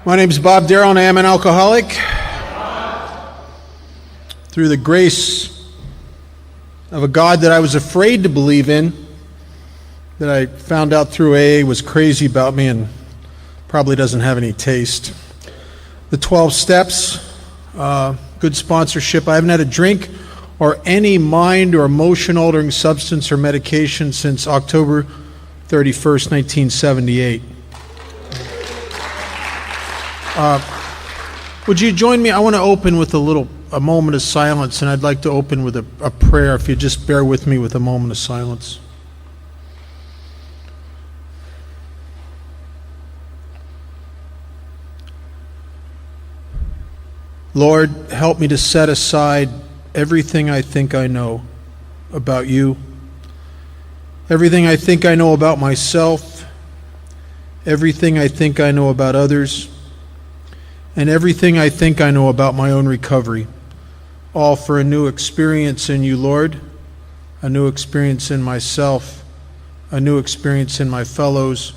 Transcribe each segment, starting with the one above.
My name is Bob Darrell, and I am an alcoholic. Through the grace of a God that I was afraid to believe in, that I found out through AA was crazy about me and probably doesn't have any taste. The 12 steps, good sponsorship. I haven't had a drink or any mind or emotion-altering substance or medication since October 31st, 1978. Would you join me? I want to open with a moment of silence, and I'd like to open with a prayer, if you just bear with me with a moment of silence. Lord, help me to set aside everything I think I know about you, everything I think I know about myself, everything I think I know about others, and everything I think I know about my own recovery, all for a new experience in you, Lord, a new experience in myself, a new experience in my fellows,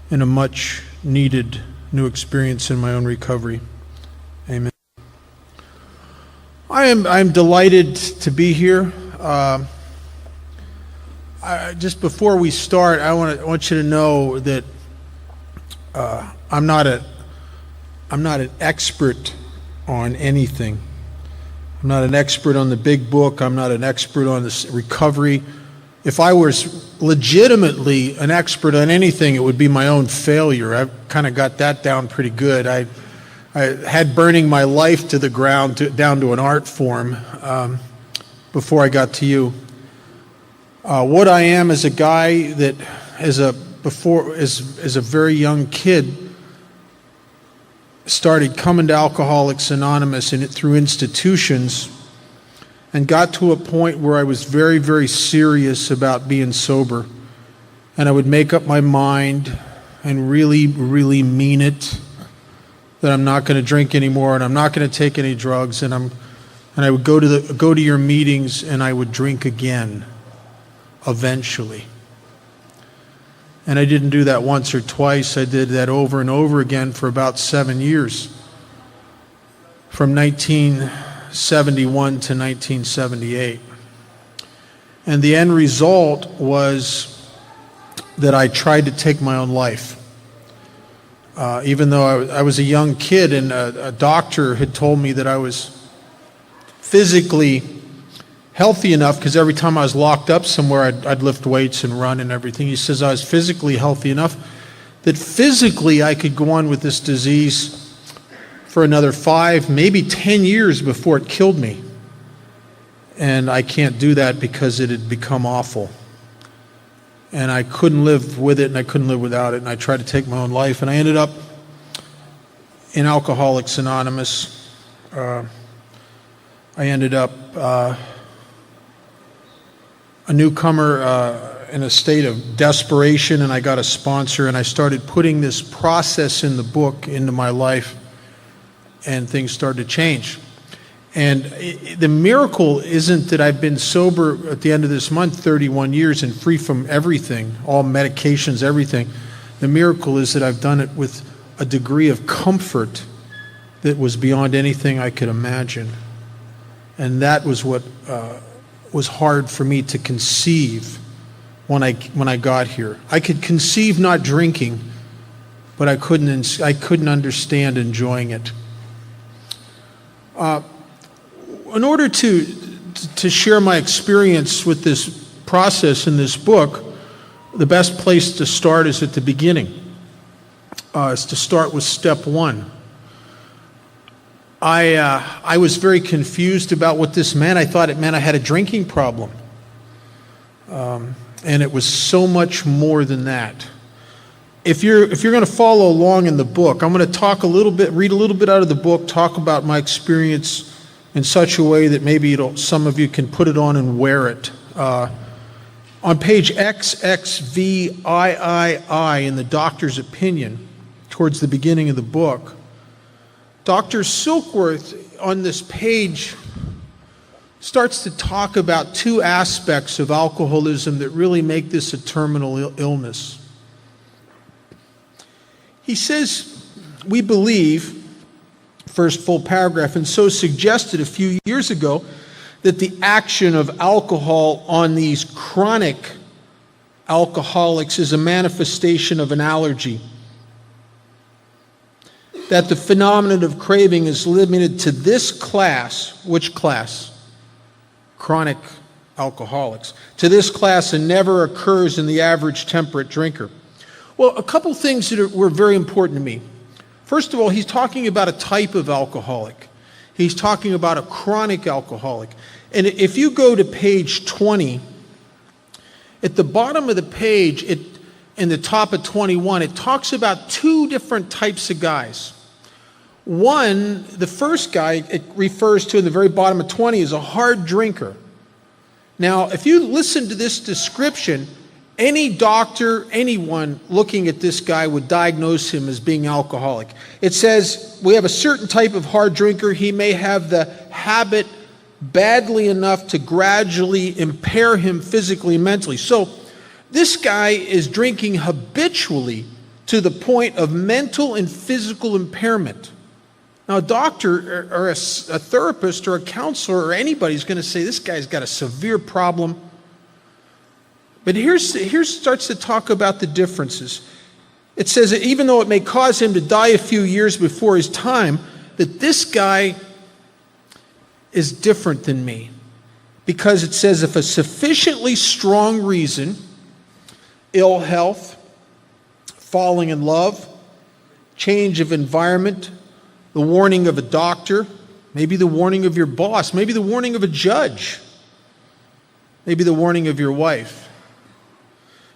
and a much needed new experience in my own recovery. Amen. I'm delighted to be here. Just before we start, I want you to know that I'm not an expert on anything. I'm not an expert on the big book. I'm not an expert on this recovery. If I was legitimately an expert on anything, it would be my own failure. I've kind of got that down pretty good. I had burning my life to the ground down to an art form before I got to you. What I am is a guy that, as a very young kid, started coming to Alcoholics Anonymous and through institutions, and got to a point where I was very, very serious about being sober. And I would make up my mind and really, really mean it, that I'm not going to drink anymore and I'm not going to take any drugs, and I would go to your meetings and I would drink again eventually. And I didn't do that once or twice. I did that over and over again for about 7 years, from 1971 to 1978. And the end result was that I tried to take my own life. Even though I was a young kid, and a doctor had told me that I was physically healthy enough, because every time I was locked up somewhere, I'd lift weights and run and everything. He says I was physically healthy enough that physically I could go on with this disease for another 5, maybe 10 years before it killed me. And I can't do that because it had become awful. And I couldn't live with it, and I couldn't live without it, and I tried to take my own life. And I ended up in Alcoholics Anonymous. I ended up a newcomer in a state of desperation, and I got a sponsor, and I started putting this process in the book into my life, and things started to change. And the miracle isn't that I've been sober at the end of this month 31 years and free from everything, all medications, everything. The miracle is that I've done it with a degree of comfort that was beyond anything I could imagine. And that was what was hard for me to conceive when I got here. I could conceive not drinking, but I couldn't understand enjoying it. In order to share my experience with this process in this book, the best place to start is at the beginning. Is to start with step 1. I was very confused about what this meant. I thought it meant I had a drinking problem. And it was so much more than that. If you're going to follow along in the book, I'm going to talk a little bit, read a little bit out of the book, talk about my experience in such a way that maybe some of you can put it on and wear it. On page XXVIII in the doctor's opinion, towards the beginning of the book, Dr. Silkworth on this page starts to talk about two aspects of alcoholism that really make this a terminal illness. He says we believe, first full paragraph, and so suggested a few years ago, that the action of alcohol on these chronic alcoholics is a manifestation of an allergy. That the phenomenon of craving is limited to this class. Which class? Chronic alcoholics. To this class and never occurs in the average temperate drinker. Well, a couple things that were very important to me. First of all, he's talking about a type of alcoholic. He's talking about a chronic alcoholic. And if you go to page 20, at the bottom of the page, in the top of 21, it talks about two different types of guys. One, the first guy it refers to in the very bottom of 20 is a hard drinker. Now, if you listen to this description, any doctor, anyone looking at this guy would diagnose him as being alcoholic. It says we have a certain type of hard drinker. He may have the habit badly enough to gradually impair him physically and mentally. So this guy is drinking habitually to the point of mental and physical impairment. Now, a doctor or a therapist or a counselor or anybody is going to say this guy's got a severe problem. But here starts to talk about the differences. It says that even though it may cause him to die a few years before his time, that this guy is different than me. Because it says if a sufficiently strong reason, ill health, falling in love, change of environment, the warning of a doctor, maybe the warning of your boss, maybe the warning of a judge, maybe the warning of your wife,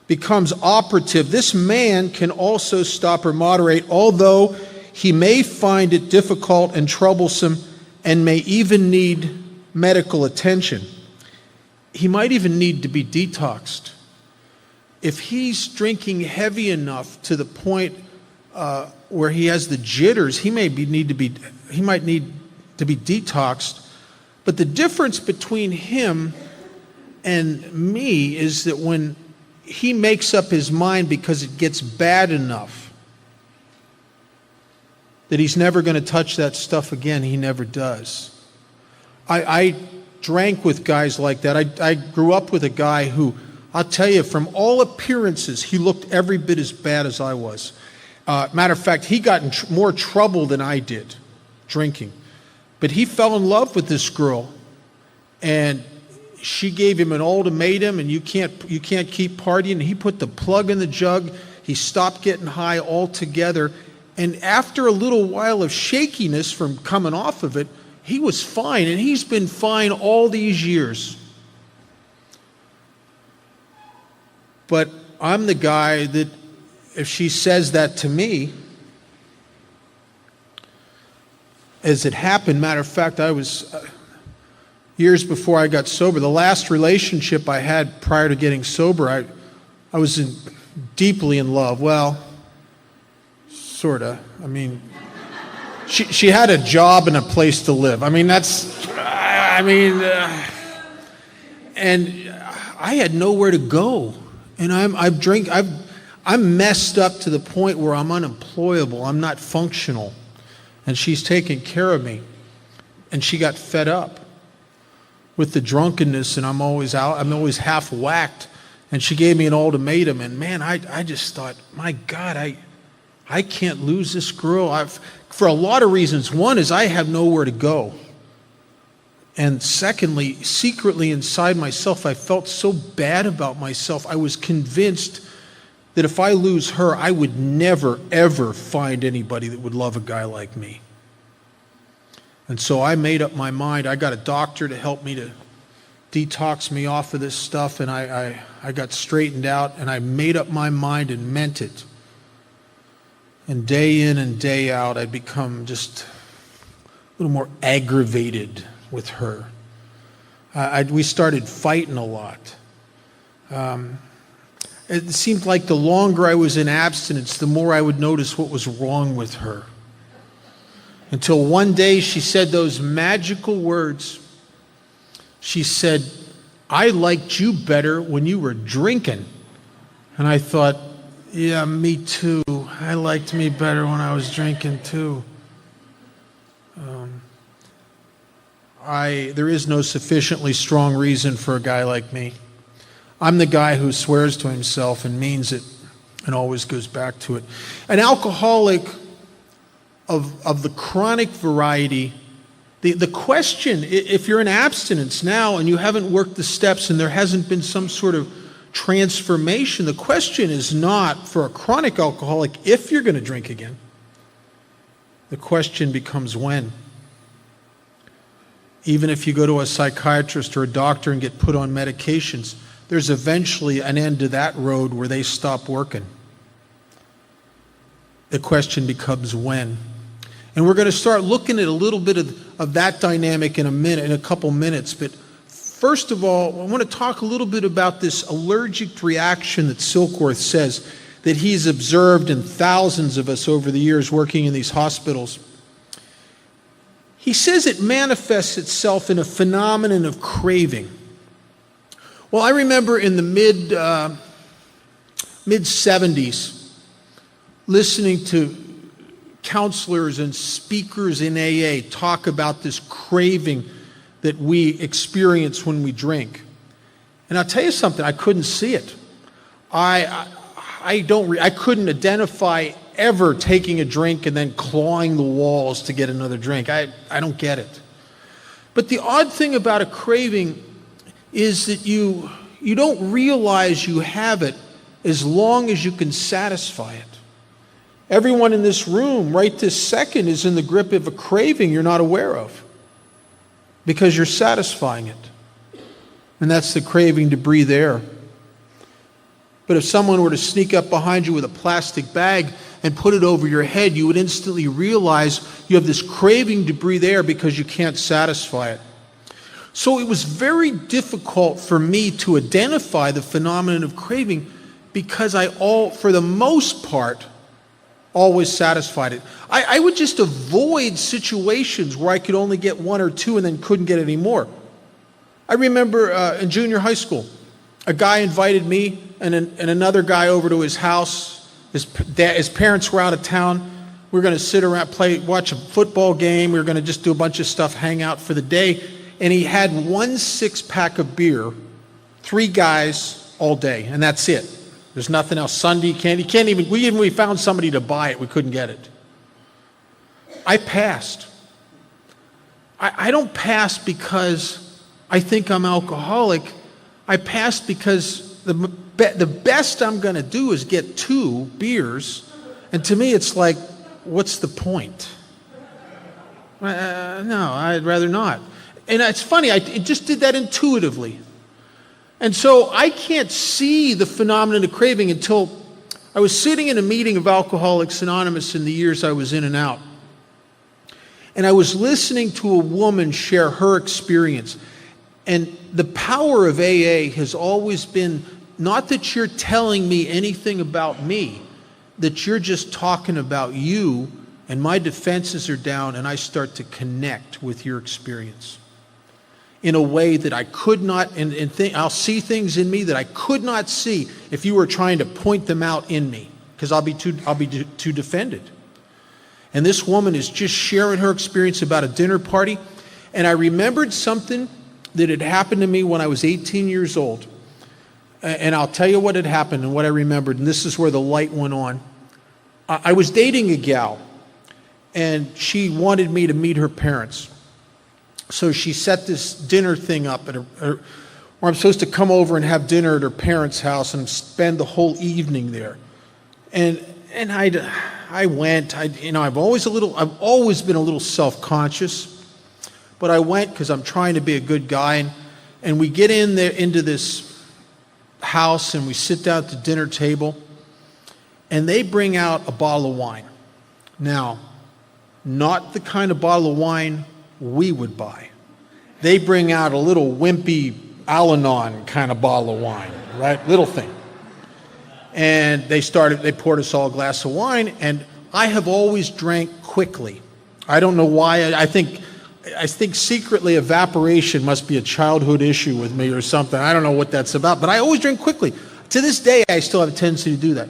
becomes operative, this man can also stop or moderate, although he may find it difficult and troublesome and may even need medical attention. He might even need to be detoxed. If he's drinking heavy enough to the point where he has the jitters, he might need to be detoxed. But the difference between him and me is that when he makes up his mind because it gets bad enough that he's never going to touch that stuff again, he never does. I drank with guys like that. I grew up with a guy who, I'll tell you, from all appearances, he looked every bit as bad as I was. Matter of fact, he got in more trouble than I did drinking. But he fell in love with this girl, and she gave him an ultimatum, and you can't keep partying. And he put the plug in the jug. He stopped getting high altogether. And after a little while of shakiness from coming off of it, he was fine, and he's been fine all these years. But I'm the guy that, if she says that to me, as it happened, matter of fact, I was, years before I got sober, the last relationship I had prior to getting sober, I was deeply in love. Well, sort of. I mean, she had a job and a place to live. I mean, and I had nowhere to go. And I'm messed up to the point where I'm unemployable. I'm not functional. And she's taking care of me. And she got fed up with the drunkenness, and I'm always half whacked. And she gave me an ultimatum, and man, I just thought, my God, I can't lose this girl. For a lot of reasons. One is I have nowhere to go. And secondly, secretly inside myself, I felt so bad about myself. I was convinced that if I lose her, I would never, ever find anybody that would love a guy like me. And so I made up my mind. I got a doctor to help me to detox me off of this stuff, and I got straightened out, and I made up my mind and meant it. And day in and day out, I'd become just a little more aggravated with her. We started fighting a lot. It seemed like the longer I was in abstinence, the more I would notice what was wrong with her. Until one day she said those magical words. She said, "I liked you better when you were drinking." And I thought, yeah, me too. I liked me better when I was drinking too. There is no sufficiently strong reason for a guy like me. I'm the guy who swears to himself and means it and always goes back to it. An alcoholic of the chronic variety, the question, if you're in abstinence now and you haven't worked the steps and there hasn't been some sort of transformation, the question is not for a chronic alcoholic if you're going to drink again. The question becomes when. Even if you go to a psychiatrist or a doctor and get put on medications, there's eventually an end to that road where they stop working. The question becomes when. And we're going to start looking at a little bit of that dynamic in a couple minutes. But first of all, I want to talk a little bit about this allergic reaction that Silkworth says that he's observed in thousands of us over the years working in these hospitals. He says it manifests itself in a phenomenon of craving. Well, I remember in the mid-70s listening to counselors and speakers in AA talk about this craving that we experience when we drink. And I'll tell you something, I couldn't see it. I couldn't identify ever taking a drink and then clawing the walls to get another drink. I don't get it. But the odd thing about a craving is that you don't realize you have it as long as you can satisfy it. Everyone in this room right this second is in the grip of a craving you're not aware of because you're satisfying it. And that's the craving to breathe air. But if someone were to sneak up behind you with a plastic bag and put it over your head, you would instantly realize you have this craving to breathe air because you can't satisfy it. So it was very difficult for me to identify the phenomenon of craving because for the most part, always satisfied it. I would just avoid situations where I could only get one or two and then couldn't get any more. I remember in junior high school, a guy invited me and another guy over to his house. His parents were out of town. We were going to sit around, watch a football game. We were going to just do a bunch of stuff, hang out for the day. And he had 1 6-pack of beer, 3 guys all day, and that's it. There's nothing else. Sunday candy. We found somebody to buy it. We couldn't get it. I passed. I don't pass because I think I'm alcoholic. I passed because the best I'm going to do is get 2 beers. And to me, it's like, what's the point? No, I'd rather not. And it's funny, I just did that intuitively. And so I can't see the phenomenon of craving until I was sitting in a meeting of Alcoholics Anonymous in the years I was in and out. And I was listening to a woman share her experience. And the power of AA has always been not that you're telling me anything about me, that you're just talking about you, and my defenses are down, and I start to connect with your experience in a way that I could not, I'll see things in me that I could not see if you were trying to point them out in me, because I'll be too defended. And this woman is just sharing her experience about a dinner party, and I remembered something that had happened to me when I was 18 years old. And I'll tell you what had happened and what I remembered, and this is where the light went on. I was dating a gal, and she wanted me to meet her parents. So she set this dinner thing up where I'm supposed to come over and have dinner at her parents' house and spend the whole evening there. And I went. I've always been a little self-conscious, but I went because I'm trying to be a good guy. And we get in there into this house and we sit down at the dinner table, and they bring out a bottle of wine. Now, not the kind of bottle of wine we would buy. They bring out a little wimpy Al-Anon kind of bottle of wine, right? Little thing. And they poured us all a glass of wine, and I have always drank quickly. I don't know why. I think secretly evaporation must be a childhood issue with me or something. I don't know what that's about, but I always drink quickly. To this day, I still have a tendency to do that.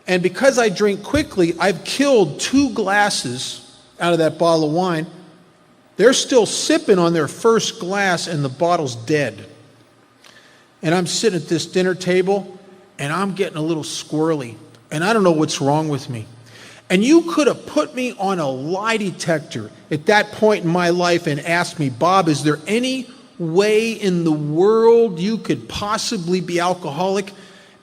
And because I drink quickly, I've killed 2 glasses out of that bottle of wine. They're still sipping on their first glass and the bottle's dead. And I'm sitting at this dinner table and I'm getting a little squirrely. And I don't know what's wrong with me. And you could have put me on a lie detector at that point in my life and asked me, Bob, is there any way in the world you could possibly be alcoholic?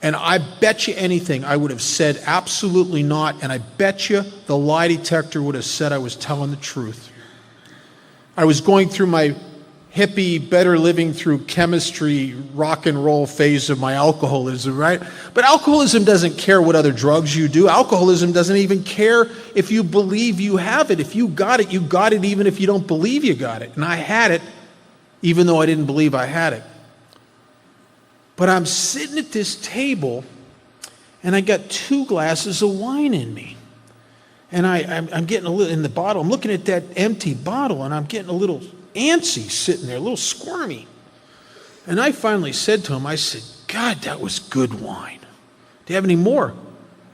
And I bet you anything, I would have said absolutely not. And I bet you the lie detector would have said I was telling the truth. I was going through my hippie, better living through chemistry, rock and roll phase of my alcoholism, right? But alcoholism doesn't care what other drugs you do. Alcoholism doesn't even care if you believe you have it. If you got it, even if you don't believe you got it. And I had it, even though I didn't believe I had it. But I'm sitting at this table, and I got 2 glasses of wine in me. And I'm getting a little, in the bottle, I'm looking at that empty bottle, and I'm getting a little antsy sitting there, a little squirmy. And I finally said to him, I said, God, that was good wine. Do you have any more?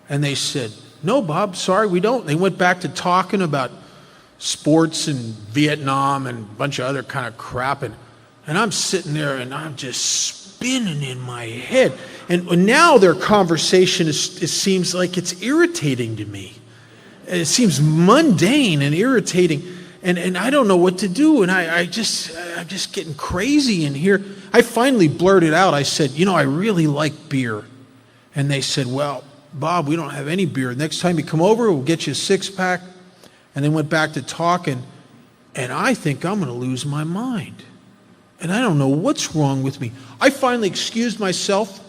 And they said, no, Bob, sorry, we don't. They went back to talking about sports and Vietnam and a bunch of other kind of crap. And I'm sitting there, and I'm just spinning in my head. And now their conversation it seems like it's irritating to me. It seems mundane and irritating. And I don't know what to do. And I'm just getting crazy in here. I finally blurted out, I said, I really like beer. And they said, well, Bob, we don't have any beer. Next time you come over, we'll get you a 6-pack. And they went back to talking. And I think I'm going to lose my mind. And I don't know what's wrong with me. I finally excused myself.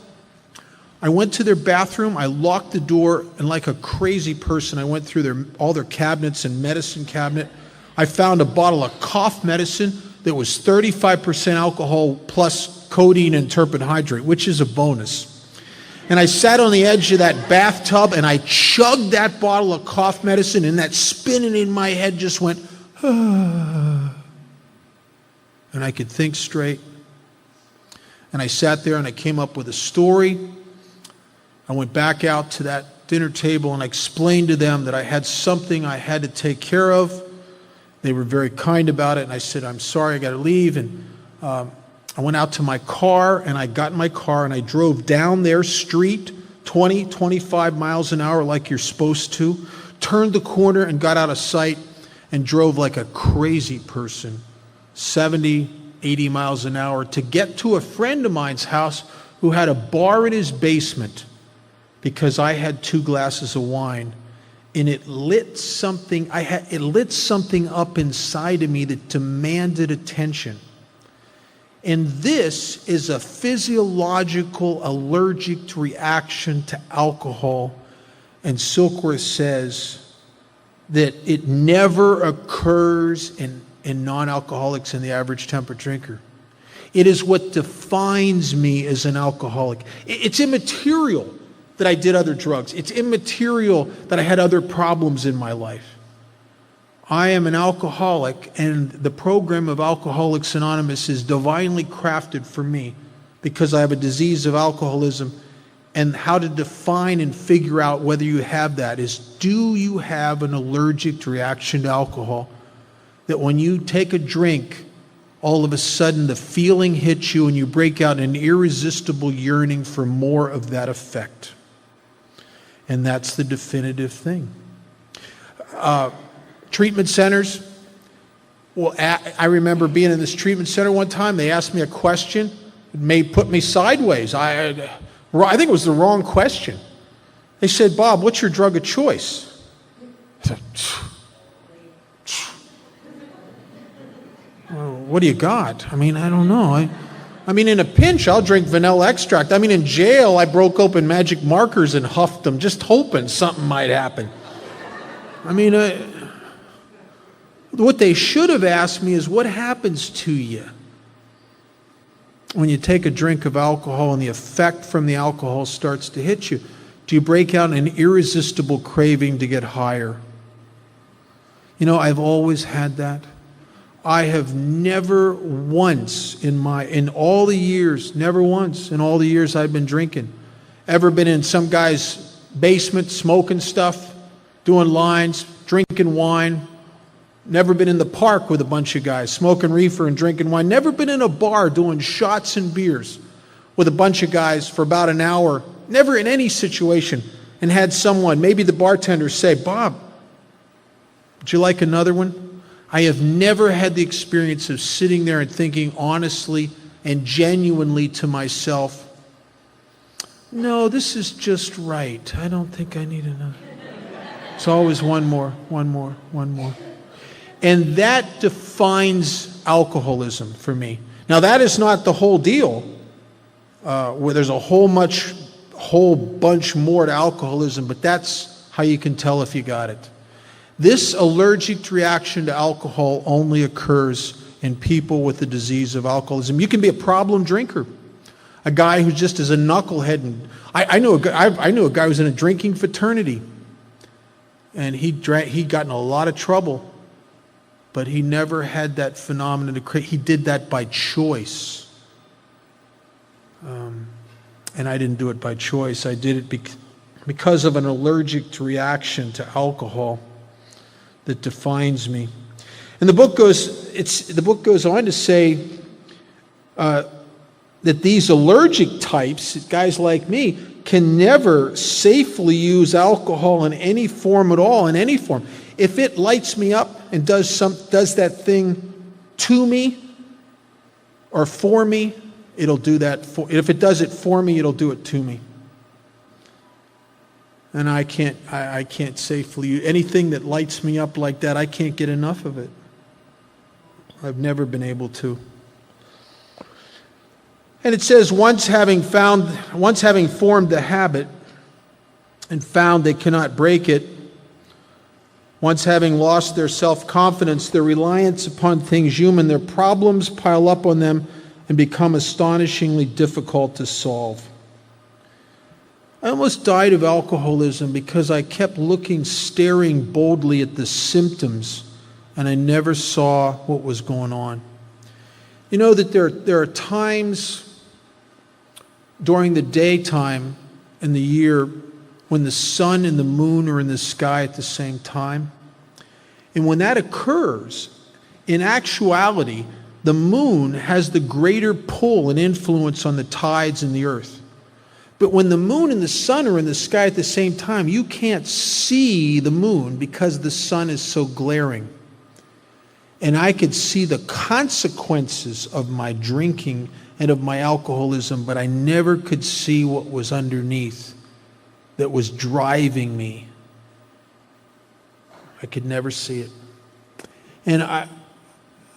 I went to their bathroom. I locked the door. And like a crazy person, I went through all their cabinets and medicine cabinet. I found a bottle of cough medicine that was 35% alcohol plus codeine and turpentine hydrate, which is a bonus. And I sat on the edge of that bathtub and I chugged that bottle of cough medicine, and that spinning in my head just went, ah. And I could think straight. And I sat there and I came up with a story. I went back out to that dinner table and I explained to them that I had something I had to take care of. They were very kind about it, and I said, I'm sorry, I got to leave. And I went out to my car, and I got in my car, and I drove down their street 20, 25 miles an hour like you're supposed to, turned the corner and got out of sight, and drove like a crazy person, 70, 80 miles an hour, to get to a friend of mine's house who had a bar in his basement because I had 2 glasses of wine. And it lit something up inside of me that demanded attention. And this is a physiological allergic reaction to alcohol. And Silkworth says that it never occurs in non-alcoholics and the average temperate drinker. It is what defines me as an alcoholic. It's immaterial that I did other drugs. It's immaterial that I had other problems in my life. I am an alcoholic, and the program of Alcoholics Anonymous is divinely crafted for me because I have a disease of alcoholism. And how to define and figure out whether you have that is, do you have an allergic reaction to alcohol? That when you take a drink, all of a sudden the feeling hits you and you break out in an irresistible yearning for more of that effect. And that's the definitive thing. Treatment centers. Well, I remember being in this treatment center one time. They asked me a question. It may put me sideways. I think it was the wrong question. They said, Bob, what's your drug of choice? I said, well, what do you got? I don't know. In a pinch, I'll drink vanilla extract. In jail, I broke open magic markers and huffed them, just hoping something might happen. What they should have asked me is, what happens to you when you take a drink of alcohol and the effect from the alcohol starts to hit you? Do you break out in an irresistible craving to get higher? I've always had that. I have never once in all the years I've been drinking, ever been in some guy's basement, smoking stuff, doing lines, drinking wine. Never been in the park with a bunch of guys, smoking reefer and drinking wine. Never been in a bar doing shots and beers with a bunch of guys for about an hour. Never in any situation. And had someone, maybe the bartender, say, "Bob, would you like another one?" I have never had the experience of sitting there and thinking honestly and genuinely to myself, "No, this is just right. I don't think I need another." It's always one more, one more, one more. And that defines alcoholism for me. Now, that is not the whole deal, where there's a whole bunch more to alcoholism, but that's how you can tell if you got it. This allergic reaction to alcohol only occurs in people with the disease of alcoholism. You can be a problem drinker, a guy who just is a knucklehead. And I knew a guy who was in a drinking fraternity, and he got in a lot of trouble, but he never had that phenomenon to create. He did that by choice. And I didn't do it by choice. I did it because of an allergic reaction to alcohol that defines me. And the book goes on to say that these allergic types, guys like me, can never safely use alcohol in any form at all, in any form. If it lights me up and does that thing to me or for me, it'll do that. If it does it for me, it'll do it to me. And I can't safely, anything that lights me up like that, I can't get enough of it. I've never been able to. And it says, once having formed the habit and found they cannot break it, once having lost their self-confidence, their reliance upon things human, their problems pile up on them and become astonishingly difficult to solve. I almost died of alcoholism because I kept staring boldly at the symptoms, and I never saw what was going on. You know that there are times during the daytime in the year when the sun and the moon are in the sky at the same time. And when that occurs, in actuality, the moon has the greater pull and influence on the tides in the earth. But when the moon and the sun are in the sky at the same time, you can't see the moon because the sun is so glaring. And I could see the consequences of my drinking and of my alcoholism, but I never could see what was underneath that was driving me. I could never see it. And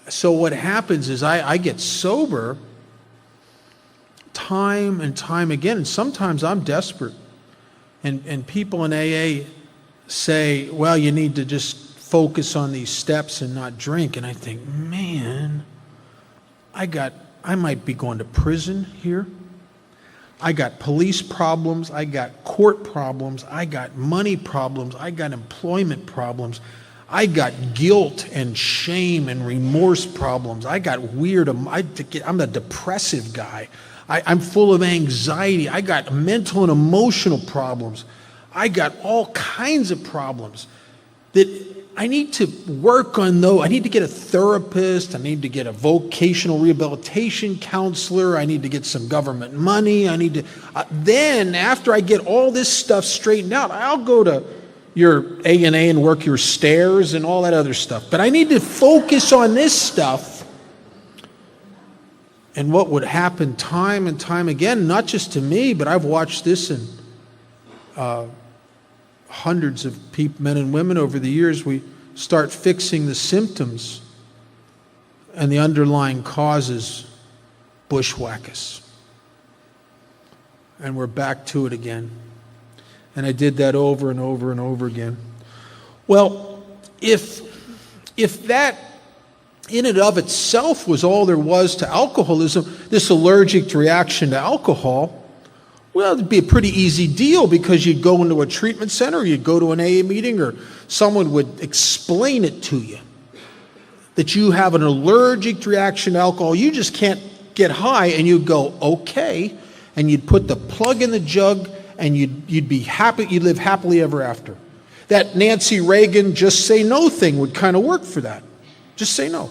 so what happens is I get sober time and time again, and sometimes I'm desperate. And people in AA say, well, you need to just focus on these steps and not drink. And I think, man, I might be going to prison here. I got police problems. I got court problems. I got money problems. I got employment problems. I got guilt and shame and remorse problems. I got weird. I'm a depressive guy. I'm full of anxiety. I got mental and emotional problems. I got all kinds of problems that I need to work on those. I need to get a therapist. I need to get a vocational rehabilitation counselor. I need to get some government money. I need to, then after I get all this stuff straightened out, I'll go to your A&A and work your stairs and all that other stuff. But I need to focus on this stuff. And what would happen time and time again, not just to me, but I've watched this in hundreds of men and women over the years. We start fixing the symptoms, and the underlying causes bushwhack us. And we're back to it again. And I did that over and over and over again. Well, if that in and of itself was all there was to alcoholism, this allergic reaction to alcohol, well, it'd be a pretty easy deal because you'd go into a treatment center, or you'd go to an AA meeting, or someone would explain it to you that you have an allergic reaction to alcohol. You just can't get high, and you'd go, okay, and you'd put the plug in the jug and you'd be happy, you'd live happily ever after. That Nancy Reagan just say no thing would kind of work for that. Just say no.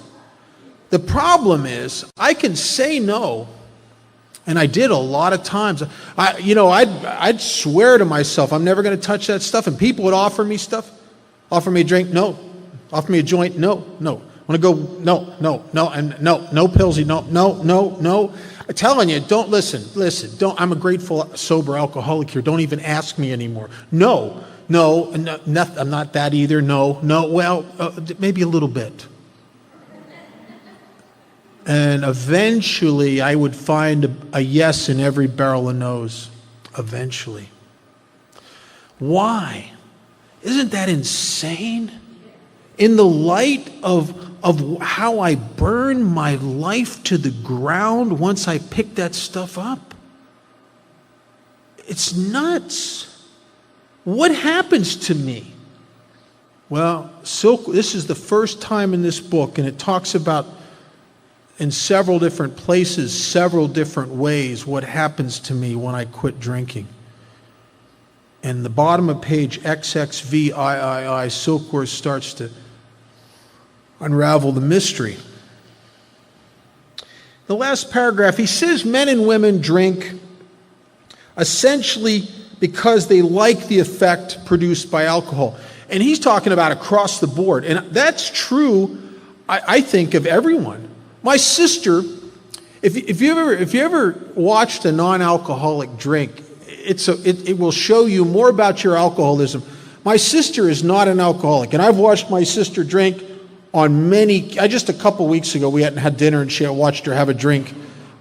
The problem is, I can say no, and I did a lot of times. I'd swear to myself, I'm never going to touch that stuff, and people would offer me stuff. Offer me a drink, no. Offer me a joint, no. Want to go, no, and no pills, no. I'm telling you, don't listen, don't. I'm a grateful, sober alcoholic here. Don't even ask me anymore. No, I'm not that either. No, well, maybe a little bit. And eventually, I would find a yes in every barrel of no's. Eventually. Why? Isn't that insane? In the light of how I burn my life to the ground once I pick that stuff up. It's nuts. What happens to me? Well, this is the first time in this book, and it talks about in several different places, several different ways, what happens to me when I quit drinking. And the bottom of page XXVIII, Silkworth starts to unravel the mystery. The last paragraph, he says men and women drink essentially because they like the effect produced by alcohol. And he's talking about across the board. And that's true, I think, of everyone. My sister, if you ever watched a non-alcoholic drink, it will show you more about your alcoholism. My sister is not an alcoholic, and I've watched my sister drink on many. Just a couple weeks ago, we hadn't had dinner, and I watched her have a drink.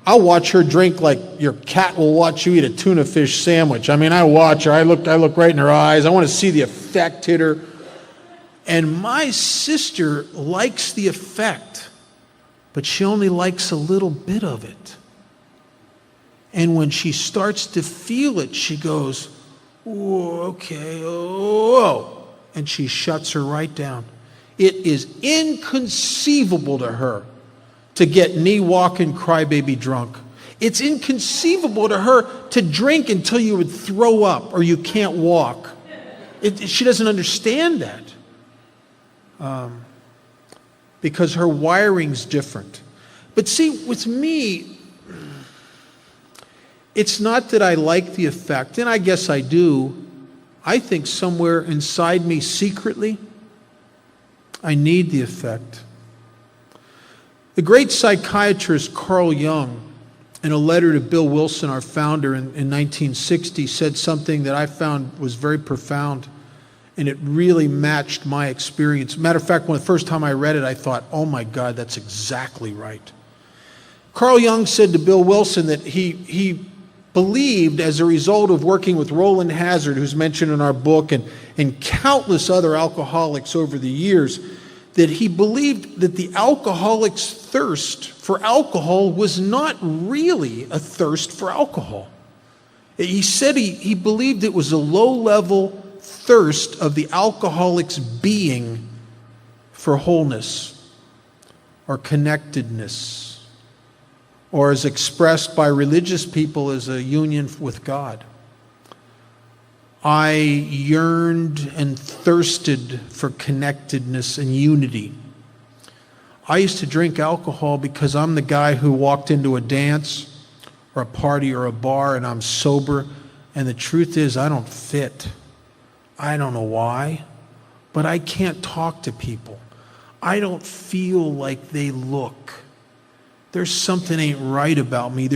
I'll watch her drink like your cat will watch you eat a tuna fish sandwich. I mean, I watch her. I look right in her eyes. I want to see the effect hit her. And my sister likes the effect, but she only likes a little bit of it. And when she starts to feel it, she goes, "Oh, okay, oh," and she shuts her right down. It is inconceivable to her to get knee-walking, crybaby drunk. It's inconceivable to her to drink until you would throw up or you can't walk. She doesn't understand that because her wiring's different. But see, with me, it's not that I like the effect, and I guess I do. I think somewhere inside me secretly, I need the effect. The great psychiatrist Carl Jung, in a letter to Bill Wilson, our founder, in 1960, said something that I found was very profound, and it really matched my experience. Matter of fact, when the first time I read it, I thought, oh my God, that's exactly right. Carl Jung said to Bill Wilson that he believed, as a result of working with Roland Hazard, who's mentioned in our book, and countless other alcoholics over the years, that he believed that the alcoholic's thirst for alcohol was not really a thirst for alcohol. He said he believed it was a low-level thirst of the alcoholic's being for wholeness or connectedness, or as expressed by religious people as a union with God. I yearned and thirsted for connectedness and unity. I used to drink alcohol because I'm the guy who walked into a dance or a party or a bar and I'm sober, and the truth is I don't fit. I don't know why, but I can't talk to people. I don't feel like they look. There's something ain't right about me.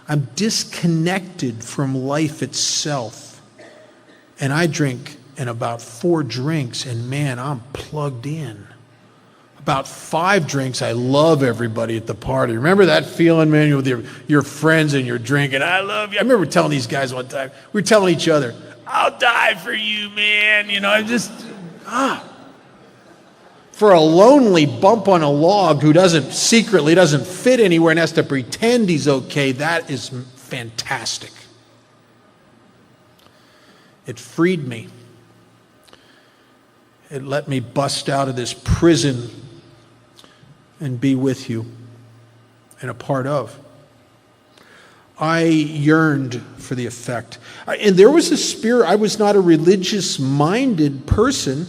I'm disconnected from life itself. And I drink in about 4 drinks, and man, I'm plugged in. About 5 drinks, I love everybody at the party. Remember that feeling, man, with your friends and you're drinking? I love you. I remember telling these guys one time, we were telling each other, I'll die for you, man. For a lonely bump on a log who secretly doesn't fit anywhere and has to pretend he's okay, that is fantastic. It freed me. It let me bust out of this prison and be with you and a part of. I yearned for the effect. And there was a spirit. I was not a religious-minded person,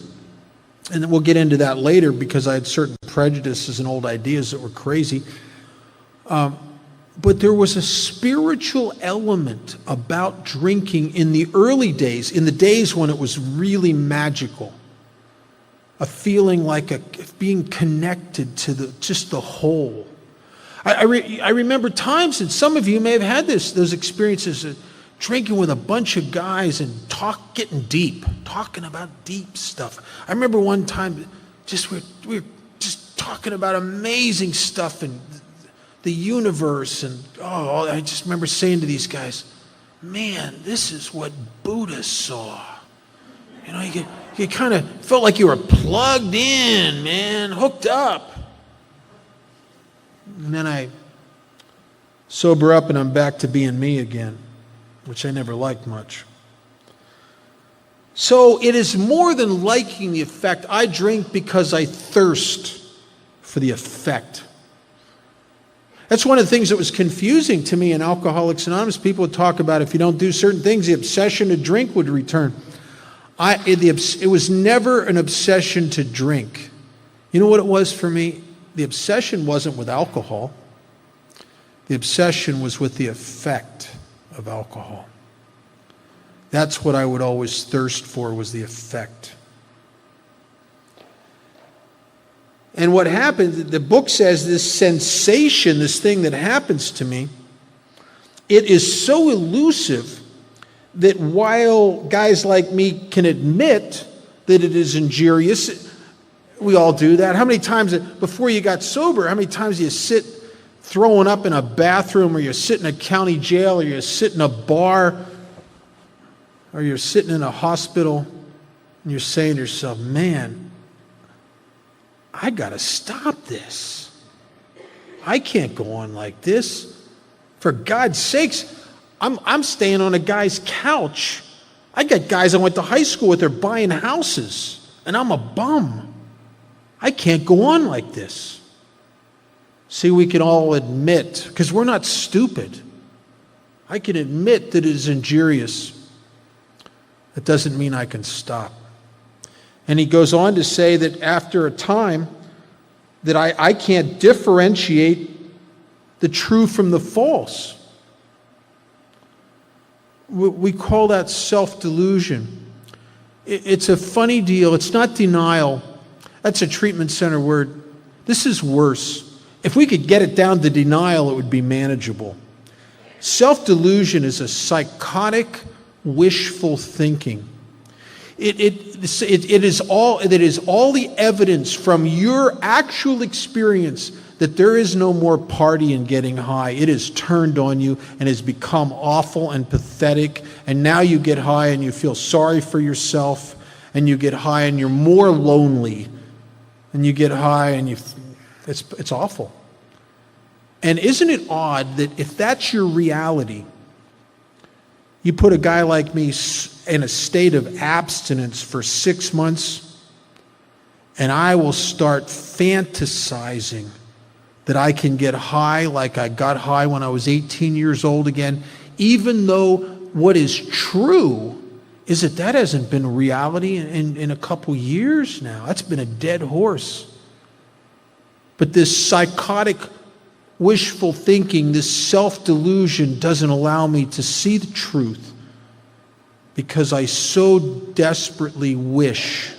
and we'll get into that later because I had certain prejudices and old ideas that were crazy. But there was a spiritual element about drinking in the early days, in the days when it was really magical. A feeling like being connected to just the whole. I remember times, and some of you may have had those experiences of drinking with a bunch of guys and getting deep, talking about deep stuff. I remember one time, we were just talking about amazing stuff and the universe, and I just remember saying to these guys, man, this is what Buddha saw. You know, you kind of felt like you were plugged in, man, hooked up. And then I sober up and I'm back to being me again, which I never liked much. So it is more than liking the effect. I drink because I thirst for the effect. That's one of the things that was confusing to me in Alcoholics Anonymous. People would talk about if you don't do certain things, the obsession to drink would return. It was never an obsession to drink. You know what it was for me? The obsession wasn't with alcohol. The obsession was with the effect of alcohol. That's what I would always thirst for, was the effect. And what happened, the book says this sensation, this thing that happens to me, it is so elusive that while guys like me can admit that it is injurious, we all do that. How many times, before you got sober, how many times do you sit throwing up in a bathroom, or you sit in a county jail, or you sit in a bar, or you're sitting in a hospital, and you're saying to yourself, man, I got to stop this. I can't go on like this. For God's sakes, I'm staying on a guy's couch. I got guys I went to high school with, they're buying houses, and I'm a bum. I can't go on like this. See, we can all admit, because we're not stupid. I can admit that it is injurious. That doesn't mean I can stop. And he goes on to say that after a time, that I can't differentiate the true from the false. We call that self-delusion. It's a funny deal. It's not denial. That's a treatment center word. This is worse. If we could get it down to denial, it would be manageable. Self-delusion is a psychotic, wishful thinking. It is all the evidence from your actual experience that there is no more party and getting high. It has turned on you and has become awful and pathetic, and now you get high and you feel sorry for yourself, and you get high and you're more lonely, and you get high and it's awful. And isn't it odd that if that's your reality, you put a guy like me in a state of abstinence for 6 months, and I will start fantasizing that I can get high like I got high when I was 18 years old again, even though what is true is that hasn't been reality in a couple years now. That's been a dead horse. But this psychotic, wishful thinking, this self-delusion doesn't allow me to see the truth, because I so desperately wish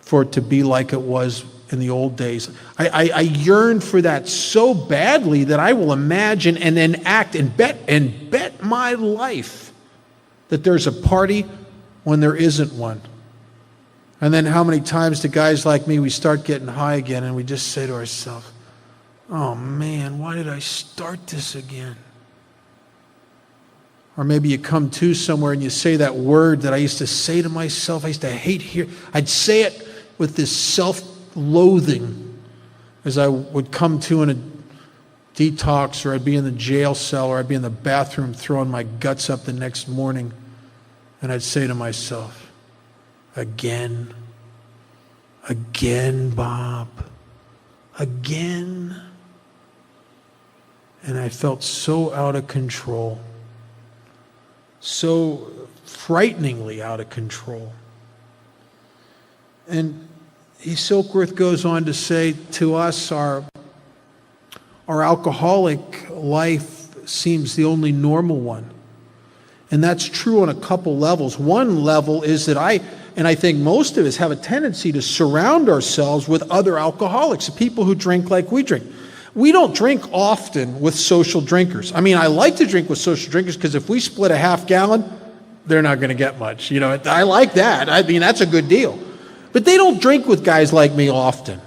for it to be like it was in the old days. I yearn for that so badly that I will imagine and then act and bet my life that there's a party when there isn't one. And then how many times do guys like me, we start getting high again and we just say to ourselves, oh man, why did I start this again? Or maybe you come to somewhere and you say that word that I used to say to myself. I used to hate hear. I'd say it with this self-loathing as I would come to in a detox, or I'd be in the jail cell, or I'd be in the bathroom throwing my guts up the next morning. And I'd say to myself, again, Bob, again. and I felt so out of control, so frighteningly out of control. And Silkworth goes on to say to us, our alcoholic life seems the only normal one. And that's true on a couple levels. One level is that I think most of us have a tendency to surround ourselves with other alcoholics, people who drink like we drink. We don't drink often with social drinkers. I mean, I like to drink with social drinkers because if we split a half gallon, they're not going to get much. You know, I like that. I mean, that's a good deal. But they don't drink with guys like me often.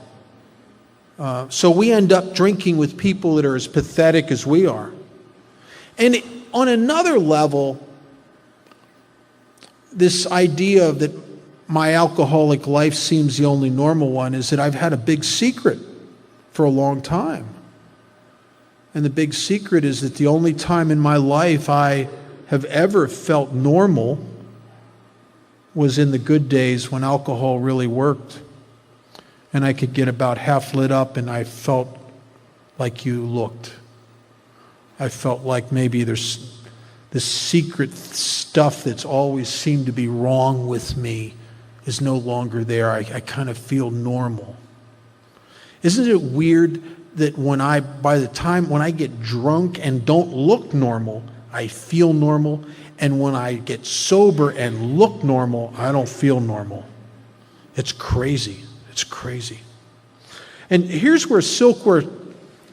So we end up drinking with people that are as pathetic as we are. And on another level, this idea that my alcoholic life seems the only normal one is that I've had a big secret for a long time. And the big secret is that the only time in my life I have ever felt normal was in the good days when alcohol really worked. And I could get about half lit up and I felt like you looked. I felt like maybe there's this secret stuff that's always seemed to be wrong with me is no longer there. I kind of feel normal. Isn't it weird that by the time when I get drunk and don't look normal, I feel normal, and when I get sober and look normal, I don't feel normal? It's crazy. It's crazy. And here's where Silkworth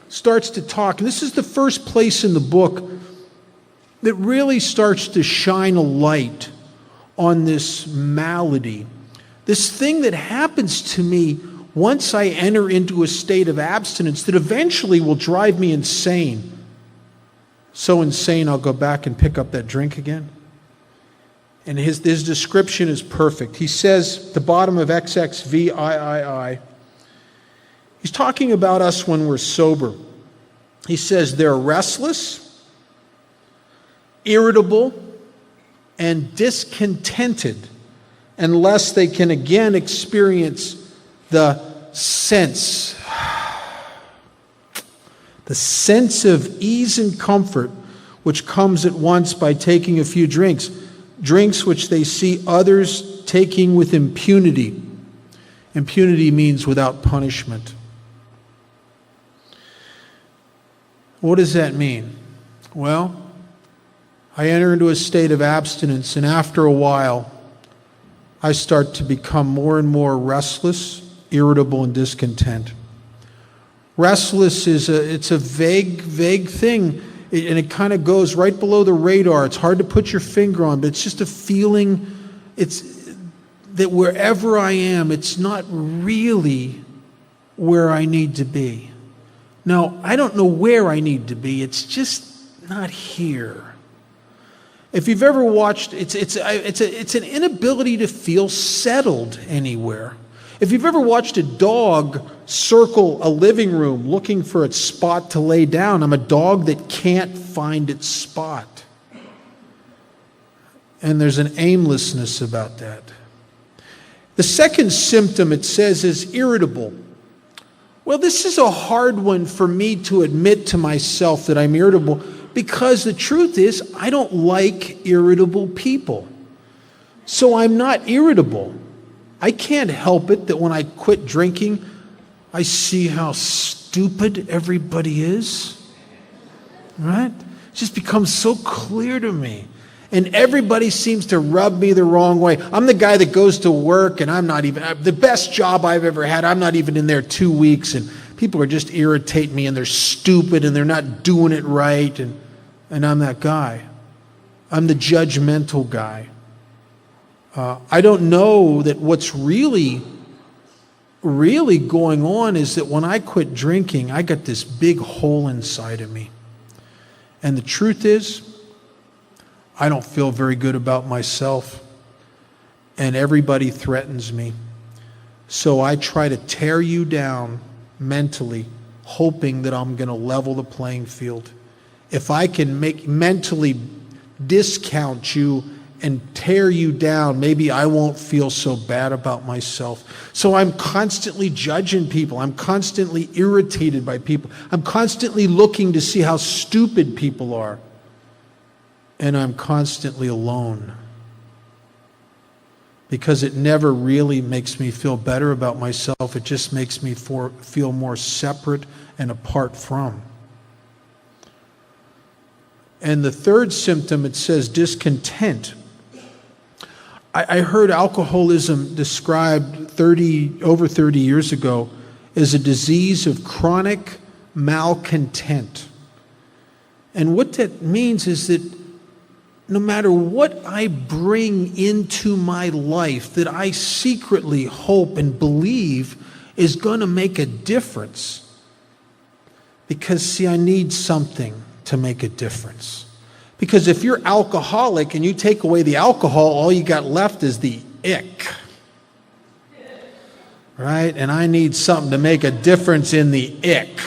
starts to talk. And this is the first place in the book that really starts to shine a light on this malady, this thing that happens to me once I enter into a state of abstinence that eventually will drive me insane. So insane I'll go back and pick up that drink again. And his description is perfect. He says, the bottom of XXVIII, he's talking about us when we're sober. He says they're restless, irritable, and discontented unless they can again experience the sense of ease and comfort which comes at once by taking a few drinks which they see others taking with impunity. Impunity means without punishment. What does that mean? Well, I enter into a state of abstinence, and after a while, I start to become more and more restless, irritable, and discontent. Restless it's a vague thing, and it kind of goes right below the radar. It's hard to put your finger on, but it's just a feeling. It's that wherever I am, it's not really where I need to be. Now, I don't know where I need to be. It's just not here. If you've ever watched, it's an inability to feel settled anywhere. If you've ever watched a dog circle a living room looking for its spot to lay down, I'm a dog that can't find its spot. And there's an aimlessness about that. The second symptom, it says, is irritable. Well, this is a hard one for me to admit to myself that I'm irritable, because the truth is, I don't like irritable people. So I'm not irritable. I can't help it that when I quit drinking, I see how stupid everybody is. Right? It just becomes so clear to me. And everybody seems to rub me the wrong way. I'm the guy that goes to work, and I'm not even, the best job I've ever had, I'm not even in there 2 weeks, and people are just irritating me, and they're stupid, and they're not doing it right, and I'm that guy. I'm the judgmental guy. I don't know that what's really going on is that when I quit drinking, I got this big hole inside of me. And the truth is, I don't feel very good about myself, and everybody threatens me. So I try to tear you down mentally, hoping that I'm going to level the playing field. If I can mentally discount you and tear you down, maybe I won't feel so bad about myself. So I'm constantly judging people. I'm constantly irritated by people. I'm constantly looking to see how stupid people are. And I'm constantly alone. Because it never really makes me feel better about myself. It just makes me feel more separate and apart from. And the third symptom, it says discontent. I heard alcoholism described over 30 years ago as a disease of chronic malcontent. And what that means is that no matter what I bring into my life that I secretly hope and believe is going to make a difference, because, see, I need something to make a difference. Because if you're alcoholic and you take away the alcohol, all you got left is the ick. Right? And I need something to make a difference in the ick.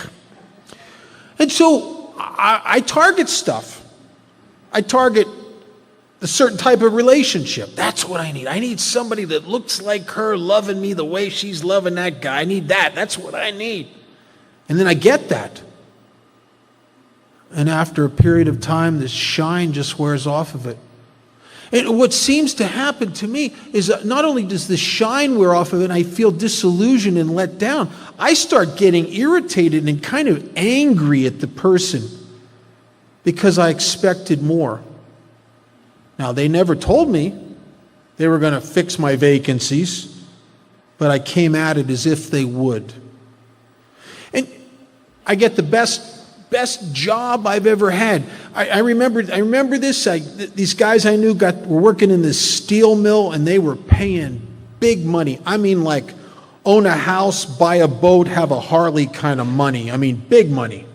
And so I target stuff. I target a certain type of relationship. That's what I need. I need somebody that looks like her, loving me the way she's loving that guy. I need that. That's what I need. And then I get that. And after a period of time, this shine just wears off of it. And what seems to happen to me is that not only does the shine wear off of it and I feel disillusioned and let down, I start getting irritated and kind of angry at the person because I expected more. Now, they never told me they were going to fix my vacancies, but I came at it as if they would. And I get the best job I've ever had. I remember this. These guys I knew were working in this steel mill, and they were paying big money. I mean, like, own a house, buy a boat, have a Harley kind of money. I mean, big money.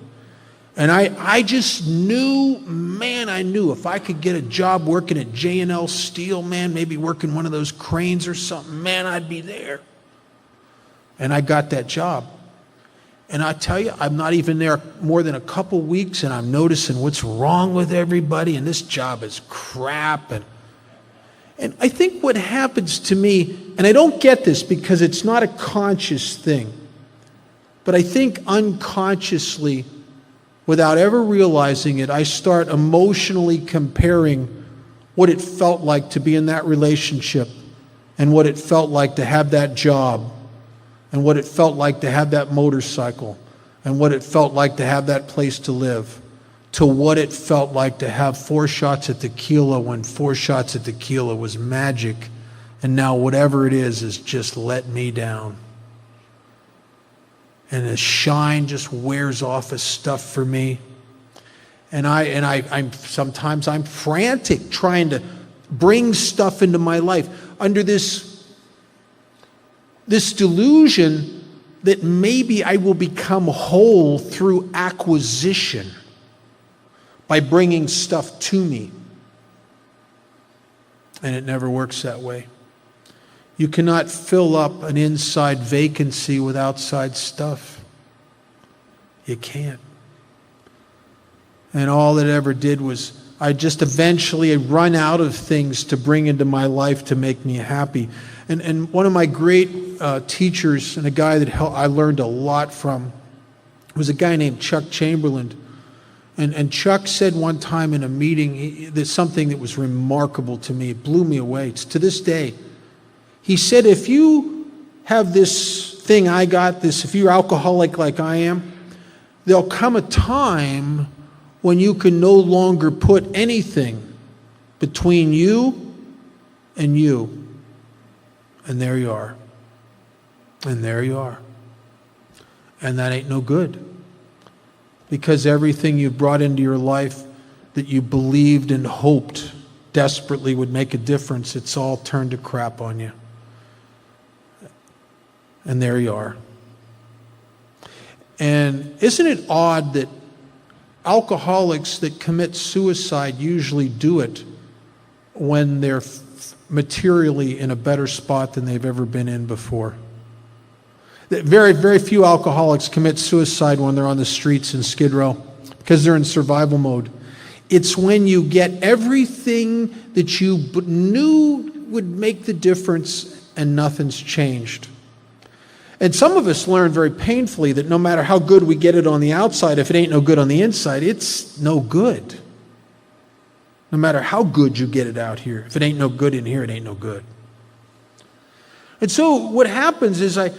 And I just knew, man, I knew if I could get a job working at J&L Steel, man, maybe working one of those cranes or something, man, I'd be there. And I got that job. And I tell you, I'm not even there more than a couple weeks, and I'm noticing what's wrong with everybody, and this job is crap. And I think what happens to me, and I don't get this because it's not a conscious thing, but I think unconsciously, without ever realizing it, I start emotionally comparing what it felt like to be in that relationship and what it felt like to have that job and what it felt like to have that motorcycle and what it felt like to have that place to live, to what it felt like to have 4 shots at tequila when 4 shots at tequila was magic, and now whatever it is just let me down. And the shine just wears off of stuff for me. And I'm sometimes I'm frantic trying to bring stuff into my life under this delusion that maybe I will become whole through acquisition by bringing stuff to me. And it never works that way. You cannot fill up an inside vacancy with outside stuff. You can't. And all it ever did was I just eventually run out of things to bring into my life to make me happy. And one of my great teachers and a guy that I learned a lot from was a guy named Chuck Chamberlain. And Chuck said one time in a meeting that something that was remarkable to me. It blew me away. It's to this day. He said, if you have this thing I got, if you're alcoholic like I am, there'll come a time when you can no longer put anything between you and you. And there you are. And there you are. And that ain't no good. Because everything you brought into your life that you believed and hoped desperately would make a difference, it's all turned to crap on you. And there you are. And isn't it odd that alcoholics that commit suicide usually do it when they're materially in a better spot than they've ever been in before? Very, very few alcoholics commit suicide when they're on the streets in Skid Row because they're in survival mode. It's when you get everything that you knew would make the difference and nothing's changed. And some of us learn very painfully that no matter how good we get it on the outside, if it ain't no good on the inside, it's no good. No matter how good you get it out here, if it ain't no good in here, it ain't no good. And so what happens is I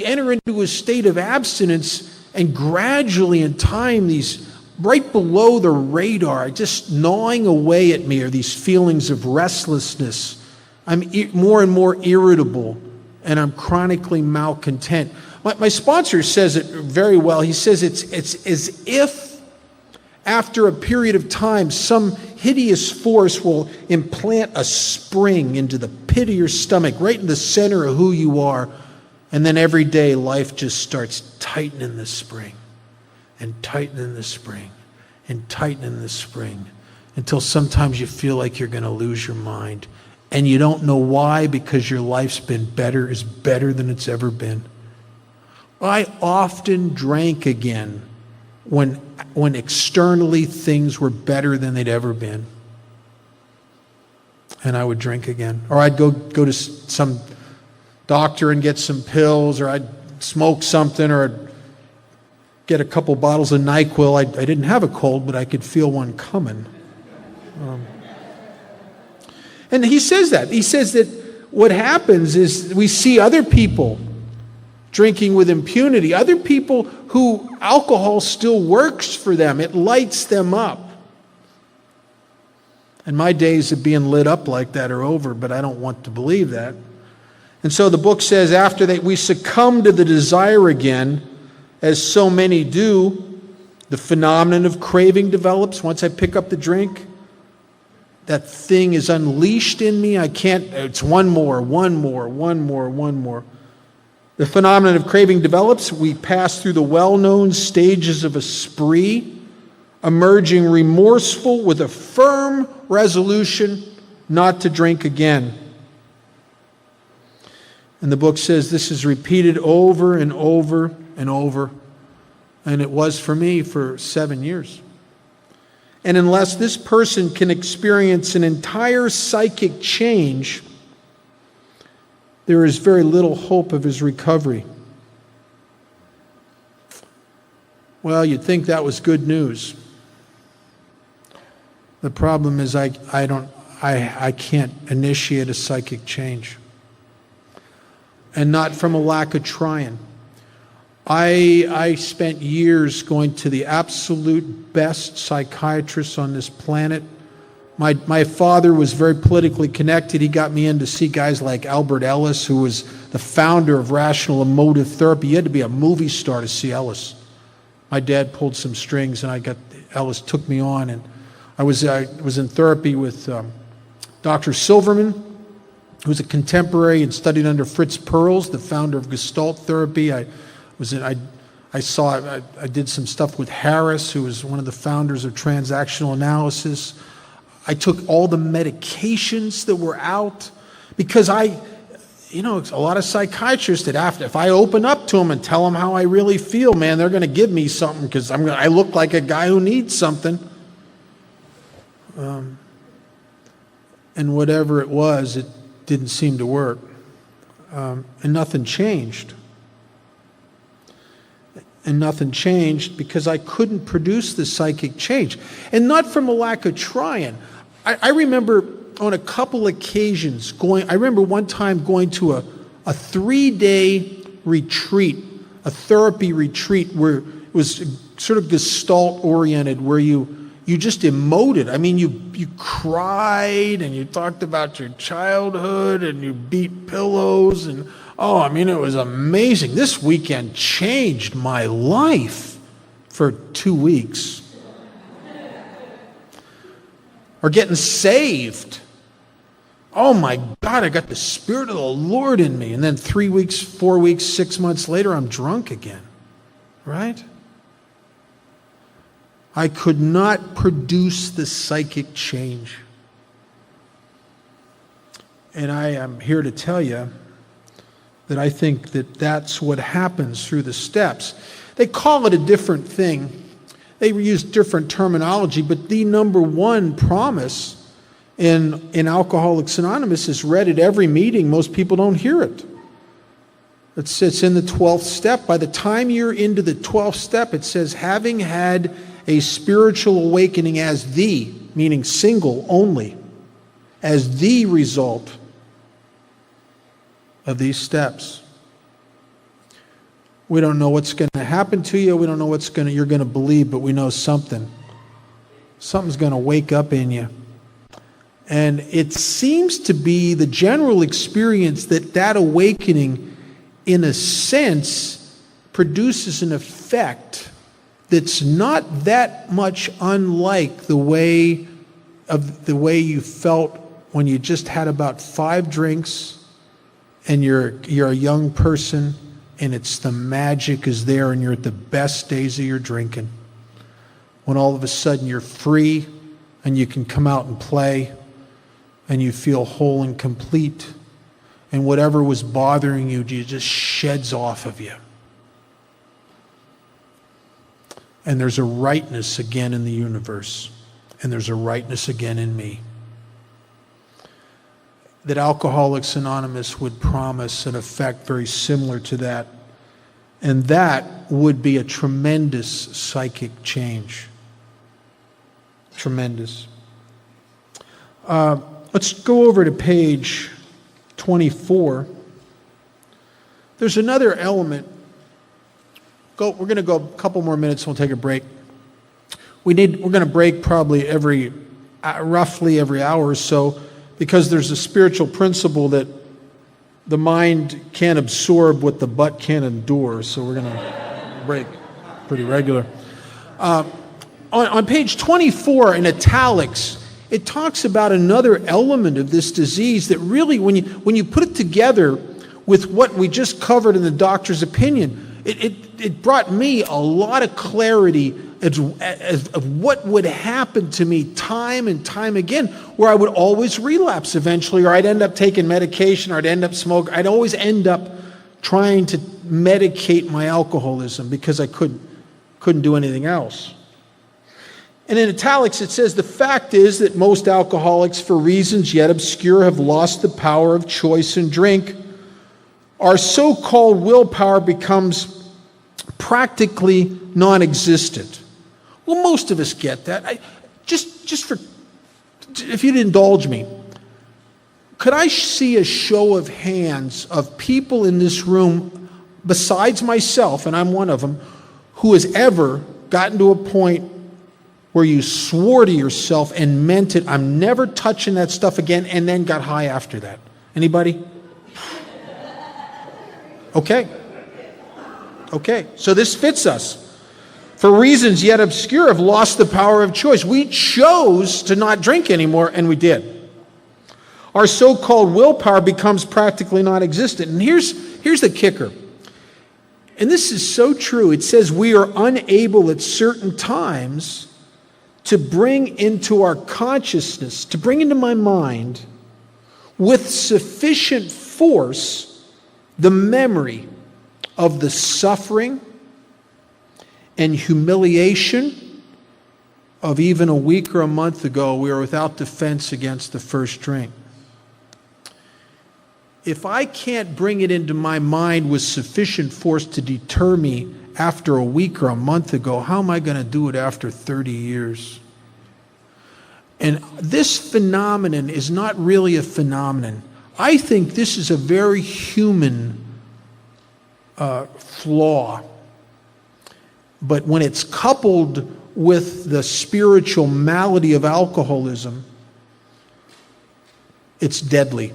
enter into a state of abstinence, and gradually in time, these right below the radar, just gnawing away at me, are these feelings of restlessness. I'm more and more irritable, and I'm chronically malcontent. My sponsor says it very well. He says it's as if after a period of time, some hideous force will implant a spring into the pit of your stomach, right in the center of who you are, and then every day life just starts tightening the spring, and tightening the spring, and tightening the spring, until sometimes you feel like you're going to lose your mind. And you don't know why, because your life's been better, is better than it's ever been. I often drank again when externally things were better than they'd ever been. And I would drink again. Or I'd go to some doctor and get some pills, or I'd smoke something, or I'd get a couple bottles of NyQuil. I didn't have a cold, but I could feel one coming. And he says that. He says that what happens is we see other people drinking with impunity, other people who alcohol still works for them. It lights them up. And my days of being lit up like that are over, but I don't want to believe that. And so the book says after that we succumb to the desire again, as so many do, the phenomenon of craving develops. Once I pick up the drink, that thing is unleashed in me. It's one more. The phenomenon of craving develops. We pass through the well-known stages of a spree, emerging remorseful with a firm resolution not to drink again. And the book says this is repeated over and over and over. And it was for me for 7 years. And unless this person can experience an entire psychic change, there is very little hope of his recovery. Well, you'd think that was good news. The problem is I can't initiate a psychic change. And not from a lack of trying. I spent years going to the absolute best psychiatrists on this planet. My father was very politically connected. He got me in to see guys like Albert Ellis, who was the founder of rational emotive therapy. You had to be a movie star to see Ellis. My dad pulled some strings, and Ellis took me on, and I was in therapy with Dr. Silverman, who's a contemporary and studied under Fritz Perls, the founder of Gestalt therapy. I did some stuff with Harris, who was one of the founders of transactional analysis. I took all the medications that were out because a lot of psychiatrists that if I open up to them and tell them how I really feel, man, they're going to give me something because I look like a guy who needs something. And whatever it was, it didn't seem to work. And nothing changed. And nothing changed because I couldn't produce the psychic change. And not from a lack of trying. I remember on a couple occasions I remember one time going to a 3-day retreat, a therapy retreat where it was sort of Gestalt oriented, where you just emoted. I mean, you cried and you talked about your childhood and you beat pillows and it was amazing. This weekend changed my life for 2 weeks. Or getting saved. Oh my God, I got the Spirit of the Lord in me. And then 3 weeks, 4 weeks, 6 months later, I'm drunk again. Right? I could not produce the psychic change. And I am here to tell you that I think that that's what happens through the steps. They call it a different thing. they use different terminology, but the number one promise in Alcoholics Anonymous is read at every meeting. Most people don't hear it. It's in the 12th step. By the time you're into the 12th step, it says, having had a spiritual awakening as the, meaning single only, as the result of these steps. We don't know what's going to happen to you. We don't know you're going to believe, but we know something. Something's going to wake up in you. And it seems to be the general experience that awakening, in a sense, produces an effect that's not that much unlike the way you felt when you just had about 5 drinks and you're a young person, and it's the magic is there and you're at the best days of your drinking. When all of a sudden you're free and you can come out and play and you feel whole and complete, and whatever was bothering you just sheds off of you. And there's a rightness again in the universe, and there's a rightness again in me. That Alcoholics Anonymous would promise an effect very similar to that. And that would be a tremendous psychic change. Tremendous. Let's go over to page 24. There's another element. We're going to go a couple more minutes and we'll take a break. We're going to break probably roughly every hour or so, because there's a spiritual principle that the mind can't absorb what the butt can't endure, so we're going to break pretty regular. On page 24 in italics, it talks about another element of this disease that really, when you put it together with what we just covered in the doctor's opinion, it brought me a lot of clarity of what would happen to me time and time again, where I would always relapse eventually, or I'd end up taking medication, or I'd end up smoking. I'd always end up trying to medicate my alcoholism because I couldn't do anything else. And in italics it says, the fact is that most alcoholics, for reasons yet obscure, have lost the power of choice in drink. Our so-called willpower becomes practically non-existent. Well, most of us get that. If you'd indulge me, could I see a show of hands of people in this room, besides myself, and I'm one of them, who has ever gotten to a point where you swore to yourself and meant it, I'm never touching that stuff again, and then got high after that? Anybody? Okay, so this fits us. For reasons yet obscure, have lost the power of choice. We chose to not drink anymore, and we did. Our so-called willpower becomes practically non-existent. And here's the kicker. And this is so true. It says we are unable at certain times to bring into our consciousness, to bring into my mind, with sufficient force, the memory of the suffering and humiliation of even a week or a month ago we were without defense against the first drink. If I can't bring it into my mind with sufficient force to deter me after a week or a month ago, how am I going to do it after 30 years? And this phenomenon is not really a phenomenon. I think this is a very human flaw. But when it's coupled with the spiritual malady of alcoholism, it's deadly.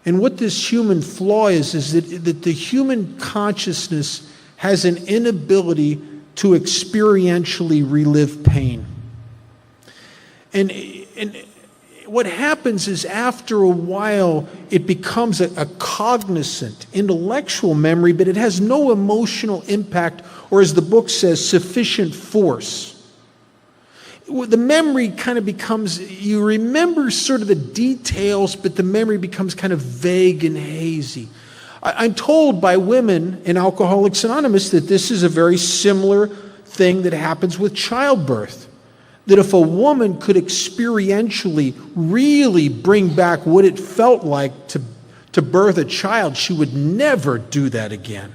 And what this human flaw is that the human consciousness has an inability to experientially relive pain. And what happens is, after a while, it becomes a cognizant, intellectual memory, but it has no emotional impact, or as the book says, sufficient force. The memory kind of becomes, you remember sort of the details, but the memory becomes kind of vague and hazy. I'm told by women in Alcoholics Anonymous that this is a very similar thing that happens with childbirth. That if a woman could experientially really bring back what it felt like to birth a child, she would never do that again.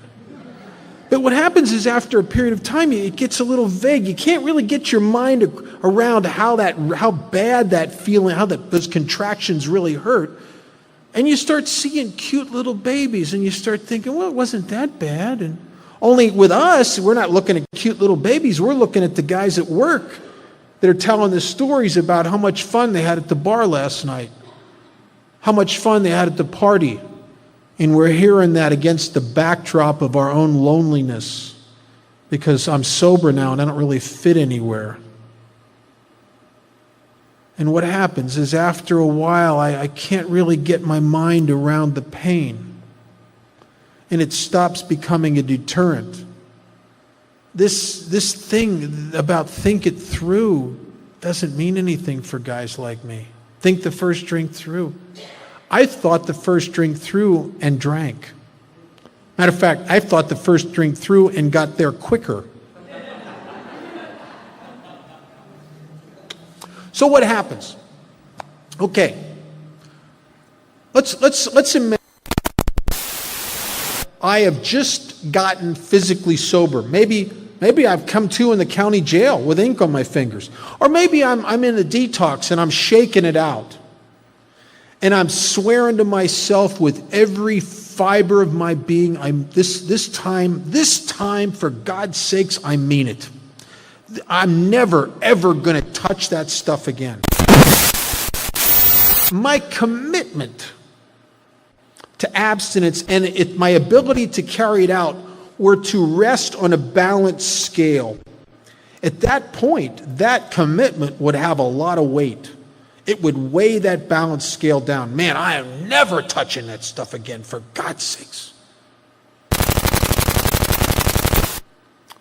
But what happens is after a period of time, it gets a little vague. You can't really get your mind around how bad that feeling, those contractions really hurt. And you start seeing cute little babies, and you start thinking, well, it wasn't that bad. And only with us, we're not looking at cute little babies. We're looking at the guys at work that are telling the stories about how much fun they had at the bar last night, how much fun they had at the party. And we're hearing that against the backdrop of our own loneliness, because I'm sober now and I don't really fit anywhere. And what happens is after a while, I can't really get my mind around the pain. And it stops becoming a deterrent. This thing about think it through doesn't mean anything for guys like me. Think the first drink through. I thought the first drink through and drank. Matter of fact, I thought the first drink through and got there quicker. So what happens? Okay. Let's admit I have just gotten physically sober. Maybe I've come to in the county jail with ink on my fingers. Or maybe I'm in a detox and I'm shaking it out. And I'm swearing to myself with every fiber of my being, this time, for God's sakes, I mean it. I'm never, ever going to touch that stuff again. My commitment to abstinence and my ability to carry it out were to rest on a balanced scale. At that point, that commitment would have a lot of weight. It would weigh that balance scale down. Man, I am never touching that stuff again, for God's sakes.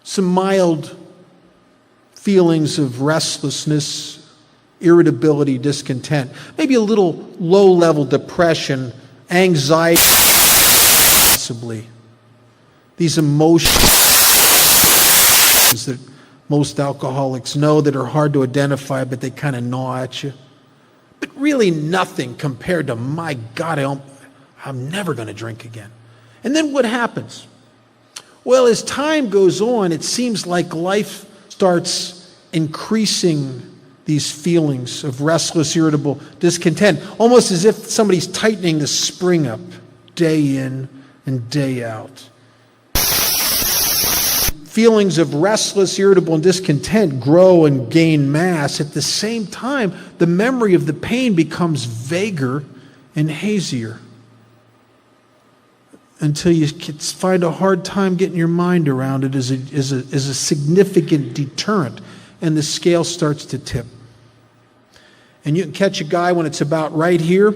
Some mild feelings of restlessness, irritability, discontent, maybe a little low-level depression, anxiety, possibly. These emotions that most alcoholics know that are hard to identify, but they kind of gnaw at you. But really nothing compared to, my God, I'm never going to drink again. And then what happens? Well, as time goes on, it seems like life starts increasing these feelings of restless, irritable, discontent, almost as if somebody's tightening the spring up day in and day out. Feelings of restless, irritable, and discontent grow and gain mass. At the same time, the memory of the pain becomes vaguer and hazier until you find a hard time getting your mind around it as a significant deterrent, and the scale starts to tip. And you can catch a guy when it's about right here,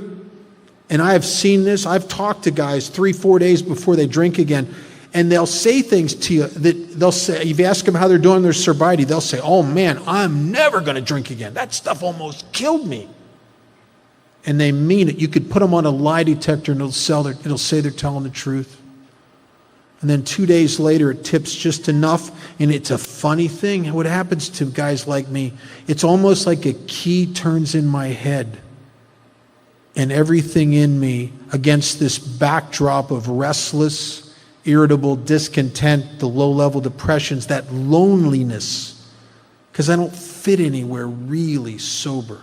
and I have seen this. I've talked to guys 3-4 days before they drink again, and they'll say things to you that they'll say, if you ask them how they're doing their sobriety, they'll say, oh man, I'm never going to drink again. That stuff almost killed me. And they mean it. You could put them on a lie detector and it'll say they're telling the truth. And then 2 days later, it tips just enough. And it's a funny thing. What happens to guys like me, it's almost like a key turns in my head. And everything in me, against this backdrop of restless, irritable, discontent, the low-level depressions, that loneliness, because I don't fit anywhere really sober.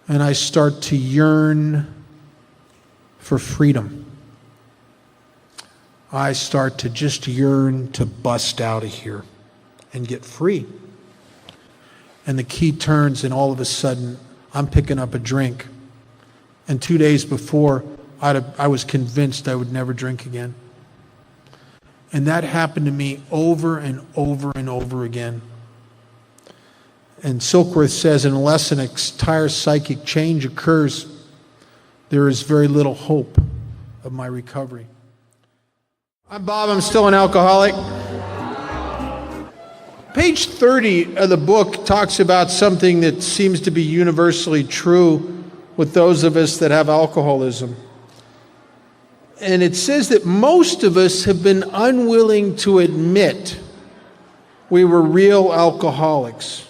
And I start to yearn for freedom. I start to just yearn to bust out of here and get free. And the key turns, and all of a sudden, I'm picking up a drink. And 2 days before, I was convinced I would never drink again. And that happened to me over and over and over again. And Silkworth says, unless an entire psychic change occurs, there is very little hope of my recovery. I'm Bob, I'm still an alcoholic. Page 30 of the book talks about something that seems to be universally true with those of us that have alcoholism. And it says that most of us have been unwilling to admit we were real alcoholics.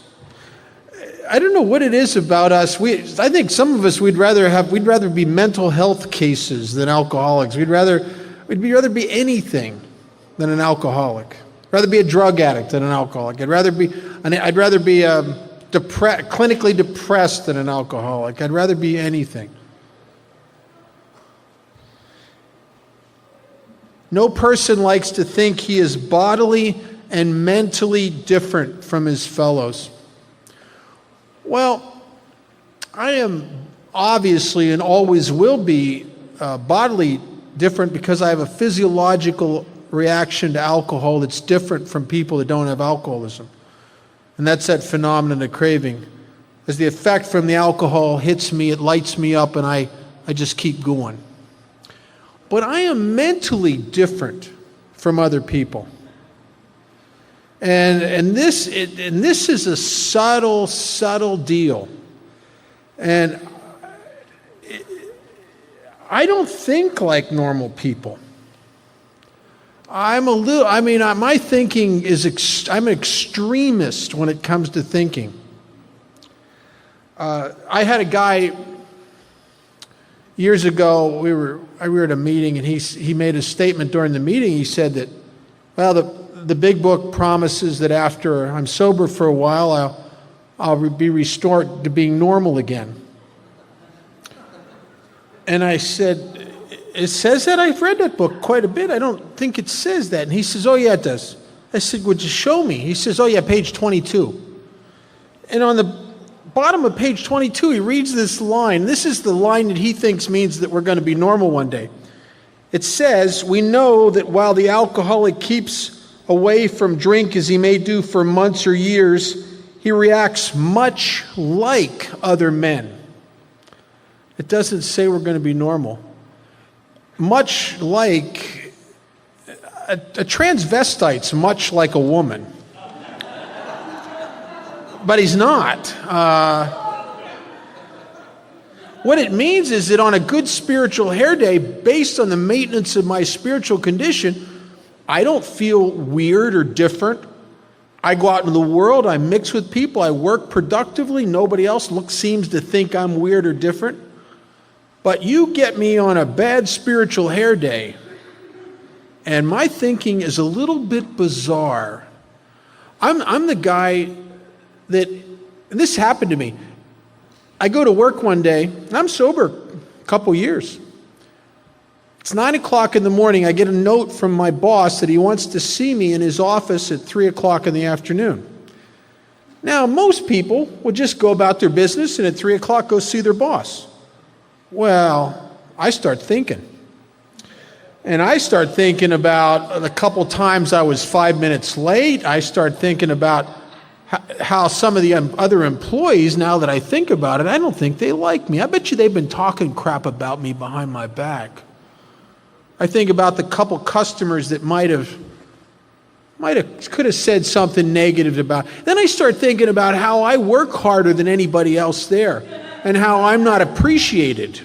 I don't know what it is about us. I think some of us we'd rather be mental health cases than alcoholics. We'd rather be anything than an alcoholic. Rather be a drug addict than an alcoholic. I'd rather be clinically depressed than an alcoholic. I'd rather be anything. No person likes to think he is bodily and mentally different from his fellows. Well, I am obviously and always will be bodily different because I have a physiological reaction to alcohol that's different from people that don't have alcoholism. And that's that phenomenon of craving. As the effect from the alcohol hits me, it lights me up and I just keep going. But I am mentally different from other people. And this is a subtle deal. And I don't think like normal people. My thinking is, I'm an extremist when it comes to thinking. I had a guy years ago, we were at a meeting, and he made a statement during the meeting. He said that, well, the big book promises that after I'm sober for a while, I'll be restored to being normal again. And I said, it says that? I've read that book quite a bit. I don't think it says that. And he says, oh yeah, it does. I said, would you show me? He says, oh yeah, page 22. And on the bottom of page 22, he reads this line. This is the line that he thinks means that we're going to be normal one day. It says, we know that while the alcoholic keeps away from drink as he may do for months or years, he reacts much like other men. It doesn't say we're going to be normal. Much like a transvestite's much like a woman. But he's not. What it means is that on a good spiritual hair day, based on the maintenance of my spiritual condition, I don't feel weird or different. I go out into the world, I mix with people, I work productively. Nobody else seems to think I'm weird or different. But you get me on a bad spiritual hair day, and my thinking is a little bit bizarre. I'm the guy that, and this happened to me. I go to work one day, and I'm sober a couple years. It's 9 o'clock in the morning. I get a note from my boss that he wants to see me in his office at 3 o'clock in the afternoon. Now, most people would just go about their business and at 3 o'clock go see their boss. Well, I start thinking. And I start thinking about a couple times I was 5 minutes late. I start thinking about how some of the other employees, now that I think about it, I don't think they like me. I bet you they've been talking crap about me behind my back. I think about the couple customers that could have said something negative about. Then I start thinking about how I work harder than anybody else there and how I'm not appreciated.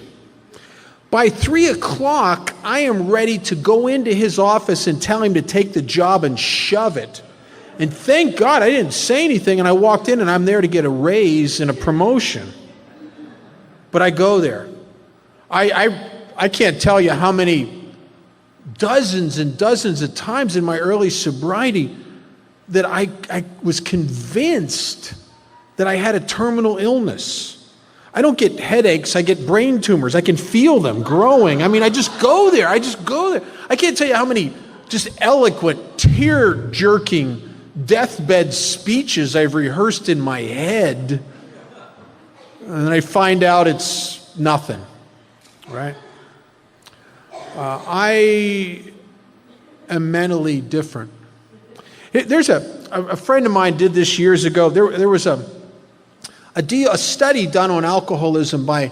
By 3 o'clock, I am ready to go into his office and tell him to take the job and shove it. And thank God I didn't say anything, and I walked in and I'm there to get a raise and a promotion. But I go there. I can't tell you how many dozens and dozens of times in my early sobriety that I was convinced that I had a terminal illness. I don't get headaches, I get brain tumors. I can feel them growing. I just go there. I can't tell you how many just eloquent, tear-jerking deathbed speeches I've rehearsed in my head. And then I find out it's nothing, right? I am mentally different. There's a friend of mine did this years ago. There was a study done on alcoholism by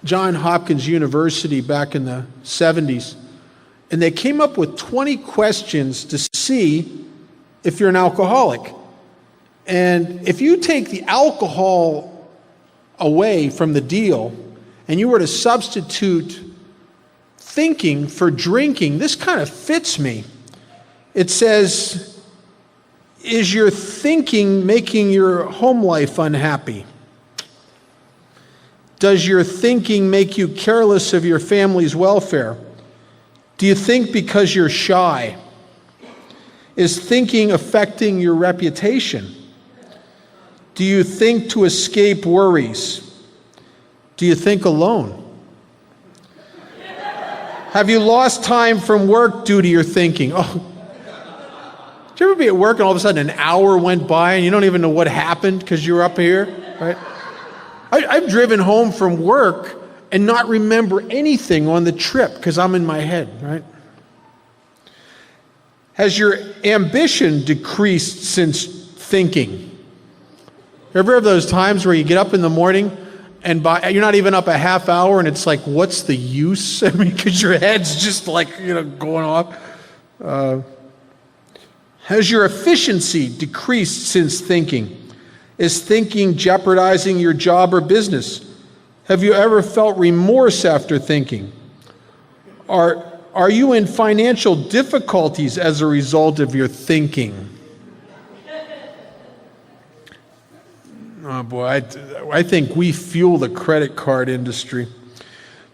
Johns Hopkins University back in the 70s. And they came up with 20 questions to see if you're an alcoholic. And if you take the alcohol away from the deal and you were to substitute thinking for drinking, this kind of fits me. It says, Is your thinking making your home life unhappy? Does your thinking make you careless of your family's welfare? Do you think because you're shy? Is thinking affecting your reputation? Do you think to escape worries? Do you think alone? Have you lost time from work due to your thinking? Oh, did you ever be at work and all of a sudden an hour went by and you don't even know what happened because you were up here, right? I've driven home from work and not remember anything on the trip because I'm in my head, right? Has your ambition decreased since thinking? Ever have those times where you get up in the morning and you're not even up a half hour and it's like, what's the use? I mean, because your head's just like, going off. Has your efficiency decreased since thinking? Is thinking jeopardizing your job or business? Have you ever felt remorse after thinking? Are you in financial difficulties as a result of your thinking? Oh boy, I think we fuel the credit card industry.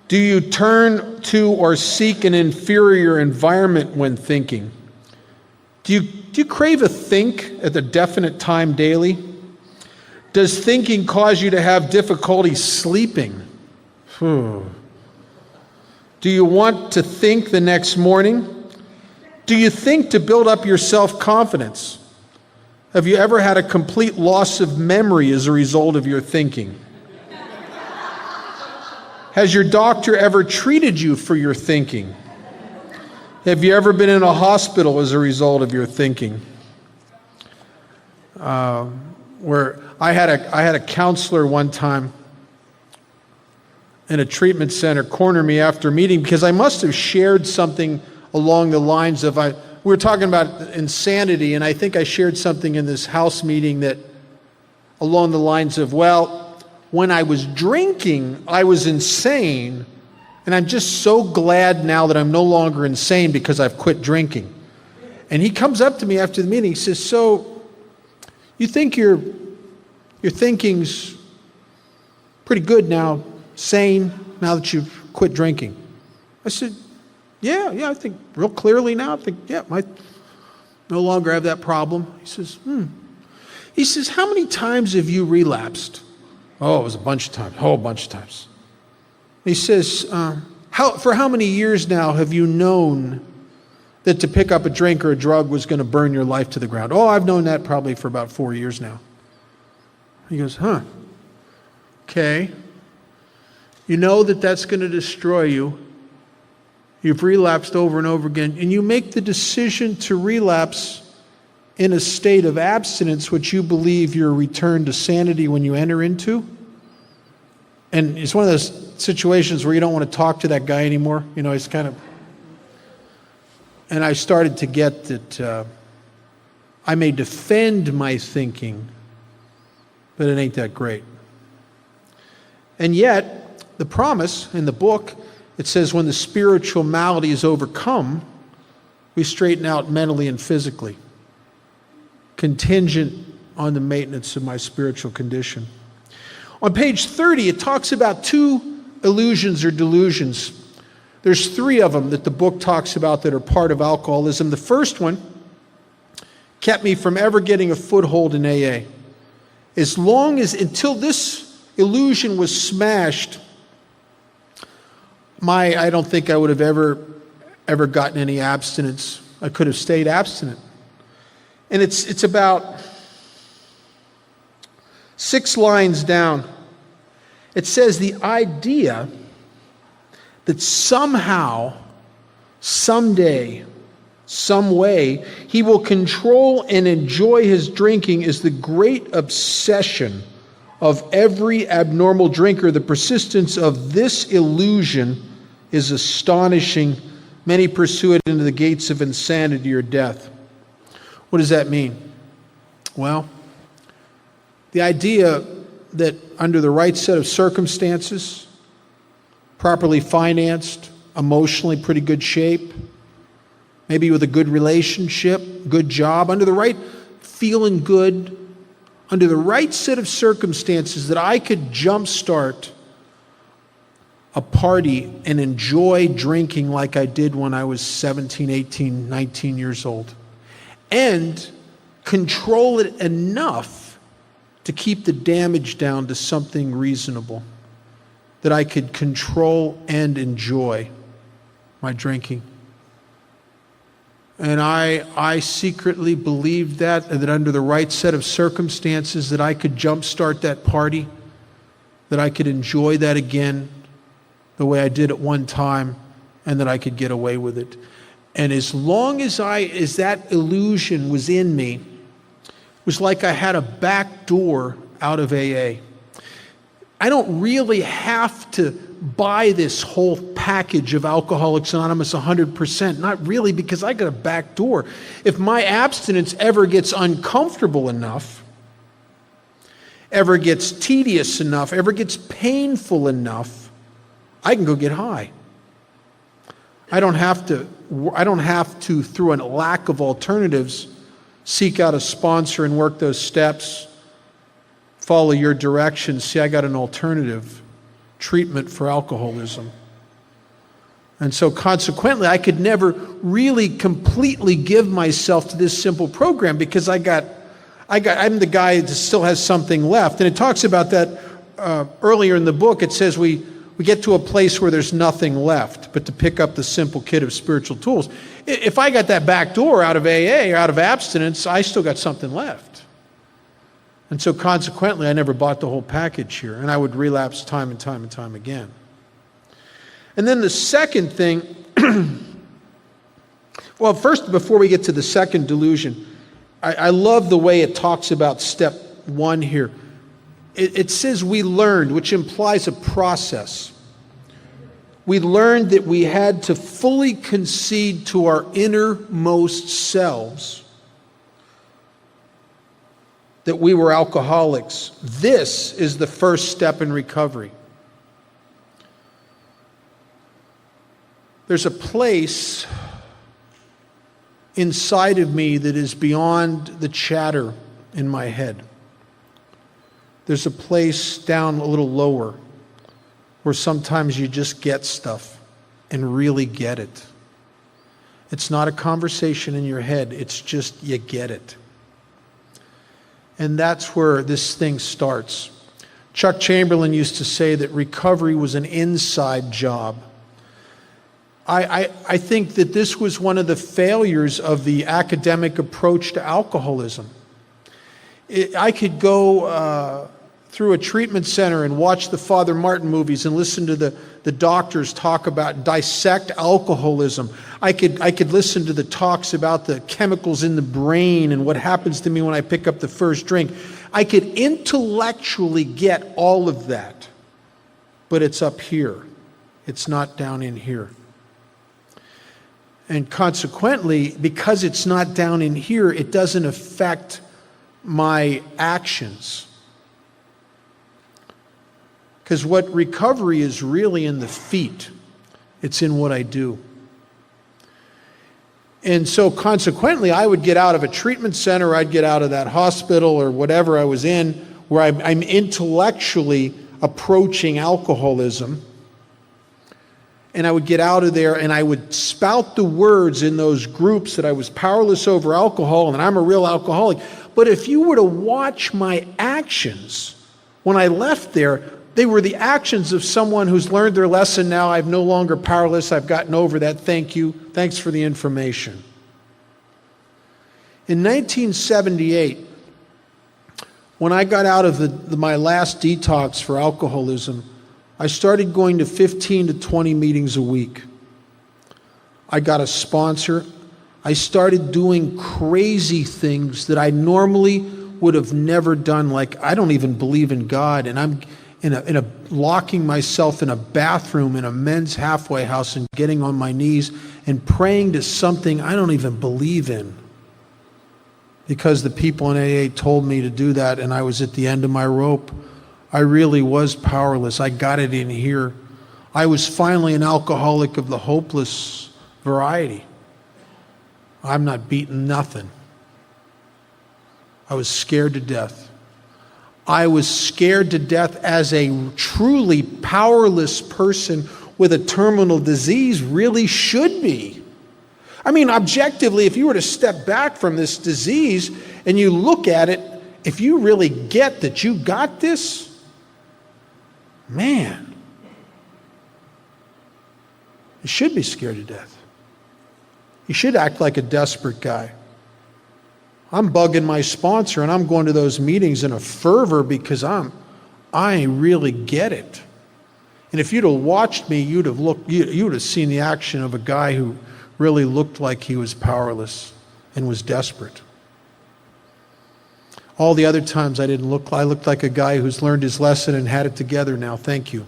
Do you turn to or seek an inferior environment when thinking? Do you crave a think at a definite time daily? Does thinking cause you to have difficulty sleeping? Do you want to think the next morning? Do you think to build up your self-confidence? Have you ever had a complete loss of memory as a result of your thinking? Has your doctor ever treated you for your thinking? Have you ever been in a hospital as a result of your thinking? Where I had a counselor one time in a treatment center corner me after a meeting because I must have shared something along the lines of, we were talking about insanity, and I think I shared something in this house meeting that along the lines of, well, when I was drinking, I was insane, and I'm just so glad now that I'm no longer insane because I've quit drinking. And he comes up to me after the meeting, he says, so you think your thinking's pretty good now, sane, now that you've quit drinking? I said, yeah, I think real clearly now. I think, I no longer have that problem. He says, He says, how many times have you relapsed? Oh, it was a bunch of times, a whole bunch of times. He says, for how many years now have you known that to pick up a drink or a drug was going to burn your life to the ground? Oh, I've known that probably for about 4 years now. He goes, okay. You know that that's going to destroy you. You've relapsed over and over again, and you make the decision to relapse in a state of abstinence, which you believe your return to sanity when you enter into. And it's one of those situations where you don't want to talk to that guy anymore. He's kind of... And I started to get that I may defend my thinking, but it ain't that great. And yet, the promise in the book, it says when the spiritual malady is overcome, we straighten out mentally and physically, contingent on the maintenance of my spiritual condition. On page 30, it talks about 2 illusions or delusions. There's 3 of them that the book talks about that are part of alcoholism. The first one kept me from ever getting a foothold in AA. Until this illusion was smashed, I don't think I would have ever gotten any abstinence. I could have stayed abstinent. And it's about 6 lines down. It says the idea that somehow, someday, some way, he will control and enjoy his drinking is the great obsession of every abnormal drinker. The persistence of this illusion is astonishing. Many pursue it into the gates of insanity or death. What does that mean? Well, the idea that under the right set of circumstances, properly financed, emotionally pretty good shape, maybe with a good relationship, good job, under the right feeling good, under the right set of circumstances, that I could jumpstart a party and enjoy drinking like I did when I was 17, 18, 19 years old, and control it enough to keep the damage down to something reasonable, that I could control and enjoy my drinking. And I secretly believed that under the right set of circumstances, that I could jumpstart that party, that I could enjoy that again the way I did at one time, and that I could get away with it. And as long as that illusion was in me, it was like I had a back door out of AA. I don't really have to buy this whole package of Alcoholics Anonymous 100%. Not really, because I got a back door. If my abstinence ever gets uncomfortable enough, ever gets tedious enough, ever gets painful enough, I can go get high. I don't have to, through a lack of alternatives, seek out a sponsor and work those steps, follow your directions. See, I got an alternative treatment for alcoholism. And so consequently, I could never really completely give myself to this simple program, because I'm the guy that still has something left. And it talks about that earlier in the book. It says we get to a place where there's nothing left but to pick up the simple kit of spiritual tools. If I got that back door out of AA or out of abstinence, I still got something left. And so consequently, I never bought the whole package here, and I would relapse time and time and time again. And then the second thing, well, first, before we get to the second delusion, I love the way it talks about step one here. It says we learned, which implies a process. We learned that we had to fully concede to our innermost selves that we were alcoholics. This is the first step in recovery. There's a place inside of me that is beyond the chatter in my head. There's a place down a little lower where sometimes you just get stuff and really get it. It's not a conversation in your head, it's just you get it. And that's where this thing starts. Chuck Chamberlain used to say that recovery was an inside job. I think that this was one of the failures of the academic approach to alcoholism. I could go through a treatment center and watch the Father Martin movies and listen to the doctors talk about, dissect alcoholism. I could listen to the talks about the chemicals in the brain and what happens to me when I pick up the first drink. I could intellectually get all of that, but it's up here. It's not down in here. And consequently, because it's not down in here, it doesn't affect my actions. Because what recovery is really in the feet. It's in what I do. And so consequently, I would get out of a treatment center, I'd get out of that hospital or whatever I was in, where I'm intellectually approaching alcoholism. And I would get out of there and I would spout the words in those groups that I was powerless over alcohol and I'm a real alcoholic. But if you were to watch my actions when I left there, they were the actions of someone who's learned their lesson now. I'm no longer powerless. I've gotten over that. Thank you. Thanks for the information. In 1978, when I got out of my last detox for alcoholism, I started going to 15 to 20 meetings a week. I got a sponsor. I started doing crazy things that I normally would have never done. Like, I don't even believe in God, and I'm locking myself in a bathroom in a men's halfway house and getting on my knees and praying to something I don't even believe in, because the people in AA told me to do that, and I was at the end of my rope. I really was powerless. I got it in here. I was finally an alcoholic of the hopeless variety. I'm not beating nothing. I was scared to death. I was scared to death as a truly powerless person with a terminal disease really should be. I mean, objectively, if you were to step back from this disease and you look at it, if you really get that you got this, man, you should be scared to death. You should act like a desperate guy. I'm bugging my sponsor and I'm going to those meetings in a fervor because I really get it. And if you'd have watched me, you'd have seen the action of a guy who really looked like he was powerless and was desperate. All the other times I looked like a guy who's learned his lesson and had it together now. Thank you.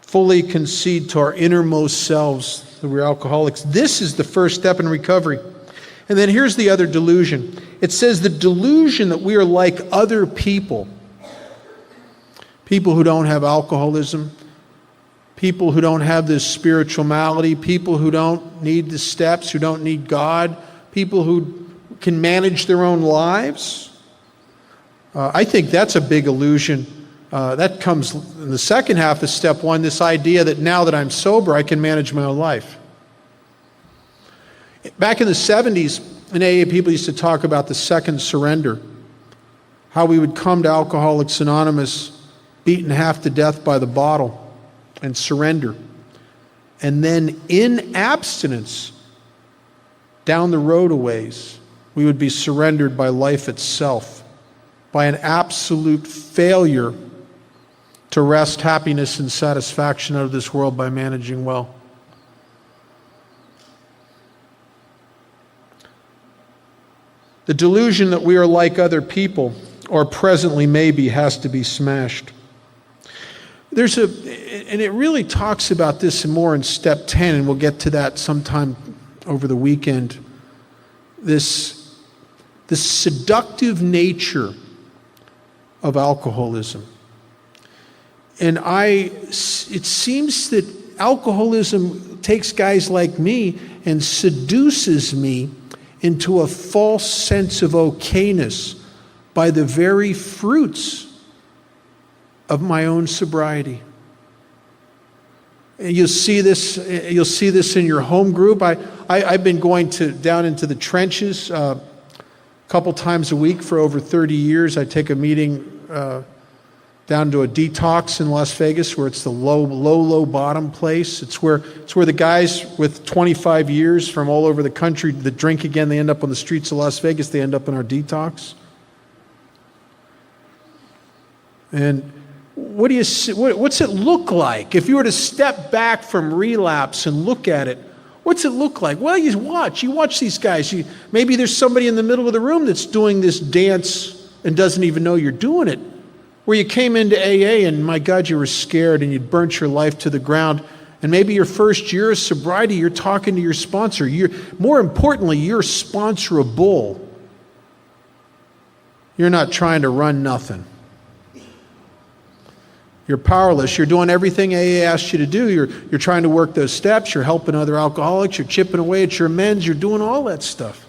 Fully concede to our innermost selves that we're alcoholics. This is the first step in recovery. And then here's the other delusion. It says the delusion that we are like other people. People who don't have alcoholism, people who don't have this spiritual malady, people who don't need the steps, who don't need God, people who can manage their own lives. I think that's a big illusion. That comes in the second half of step one, this idea that now that I'm sober, I can manage my own life. Back in the 70s, in AA, people used to talk about the second surrender, how we would come to Alcoholics Anonymous, beaten half to death by the bottle, and surrender. And then in abstinence, down the road a ways, we would be surrendered by life itself, by an absolute failure to wrest happiness and satisfaction out of this world by managing well. The delusion that we are like other people, or presently maybe, has to be smashed. And it really talks about this more in step 10, and we'll get to that sometime over the weekend. This seductive nature of alcoholism. And it seems that alcoholism takes guys like me and seduces me into a false sense of okayness by the very fruits of my own sobriety. You'll see this in your home group. I've been going down into the trenches a couple times a week for over 30 years. I take a meeting down to a detox in Las Vegas where it's the low bottom place. It's where the guys with 25 years from all over the country that drink again, they end up on the streets of Las Vegas, they end up in our detox. And what's it look like? If you were to step back from relapse and look at it, what's it look like? Well, you watch these guys. Maybe there's somebody in the middle of the room that's doing this dance and doesn't even know you're doing it. Where you came into AA and, my God, you were scared and you'd burnt your life to the ground. And maybe your first year of sobriety, you're talking to your sponsor. More importantly, you're sponsorable. You're not trying to run nothing. You're powerless. You're doing everything AA asked you to do. You're trying to work those steps. You're helping other alcoholics. You're chipping away at your amends. You're doing all that stuff.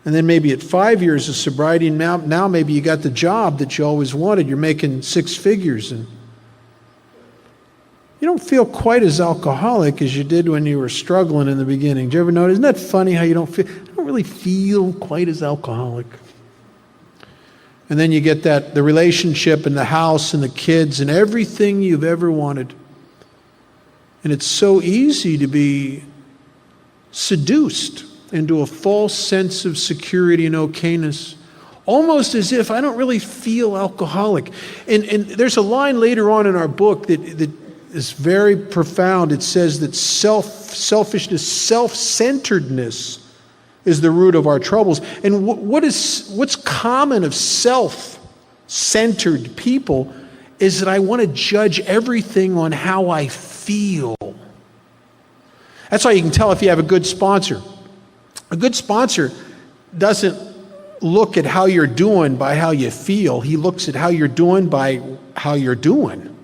And then maybe at 5 years of sobriety, now maybe you got the job that you always wanted. You're making 6 figures. And you don't feel quite as alcoholic as you did when you were struggling in the beginning. Do you ever notice? Isn't that funny how I don't really feel quite as alcoholic? And then you get the relationship and the house and the kids and everything you've ever wanted. And it's so easy to be seduced into a false sense of security and okayness, almost as if I don't really feel alcoholic. And there's a line later on in our book that is very profound. It says that selfishness, self-centeredness is the root of our troubles. And what's common of self-centered people is that I want to judge everything on how I feel. That's how you can tell if you have a good sponsor. A good sponsor doesn't look at how you're doing by how you feel. He looks at how you're doing by how you're doing.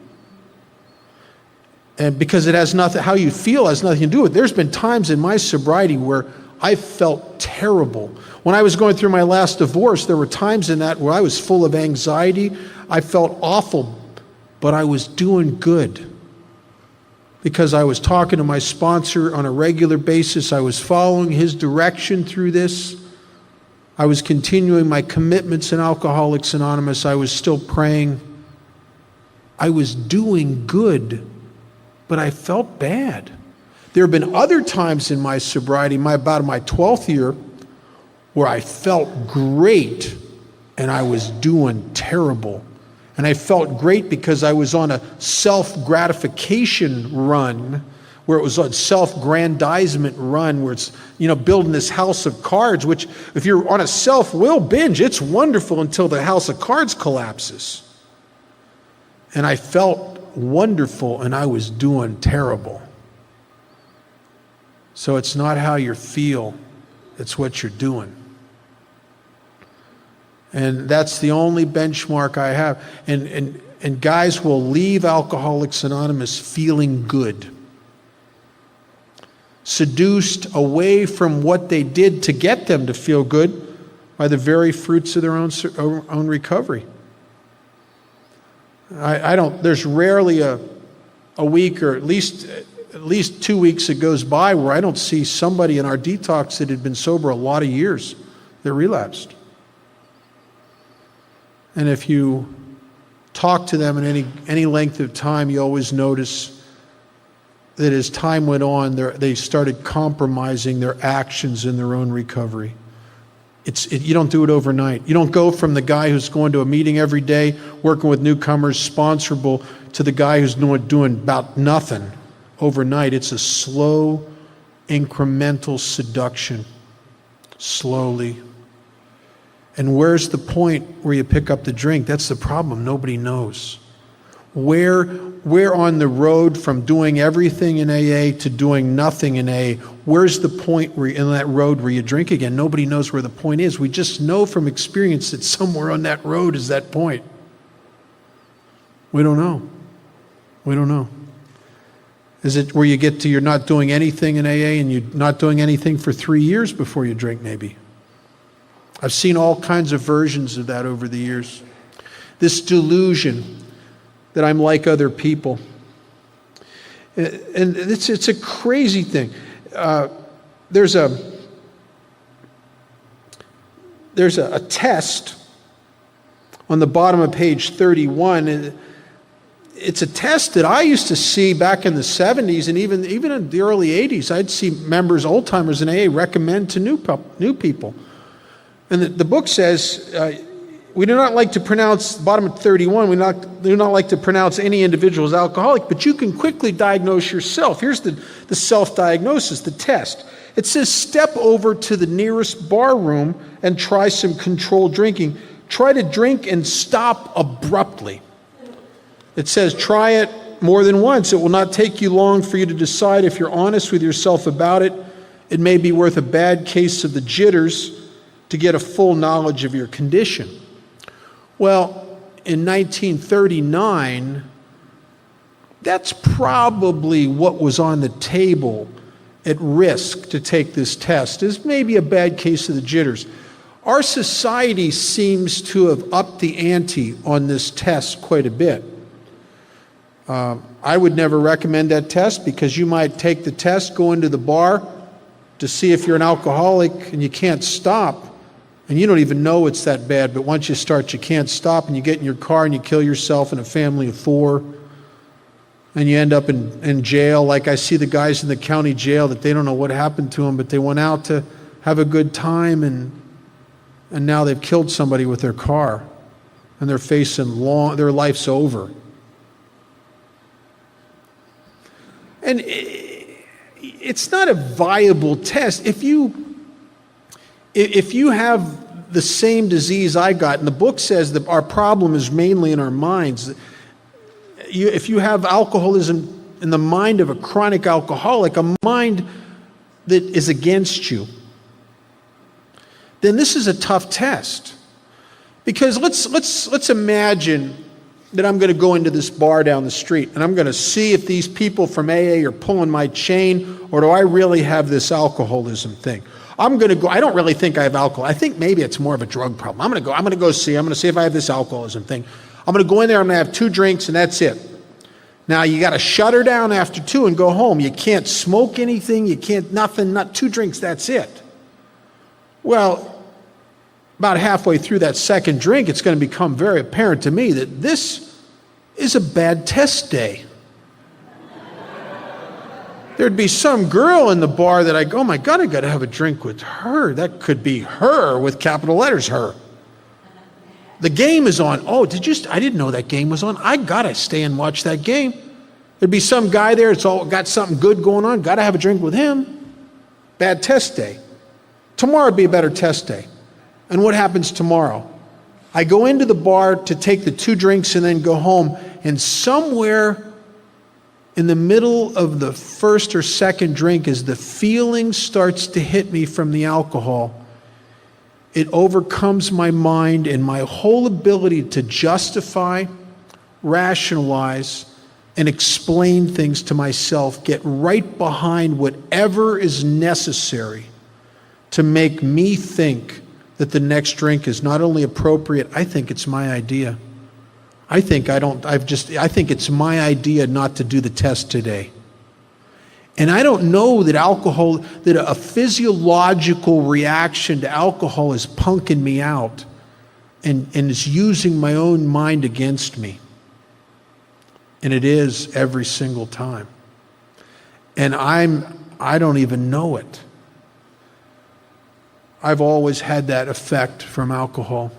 And because it has nothing, how you feel has nothing to do with it. There's been times in my sobriety where I felt terrible. When I was going through my last divorce, there were times in that where I was full of anxiety. I felt awful, but I was doing good because I was talking to my sponsor on a regular basis. I was following his direction through this. I was continuing my commitments in Alcoholics Anonymous. I was still praying. I was doing good, but I felt bad. There have been other times in my sobriety, about my 12th year, where I felt great and I was doing terrible. And I felt great because I was on a self-gratification run, where it was a self-grandizement run, where it's, building this house of cards, which if you're on a self-will binge, it's wonderful until the house of cards collapses. And I felt wonderful and I was doing terrible. So it's not how you feel, it's what you're doing. And that's the only benchmark I have. And guys will leave Alcoholics Anonymous feeling good, seduced away from what they did to get them to feel good by the very fruits of their own recovery. There's rarely a week, or at least 2 weeks that goes by where I don't see somebody in our detox that had been sober a lot of years that relapsed. And if you talk to them in any length of time, you always notice that as time went on, they started compromising their actions in their own recovery. You don't do it overnight. You don't go from the guy who's going to a meeting every day, working with newcomers, sponsorable, to the guy who's doing about nothing overnight. It's a slow, incremental seduction, slowly. And where's the point where you pick up the drink? That's the problem. Nobody knows. Where on the road from doing everything in AA to doing nothing in AA, where's the point in that road where you drink again? Nobody knows where the point is. We just know from experience that somewhere on that road is that point. We don't know. We don't know. Is it where you get to you're not doing anything in AA and you're not doing anything for 3 years before you drink, maybe? I've seen all kinds of versions of that over the years. This delusion that I'm like other people. And it's a crazy thing. There's a test on the bottom of page 31. It's a test that I used to see back in the 70s, and even in the early 80s. I'd see members, old-timers in AA, recommend to new people. And the book says, we do not like to pronounce, bottom of 31, we do not like to pronounce any individual as alcoholic, but you can quickly diagnose yourself. Here's the self-diagnosis, the test. It says, step over to the nearest bar room and try some controlled drinking. Try to drink and stop abruptly. It says, try it more than once. It will not take you long for you to decide if you're honest with yourself about it. It may be worth a bad case of the jitters to get a full knowledge of your condition. Well, in 1939, that's probably what was on the table at risk to take this test, is maybe a bad case of the jitters. Our society seems to have upped the ante on this test quite a bit. I would never recommend that test, because you might take the test, go into the bar to see if you're an alcoholic, and you can't stop. And you don't even know it's that bad, but once you start, you can't stop, and you get in your car and you kill yourself and a family of 4. And you end up in jail. Like I see the guys in the county jail that they don't know what happened to them, but they went out to have a good time, and now they've killed somebody with their car. And they're facing their life's over. And it's not a viable test. If you have the same disease I got, and the book says that our problem is mainly in our minds, if you have alcoholism in the mind of a chronic alcoholic, a mind that is against you, then this is a tough test. Because let's imagine that I'm going to go into this bar down the street and I'm going to see if these people from AA are pulling my chain, or do I really have this alcoholism thing? I'm going to go. I don't really think I have alcohol. I think maybe it's more of a drug problem. I'm going to see if I have this alcoholism thing. I'm going to go in there, I'm going to have 2 drinks and that's it. Now you got to shut her down after 2 and go home. You can't smoke anything, you can't nothing, not 2 drinks, that's it. Well, about halfway through that second drink, it's going to become very apparent to me that this is a bad test day. There'd be some girl in the bar that I go, oh my God, I got to have a drink with her. That could be her with capital letters, her. The game is on. Oh, I didn't know that game was on. I got to stay and watch that game. There'd be some guy there, it's all got something good going on. Got to have a drink with him. Bad test day. Tomorrow would be a better test day. And what happens tomorrow? I go into the bar to take the 2 drinks and then go home, and somewhere in the middle of the first or second drink, as the feeling starts to hit me from the alcohol, it overcomes my mind, and my whole ability to justify, rationalize, and explain things to myself get right behind whatever is necessary to make me think that the next drink is not only appropriate, I think it's my idea. I think it's my idea not to do the test today. And I don't know that that a physiological reaction to alcohol is punking me out and is using my own mind against me. And it is every single time. And I don't even know it. I've always had that effect from alcohol,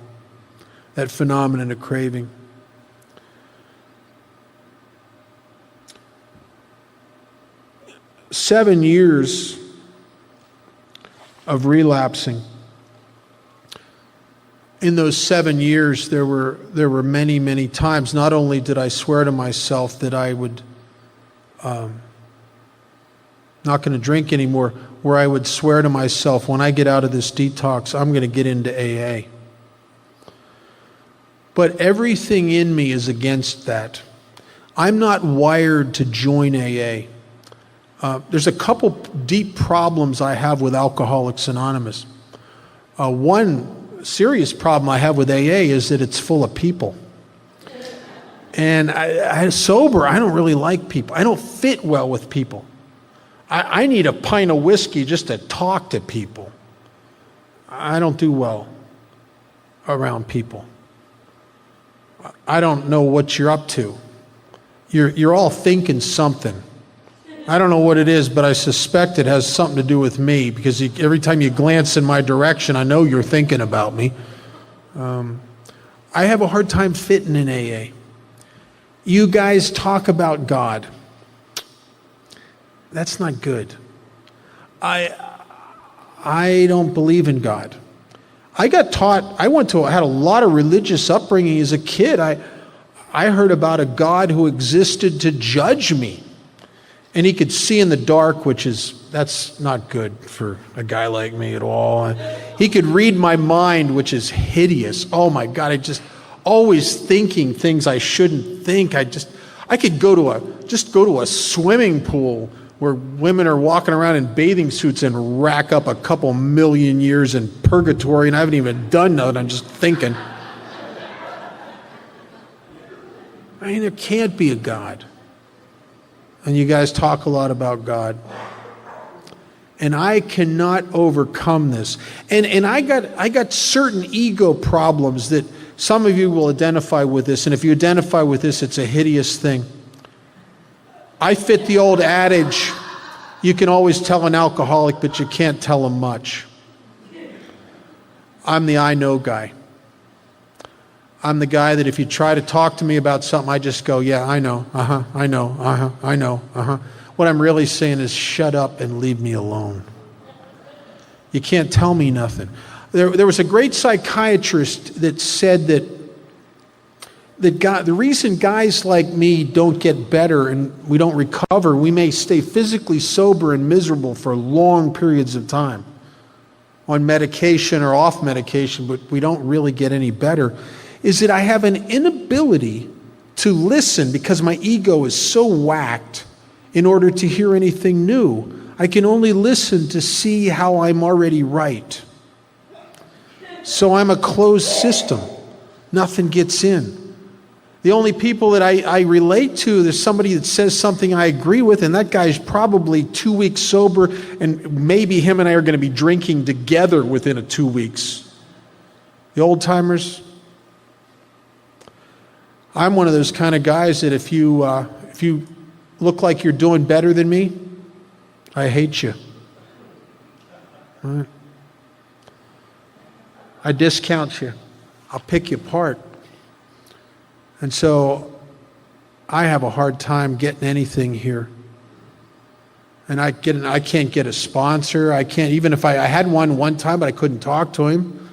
that phenomenon of craving. Seven years of relapsing. In those 7 years, there were many, many times, not only did I swear to myself that I would not going to drink anymore, where I would swear to myself, when I get out of this detox, I'm going to get into AA. But everything in me is against that. I'm not wired to join AA. There's a couple deep problems I have with Alcoholics Anonymous. One serious problem I have with AA is that it's full of people. And sober, I don't really like people. I don't fit well with people. I need a pint of whiskey just to talk to people. I don't do well around people. I don't know what you're up to. You're all thinking something. I don't know what it is, but I suspect it has something to do with me, because every time you glance in my direction, I know you're thinking about me. I have a hard time fitting in AA. You guys talk about God. That's not good. I don't believe in God. I got taught, I had a lot of religious upbringing as a kid. I heard about a God who existed to judge me. And he could see in the dark, that's not good for a guy like me at all. He could read my mind, which is hideous. Oh my God, I just always thinking things I shouldn't think. I could go to a swimming pool where women are walking around in bathing suits and rack up a couple million years in purgatory, and I haven't even done nothing, I'm just thinking. I mean, there can't be a God. And you guys talk a lot about God. And I cannot overcome this. And I got certain ego problems that some of you will identify with this, and if you identify with this, it's a hideous thing. I fit the old adage, you can always tell an alcoholic, but you can't tell him much. I'm the I know guy. I'm the guy that if you try to talk to me about something, I just go, yeah, I know, I know, I know, What I'm really saying is shut up and leave me alone. You can't tell me nothing. There was a great psychiatrist that said that the reason guys like me don't get better and we don't recover, we may stay physically sober and miserable for long periods of time on medication or off medication, but we don't really get any better, is that I have an inability to listen because my ego is so whacked in order to hear anything new. I can only listen to see how I'm already right. So I'm a closed system. Nothing gets in. The only people that I relate to, there's somebody that says something I agree with, and that guy's probably 2 weeks sober, and maybe him and I are going to be drinking together within 2 weeks. The old timers. I'm one of those kind of guys that if you look like you're doing better than me, I hate you. All right? I discount you. I'll pick you apart. And so I have a hard time getting anything here. And I can't get a sponsor. I can't, even if I had one time, but I couldn't talk to him.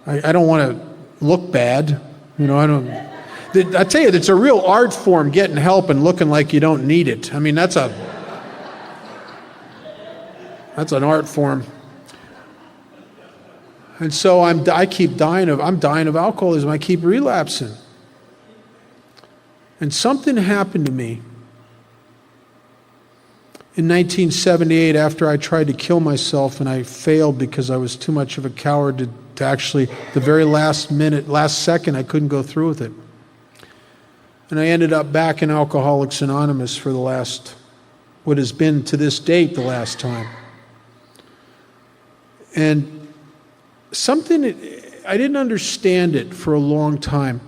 I don't want to look bad. You know, I tell you, it's a real art form, getting help and looking like you don't need it. I mean, that's an art form. And so I'm dying of alcoholism. I keep relapsing. And something happened to me in 1978 after I tried to kill myself, and I failed because I was too much of a coward to actually, the very last second, I couldn't go through with it. And I ended up back in Alcoholics Anonymous for what has been to this date the last time. And something, I didn't understand it for a long time.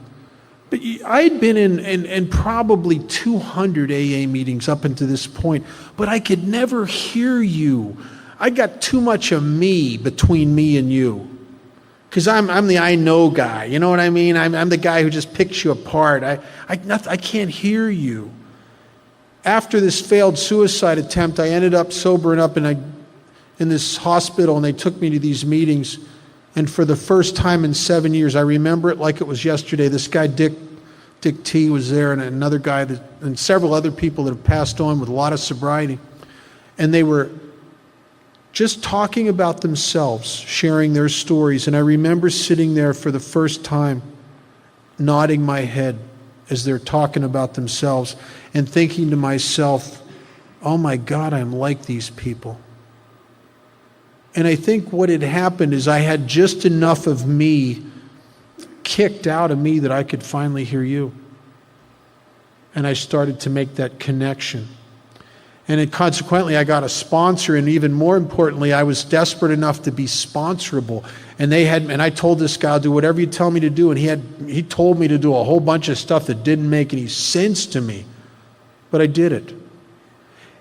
But I'd been in probably 200 AA meetings up until this point, but I could never hear you. I got too much of me between me and you. Because I'm the I know guy, you know what I mean? I'm the guy who just picks you apart. I can't hear you. After this failed suicide attempt, I ended up sobering up in this hospital, and they took me to these meetings. And for the first time in 7 years, I remember it like it was yesterday. This guy, Dick T, was there, and another guy, and several other people that have passed on with a lot of sobriety. And they were just talking about themselves, sharing their stories. And I remember sitting there for the first time, nodding my head as they're talking about themselves, and thinking to myself, oh my God, I'm like these people. And I think what had happened is I had just enough of me kicked out of me that I could finally hear you. And I started to make that connection. And consequently, I got a sponsor, and even more importantly, I was desperate enough to be sponsorable. And I told this guy, I'll do whatever you tell me to do. And he told me to do a whole bunch of stuff that didn't make any sense to me. But I did it.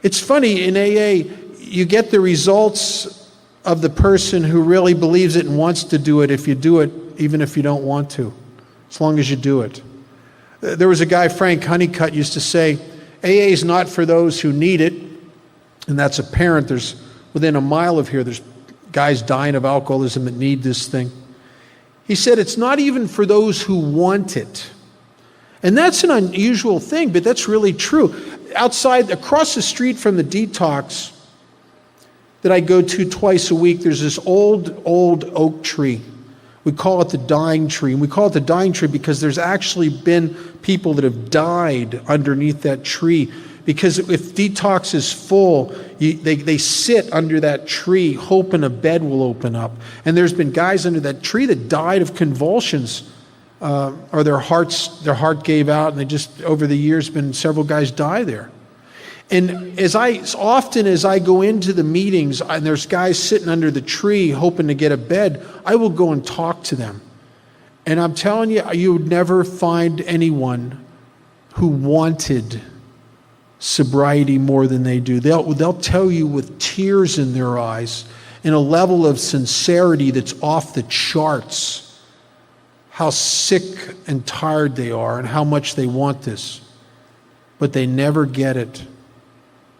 It's funny, in AA, you get the results of the person who really believes it and wants to do it if you do it, even if you don't want to, as long as you do it. There was a guy, Frank Honeycutt, used to say, AA is not for those who need it, and that's apparent. There's, within a mile of here, there's guys dying of alcoholism that need this thing. He said, it's not even for those who want it. And that's an unusual thing, but that's really true. Across the street from the detox that I go to twice a week, there's this old oak tree. We call it the dying tree. And we call it the dying tree because there's actually been people that have died underneath that tree. Because if detox is full, they sit under that tree hoping a bed will open up. And there's been guys under that tree that died of convulsions, or their heart gave out, and they just, over the years, been several guys die there. And as often as I go into the meetings and there's guys sitting under the tree hoping to get a bed, I will go and talk to them. And I'm telling you, you would never find anyone who wanted sobriety more than they do. They'll tell you with tears in their eyes, in a level of sincerity that's off the charts, how sick and tired they are and how much they want this. But they never get it.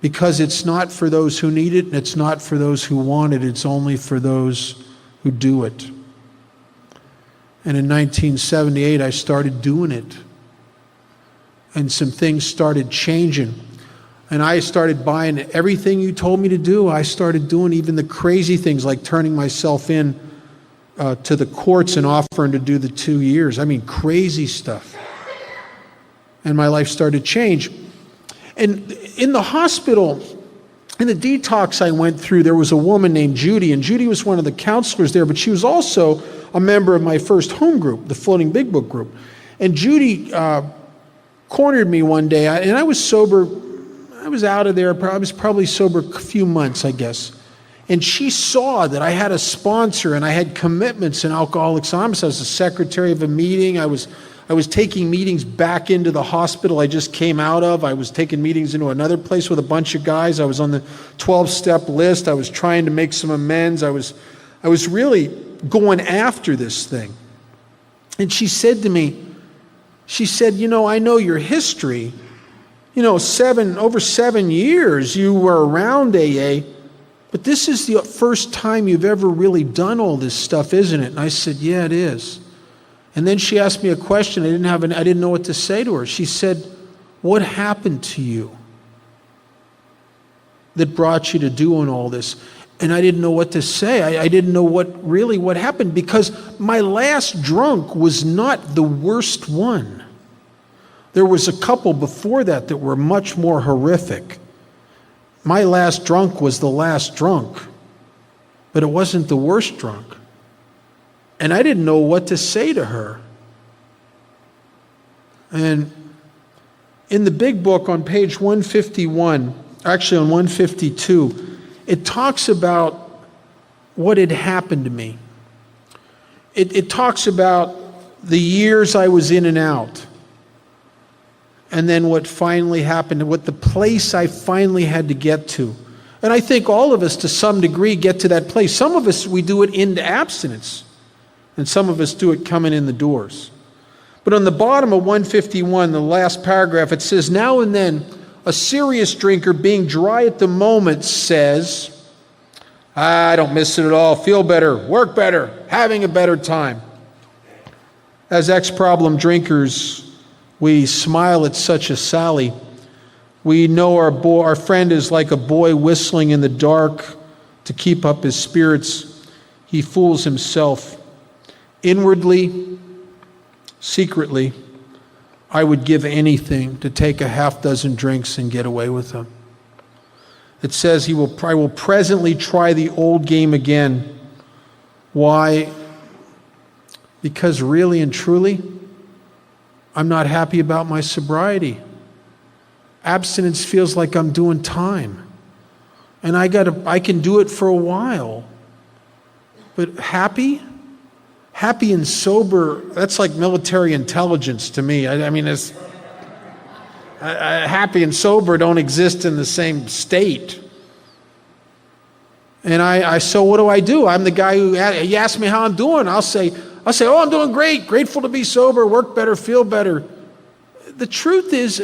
Because it's not for those who need it, and it's not for those who want it, it's only for those who do it. And in 1978, I started doing it. And some things started changing. And I started buying everything you told me to do. I started doing even the crazy things like turning myself in to the courts and offering to do the 2 years. I mean, crazy stuff. and my life started to change. And in the hospital, in the detox I went through, there was a woman named Judy, and Judy was one of the counselors there, but she was also a member of my first home group, the Floating Big Book group. And Judy cornered me one day, and I was sober. I was out of there. I was probably sober a few months, I guess. And she saw that I had a sponsor and I had commitments in Alcoholics Anonymous. I was the secretary of a meeting. I was taking meetings back into the hospital I just came out of. I was taking meetings into another place with a bunch of guys. I was on the 12-step list. I was trying to make some amends. I was really going after this thing. And she said to me, I know your history. Over 7 years you were around AA, but this is the first time you've ever really done all this stuff, isn't it? And I said, yeah, it is. And then she asked me a question. I didn't know what to say to her. She said, what happened to you that brought you to doing all this? And I didn't know what to say. I didn't know what happened, because my last drunk was not the worst one. There was a couple before that were much more horrific. My last drunk was the last drunk, but it wasn't the worst drunk. And I didn't know what to say to her. And in the big book on page 151, actually on 152, it talks about what had happened to me. It talks about the years I was in and out. And then what finally happened, what the place I finally had to get to. And I think all of us, to some degree, get to that place. Some of us, we do it into abstinence. And some of us do it coming in the doors. But on the bottom of 151, the last paragraph, it says, now and then, a serious drinker, being dry at the moment, says, I don't miss it at all, feel better, work better, having a better time. As ex-problem drinkers, we smile at such a sally. We know our friend is like a boy whistling in the dark to keep up his spirits. He fools himself. Inwardly, secretly, I would give anything to take a half dozen drinks and get away with them. It says I will presently try the old game again. Why? Because really and truly, I'm not happy about my sobriety. Abstinence feels like I'm doing time. And I can do it for a while. But happy and sober, that's like military intelligence to me. It's happy and sober don't exist in the same state. And so what do? I'm the guy who, he asks me how I'm doing. I'll say, oh, I'm doing great, grateful to be sober, work better, feel better. The truth is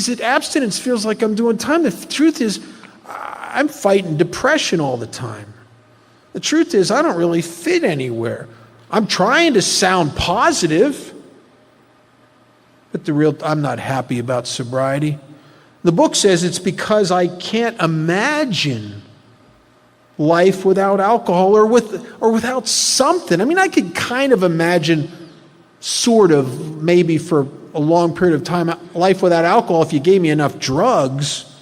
that abstinence feels like I'm doing time. The truth is, I'm fighting depression all the time. The truth is, I don't really fit anywhere. I'm trying to sound positive, but I'm not happy about sobriety. The book says it's because I can't imagine life without alcohol or without something. I could kind of imagine, sort of, maybe for a long period of time, life without alcohol if you gave me enough drugs.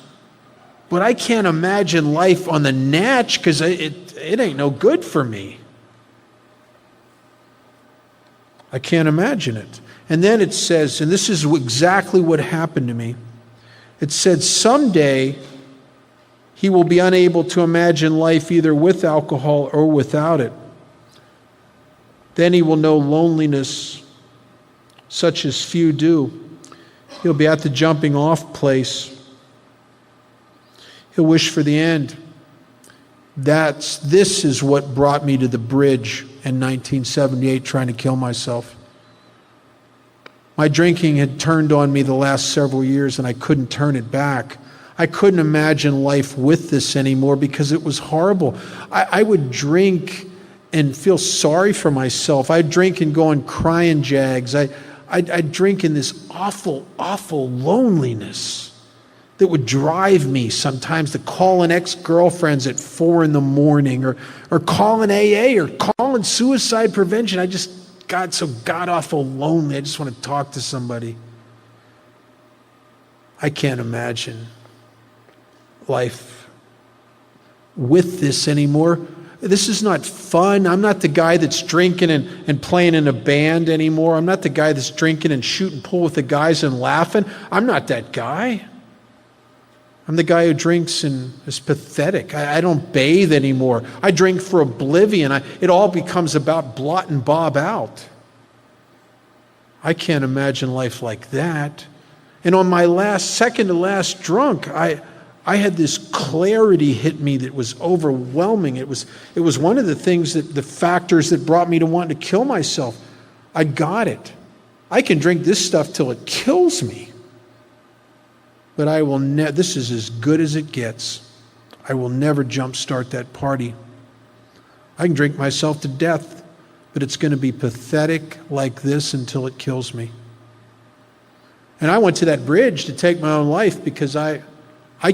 But I can't imagine life on the natch, because it ain't no good for me. I can't imagine it. And then it says, and this is exactly what happened to me. It said, someday he will be unable to imagine life either with alcohol or without it. Then he will know loneliness such as few do. He'll be at the jumping off place. He'll wish for the end. This is what brought me to the bridge in 1978, trying to kill myself. My drinking had turned on me the last several years, and I couldn't turn it back. I couldn't imagine life with this anymore because it was horrible. I would drink and feel sorry for myself. I'd drink and go on crying jags. I'd drink in this awful, awful loneliness that would drive me sometimes to calling ex-girlfriends at 4 a.m. or calling AA or calling suicide prevention. I just got so god-awful lonely. I just want to talk to somebody. I can't imagine life with this anymore. This is not fun. I'm not the guy that's drinking and playing in a band anymore. I'm not the guy that's drinking and shooting pool with the guys and laughing. I'm not that guy. I'm the guy who drinks and is pathetic. I don't bathe anymore. I drink for oblivion. It all becomes about blot and bob out. I can't imagine life like that. And on my second to last drunk, I had this clarity hit me that was overwhelming. It was one of the factors that brought me to wanting to kill myself. I got it. I can drink this stuff till it kills me. But I will never, this is as good as it gets. I will never jumpstart that party. I can drink myself to death, but it's going to be pathetic like this until it kills me. And I went to that bridge to take my own life because I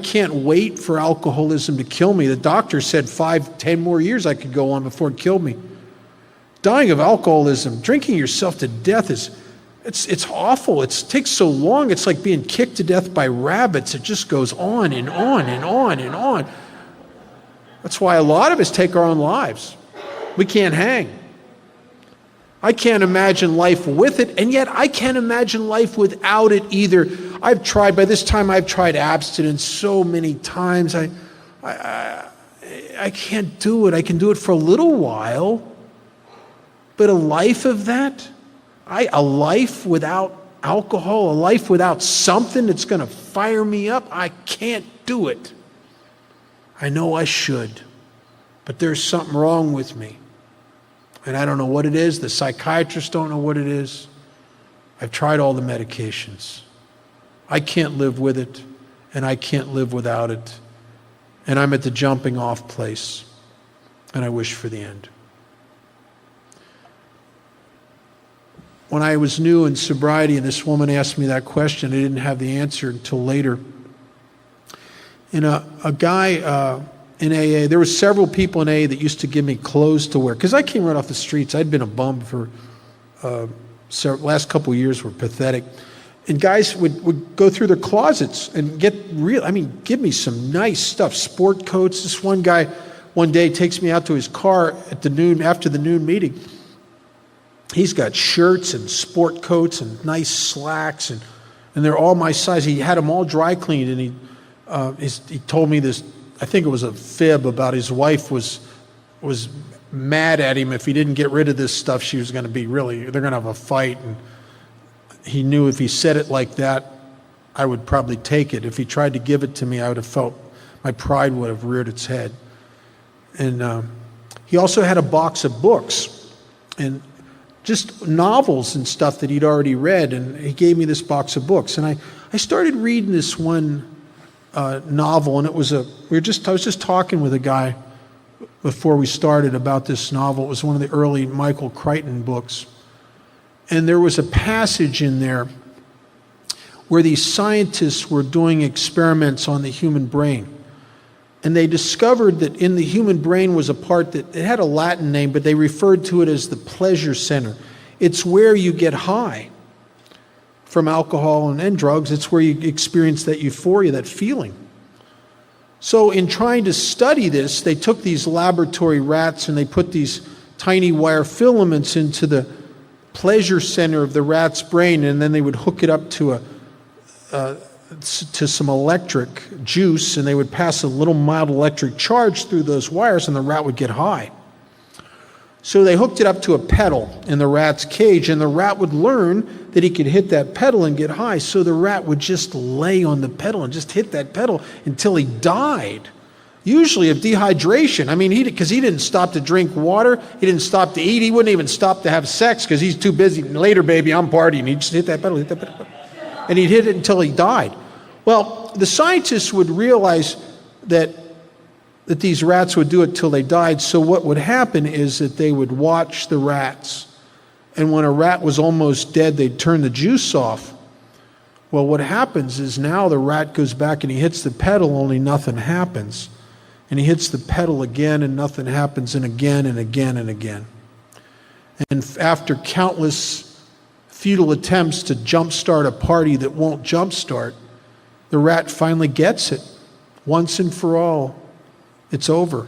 can't wait for alcoholism to kill me. The doctor said 5-10 more years I could go on before it killed me. Dying of alcoholism, drinking yourself to death it's awful. It takes so long. It's like being kicked to death by rabbits. It just goes on and on and on and on. That's why a lot of us take our own lives. We can't hang. I can't imagine life with it, and yet I can't imagine life without it either. By this time I've tried abstinence so many times. I can't do it. I can do it for a little while, but a life of that? A life without alcohol, a life without something that's going to fire me up? I can't do it. I know I should, but there's something wrong with me. And I don't know what it is. The psychiatrists don't know what it is. I've tried all the medications. I can't live with it, and I can't live without it. And I'm at the jumping off place, and I wish for the end. When I was new in sobriety and this woman asked me that question, I didn't have the answer until later. And a guy in AA, there were several people in AA that used to give me clothes to wear, because I came right off the streets. I'd been a bum for last couple of years were pathetic. And guys would go through their closets and give me some nice stuff, sport coats. This one guy one day takes me out to his car after the noon meeting. He's got shirts and sport coats and nice slacks, and they're all my size. He had them all dry cleaned, and he told me this, I think it was a fib about his wife was mad at him if he didn't get rid of this stuff. She was going to be they're going to have a fight, and he knew if he said it like that, I would probably take it. If he tried to give it to me, I would have felt my pride would have reared its head. And he also had a box of books, and just novels and stuff that he'd already read, and he gave me this box of books. And I started reading this one novel, and I was just talking with a guy before we started about this novel. It was one of the early Michael Crichton books. And there was a passage in there where these scientists were doing experiments on the human brain. And they discovered that in the human brain was a part that, it had a Latin name, but they referred to it as the pleasure center. It's where you get high from alcohol and drugs. It's where you experience that euphoria, that feeling. So in trying to study this, they took these laboratory rats and they put these tiny wire filaments into the pleasure center of the rat's brain, and then they would hook it up to some electric juice, and they would pass a little mild electric charge through those wires, and the rat would get high. So they hooked it up to a pedal in the rat's cage, and the rat would learn that he could hit that pedal and get high. So the rat would just lay on the pedal and just hit that pedal until he died, usually of dehydration. I mean, because he didn't stop to drink water, he didn't stop to eat, he wouldn't even stop to have sex because he's too busy. Later, baby, I'm partying. He'd just hit that pedal, and he'd hit it until he died. Well, the scientists would realize that these rats would do it till they died. So what would happen is that they would watch the rats, and when a rat was almost dead, they'd turn the juice off. Well, what happens is now the rat goes back and he hits the pedal, only nothing happens. And he hits the pedal again, and nothing happens, and again and again and again. And after countless futile attempts to jumpstart a party that won't jumpstart, the rat finally gets it. Once and for all, it's over.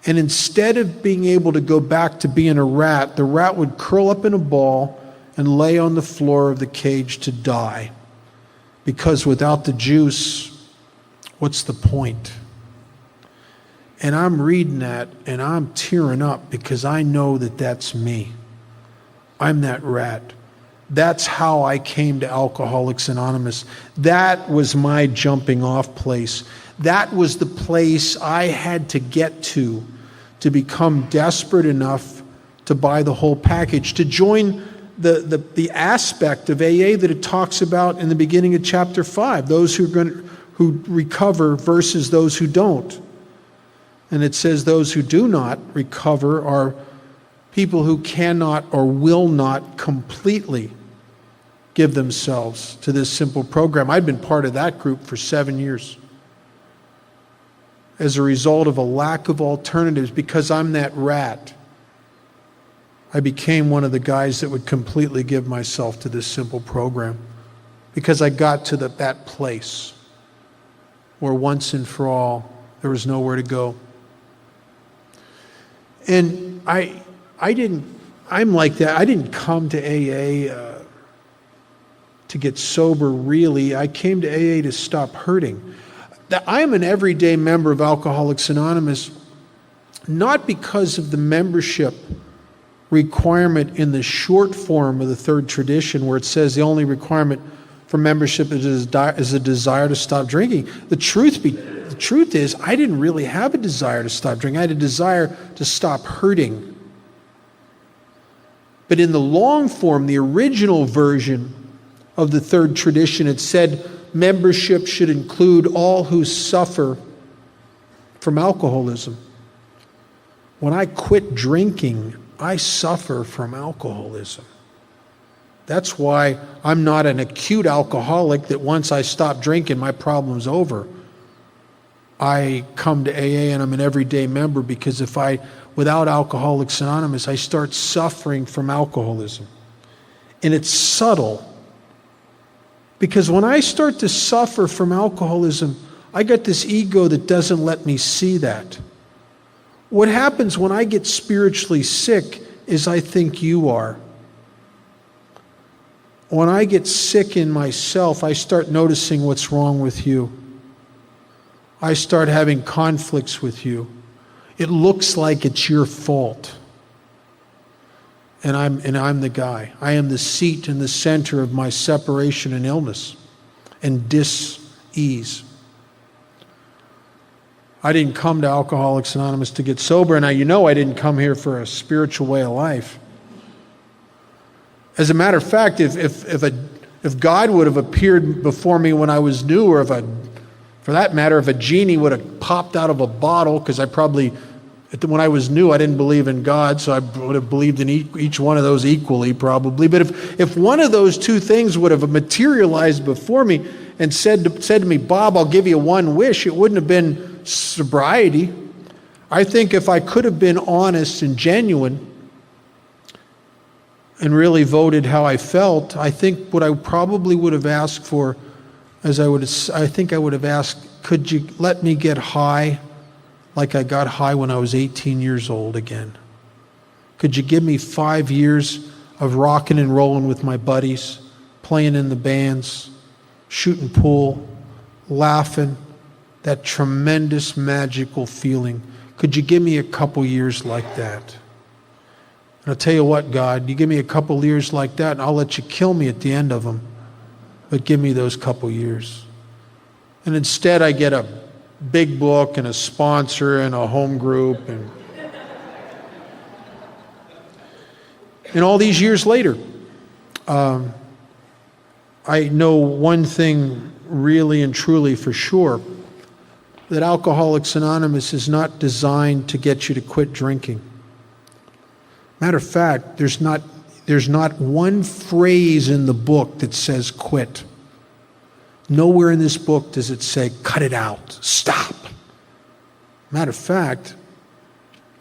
And instead of being able to go back to being a rat, the rat would curl up in a ball and lay on the floor of the cage to die. Because without the juice, what's the point? And I'm reading that and I'm tearing up because I know that that's me. I'm that rat. That's how I came to Alcoholics Anonymous. That was my jumping off place. That was the place I had to get to become desperate enough to buy the whole package, to join the aspect of AA that it talks about in the beginning of chapter 5, those who recover versus those who don't. And it says those who do not recover are people who cannot or will not completely give themselves to this simple program. I'd been part of that group for 7 years as a result of a lack of alternatives. Because I'm that rat, I became one of the guys that would completely give myself to this simple program because I got to that place where once and for all there was nowhere to go. And I'm like that. I didn't come to AA to get sober, really. I came to AA to stop hurting. I'm an everyday member of Alcoholics Anonymous, not because of the membership requirement in the short form of the third tradition, where it says the only requirement for membership is a desire to stop drinking. The truth is, I didn't really have a desire to stop drinking. I had a desire to stop hurting. But in the long form, the original version of the third tradition, it said membership should include all who suffer from alcoholism. When I quit drinking, I suffer from alcoholism. That's why I'm not an acute alcoholic that once I stop drinking, my problem's over. I come to AA and I'm an everyday member because without Alcoholics Anonymous, I start suffering from alcoholism. And it's subtle. Because when I start to suffer from alcoholism, I got this ego that doesn't let me see that. What happens when I get spiritually sick is I think you are. When I get sick in myself, I start noticing what's wrong with you. I start having conflicts with you. It looks like it's your fault. And I'm the guy. I am the seat and the center of my separation and illness and dis-ease. I didn't come to Alcoholics Anonymous to get sober, and I didn't come here for a spiritual way of life. As a matter of fact, if God would have appeared before me when I was new, or for that matter, if a genie would have popped out of a bottle, because when I was new, I didn't believe in God, so I would have believed in each one of those equally, probably. But if one of those two things would have materialized before me and said to me, Bob, I'll give you one wish, it wouldn't have been sobriety. I think if I could have been honest and genuine and really voted how I felt, I think what I probably would have asked for, I think I would have asked, could you let me get high like I got high when I was 18 years old again? Could you give me 5 years of rocking and rolling with my buddies, playing in the bands, shooting pool, laughing, that tremendous magical feeling? Could you give me a couple years like that? And I'll tell you what, God, you give me a couple years like that and I'll let you kill me at the end of them. But give me those couple years. And instead I get a big book and a sponsor and a home group, and all these years later, I know one thing really and truly for sure, that Alcoholics Anonymous is not designed to get you to quit drinking. Matter of fact, there's not one phrase in the book that says quit. Nowhere in this book does it say, cut it out, stop. Matter of fact,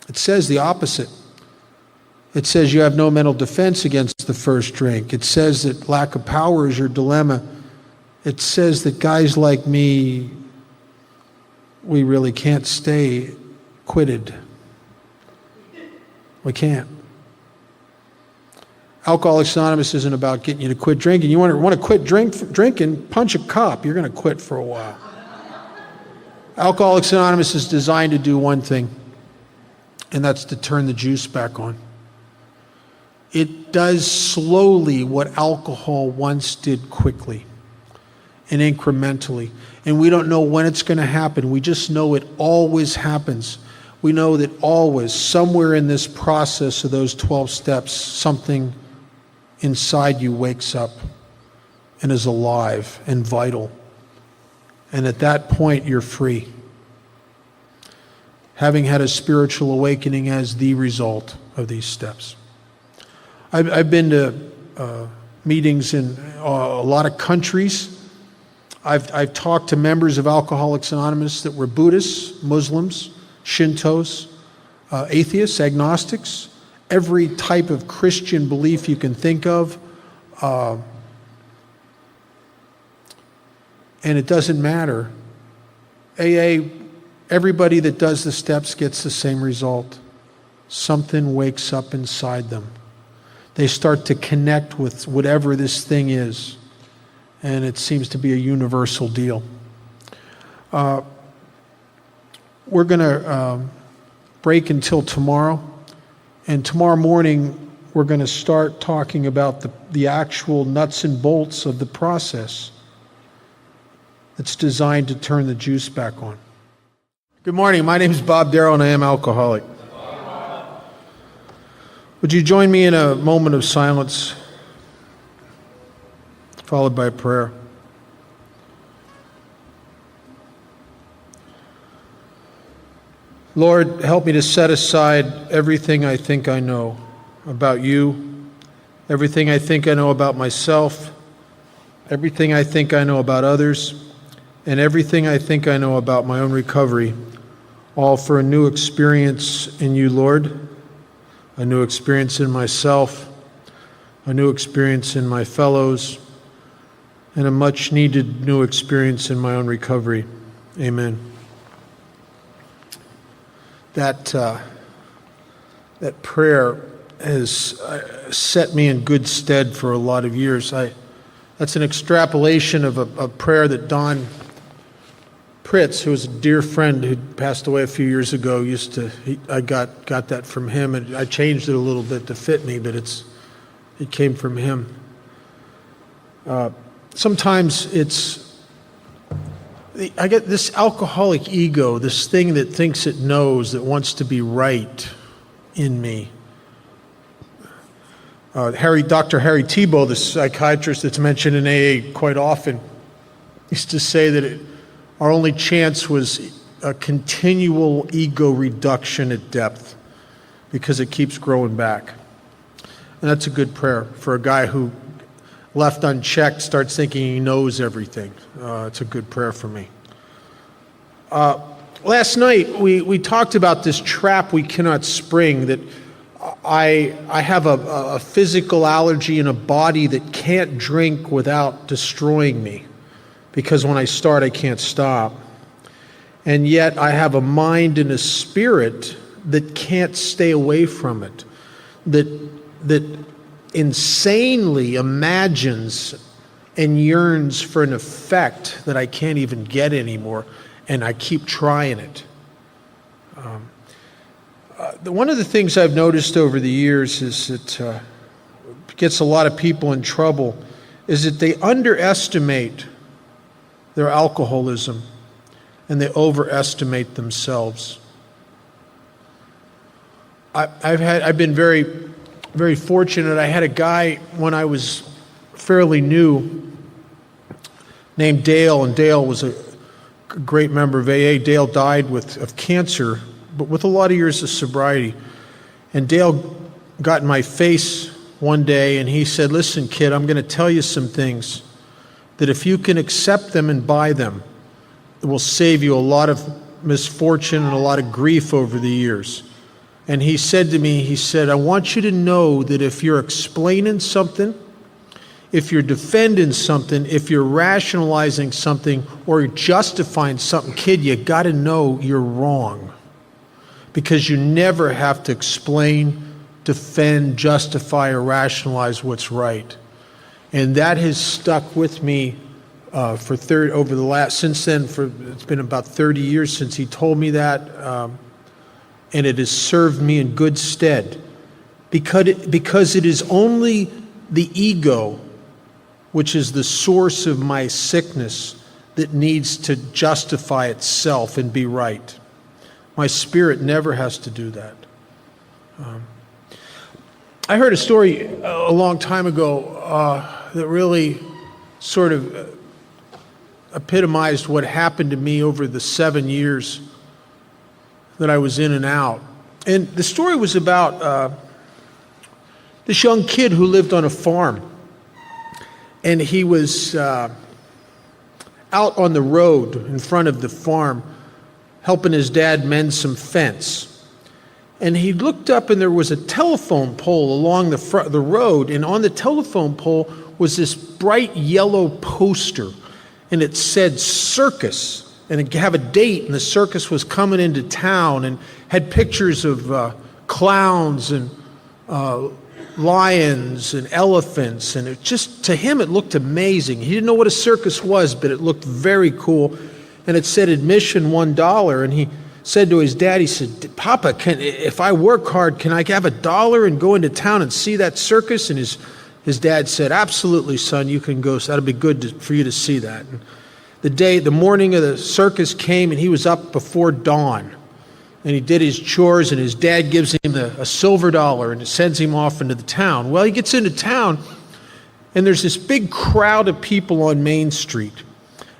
it says the opposite. It says you have no mental defense against the first drink. It says that lack of power is your dilemma. it says that guys like me, we really can't stay quitted. We can't. Alcoholics Anonymous isn't about getting you to quit drinking. You want to quit drinking, punch a cop. You're going to quit for a while. Alcoholics Anonymous is designed to do one thing, and that's to turn the juice back on. It does slowly what alcohol once did quickly and incrementally. And we don't know when it's going to happen. We just know it always happens. We know that always, somewhere in this process of those 12 steps, something inside you wakes up and is alive and vital. And at that point, you're free. Having had a spiritual awakening as the result of these steps. I've been to meetings in a lot of countries. I've talked to members of Alcoholics Anonymous that were Buddhists, Muslims, Shintos, atheists, agnostics, every type of Christian belief you can think of. And it doesn't matter. AA, everybody that does the steps gets the same result. Something wakes up inside them. They start to connect with whatever this thing is. And it seems to be a universal deal. We're going to break until tomorrow. And tomorrow morning, we're going to start talking about the actual nuts and bolts of the process that's designed to turn the juice back on. Good morning. My name is Bob Darrow, and I am alcoholic. Would you join me in a moment of silence, followed by prayer? Lord, help me to set aside everything I think I know about you, everything I think I know about myself, everything I think I know about others, and everything I think I know about my own recovery, all for a new experience in you, Lord, a new experience in myself, a new experience in my fellows, and a much-needed new experience in my own recovery. Amen. That prayer has set me in good stead for a lot of years. That's an extrapolation of a prayer that Don Pritz, who was a dear friend who passed away a few years ago, I got that from him, and I changed it a little bit to fit me, but it came from him. Sometimes I get this alcoholic ego, this thing that thinks it knows, that wants to be right in me. Dr. Harry Tiebout, the psychiatrist that's mentioned in AA quite often, used to say that our only chance was a continual ego reduction at depth because it keeps growing back. And that's a good prayer for a guy who, left unchecked, starts thinking he knows everything. It's a good prayer for me. Last night, we talked about this trap we cannot spring, that I have a physical allergy in a body that can't drink without destroying me, because when I start, I can't stop. And yet I have a mind and a spirit that can't stay away from it, that insanely imagines and yearns for an effect that I can't even get anymore, and I keep trying it. One of the things I've noticed over the years is that gets a lot of people in trouble is that they underestimate their alcoholism and they overestimate themselves. I've been very, very fortunate. I had a guy when I was fairly new named Dale, and Dale was a great member of AA. Dale died of cancer, but with a lot of years of sobriety. And Dale got in my face one day and he said, "Listen, kid, I'm going to tell you some things that if you can accept them and buy them, it will save you a lot of misfortune and a lot of grief over the years." And he said to me, I want you to know that if you're explaining something, if you're defending something, if you're rationalizing something or justifying something, kid, you got to know you're wrong. Because you never have to explain, defend, justify, or rationalize what's right. And that has stuck with me since then, it's been about 30 years since he told me that, and it has served me in good stead. Because it is only the ego, which is the source of my sickness, that needs to justify itself and be right. My spirit never has to do that. I heard a story a long time ago that really sort of epitomized what happened to me over the 7 years that I was in and out. And the story was about this young kid who lived on a farm. And he was out on the road in front of the farm helping his dad mend some fence. And he looked up and there was a telephone pole along the road, and on the telephone pole was this bright yellow poster, and it said circus, and it had a date, and the circus was coming into town, and had pictures of clowns and lions and elephants, and to him it looked amazing. He didn't know what a circus was, but it looked very cool. And it said admission $1, and he said to his dad, he said, Papa, if I work hard, can I have $1 and go into town and see that circus? And his dad said, absolutely, son, you can go. So that'll be good for you to see that. And the morning of the circus came, and he was up before dawn. And he did his chores, and his dad gives him a silver $1 and sends him off into the town. Well, he gets into town, and there's this big crowd of people on Main Street.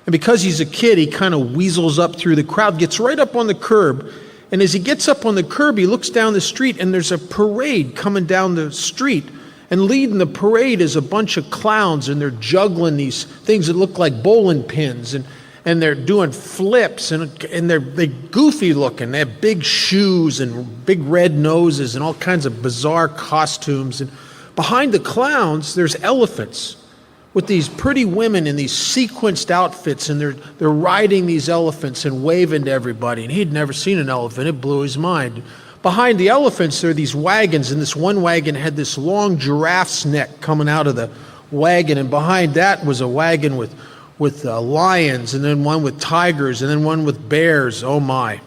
And because he's a kid, he kind of weasels up through the crowd, gets right up on the curb. And as he gets up on the curb, he looks down the street, and there's a parade coming down the street. And leading the parade is a bunch of clowns, and they're juggling these things that look like bowling pins. And they're doing flips, and they're goofy looking. They have big shoes and big red noses and all kinds of bizarre costumes. And behind the clowns, there's elephants with these pretty women in these sequenced outfits, and they're riding these elephants and waving to everybody. And he'd never seen an elephant. It blew his mind. Behind the elephants, there are these wagons, and this one wagon had this long giraffe's neck coming out of the wagon, and behind that was a wagon with lions, and then one with tigers, and then one with bears. Oh my.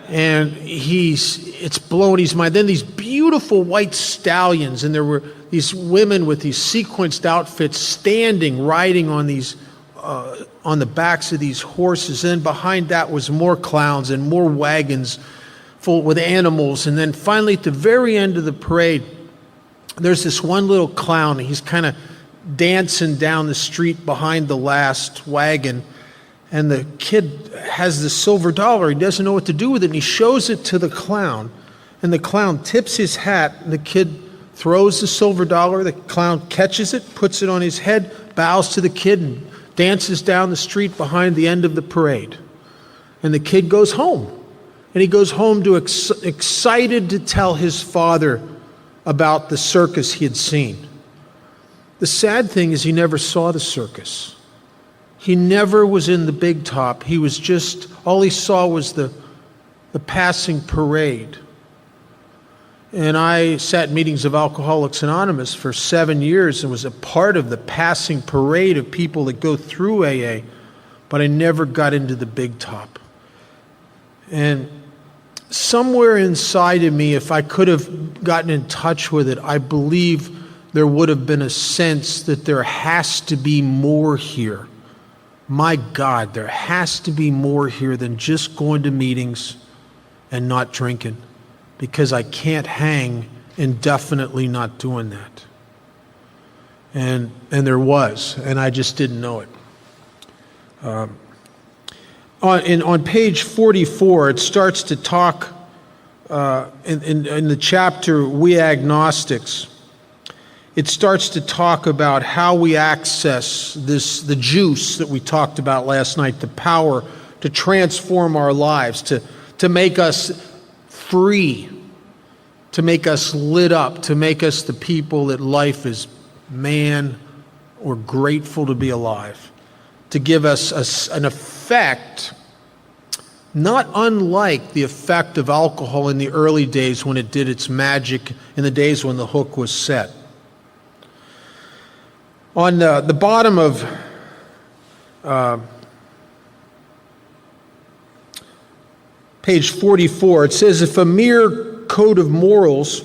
And it's blowing his mind. Then these beautiful white stallions, and there were these women with these sequenced outfits standing, riding on the backs of these horses. And then behind that was more clowns and more wagons full with animals. And then finally at the very end of the parade, there's this one little clown. He's kind of dancing down the street behind the last wagon. And the kid has the silver $1. He doesn't know what to do with it. And he shows it to the clown. And the clown tips his hat. And the kid throws the silver $1. The clown catches it, puts it on his head, bows to the kid, and dances down the street behind the end of the parade. And the kid goes home. And he goes home excited to tell his father about the circus he had seen. The sad thing is he never saw the circus. He never was in the big top. He was all he saw was the passing parade. And I sat in meetings of Alcoholics Anonymous for 7 years and was a part of the passing parade of people that go through AA, but I never got into the big top. And somewhere inside of me, if I could have gotten in touch with it, I believe there would have been a sense that there has to be more here. My God, there has to be more here than just going to meetings and not drinking, because I can't hang indefinitely not doing that. And there was, and I just didn't know it. On page 44, it starts to talk in the chapter, We Agnostics. It starts to talk about how we access the juice that we talked about last night, the power to transform our lives, to make us free, to make us lit up, to make us the people that life is man, we're grateful to be alive, to give us an effect not unlike the effect of alcohol in the early days when it did its magic in the days when the hook was set. On the bottom of page 44, it says, if a mere code of morals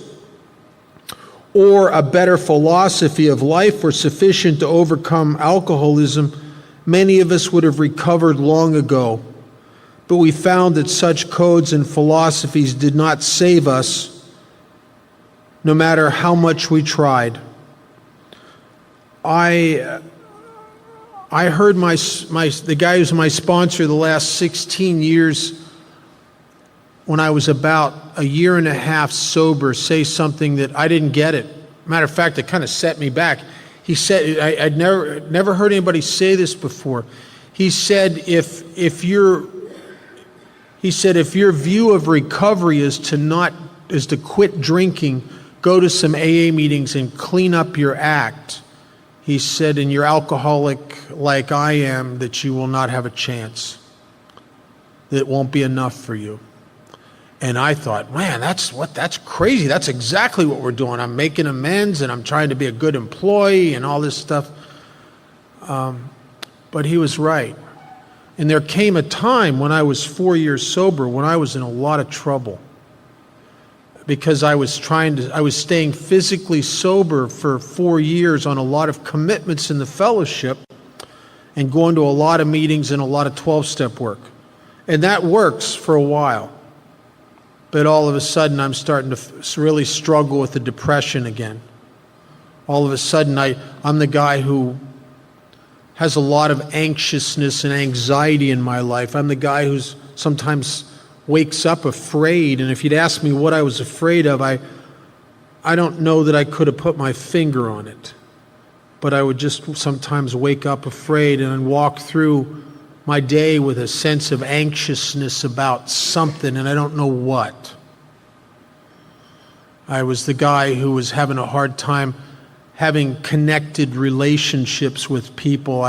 or a better philosophy of life were sufficient to overcome alcoholism, many of us would have recovered long ago. But we found that such codes and philosophies did not save us, no matter how much we tried. I heard the guy who's my sponsor the last 16 years, when I was about a year and a half sober, say something that I didn't get it. Matter of fact, it kind of set me back. He said, I'd never heard anybody say this before. He said, if your view of recovery is to quit drinking, go to some AA meetings and clean up your act, he said, and you're alcoholic like I am, that you will not have a chance. That it won't be enough for you. And I thought, man, that's crazy. That's exactly what we're doing. I'm making amends and I'm trying to be a good employee and all this stuff. But he was right. And there came a time when I was 4 years sober when I was in a lot of trouble, because I was staying physically sober for 4 years on a lot of commitments in the fellowship and going to a lot of meetings and a lot of 12-step work. And that works for a while. But all of a sudden, I'm starting to really struggle with the depression again. All of a sudden, I'm the guy who has a lot of anxiousness and anxiety in my life. I'm the guy who's sometimes wakes up afraid. And if you'd ask me what I was afraid of, I don't know that I could have put my finger on it. But I would just sometimes wake up afraid and walk through my day with a sense of anxiousness about something, and I don't know what. I was the guy who was having a hard time having connected relationships with people.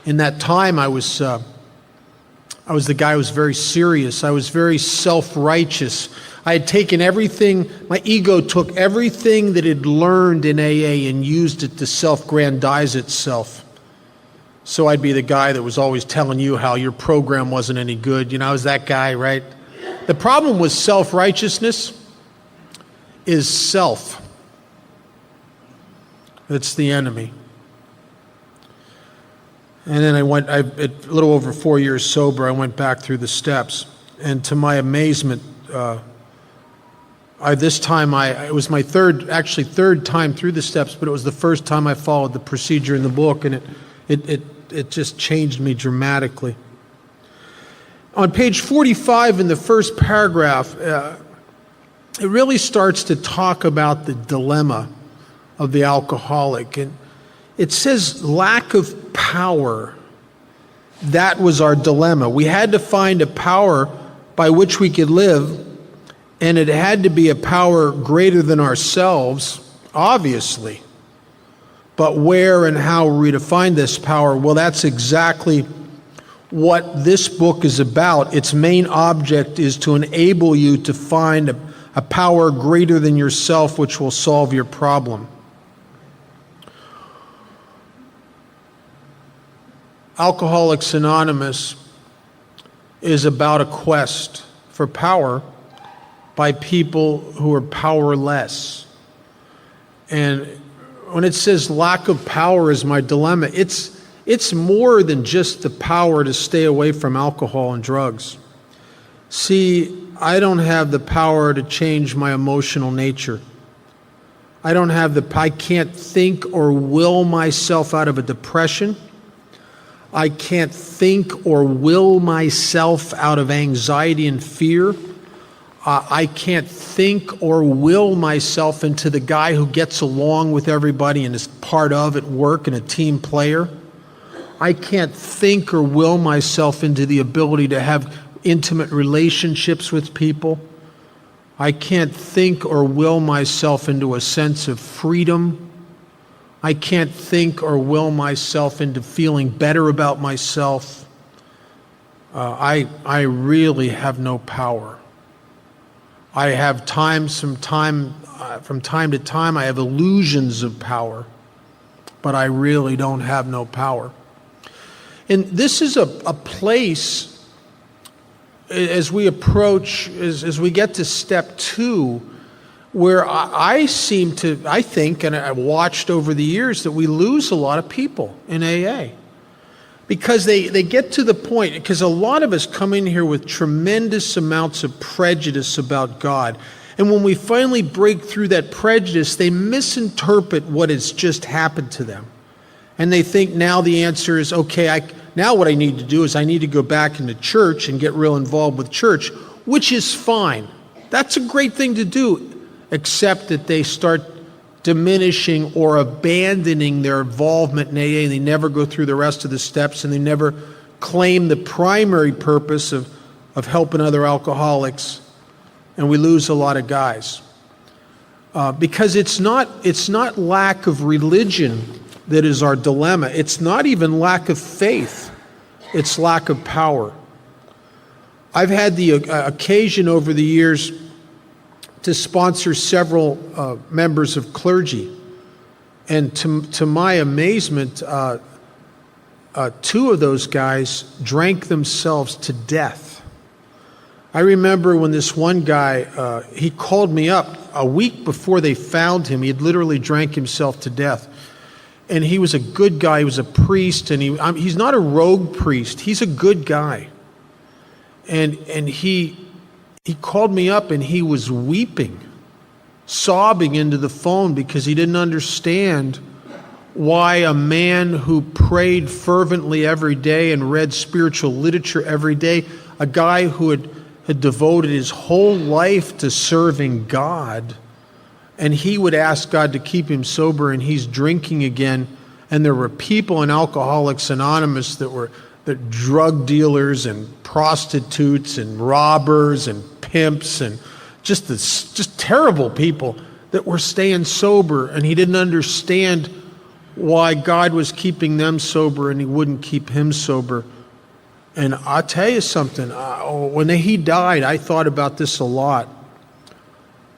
In that time, I was the guy who was very serious. I was very self-righteous. I had taken everything, my ego took everything that it had learned in AA and used it to self-grandize itself. So I'd be the guy that was always telling you how your program wasn't any good. You know, I was that guy, right? The problem with self-righteousness is self. It's the enemy. And then a little over 4 years sober, I went back through the steps. And to my amazement, it was my third time through the steps, but it was the first time I followed the procedure in the book, and it just changed me dramatically. On page 45 in the first paragraph, it really starts to talk about the dilemma of the alcoholic. And it says lack of power. That was our dilemma. We had to find a power by which we could live, and it had to be a power greater than ourselves, obviously. But where and how are we to find this power? Well, that's exactly what this book is about. Its main object is to enable you to find a power greater than yourself which will solve your problem. Alcoholics Anonymous is about a quest for power by people who are powerless. And when it says lack of power is my dilemma, it's more than just the power to stay away from alcohol and drugs. See, I don't have the power to change my emotional nature. I can't think or will myself out of a depression. I can't think or will myself out of anxiety and fear. I can't think or will myself into the guy who gets along with everybody and is part of at work and a team player. I can't think or will myself into the ability to have intimate relationships with people. I can't think or will myself into a sense of freedom I can't think or will myself into feeling better about myself. I really have no power. I have from time to time, I have illusions of power, but I really don't have no power. And this is a place, as we approach, as we get to step 2, where I think, and I watched over the years, that we lose a lot of people in AA. Because they get to the point, because a lot of us come in here with tremendous amounts of prejudice about God. And when we finally break through that prejudice, they misinterpret what has just happened to them. And they think now the answer is, okay, now what I need to do is I need to go back into church and get real involved with church, which is fine. That's a great thing to do, except that they start diminishing or abandoning their involvement in AA, and they never go through the rest of the steps, and they never claim the primary purpose of helping other alcoholics, and we lose a lot of guys. Because it's not lack of religion that is our dilemma. It's not even lack of faith. It's lack of power. I've had the occasion over the years to sponsor several members of clergy. And to my amazement, 2 of those guys drank themselves to death. I remember when this one guy, he called me up a week before they found him. He had literally drank himself to death. And he was a good guy. He was a priest, and he's not a rogue priest. He's a good guy. And he called me up, and he was weeping, sobbing into the phone because he didn't understand why a man who prayed fervently every day and read spiritual literature every day, a guy who had devoted his whole life to serving God, and he would ask God to keep him sober, and he's drinking again. And there were people in Alcoholics Anonymous that were drug dealers and prostitutes and robbers and pimps and just terrible people that were staying sober, and he didn't understand why God was keeping them sober and he wouldn't keep him sober. And I'll tell you something, when he died, I thought about this a lot.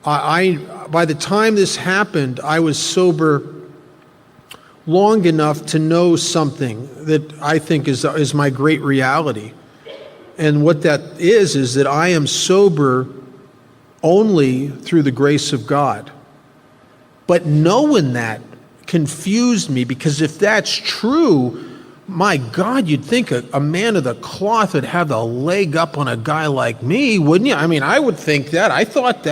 By the time this happened, I was sober long enough to know something that I think is my great reality. And what that is that I am sober only through the grace of God. But knowing that confused me, because if that's true, my God, you'd think a man of the cloth would have the leg up on a guy like me, wouldn't you? I mean, I would think that. I thought,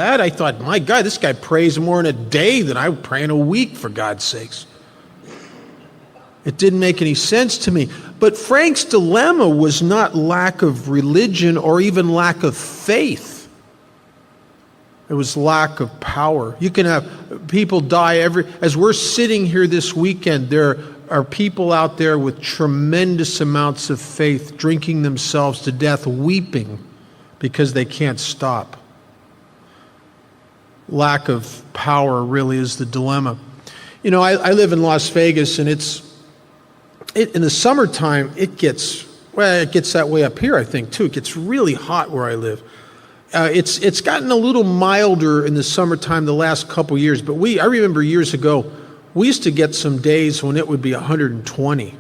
my God, this guy prays more in a day than I would pray in a week, for God's sakes. It didn't make any sense to me. But Frank's dilemma was not lack of religion or even lack of faith. It was lack of power. You can have people die as we're sitting here this weekend, there are people out there with tremendous amounts of faith, drinking themselves to death, weeping because they can't stop. Lack of power really is the dilemma. You know, I live in Las Vegas, and in the summertime, it gets that way up here, I think, too. It gets really hot where I live. It's gotten a little milder in the summertime the last couple years, but I remember years ago, we used to get some days when it would be 120,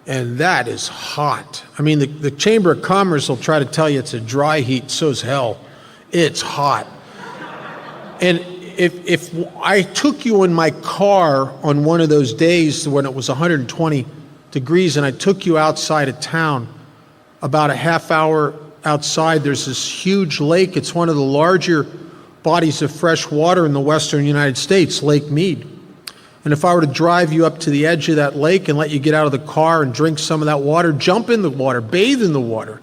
and that is hot. I mean, the Chamber of Commerce will try to tell you it's a dry heat, so's hell. It's hot. And if I took you in my car on one of those days when it was 120 degrees and I took you outside of town, about a half hour outside, there's this huge lake. It's one of the larger bodies of fresh water in the western United States, Lake Mead. And if I were to drive you up to the edge of that lake and let you get out of the car and drink some of that water, jump in the water, bathe in the water,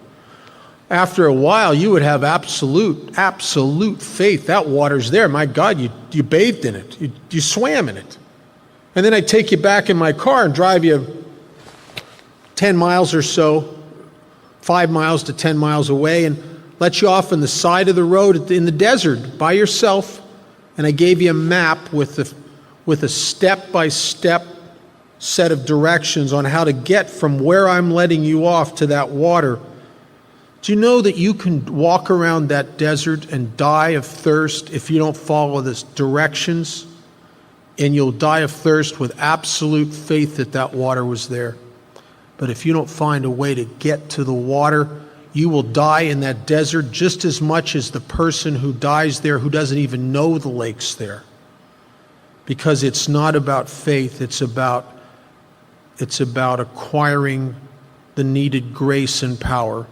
after a while you would have absolute faith. That water's there. My God, you bathed in it. You swam in it. And then I take you back in my car and drive you 10 miles or so, 5 miles to 10 miles away, and let you off on the side of the road in the desert by yourself. And I gave you a map with a step-by-step set of directions on how to get from where I'm letting you off to that water. Do you know that you can walk around that desert and die of thirst if you don't follow the directions? And you'll die of thirst with absolute faith that that water was there. But if you don't find a way to get to the water, you will die in that desert just as much as the person who dies there who doesn't even know the lake's there. Because it's not about faith, it's about acquiring the needed grace and power.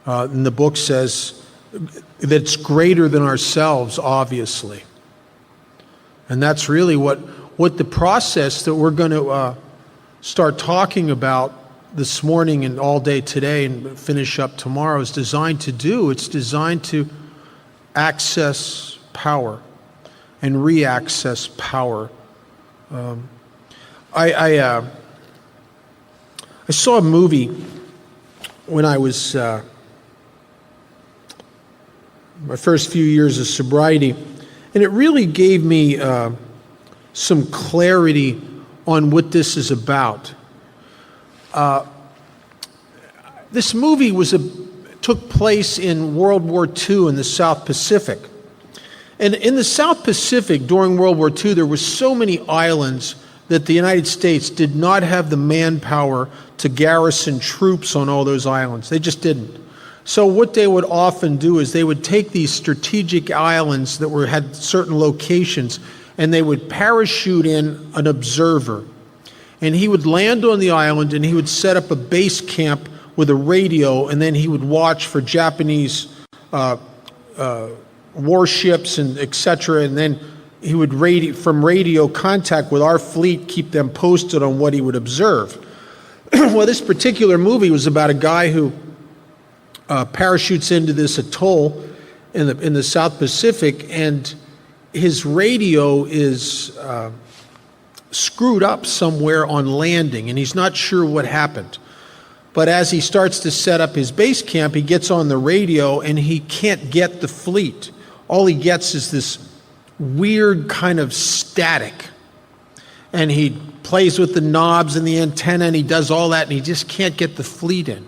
And the book says that it's greater than ourselves, obviously. And that's really what the process that we're going to start talking about this morning and all day today and finish up tomorrow is designed to do. It's designed to access power and re-access power. I saw a movie when I was my first few years of sobriety, and it really gave me some clarity on what this is about. This movie took place in World War II in the South Pacific. And in the South Pacific during World War II, there were so many islands that the United States did not have the manpower to garrison troops on all those islands. They just didn't. So what they would often do is they would take these strategic islands that had certain locations, and they would parachute in an observer. And he would land on the island, and he would set up a base camp with a radio, and then he would watch for Japanese warships and etc. And then he would from radio contact with our fleet, keep them posted on what he would observe. Well, this particular movie was about a guy who parachutes into this atoll in the South Pacific, and his radio is screwed up somewhere on landing, and he's not sure what happened. But as he starts to set up his base camp, he gets on the radio and he can't get the fleet. All he gets is this weird kind of static. And he plays with the knobs and the antenna and he does all that, and he just can't get the fleet in.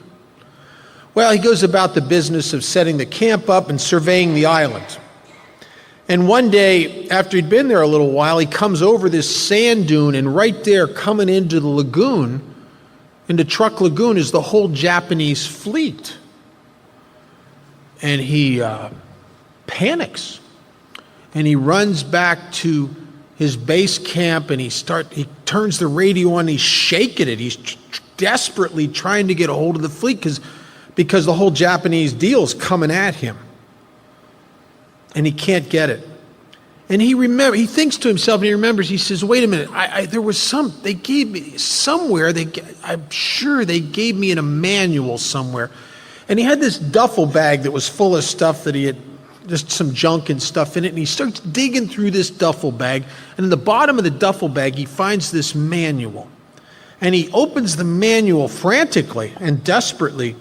Well, he goes about the business of setting the camp up and surveying the island. And one day, after he'd been there a little while, he comes over this sand dune, and right there coming into the lagoon, into Truk Lagoon, is the whole Japanese fleet. And he panics. And he runs back to his base camp, and he turns the radio on, and he's shaking it. He's desperately trying to get a hold of the fleet because the whole Japanese deal's coming at him. And he can't get it. And he thinks to himself, and he remembers, he says, wait a minute, there was they gave me somewhere, I'm sure they gave me in a manual somewhere. And he had this duffel bag that was full of stuff that he had, just some junk and stuff in it, and he starts digging through this duffel bag, and in the bottom of the duffel bag, he finds this manual. And he opens the manual frantically and desperately,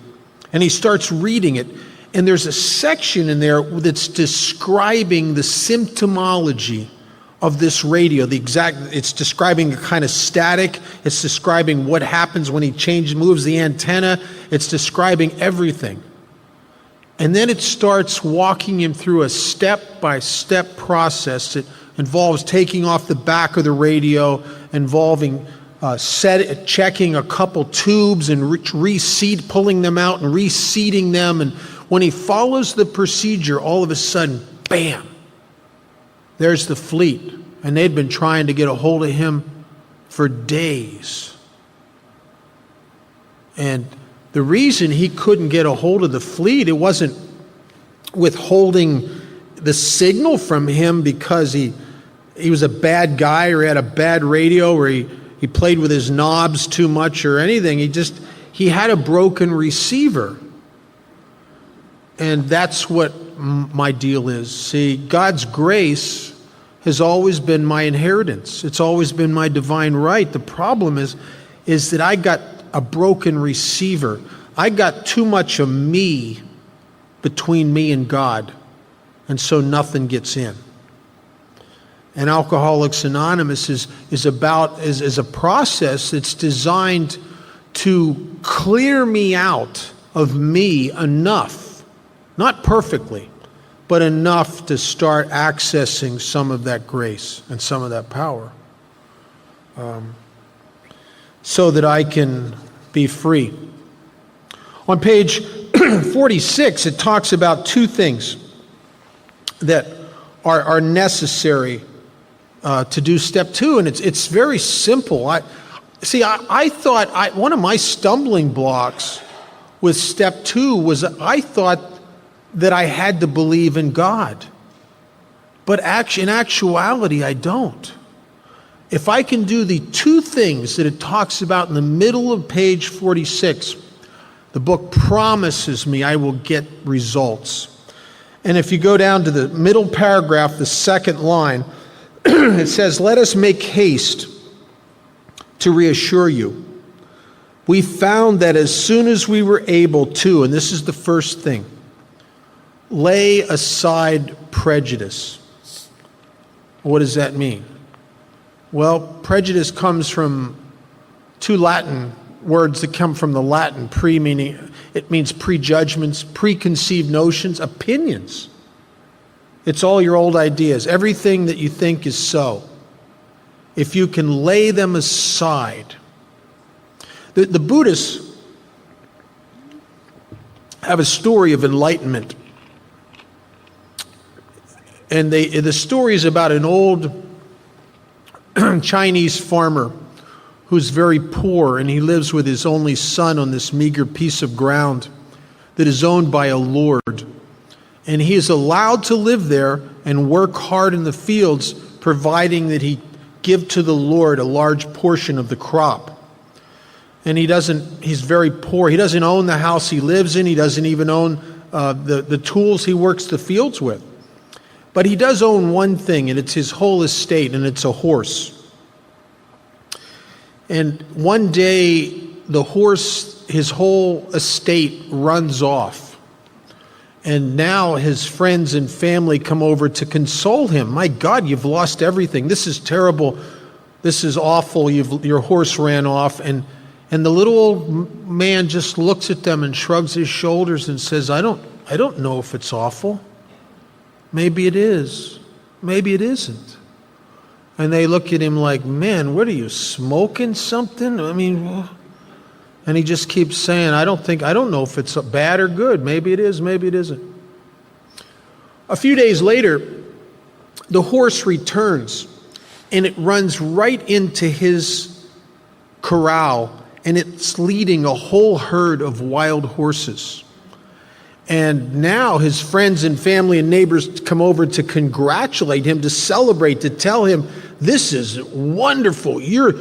and he starts reading it. And there's a section in there that's describing the symptomology of this radio. It's describing the kind of static. It's describing what happens when he moves the antenna. It's describing everything. And then it starts walking him through a step-by-step process. It involves taking off the back of the radio, involving checking a couple tubes and pulling them out and reseating them. And when he follows the procedure, all of a sudden, bam, there's the fleet. And they'd been trying to get a hold of him for days. And the reason he couldn't get a hold of the fleet, it wasn't withholding the signal from him because he was a bad guy or he had a bad radio or he played with his knobs too much or anything. He had a broken receiver. And that's what my deal is. See, God's grace has always been my inheritance. It's always been my divine right. The problem is that I got a broken receiver. I got too much of me between me and God, and so nothing gets in. And Alcoholics Anonymous is a process that's designed to clear me out of me enough, not perfectly, but enough to start accessing some of that grace and some of that power, so that I can be free. On page 46, it talks about two things that are necessary to do step two, and it's very simple. I thought one of my stumbling blocks with step two was I thought that I had to believe in God, but in actuality, I don't. If I can do the two things that it talks about in the middle of page 46, the book promises me I will get results. And if you go down to the middle paragraph, the second line, it says, "Let us make haste to reassure you. We found that as soon as we were able to," and this is the first thing, "lay aside prejudice." What does that mean? Well, prejudice comes from two Latin words that come from the Latin, meaning it means prejudgments, preconceived notions, opinions. It's all your old ideas, everything that you think is so. If you can lay them aside. The Buddhists have a story of enlightenment. And the story is about an old Chinese farmer who's very poor, and he lives with his only son on this meager piece of ground that is owned by a lord. And he is allowed to live there and work hard in the fields, providing that he give to the Lord a large portion of the crop. And he's very poor. He doesn't own the house he lives in. He doesn't even own the tools he works the fields with. But he does own one thing, and it's his whole estate, and it's a horse. And one day, the horse, his whole estate runs off. And now his friends and family come over to console him. "My God, you've lost everything. This is terrible. This is awful. Your horse ran off." And the little old man just looks at them and shrugs his shoulders and says, I don't know if it's awful. Maybe it is. Maybe it isn't. And they look at him like, "Man, what are you, smoking something?" I mean, and he just keeps saying, I don't know if it's bad or good. Maybe it is, maybe it isn't. A few days later, the horse returns, and it runs right into his corral, and it's leading a whole herd of wild horses. And now his friends and family and neighbors come over to congratulate him, to celebrate, to tell him, "This is wonderful. You're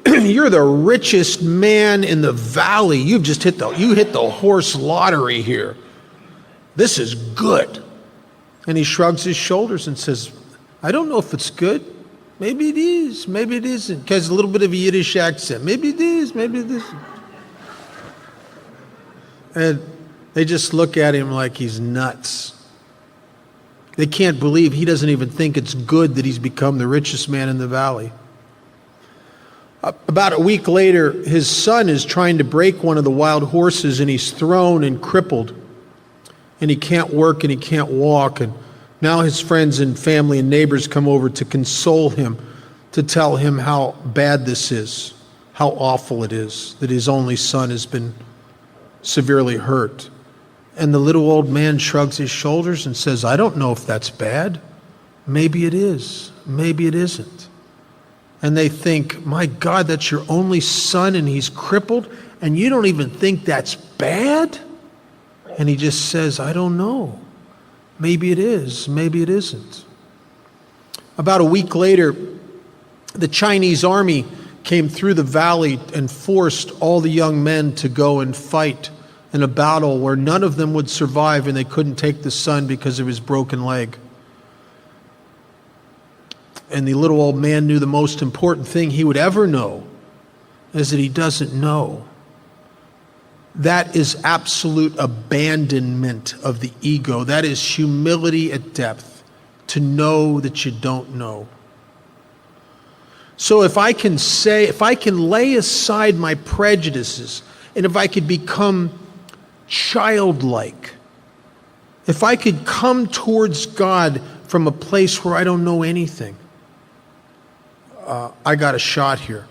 the richest man in the valley. You hit the horse lottery here. This is good." And he shrugs his shoulders and says, "I don't know if it's good. Maybe it is, maybe it isn't." Has a little bit of a Yiddish accent. Maybe it is, maybe it isn't. And they just look at him like he's nuts. They can't believe he doesn't even think it's good that he's become the richest man in the valley. About a week later, his son is trying to break one of the wild horses, and he's thrown and crippled. And he can't work and he can't walk. And now his friends and family and neighbors come over to console him, to tell him how bad this is, how awful it is that his only son has been severely hurt. And the little old man shrugs his shoulders and says, "I don't know if that's bad. Maybe it is. Maybe it isn't." And they think, "My God, that's your only son and he's crippled, and you don't even think that's bad?" And he just says, "I don't know. Maybe it is. Maybe it isn't." About a week later, the Chinese army came through the valley and forced all the young men to go and fight in a battle where none of them would survive, and they couldn't take the son because of his broken leg. And the little old man knew the most important thing he would ever know is that he doesn't know. That is absolute abandonment of the ego. That is humility at depth, to know that you don't know. So if I can lay aside my prejudices, and if I could become childlike, if I could come towards God from a place where I don't know anything, I got a shot here.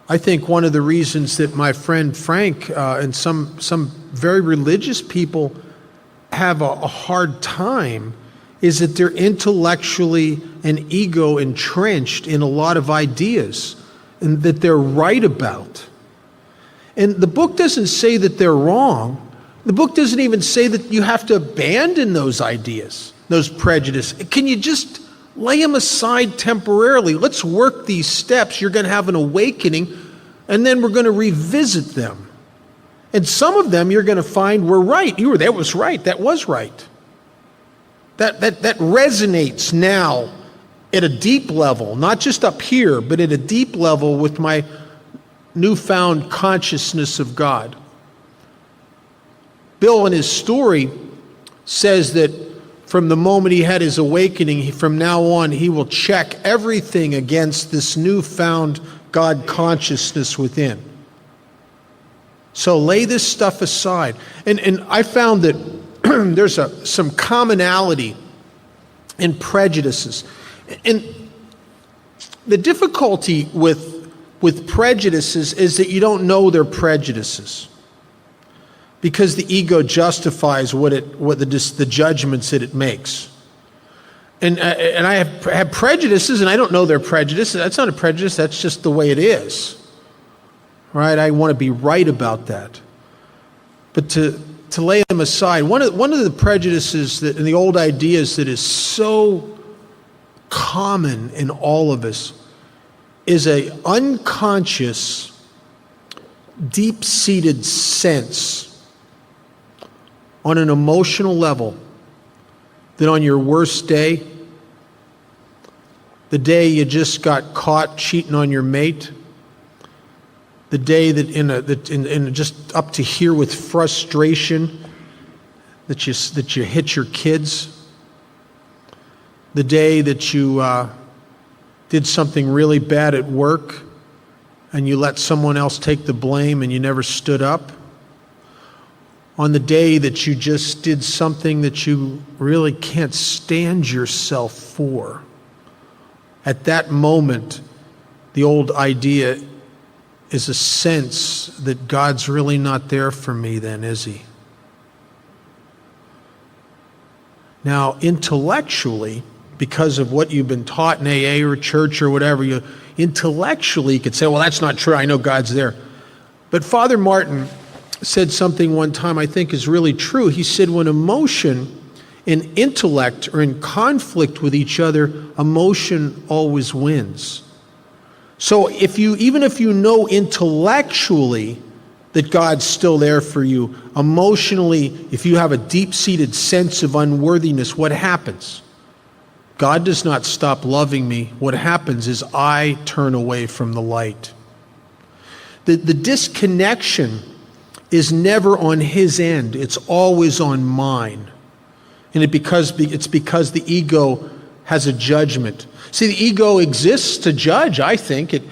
I think one of the reasons that my friend Frank and some very religious people have a hard time is that they're intellectually and ego entrenched in a lot of ideas and that they're right about. And the book doesn't say that they're wrong. The book doesn't even say that you have to abandon those ideas, those prejudices. Can you just lay them aside temporarily? Let's work these steps. You're going to have an awakening, and then we're going to revisit them. And some of them you're going to find were right. That was right. That was right. That resonates now at a deep level, not just up here, but at a deep level with my newfound consciousness of God. Bill in his story says that from the moment he had his awakening, from now on, he will check everything against this newfound God consciousness within. So lay this stuff aside. And I found that there's some commonality in prejudices. And the difficulty with prejudices is that you don't know they're prejudices, because the ego justifies the judgments that it makes. And I have prejudices, and I don't know they're prejudices. That's not a prejudice. That's just the way it is. Right? I want to be right about that. But to lay them aside, one of the prejudices and the old ideas that is so common in all of us is a unconscious, deep-seated sense on an emotional level that on your worst day, the day you just got caught cheating on your mate, the day that in just up to here with frustration that you hit your kids, the day that you did something really bad at work and you let someone else take the blame and you never stood up, on the day that you just did something that you really can't stand yourself for. At that moment, the old idea is a sense that God's really not there for me then, is he? Now, intellectually, because of what you've been taught in AA or church or whatever, intellectually you could say, well, that's not true, I know God's there. But Father Martin said something one time I think is really true. He said when emotion and intellect are in conflict with each other, emotion always wins. So even if you know intellectually that God's still there for you, emotionally, if you have a deep-seated sense of unworthiness, what happens? God does not stop loving me. What happens is I turn away from the light. The disconnection is never on his end. It's always on mine. And it's because the ego has a judgment. See, the ego exists to judge, I think. It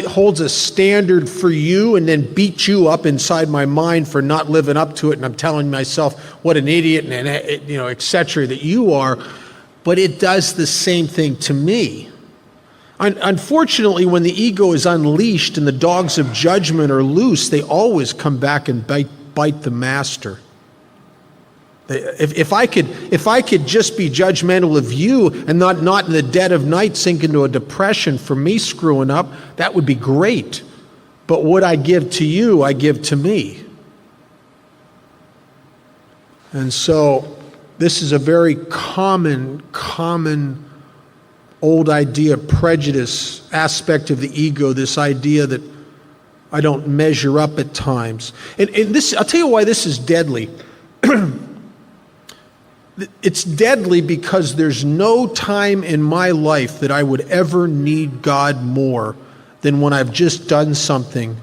holds a standard for you and then beats you up inside my mind for not living up to it. And I'm telling myself what an idiot and et cetera that you are. But it does the same thing to me. Unfortunately, when the ego is unleashed and the dogs of judgment are loose, they always come back and bite the master. If I could just be judgmental of you and not in the dead of night sink into a depression for me screwing up, that would be great. But what I give to you, I give to me. And so this is a very common old idea, prejudice aspect of the ego, this idea that I don't measure up at times. And this, I'll tell you why this is deadly. It's deadly because there's no time in my life that I would ever need God more than when I've just done something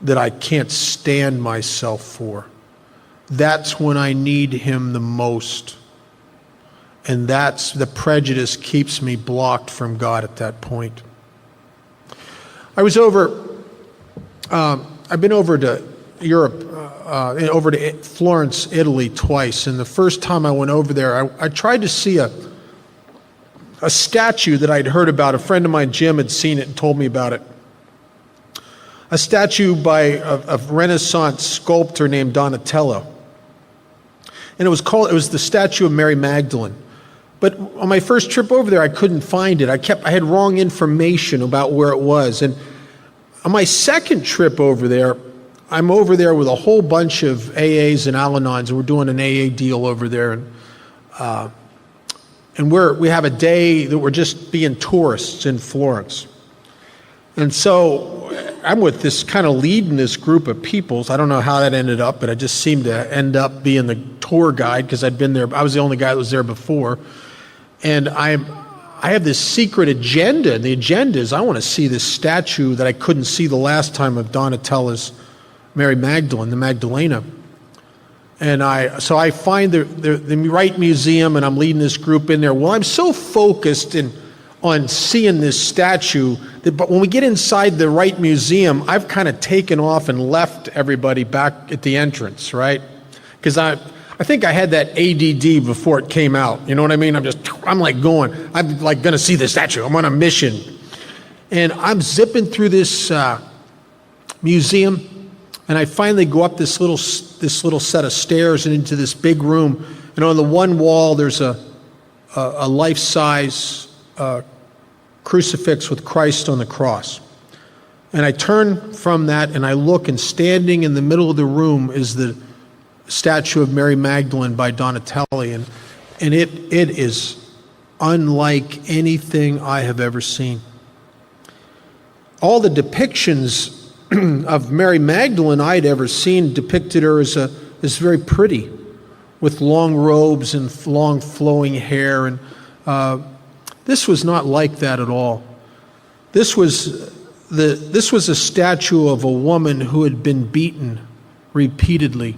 that I can't stand myself for. That's when I need him the most. And that's the prejudice keeps me blocked from God at that point. I've been over to Europe, over to Florence, Italy twice. And the first time I went over there, I tried to see a statue that I'd heard about. A friend of mine, Jim, had seen it and told me about it. A statue by a Renaissance sculptor named Donatello. And it was the statue of Mary Magdalene. But on my first trip over there, I couldn't find it. I had wrong information about where it was. And on my second trip over there, I'm over there with a whole bunch of AAs and Al-Anons, and we're doing an AA deal over there. And we have a day that we're just being tourists in Florence. And so I'm with this kind of leading this group of people. I don't know how that ended up, but I just seemed to end up being the tour guide because I'd been there. I was the only guy that was there before. And I have this secret agenda. And the agenda is I want to see this statue that I couldn't see the last time of Donatello's Mary Magdalene, the Magdalena. And so I find the right museum, and I'm leading this group in there. Well, I'm so focused on seeing this statue but when we get inside the right museum, I've kind of taken off and left everybody back at the entrance, right? Because I think I had that ADD before it came out. You know what I mean? I'm like going to see the statue. I'm on a mission. And I'm zipping through this museum, and I finally go up this little set of stairs and into this big room. And on the one wall, there's a life-size crucifix with Christ on the cross. And I turn from that and I look, and standing in the middle of the room is the statue of Mary Magdalene by Donatelli, and it is unlike anything I have ever seen. All the depictions of Mary Magdalene I'd ever seen depicted her as very pretty, with long robes and long flowing hair, and this was not like that at all. This was a statue of a woman who had been beaten repeatedly,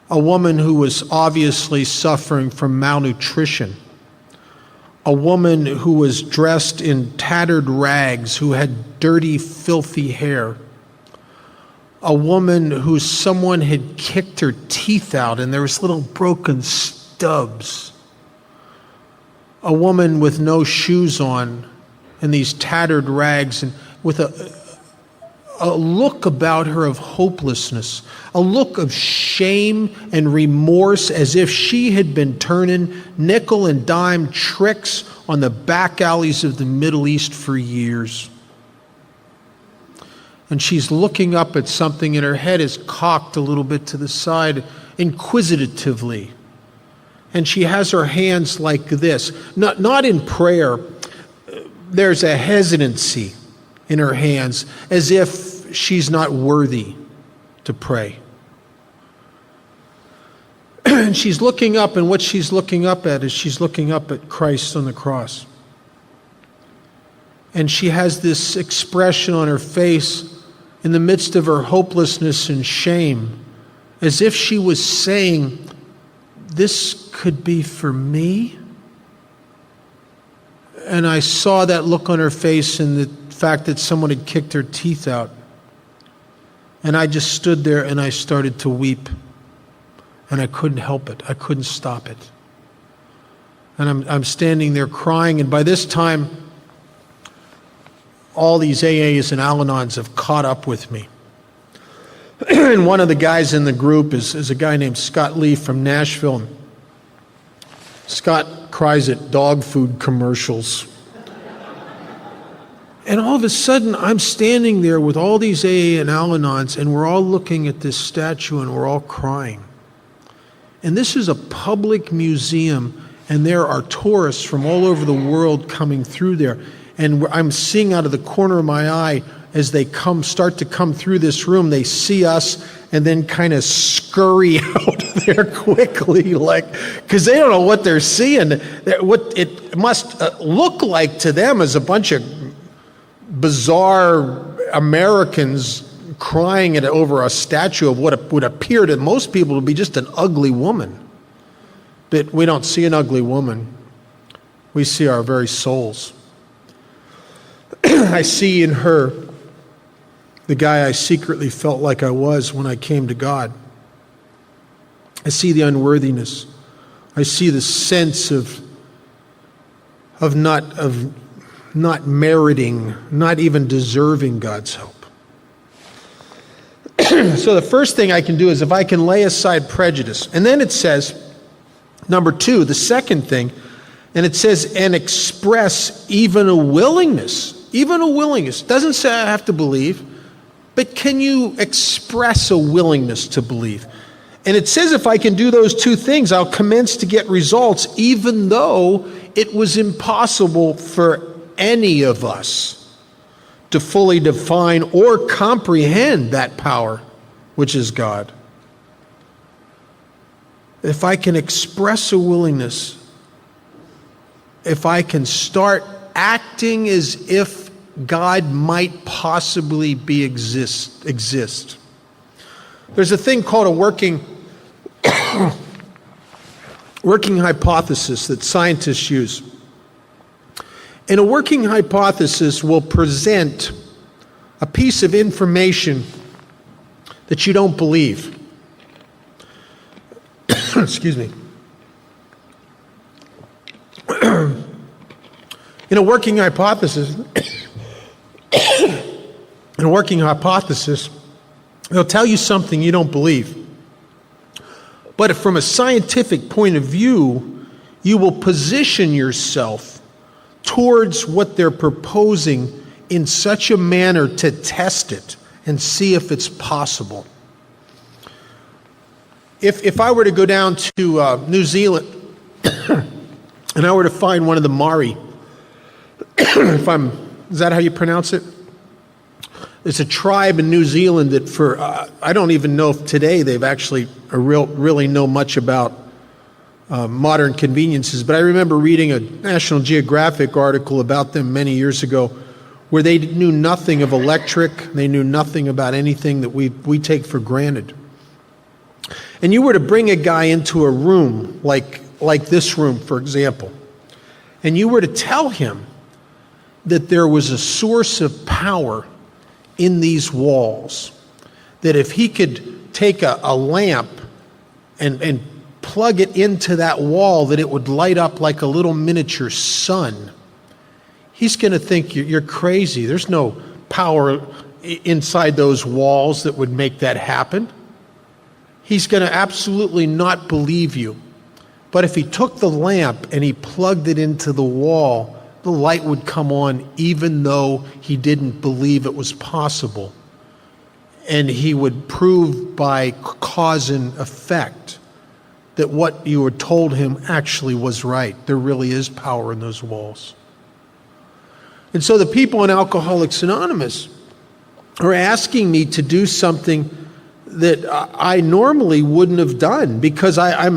a woman who was obviously suffering from malnutrition, a woman who was dressed in tattered rags, who had dirty, filthy hair, a woman who someone had kicked her teeth out and there was little broken stubs, a woman with no shoes on and these tattered rags, and with a look about her of hopelessness, a look of shame and remorse, as if she had been turning nickel and dime tricks on the back alleys of the Middle East for years. And she's looking up at something, and her head is cocked a little bit to the side, inquisitively. And she has her hands like this, not in prayer. There's a hesitancy in her hands, as if she's not worthy to pray. And she's looking up, and what she's looking up at is she's looking up at Christ on the cross. And she has this expression on her face in the midst of her hopelessness and shame, as if she was saying, "This could be for me?" And I saw that look on her face and the fact that someone had kicked her teeth out. And I just stood there and I started to weep. And I couldn't help it. I couldn't stop it. And I'm standing there crying, and by this time, all these AAs and Al-Anons have caught up with me. And one of the guys in the group is a guy named Scott Lee from Nashville. Scott cries at dog food commercials. And all of a sudden, I'm standing there with all these AA and Al-Anons, and we're all looking at this statue and we're all crying. And this is a public museum, and there are tourists from all over the world coming through there. And I'm seeing out of the corner of my eye, as they start to come through this room, they see us and then kind of scurry out of there quickly, because they don't know what they're seeing. What it must look like to them is a bunch of bizarre Americans crying over a statue of what would appear to most people to be just an ugly woman. that we don't see an ugly woman. We see our very souls. I see in her the guy I secretly felt like I was when I came to God. I see the unworthiness. I see the sense of not meriting, not even deserving God's help. So the first thing I can do is if I can lay aside prejudice. And then it says, number two, the second thing, and it says, and express even a willingness. Even a willingness. Doesn't say I have to believe, but can you express a willingness to believe? And it says if I can do those two things, I'll commence to get results, even though it was impossible for any of us to fully define or comprehend that power, which is God. If I can express a willingness, if I can start acting as if God might possibly exist. There's a thing called a working hypothesis that scientists use. And a working hypothesis will present a piece of information that you don't believe. Excuse me. In a working hypothesis, they'll tell you something you don't believe. But from a scientific point of view, you will position yourself towards what they're proposing in such a manner to test it and see if it's possible. If I were to go down to New Zealand and I were to find one of the Maori, is that how you pronounce it? It's a tribe in New Zealand that I don't even know if today they've actually really know much about modern conveniences, but I remember reading a National Geographic article about them many years ago where they knew nothing of electric, they knew nothing about anything that we take for granted. And you were to bring a guy into a room like this room, for example, and you were to tell him that there was a source of power in these walls, that if he could take a lamp and plug it into that wall, that it would light up like a little miniature sun. He's going to think you're crazy. There's no power inside those walls that would make that happen. He's going to absolutely not believe you. But if he took the lamp and he plugged it into the wall, the light would come on even though he didn't believe it was possible. And he would prove by cause and effect that what you had told him actually was right. There really is power in those walls. And so the people in Alcoholics Anonymous are asking me to do something that I normally wouldn't have done because I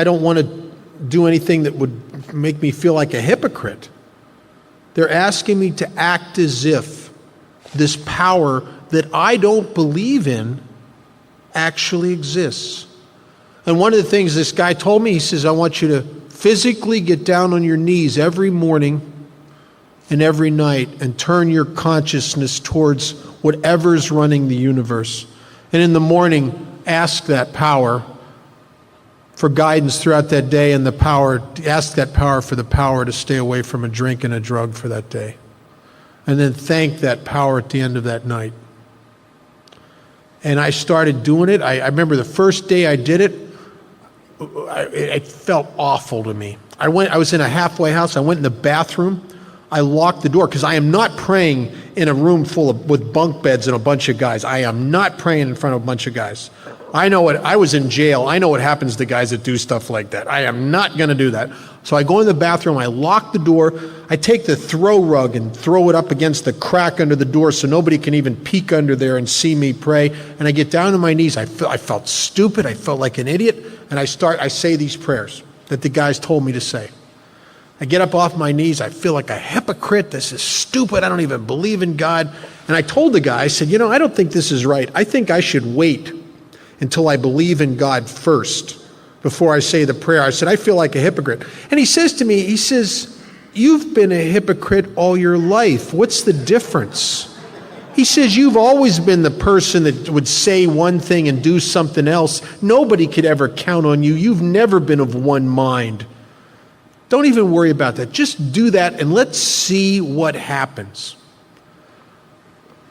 don't want to do anything that would make me feel like a hypocrite. They're asking me to act as if this power that I don't believe in actually exists. And one of the things this guy told me, he says, I want you to physically get down on your knees every morning and every night and turn your consciousness towards whatever's running the universe. And in the morning, ask that power for guidance throughout that day and ask that power for the power to stay away from a drink and a drug for that day. And then thank that power at the end of that night. And I started doing it. I remember the first day I did it, it felt awful to me. I was in a halfway house. I went in the bathroom. I locked the door because I am not praying in a room with bunk beds and a bunch of guys. I am not praying in front of a bunch of guys. I was in jail. I know what happens to guys that do stuff like that. I am not going to do that. So I go in the bathroom. I lock the door. I take the throw rug and throw it up against the crack under the door so nobody can even peek under there and see me pray. And I get down on my knees. I felt stupid. I felt like an idiot. And I say these prayers that the guys told me to say. I get up off my knees. I feel like a hypocrite. This is stupid. I don't even believe in God. And I told the guy, I said, I don't think this is right. I think I should wait until I believe in God first before I say the prayer. I said, I feel like a hypocrite. And he says to me, he says, you've been a hypocrite all your life. What's the difference? He says, you've always been the person that would say one thing and do something else. Nobody could ever count on you. You've never been of one mind. Don't even worry about that. Just do that and let's see what happens.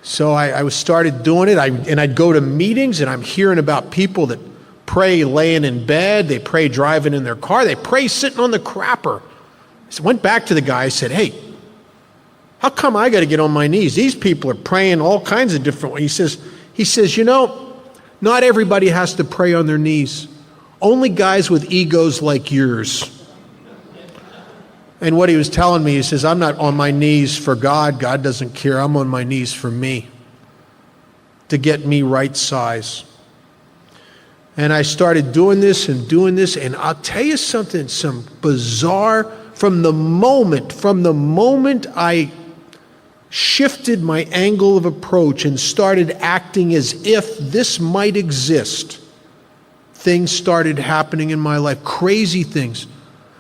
So I started doing it, and I'd go to meetings, and I'm hearing about people that pray laying in bed, they pray driving in their car, they pray sitting on the crapper. So I went back to the guy, I said, hey, how come I got to get on my knees? These people are praying all kinds of different ways. He says, you know, not everybody has to pray on their knees. Only guys with egos like yours. And what he was telling me, he says, I'm not on my knees for God. God doesn't care. I'm on my knees for me, to get me right size. And I started doing this, and I'll tell you something, some bizarre, from the moment I shifted my angle of approach and started acting as if this might exist, things started happening in my life, crazy things.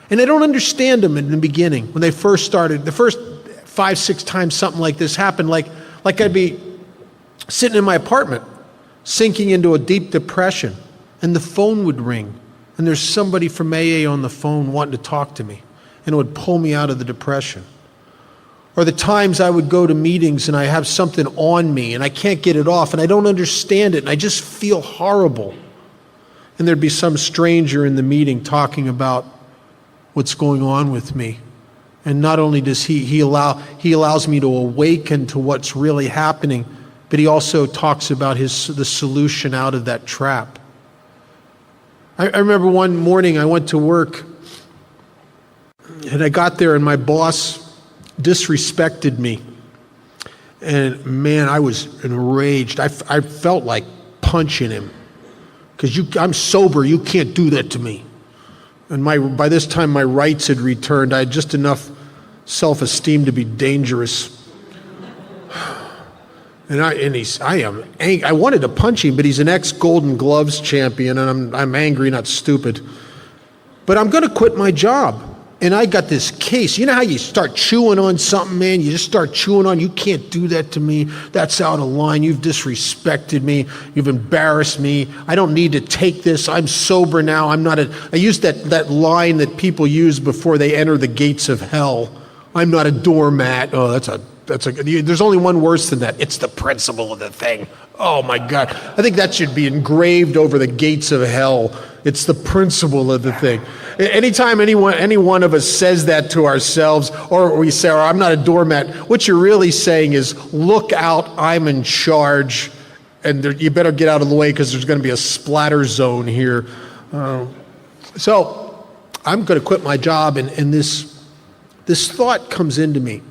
And I don't understand them in the beginning. When they first started, the first 5-6 times something like this happened, like I'd be sitting in my apartment, sinking into a deep depression, and the phone would ring, and there's somebody from AA on the phone wanting to talk to me, and it would pull me out of the depression. Or the times I would go to meetings and I have something on me and I can't get it off and I don't understand it and I just feel horrible. And there'd be some stranger in the meeting talking about what's going on with me. And not only does he allows me to awaken to what's really happening, but he also talks about the solution out of that trap. I remember one morning I went to work and I got there and my boss disrespected me. And man, I was enraged. I felt like punching him. Because I'm sober, you can't do that to me. And by this time my rights had returned. I had just enough self-esteem to be dangerous. And I wanted to punch him, but he's an ex-Golden Gloves champion, and I'm angry, not stupid. But I'm going to quit my job. And I got this case. You know how you start chewing on something, man? You just start chewing on, you can't do that to me. That's out of line. You've disrespected me. You've embarrassed me. I don't need to take this. I'm sober now. I used that line that people use before they enter the gates of hell. I'm not a doormat. Oh, there's only one worse than that. It's the principle of the thing. Oh my God. I think that should be engraved over the gates of hell. It's the principle of the thing. Anytime any one of us says that to ourselves, or we say, I'm not a doormat, what you're really saying is, look out, I'm in charge, and you better get out of the way because there's going to be a splatter zone here. So I'm going to quit my job, and this thought comes into me.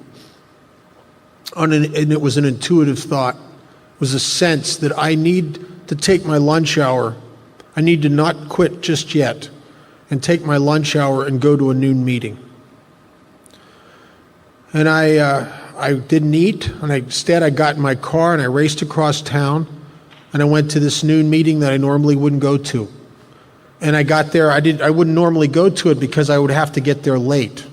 And it was an intuitive thought. It was a sense that I need to take my lunch hour. I need to not quit just yet and take my lunch hour and go to a noon meeting. And I didn't eat, and instead I got in my car and I raced across town and I went to this noon meeting that I normally wouldn't go to. And I got there, I wouldn't normally go to it because I would have to get there late.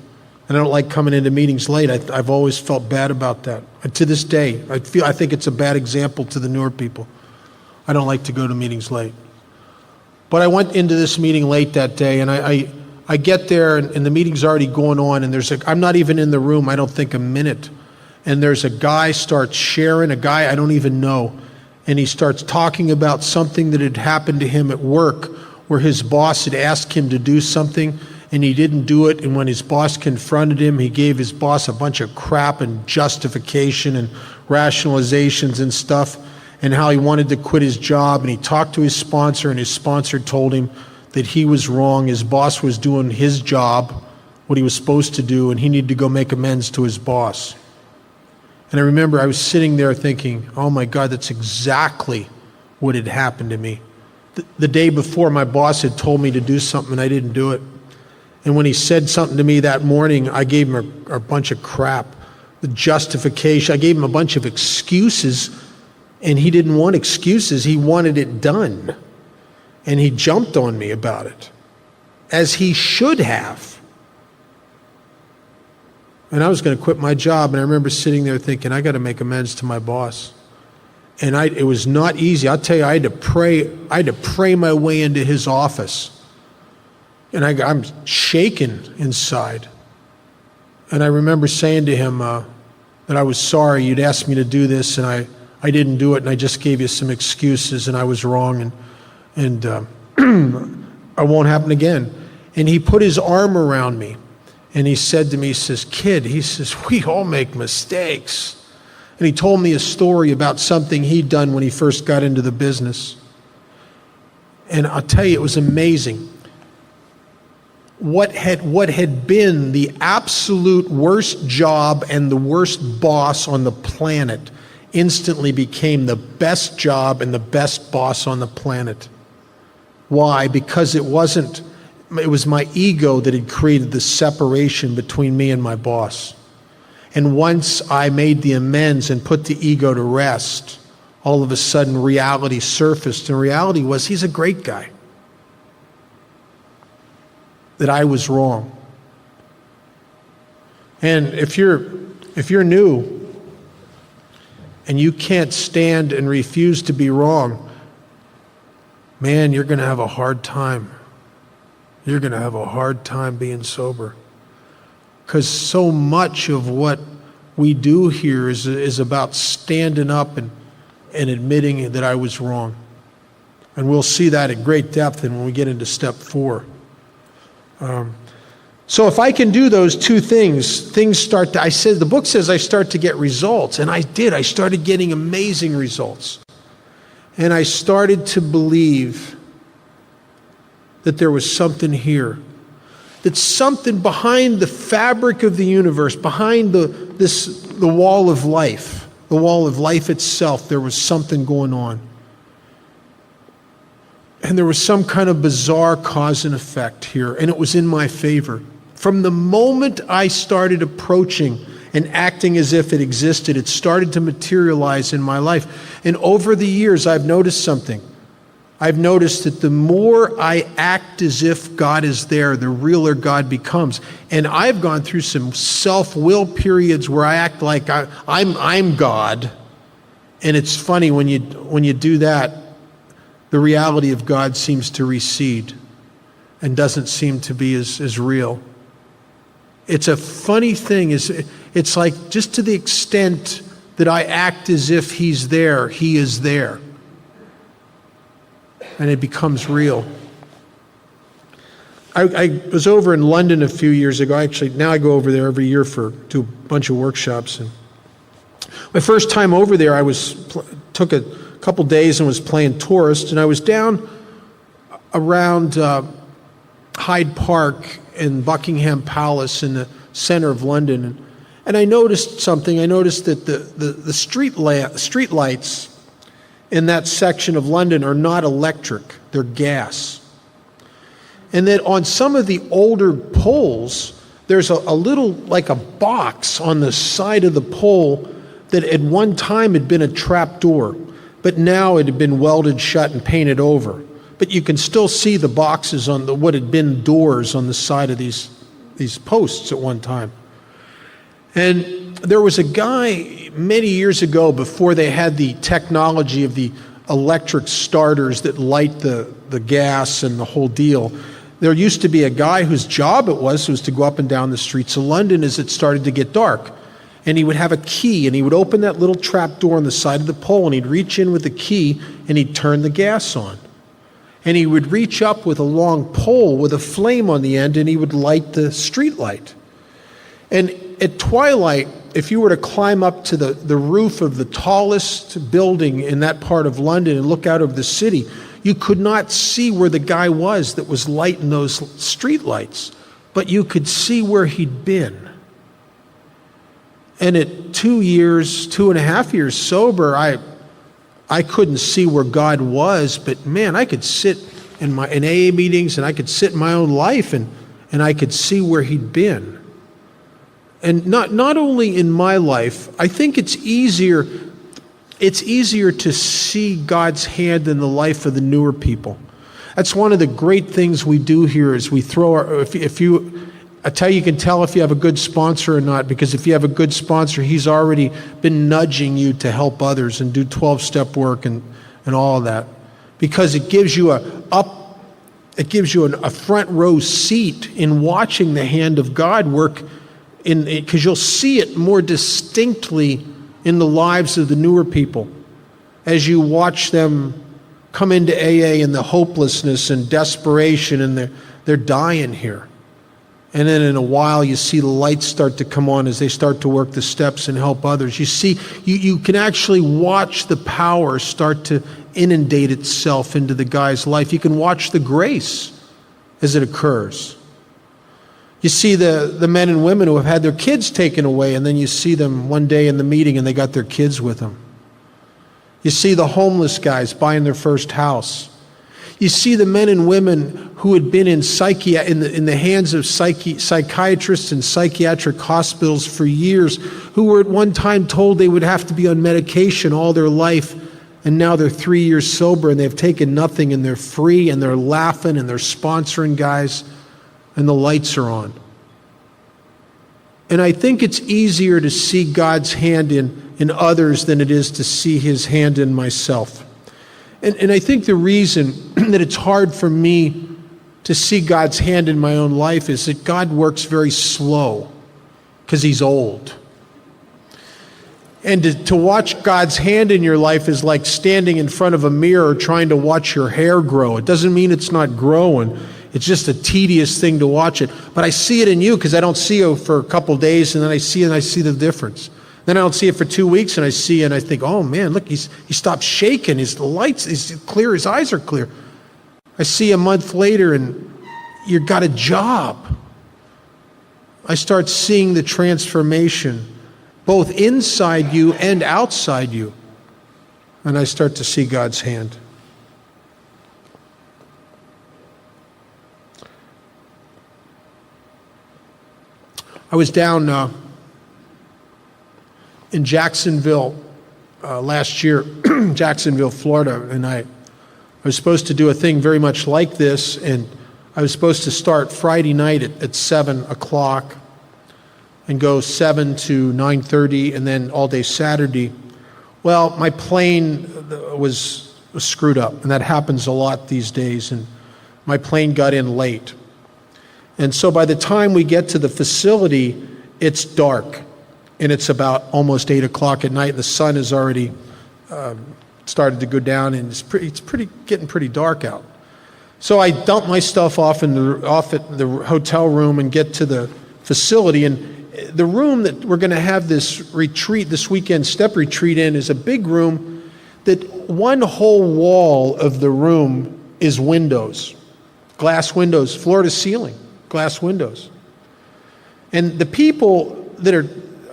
And I don't like coming into meetings late. I've always felt bad about that. And to this day, I think it's a bad example to the newer people. I don't like to go to meetings late. But I went into this meeting late that day, and I get there, and the meeting's already going on, and I'm not even in the room, I don't think a minute. And there's a guy starts sharing, a guy I don't even know, and he starts talking about something that had happened to him at work where his boss had asked him to do something, and he didn't do it, and when his boss confronted him, he gave his boss a bunch of crap and justification and rationalizations and stuff, and how he wanted to quit his job, and he talked to his sponsor, and his sponsor told him that he was wrong, his boss was doing his job, what he was supposed to do, and he needed to go make amends to his boss. And I remember I was sitting there thinking, oh my God, that's exactly what had happened to me. The day before, my boss had told me to do something, and I didn't do it. And when he said something to me that morning, I gave him a bunch of crap, the justification. I gave him a bunch of excuses, and he didn't want excuses. He wanted it done. And he jumped on me about it. as he should have. And I was going to quit my job, and I remember sitting there thinking, I got to make amends to my boss. And it was not easy. I'll tell you, I had to pray my way into his office. And I'm shaking inside. And I remember saying to him that I was sorry, you'd asked me to do this, and I didn't do it, and I just gave you some excuses, and I was wrong, and I won't happen again. And he put his arm around me, and he said to me, he says, kid, he says, we all make mistakes. And he told me a story about something he'd done when he first got into the business. And I'll tell you, it was amazing. What had been the absolute worst job and the worst boss on the planet instantly became the best job and the best boss on the planet. Why? Because it was my ego that had created the separation between me and my boss. And once I made the amends and put the ego to rest, all of a sudden reality surfaced. And reality was, he's a great guy. That I was wrong. And if you're new and you can't stand and refuse to be wrong, man, you're going to have a hard time. You're going to have a hard time being sober. Because so much of what we do here is about standing up and admitting that I was wrong. And we'll see that at great depth when we get into step 4. So if I can do those two things start to, the book says I start to get results. And I did. I started getting amazing results. And I started to believe that there was something here. That something behind the fabric of the universe, behind the wall of life itself, there was something going on. And there was some kind of bizarre cause and effect here, and it was in my favor. From the moment I started approaching and acting as if it existed, it started to materialize in my life. And over the years, I've noticed something. I've noticed that the more I act as if God is there, the realer God becomes. And I've gone through some self-will periods where I act like I'm God. And it's funny when you do that, the reality of God seems to recede and doesn't seem to be as real. It's a funny thing. It's like just to the extent that I act as if He's there, He is there. And it becomes real. I was over in London a few years ago. Actually, now I go over there every year to a bunch of workshops. And my first time over there, I took a couple days and was playing tourist. And I was down around Hyde Park and Buckingham Palace in the center of London. And I noticed something. I noticed that the street lights in that section of London are not electric, they're gas. And that on some of the older poles, there's a little, like a box on the side of the pole that at one time had been a trap door, but now it had been welded shut and painted over. But you can still see the boxes on what had been doors on the side of these posts at one time. And there was a guy many years ago, before they had the technology of the electric starters that light the gas and the whole deal. There used to be a guy whose job it was to go up and down the streets of London as it started to get dark. And he would have a key, and he would open that little trap door on the side of the pole, and he'd reach in with the key, and he'd turn the gas on. And he would reach up with a long pole with a flame on the end, and he would light the street light. And at twilight, if you were to climb up to the roof of the tallest building in that part of London and look out over the city, you could not see where the guy was that was lighting those street lights, but you could see where he'd been. And at 2.5 years sober, I couldn't see where God was, but man, I could sit in AA meetings, and I could sit in my own life, and I could see where he'd been. And not only in my life, I think it's easier to see God's hand in the life of the newer people. That's one of the great things we do here is we throw our, I tell you, you can tell if you have a good sponsor or not, because if you have a good sponsor, he's already been nudging you to help others and do 12-step work and all of that. Because it gives you a front row seat in watching the hand of God work, because you'll see it more distinctly in the lives of the newer people as you watch them come into AA in the hopelessness and desperation, and they're dying here. And then in a while you see the lights start to come on as they start to work the steps and help others. You see, you can actually watch the power start to inundate itself into the guy's life. You can watch the grace as it occurs. You see the men and women who have had their kids taken away, and then you see them one day in the meeting and they got their kids with them. You see the homeless guys buying their first house. You see the men and women who had been in the hands of psychiatrists and psychiatric hospitals for years, who were at one time told they would have to be on medication all their life, and now they're 3 years sober and they've taken nothing and they're free and they're laughing and they're sponsoring guys and the lights are on. And I think it's easier to see God's hand in others than it is to see his hand in myself. And I think the reason that it's hard for me to see God's hand in my own life is that God works very slow because he's old. And to watch God's hand in your life is like standing in front of a mirror trying to watch your hair grow. It doesn't mean it's not growing. It's just a tedious thing to watch it. But I see it in you because I don't see you for a couple days, and then I see the difference. Then I don't see it for 2 weeks, and I see and I think, oh man, look, he stopped shaking. His lights is clear. His eyes are clear. I see a month later, and you've got a job. I start seeing the transformation, both inside you and outside you, and I start to see God's hand. I was down in Jacksonville last year, Jacksonville, Florida, and I was supposed to do a thing very much like this, and I was supposed to start Friday night at 7 o'clock and go 7 to 9:30, and then all day Saturday. Well, my plane was screwed up, and that happens a lot these days, and my plane got in late. And so by the time we get to the facility, it's dark, and it's about almost 8 o'clock at night, and the sun has already started to go down, and it's getting pretty dark out. So I dump my stuff off at the hotel room and get to the facility, and the room that we're going to have this weekend step retreat in, is a big room that one whole wall of the room is windows, glass windows, floor to ceiling, glass windows. And the people that are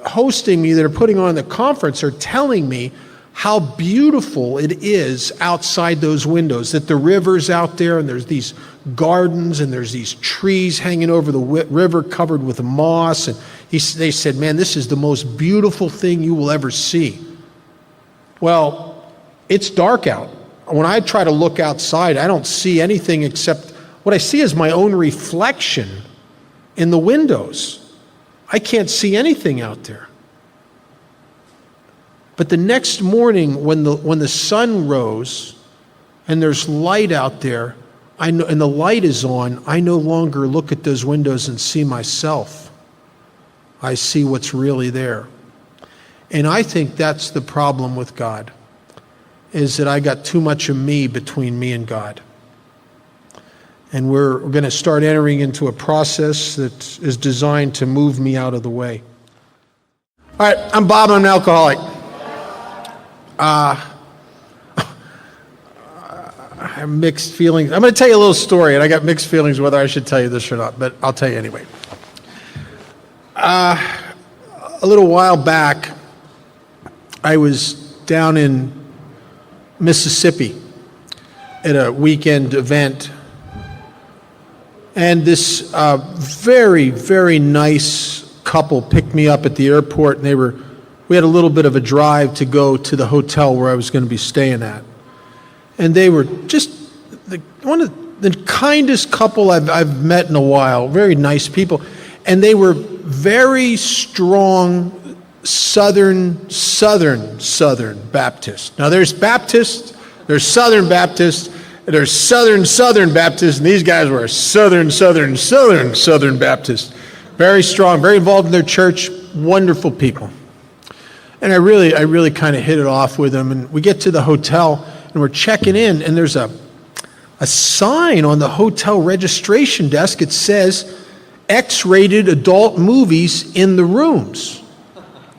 hosting me, that are putting on the conference, are telling me how beautiful it is outside those windows, that the river's out there, and there's these gardens, and there's these trees hanging over the river covered with moss. And they said, man, this is the most beautiful thing you will ever see. Well, it's dark out. When I try to look outside, I don't see anything except what I see is my own reflection in the windows. I can't see anything out there. But the next morning, when the sun rose and there's light out there, and the light is on, I no longer look at those windows and see myself. I see what's really there. And I think that's the problem with God, is that I got too much of me between me and God. And we're going to start entering into a process that is designed to move me out of the way. All right, I'm Bob, I'm an alcoholic. I have mixed feelings. I'm going to tell you a little story, and I got mixed feelings whether I should tell you this or not, but I'll tell you anyway. A little while back, I was down in Mississippi at a weekend event, and this very, very nice couple picked me up at the airport, and we had a little bit of a drive to go to the hotel where I was going to be staying at. And they were just one of the kindest couple I've met in a while, very nice people, and they were very strong Southern Baptists. Now there's Baptists, there's Southern Baptists, and there's Southern Baptists, and these guys were Southern Baptists. Very strong, very involved in their church, wonderful people. And I really kind of hit it off with them, and we get to the hotel, and we're checking in, and there's a sign on the hotel registration desk. It says, X-rated adult movies in the rooms.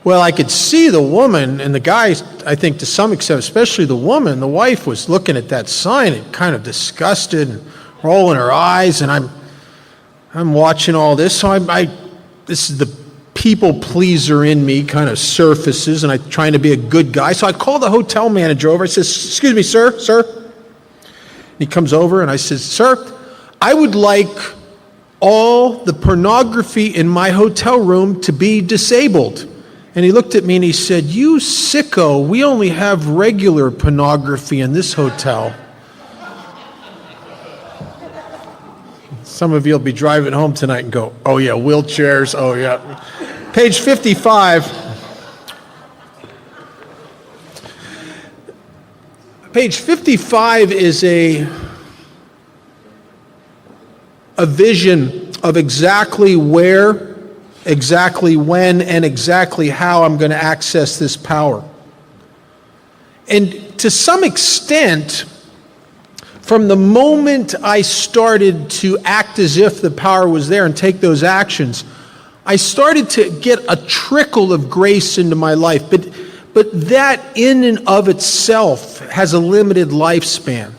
Well, I could see the woman and the guy, I think to some extent, especially the woman, the wife was looking at that sign and kind of disgusted and rolling her eyes, and I'm watching all this, so this is the people pleaser in me kind of surfaces, and I'm trying to be a good guy. So I call the hotel manager over. I says, "Excuse me, sir. He comes over and I says, "Sir, I would like all the pornography in my hotel room to be disabled." And he looked at me and he said, "You sicko, we only have regular pornography in this hotel." Some of you will be driving home tonight and go, "Oh yeah, wheelchairs, oh yeah." Page 55. Page 55 is a vision of exactly where, exactly when, and exactly how I'm going to access this power. And to some extent, from the moment I started to act as if the power was there and take those actions, I started to get a trickle of grace into my life. But that in and of itself has a limited lifespan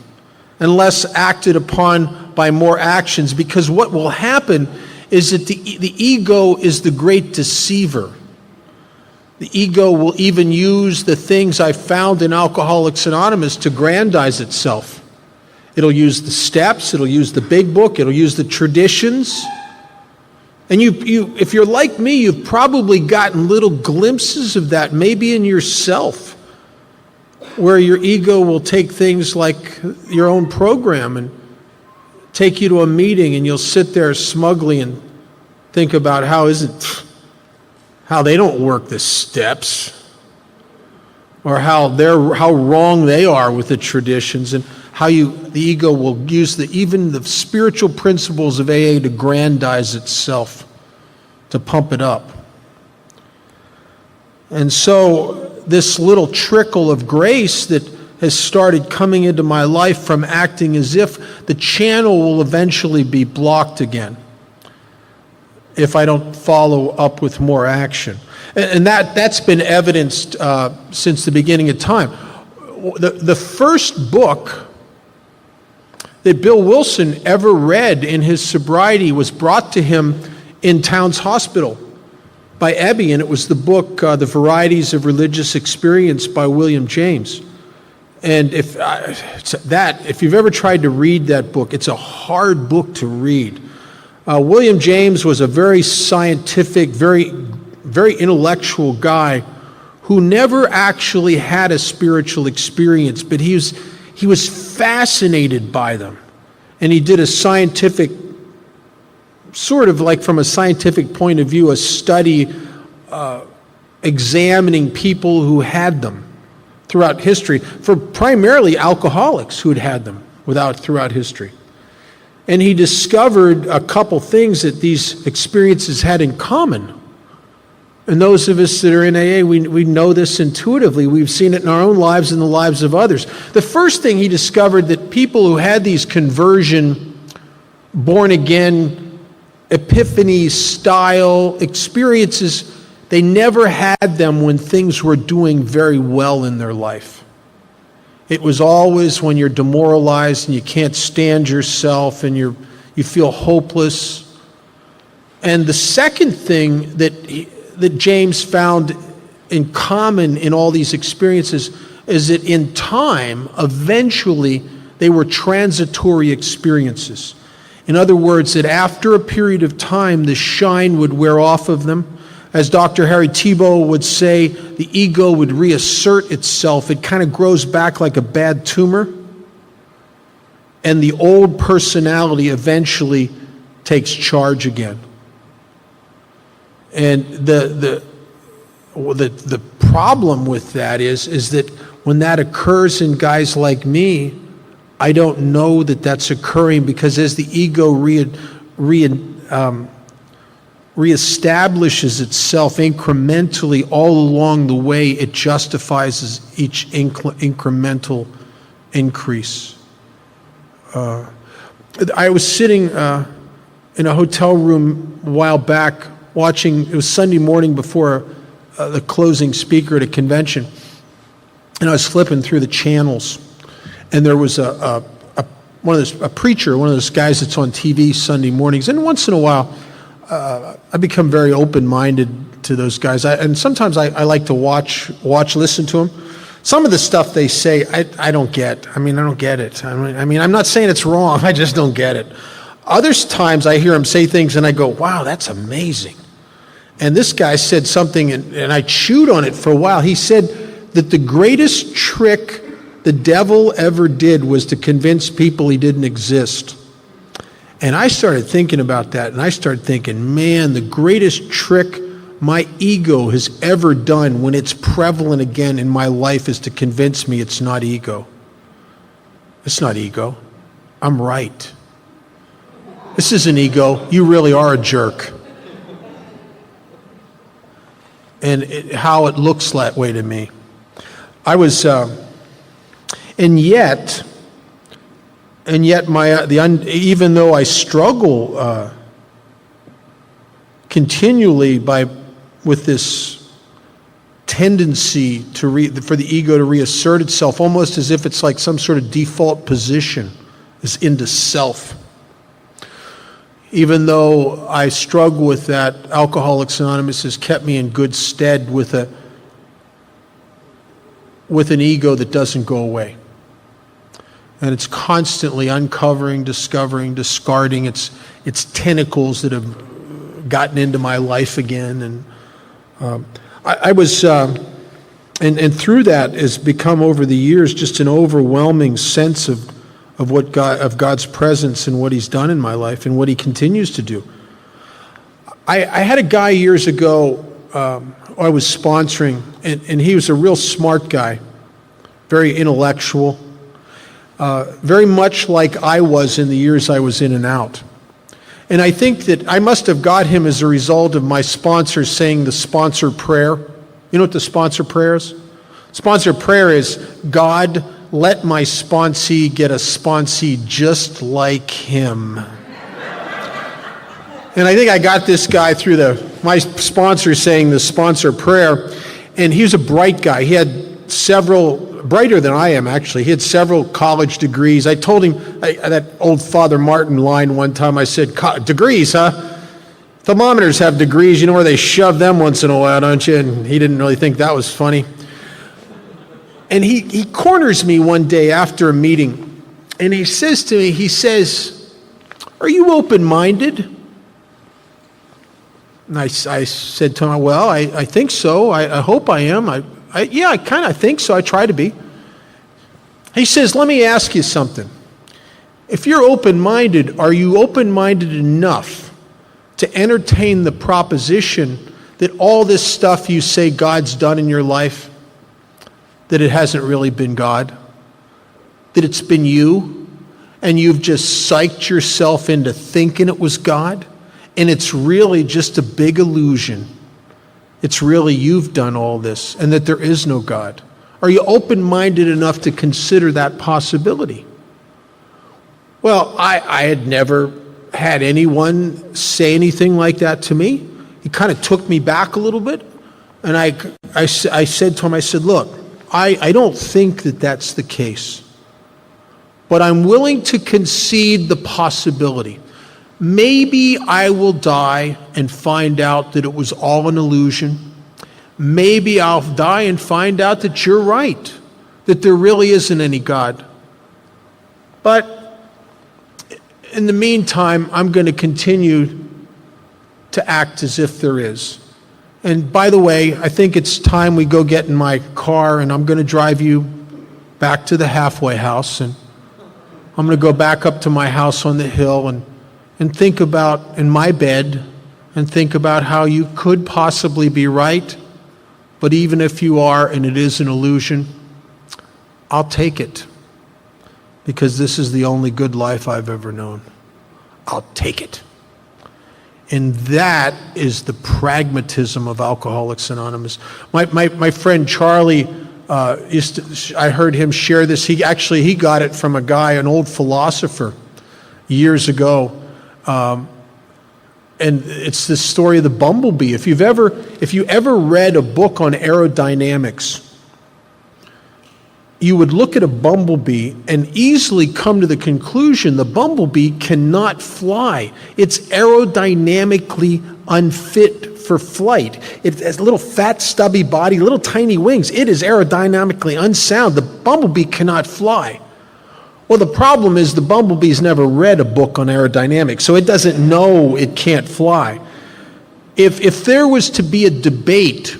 unless acted upon by more actions, because what will happen is that the ego is the great deceiver. The ego will even use the things I found in Alcoholics Anonymous to grandize itself. It'll use the steps, it'll use the big book, it'll use the traditions. And you, if you're like me, you've probably gotten little glimpses of that, maybe in yourself, where your ego will take things like your own program and take you to a meeting, and you'll sit there smugly and think about how they don't work the steps, or how wrong they are with the traditions, and how the ego will use even the spiritual principles of AA to grandize itself, to pump it up. And so this little trickle of grace that has started coming into my life from acting as if, the channel will eventually be blocked again if I don't follow up with more action. And that's been evidenced since the beginning of time. The first book that Bill Wilson ever read in his sobriety was brought to him in Towns Hospital by Ebby, and it was the book, The Varieties of Religious Experience by William James. And if you've ever tried to read that book, it's a hard book to read. William James was a very scientific, very intellectual guy who never actually had a spiritual experience, but he was fascinated by them. And he did a scientific, sort of like from a scientific point of view, a study examining people who had them throughout history, for primarily alcoholics who had them throughout history. And he discovered a couple things that these experiences had in common. And those of us that are in AA, we know this intuitively. We've seen it in our own lives and the lives of others. The first thing he discovered, that people who had these conversion, born-again, epiphany-style experiences, they never had them when things were doing very well in their life. It was always when you're demoralized and you can't stand yourself and you feel hopeless. And the second thing that James found in common in all these experiences is that in time, eventually, they were transitory experiences. In other words, that after a period of time, the shine would wear off of them. As Dr. Harry Tiebout would say, the ego would reassert itself. It kind of grows back like a bad tumor. and the old personality eventually takes charge again. And the problem with that is that when that occurs in guys like me, I don't know that that's occurring, because as the ego reestablishes itself incrementally all along the way, it justifies each incremental increase. I was sitting in a hotel room a while back watching, it was Sunday morning before the closing speaker at a convention, and I was flipping through the channels, and there was a preacher, one of those guys that's on TV Sunday mornings, and once in a while I become very open-minded to those guys, and sometimes I like to watch, listen to them. Some of the stuff they say, I don't get. I don't get it. I'm not saying it's wrong, I just don't get it. Other times I hear them say things and I go, wow, that's amazing. And this guy said something, and I chewed on it for a while. He said that the greatest trick the devil ever did was to convince people he didn't exist. And I started thinking about that, and I started thinking, man, the greatest trick my ego has ever done when it's prevalent again in my life is to convince me it's not ego. It's not ego. I'm right. This isn't ego. You really are a jerk. And how it looks that way to me. I was, and yet, even though I struggle continually with this tendency for the ego to reassert itself, almost as if it's like some sort of default position, is into self. Even though I struggle with that, Alcoholics Anonymous has kept me in good stead with an ego that doesn't go away. And it's constantly uncovering, discovering, discarding its tentacles that have gotten into my life again. And I was, and through that has become over the years just an overwhelming sense of God's presence and what He's done in my life and what He continues to do. I had a guy years ago I was sponsoring, and he was a real smart guy, very intellectual, very much like I was in the years I was in and out. And I think that I must have got him as a result of my sponsor saying the sponsor prayer. You know what the sponsor prayer is? Sponsor prayer is, God, let my sponsee get a sponsee just like him. And I think I got this guy through my sponsor saying the sponsor prayer, and he was a bright guy. He had brighter than I am actually. He had several college degrees. I told him, that old Father Martin line one time, I said, degrees, huh? Thermometers have degrees, you know where they shove them once in a while, don't you? And he didn't really think that was funny. And he corners me one day after a meeting, and he says to me, are you open-minded? And I said to him, well, I think so. I hope I am. I kind of think so. I try to be. He says, let me ask you something. If you're open-minded, are you open-minded enough to entertain the proposition that all this stuff you say God's done in your life, that it hasn't really been God, that it's been you, and you've just psyched yourself into thinking it was God, and it's really just a big illusion. It's really you've done all this, and that there is no God. Are you open-minded enough to consider that possibility? Well, I had never had anyone say anything like that to me. He kind of took me back a little bit, and I said to him, I said, look, I don't think that that's the case, but I'm willing to concede the possibility. Maybe I will die and find out that it was all an illusion. Maybe I'll die and find out that you're right, that there really isn't any God. But in the meantime, I'm going to continue to act as if there is. And by the way, I think it's time we go get in my car, and I'm going to drive you back to the halfway house, and I'm going to go back up to my house on the hill and think about, in my bed, and think about how you could possibly be right, but even if you are and it is an illusion, I'll take it, because this is the only good life I've ever known. I'll take it. And that is the pragmatism of Alcoholics Anonymous. My friend Charlie, I heard him share this. He got it from a guy, an old philosopher, years ago. And it's the story of the bumblebee. If you ever read a book on aerodynamics, you would look at a bumblebee and easily come to the conclusion the bumblebee cannot fly. It's aerodynamically unfit for flight. It has a little fat, stubby body, little tiny wings. It is aerodynamically unsound. The bumblebee cannot fly. Well, the problem is the bumblebee's never read a book on aerodynamics, so it doesn't know it can't fly. If there was to be a debate,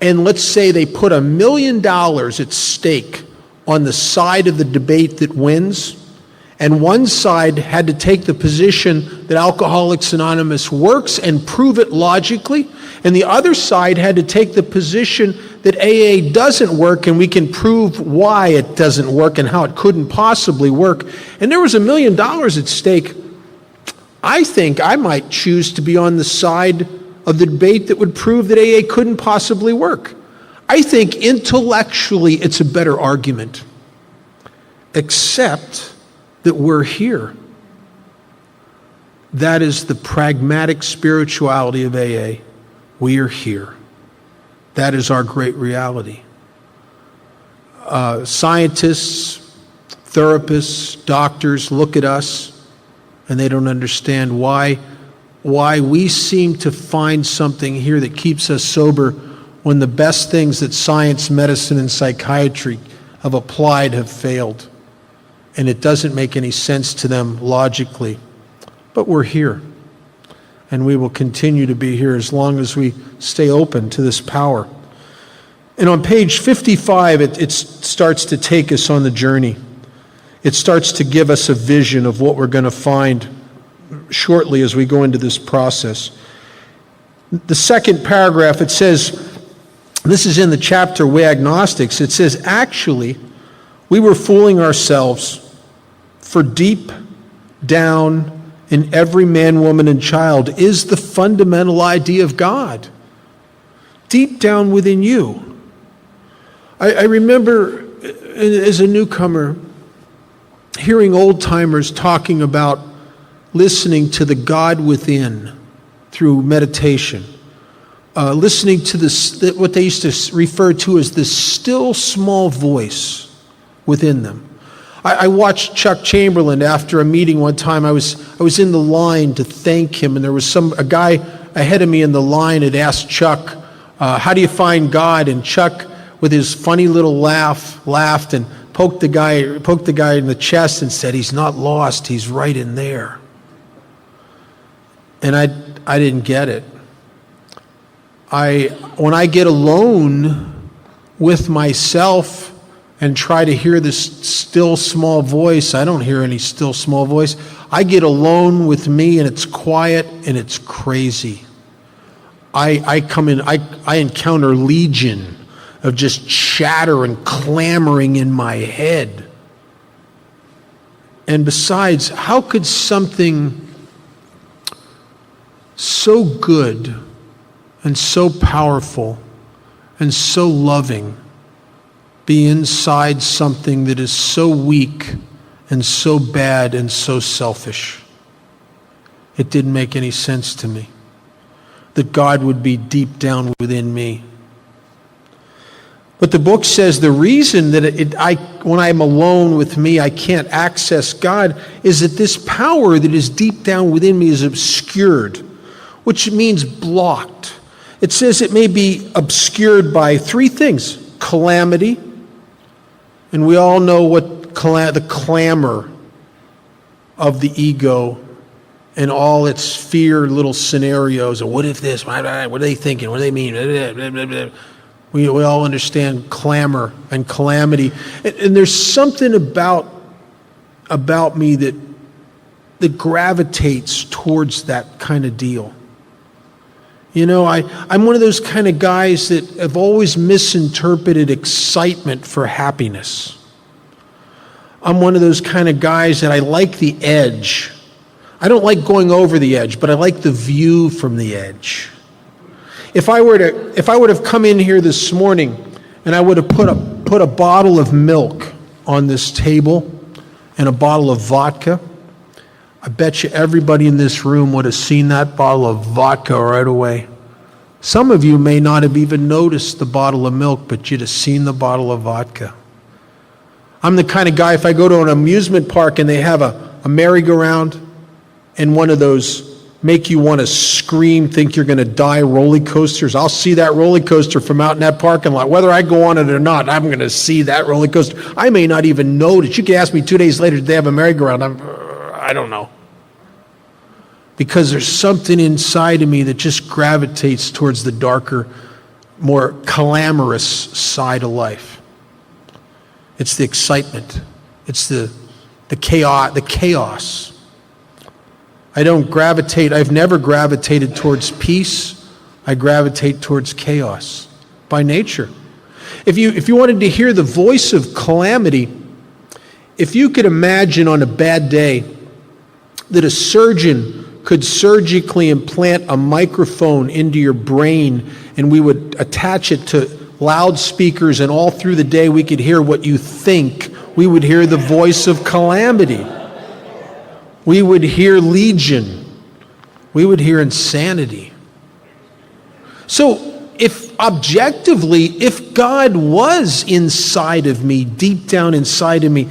and let's say they put $1 million at stake on the side of the debate that wins, and one side had to take the position that Alcoholics Anonymous works and prove it logically, and the other side had to take the position that AA doesn't work and we can prove why it doesn't work and how it couldn't possibly work, and there was $1 million at stake, I think I might choose to be on the side of the debate that would prove that AA couldn't possibly work. I think intellectually it's a better argument, except that we're here. That is the pragmatic spirituality of AA. We are here. That is our great reality. Scientists, therapists, doctors look at us and they don't understand why we seem to find something here that keeps us sober when the best things that science, medicine, and psychiatry have applied have failed. And it doesn't make any sense to them logically. But we're here. And we will continue to be here as long as we stay open to this power. And on page 55, it starts to take us on the journey. It starts to give us a vision of what we're going to find shortly as we go into this process. The second paragraph, it says, this is in the chapter We Agnostics, it says, actually, we were fooling ourselves, for deep down in every man, woman, and child is the fundamental idea of God. Deep down within you. I remember as a newcomer hearing old-timers talking about listening to the God within through meditation, listening to this, what they used to refer to as the still small voice within them. I watched Chuck Chamberlain after a meeting one time. I was in the line to thank him, and there was a guy ahead of me in the line had asked Chuck, how do you find God? And Chuck, with his funny little laugh, laughed and poked the guy in the chest and said, he's not lost, he's right in there. And I didn't get it. When I get alone with myself and try to hear this still small voice, I don't hear any still small voice. I get alone with me and it's quiet and it's crazy. I encounter legion of just chatter and clamoring in my head. And besides, how could something so good and so powerful and so loving be inside something that is so weak and so bad and so selfish? It didn't make any sense to me that God would be deep down within me. But the book says the reason that when I'm alone with me, I can't access God is that this power that is deep down within me is obscured, which means blocked. It says it may be obscured by three things: calamity, and we all know what the clamor of the ego and all its fear little scenarios of what if this, what are they thinking, what do they mean, We all understand clamor and calamity. And there's something about me that gravitates towards that kind of deal. You know, I'm one of those kind of guys that have always misinterpreted excitement for happiness. I'm one of those kind of guys that I like the edge. I don't like going over the edge, but I like the view from the edge. If I would have come in here this morning and I would have put a bottle of milk on this table and a bottle of vodka, I bet you everybody in this room would have seen that bottle of vodka right away. Some of you may not have even noticed the bottle of milk, but you'd have seen the bottle of vodka. I'm the kind of guy, if I go to an amusement park and they have a merry-go-round and one of those make you want to scream, think you're going to die roller coasters, I'll see that roller coaster from out in that parking lot. Whether I go on it or not, I'm going to see that roller coaster. I may not even notice. You could ask me 2 days later, did they have a merry-go-round? I don't know. Because there's something inside of me that just gravitates towards the darker, more clamorous side of life. It's the excitement. It's the chaos. I've never gravitated towards peace. I gravitate towards chaos by nature. If you wanted to hear the voice of calamity, if you could imagine on a bad day that a surgeon could surgically implant a microphone into your brain and we would attach it to loudspeakers and all through the day we could hear what you think, we would hear the voice of calamity. We would hear legion. We would hear insanity. So if God was inside of me, deep down inside of me,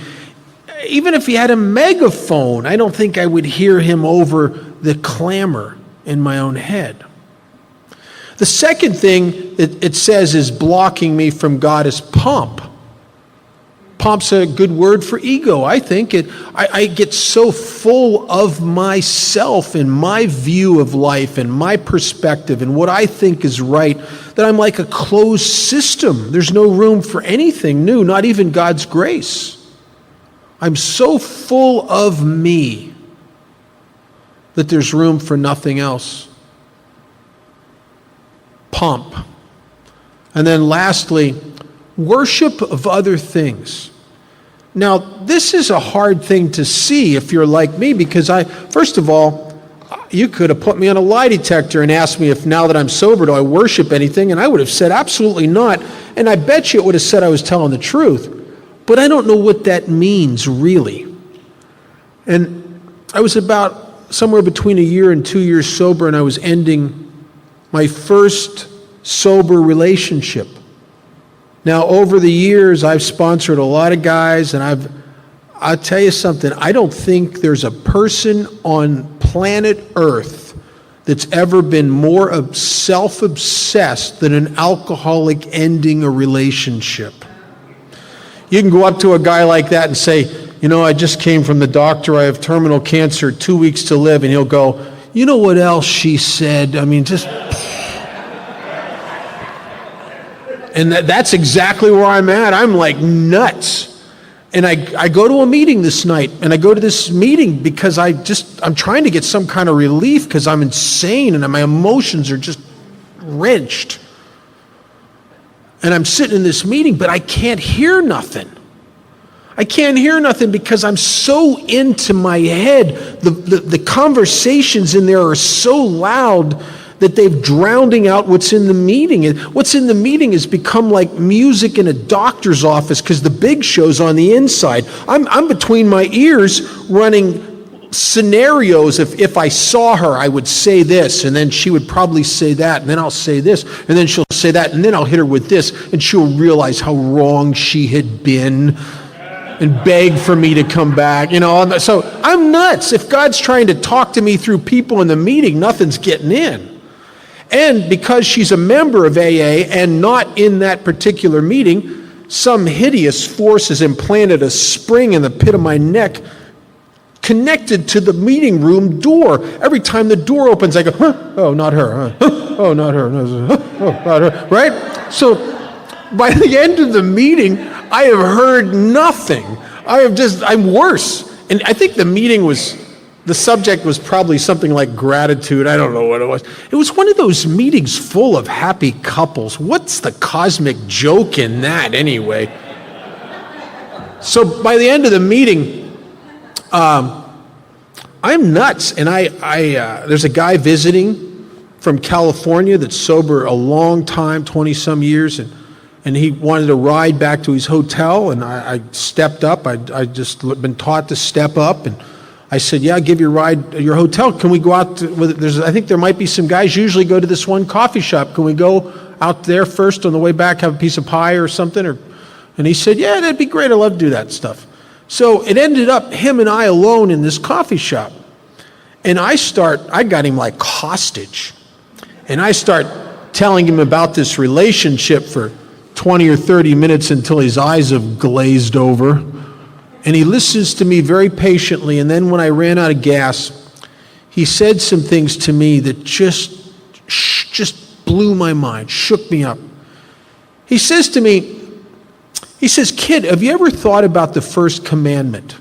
even if he had a megaphone, I don't think I would hear him over the clamor in my own head. The second thing that it says is blocking me from God is pomp. Pomp's a good word for ego, I think. I get so full of myself and my view of life and my perspective and what I think is right that I'm like a closed system. There's no room for anything new, not even God's grace. I'm so full of me that there's room for nothing else. Pomp. And then lastly, worship of other things. Now, this is a hard thing to see if you're like me, because first of all, you could have put me on a lie detector and asked me if now that I'm sober, do I worship anything? And I would have said absolutely not. And I bet you it would have said I was telling the truth. But I don't know what that means, really. And I was about somewhere between 1 year and 2 years sober, and I was ending my first sober relationship. Now, over the years, I've sponsored a lot of guys, and I'll tell you something, I don't think there's a person on planet Earth that's ever been more self-obsessed than an alcoholic ending a relationship. You can go up to a guy like that and say, you know, I just came from the doctor, I have terminal cancer, 2 weeks to live, and he'll go, you know what else she said? I mean, just... And that's exactly where I'm at. I'm like nuts. And I go to a meeting this night, and I go to this meeting because I'm trying to get some kind of relief because I'm insane and my emotions are just wrenched. And I'm sitting in this meeting, but I can't hear nothing. I can't hear nothing because I'm so into my head. The conversations in there are so loud that they've drowning out what's in the meeting. And what's in the meeting has become like music in a doctor's office because the big show's on the inside. I'm between my ears running scenarios. If I saw her, I would say this, and then she would probably say that, and then I'll say this, and then she'll say that, and then I'll hit her with this, and she'll realize how wrong she had been and beg for me to come back. You know, so I'm nuts. If God's trying to talk to me through people in the meeting, nothing's getting in. And because she's a member of AA and not in that particular meeting, some hideous force has implanted a spring in the pit of my neck connected to the meeting room door. Every time the door opens, I go, huh? Oh, not her. Huh? Oh, not her. Oh, not her. Right? So By the end of the meeting, I have heard nothing. I'm worse. And I think the subject was probably something like gratitude. I don't know what it was. It was one of those meetings full of happy couples. What's the cosmic joke in that anyway? So by the end of the meeting, I'm nuts. And there's a guy visiting from California that's sober a long time, 20 some years, and he wanted to ride back to his hotel, and I stepped up. I just been taught to step up, and I said, yeah, I'll give you a ride to your hotel. Can we go out I think there might be some guys usually go to this one coffee shop. Can we go out there first on the way back, have a piece of pie or something? And he said, yeah, that'd be great. I love to do that stuff. So it ended up him and I alone in this coffee shop. And I got him like hostage. And I start telling him about this relationship for 20 or 30 minutes until his eyes have glazed over. And he listens to me very patiently. And then when I ran out of gas, he said some things to me that just blew my mind, shook me up. He says to me, kid, have you ever thought about the first commandment?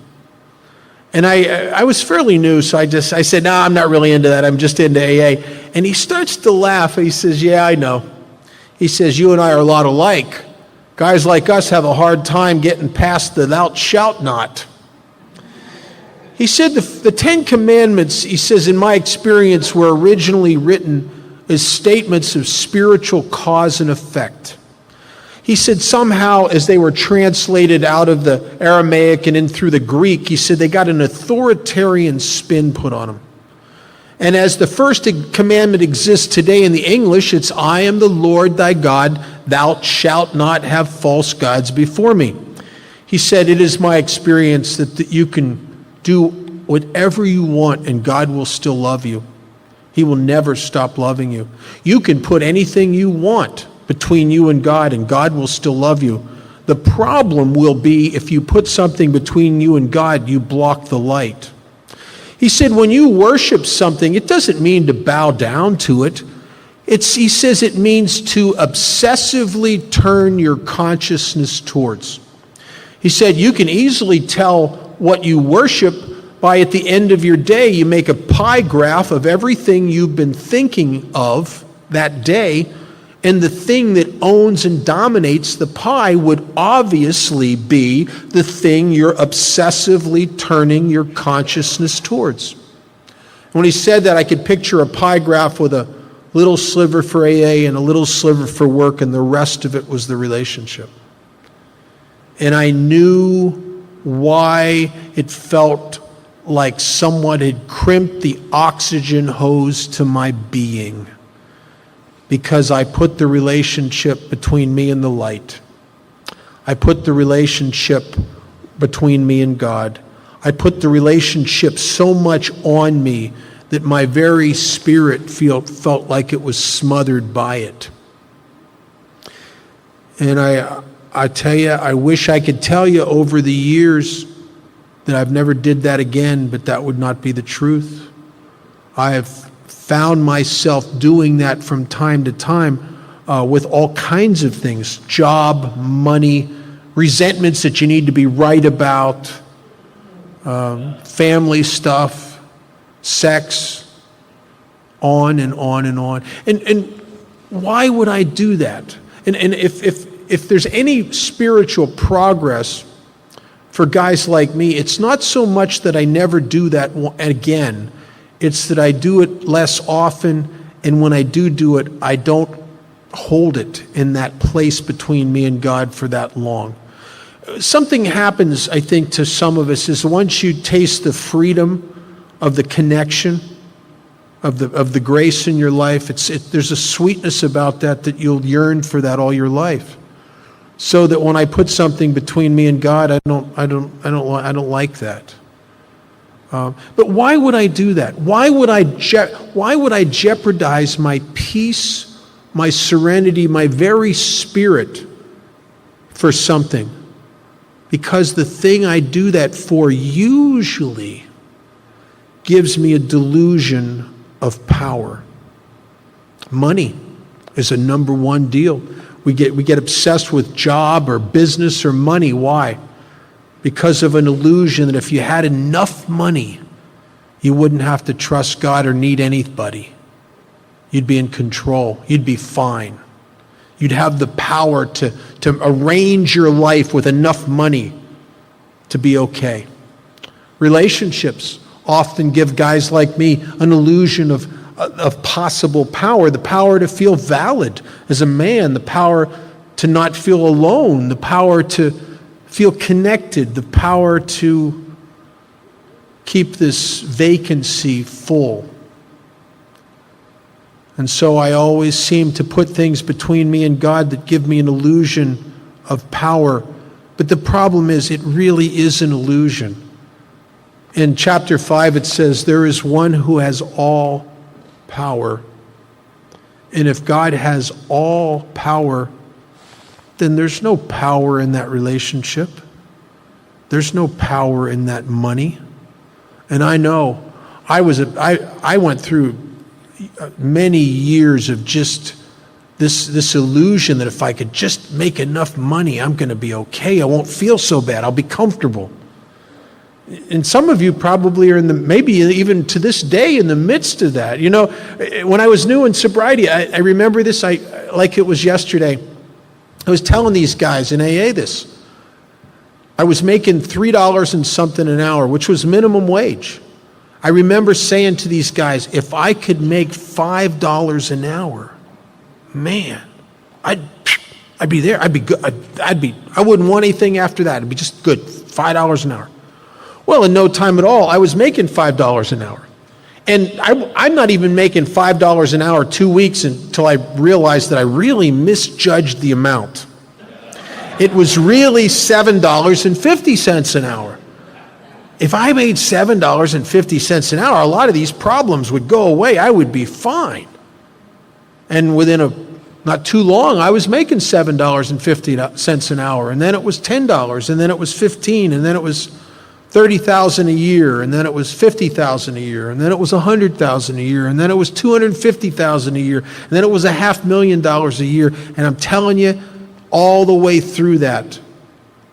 And I was fairly new, so I said, no, I'm not really into that. I'm just into AA. And he starts to laugh. He says, yeah, I know. He says, you and I are a lot alike. Guys like us have a hard time getting past the thou shalt not. He said the 10 Commandments, he says, in my experience, were originally written as statements of spiritual cause and effect. He said somehow, as they were translated out of the Aramaic and in through the Greek, he said they got an authoritarian spin put on them. And as the first commandment exists today in the English, it's, I am the Lord thy God, thou shalt not have false gods before me. He said, it is my experience that you can do whatever you want and God will still love you. He will never stop loving you. You can put anything you want between you and God will still love you. The problem will be if you put something between you and God, you block the light. He said, when you worship something, it doesn't mean to bow down to it. He says it means to obsessively turn your consciousness towards. He said, you can easily tell what you worship by at the end of your day, you make a pie graph of everything you've been thinking of that day, and the thing that owns and dominates the pie would obviously be the thing you're obsessively turning your consciousness towards. When he said that, I could picture a pie graph with a little sliver for AA and a little sliver for work, and the rest of it was the relationship. And I knew why it felt like someone had crimped the oxygen hose to my being. Because I put the relationship between me and the light. I put the relationship between me and God. I put the relationship so much on me that my very spirit felt like it was smothered by it. And I tell you, I wish I could tell you over the years that I've never did that again, but that would not be the truth. I have found myself doing that from time to time with all kinds of things, job, money, resentments that you need to be right about, family stuff, sex, on and on and on. And why would I do that? And if there's any spiritual progress for guys like me, it's not so much that I never do that again. It's that I do it less often, and when I do it, I don't hold it in that place between me and God for that long. Something happens, I think, to some of us is once you taste the freedom of the connection, of the grace in your life, there's a sweetness about that you'll yearn for that all your life. So that when I put something between me and God, I don't like that. But why would I do that? Why would I jeopardize my peace, my serenity, my very spirit for something? Because the thing I do that for usually gives me a delusion of power. Money is a number one deal. We get obsessed with job or business or money. Why? Because of an illusion that if you had enough money, you wouldn't have to trust God or need anybody. You'd be in control. You'd be fine. You'd have the power to arrange your life with enough money to be okay. Relationships often give guys like me an illusion of possible power, the power to feel valid as a man, the power to not feel alone, the power to feel connected, the power to keep this vacancy full. And so I always seem to put things between me and God that give me an illusion of power. But the problem is, it really is an illusion. In chapter 5, it says, there is one who has all power. And if God has all power, then there's no power in that relationship. There's no power in that money. And I know I went through many years of just this illusion that if I could just make enough money, I'm going to be okay. I won't feel so bad. I'll be comfortable. And some of you probably are maybe even to this day in the midst of that. You know, when I was new in sobriety, I remember this like it was yesterday. I was telling these guys in AA this. I was making $3 and something an hour, which was minimum wage. I remember saying to these guys, if I could make $5 an hour, man, I'd be there. I'd be good. I wouldn't want anything after that. It'd be just good. $5 an hour. Well, in no time at all, I was making $5 an hour. And I'm not even making $5 an hour 2 weeks until I realized that I really misjudged the amount. It was really $7.50 an hour. If I made $7.50 an hour, a lot of these problems would go away. I would be fine. And within not too long, I was making $7.50 an hour. And then it was $10, and then it was $15, and then it was $30,000 a year, and then it was $50,000 a year, and then it was $100,000 a year, and then it was $250,000 a year, and then it was $500,000 a year. And I'm telling you, all the way through that,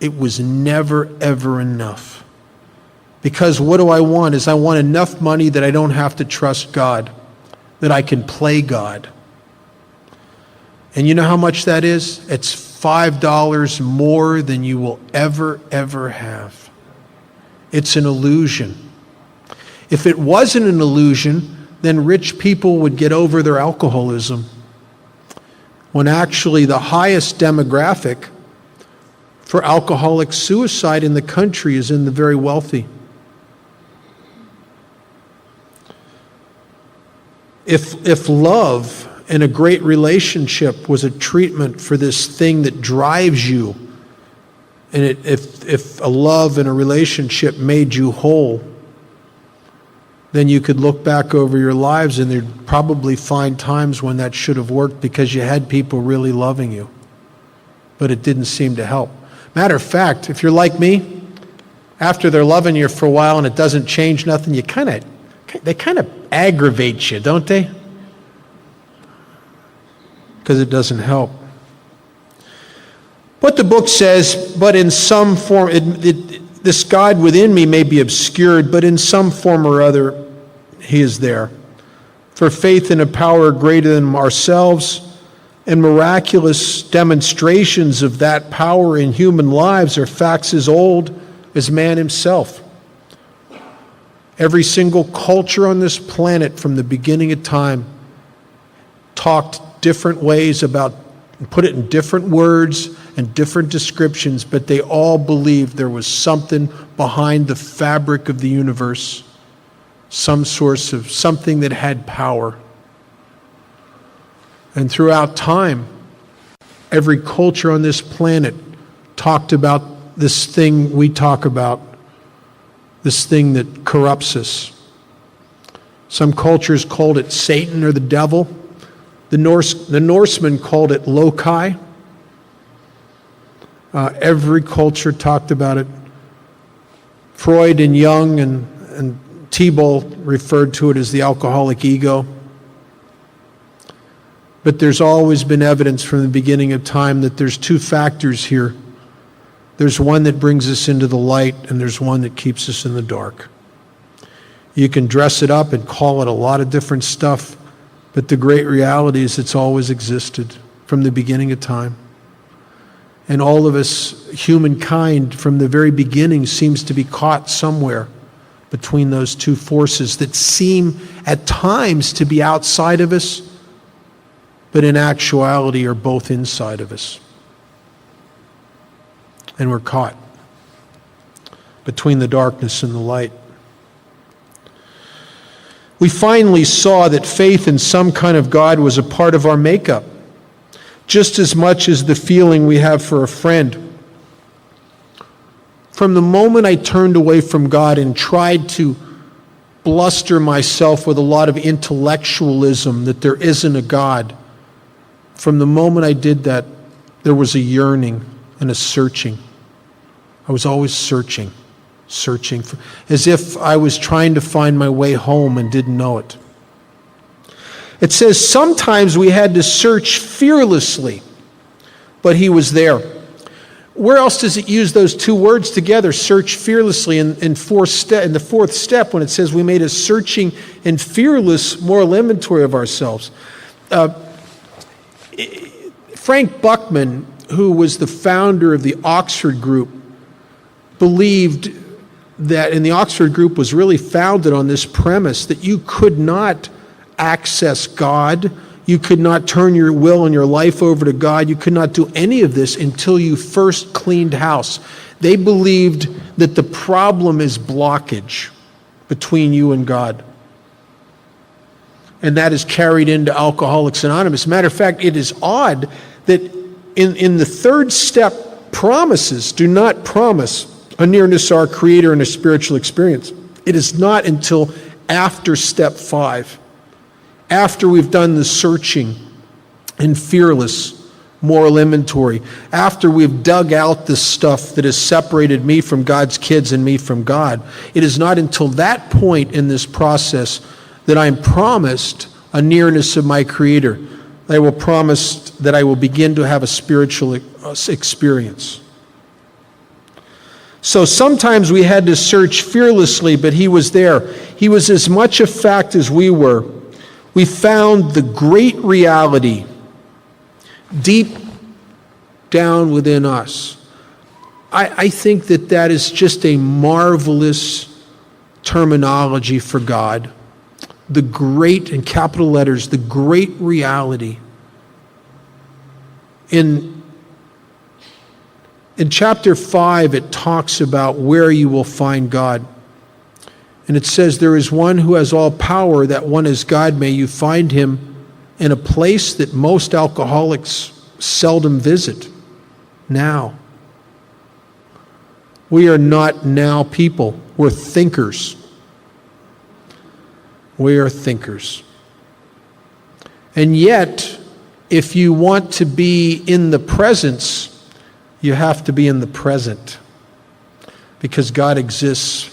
it was never, ever enough. Because what do I want is I want enough money that I don't have to trust God, that I can play God. And you know how much that is? It's $5 more than you will ever, ever have. It's an illusion. If it wasn't an illusion, then rich people would get over their alcoholism, when actually the highest demographic for alcoholic suicide in the country is in the very wealthy. If love and a great relationship was a treatment for this thing that drives you, and if a love and a relationship made you whole, then you could look back over your lives and there'd probably find times when that should have worked because you had people really loving you. But it didn't seem to help. Matter of fact, if you're like me, after they're loving you for a while and it doesn't change nothing, they kind of aggravate you, don't they? Because it doesn't help. What the book says, but in some form, this God within me may be obscured, but in some form or other, he is there. For faith in a power greater than ourselves and miraculous demonstrations of that power in human lives are facts as old as man himself. Every single culture on this planet from the beginning of time talked different ways about, put it in different words and different descriptions, but they all believed there was something behind the fabric of the universe, some source of something that had power. And throughout time, every culture on this planet talked about this thing we talk about, this thing that corrupts us. Some cultures called it Satan or the devil. The Norsemen called it Loki. Every culture talked about it. Freud and Jung and Thibault referred to it as the alcoholic ego. But there's always been evidence from the beginning of time that there's two factors here. There's one that brings us into the light, and there's one that keeps us in the dark. You can dress it up and call it a lot of different stuff, but the great reality is it's always existed from the beginning of time. And all of us, humankind, from the very beginning seems to be caught somewhere between those two forces that seem at times to be outside of us, but in actuality are both inside of us. And we're caught between the darkness and the light. We finally saw that faith in some kind of God was a part of our makeup, just as much as the feeling we have for a friend. From the moment I turned away from God and tried to bluster myself with a lot of intellectualism that there isn't a God, from the moment I did that, there was a yearning and a searching. I was always searching for, as if I was trying to find my way home and didn't know it. It says sometimes we had to search fearlessly, but he was there. Where else does it use those two words together, search fearlessly, in the fourth step when it says we made a searching and fearless moral inventory of ourselves? Frank Buckman, who was the founder of the Oxford Group, believed that, and the Oxford Group was really founded on this premise, that you could not access God, you could not turn your will and your life over to God, you could not do any of this until you first cleaned house. They believed that the problem is blockage between you and God. And that is carried into Alcoholics Anonymous. Matter of fact, it is odd that in the third step, promises do not promise a nearness to our Creator and a spiritual experience. It is not until after step 5, after we've done the searching and fearless moral inventory, after we've dug out the stuff that has separated me from God's kids and me from God, it is not until that point in this process that I'm promised a nearness of my Creator. I will promise that I will begin to have a spiritual experience. So sometimes we had to search fearlessly, but he was there. He was as much a fact as we were. We found the great reality deep down within us. I think that is just a marvelous terminology for God. The great, in capital letters, the great reality. In chapter 5, it talks about where you will find God. And it says, there is one who has all power, that one is God. May you find him in a place that most alcoholics seldom visit, now. We are not now people. We're thinkers. We are thinkers. And yet, if you want to be in the presence, you have to be in the present. Because God exists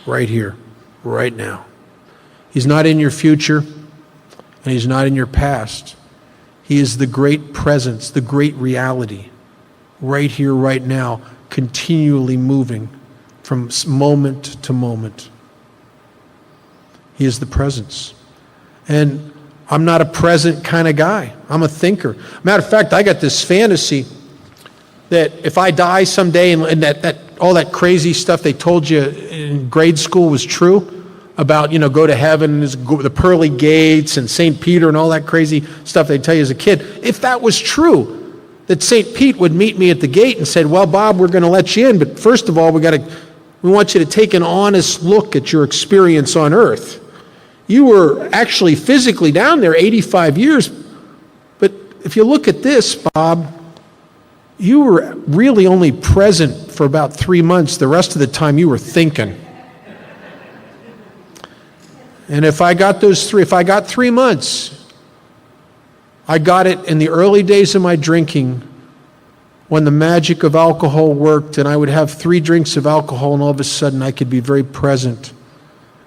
right here, right now. He's not in your future, and he's not in your past. He is the great presence, the great reality, right here, right now, continually moving from moment to moment. He is the presence. And I'm not a present kind of guy. I'm a thinker. Matter of fact, I got this fantasy that if I die someday and that all that crazy stuff they told you in grade school was true about, go to heaven, the pearly gates and St. Peter and all that crazy stuff they tell you as a kid. If that was true, that St. Pete would meet me at the gate and said, well, Bob, we're going to let you in, but first of all, we want you to take an honest look at your experience on earth. You were actually physically down there 85 years, but if you look at this, Bob, you were really only present for about 3 months. The rest of the time you were thinking. And if I got 3 months, I got it in the early days of my drinking when the magic of alcohol worked, and I would have 3 drinks of alcohol and all of a sudden I could be very present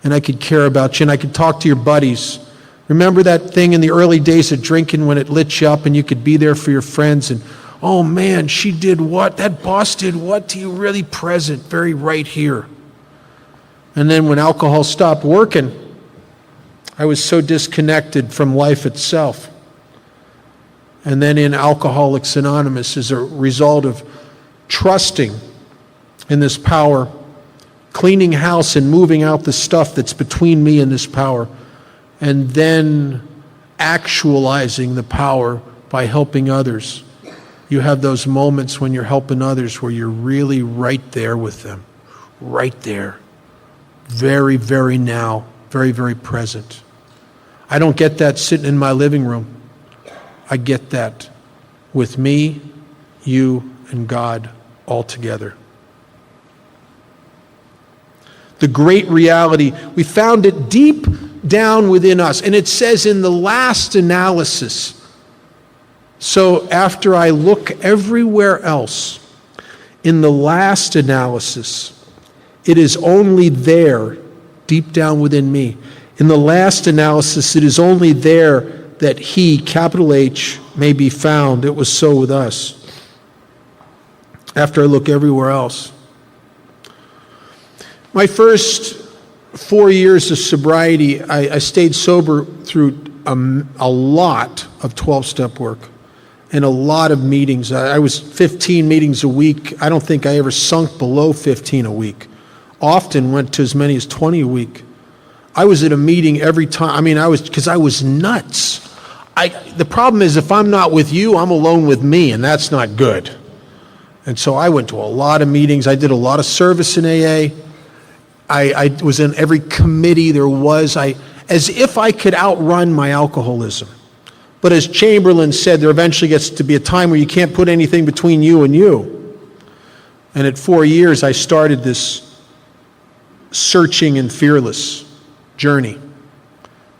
and I could care about you and I could talk to your buddies Remember that thing in the early days of drinking when it lit you up and you could be there for your friends and, oh man, she did what? That boss did what to you? Really present, very right here. And then when alcohol stopped working, I was so disconnected from life itself. And then in Alcoholics Anonymous, as a result of trusting in this power, cleaning house and moving out the stuff that's between me and this power, and then actualizing the power by helping others. You have those moments when you're helping others where you're really right there with them, right there, very, very now, very, very present. I don't get that sitting in my living room. I get that with me, you, and God all together. The great reality, we found it deep down within us. And it says in the last analysis, so after I look everywhere else, in the last analysis, it is only there, deep down within me. In the last analysis, it is only there that he, capital H, may be found. It was so with us. After I look everywhere else. My first 4 years of sobriety, I stayed sober through a lot of 12-step work and a lot of meetings. I was 15 meetings a week. I don't think I ever sunk below 15 a week. Often went to as many as 20 a week. I was at a meeting every time. Because I was nuts. The problem is if I'm not with you, I'm alone with me, and that's not good. And so I went to a lot of meetings. I did a lot of service in AA. I was in every committee there was, as if I could outrun my alcoholism. But as Chamberlain said, there eventually gets to be a time where you can't put anything between you and you. And at 4 years, I started this searching and fearless journey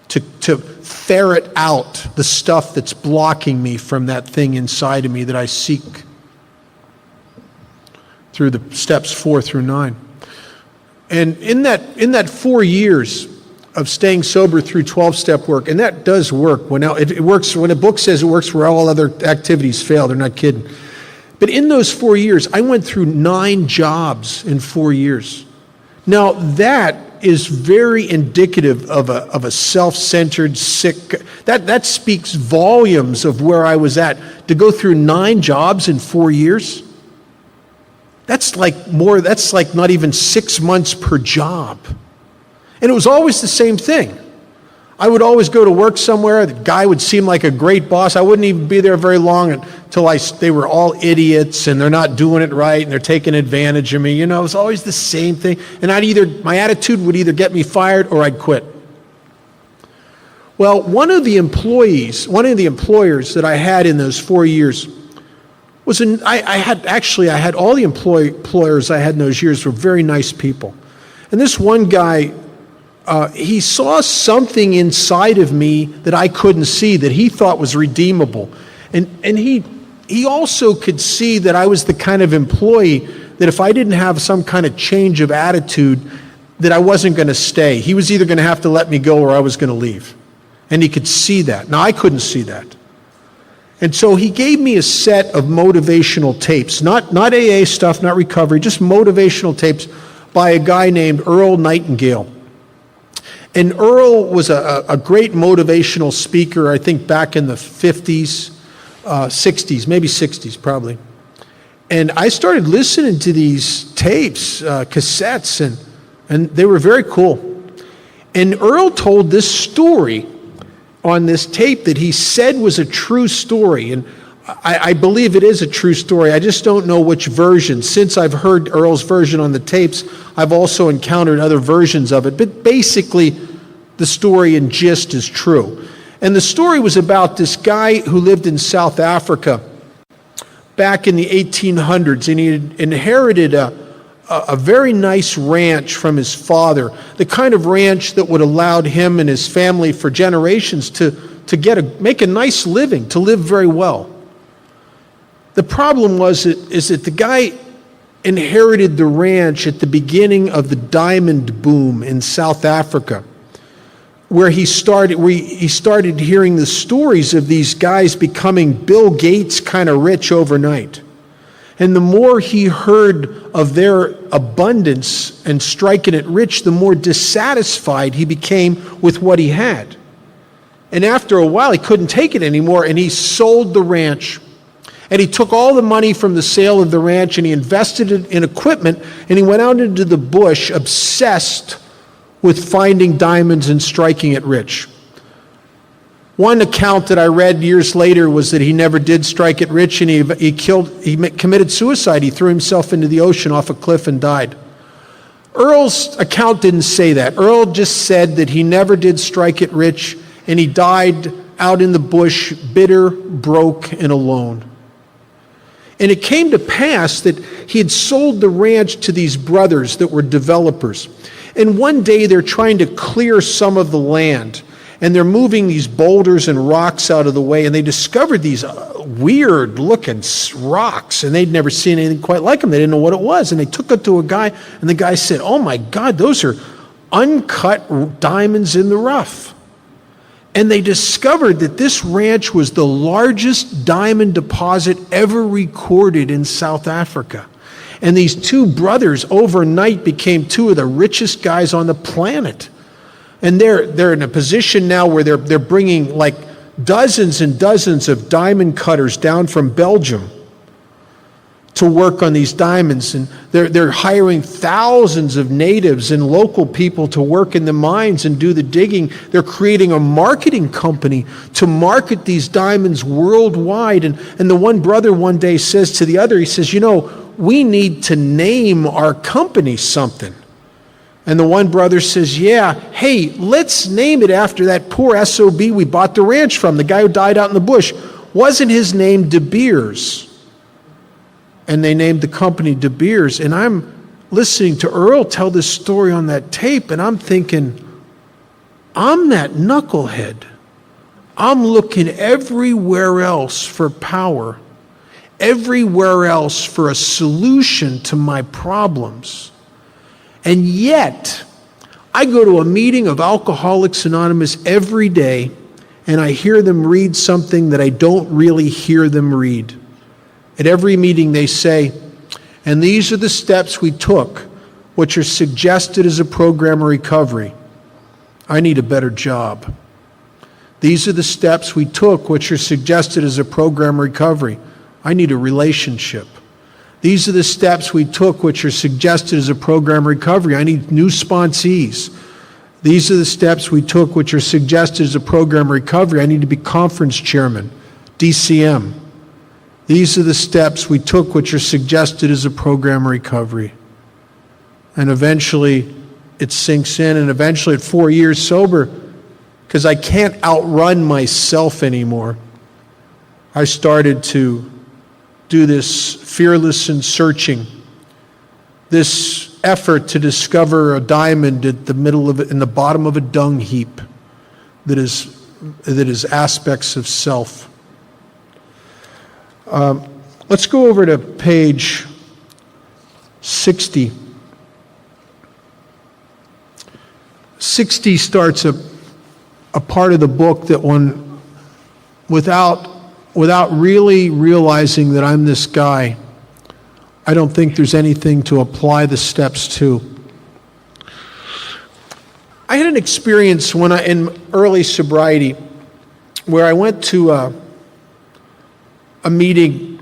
to ferret out the stuff that's blocking me from that thing inside of me that I seek through the steps 4 through 9. And in that 4 years of staying sober through 12-step work, and that does work. It works when a book says it works where all other activities fail. They're not kidding. But in those 4 years, I went through 9 jobs in 4 years. Now that is very indicative of a self-centered, sick. That speaks volumes of where I was at. To go through 9 jobs in 4 years. That's like not even 6 months per job. And it was always the same thing. I would always go to work somewhere. The guy would seem like a great boss. I wouldn't even be there very long until they were all idiots and they're not doing it right and they're taking advantage of me. It was always the same thing. And my attitude would either get me fired or I'd quit. Well, one of the employers that I had in those 4 years I had all the employers I had in those years were very nice people. And this one guy, he saw something inside of me that I couldn't see that he thought was redeemable. And he also could see that I was the kind of employee that if I didn't have some kind of change of attitude, that I wasn't going to stay. He was either going to have to let me go or I was going to leave. And he could see that. Now, I couldn't see that. And so he gave me a set of motivational tapes, not AA stuff, not recovery, just motivational tapes by a guy named Earl Nightingale. And Earl was a great motivational speaker, I think back in the 50s, 60s, maybe 60s probably. And I started listening to these tapes, cassettes, and they were very cool. And Earl told this story on this tape that he said was a true story. And I believe it is a true story. I just don't know which version. Since I've heard Earl's version on the tapes, I've also encountered other versions of it. But basically, the story in gist is true. And the story was about this guy who lived in South Africa back in the 1800s, and he had inherited a very nice ranch from his father, the kind of ranch that would allowed him and his family for generations to make a nice living, to live very well. The problem is that the guy inherited the ranch at the beginning of the diamond boom in South Africa. where he started hearing the stories of these guys becoming Bill Gates kind of rich overnight. And the more he heard of their abundance and striking it rich, the more dissatisfied he became with what he had. And after a while, he couldn't take it anymore, and he sold the ranch. And he took all the money from the sale of the ranch and he invested it in equipment, and he went out into the bush obsessed with finding diamonds and striking it rich. One account that I read years later was that he never did strike it rich, and he committed suicide. He threw himself into the ocean off a cliff and died. Earl's account didn't say that. Earl just said that he never did strike it rich, and he died out in the bush, bitter, broke, and alone. And it came to pass that he had sold the ranch to these brothers that were developers. And one day they're trying to clear some of the land, and they're moving these boulders and rocks out of the way, and they discovered these weird looking rocks, and they'd never seen anything quite like them. They didn't know what it was, and they took it to a guy, and the guy said, "Oh my God, those are uncut diamonds in the rough." And they discovered that this ranch was the largest diamond deposit ever recorded in South Africa. And these two brothers overnight became two of the richest guys on the planet. And they're in a position now where they're bringing like dozens and dozens of diamond cutters down from Belgium to work on these diamonds. And they're hiring thousands of natives and local people to work in the mines and do the digging. They're creating a marketing company to market these diamonds worldwide. And the one brother one day says to the other, he says, "You know, we need to name our company something." And the one brother says, "Yeah, hey, let's name it after that poor SOB we bought the ranch from, the guy who died out in the bush. Wasn't his name De Beers?" And they named the company De Beers. And I'm listening to Earl tell this story on that tape, and I'm thinking, I'm that knucklehead. I'm looking everywhere else for power, everywhere else for a solution to my problems. And yet, I go to a meeting of Alcoholics Anonymous every day, and I hear them read something that I don't really hear them read. At every meeting they say, "And these are the steps we took, which are suggested as a program of recovery." I need a better job. "These are the steps we took, which are suggested as a program of recovery." I need a relationship. "These are the steps we took, which are suggested as a program of recovery." I need new sponsees. "These are the steps we took, which are suggested as a program of recovery." I need to be conference chairman, DCM. "These are the steps we took, which are suggested as a program of recovery." And eventually it sinks in, and eventually at 4 years sober, because I can't outrun myself anymore, I started to do this fearless and searching, this effort to discover a diamond at the middle of it, in the bottom of a dung heap that is aspects of self. Let's go over to page 60. 60 starts a part of the book that one, without really realizing that I'm this guy, I don't think there's anything to apply the steps to. I had an experience in early sobriety where I went to a meeting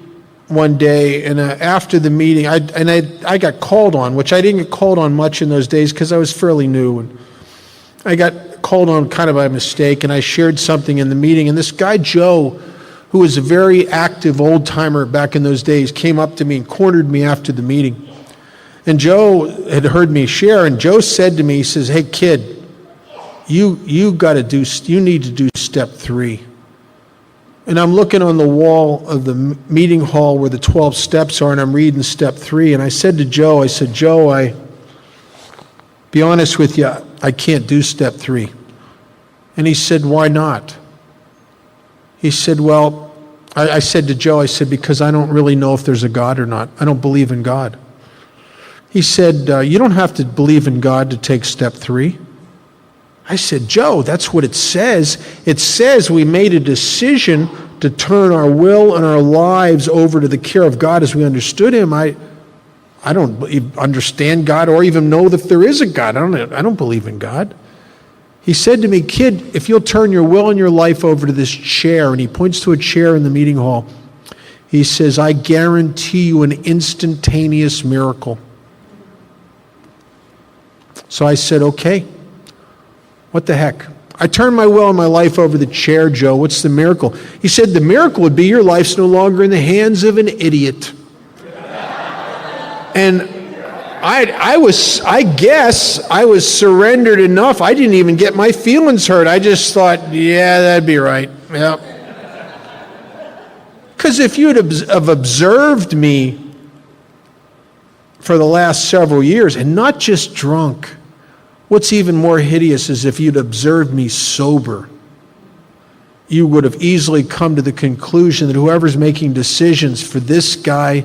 one day, and after the meeting, I got called on, which I didn't get called on much in those days because I was fairly new. And I got called on kind of by mistake, and I shared something in the meeting, and this guy, Joe, who was a very active old-timer back in those days, came up to me and cornered me after the meeting. And Joe had heard me share, and Joe said to me, he says, "Hey, kid, you need to do step 3. And I'm looking on the wall of the meeting hall where the 12 steps are, and I'm reading step 3. And I said to Joe, "Joe, be honest with you, I can't do step 3. And he said, "Why not?" He said, "Well," I said to Joe, "because I don't really know if there's a God or not. I don't believe in God." He said, "You don't have to believe in God to take step 3. I said, Joe, that's what it says. It says we made a decision to turn our will and our lives over to the care of God as we understood him. I don't understand God or even know if there is a God. I don't believe in God. He said to me, kid, if you'll turn your will and your life over to this chair, and he points to a chair in the meeting hall, he says, I guarantee you an instantaneous miracle. So I said, okay, what the heck? I turned my will and my life over the chair, Joe. What's the miracle? He said, the miracle would be your life's no longer in the hands of an idiot. And I guess I was surrendered enough. I didn't even get my feelings hurt. I just thought, yeah, that'd be right. Yep. Because if you'd have observed me for the last several years, and not just drunk, what's even more hideous is if you'd observed me sober, you would have easily come to the conclusion that whoever's making decisions for this guy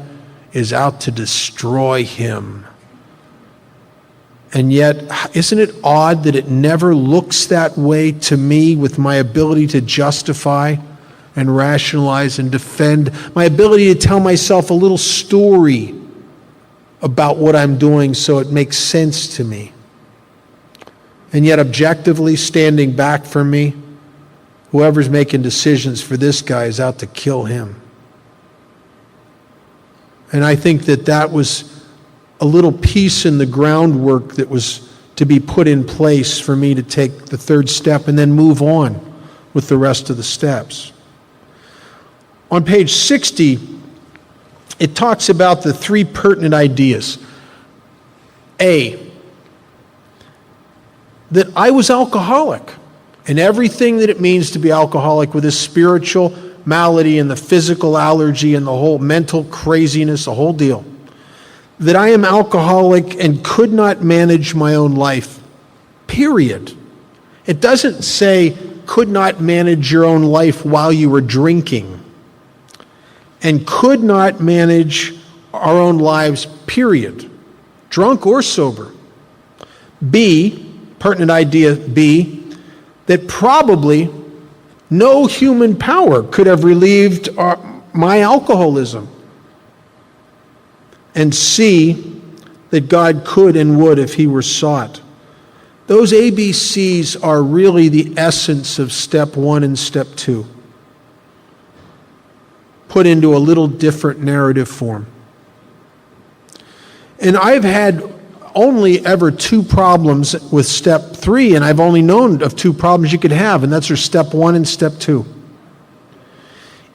is out to destroy him. And yet, isn't it odd that it never looks that way to me with my ability to justify and rationalize and defend, my ability to tell myself a little story about what I'm doing so it makes sense to me. And yet objectively standing back from me, whoever's making decisions for this guy is out to kill him. And I think that was a little piece in the groundwork that was to be put in place for me to take the third step and then move on with the rest of the steps. On page 60, it talks about the three pertinent ideas. A, that I was alcoholic, and everything that it means to be alcoholic, with this spiritual malady and the physical allergy and the whole mental craziness, the whole deal. That I am alcoholic and could not manage my own life, period. It doesn't say could not manage your own life while you were drinking, and could not manage our own lives, period, drunk or sober. B, pertinent idea B, that probably no human power could have relieved my alcoholism. And C, that God could and would if he were sought. Those ABCs are really the essence of step 1 and step 2, put into a little different narrative form. And I've had only ever 2 problems with step 3, and I've only known of 2 problems you could have, and that's your step 1 and step 2.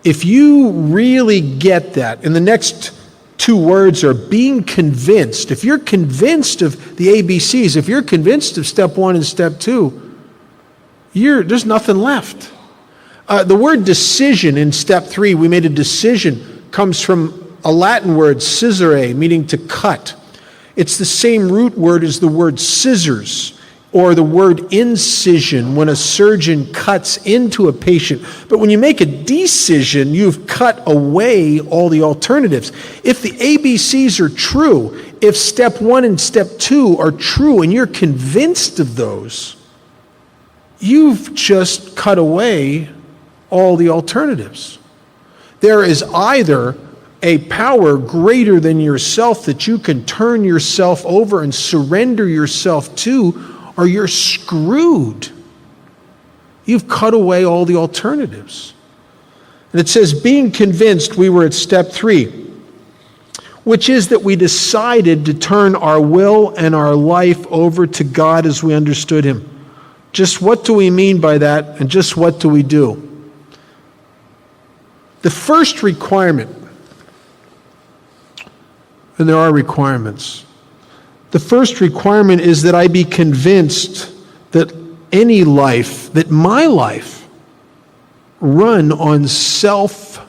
If you really get that, and the next 2 words are being convinced. If you're convinced of the ABCs, if you're convinced of step 1 and step 2, there's nothing left. The word decision in step 3, we made a decision, comes from a Latin word, scisere, meaning to cut. It's the same root word as the word scissors, or the word incision when a surgeon cuts into a patient. But when you make a decision, you've cut away all the alternatives. If the ABCs are true, if step 1 and step 2 are true and you're convinced of those, you've just cut away all the alternatives. There is either a power greater than yourself that you can turn yourself over and surrender yourself to, or you're screwed. You've cut away all the alternatives. And it says, being convinced, we were at step 3, which is that we decided to turn our will and our life over to God as we understood him. Just what do we mean by that, and just what do we do? The first requirement, and there are requirements, the first requirement is that I be convinced that any life, that my life, run on self-will,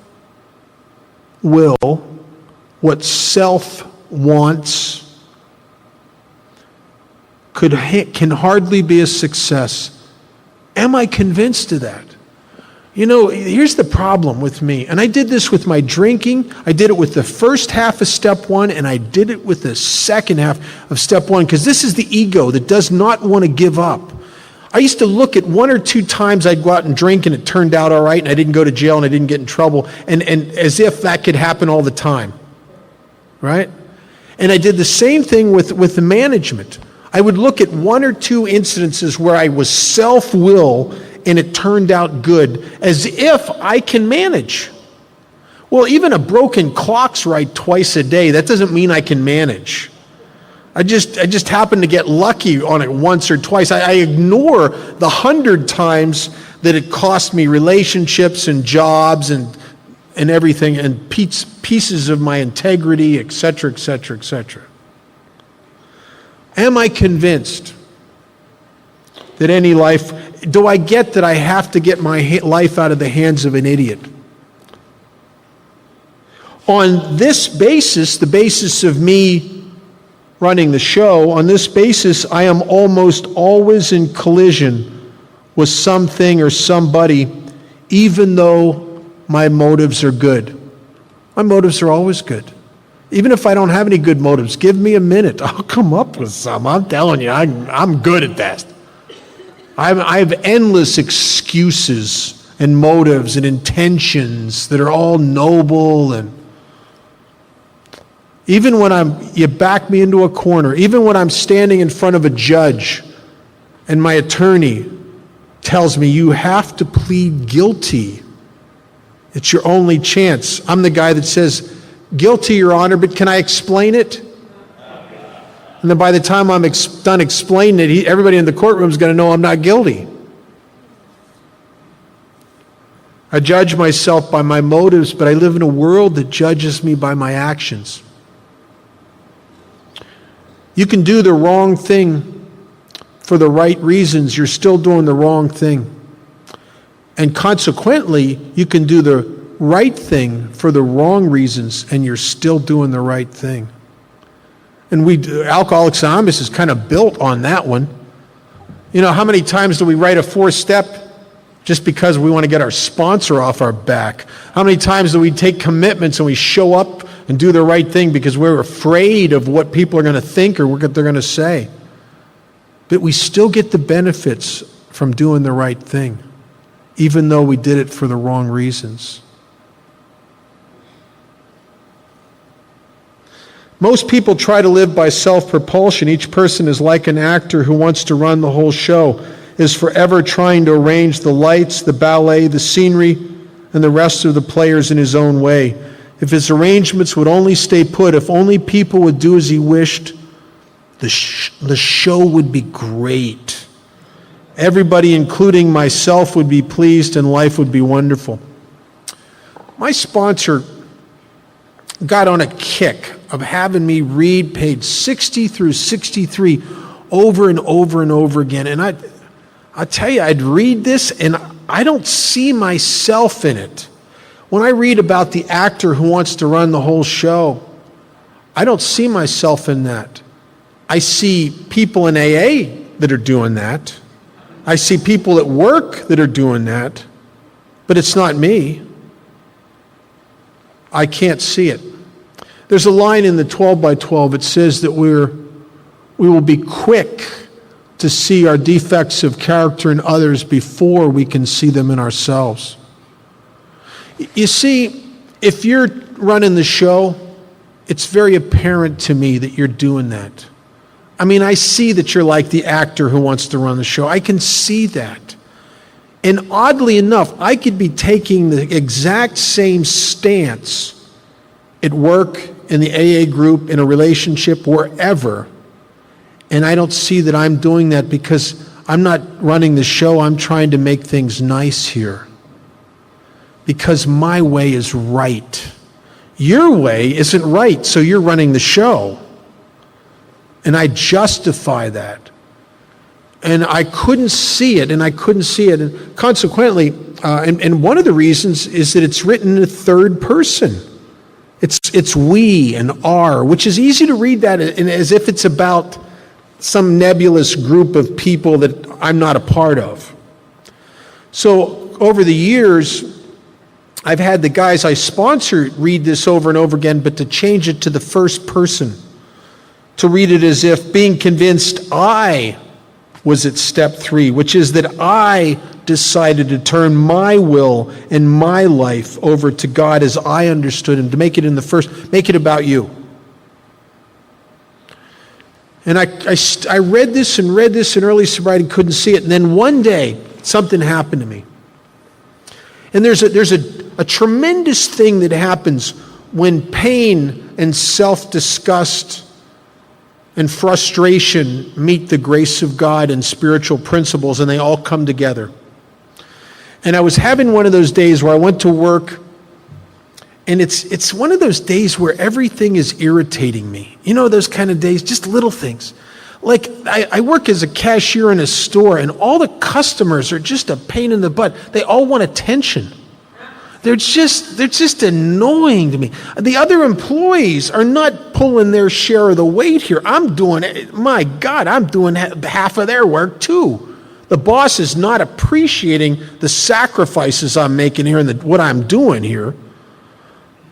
what self wants, can hardly be a success. Am I convinced of that? You know, here's the problem with me, and I did this with my drinking, I did it with the first half of step 1, and I did it with the second half of step 1, because this is the ego that does not want to give up. I used to look at 1 or 2 times I'd go out and drink and it turned out all right and I didn't go to jail and I didn't get in trouble, and as if that could happen all the time, right? And I did the same thing with the management. I would look at 1 or 2 incidences where I was self-will and it turned out good, as if I can manage. Well, even a broken clock's right twice a day. That doesn't mean I can manage. I just happen to get lucky on it once or twice. I ignore the 100 times that it cost me relationships and jobs and everything, and pieces of my integrity, etc., etc., etc. Am I convinced that any life, do I get that I have to get my life out of the hands of an idiot? On this basis, the basis of me running the show, on this basis, I am almost always in collision with something or somebody, even though my motives are good. My motives are always good. Even if I don't have any good motives, give me a minute. I'll come up with some. I'm telling you, I'm good at that. I have endless excuses and motives and intentions that are all noble, and even when you back me into a corner, even when I'm standing in front of a judge and my attorney tells me you have to plead guilty, it's your only chance. I'm the guy that says, guilty, Your Honor, but can I explain it? And then by the time I'm done explaining it, everybody in the courtroom is going to know I'm not guilty. I judge myself by my motives, but I live in a world that judges me by my actions. You can do the wrong thing for the right reasons, you're still doing the wrong thing. And consequently, you can do the right thing for the wrong reasons, and you're still doing the right thing. And Alcoholics Anonymous is kind of built on that one. You know, how many times do we write a 4-step just because we want to get our sponsor off our back? How many times do we take commitments and we show up and do the right thing because we're afraid of what people are going to think or what they're going to say? But we still get the benefits from doing the right thing, even though we did it for the wrong reasons. Most people try to live by self-propulsion. Each person is like an actor who wants to run the whole show, is forever trying to arrange the lights, the ballet, the scenery, and the rest of the players in his own way. If his arrangements would only stay put, if only people would do as he wished, the show would be great. Everybody, including myself, would be pleased and life would be wonderful. My sponsor got on a kick of having me read page 60 through 63 over and over and over again. And I tell you, I'd read this and I don't see myself in it. When I read about the actor who wants to run the whole show, I don't see myself in that. I see people in AA that are doing that. I see people at work that are doing that, but it's not me. I can't see it. There's a line in the 12 by 12. It says that we will be quick to see our defects of character in others before we can see them in ourselves. You see, if you're running the show, it's very apparent to me that you're doing that. I mean, I see that you're like the actor who wants to run the show. I can see that. And oddly enough, I could be taking the exact same stance at work, in the AA group, in a relationship, wherever. And I don't see that I'm doing that because I'm not running the show. I'm trying to make things nice here. Because my way is right. Your way isn't right, so you're running the show. And I justify that. And I couldn't see it, and And consequently, and one of the reasons is that it's written in the third person. It's we and our, which is easy to read that as if it's about some nebulous group of people that I'm not a part of. So over the years, I've had the guys I sponsor read this over and over again, but to change it to the first person, to read it as if being convinced I was at step 3, which is that I decided to turn my will and my life over to God as I understood him, to make it about you. And I read this in early sobriety, couldn't see it. And then one day, something happened to me. And there's a tremendous thing that happens when pain and self-disgust and frustration meet the grace of God and spiritual principles, and they all come together. And I was having one of those days where I went to work, and it's one of those days where everything is irritating me. You know those kind of days, just little things. Like I work as a cashier in a store, and all the customers are just a pain in the butt. They all want attention. They're just annoying to me. The other employees are not pulling their share of the weight here. I'm doing half of their work too. The boss is not appreciating the sacrifices I'm making here and what I'm doing here.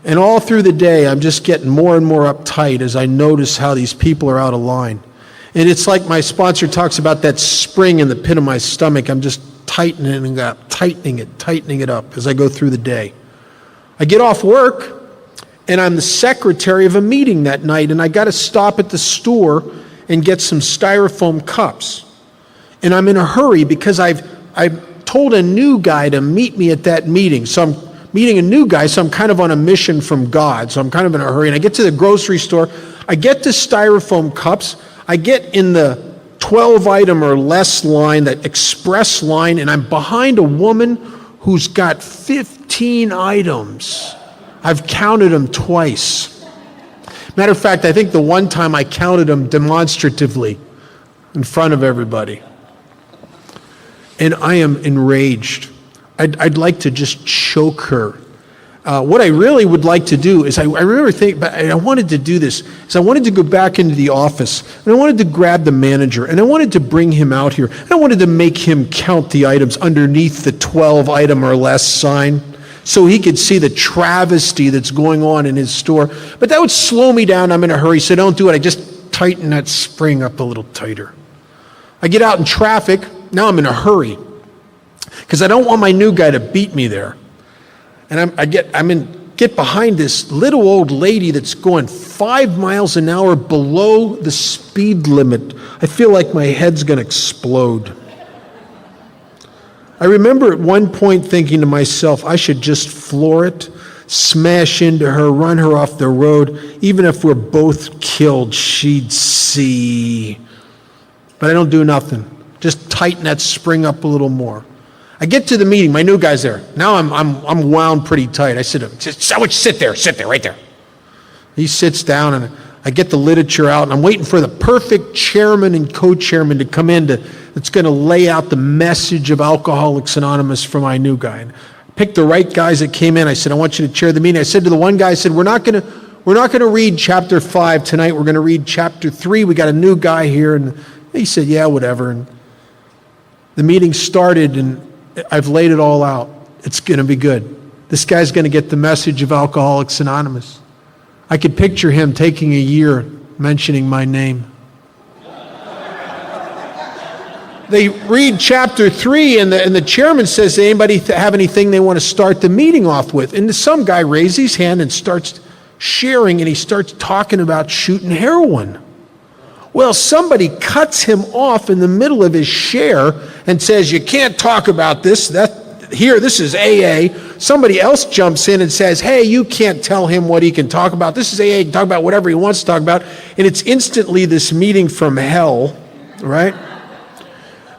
And all through the day, I'm just getting more and more uptight as I notice how these people are out of line. And it's like my sponsor talks about that spring in the pit of my stomach. I'm just tightening it up as I go through the day. I get off work, and I'm the secretary of a meeting that night, and I got to stop at the store and get some styrofoam cups. And I'm in a hurry because I've told a new guy to meet me at that meeting. So I'm meeting a new guy, so I'm kind of on a mission from God. So I'm kind of in a hurry. And I get to the grocery store. I get the styrofoam cups. I get in the 12-item or less line, that express line, and I'm behind a woman who's got 15 items. I've counted them twice. Matter of fact, I think the one time I counted them demonstratively in front of everybody. And I am enraged. I'd like to just choke her. What I really would like to do is, I remember thinking, but I wanted to do this, is I wanted to go back into the office, and I wanted to grab the manager, and I wanted to bring him out here, and I wanted to make him count the items underneath the 12-item or less sign, so he could see the travesty that's going on in his store. But that would slow me down. I'm in a hurry, so don't do it. I just tighten that spring up a little tighter. I get out in traffic. Now I'm in a hurry, because I don't want my new guy to beat me there. And I get behind this little old lady that's going 5 miles an hour below the speed limit. I feel like my head's going to explode. I remember at one point thinking to myself, I should just floor it, smash into her, run her off the road. Even if we're both killed, she'd see. But I don't do nothing. Just tighten that spring up a little more. I get to the meeting, my new guy's there. Now I'm wound pretty tight. I sit there, right there. He sits down, and I get the literature out, and I'm waiting for the perfect chairman and co-chairman to come in that's going to lay out the message of Alcoholics Anonymous for my new guy. And I picked the right guys that came in. I said, I want you to chair the meeting. I said to the one guy, I said, we're not going to read chapter 5 tonight. We're going to read chapter 3. We got a new guy here. And he said, yeah, whatever. And the meeting started, and I've laid it all out. It's going to be good. This guy's going to get the message of Alcoholics Anonymous. I could picture him taking a year mentioning my name. They read chapter 3, and the chairman says, does anybody have anything they want to start the meeting off with? And some guy raises his hand and starts sharing, and he starts talking about shooting heroin. Well, somebody cuts him off in the middle of his share and says, you can't talk about this. This is AA. Somebody else jumps in and says, hey, you can't tell him what he can talk about. This is AA. He can talk about whatever he wants to talk about. And it's instantly this meeting from hell, right?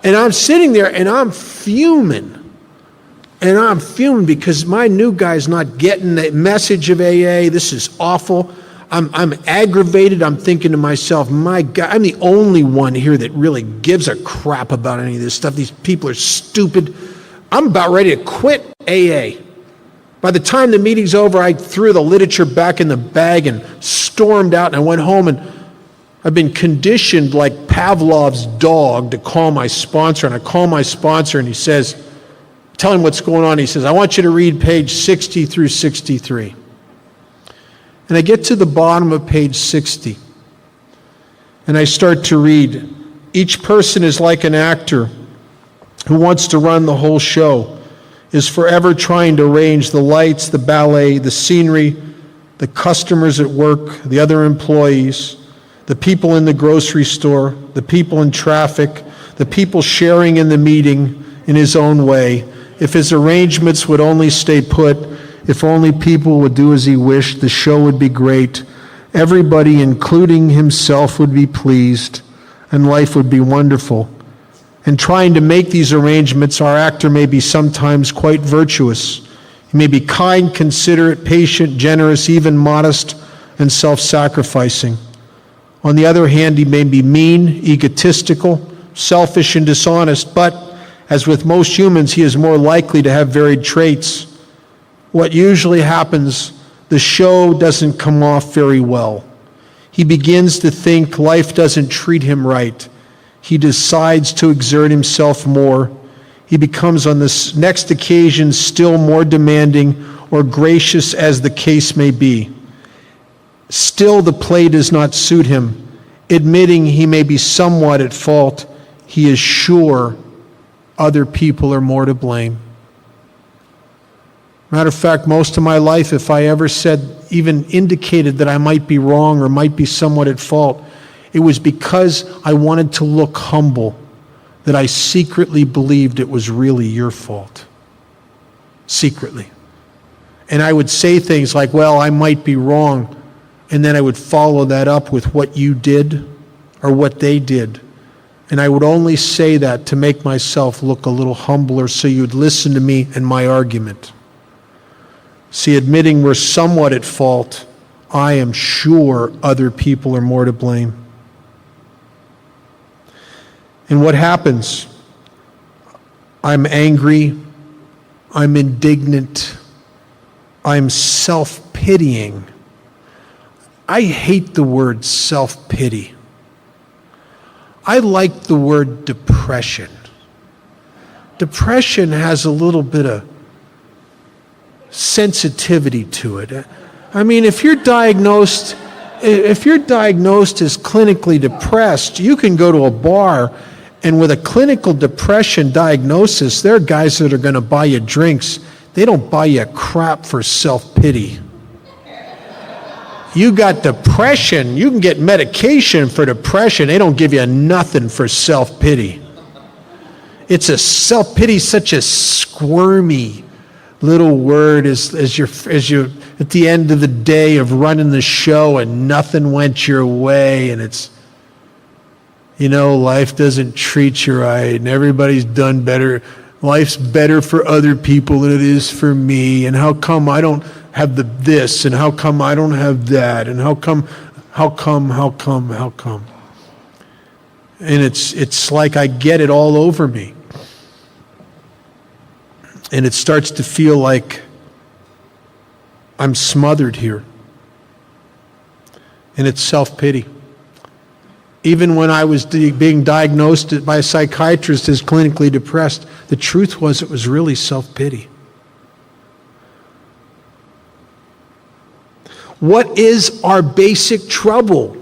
And I'm sitting there, and I'm fuming. And I'm fuming because my new guy's not getting the message of AA. This is awful. I'm aggravated. I'm thinking to myself, my God, I'm the only one here that really gives a crap about any of this stuff. These people are stupid. I'm about ready to quit AA. By the time the meeting's over, I threw the literature back in the bag and stormed out, and I went home, and I've been conditioned like Pavlov's dog to call my sponsor. And I call my sponsor, and he says, tell him what's going on. He says, I want you to read page 60 through 63. And I get to the bottom of page 60, and I start to read, Each person is like an actor who wants to run the whole show, is forever trying to arrange the lights, the ballet, the scenery, the customers at work, the other employees, the people in the grocery store, the people in traffic, the people sharing in the meeting in his own way. If his arrangements would only stay put, if only people would do as he wished, the show would be great. Everybody, including himself, would be pleased, and life would be wonderful. And trying to make these arrangements, our actor may be sometimes quite virtuous. He may be kind, considerate, patient, generous, even modest, and self-sacrificing. On the other hand, he may be mean, egotistical, selfish, and dishonest, but as with most humans, he is more likely to have varied traits. What usually happens, the show doesn't come off very well. He begins to think life doesn't treat him right. He decides to exert himself more. He becomes on this next occasion still more demanding or gracious as the case may be. Still the play does not suit him. Admitting he may be somewhat at fault, he is sure other people are more to blame. Matter of fact, most of my life, if I ever said, even indicated that I might be wrong or might be somewhat at fault, it was because I wanted to look humble, that I secretly believed it was really your fault. Secretly. And I would say things like, well, I might be wrong, and then I would follow that up with what you did or what they did. And I would only say that to make myself look a little humbler so you'd listen to me and my argument. See, admitting we're somewhat at fault, I am sure other people are more to blame. And what happens? I'm angry, I'm indignant, I'm self-pitying. I hate the word self-pity. I like the word depression. Depression has a little bit of sensitivity to it. I mean, if you're diagnosed as clinically depressed, you can go to a bar, and with a clinical depression diagnosis, there are guys that are going to buy you drinks. They don't buy you crap for self-pity. You got depression, you can get medication for depression. They don't give you nothing for self-pity. It's a self-pity, such a squirmy little word as you're at the end of the day of running the show and nothing went your way, and it's, life doesn't treat you right and everybody's done better. Life's better for other people than it is for me, and how come I don't have this, and how come I don't have that, and how come. And it's like I get it all over me. And it starts to feel like I'm smothered here. And it's self-pity. Even when I was being diagnosed by a psychiatrist as clinically depressed, the truth was it was really self-pity. What is our basic trouble?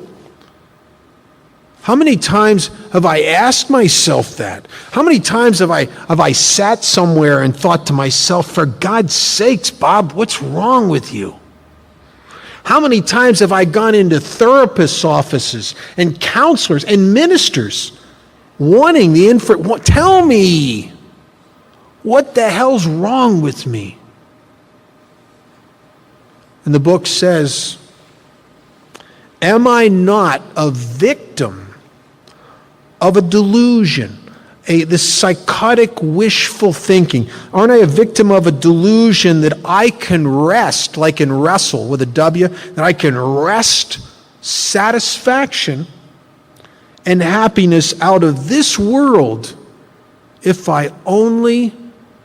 How many times have I asked myself that? How many times have I sat somewhere and thought to myself, for God's sakes, Bob, what's wrong with you? How many times have I gone into therapists' offices and counselors and ministers wanting tell me, what the hell's wrong with me? And the book says, am I not a victim of a delusion, this psychotic wishful thinking? Aren't I a victim of a delusion that I can wrest, like in wrestle with a W, that I can wrest satisfaction and happiness out of this world if I only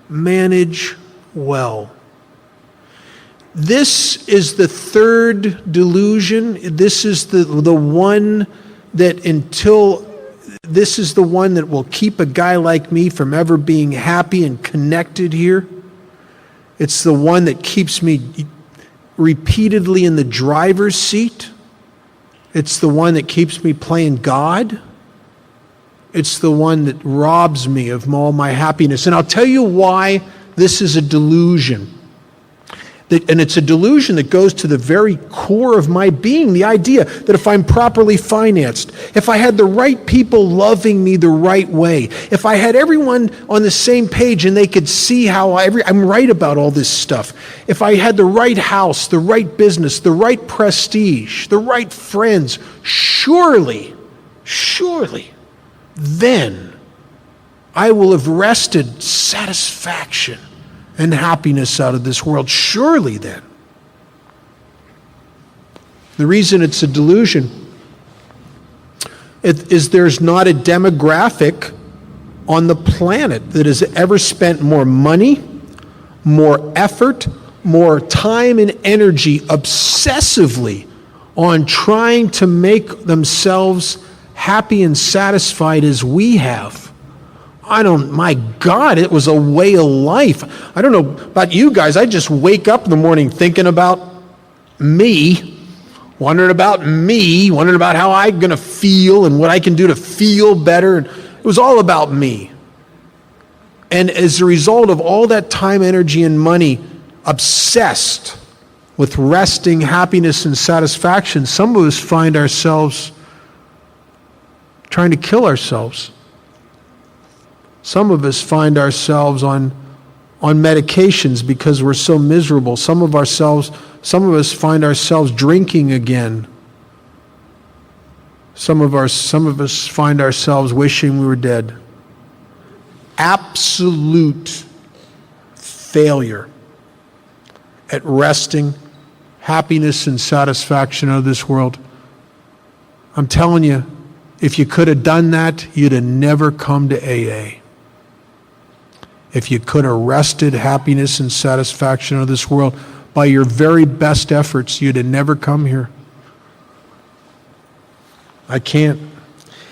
manage well? This is the third delusion. This is the one that this is the one that will keep a guy like me from ever being happy and connected here. It's the one that keeps me repeatedly in the driver's seat. It's the one that keeps me playing God. It's the one that robs me of all my happiness. And I'll tell you why this is a delusion. And it's a delusion that goes to the very core of my being, the idea that if I'm properly financed, if I had the right people loving me the right way, if I had everyone on the same page and they could see how I'm right about all this stuff, if I had the right house, the right business, the right prestige, the right friends, surely, then I will have wrested satisfaction and happiness out of this world. Surely then. The reason it's a delusion is there's not a demographic on the planet that has ever spent more money, more effort, more time and energy obsessively on trying to make themselves happy and satisfied as we have. My God, it was a way of life. I don't know about you guys. I just wake up in the morning thinking about me, wondering about how I'm going to feel and what I can do to feel better. And it was all about me. And as a result of all that time, energy, and money obsessed with resting, happiness, and satisfaction, some of us find ourselves trying to kill ourselves. Some of us find ourselves on medications because we're so miserable. Some of us find ourselves drinking again. Some of us find ourselves wishing we were dead. Absolute failure at resting, happiness, and satisfaction of this world. I'm telling you, if you could have done that, you'd have never come to AA. If you could have wrested happiness and satisfaction of this world by your very best efforts, you'd have never come here. I can't.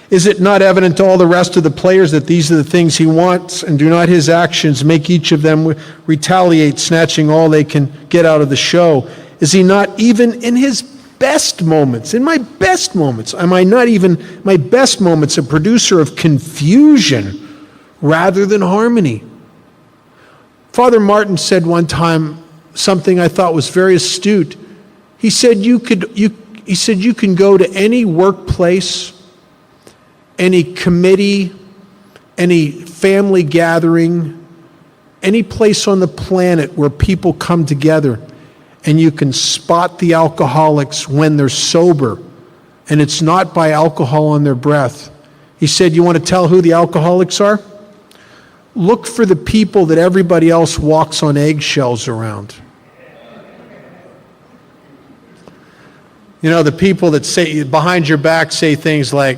Is it not evident to all the rest of the players that these are the things he wants, and do not his actions make each of them retaliate, snatching all they can get out of the show? Is he not even in his best moments, in my best moments, am I not even my best moments a producer of confusion rather than harmony? Father Martin said one time something I thought was very astute. He said you can go to any workplace, any committee, any family gathering, any place on the planet where people come together, and you can spot the alcoholics when they're sober, and it's not by alcohol on their breath. He said, you want to tell who the alcoholics are? Look for the people that everybody else walks on eggshells around. You know, the people that say behind your back say things like,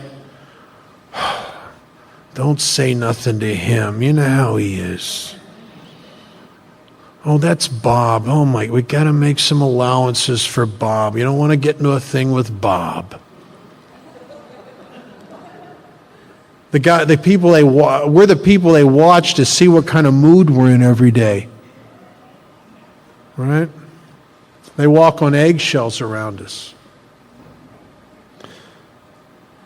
don't say nothing to him. You know how he is. Oh, that's Bob. Oh my, we got to make some allowances for Bob. You don't want to get into a thing with Bob. We're the people they watch to see what kind of mood we're in every day. Right? They walk on eggshells around us.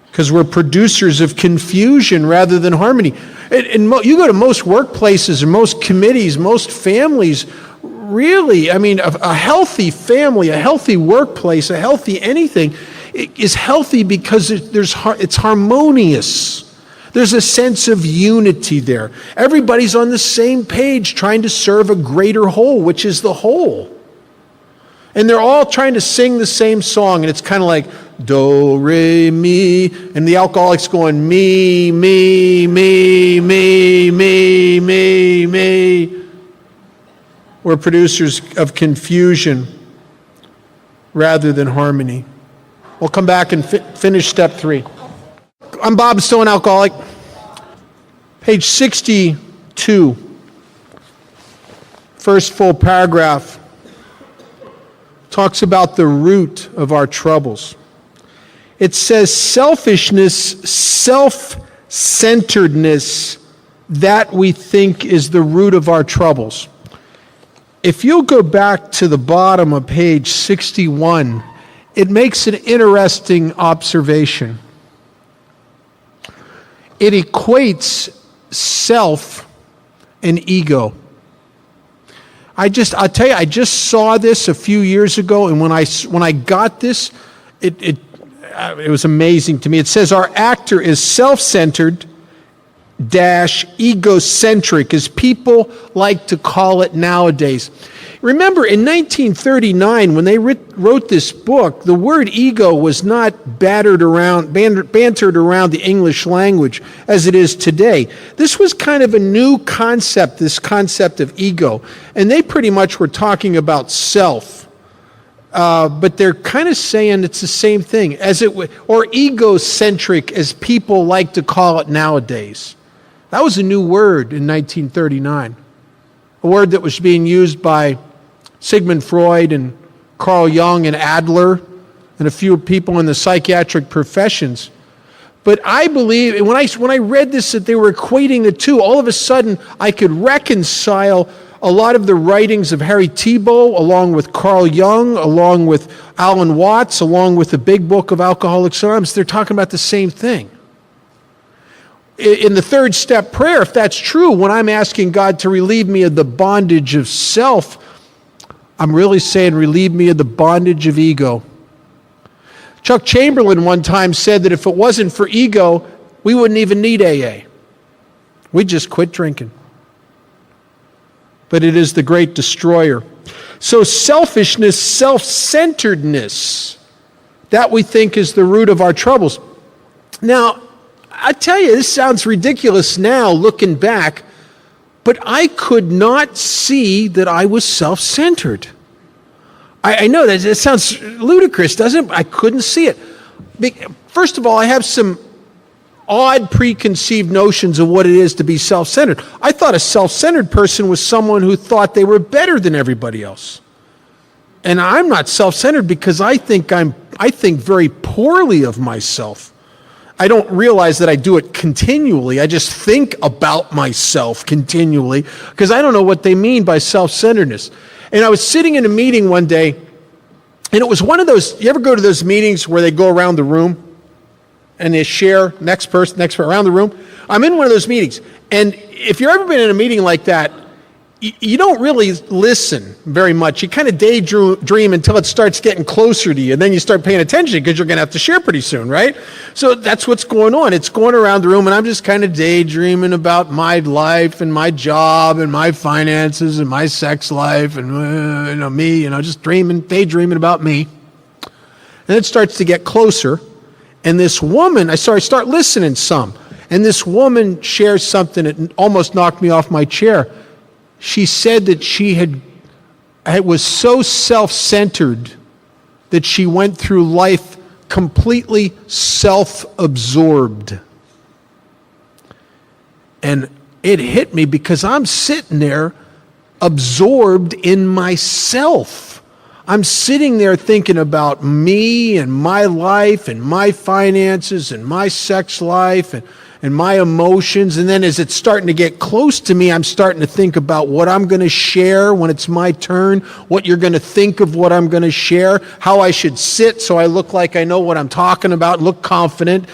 Because we're producers of confusion rather than harmony. You go to most workplaces or most committees, most families, really, I mean, a healthy family, a healthy workplace, a healthy anything is healthy because it's harmonious. There's a sense of unity there. Everybody's on the same page trying to serve a greater whole, which is the whole. And they're all trying to sing the same song, and it's kind of like, do, re, mi, and the alcoholic's going, me, me, me, me, me, me, me. We're producers of confusion rather than harmony. We'll come back and finish step 3. I'm Bob, still an alcoholic. Page 62, first full paragraph, talks about the root of our troubles. It says selfishness, self-centeredness, that we think is the root of our troubles. If you'll go back to the bottom of page 61, it makes an interesting observation. it equates self and ego. I'll tell you, I just saw this a few years ago, and when I got this, it was amazing to me. It says our actor is self-centered dash egocentric, as people like to call it nowadays. Remember, in 1939, when they wrote this book, the word ego was not bantered around the English language as it is today. This was kind of a new concept, this concept of ego. And they pretty much were talking about self. But they're kind of saying it's the same thing, or egocentric, as people like to call it nowadays. That was a new word in 1939. A word that was being used by Sigmund Freud and Carl Jung and Adler and a few people in the psychiatric professions. But I believe, when I read this, that they were equating the two, all of a sudden I could reconcile a lot of the writings of Harry Tiebout, along with Carl Jung, along with Alan Watts, along with the big book of Alcoholics Anonymous. They're talking about the same thing. In the third step prayer, if that's true, when I'm asking God to relieve me of the bondage of self, I'm really saying, relieve me of the bondage of ego. Chuck Chamberlain one time said that if it wasn't for ego, we wouldn't even need AA. We'd just quit drinking. But it is the great destroyer. So selfishness, self-centeredness, that we think is the root of our troubles. Now, I tell you, this sounds ridiculous now, looking back, but I could not see that I was self-centered. I know that it sounds ludicrous, doesn't it? I couldn't see it. First of all, I have some odd preconceived notions of what it is to be self-centered. I thought a self-centered person was someone who thought they were better than everybody else. And I'm not self-centered because I think very poorly of myself. I don't realize that I do it continually. I just think about myself continually because I don't know what they mean by self-centeredness. And I was sitting in a meeting one day, and it was one of those, you ever go to those meetings where they go around the room and they share next person around the room? I'm in one of those meetings. And if you've ever been in a meeting like that, you don't really listen very much. You kind of daydream until it starts getting closer to you, and then you start paying attention because you're going to have to share pretty soon, right? So that's what's going on. It's going around the room, and I'm just kind of daydreaming about my life and my job and my finances and my sex life and me, just daydreaming about me. And it starts to get closer, and this woman, I start listening some, and this woman shares something that almost knocked me off my chair. She said that it was so self-centered that she went through life completely self-absorbed. And it hit me because I'm sitting there absorbed in myself. I'm sitting there thinking about me and my life and my finances and my sex life and my emotions. And then as it's starting to get close to me, I'm starting to think about what I'm going to share when it's my turn, what you're going to think of what I'm going to share, how I should sit so I look like I know what I'm talking about, look confident.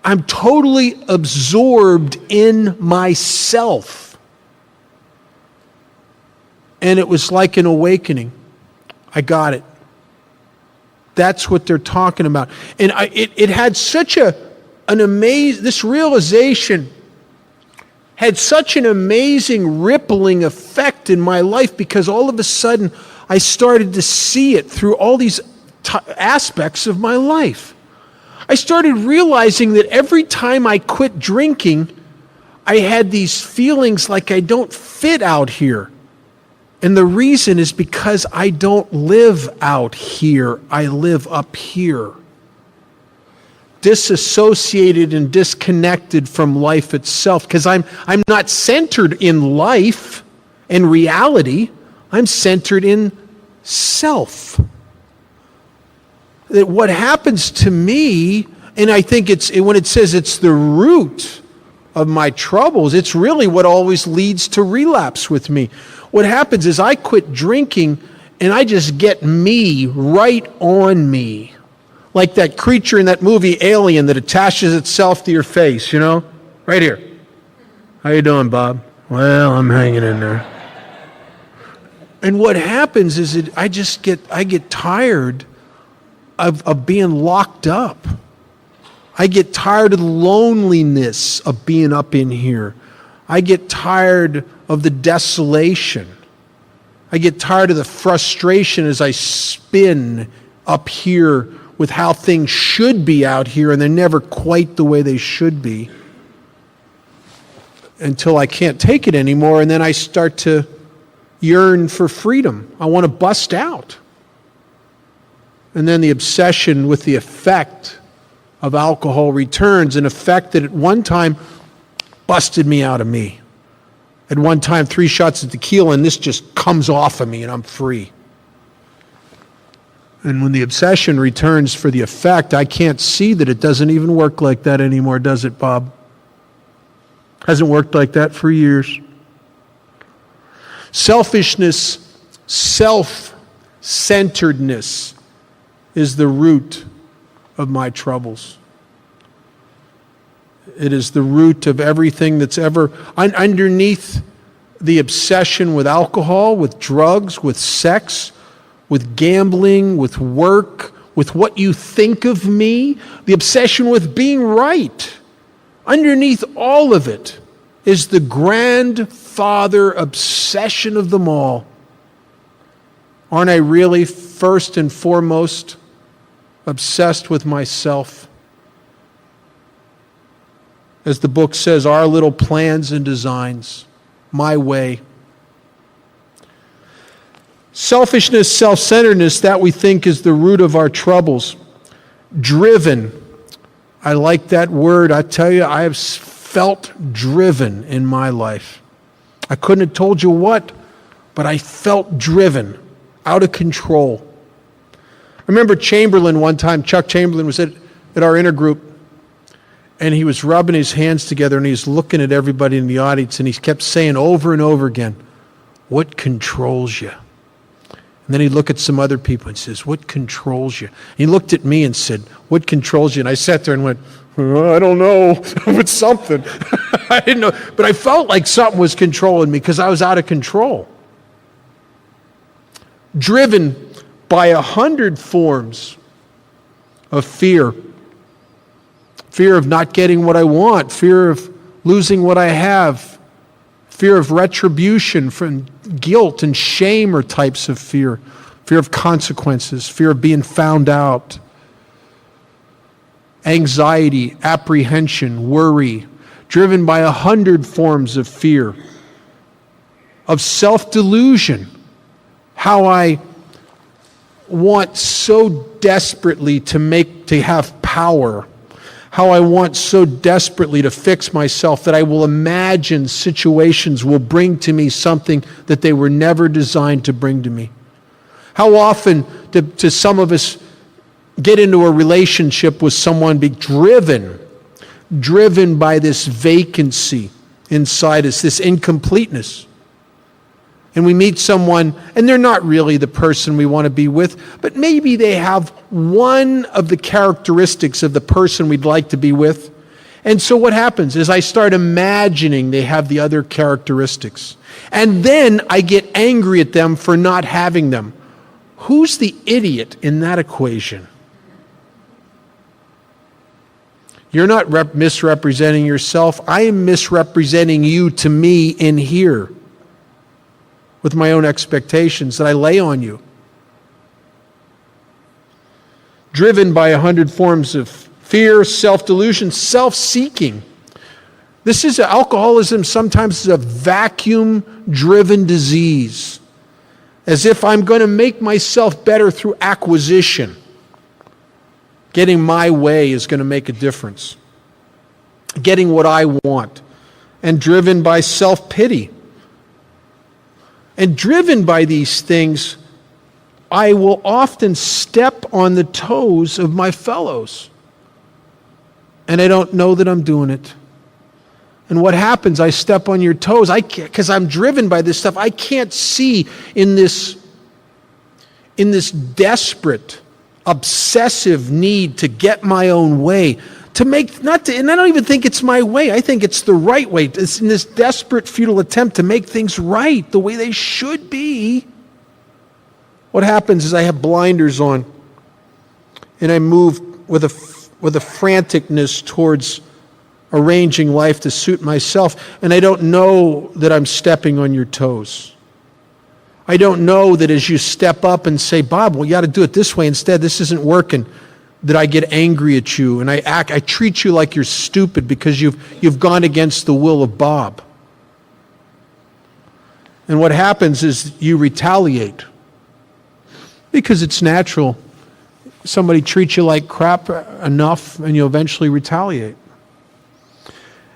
I'm totally absorbed in myself. And it was like an awakening. I got it. That's what they're talking about. And it had such this realization had such an amazing rippling effect in my life because all of a sudden I started to see it through all these aspects of my life. I started realizing that every time I quit drinking, I had these feelings like I don't fit out here. And the reason is because I don't live out here, I live up here. Disassociated and disconnected from life itself, because I'm not centered in life and reality, I'm centered in self. That what happens to me, and I think when it says it's the root of my troubles, it's really what always leads to relapse with me. What happens is I quit drinking and I just get me right on me. Like that creature in that movie Alien that attaches itself to your face, Right here. How you doing, Bob? Well, I'm hanging in there. And what happens is that I get tired of being locked up. I get tired of the loneliness of being up in here. I get tired of the desolation. I get tired of the frustration as I spin up here with how things should be out here, and they're never quite the way they should be, until I can't take it anymore, and then I start to yearn for freedom. I want to bust out. And then the obsession with the effect of alcohol returns, an effect that at one time busted me out of me. At one time, 3 shots of tequila, and this just comes off of me, and I'm free. And when the obsession returns for the effect, I can't see that it doesn't even work like that anymore, does it, Bob? Hasn't worked like that for years. Selfishness, self-centeredness is the root of my troubles. It is the root of everything that's ever underneath the obsession with alcohol, with drugs, with sex, with gambling, with work, with what you think of me, the obsession with being right. Underneath all of it is the grandfather obsession of them all. Aren't I really first and foremost obsessed with myself? As the book says, our little plans and designs, my way. Selfishness, self-centeredness, that we think is the root of our troubles. Driven. I like that word. I tell you, I have felt driven in my life. I couldn't have told you what, but I felt driven, out of control. I remember Chamberlain one time, Chuck Chamberlain was at our intergroup, and he was rubbing his hands together, and he was looking at everybody in the audience, and he kept saying over and over again, "What controls you?" And then he'd look at some other people and says, "What controls you?" And he looked at me and said, "What controls you?" And I sat there and went, "I don't know, but something." I didn't know, but I felt like something was controlling me because I was out of control. Driven by 100 forms of fear. Fear of not getting what I want, fear of losing what I have, fear of retribution, from guilt and shame are types of fear, fear of consequences, fear of being found out, anxiety, apprehension, worry, driven by 100 forms of fear, of self-delusion, how I want so desperately to have power, how I want so desperately to fix myself that I will imagine situations will bring to me something that they were never designed to bring to me. How often do some of us get into a relationship with someone, be driven by this vacancy inside us, this incompleteness. And we meet someone, and they're not really the person we want to be with, but maybe they have one of the characteristics of the person we'd like to be with. And so what happens is I start imagining they have the other characteristics. And then I get angry at them for not having them. Who's the idiot in that equation? You're not misrepresenting yourself. I am misrepresenting you to me in here, with my own expectations that I lay on you. Driven by 100 forms of fear, self-delusion, self-seeking. This is alcoholism sometimes is a vacuum-driven disease, as if I'm going to make myself better through acquisition. Getting my way is going to make a difference. Getting what I want. And driven by self-pity. And driven by these things, I will often step on the toes of my fellows. And I don't know that I'm doing it. And what happens, I step on your toes, because I'm driven by this stuff. I can't see in this desperate obsessive need to get my own way, and I don't even think it's my way. I think it's the right way. It's in this desperate, futile attempt to make things right the way they should be. What happens is I have blinders on, and I move with a franticness towards arranging life to suit myself, and I don't know that I'm stepping on your toes. I don't know that as you step up and say, Bob, well, you got to do it this way instead, this isn't working, that I get angry at you and I treat you like you're stupid because you've gone against the will of Bob. And what happens is you retaliate because it's natural. Somebody treats you like crap enough and you'll eventually retaliate.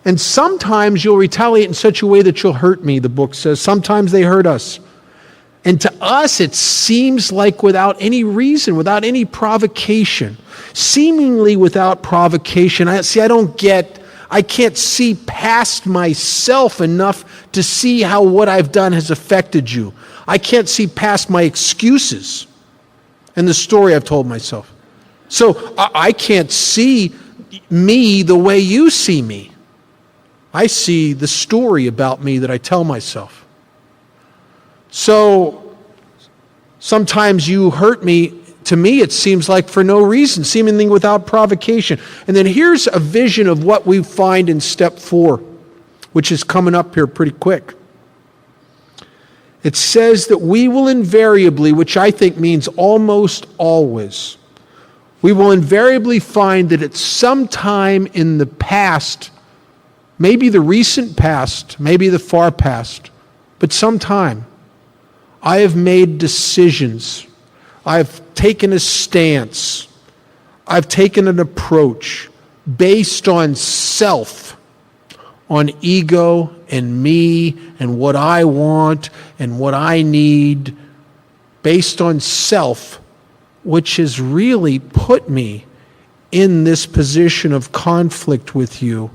And sometimes you'll retaliate in such a way that you'll hurt me, the book says. Sometimes they hurt us. And to us, it seems like without any reason, without any provocation, seemingly without provocation. I can't see past myself enough to see how what I've done has affected you. I can't see past my excuses and the story I've told myself. So I can't see me the way you see me. I see the story about me that I tell myself. So sometimes you hurt me. To me, it seems like for no reason, seemingly without provocation. And then here's a vision of what we find in step 4, which is coming up here pretty quick. It says that we will invariably, which I think means almost always, we will invariably find that at some time in the past, maybe the recent past, maybe the far past, but sometime, I have made decisions. I've taken a stance. I've taken an approach based on self, on ego and me and what I want and what I need, based on self, which has really put me in this position of conflict with you,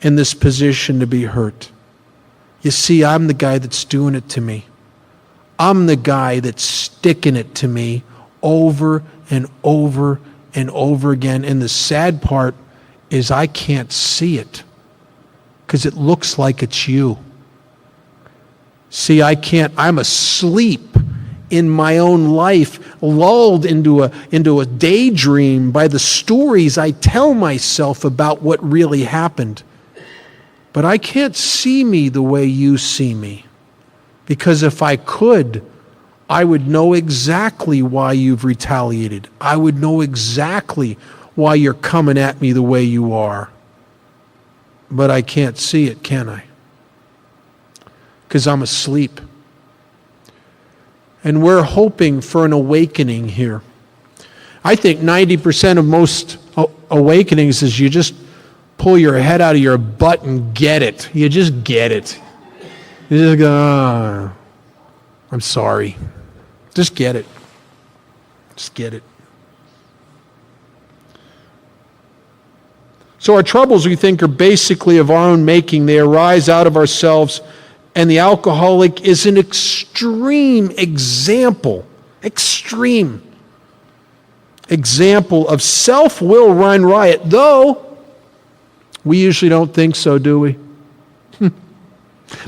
in this position to be hurt. You see, I'm the guy that's doing it to me. I'm the guy that's sticking it to me over and over and over again. And the sad part is I can't see it because it looks like it's you. See, I'm asleep in my own life, lulled into a daydream by the stories I tell myself about what really happened. But I can't see me the way you see me. Because if I could, I would know exactly why you've retaliated. I would know exactly why you're coming at me the way you are. But I can't see it, can I? Because I'm asleep. And we're hoping for an awakening here. I think 90% of most awakenings is you just pull your head out of your butt and get it. You just get it. You just go, I'm sorry. Just get it. Just get it. So our troubles, we think, are basically of our own making. They arise out of ourselves, and the alcoholic is an extreme example of self-will run riot, though we usually don't think so, do we?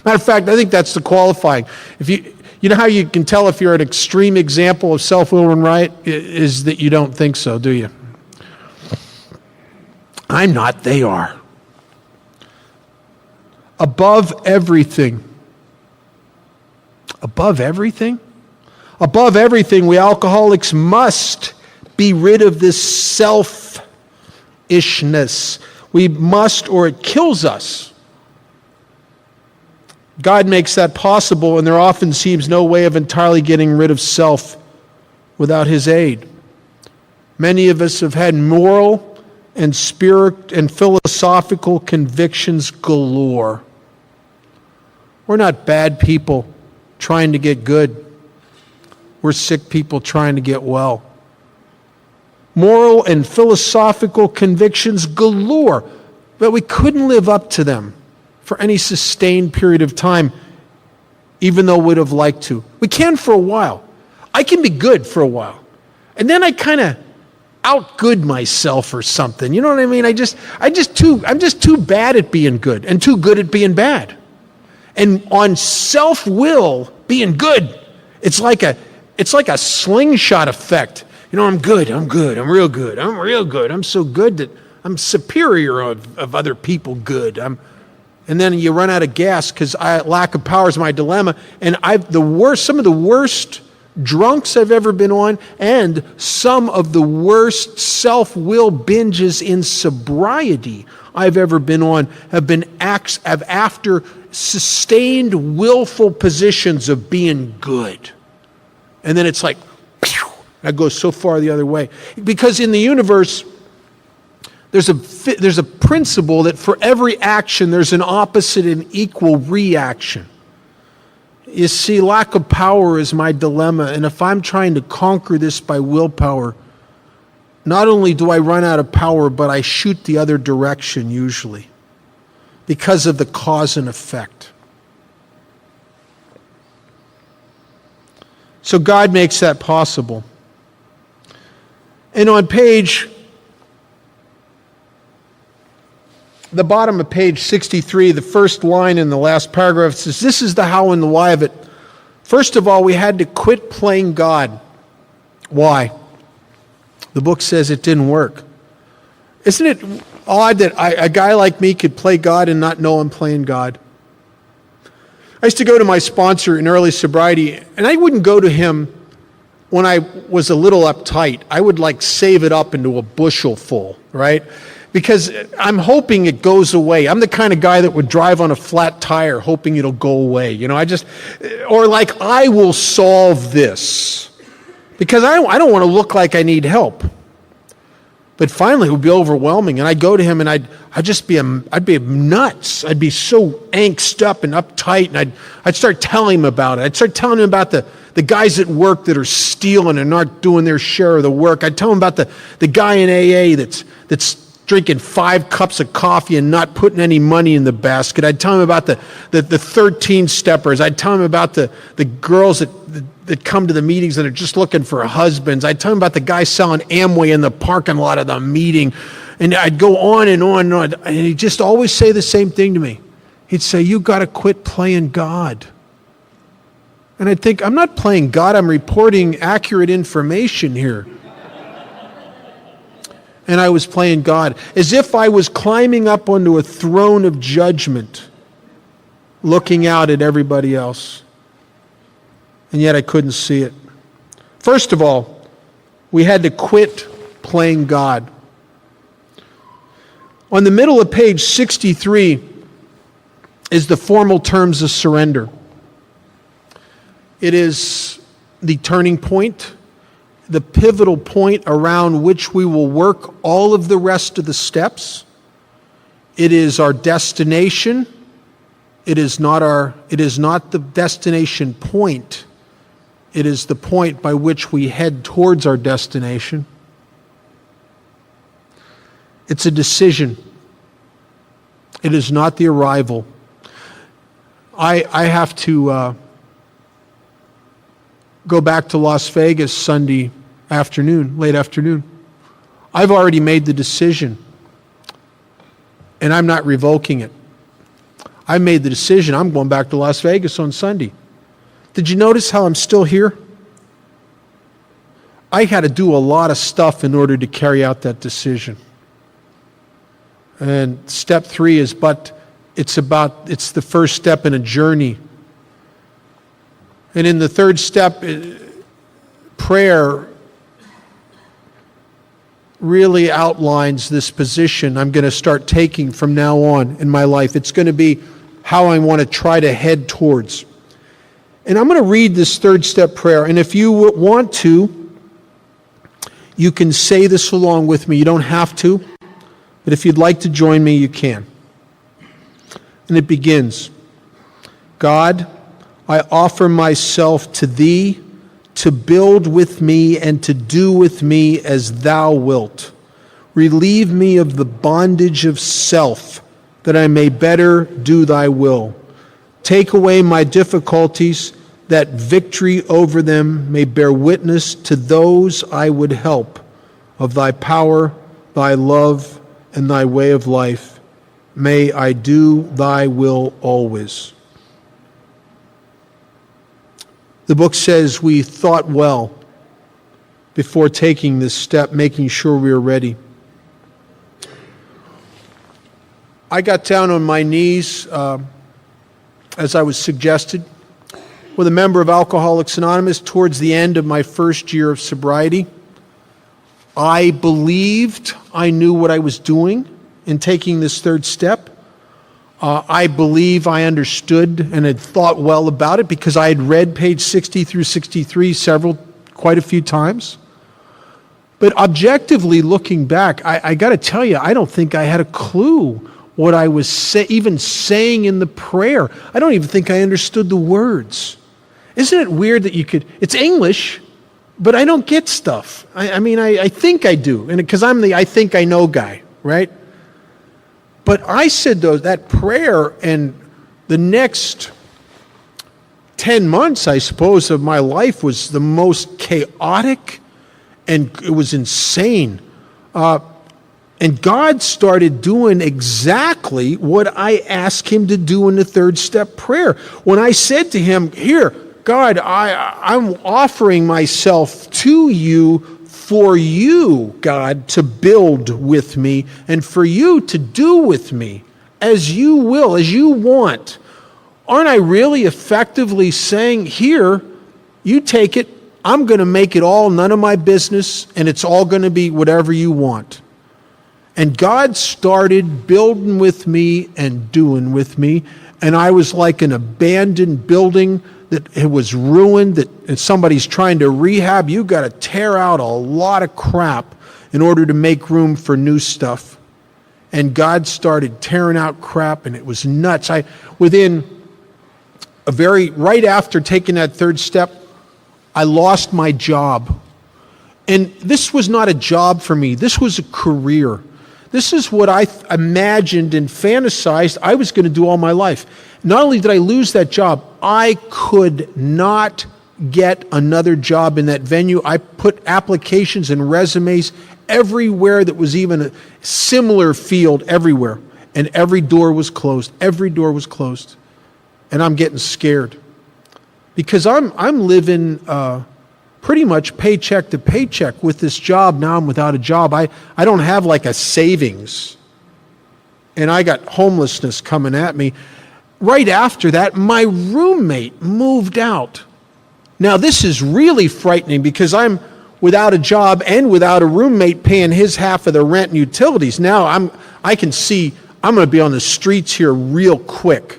Matter of fact, I think that's the qualifying. If you know how you can tell if you're an extreme example of self-will run riot is that you don't think so, do you? I'm not, they are. Above everything, we alcoholics must be rid of this selfishness. We must, or it kills us. God makes that possible, and there often seems no way of entirely getting rid of self without His aid. Many of us have had moral and spirit and philosophical convictions galore. We're not bad people trying to get good. We're sick people trying to get well. Moral and philosophical convictions galore, but we couldn't live up to them for any sustained period of time, even though we'd have liked to. We can for a while. I can be good for a while. And then I kind of outgood myself or something. You know what I mean? I'm just too bad at being good and too good at being bad. And on self-will, being good, it's like a slingshot effect. You know, I'm good, I'm real good, I'm so good that I'm superior of other people good. And then you run out of gas because lack of power is my dilemma. And some of the worst drunks I've ever been on, and some of the worst self-will binges in sobriety I've ever been on have been acts of after sustained willful positions of being good. And then it's like, pew, that goes so far the other way. Because in the universe, there's a principle that for every action, there's an opposite and equal reaction. You see, lack of power is my dilemma, and if I'm trying to conquer this by willpower, not only do I run out of power, but I shoot the other direction usually because of the cause and effect. So God makes that possible. And on the bottom of page 63, the first line in the last paragraph says, this is the how and the why of it. First of all, we had to quit playing God. Why? The book says it didn't work. Isn't it odd that a guy like me could play God and not know I'm playing God? I used to go to my sponsor in early sobriety, and I wouldn't go to him when I was a little uptight. I would save it up into a bushel full, right? Because I'm hoping it goes away. I'm the kind of guy that would drive on a flat tire hoping it'll go away. You know, I will solve this. Because I don't want to look like I need help. But finally it would be overwhelming, and I'd go to him and I'd be nuts. I'd be so angst up and uptight, and I'd start telling him about it. I'd start telling him about the guys at work that are stealing and not doing their share of the work. I'd tell him about the guy in AA that's drinking 5 cups of coffee and not putting any money in the basket. I'd tell him about the 13-steppers. I'd tell him about the girls that come to the meetings that are just looking for husbands. I'd tell him about the guy selling Amway in the parking lot of the meeting. And I'd go on and on and on. And he'd just always say the same thing to me. He'd say, you got to quit playing God. And I'd think, I'm not playing God. I'm reporting accurate information here. And I was playing God, as if I was climbing up onto a throne of judgment, looking out at everybody else. And yet I couldn't see it. First of all, we had to quit playing God. On the middle of page 63 is the formal terms of surrender. It is the turning point, the pivotal point around which we will work all of the rest of the steps. It is our destination. It is not the destination point. It is the point by which we head towards our destination. It's a decision. It is not the arrival. I have to go back to Las Vegas Sunday afternoon, late afternoon. I've already made the decision, and I'm not revoking it. I made the decision. I'm going back to Las Vegas on Sunday. Did you notice how I'm still here? I had to do a lot of stuff in order to carry out that decision. And step 3 is, it's the first step in a journey. And in the third step, prayer really outlines this position I'm going to start taking from now on in my life. It's going to be how I want to try to head towards. And I'm going to read this third step prayer. And if you want to, you can say this along with me. You don't have to. But if you'd like to join me, you can. And it begins, God, I offer myself to Thee to build with me and to do with me as Thou wilt. Relieve me of the bondage of self, that I may better do Thy will. Take away my difficulties, that victory over them may bear witness to those I would help of thy power, thy love, and thy way of life. May I do thy will always. The book says we thought well before taking this step, making sure we were ready. I got down on my knees, as I was suggested, with a member of Alcoholics Anonymous towards the end of my first year of sobriety. I believed I knew what I was doing in taking this third step. I believe I understood and had thought well about it because I had read page 60 through 63 quite a few times. But objectively looking back, I got to tell you, I don't think I had a clue what I was even saying in the prayer. I don't even think I understood the words. Isn't it weird that it's English, but I don't get stuff. I think I do, and because I'm the I think I know guy, right? But I said that prayer, and the next 10 months, I suppose, of my life was the most chaotic, and it was insane. And God started doing exactly what I asked him to do in the third step prayer. When I said to him, here, God, I'm offering myself to you for you, God, to build with me and for you to do with me as you will, as you want. Aren't I really effectively saying, here, you take it, I'm going to make it all none of my business, and it's all going to be whatever you want. And God started building with me and doing with me, and I was like an abandoned building that it was ruined, that somebody's trying to rehab. You got to tear out a lot of crap in order to make room for new stuff. And God started tearing out crap, and it was nuts. Right after taking that third step, I lost my job. And this was not a job for me. This was a career. This is what I imagined and fantasized I was going to do all my life. Not only did I lose that job, I could not get another job in that venue. I put applications and resumes everywhere that was even a similar field, everywhere. And every door was closed. Every door was closed. And I'm getting scared. Because I'm living pretty much paycheck to paycheck with this job. Now I'm without a job. I don't have like a savings. And I got homelessness coming at me. Right after that, my roommate moved out. Now this is really frightening because I'm without a job and without a roommate paying his half of the rent and utilities. Now I can see I'm going to be on the streets here real quick.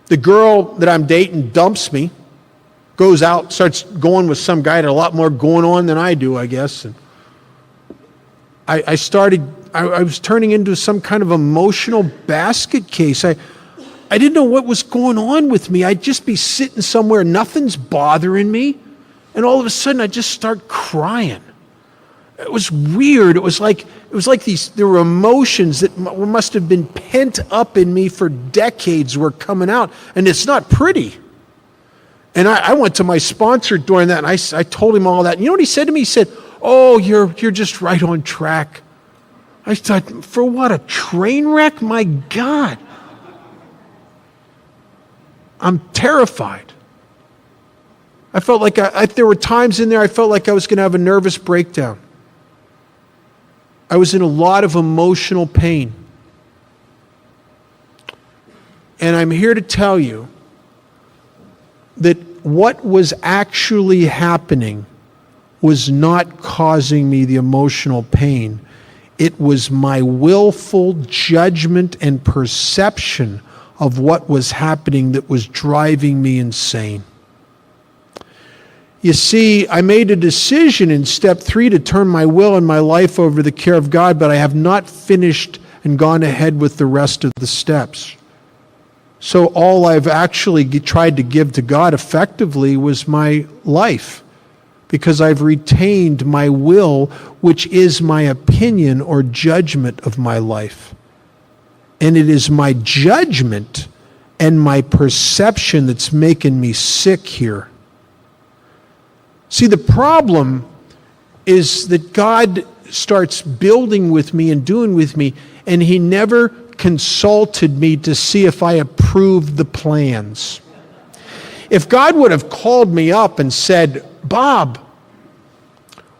The girl that I'm dating dumps me, goes out, starts going with some guy that had a lot more going on than I do, I guess. And I was turning into some kind of emotional basket case. I didn't know what was going on with me. I'd just be sitting somewhere, nothing's bothering me, and all of a sudden I just start crying. It was weird. It was like there were emotions that must have been pent up in me for decades were coming out, and it's not pretty. And I went to my sponsor during that, and I told him all that. And you know what he said to me? He said, "Oh, you're just right on track." I thought, for what, a train wreck? My God. I'm terrified. I felt like there were times in there I felt like I was going to have a nervous breakdown. I was in a lot of emotional pain. And I'm here to tell you that what was actually happening was not causing me the emotional pain. It was my willful judgment and perception of what was happening that was driving me insane. You see, I made a decision in step 3 to turn my will and my life over to the care of God, but I have not finished and gone ahead with the rest of the steps. So all I've actually tried to give to God effectively was my life, because I've retained my will, which is my opinion or judgment of my life. And it is my judgment and my perception that's making me sick here. See, the problem is that God starts building with me and doing with me, and he never consulted me to see if I approved the plans. If God would have called me up and said, Bob,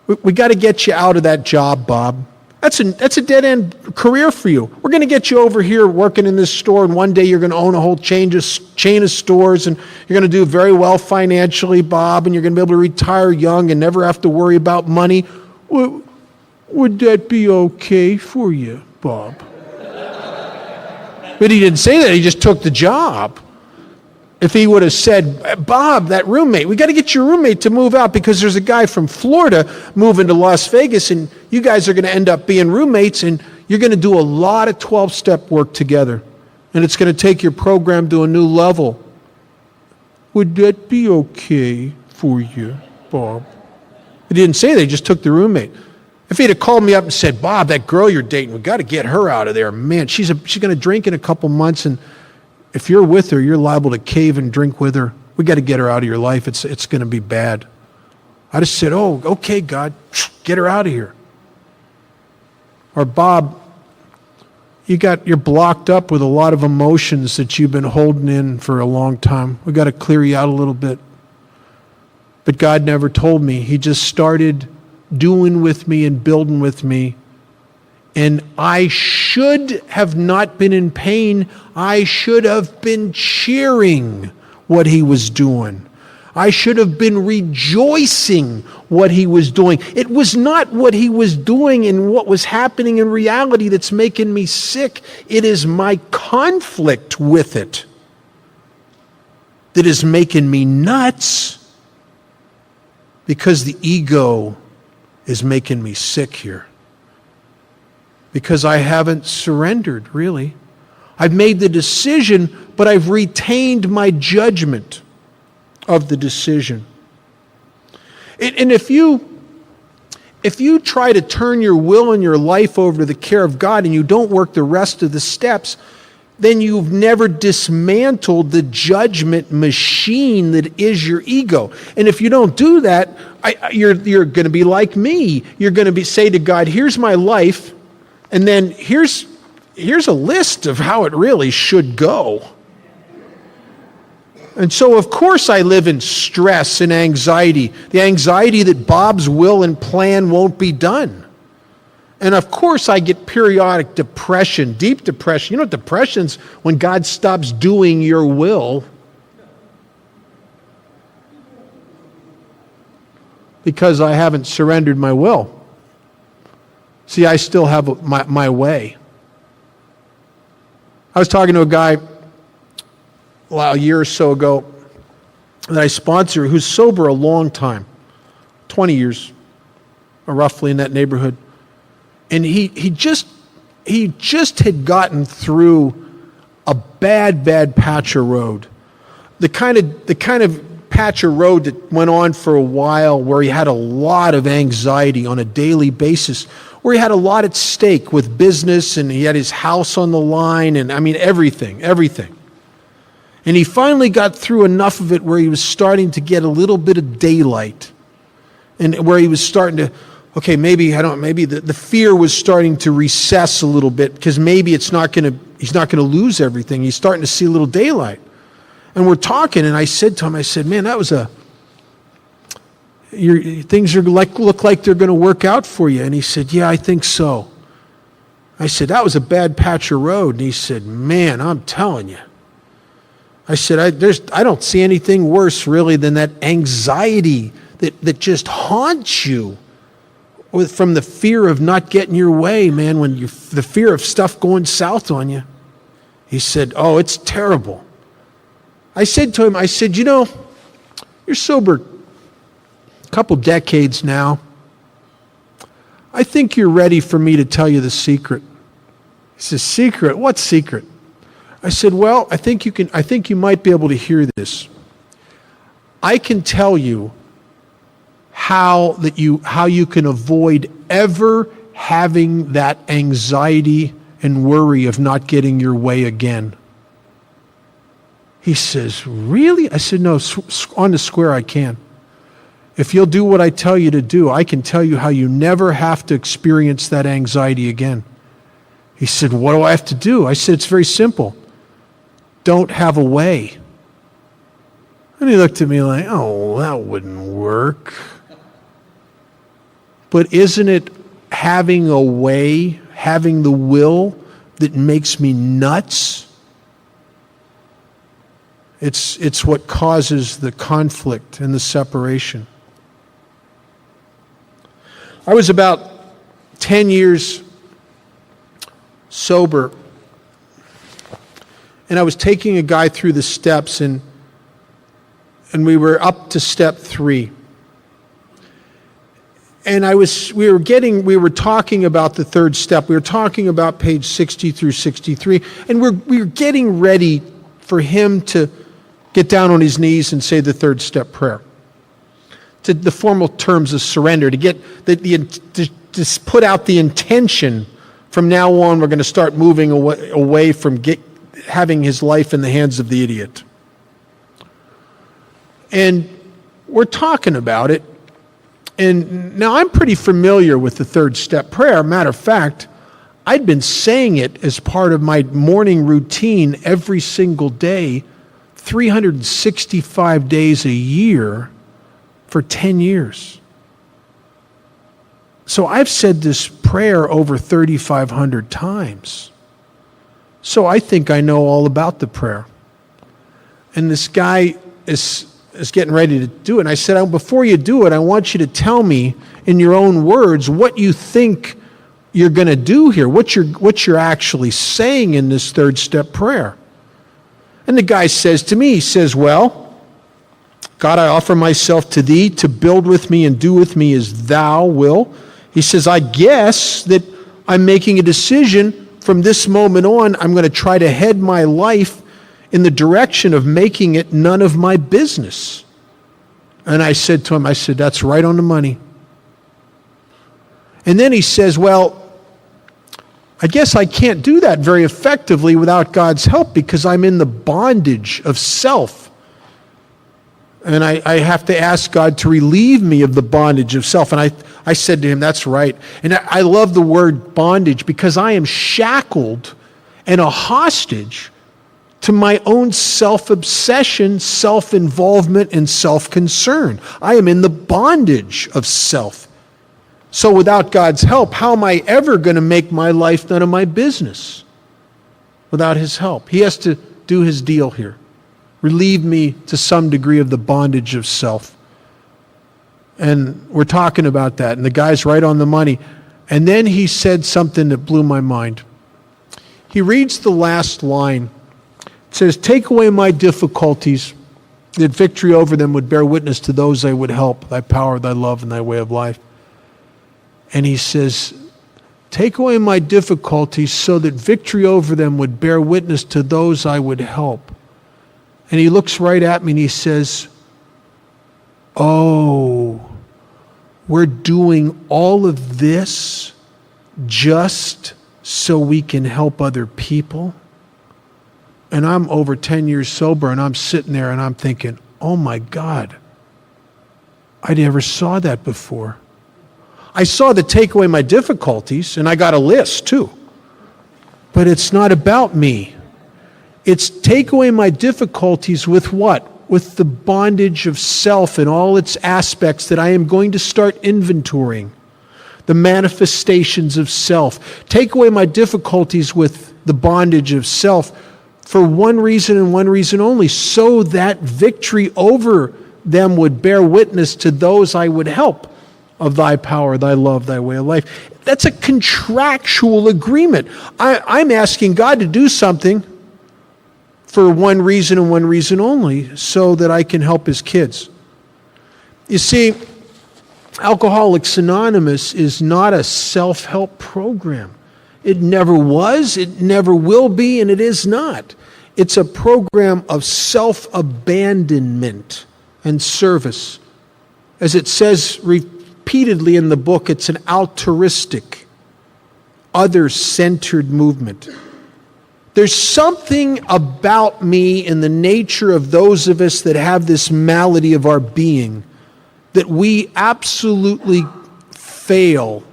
we got to get you out of that job, Bob. That's a dead-end career for you. We're going to get you over here working in this store, and one day you're going to own a whole chain of stores, and you're going to do very well financially, Bob, and you're going to be able to retire young and never have to worry about money. Would that be okay for you, Bob? But he didn't say that. He just took the job. If he would have said, Bob, that roommate, we got to get your roommate to move out because there's a guy from Florida moving to Las Vegas, and you guys are going to end up being roommates, and you're going to do a lot of 12-step work together, and it's going to take your program to a new level. Would that be okay for you, Bob? He didn't say that. He just took the roommate. If he'd have called me up and said, Bob, that girl you're dating, we got to get her out of there. Man, she's going to drink in a couple months, and if you're with her, you're liable to cave and drink with her. We got to get her out of your life. It's going to be bad. I just said, oh, okay, God, get her out of here. Or Bob, you're blocked up with a lot of emotions that you've been holding in for a long time. We got to clear you out a little bit. But God never told me. He just started doing with me and building with me. And I should have not been in pain. I should have been cheering what he was doing. I should have been rejoicing what he was doing. It was not what he was doing and what was happening in reality that's making me sick. It is my conflict with it that is making me nuts, because the ego is making me sick here. Because I haven't surrendered, really. I've made the decision, but I've retained my judgment of the decision. And if you try to turn your will and your life over to the care of God and you don't work the rest of the steps, then you've never dismantled the judgment machine that is your ego. And if you don't do that, you're going to be like me. You're going to say to God, here's my life, and then here's a list of how it really should go. And so, of course, I live in stress and anxiety. The anxiety that Bob's will and plan won't be done. And of course, I get periodic depression, deep depression. You know what depression's? When God stops doing your will. Because I haven't surrendered my will. See, I still have my way. I was talking to a guy a year or so ago that I sponsor who's sober a long time, 20 years, or roughly in that neighborhood. And he just had gotten through a bad patch of road. The kind of patch of road that went on for a while, where he had a lot of anxiety on a daily basis, where he had a lot at stake with business, and he had his house on the line, and I mean everything. And he finally got through enough of it where he was starting to get a little bit of daylight, and where he was starting to, okay, maybe the fear was starting to recess a little bit, because maybe he's not going to lose everything. He's starting to see a little daylight. And we're talking, and I said to him, man, that was things look like they're going to work out for you. And he said, yeah, I think so. I said, that was a bad patch of road. And he said, man, I'm telling you. I said, I don't see anything worse, really, than that anxiety that just haunts you from the fear of not getting your way, man, the fear of stuff going south on you. He said, oh, it's terrible. I said to him, you're sober a couple decades now. I think you're ready for me to tell you the secret. He says, secret? What secret? I said, well, I think you might be able to hear this. I can tell you how you can avoid ever having that anxiety and worry of not getting your way again. He says, really? I said, no, on the square I can. If you'll do what I tell you to do, I can tell you how you never have to experience that anxiety again. He said, what do I have to do? I said, it's very simple. Don't have a way. And he looked at me like, oh, that wouldn't work. But isn't it having a way, having the will that makes me nuts? It's what causes the conflict and the separation. I was about 10 years sober, and I was taking a guy through the steps, and we were up to step 3. And we were talking about the third step. We were talking about page 60 through 63, and we were getting ready for him to get down on his knees and say the third step prayer. To the formal terms of surrender, to get to put out the intention. From now on, we're going to start moving away from having his life in the hands of the idiot. And we're talking about it. And now I'm pretty familiar with the third step prayer. Matter of fact, I'd been saying it as part of my morning routine every single day, 365 days a year for 10 years. So I've said this prayer over 3,500 times. So I think I know all about the prayer. And this guy is getting ready to do it. And I said, before you do it, I want you to tell me in your own words what you think you're going to do here, what you're actually saying in this third step prayer. And the guy says to me, he says, well, God, I offer myself to thee to build with me and do with me as thou will. He says, I guess that I'm making a decision from this moment on. I'm going to try to head my life in the direction of making it none of my business. And I said to him, that's right on the money. And then he says, well, I guess I can't do that very effectively without God's help because I'm in the bondage of self. And I have to ask God to relieve me of the bondage of self. And I said to him, that's right. And I love the word bondage because I am shackled and a hostage to my own self-obsession, self-involvement, and self-concern. I am in the bondage of self. So without God's help, how am I ever going to make my life none of my business? Without his help. He has to do his deal here. Relieve me to some degree of the bondage of self. And we're talking about that, and the guy's right on the money. And then he said something that blew my mind. He reads the last line. It says, take away my difficulties, that victory over them would bear witness to those I would help, thy power, thy love, and thy way of life. And he says, take away my difficulties so that victory over them would bear witness to those I would help. And he looks right at me and he says, oh, we're doing all of this just so we can help other people? And I'm over 10 years sober and I'm sitting there and I'm thinking, oh my God, I never saw that before. I saw the take away my difficulties, and I got a list too. But it's not about me. It's take away my difficulties with what? With the bondage of self and all its aspects that I am going to start inventorying. The manifestations of self. Take away my difficulties with the bondage of self for one reason and one reason only, so that victory over them would bear witness to those I would help. Of thy power, thy love, thy way of life. That's a contractual agreement. I'm asking God to do something for one reason and one reason only, so that I can help his kids. You see, Alcoholics Anonymous is not a self-help program. It never was, it never will be, and it is not. It's a program of self-abandonment and service. As it says repeatedly in the book, it's an altruistic, other-centered movement. There's something about me in the nature of those of us that have this malady of our being that we absolutely fail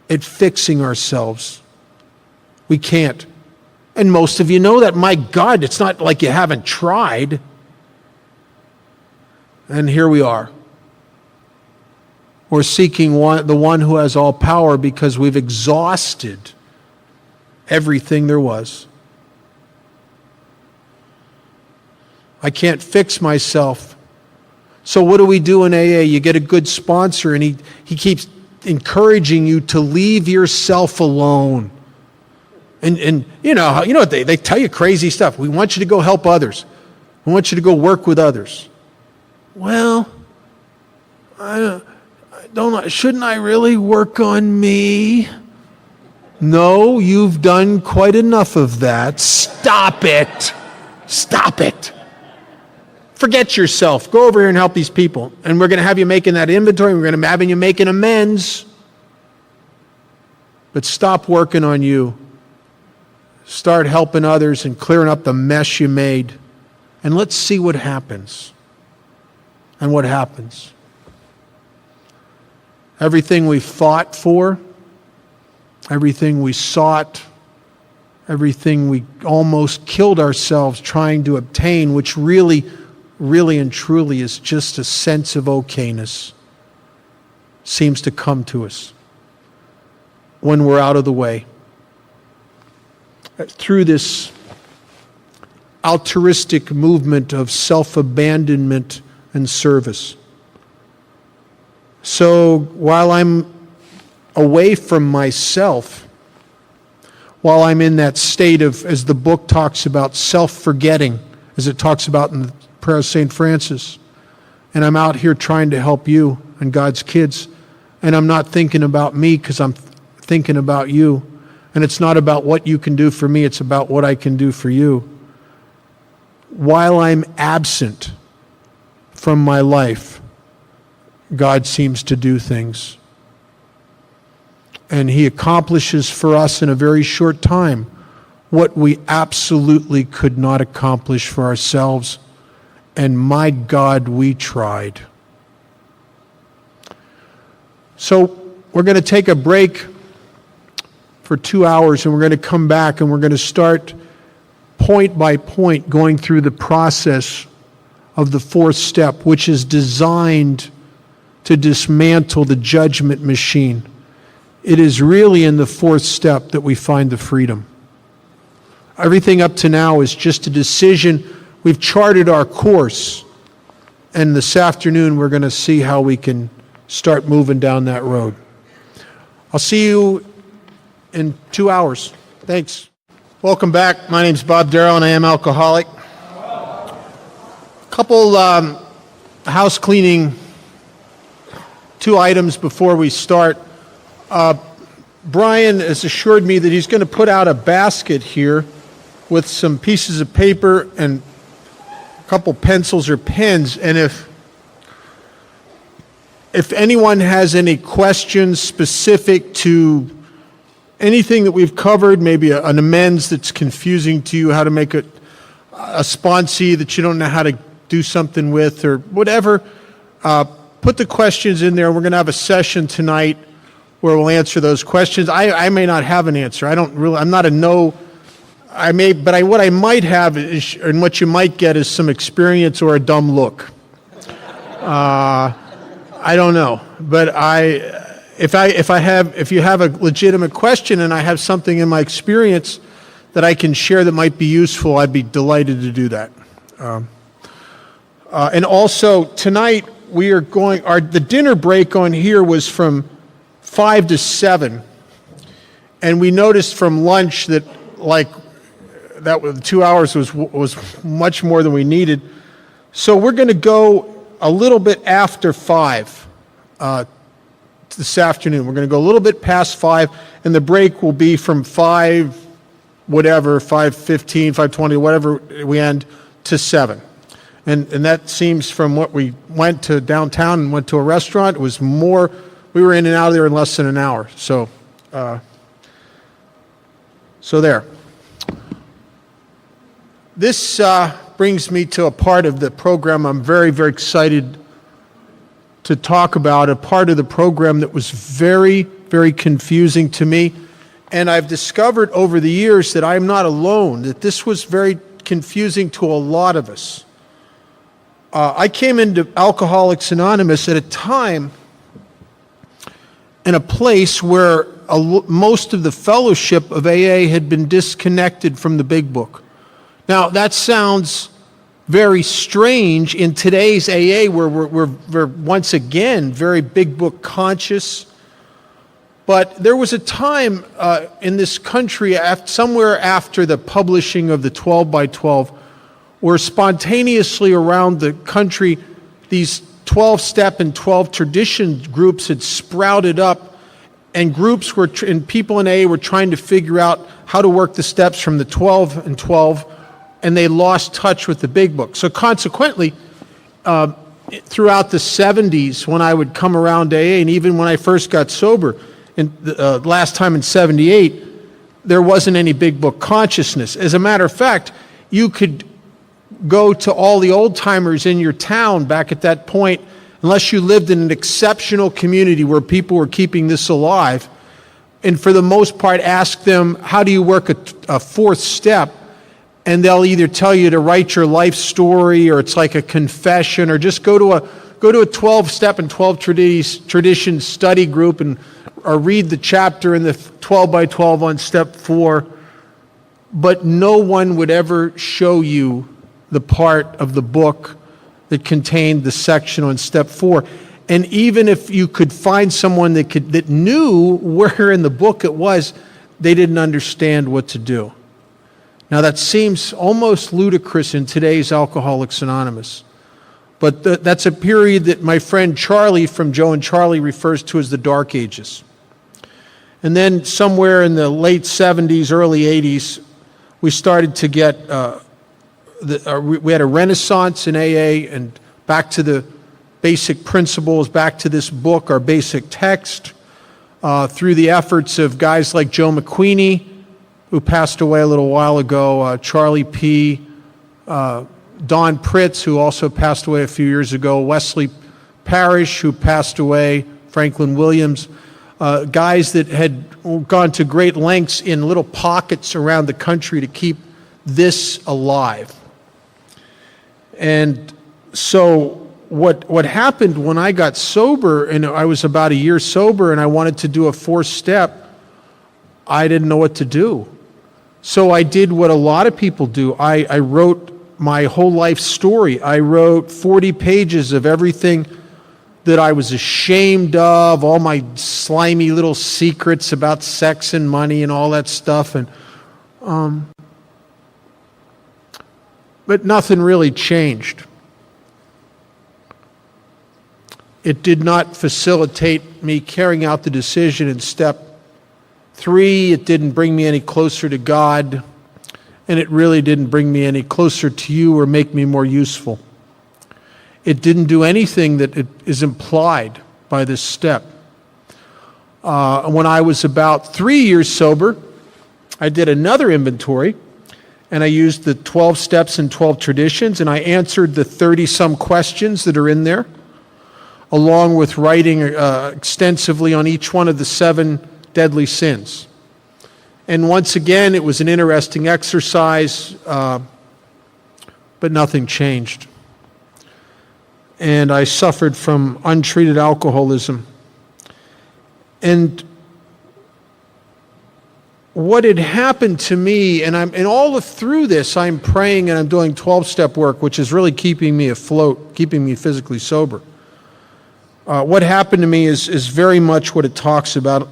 at fixing ourselves. We can't. And most of you know that. My God, it's not like you haven't tried. And here we are. We're seeking the one who has all power because we've exhausted everything there was. I can't fix myself. So what do we do in AA? You get a good sponsor and he keeps encouraging you to leave yourself alone. And you know what they tell you crazy stuff. We want you to go help others. We want you to go work with others. Well, shouldn't I really work on me? No, you've done quite enough of that. Stop it. Stop it. Forget yourself. Go over here and help these people. And we're going to have you making that inventory. We're going to have you making amends. But stop working on you. Start helping others and clearing up the mess you made. And let's see what happens. And what happens. Everything we fought for, everything we sought, everything we almost killed ourselves trying to obtain, which really and truly is just a sense of okayness, seems to come to us when we're out of the way. Through this altruistic movement of self-abandonment and service. So while I'm away from myself, while I'm in that state of, as the book talks about, self-forgetting, as it talks about in the Prayer of St. Francis, and I'm out here trying to help you and God's kids, and I'm not thinking about me because I'm thinking about you, and it's not about what you can do for me, it's about what I can do for you. While I'm absent from my life, God seems to do things. And He accomplishes for us in a very short time what we absolutely could not accomplish for ourselves. And my God, we tried. So we're going to take a break for 2 hours, and we're going to come back and we're going to start point by point going through the process of the fourth step, which is designed to dismantle the judgment machine. It is really in the fourth step that we find the freedom. Everything up to now is just a decision. We've charted our course, and this afternoon we're going to see how we can start moving down that road. I'll see you in 2 hours. Thanks. Welcome back. My name's Bob Darrow, and I am alcoholic. A couple house cleaning, 2 items before we start. Brian has assured me that he's going to put out a basket here with some pieces of paper and a couple pencils or pens, and if anyone has any questions specific to anything that we've covered, maybe an amends that's confusing to you, how to make a sponsee that you don't know how to do something with, or whatever, put the questions in there. We're going to have a session tonight where we'll answer those questions. I may not have an answer. I'm not a no. What I might have is, and what you might get is some experience or a dumb look. I don't know, but if you have a legitimate question and I have something in my experience that I can share that might be useful, I'd be delighted to do that. And also tonight the dinner break on here was from 5 to 7, and we noticed from lunch that the 2 hours was much more than we needed. So we're going to go a little bit after 5 this afternoon. We're going to go a little bit past 5, and the break will be from 5, 5:15, 5:20, whatever we end, to 7. And that seems, from what we went to downtown and went to a restaurant, it was more. We were in and out of there in less than an hour. So there. This brings me to a part of the program I'm very, very excited to talk about, a part of the program that was very, very confusing to me. And I've discovered over the years that I'm not alone, that this was very confusing to a lot of us. I came into Alcoholics Anonymous at a time in a place where most of the fellowship of AA had been disconnected from the big book. Now, that sounds very strange in today's AA, where we're once again very big book conscious. But there was a time in this country, somewhere after the publishing of the 12 by 12, where spontaneously around the country, these 12-step and 12 tradition groups had sprouted up, and groups and people in AA were trying to figure out how to work the steps from the 12 and 12, and they lost touch with the big book. So consequently, throughout the 70s, when I would come around AA, and even when I first got sober, last time in 78, there wasn't any big book consciousness. As a matter of fact, you could go to all the old-timers in your town back at that point, unless you lived in an exceptional community where people were keeping this alive, and for the most part ask them, how do you work a fourth step? And they'll either tell you to write your life story, or it's like a confession, or just go to a 12-step and 12 tradition study group or read the chapter in the 12 by 12 on step 4. But no one would ever show you the part of the book that contained the section on step 4. And even if you could find someone that knew where in the book it was, they didn't understand what to do. Now that seems almost ludicrous in today's Alcoholics Anonymous. But that's a period that my friend Charlie from Joe and Charlie refers to as the Dark Ages. And then somewhere in the late 70s, early 80s, we started to get, we had a renaissance in AA, and back to the basic principles, back to this book, our basic text, through the efforts of guys like Joe McQueenie, who passed away a little while ago, Charlie P., Don Pritz, who also passed away a few years ago, Wesley Parrish, who passed away, Franklin Williams, guys that had gone to great lengths in little pockets around the country to keep this alive. And so what happened when I got sober, and I was about a year sober, and I wanted to do a fourth step, I didn't know what to do. So I did what a lot of people do. I wrote my whole life story. I wrote 40 pages of everything that I was ashamed of, all my slimy little secrets about sex and money and all that stuff. And but nothing really changed. It did not facilitate me carrying out the decision in step 3. It didn't bring me any closer to God, and it really didn't bring me any closer to you or make me more useful. It didn't do anything that is implied by this step. When I was about 3 years sober, I did another inventory, and I used the 12 steps and 12 traditions, and I answered the 30-some questions that are in there, along with writing extensively on each one of the 7 deadly sins. And once again, it was an interesting exercise, but nothing changed. And I suffered from untreated alcoholism. And what had happened to me, and through this, I'm praying and I'm doing 12-step work, which is really keeping me afloat, keeping me physically sober. What happened to me is very much what it talks about.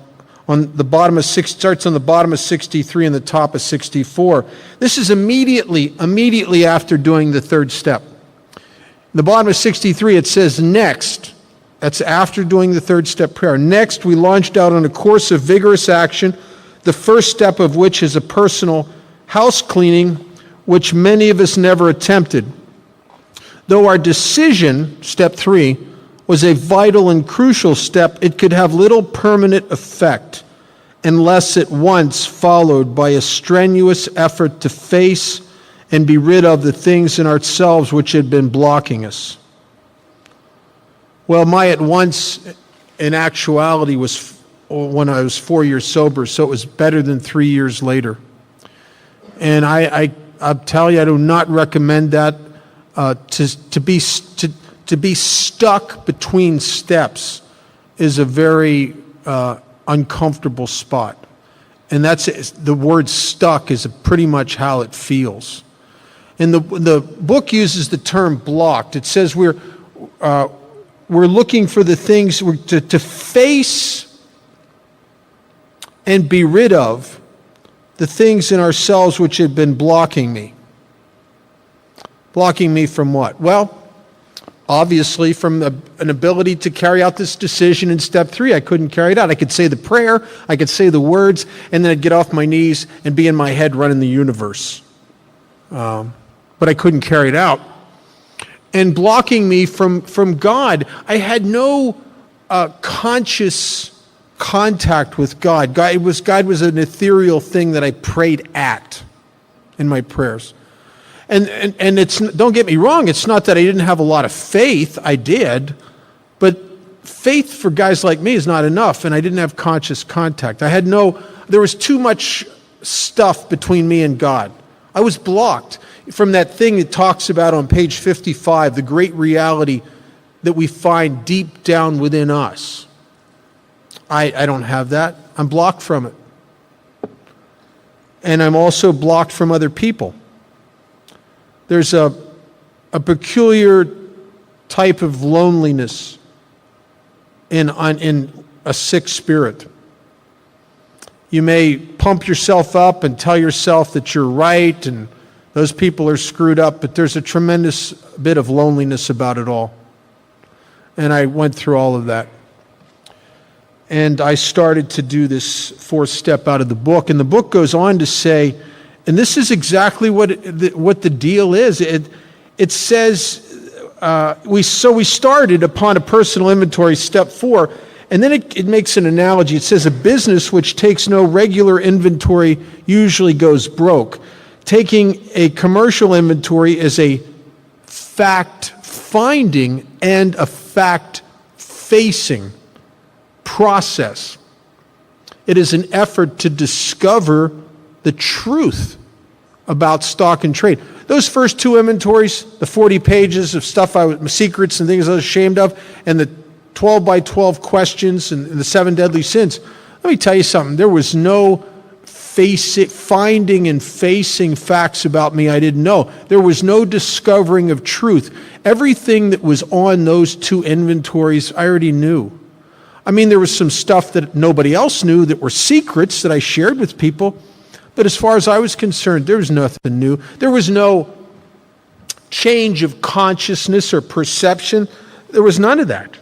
On the bottom of starts on the bottom of 63 and the top of 64. This is immediately after doing the third step. In the bottom of 63, it says, next. That's after doing the third step prayer. Next, we launched out on a course of vigorous action, the first step of which is a personal house cleaning, which many of us never attempted. Though our decision, step 3, was a vital and crucial step, it could have little permanent effect unless at once followed by a strenuous effort to face and be rid of the things in ourselves which had been blocking us. Well, my at once, in actuality, was when I was 4 years sober, so it was better than 3 years later. And I'll tell you, I do not recommend that. To be stuck between steps is a very uncomfortable spot. And the word stuck is pretty much how it feels. And the book uses the term blocked. It says we're looking for the things to face and be rid of the things in ourselves which had been blocking me. Blocking me from what? Well, obviously from an ability to carry out this decision in step 3. I couldn't carry it out. I could say the prayer, I could say the words, and then I'd get off my knees and be in my head running the universe. But I couldn't carry it out. And blocking me from God, I had no conscious contact with God. God was an ethereal thing that I prayed at in my prayers. And it's, don't get me wrong, it's not that I didn't have a lot of faith. I did. But faith for guys like me is not enough, and I didn't have conscious contact. There was too much stuff between me and God. I was blocked from that thing it talks about on page 55, the great reality that we find deep down within us. I don't have that. I'm blocked from it. And I'm also blocked from other people. There's a peculiar type of loneliness in a sick spirit. You may pump yourself up and tell yourself that you're right and those people are screwed up, but there's a tremendous bit of loneliness about it all. And I went through all of that. And I started to do this 4th step out of the book. And the book goes on to say, and this is exactly what the deal is. It says, we started upon a personal inventory, step 4, and then it makes an analogy. It says a business which takes no regular inventory usually goes broke. Taking a commercial inventory is a fact-finding and a fact-facing process. It is an effort to discover the truth about stock and trade. Those first 2 inventories, the 40 pages of stuff, secrets and things I was ashamed of, and the 12 by 12 questions and the 7 deadly sins. Let me tell you something. There was no finding and facing facts about me I didn't know. There was no discovering of truth. Everything that was on those 2 inventories, I already knew. I mean, there was some stuff that nobody else knew that were secrets that I shared with people. But as far as I was concerned, there was nothing new. There was no change of consciousness or perception. There was none of that.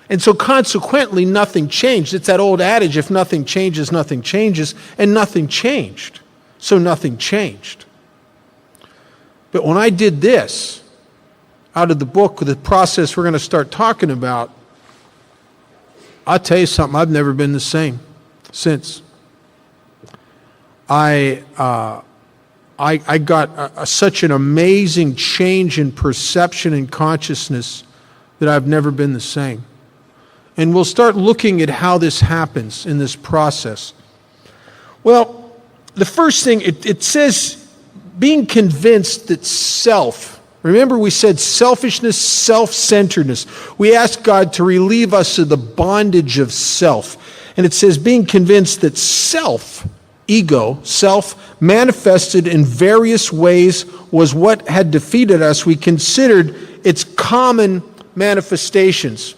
And so consequently, nothing changed. It's that old adage, if nothing changes, nothing changes. And nothing changed. So nothing changed. But when I did this, out of the book, the process we're going to start talking about, I'll tell you something, I've never been the same since. I got such an amazing change in perception and consciousness that I've never been the same. And we'll start looking at how this happens in this process. Well, the first thing, it says being convinced that self, remember we said selfishness, self-centeredness. We ask God to relieve us of the bondage of self. And it says being convinced that self, ego, self, manifested in various ways was what had defeated us. We considered its common manifestations.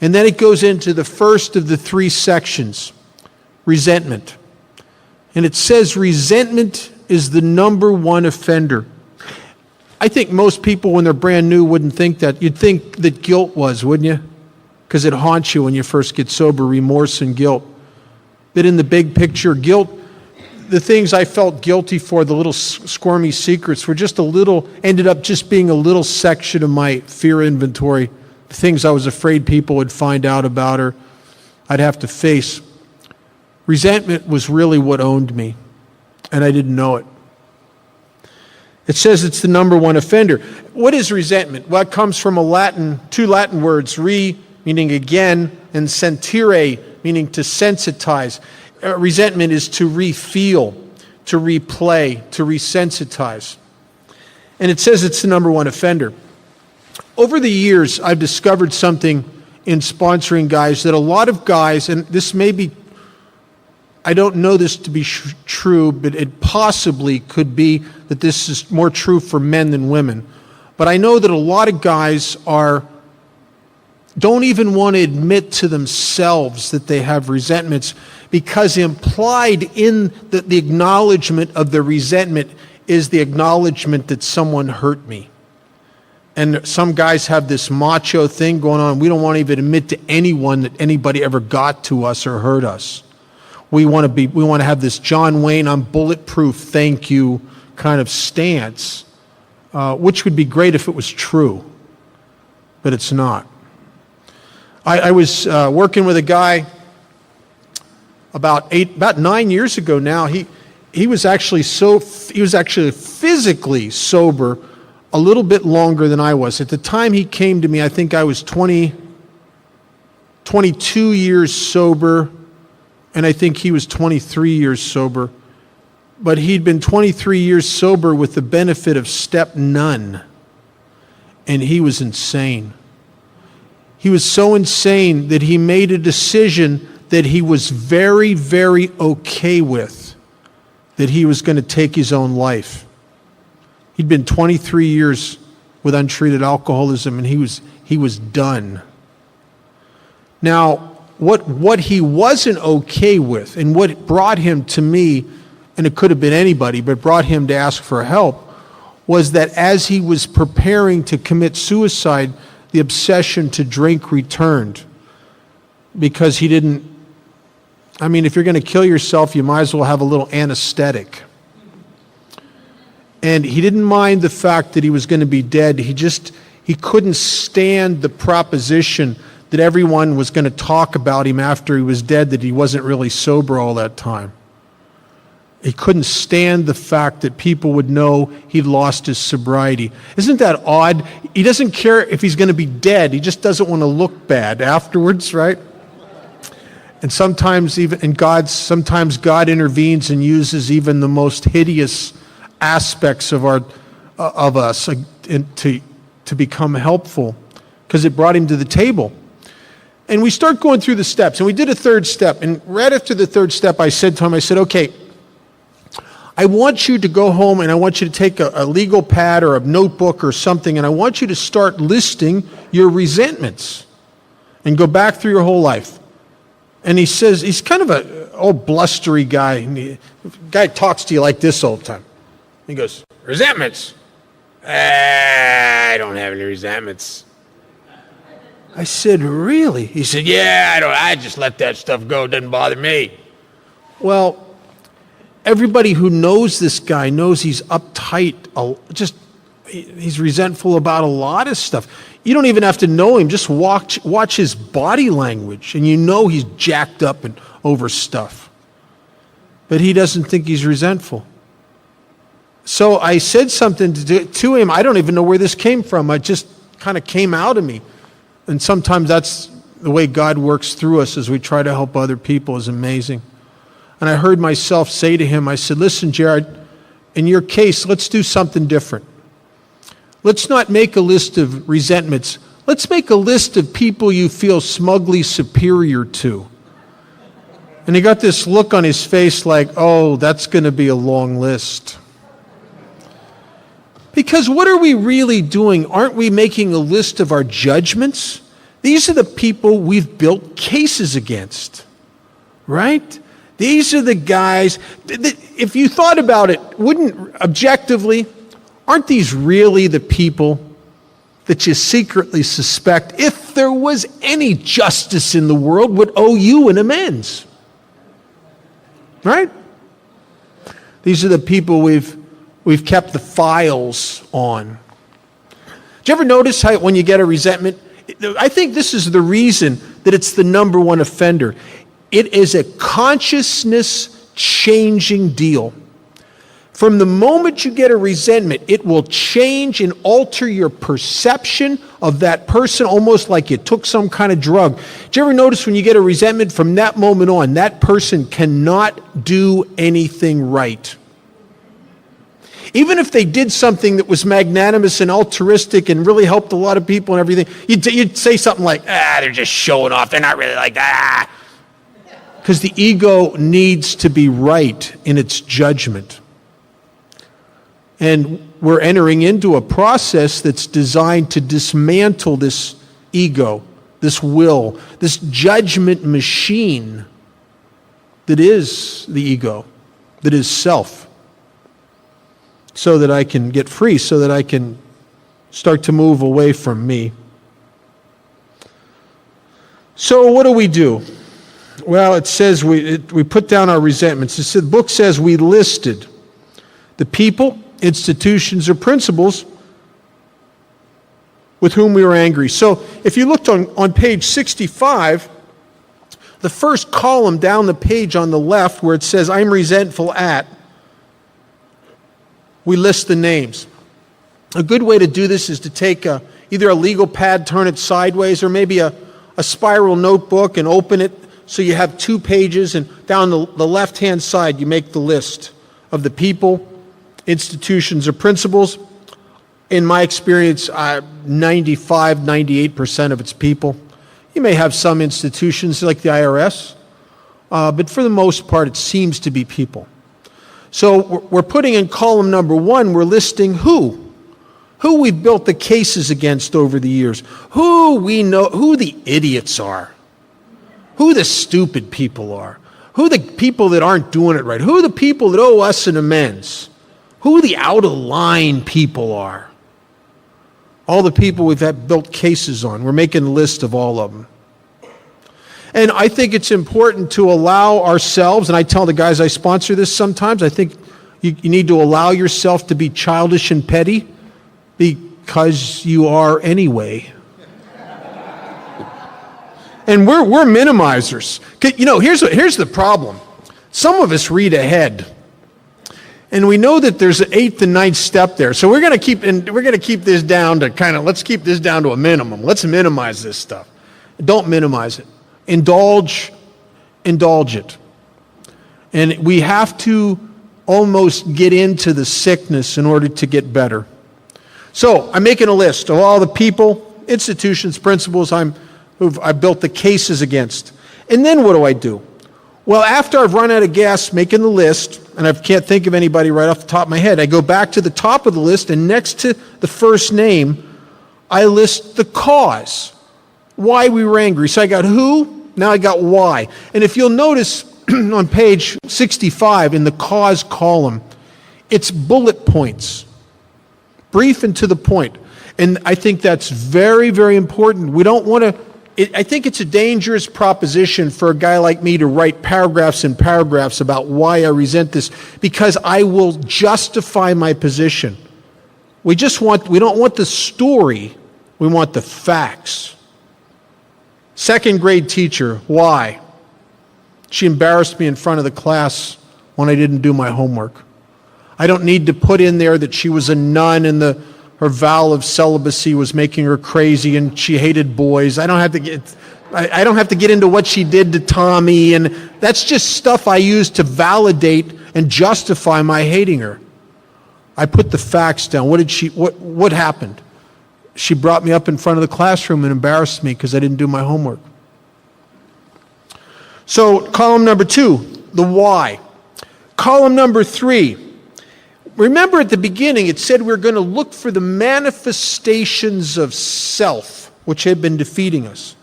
And then it goes into the first of the 3 sections, resentment. And it says resentment is the number 1 offender. I think most people, when they're brand new, wouldn't think that. You'd think that guilt was, wouldn't you? Because it haunts you when you first get sober, remorse and guilt. But in the big picture, guilt, the things I felt guilty for, the little squirmy secrets, were ended up just being a little section of my fear inventory. The things I was afraid people would find out about or I'd have to face. Resentment was really what owned me, and I didn't know it. It says it's the number one offender. What is resentment? Well, it comes from two Latin words, meaning again, and sentire, meaning to sensitize. Resentment is to re-feel, to replay, to resensitize. And it says it's the number one offender. Over the years, I've discovered something in sponsoring guys that a lot of guys, and this may be, I don't know this to be true, but it possibly could be that this is more true for men than women. But I know that a lot of guys don't even want to admit to themselves that they have resentments, because implied in the acknowledgement of the resentment is the acknowledgement that someone hurt me. And some guys have this macho thing going on. We don't want to even admit to anyone that anybody ever got to us or hurt us. We want to have this John Wayne, I'm bulletproof, thank you kind of stance, which would be great if it was true, but it's not. I was working with a guy about 9 years ago now. He was actually physically sober a little bit longer than I was. At the time he came to me, I think I was 22 years sober, and I think he was 23 years sober. But he'd been 23 years sober with the benefit of step none, and he was insane. He was so insane that he made a decision that he was very, very okay with, that he was going to take his own life. He'd been 23 years with untreated alcoholism, and he was done. Now, what he wasn't okay with, and what brought him to me, and it could have been anybody, but brought him to ask for help, was that as he was preparing to commit suicide, the obsession to drink returned. Because he didn't, if you're going to kill yourself, you might as well have a little anesthetic. And he didn't mind the fact that he was going to be dead. He couldn't stand the proposition that everyone was going to talk about him after he was dead, that he wasn't really sober all that time. He couldn't stand the fact that people would know he'd lost his sobriety. Isn't that odd? He doesn't care if he's going to be dead. He just doesn't want to look bad afterwards, right? And sometimes God intervenes and uses even the most hideous aspects of us to become helpful, because it brought him to the table. And we start going through the steps, and we did a third step. And right after the third step, I said to him, okay, I want you to go home, and I want you to take a legal pad or a notebook or something, and I want you to start listing your resentments and go back through your whole life. And he says, he's kind of an old blustery guy. And the guy talks to you like this all the time. He goes, resentments? I don't have any resentments. I said, really? He said, yeah, I just let that stuff go. It doesn't bother me. Well, everybody who knows this guy knows he's uptight. He's resentful about a lot of stuff. You don't even have to know him. Just watch his body language, and you know he's jacked up and over stuff. But he doesn't think he's resentful. So I said something to him. I don't even know where this came from. It just kind of came out of me. And sometimes that's the way God works through us as we try to help other people, is amazing. And I heard myself say to him, I said, listen, Jared, in your case, let's do something different. Let's not make a list of resentments. Let's make a list of people you feel smugly superior to. And he got this look on his face like, oh, that's going to be a long list. Because what are we really doing? Aren't we making a list of our judgments? These are the people we've built cases against, right? These are the guys, if you thought about it, objectively, aren't these really the people that you secretly suspect, if there was any justice in the world, would owe you an amends? Right? These are the people we've kept the files on. Do you ever notice how when you get a resentment, I think this is the reason that it's the number one offender. It is a consciousness changing deal. From the moment you get a resentment, it will change and alter your perception of that person, almost like you took some kind of drug. Did you ever notice when you get a resentment, from that moment on, that person cannot do anything right? Even if they did something that was magnanimous and altruistic and really helped a lot of people and everything, you'd say something like, they're just showing off. They're not really like that. Because the ego needs to be right in its judgment. And we're entering into a process that's designed to dismantle this ego, this will, this judgment machine that is the ego, that is self, so that I can get free, so that I can start to move away from me. So what do? Well, it says we put down our resentments. The book says we listed the people, institutions, or principles with whom we were angry. So if you looked on page 65, the first column down the page on the left where it says, I'm resentful at, we list the names. A good way to do this is to take either a legal pad, turn it sideways, or maybe a spiral notebook and open it so you have 2 pages, and down the left-hand side you make the list of the people, institutions, or principles. In my experience, 95, 98% of it's people. You may have some institutions like the IRS, but for the most part it seems to be people. So we're putting in column number 1, we're listing who we've built the cases against over the years, who we know, who the idiots are, who the stupid people are, who the people that aren't doing it right, who the people that owe us an amends, who the out of line people are. All the people we've had built cases on, we're making a list of all of them. And I think it's important to allow ourselves, and I tell the guys I sponsor this sometimes, I think you need to allow yourself to be childish and petty because you are anyway. And we're minimizers. You know, here's the problem. Some of us read ahead. And we know that there's an 8th and 9th step there. So we're going to keep this down to let's keep this down to a minimum. Let's minimize this stuff. Don't minimize it. Indulge it. And we have to almost get into the sickness in order to get better. So I'm making a list of all the people, institutions, principles I've built the cases against. And then what do? Well, after I've run out of gas making the list, and I can't think of anybody right off the top of my head, I go back to the top of the list, and next to the first name, I list the cause, why we were angry. So I got who, now I got why. And if you'll notice on page 65 in the cause column, it's bullet points, brief and to the point. And I think that's very, very important. We don't want to, I think it's a dangerous proposition for a guy like me to write paragraphs and paragraphs about why I resent this, because I will justify my position. We don't want the story, we want the facts. 2nd grade teacher, why? She embarrassed me in front of the class when I didn't do my homework. I don't need to put in there that she was a nun and her vow of celibacy was making her crazy and she hated boys. I don't have to get into what she did to Tommy, and that's just stuff I use to validate and justify my hating her. I put the facts down. What happened? She brought me up in front of the classroom and embarrassed me because I didn't do my homework. So column number 2, the why. Column number 3, remember at the beginning it said we're going to look for the manifestations of self which had been defeating us.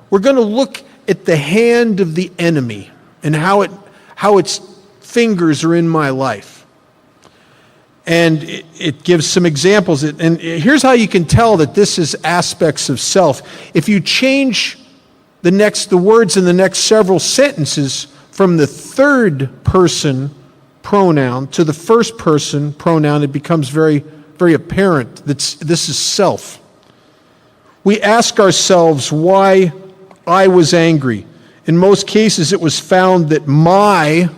We're going to look at the hand of the enemy and how its fingers are in my life. And it gives some examples. And here's how you can tell that this is aspects of self. If you change the words in the next several sentences from the 3rd person pronoun to the 1st person pronoun, it becomes very, very apparent that this is self. We ask ourselves why I was angry. In most cases, it was found that my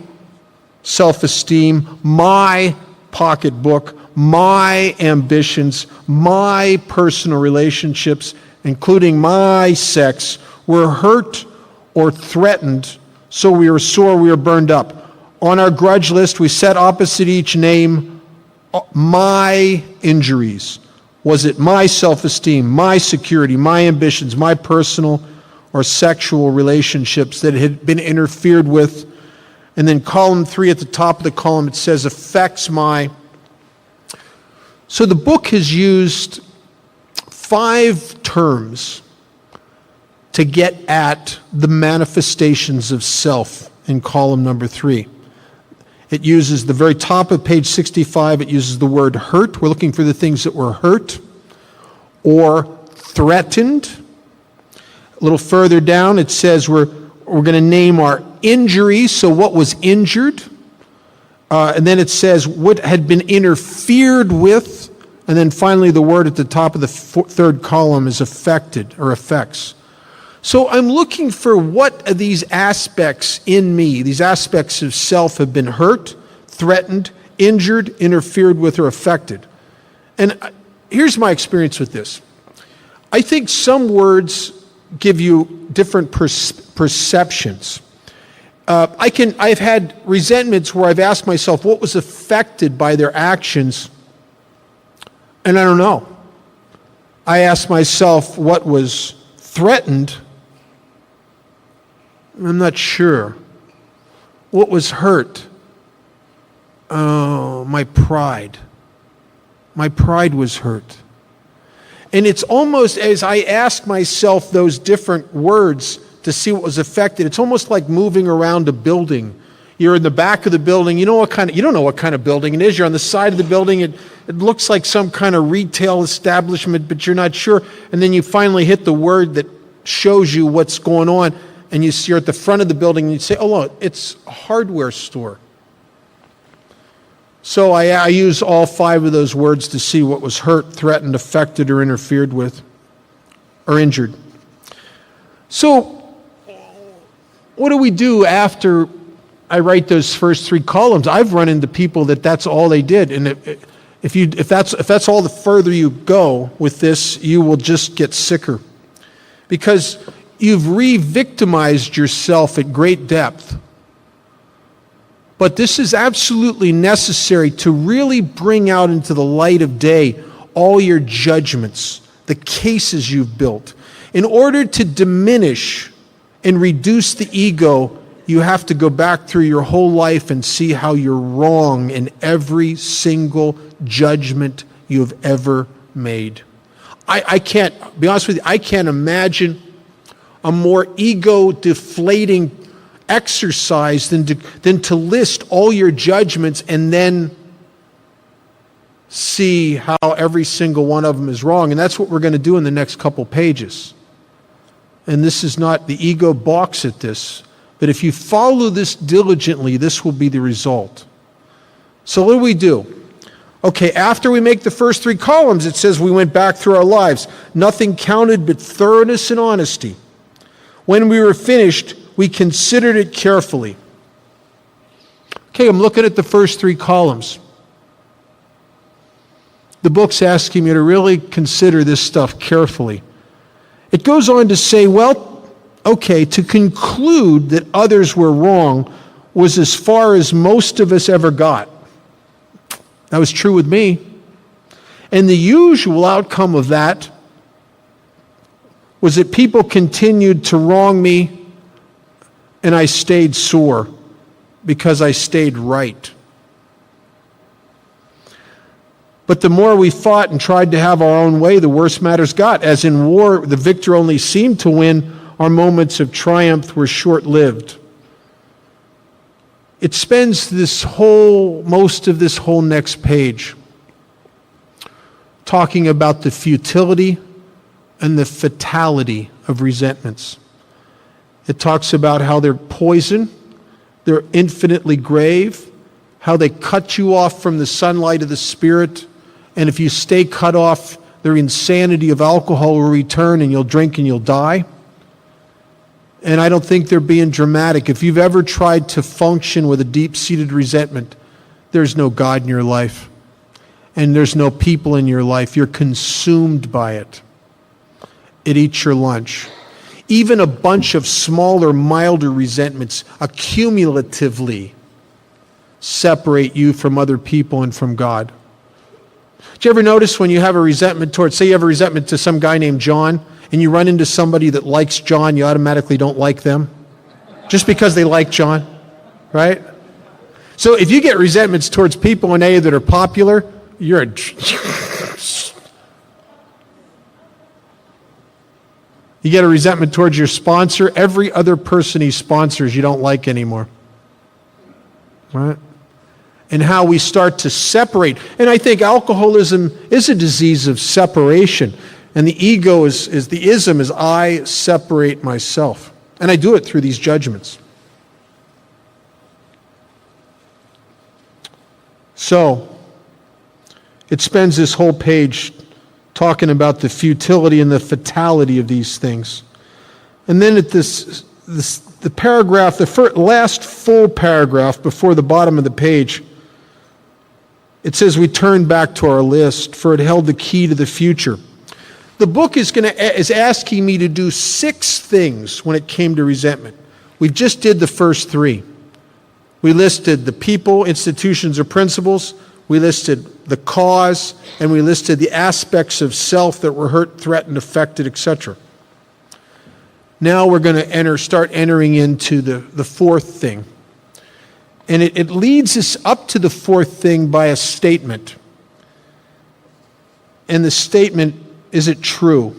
self-esteem, my pocketbook, my ambitions, my personal relationships, including my sex, were hurt or threatened, so we were sore, we were burned up. On our grudge list, we set opposite each name my injuries. Was it my self-esteem, my security, my ambitions, my personal or sexual relationships that had been interfered with? And then column 3 at the top of the column, it says affects my. So the book has used 5 terms to get at the manifestations of self in column number 3. It uses the very top of page 65, it uses the word hurt. We're looking for the things that were hurt or threatened. A little further down, it says we're going to name our injuries, so what was injured. And then it says what had been interfered with. And then finally, the word at the top of the 3rd column is affected or affects. So I'm looking for what of these aspects in me, these aspects of self have been hurt, threatened, injured, interfered with, or affected. And here's my experience with this. I think some words give you different perceptions. I've had resentments where I've asked myself what was affected by their actions, and I don't know. I asked myself what was threatened. I'm not sure. What was hurt? Oh, my pride. My pride was hurt. And it's almost as I ask myself those different words to see what was affected, it's almost like moving around a building. You're in the back of the building, you don't know what kind of building it is. You're on the side of the building, it looks like some kind of retail establishment, but you're not sure. And then you finally hit the word that shows you what's going on, and you're at the front of the building, and you say, oh, look, it's a hardware store. So I use all 5 of those words to see what was hurt, threatened, affected, or interfered with, or injured. So what do we do after I write those first 3 columns? I've run into people that's all they did, and if that's all the further you go with this, you will just get sicker, because you've re-victimized yourself at great depth. But this is absolutely necessary to really bring out into the light of day all your judgments, the cases you've built. In order to diminish and reduce the ego, you have to go back through your whole life and see how you're wrong in every single judgment you've ever made. I can't, be honest with you, I can't imagine a more ego-deflating exercise than to list all your judgments and then see how every single one of them is wrong. And that's what we're going to do in the next couple pages. And this is not, the ego balks at this, but if you follow this diligently, this will be the result. So what do we do? Okay, after we make the first 3 columns, it says we went back through our lives. Nothing counted but thoroughness and honesty. When we were finished, we considered it carefully. Okay, I'm looking at the first 3 columns. The book's asking me to really consider this stuff carefully. It goes on to say, well, okay, to conclude that others were wrong was as far as most of us ever got. That was true with me. And the usual outcome of that was that people continued to wrong me, and I stayed sore because I stayed right. But the more we fought and tried to have our own way, the worse matters got. As in war, the victor only seemed to win. Our moments of triumph were short-lived. It spends most of this whole next page talking about the futility and the fatality of resentments. It talks about how they're poison, they're infinitely grave, how they cut you off from the sunlight of the Spirit, and if you stay cut off, their insanity of alcohol will return and you'll drink and you'll die. And I don't think they're being dramatic. If you've ever tried to function with a deep-seated resentment, there's no God in your life, and there's no people in your life. You're consumed by it. It eats your lunch. Even a bunch of smaller, milder resentments accumulatively separate you from other people and from God. Do you ever notice when you have a resentment towards, say you have a resentment to some guy named John, and you run into somebody that likes John, you automatically don't like them? Just because they like John, right? So if you get resentments towards people in AA that are popular, you're a... You get a resentment towards your sponsor, every other person he sponsors you don't like anymore. Right? And how we start to separate. And I think alcoholism is a disease of separation. And the ego is the ism is I separate myself. And I do it through these judgments. So, it spends this whole page talking about the futility and the fatality of these things. And then at the paragraph, the last full paragraph before the bottom of the page, it says we turn back to our list, for it held the key to the future. The book is asking me to do 6 things when it came to resentment. We just did the first 3. We listed the people, institutions, or principles. We listed the cause, and we listed the aspects of self that were hurt, threatened, affected, etc. Now we're going to start entering into the 4th thing. And it leads us up to the 4th thing by a statement. And the statement, is it true?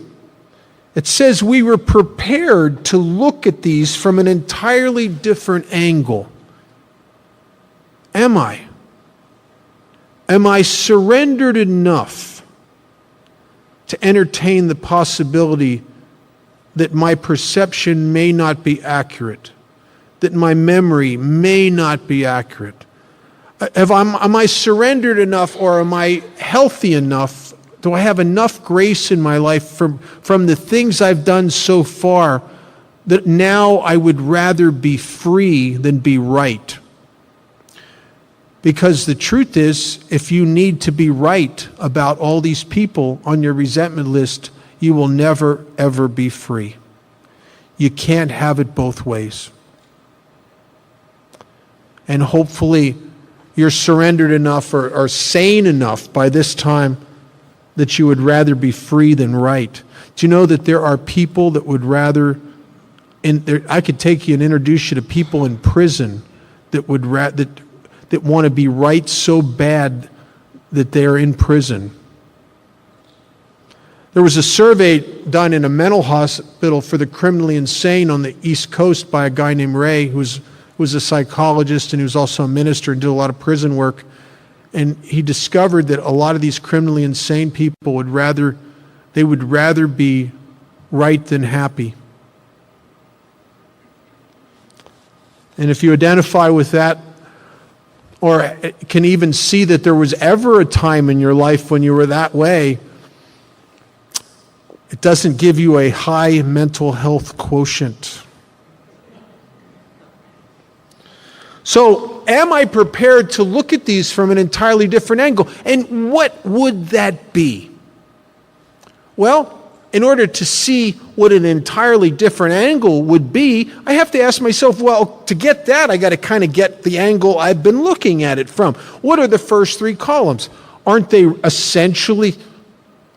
It says we were prepared to look at these from an entirely different angle. Am I? Am I surrendered enough to entertain the possibility that my perception may not be accurate, that my memory may not be accurate? Am I surrendered enough, or am I healthy enough? Do I have enough grace in my life from the things I've done so far that now I would rather be free than be right? Because the truth is, if you need to be right about all these people on your resentment list, you will never, ever be free. You can't have it both ways. And hopefully you're surrendered enough or sane enough by this time that you would rather be free than right. Do you know that there are people that would rather, I could take you and introduce you to people in prison that would that want to be right so bad that they're in prison. There was a survey done in a mental hospital for the criminally insane on the East Coast by a guy named Ray, who was a psychologist and he was also a minister and did a lot of prison work. And he discovered that a lot of these criminally insane people would rather be right than happy. And if you identify with that, or can even see that there was ever a time in your life when you were that way, it doesn't give you a high mental health quotient. So, am I prepared to look at these from an entirely different angle? And what would that be? Well, in order to see what an entirely different angle would be, I have to ask myself, well, to get that, I got to kind of get the angle I've been looking at it from. What are the first 3 columns? Aren't they essentially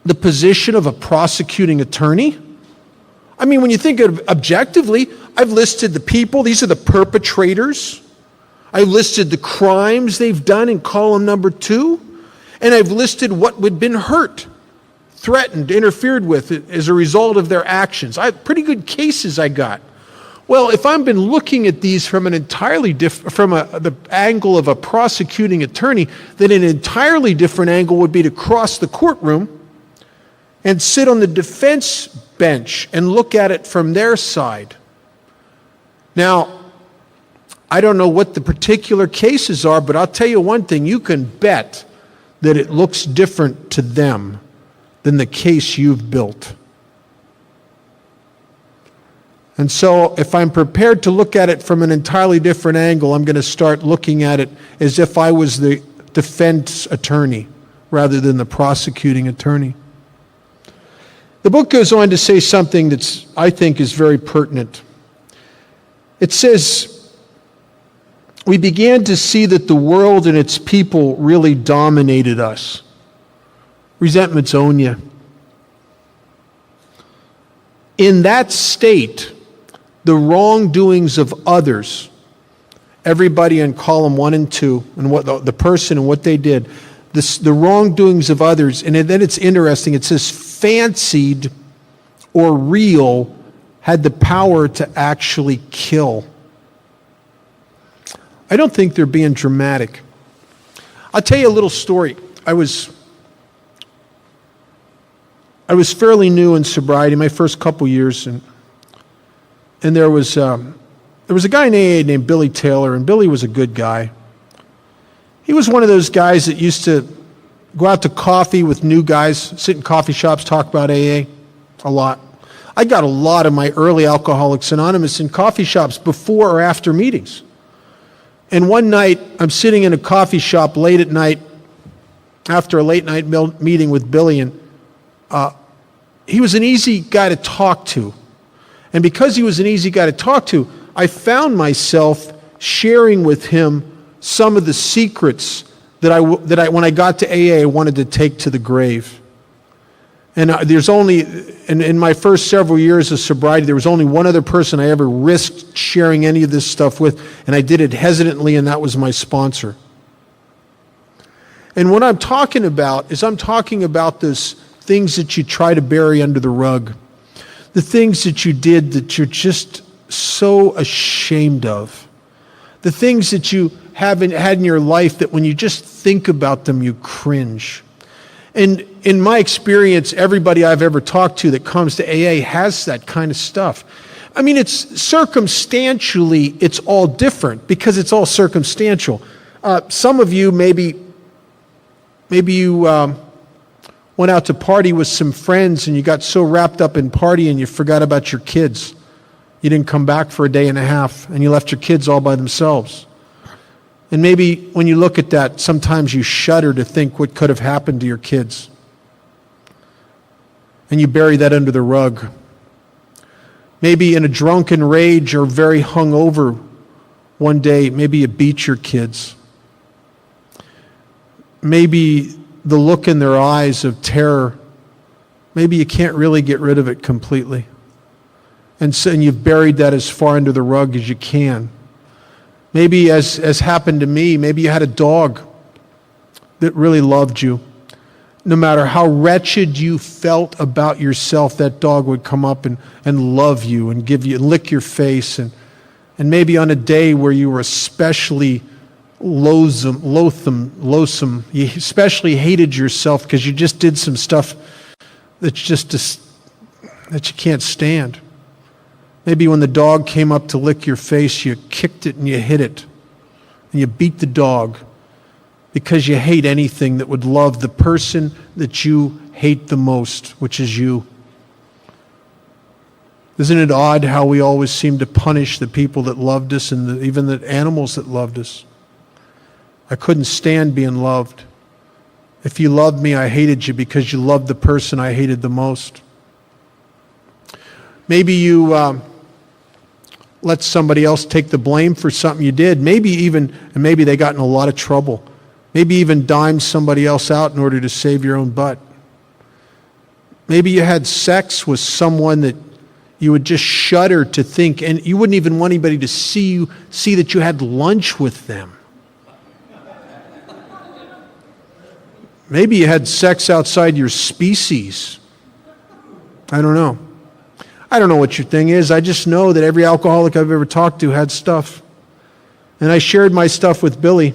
the position of a prosecuting attorney? I mean, when you think of objectively, I've listed the people, these are the perpetrators. I've listed the crimes they've done in column number 2, and I've listed what would have been hurt, threatened, interfered with as a result of their actions. Pretty good cases I got. Well, if I've been looking at these from an entirely the angle of a prosecuting attorney, then an entirely different angle would be to cross the courtroom and sit on the defense bench and look at it from their side. Now, I don't know what the particular cases are, but I'll tell you one thing, you can bet that it looks different to them than the case you've built. And so if I'm prepared to look at it from an entirely different angle, I'm going to start looking at it as if I was the defense attorney rather than the prosecuting attorney. The book goes on to say something that's, I think, is very pertinent. It says, we began to see that the world and its people really dominated us. Resentments own you. In that state, the wrongdoings of others, everybody in column 1 and 2, and what the person and what they did, the wrongdoings of others, and then it's interesting, it says fancied or real had the power to actually kill. I don't think they're being dramatic. I'll tell you a little story. I was fairly new in sobriety, my first couple years, and there was a guy in AA named Billy Taylor, and Billy was a good guy. He was one of those guys that used to go out to coffee with new guys, sit in coffee shops, talk about AA a lot. I got a lot of my early Alcoholics Anonymous in coffee shops before or after meetings. And one night, I'm sitting in a coffee shop late at night, after a late night meeting with Billy, and he was an easy guy to talk to. And because he was an easy guy to talk to, I found myself sharing with him some of the secrets that I when I got to AA, I wanted to take to the grave. And in my first several years of sobriety, there was only one other person I ever risked sharing any of this stuff with, and I did it hesitantly, and that was my sponsor. And what I'm talking about is those things that you try to bury under the rug, the things that you did that you're just so ashamed of, the things that you haven't had in your life that when you just think about them, you cringe. And in my experience, everybody I've ever talked to that comes to AA has that kind of stuff. I mean, it's circumstantially, it's all different because it's all circumstantial. Some of you, maybe you went out to party with some friends and you got so wrapped up in partying you forgot about your kids. You didn't come back for a day and a half and you left your kids all by themselves. And maybe when you look at that, sometimes you shudder to think what could have happened to your kids. And you bury that under the rug. Maybe in a drunken rage or very hungover one day, maybe you beat your kids. Maybe the look in their eyes of terror, maybe you can't really get rid of it completely. And you've buried that as far under the rug as you can. Maybe as happened to me, maybe you had a dog that really loved you. No matter how wretched you felt about yourself, that dog would come up and love you and give you, lick your face. And maybe on a day where you were especially loathsome, you especially hated yourself because you just did some stuff that you can't stand. Maybe when the dog came up to lick your face, you kicked it and you hit it. And you beat the dog because you hate anything that would love the person that you hate the most, which is you. Isn't it odd how we always seem to punish the people that loved us and even the animals that loved us? I couldn't stand being loved. If you loved me, I hated you because you loved the person I hated the most. Maybe you let somebody else take the blame for something you did. Maybe they got in a lot of trouble. Maybe even dimed somebody else out in order to save your own butt. Maybe you had sex with someone that you would just shudder to think, and you wouldn't even want anybody to see that you had lunch with them. Maybe you had sex outside your species. I don't know. I don't know what your thing is. I just know that every alcoholic I've ever talked to had stuff. And I shared my stuff with Billy.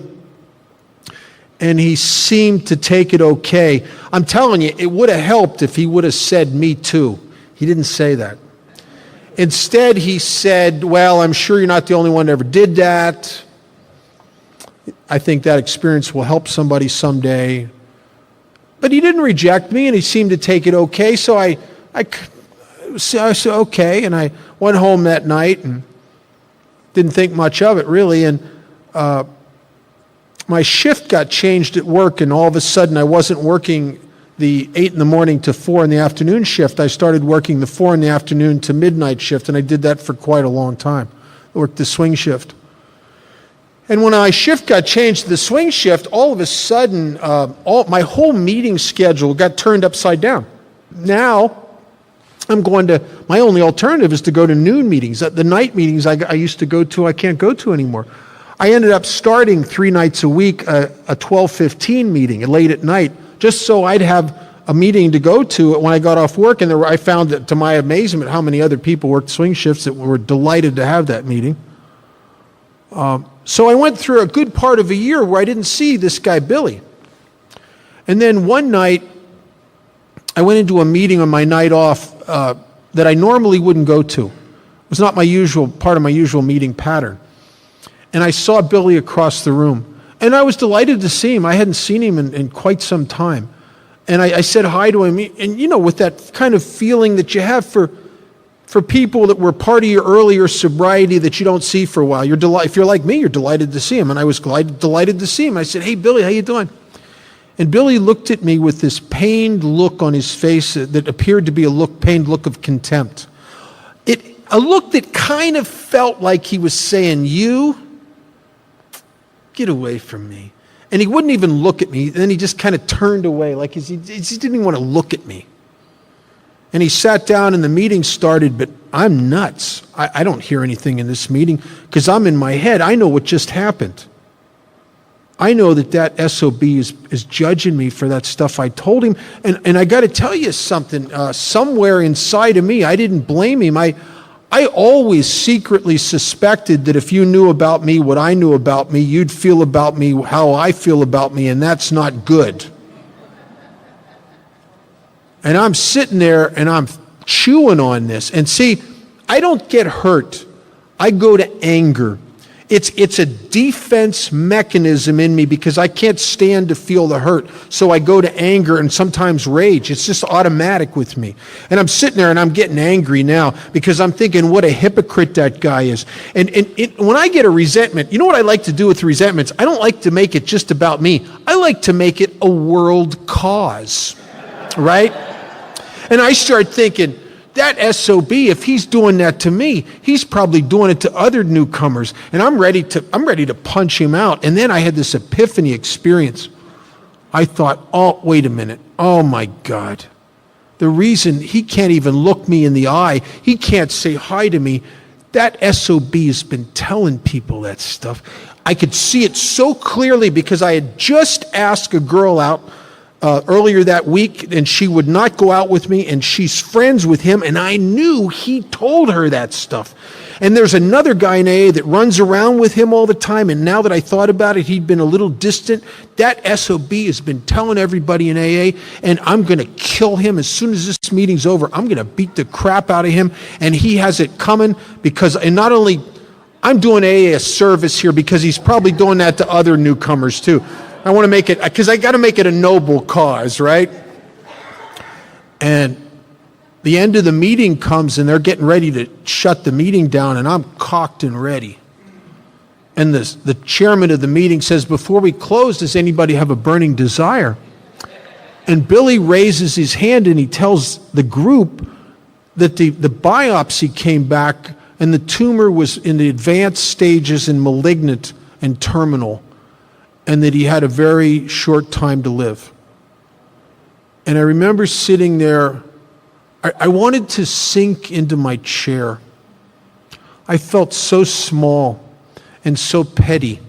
And he seemed to take it okay. I'm telling you, it would have helped if he would have said, "Me too." He didn't say that. Instead, he said, "Well, I'm sure you're not the only one that ever did that. I think that experience will help somebody someday." But he didn't reject me, and he seemed to take it okay. So I said, okay, and I went home that night and didn't think much of it, really. And my shift got changed at work, and all of a sudden I wasn't working the 8 in the morning to 4 in the afternoon shift. I started working the 4 in the afternoon to midnight shift, and I did that for quite a long time. I worked the swing shift. And when my shift got changed to the swing shift, all of a sudden, my whole meeting schedule got turned upside down. Now, my only alternative is to go to noon meetings. The night meetings I used to go to, I can't go to anymore. I ended up starting 3 nights a week, a 12:15 meeting late at night, just so I'd have a meeting to go to when I got off work. And I found that, to my amazement, how many other people worked swing shifts that were delighted to have that meeting. So I went through a good part of a year where I didn't see this guy, Billy. And then one night, I went into a meeting on my night off that I normally wouldn't go to. It was not part of my usual meeting pattern. And I saw Billy across the room. And I was delighted to see him. I hadn't seen him in quite some time. And I said hi to him. And, with that kind of feeling that you have for people that were part of your earlier sobriety that you don't see for a while. If you're like me, you're delighted to see him. And I was delighted to see him. I said, "Hey, Billy, how you doing?" And Billy looked at me with this pained look on his face that appeared to be a pained look of contempt. A look that kind of felt like he was saying, "You, get away from me." And he wouldn't even look at me. And then he just kind of turned away, like he didn't even want to look at me. And he sat down and the meeting started, but I'm nuts. I don't hear anything in this meeting because I'm in my head. I know what just happened. I know that SOB is judging me for that stuff I told him. And I got to tell you something. Somewhere inside of me, I didn't blame him. I always secretly suspected that if you knew about me what I knew about me, you'd feel about me how I feel about me, and that's not good. And I'm sitting there and I'm chewing on this. And see, I don't get hurt. I go to anger. It's a defense mechanism in me because I can't stand to feel the hurt. So I go to anger and sometimes rage. It's just automatic with me. And I'm sitting there and I'm getting angry now because I'm thinking what a hypocrite that guy is. And when I get a resentment, you know what I like to do with resentments? I don't like to make it just about me. I like to make it a world cause, right? And I start thinking, that SOB, if he's doing that to me, he's probably doing it to other newcomers. And I'm ready to punch him out. And then I had this epiphany experience. I thought, oh, wait a minute. Oh my God. The reason he can't even look me in the eye, he can't say hi to me, that SOB has been telling people that stuff. I could see it so clearly because I had just asked a girl out earlier that week, and she would not go out with me, and she's friends with him, and I knew he told her that stuff. And there's another guy in AA that runs around with him all the time, and now that I thought about it, he'd been a little distant. That SOB has been telling everybody in AA, and I'm going to kill him as soon as this meeting's over. I'm going to beat the crap out of him, and he has it coming and not only, I'm doing AA a service here because he's probably doing that to other newcomers too. I want to make it, because I got to make it a noble cause, right? And the end of the meeting comes and they're getting ready to shut the meeting down and I'm cocked and ready. And the chairman of the meeting says, before we close, does anybody have a burning desire? And Billy raises his hand and he tells the group that the biopsy came back and the tumor was in the advanced stages and malignant and terminal, and that he had a very short time to live. And I remember sitting there, I wanted to sink into my chair. I felt so small and so petty.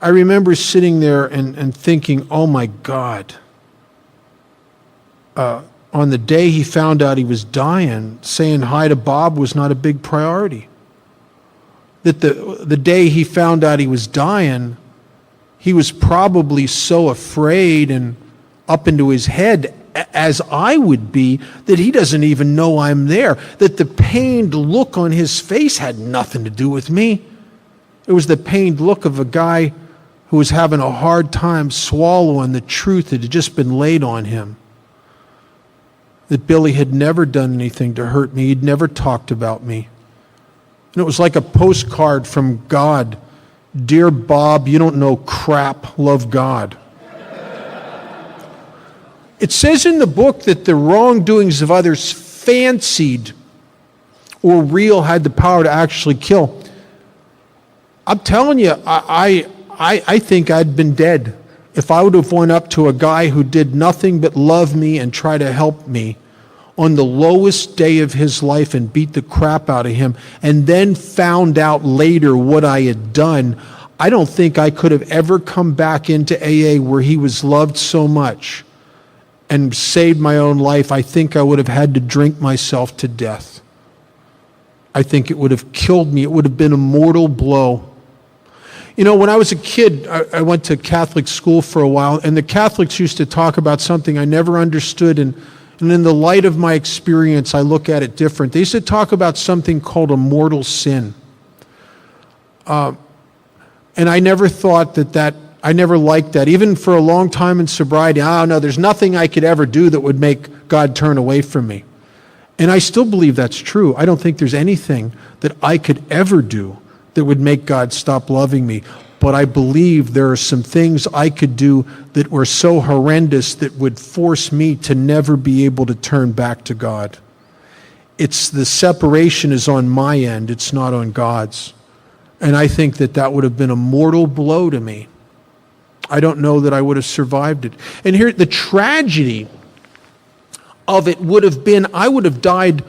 I remember sitting there and thinking, oh my God. On the day he found out he was dying, saying hi to Bob was not a big priority. That the day he found out he was dying, he was probably so afraid and up into his head, as I would be, that he doesn't even know I'm there. That the pained look on his face had nothing to do with me. It was the pained look of a guy who was having a hard time swallowing the truth that had just been laid on him. That Billy had never done anything to hurt me. He'd never talked about me. And it was like a postcard from God Dear Bob, you don't know crap, love God. It says in the book that the wrongdoings of others, fancied or real, had the power to actually kill. I'm telling you, I think I'd been dead if I would have went up to a guy who did nothing but love me and try to help me on the lowest day of his life and beat the crap out of him, and then found out later what I had done. I don't think I could have ever come back into AA where he was loved so much and saved my own life. I think I would have had to drink myself to death. I think it would have killed me. It would have been a mortal blow. You know, when I was a kid, I went to Catholic school for a while, and the Catholics used to talk about something I never understood, and in the light of my experience, I look at it different. They used to talk about something called a mortal sin. And I never thought I never liked that. Even for a long time in sobriety, oh no, there's nothing I could ever do that would make God turn away from me. And I still believe that's true. I don't think there's anything that I could ever do that would make God stop loving me. But I believe there are some things I could do that were so horrendous that would force me to never be able to turn back to God. It's the separation is on my end, it's not on God's. And I think that would have been a mortal blow to me. I don't know that I would have survived it. And here, the tragedy of it would have been, I would have died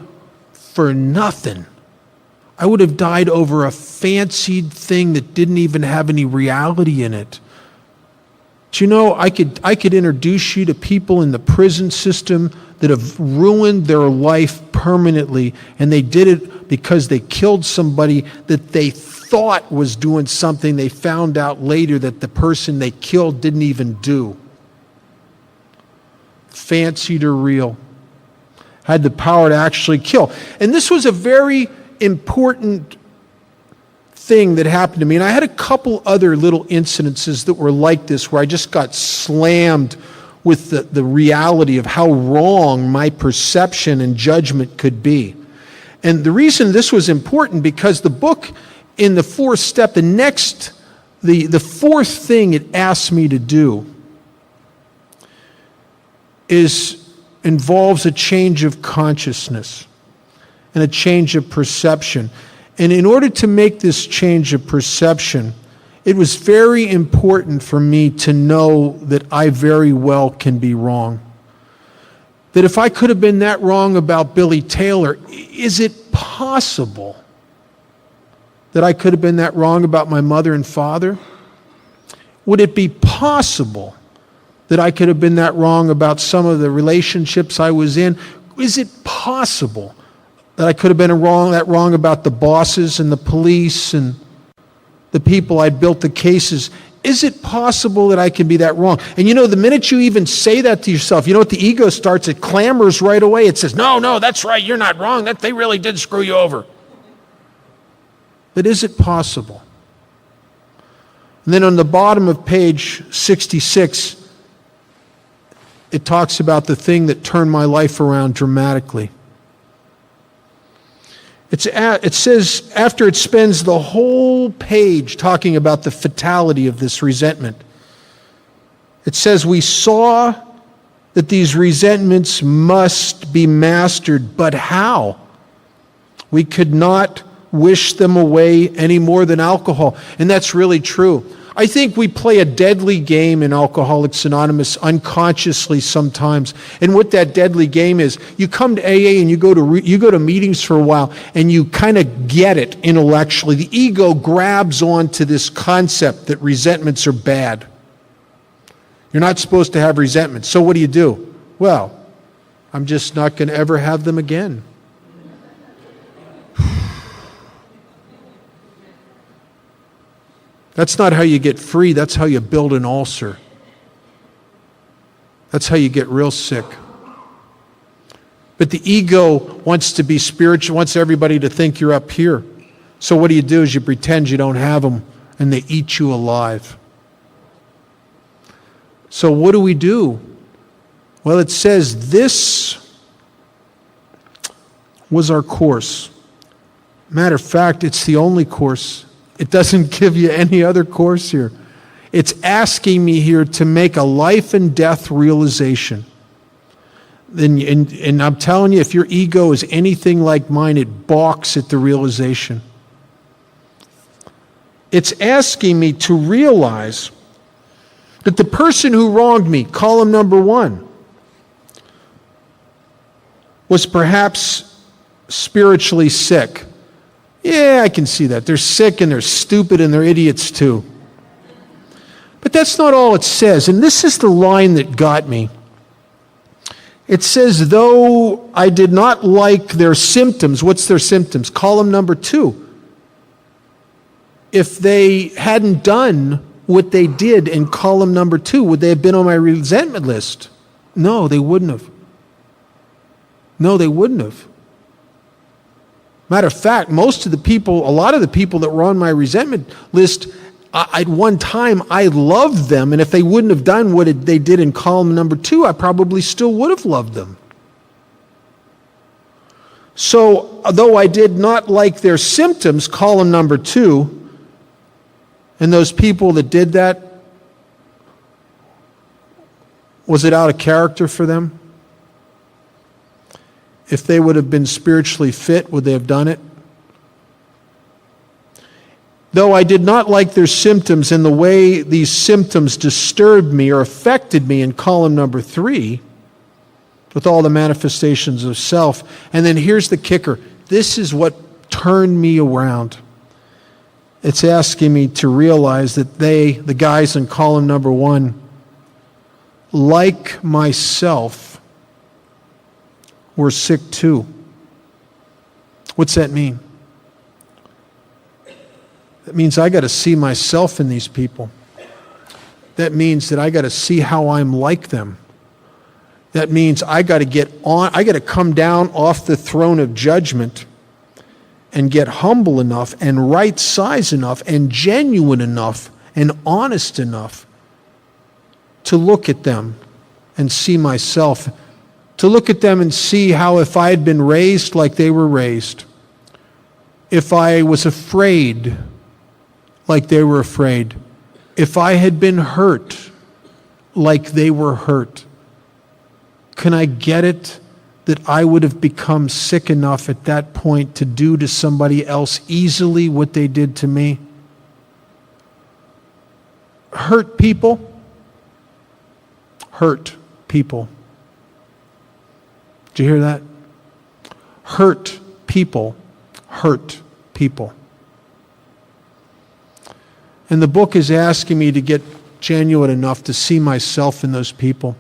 for nothing. I would have died over a fancied thing that didn't even have any reality in it. Do you know, I could introduce you to people in the prison system that have ruined their life permanently, and they did it because they killed somebody that they thought was doing something they found out later that the person they killed didn't even do. Fancied or real. Had the power to actually kill. And this was a very important thing that happened to me. And I had a couple other little incidences that were like this where I just got slammed with the reality of how wrong my perception and judgment could be. And the reason this was important, because the book in the fourth step, the fourth thing it asks me to do involves a change of consciousness and a change of perception. And in order to make this change of perception, it was very important for me to know that I very well can be wrong. That if I could have been that wrong about Billy Taylor, is it possible that I could have been that wrong about my mother and father? Would it be possible that I could have been that wrong about some of the relationships I was in? Is it possible that I could have been that wrong about the bosses and the police and the people I'd built the cases? Is it possible that I can be that wrong? And you know, the minute you even say that to yourself, you know what the ego starts? It clamors right away. It says, no, that's right, you're not wrong. They really did screw you over. But is it possible? And then on the bottom of page 66, it talks about the thing that turned my life around dramatically. It says, after it spends the whole page talking about the fatality of this resentment, it says, we saw that these resentments must be mastered, but how? We could not wish them away any more than alcohol. And that's really true. I think we play a deadly game in Alcoholics Anonymous unconsciously sometimes. And what that deadly game is, you come to AA and you go to meetings for a while and you kind of get it intellectually. The ego grabs onto this concept that resentments are bad. You're not supposed to have resentments. So what do? Well, I'm just not going to ever have them again. That's not how you get free. That's how you build an ulcer. That's how you get real sick. But the ego wants to be spiritual, wants everybody to think you're up here. So what do? Is you pretend you don't have them, and they eat you alive. So what do? Well, it says this was our course. Matter of fact, it's the only course It doesn't give you any other course here. It's asking me here to make a life and death realization. And I'm telling you, if your ego is anything like mine, it balks at the realization. It's asking me to realize that the person who wronged me, column number 1, was perhaps spiritually sick. Yeah, I can see that. They're sick and they're stupid and they're idiots too. But that's not all it says. And this is the line that got me. It says, though I did not like their symptoms. What's their symptoms? Column number 2. If they hadn't done what they did in column number 2, would they have been on my resentment list? No, they wouldn't have. No, they wouldn't have. Matter of fact, a lot of the people that were on my resentment list, at one time, I loved them, and if they wouldn't have done what they did in column number 2, I probably still would have loved them. So, though I did not like their symptoms, column number 2, and those people that did that, was it out of character for them? If they would have been spiritually fit, would they have done it? Though I did not like their symptoms and the way these symptoms disturbed me or affected me in column number 3, with all the manifestations of self. And then here's the kicker. This is what turned me around. It's asking me to realize that the guys in column number 1, like myself, were sick too. What's that mean? That means I got to see myself in these people. That means that I got to see how I'm like them. That means I got to come down off the throne of judgment and get humble enough and right size enough and genuine enough and honest enough to look at them and see myself. To look at them and see how, if I had been raised like they were raised, if I was afraid like they were afraid, if I had been hurt like they were hurt, can I get it that I would have become sick enough at that point to do to somebody else easily what they did to me? Hurt people. Hurt people. Did you hear that? Hurt people. Hurt people. And the book is asking me to get genuine enough to see myself in those people.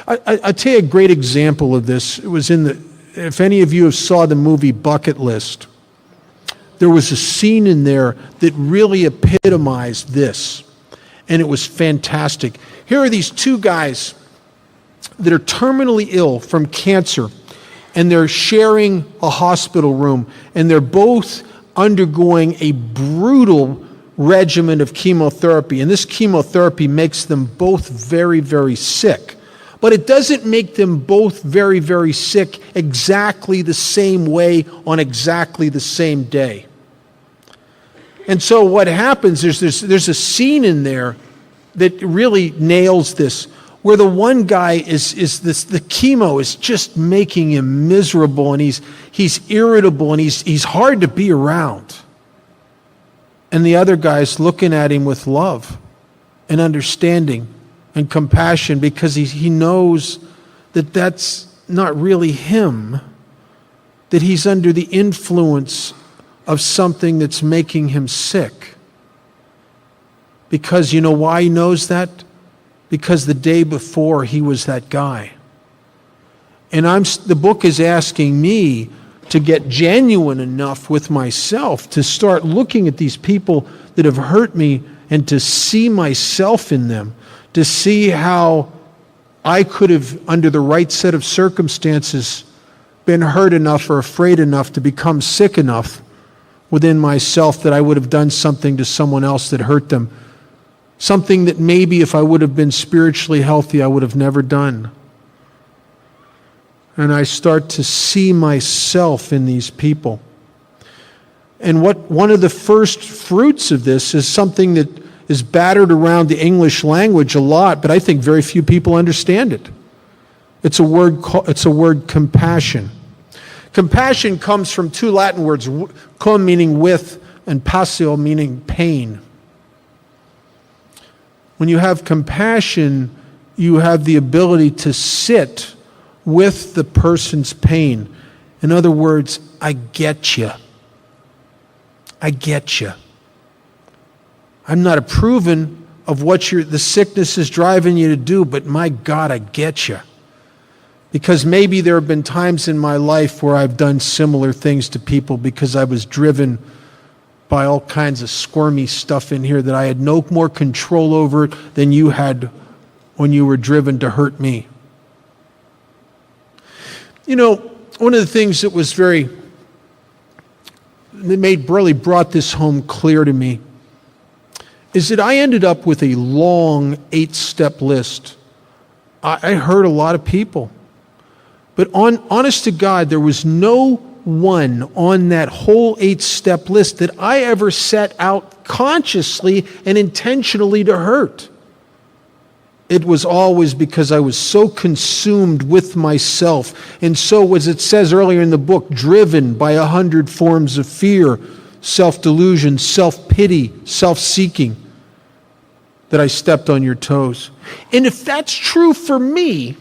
I'll tell you a great example of this. It was if any of you have saw the movie Bucket List, there was a scene in there that really epitomized this. And it was fantastic. Here are these 2 guys that are terminally ill from cancer, and they're sharing a hospital room, and they're both undergoing a brutal regimen of chemotherapy, and this chemotherapy makes them both very, very sick. But it doesn't make them both very, very sick exactly the same way on exactly the same day. And so what happens is there's a scene in there that really nails this, where the one guy the chemo is just making him miserable, and he's irritable, and he's hard to be around. And the other guy's looking at him with love and understanding and compassion, because he knows that that's not really him, that he's under the influence of something that's making him sick. Because you know why he knows that? Because the day before he was that guy. And the book is asking me to get genuine enough with myself to start looking at these people that have hurt me and to see myself in them, to see how I could have, under the right set of circumstances, been hurt enough or afraid enough to become sick enough within myself that I would have done something to someone else that hurt them. Something that maybe if I would have been spiritually healthy, I would have never done. And I start to see myself in these people. And one of the first fruits of this is something that is battered around the English language a lot, but I think very few people understand it. It's a word compassion. Compassion comes from two Latin words, cum meaning with, and passio meaning pain. When you have compassion, you have the ability to sit with the person's pain. In other words, I get you. I get you. I'm not approving of what the sickness is driving you to do, but my God, I get you. Because maybe there have been times in my life where I've done similar things to people because I was driven by all kinds of squirmy stuff in here that I had no more control over than you had when you were driven to hurt me. You know, one of the things that was really brought this home clear to me is that I ended up with a long 8-step list. I hurt a lot of people. But honest to God, there was no one on that whole 8-step list that I ever set out consciously and intentionally to hurt. It was always because I was so consumed with myself, and so, as it says earlier in the book, driven by 100 forms of fear, self-delusion, self-pity, self-seeking, that I stepped on your toes. And if that's true for me,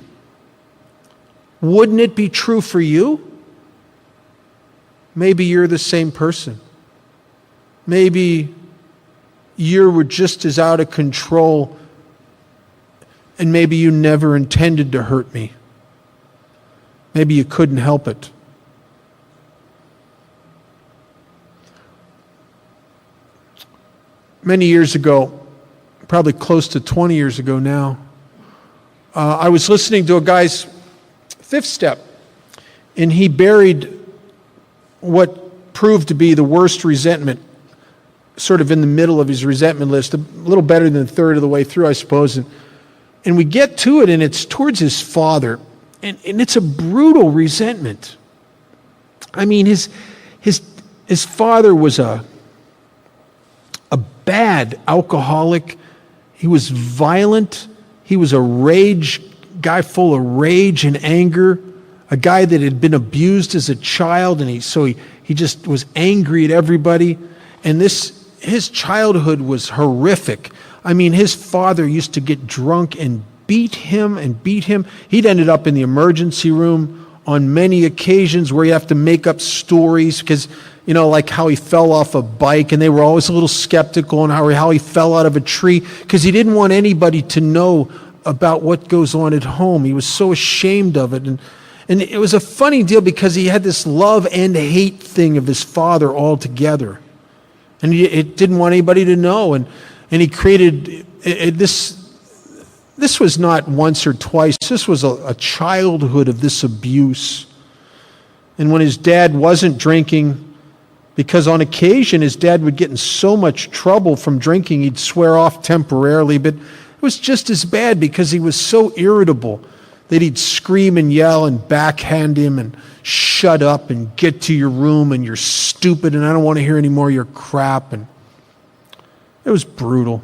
wouldn't it be true for you? Maybe you're the same person. Maybe you were just as out of control, and maybe you never intended to hurt me. Maybe you couldn't help it. Many years ago, probably close to 20 years ago now, I was listening to a guy's 5th step, and he buried what proved to be the worst resentment, sort of in the middle of his resentment list, a little better than a third of the way through, I suppose. And we get to it, and it's towards his father, and it's a brutal resentment. I mean, his father was a bad alcoholic. He was violent. He was a guy full of rage and anger, a guy that had been abused as a child, and he just was angry at everybody. And his childhood was horrific. I mean, his father used to get drunk and beat him and beat him. He'd ended up in the emergency room on many occasions where you have to make up stories because, you know, like how he fell off a bike, and they were always a little skeptical on how he fell out of a tree because he didn't want anybody to know about what goes on at home. He was so ashamed of it. And it was a funny deal because he had this love and hate thing of his father all together. And he didn't want anybody to know. And he created this. This was not once or twice. This was a childhood of this abuse. And when his dad wasn't drinking, because on occasion his dad would get in so much trouble from drinking, he'd swear off temporarily, but it was just as bad because he was so irritable that he'd scream and yell and backhand him and shut up and get to your room and you're stupid and I don't want to hear any more of your crap. And it was brutal.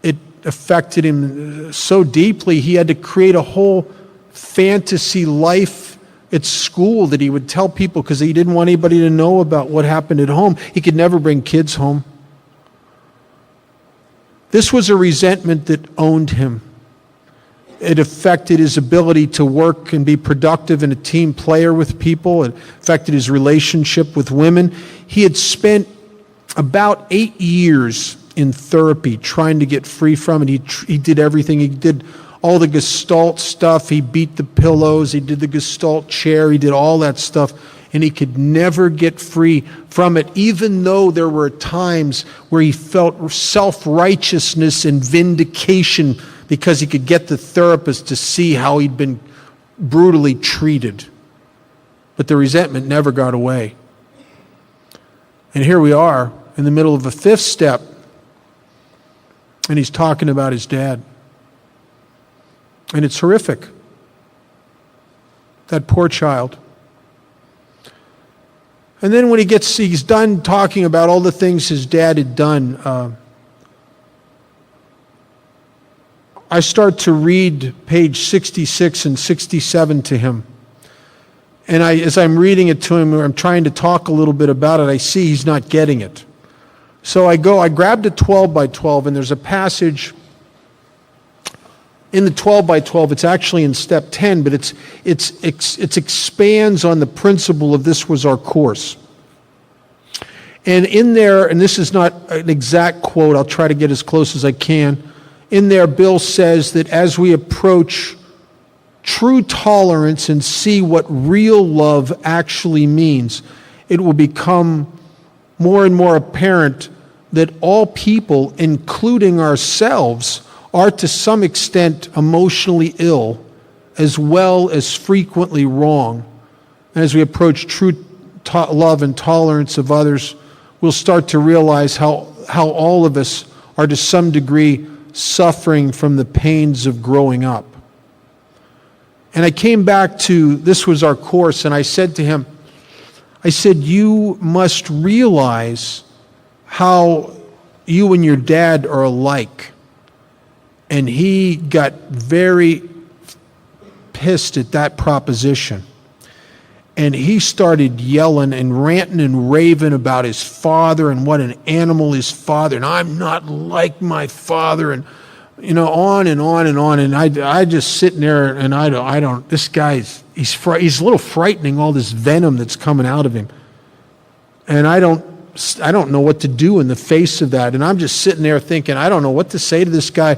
It affected him so deeply, he had to create a whole fantasy life at school that he would tell people because he didn't want anybody to know about what happened at home. He could never bring kids home. This was a resentment that owned him. It affected his ability to work and be productive and a team player with people. It affected his relationship with women. He had spent about 8 years in therapy trying to get free from it. He did everything. He did all the Gestalt stuff. He beat the pillows. He did the Gestalt chair. He did all that stuff. And he could never get free from it, even though there were times where he felt self-righteousness and vindication because he could get the therapist to see how he'd been brutally treated. But the resentment never got away. And here we are in the middle of a 5th step, and he's talking about his dad. And it's horrific. That poor child. And then when he's done talking about all the things his dad had done, I start to read page 66 and 67 to him. And as I'm reading it to him, I'm trying to talk a little bit about it, I see he's not getting it. So I grabbed a 12 by 12, and there's a passage in the 12 by 12. It's actually in step 10, but it expands on the principle of this was our course. And in there, and this is not an exact quote, I'll try to get as close as I can. In there, Bill says that as we approach true tolerance and see what real love actually means, it will become more and more apparent that all people, including ourselves, are to some extent emotionally ill as well as frequently wrong. And as we approach true love and tolerance of others, we'll start to realize how all of us are to some degree suffering from the pains of growing up. And I came back to, this was our course, and I said to him, I said, you must realize how you and your dad are alike. And he got very pissed at that proposition. And he started yelling and ranting and raving about his father and what an animal his father, and I'm not like my father, and on and on and on. And I just sitting there, and I don't. This guy's he's a little frightening, all this venom that's coming out of him, and I don't know what to do in the face of that. And I'm just sitting there thinking, I don't know what to say to this guy.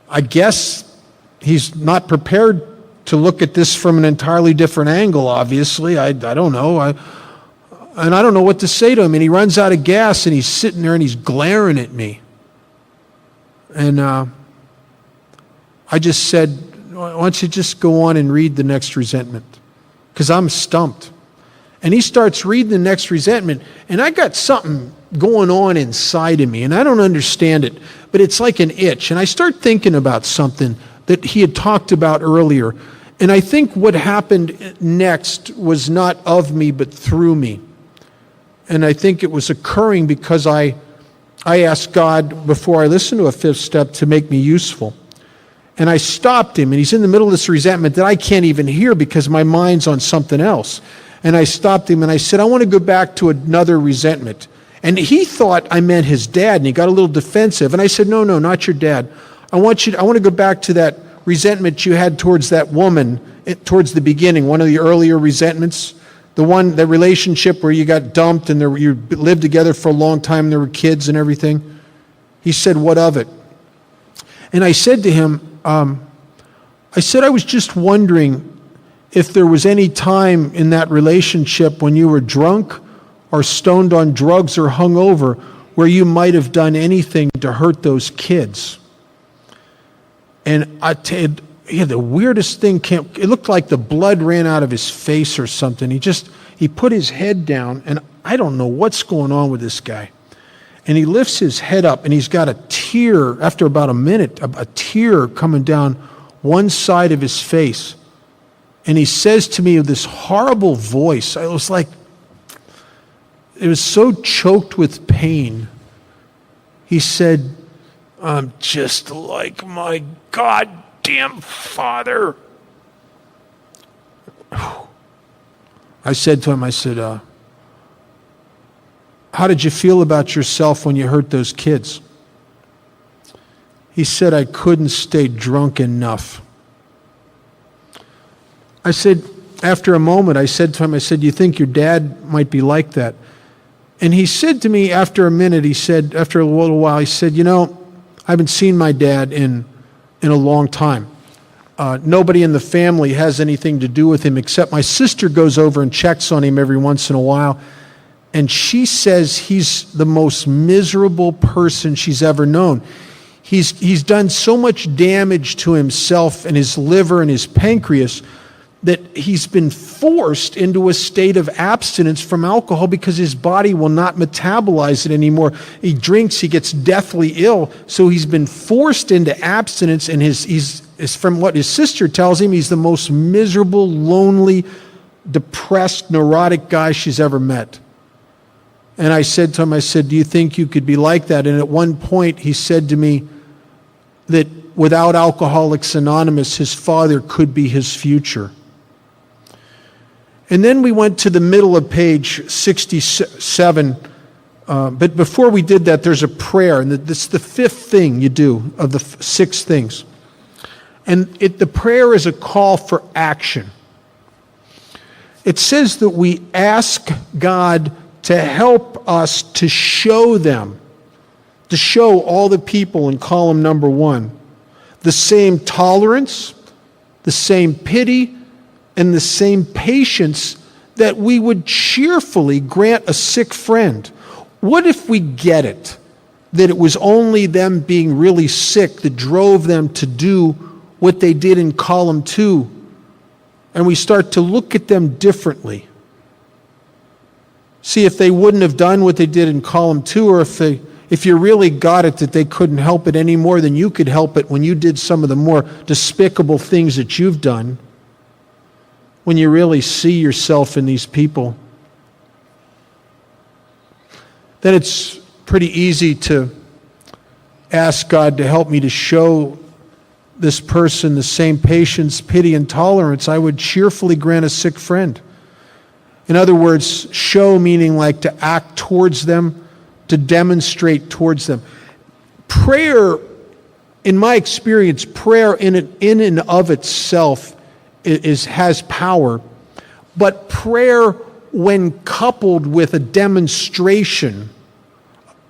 I guess he's not prepared to look at this from an entirely different angle, obviously. I don't know. And I don't know what to say to him. And he runs out of gas, and he's sitting there, and he's glaring at me. And I just said, why don't you just go on and read the next resentment? Because I'm stumped. And he starts reading the next resentment, and I got something going on inside of me, and I don't understand it, but it's like an itch. And I start thinking about something that he had talked about earlier. And I think what happened next was not of me, but through me. And I think it was occurring because I asked God, before I listened to a fifth step, to make me useful. And I stopped him, and he's in the middle of this resentment that I can't even hear because my mind's on something else. And I stopped him, and I said, I want to go back to another resentment. And he thought I meant his dad, and he got a little defensive. And I said, no, not your dad. I want to go back to that resentment you had towards that woman towards the beginning, one of the earlier resentments, the relationship where you got dumped and you lived together for a long time, and there were kids and everything. He said, what of it? And I said to him, I was just wondering if there was any time in that relationship when you were drunk or stoned on drugs or hungover where you might have done anything to hurt those kids. And the weirdest thing it looked like the blood ran out of his face or something. He put his head down, and I don't know what's going on with this guy. And he lifts his head up, and he's got a tear, after about a minute, a tear coming down one side of his face. And he says to me with this horrible voice, it was so choked with pain. He said, I'm just like my goddamn father. I said to him, how did you feel about yourself when you hurt those kids? He said, I couldn't stay drunk enough. I said, after a moment, I said to him, you think your dad might be like that? And he said to me after a minute, after a little while, he said, I haven't seen my dad in a long time. Nobody in the family has anything to do with him except my sister goes over and checks on him every once in a while. And she says he's the most miserable person she's ever known. He's done so much damage to himself and his liver and his pancreas that he's been forced into a state of abstinence from alcohol because his body will not metabolize it anymore. He drinks, he gets deathly ill, so he's been forced into abstinence, and he's from what his sister tells him, he's the most miserable, lonely, depressed, neurotic guy she's ever met. And I said to him, I said, do you think you could be like that? And at one point he said to me that without Alcoholics Anonymous, his father could be his future. And then we went to the middle of page 67. But before we did that, there's a prayer. And this is the fifth thing you do of the six things. And the prayer is a call for action. It says that we ask God to help us to show them, to show all the people in column number 1, the same tolerance, the same pity, and the same patience that we would cheerfully grant a sick friend. What if we get it, that it was only them being really sick that drove them to do what they did in column 2, and we start to look at them differently? See if they wouldn't have done what they did in column 2, or if you really got it that they couldn't help it any more than you could help it when you did some of the more despicable things that you've done, when you really see yourself in these people. Then it's pretty easy to ask God to help me to show this person the same patience, pity, and tolerance I would cheerfully grant a sick friend. In other words, show meaning like to act towards them, to demonstrate towards them. Prayer, in my experience, prayer in and of itself has power, but prayer when coupled with a demonstration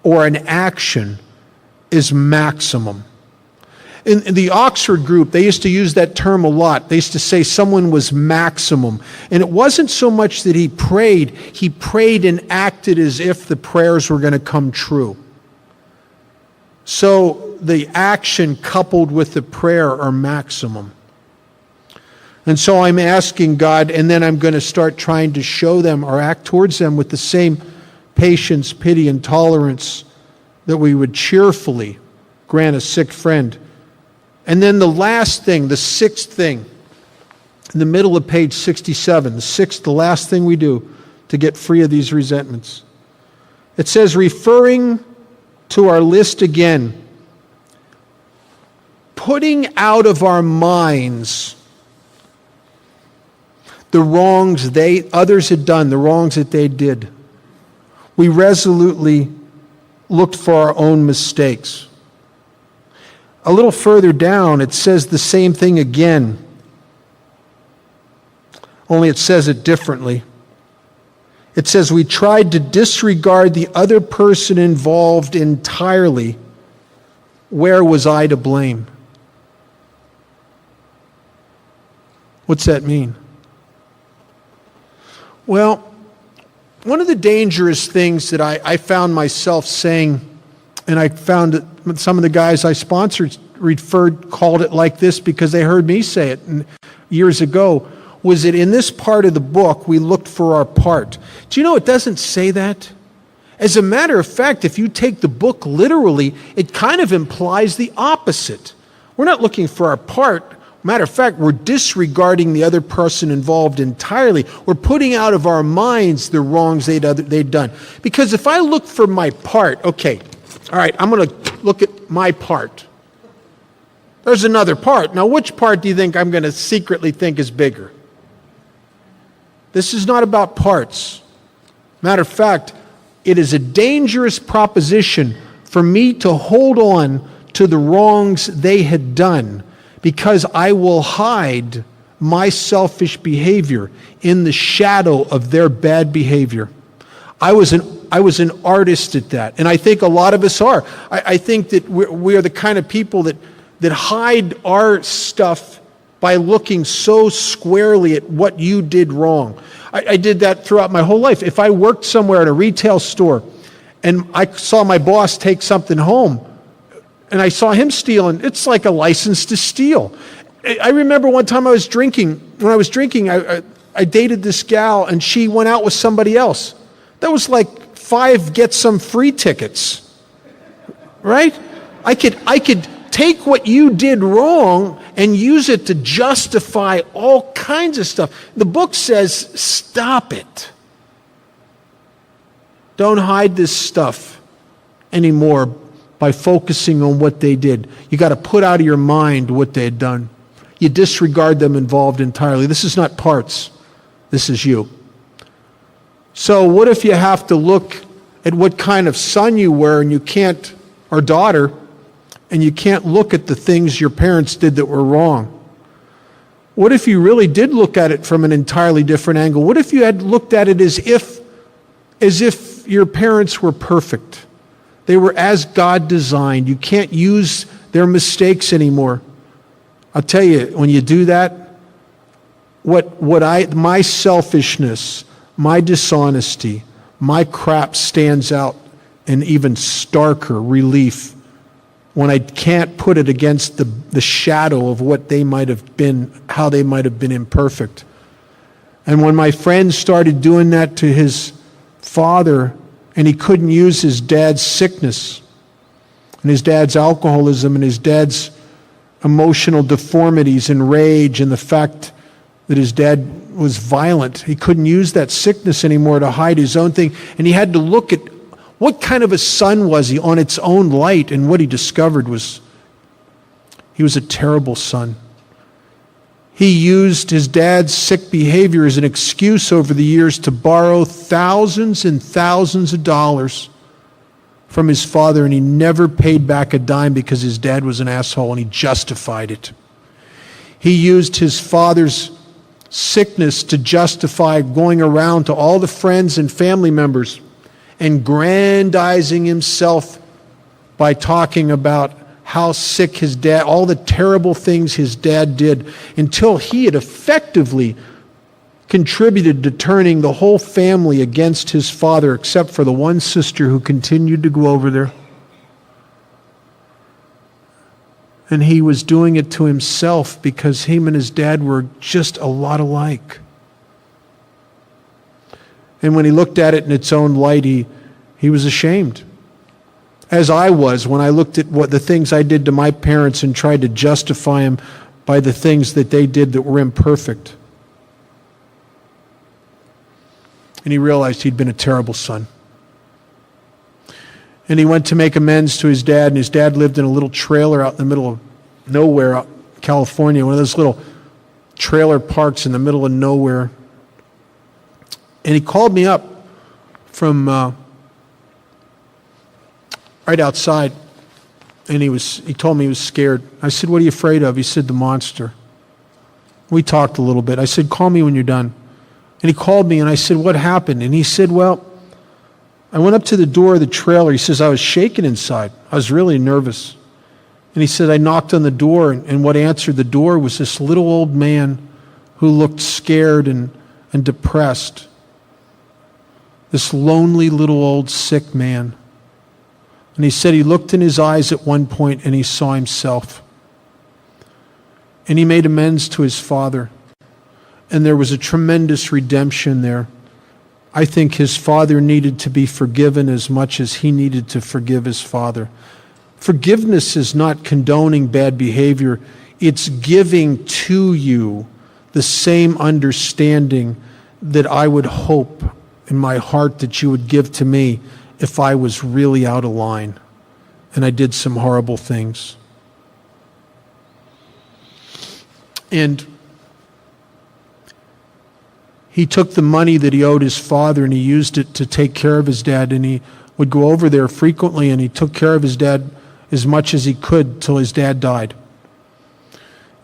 or an action is maximum. In the Oxford group, they used to use that term a lot. They used to say someone was maximum. And it wasn't so much that he prayed and acted as if the prayers were going to come true. So the action coupled with the prayer are maximum. And so I'm asking God, and then I'm going to start trying to show them or act towards them with the same patience, pity, and tolerance that we would cheerfully grant a sick friend. And then the last thing, the sixth thing, in the middle of page 67, the last thing we do to get free of these resentments. It says, referring to our list again, putting out of our minds the wrongs others had done, the wrongs that they did. We resolutely looked for our own mistakes. A little further down, it says the same thing again, only it says it differently. It says we tried to disregard the other person involved entirely. Where was I to blame? What's that mean? Well, one of the dangerous things that I found myself saying, and I found that some of the guys I sponsored called it like this because they heard me say it years ago, was that in this part of the book, we looked for our part. Do you know it doesn't say that? As a matter of fact, if you take the book literally, it kind of implies the opposite. We're not looking for our part. Matter of fact, we're disregarding the other person involved entirely. We're putting out of our minds the wrongs they'd done. Because if I look for my part, okay, all right, I'm going to look at my part. There's another part. Now, which part do you think I'm going to secretly think is bigger? This is not about parts. Matter of fact, it is a dangerous proposition for me to hold on to the wrongs they had done, because I will hide my selfish behavior in the shadow of their bad behavior. I was an artist at that, and I think a lot of us are. I think that we are the kind of people that hide our stuff by looking so squarely at what you did wrong. I did that throughout my whole life. If I worked somewhere at a retail store and I saw my boss take something home and I saw him stealing, it's like a license to steal. I remember one time when I was drinking, I dated this gal and she went out with somebody else. That was like 5 get some free tickets, right? I could take what you did wrong and use it to justify all kinds of stuff. The book says, stop it. Don't hide this stuff anymore by focusing on what they did. You got to put out of your mind what they had done. You disregard them involved entirely. This is not parts. This is you. So what if you have to look at what kind of son you were and you can't, or daughter, and you can't look at the things your parents did that were wrong? What if you really did look at it from an entirely different angle? What if you had looked at it as if your parents were perfect? They were as God designed. You can't use their mistakes anymore. I'll tell you, when you do that, my selfishness, my dishonesty, my crap stands out in even starker relief when I can't put it against the shadow of what they might have been, how they might have been imperfect. And when my friend started doing that to his father, and he couldn't use his dad's sickness, and his dad's alcoholism, and his dad's emotional deformities and rage, and the fact that his dad was violent, he couldn't use that sickness anymore to hide his own thing, and he had to look at what kind of a son was he on its own light, and what he discovered was he was a terrible son. He used his dad's sick behavior as an excuse over the years to borrow thousands and thousands of dollars from his father, and he never paid back a dime because his dad was an asshole, and he justified it. He used his father's sickness to justify going around to all the friends and family members and grandizing himself by talking about how sick his dad, all the terrible things his dad did, until he had effectively contributed to turning the whole family against his father, except for the one sister who continued to go over there. And he was doing it to himself because him and his dad were just a lot alike. And when he looked at it in its own light, he was ashamed. As I was when I looked at what the things I did to my parents and tried to justify them by the things that they did that were imperfect. And he realized he'd been a terrible son. And he went to make amends to his dad, and his dad lived in a little trailer out in the middle of nowhere, out in California, one of those little trailer parks in the middle of nowhere. And he called me up from right outside, and he told me he was scared. I said, "What are you afraid of?" He said, "The monster." We talked a little bit. I said, "Call me when you're done." And he called me, and I said, "What happened?" And he said, "Well, I went up to the door of the trailer." He says, "I was shaking inside. I was really nervous." And he said, "I knocked on the door, and what answered the door was this little old man who looked scared and depressed. This lonely little old sick man." And he said he looked in his eyes at one point and he saw himself. And he made amends to his father. And there was a tremendous redemption there. I think his father needed to be forgiven as much as he needed to forgive his father. Forgiveness is not condoning bad behavior. It's giving to you the same understanding that I would hope in my heart that you would give to me if I was really out of line and I did some horrible things. And he took the money that he owed his father and he used it to take care of his dad, and he would go over there frequently, and he took care of his dad as much as he could till his dad died.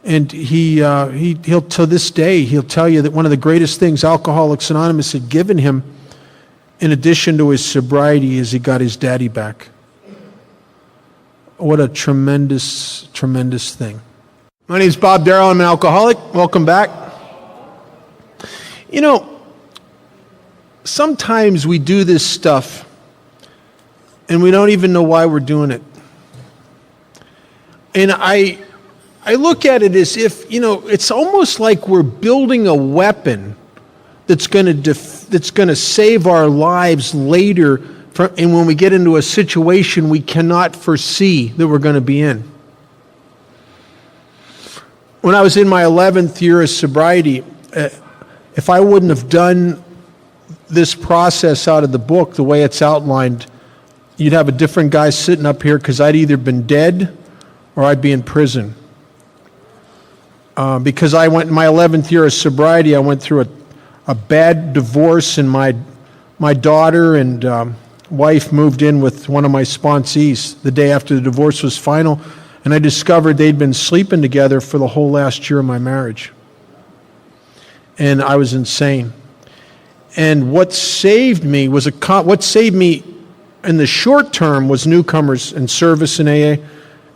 And he'll to this day, he'll tell you that one of the greatest things Alcoholics Anonymous had given him, in addition to his sobriety, is he got his daddy back. What a tremendous, tremendous thing. My name's Bob Darrell. I'm an alcoholic. Welcome back. You know, sometimes we do this stuff and we don't even know why we're doing it. And I look at it as if, you know, it's almost like we're building a weapon that's going to save our lives later, and when we get into a situation we cannot foresee that we're going to be in. When I was in my 11th year of sobriety, if I wouldn't have done this process out of the book, the way it's outlined, you'd have a different guy sitting up here because I'd either been dead or I'd be in prison. Because I went in my 11th year of sobriety, I went through a bad divorce, and my daughter and wife moved in with one of my sponsees the day after the divorce was final, and I discovered they'd been sleeping together for the whole last year of my marriage. And I was insane. And what saved me in the short term was newcomers and service in AA,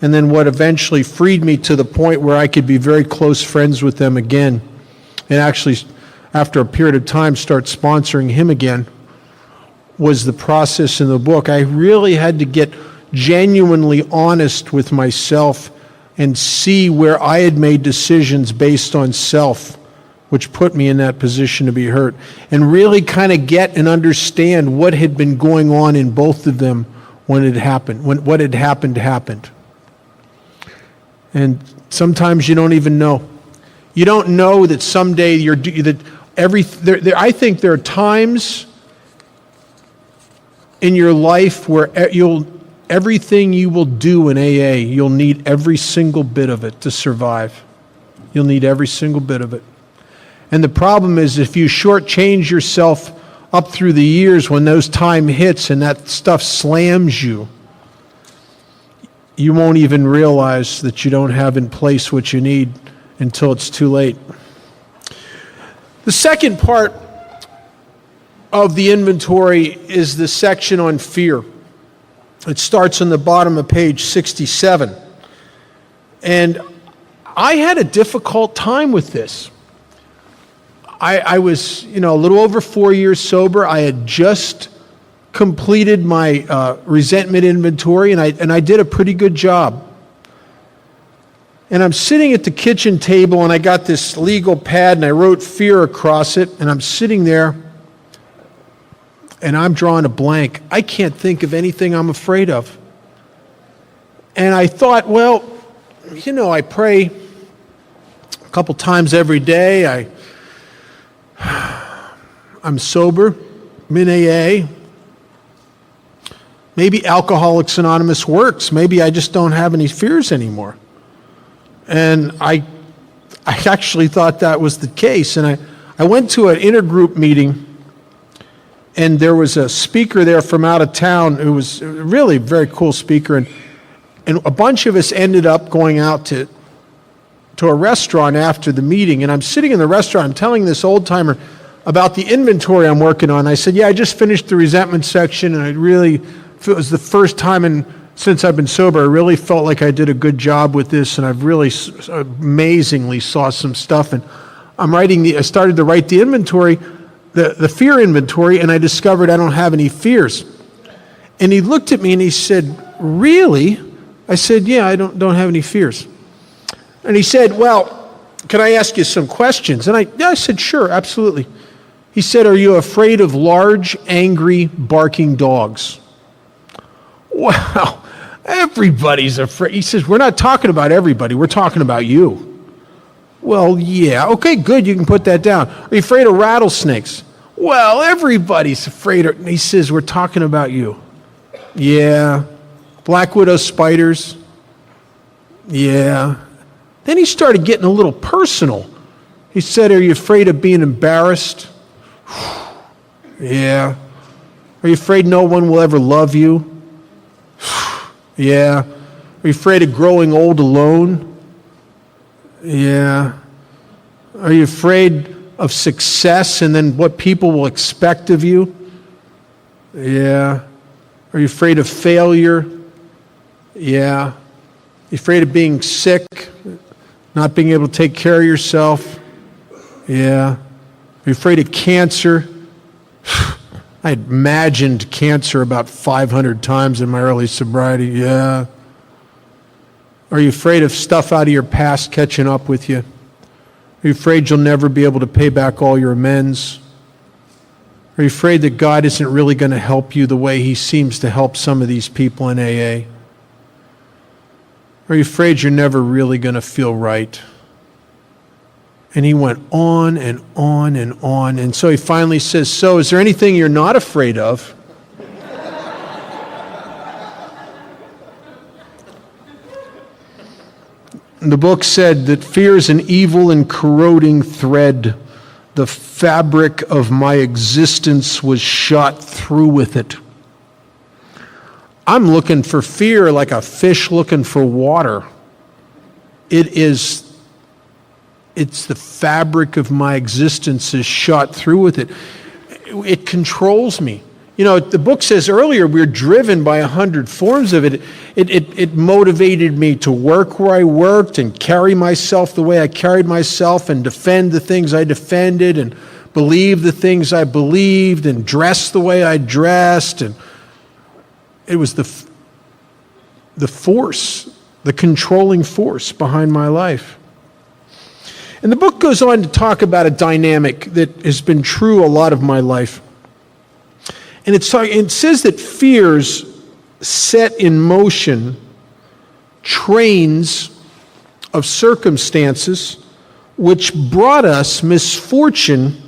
and then what eventually freed me to the point where I could be very close friends with them again, and actually, after a period of time, start sponsoring him again, was the process in the book. I really had to get genuinely honest with myself and see where I had made decisions based on self, which put me in that position to be hurt, and really kind of get and understand what had been going on in both of them when it happened, when what had happened. And sometimes you don't even know. You don't know that someday I think there are times in your life where everything you will do in AA, you'll need every single bit of it to survive. You'll need every single bit of it. And the problem is, if you shortchange yourself up through the years, when those time hits and that stuff slams you, you won't even realize that you don't have in place what you need until it's too late. The second part of the inventory is the section on fear. It starts on the bottom of page 67. And I had a difficult time with this. I was, a little over 4 years sober. I had just completed my resentment inventory, and I did a pretty good job. And I'm sitting at the kitchen table, and I got this legal pad, and I wrote fear across it, and I'm sitting there, and I'm drawing a blank. I can't think of anything I'm afraid of. And I thought, well, I pray a couple times every day. I'm sober. I'm in AA. Maybe Alcoholics Anonymous works. Maybe I just don't have any fears anymore. And I actually thought that was the case. And I went to an intergroup meeting, and there was a speaker there from out of town who was really a very cool speaker. And a bunch of us ended up going out to a restaurant after the meeting. And I'm sitting in the restaurant, I'm telling this old timer about the inventory I'm working on. I said, I just finished the resentment section, and it was the first time since I've been sober, I really felt like I did a good job with this, and I've really amazingly saw some stuff. And I started to write the inventory, the fear inventory, and I discovered I don't have any fears. And he looked at me and he said, "Really?" I said, "Yeah, I don't have any fears." And he said, "Well, can I ask you some questions?" And I said, "Sure, absolutely." He said, "Are you afraid of large, angry, barking dogs?" Wow, everybody's afraid. He says, "We're not talking about everybody, we're talking about you." Well, yeah, okay, good, you can put that down. Are you afraid of rattlesnakes? Well, everybody's afraid of, he says, "We're talking about you." Yeah. Black widow spiders? Yeah. Then he started getting a little personal. He said, "Are you afraid of being embarrassed?" Yeah. "Are you afraid no one will ever love you?" Yeah. "Are you afraid of growing old alone?" Yeah. "Are you afraid of success and then what people will expect of you?" Yeah. "Are you afraid of failure?" Yeah. "Are you afraid of being sick, not being able to take care of yourself?" Yeah. "Are you afraid of cancer?" I had imagined cancer about 500 times in my early sobriety. Yeah. "Are you afraid of stuff out of your past catching up with you? Are you afraid you'll never be able to pay back all your amends? Are you afraid that God isn't really going to help you the way He seems to help some of these people in AA? Are you afraid you're never really going to feel right? And he went on and on and on. And so he finally says, so is there anything you're not afraid of? The book said that fear is an evil and corroding thread. The fabric of my existence was shot through with it. I'm looking for fear like a fish looking for water. It's the fabric of my existence is shot through with it. It controls me. You know, the book says earlier we're driven by 100 forms of it. It motivated me to work where I worked and carry myself the way I carried myself and defend the things I defended and believe the things I believed and dress the way I dressed. And it was the force, the controlling force behind my life. And the book goes on to talk about a dynamic that has been true a lot of my life. And it says that fears set in motion trains of circumstances which brought us misfortune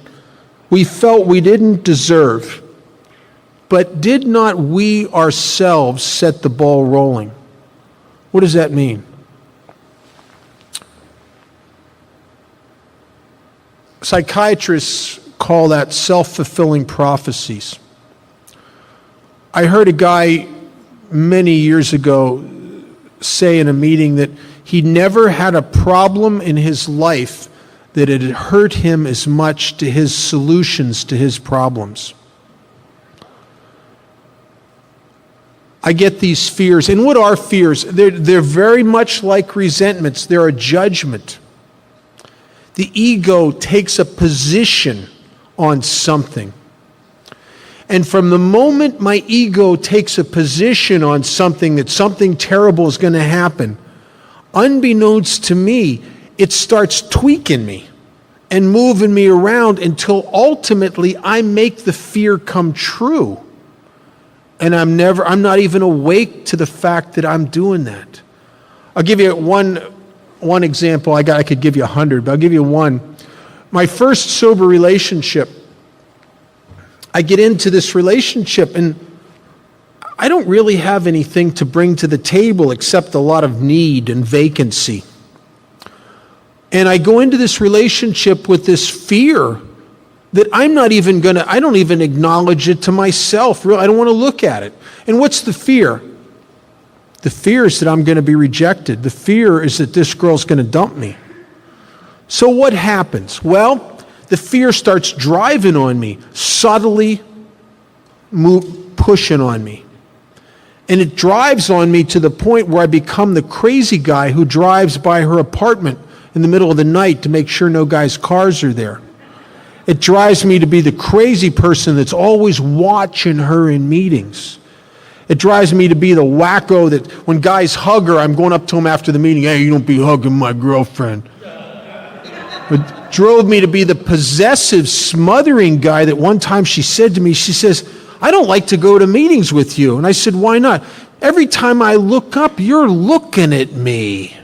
we felt we didn't deserve, but did not we ourselves set the ball rolling? What does that mean? Psychiatrists call that self-fulfilling prophecies. I heard a guy many years ago say in a meeting that he never had a problem in his life that it had hurt him as much to his solutions to his problems. I get these fears. And what are fears? They're very much like resentments. They're a judgment. The ego takes a position on something. And from the moment my ego takes a position on something, that something terrible is going to happen, unbeknownst to me, it starts tweaking me and moving me around until ultimately I make the fear come true. And I'm not even awake to the fact that I'm doing that. I'll give you one example. I could give you 100, but I'll give you one. My first sober relationship, I get into this relationship and I don't really have anything to bring to the table except a lot of need and vacancy. And I go into this relationship with this fear that I don't even acknowledge it to myself. Really, I don't want to look at it. And what's the fear? The fear is that I'm going to be rejected. The fear is that this girl's going to dump me. So what happens? Well, the fear starts driving on me, subtly pushing on me. And it drives on me to the point where I become the crazy guy who drives by her apartment in the middle of the night to make sure no guys' cars are there. It drives me to be the crazy person that's always watching her in meetings. It drives me to be the wacko that when guys hug her, I'm going up to them after the meeting, hey, you don't be hugging my girlfriend. It drove me to be the possessive, smothering guy that one time she said to me, she says, I don't like to go to meetings with you. And I said, why not? Every time I look up, you're looking at me.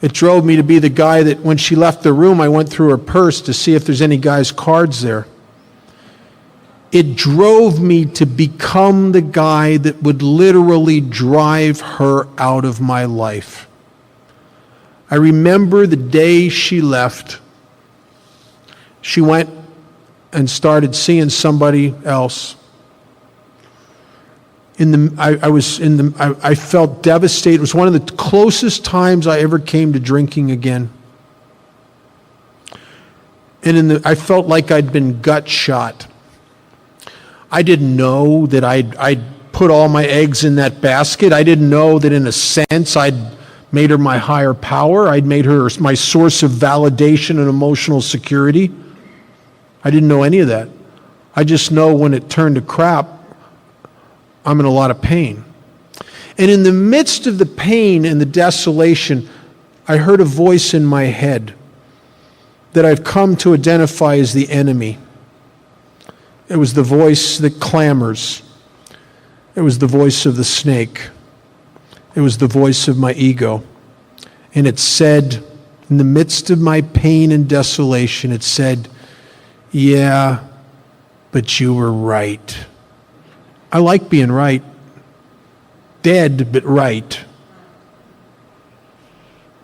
It drove me to be the guy that when she left the room, I went through her purse to see if there's any guy's cards there. It drove me to become the guy that would literally drive her out of my life. I remember the day she left. She went and started seeing somebody else. I felt devastated. It was one of the closest times I ever came to drinking again. And I felt like I'd been gut shot. I didn't know that I'd put all my eggs in that basket. I didn't know that in a sense I'd made her my higher power. I'd made her my source of validation and emotional security. I didn't know any of that. I just know when it turned to crap, I'm in a lot of pain. And in the midst of the pain and the desolation, I heard a voice in my head that I've come to identify as the enemy. It was the voice that clamors. It was the voice of the snake. It was the voice of my ego. And it said In the midst of my pain and desolation, it said, yeah, but you were right. I like being right. Dead, but right.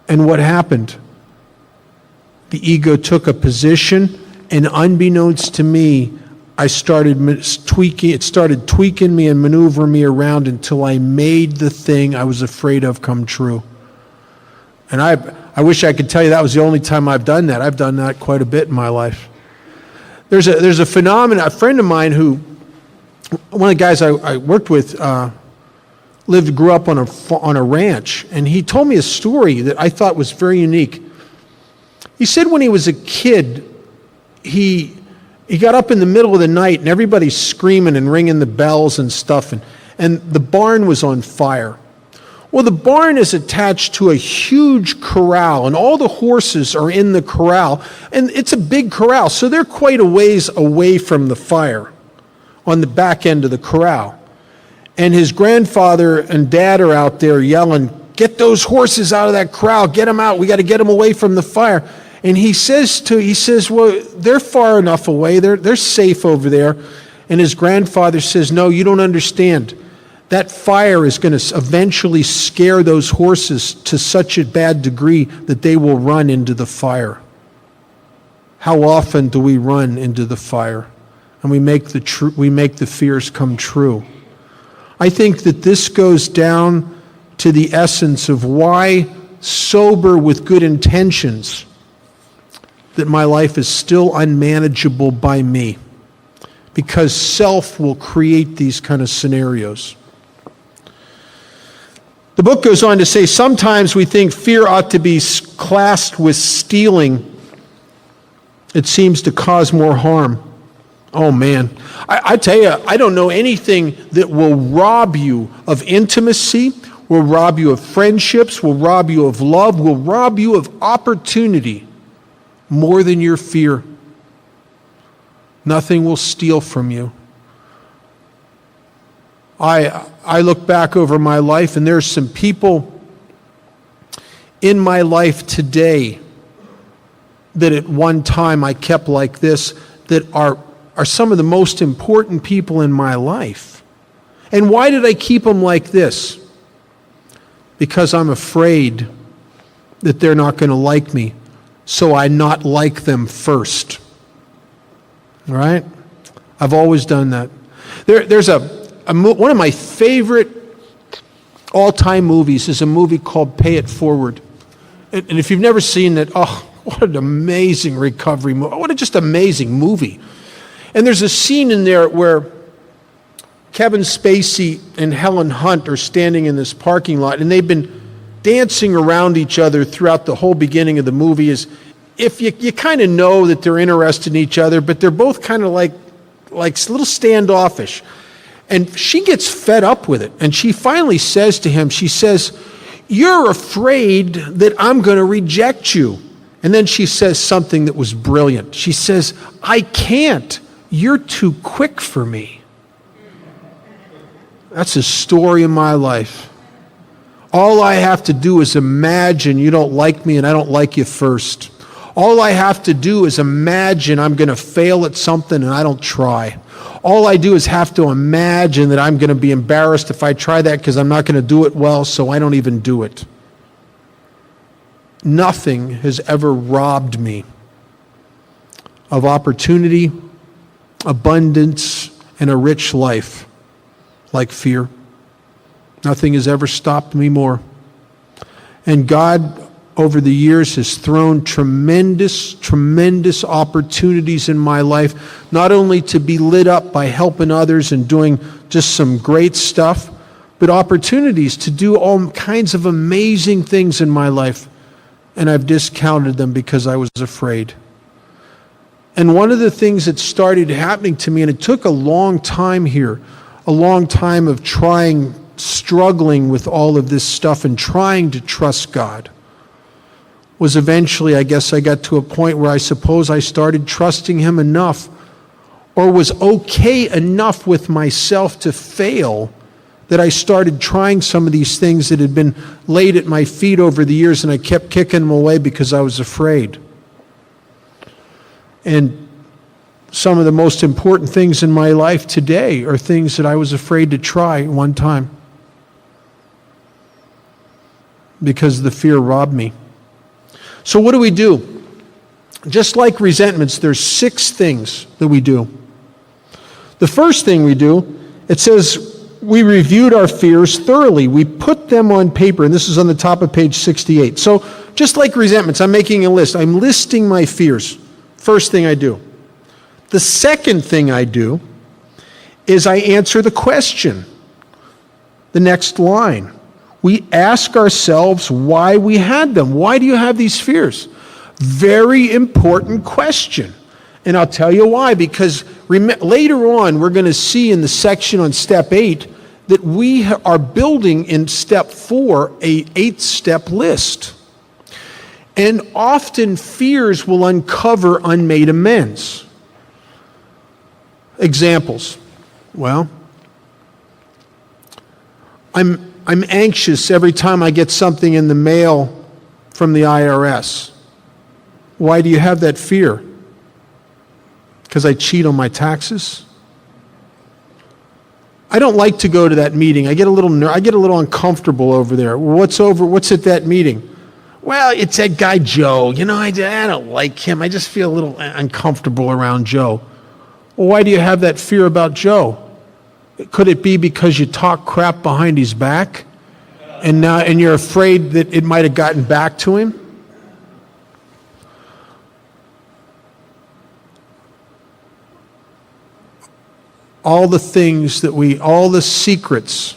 And what happened? The ego took a position, and unbeknownst to me, it started tweaking me and maneuvering me around until I made the thing I was afraid of come true. And I wish I could tell you that was the only time I've done that. I've done that quite a bit in my life. There's a phenomenon, a friend of mine who, one of the guys I worked with, grew up on a ranch, and he told me a story that I thought was very unique. He said when he was a kid, he got up in the middle of the night and everybody's screaming and ringing the bells and stuff, and the barn was on fire. Well, the barn is attached to a huge corral, and all the horses are in the corral, and it's a big corral, so they're quite a ways away from the fire on the back end of the corral. And his grandfather and dad are out there yelling, get those horses out of that corral, get them out, we got to get them away from the fire. And he says, well, they're far enough away, they're safe over there. And his grandfather says, no, you don't understand. That fire is going to eventually scare those horses to such a bad degree that they will run into the fire. How often do we run into the fire? And we make the fears come true. I think that this goes down to the essence of why, sober with good intentions, that my life is still unmanageable by me. Because self will create these kind of scenarios. The book goes on to say, sometimes we think fear ought to be classed with stealing. It seems to cause more harm. Oh man, I tell you, I don't know anything that will rob you of intimacy, will rob you of friendships, will rob you of love, will rob you of opportunity more than your fear. Nothing will steal from you. I look back over my life, and there's some people in my life today that at one time I kept like this, that are some of the most important people in my life. And why did I keep them like this? Because I'm afraid that they're not going to like me, so I not like them first. All right? I've always done that. There's one of my favorite all-time movies is a movie called Pay It Forward. And if you've never seen it, oh, what an amazing recovery movie. What a just amazing movie. And there's a scene in there where Kevin Spacey and Helen Hunt are standing in this parking lot, and they've been dancing around each other throughout the whole beginning of the movie. Is if you kind of know that they're interested in each other, but they're both kind of like a little standoffish. And she gets fed up with it, and she finally says to him, she says, you're afraid that I'm going to reject you. And then she says something that was brilliant. She says, I can't. You're too quick for me. That's a story in my life. All I have to do is imagine you don't like me and I don't like you first. All I have to do is imagine I'm going to fail at something and I don't try. All I do is have to imagine that I'm going to be embarrassed if I try that because I'm not going to do it well, so I don't even do it. Nothing has ever robbed me of opportunity, abundance, and a rich life like fear. Nothing has ever stopped me more. And God, over the years, has thrown tremendous opportunities in my life, not only to be lit up by helping others and doing just some great stuff, but opportunities to do all kinds of amazing things in my life. And I've discounted them because I was afraid. And one of the things that started happening to me, and it took a long time here, a long time of struggling with all of this stuff and trying to trust God, was eventually, I guess I got to a point where I suppose I started trusting Him enough, or was okay enough with myself to fail that I started trying some of these things that had been laid at my feet over the years, and I kept kicking them away because I was afraid. And some of the most important things in my life today are things that I was afraid to try one time because the fear robbed me. So what do we do? Just like resentments, there's 6 things that we do. The first thing we do, it says, we reviewed our fears thoroughly. We put them on paper, and this is on the top of page 68. So just like resentments, I'm making a list. I'm listing my fears. First thing I do. The second thing I do is I answer the question. The next line. We ask ourselves why we had them. Why do you have these fears? Very important question. And I'll tell you why, because later on we're going to see in the section on step 8 that we are building in step 4 a 8-step list. And often fears will uncover unmade amends. Examples. Well, I'm anxious every time I get something in the mail from the IRS. Why do you have that fear? Because I cheat on my taxes? I don't like to go to that meeting. I get a little uncomfortable over there. What's at that meeting? Well, it's that guy Joe. I don't like him. I just feel a little uncomfortable around Joe. Well, why do you have that fear about Joe? Could it be because you talk crap behind his back, and you're afraid that it might have gotten back to him? All the secrets,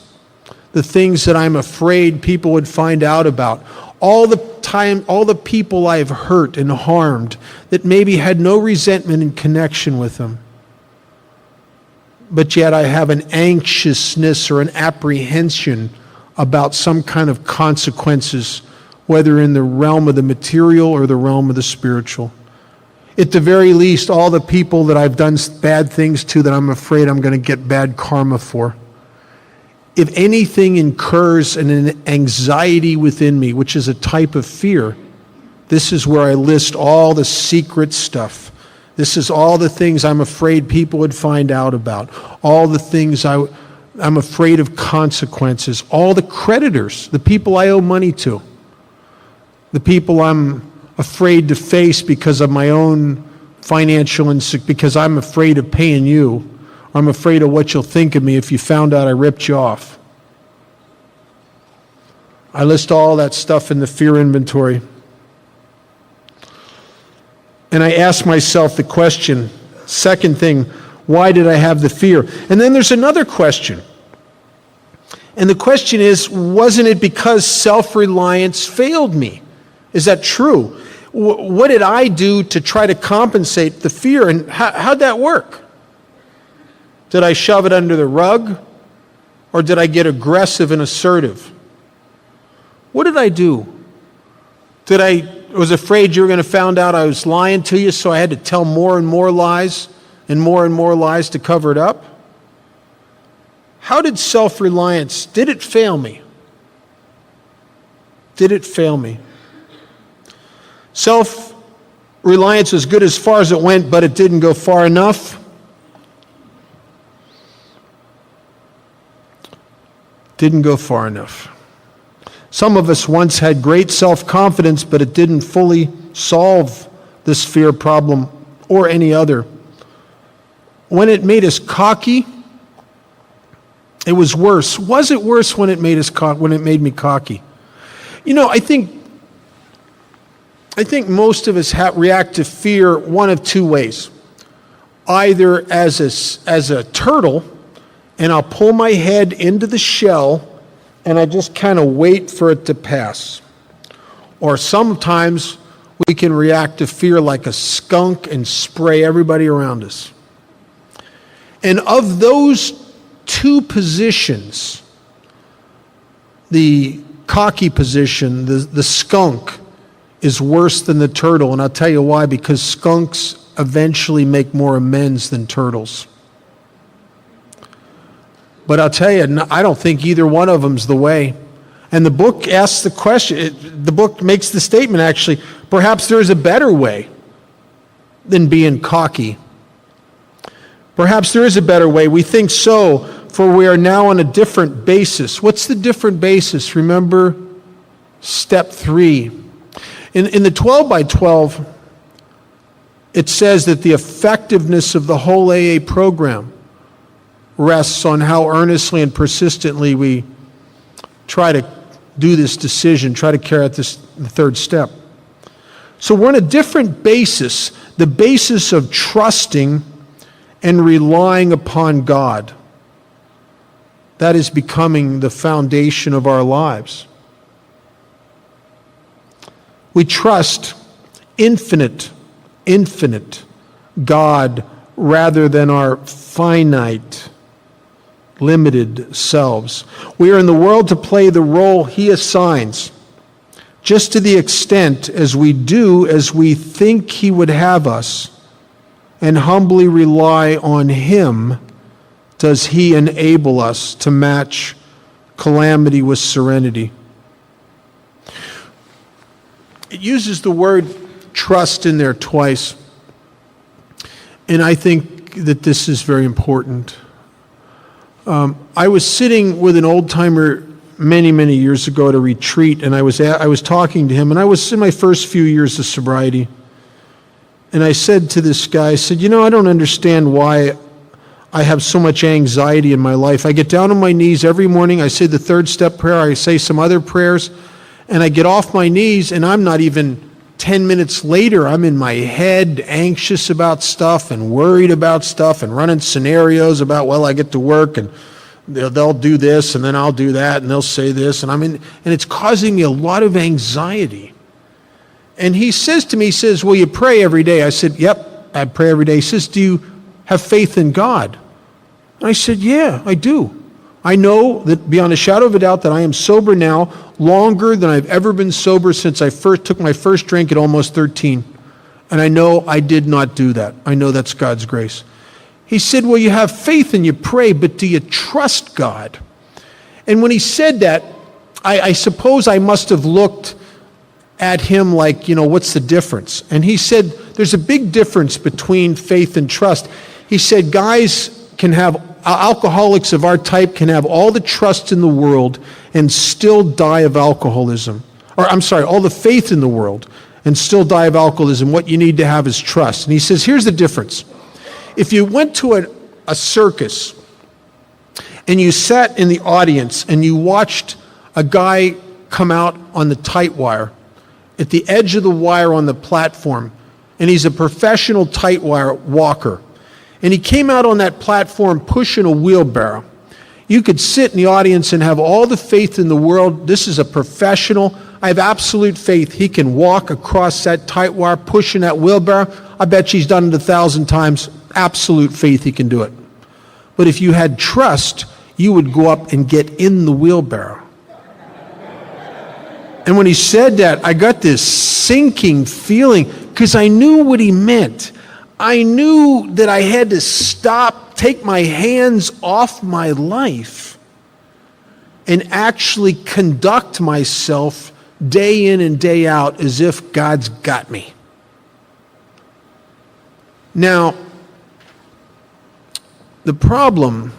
the things that I'm afraid people would find out about, all the people I've hurt and harmed that maybe had no resentment in connection with them. But yet I have an anxiousness or an apprehension about some kind of consequences, whether in the realm of the material or the realm of the spiritual. At the very least, all the people that I've done bad things to that I'm afraid I'm going to get bad karma for. If anything incurs an anxiety within me, which is a type of fear, this is where I list all the secret stuff. This is all the things I'm afraid people would find out about. All the things I'm afraid of consequences. All the creditors, the people I owe money to. The people I'm afraid to face because of my own financial because I'm afraid of paying you. I'm afraid of what you'll think of me if you found out I ripped you off. I list all that stuff in the fear inventory. And I ask myself the question, second thing, why did I have the fear? And then there's another question. And the question is, wasn't it because self-reliance failed me? Is that true? What did I do to try to compensate the fear, and how'd that work? Did I shove it under the rug, or did I get aggressive and assertive? What did I do? I was afraid you were going to find out I was lying to you, so I had to tell more and more lies to cover it up? How did self-reliance, did it fail me? Did it fail me? Self-reliance was good as far as it went, but it didn't go far enough. Didn't go far enough. Some of us once had great self-confidence, but it didn't fully solve this fear problem or any other. When it made us cocky, it was worse. Was it worse when it made me cocky? I think most of us react to fear one of two ways. Either as a turtle, and I'll pull my head into the shell, and I just kind of wait for it to pass. Or sometimes we can react to fear like a skunk and spray everybody around us. And of those two positions, the cocky position, the skunk, is worse than the turtle. And I'll tell you why, because skunks eventually make more amends than turtles. But I'll tell you, I don't think either one of them's the way. And the book asks the question, the book makes the statement actually, perhaps there's a better way than being cocky. Perhaps there is a better way. We think so, for we are now on a different basis. What's the different basis? Remember step 3. In the 12 by 12, it says that the effectiveness of the whole AA program rests on how earnestly and persistently we try to do this decision, try to carry out the third step. So we're on a different basis, the basis of trusting and relying upon God. That is becoming the foundation of our lives. We trust infinite God rather than our finite, limited selves. We are in the world to play the role He assigns, just to the extent as we do as we think He would have us, and humbly rely on Him does He enable us to match calamity with serenity. It uses the word trust in there twice, and I think that this is very important. I was sitting with an old-timer many years ago at a retreat, and I was talking to him, and I was in my first few years of sobriety. And I said to this guy, I said, you know, I don't understand why I have so much anxiety in my life. I get down on my knees every morning, I say the third step prayer, I say some other prayers, and I get off my knees, and I'm not even 10 minutes later, I'm in my head, anxious about stuff and worried about stuff and running scenarios about, well, I get to work and they'll do this and then I'll do that and they'll say this, and it's causing me a lot of anxiety. And he says to me, he says, well, you pray every day. I said, yep, I pray every day. He says, do you have faith in God? And I said, yeah, I do. I know that beyond a shadow of a doubt that I am sober now longer than I've ever been sober since I first took my first drink at almost 13. And I know I did not do that. I know that's God's grace. He said, well, you have faith and you pray, but do you trust God? And when he said that, I suppose I must have looked at him like, you know, what's the difference? And he said, there's a big difference between faith and trust. He said, guys can have, alcoholics of our type can have all the trust in the world and still die of alcoholism. Or I'm sorry, all the faith in the world and still die of alcoholism. What you need to have is trust. And he says, here's the difference. If you went to a circus and you sat in the audience and you watched a guy come out on the tight wire, at the edge of the wire on the platform, and he's a professional tight wire walker, and he came out on that platform pushing a wheelbarrow, you could sit in the audience and have all the faith in the world. This is a professional. I have absolute faith he can walk across that tight wire pushing that wheelbarrow. I bet you he's done it 1,000 times. Absolute faith he can do it. But if you had trust, you would go up and get in the wheelbarrow. And when he said that, I got this sinking feeling because I knew what he meant. I knew that I had to stop, take my hands off my life, and actually conduct myself day in and day out as if God's got me. Now, the problem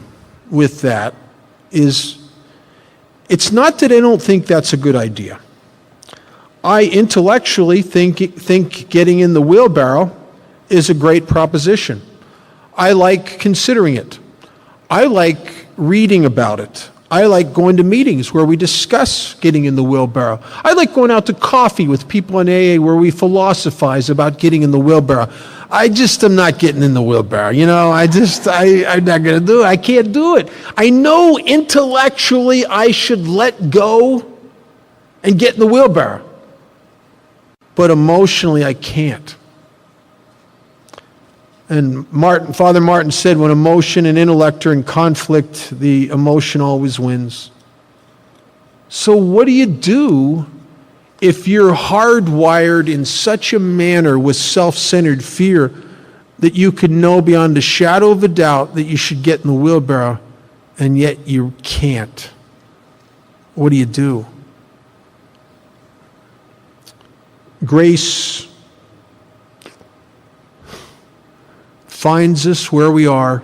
with that is it's not that I don't think that's a good idea. I intellectually think getting in the wheelbarrow is a great proposition. I like considering it. I like reading about it. I like going to meetings where we discuss getting in the wheelbarrow. I like going out to coffee with people in AA where we philosophize about getting in the wheelbarrow. I just am not getting in the wheelbarrow. You know, I'm not going to do it. I can't do it. I know intellectually I should let go and get in the wheelbarrow. But emotionally, I can't. And Father Martin said, when emotion and intellect are in conflict, the emotion always wins. So what do you do if you're hardwired in such a manner with self-centered fear that you could know beyond a shadow of a doubt that you should get in the wheelbarrow and yet you can't. What do you do? Grace finds us where we are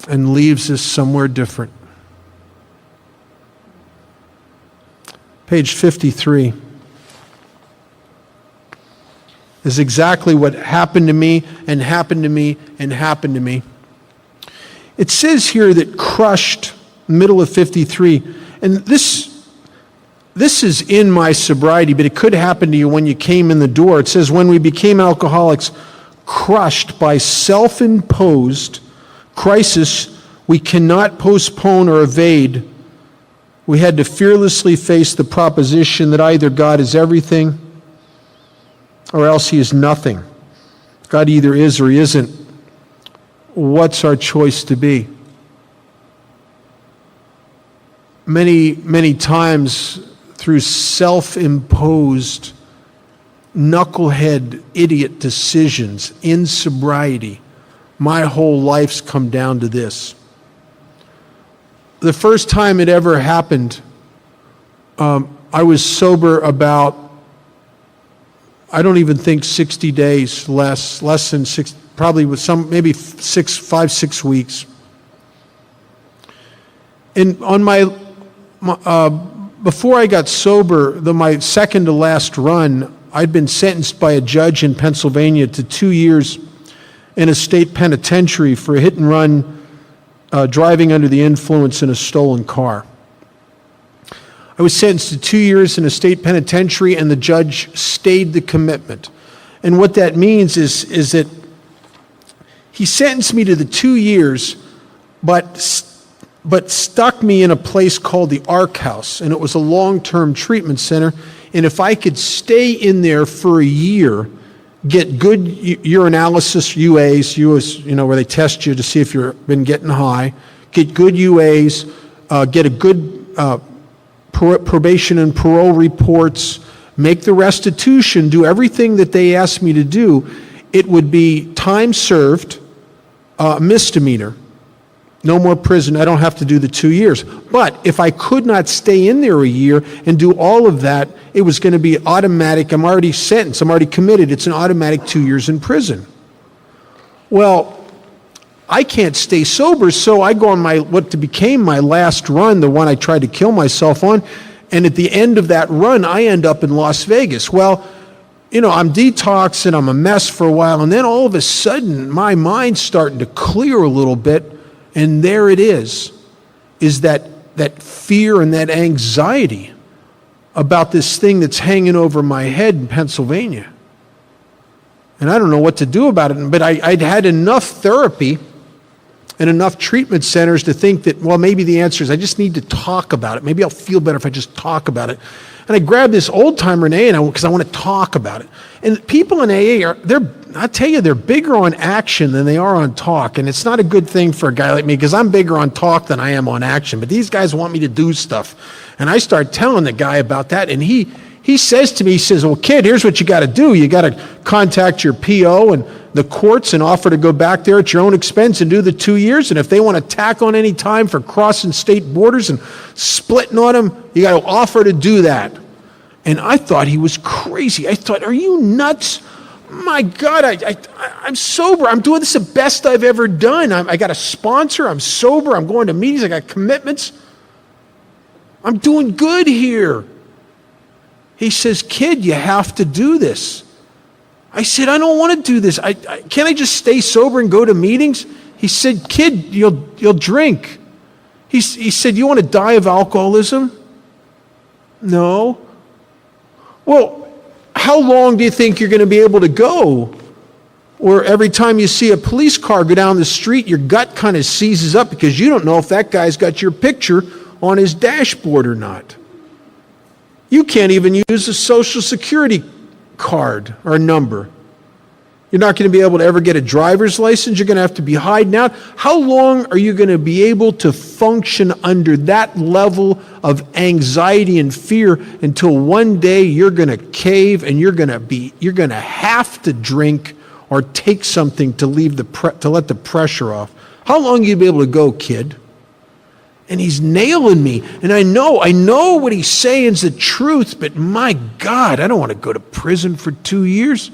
and leaves us somewhere different. Page 53 is exactly what happened to me and happened to me and happened to me. It says here that crushed, middle of 53, and this is in my sobriety, but it could happen to you when you came in the door. It says, when we became alcoholics, crushed by self-imposed crisis we cannot postpone or evade, we had to fearlessly face the proposition that either God is everything or else he is nothing. God either is or he isn't. What's our choice to be? Many times through self-imposed, knucklehead, idiot decisions in sobriety, my whole life's come down to this. The first time it ever happened, I was sober about, I don't even think 60 days, less than 6, probably with some, maybe 5, 6 weeks. And on before I got sober, my second to last run, I'd been sentenced by a judge in Pennsylvania to 2 years in a state penitentiary for a hit and run, driving under the influence in a stolen car. I was sentenced to 2 years in a state penitentiary, and the judge stayed the commitment. And what that means is that he sentenced me to the 2 years, but stuck me in a place called the Ark House, and it was a long-term treatment center. And if I could stay in there for a year, get good urinalysis, UAs, where they test you to see if you've been getting high, get good UAs, get a good probation and parole reports, make the restitution, do everything that they asked me to do, it would be time served, misdemeanor. No more prison. I don't have to do the 2 years. But if I could not stay in there a year and do all of that, it was going to be automatic. I'm already sentenced. I'm already committed. It's an automatic 2 years in prison. Well, I can't stay sober, so I go on what became my last run, the one I tried to kill myself on, and at the end of that run, I end up in Las Vegas. Well, I'm detoxed and I'm a mess for a while, and then all of a sudden, my mind's starting to clear a little bit. And there it is that fear and that anxiety about this thing that's hanging over my head in Pennsylvania. And I don't know what to do about it, but I'd had enough therapy and enough treatment centers to think that, well, maybe the answer is I just need to talk about it. Maybe I'll feel better if I just talk about it. And I grabbed this old timer in AA because I want to talk about it. And people in AA I tell you, they're bigger on action than they are on talk. And it's not a good thing for a guy like me because I'm bigger on talk than I am on action. But these guys want me to do stuff. And I start telling the guy about that. And he says to me, he says, well, kid, here's what you got to do. You got to contact your PO and the courts and offer to go back there at your own expense and do the 2 years. And if they want to tack on any time for crossing state borders and splitting on them, you got to offer to do that. And I thought he was crazy. I thought, are you nuts? My God, I'm sober. I'm doing this the best I've ever done. I got a sponsor. I'm sober. I'm going to meetings. I got commitments. I'm doing good here. He says, kid, you have to do this. I said, I don't want to do this. Can't I just stay sober and go to meetings? He said, kid, you'll drink. He said, you want to die of alcoholism? No. Well, how long do you think you're going to be able to go? Or every time you see a police car go down the street, your gut kind of seizes up because you don't know if that guy's got your picture on his dashboard or not. You can't even use a Social Security card or number. You're not going to be able to ever get a driver's license. You're going to have to be hiding out. How long are you going to be able to function under that level of anxiety and fear until one day you're going to cave and you're going to have to drink or take something to let the pressure off? How long you be able to go, kid? And he's nailing me. And I know what he's saying is the truth, but my God, I don't want to go to prison for 2 years.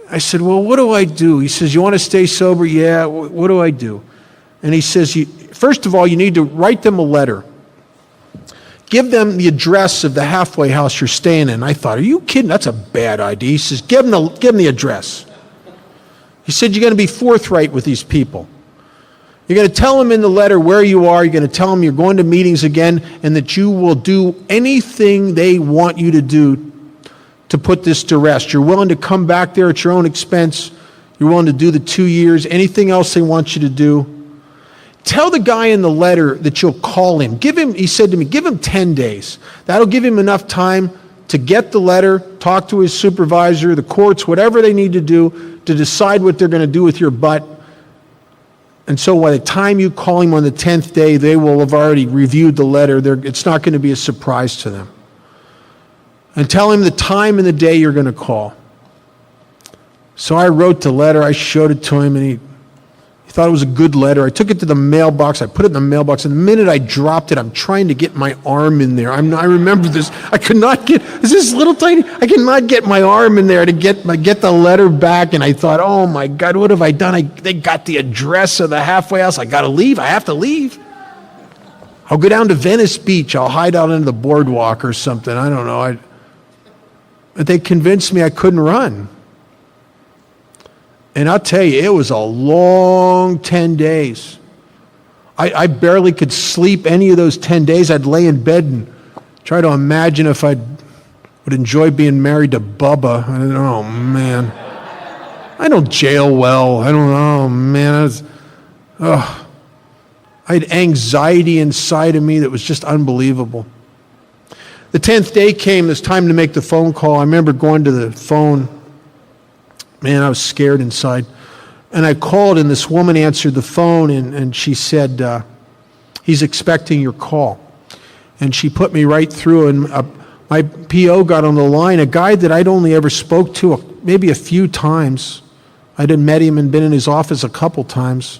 I said, well, what do I do? He says, you want to stay sober? Yeah, what do I do? And he says, first of all, you need to write them a letter. Give them the address of the halfway house you're staying in. I thought, are you kidding? That's a bad idea. He says, give them the address. He said, you're going to be forthright with these people. You're going to tell them in the letter where you are. You're going to tell them you're going to meetings again and that you will do anything they want you to do to put this to rest. You're willing to come back there at your own expense. You're willing to do the 2 years. Anything else they want you to do. Tell the guy in the letter that you'll call him. He said to me, give him 10 days. That'll give him enough time to get the letter, talk to his supervisor, the courts, whatever they need to do to decide what they're going to do with your butt. And so by the time you call him on the 10th day, they will have already reviewed the letter. It's not going to be a surprise to them. And tell him the time and the day you're going to call. So I wrote the letter. I showed it to him, and he thought it was a good letter. I took it to the mailbox. I put it in the mailbox. And the minute I dropped it, I'm trying to get my arm in there. I remember this. I could not get, is this little tiny? I could not get my arm in there to get the letter back. And I thought, oh my God, what have I done? They got the address of the halfway house. I got to leave. I have to leave. I'll go down to Venice Beach. I'll hide out under the boardwalk or something. I don't know. But they convinced me I couldn't run. And I'll tell you, it was a long 10 days. I barely could sleep any of those 10 days. I'd lay in bed and try to imagine if I would enjoy being married to Bubba. I don't know, man. I don't jail well. I don't know, man. I had anxiety inside of me that was just unbelievable. The 10th day came. It was time to make the phone call. I remember going to the phone. Man, I was scared inside. And I called, and this woman answered the phone, and she said, he's expecting your call. And she put me right through, and my PO got on the line, a guy that I'd only ever spoke to maybe a few times. I'd met him and been in his office a couple times.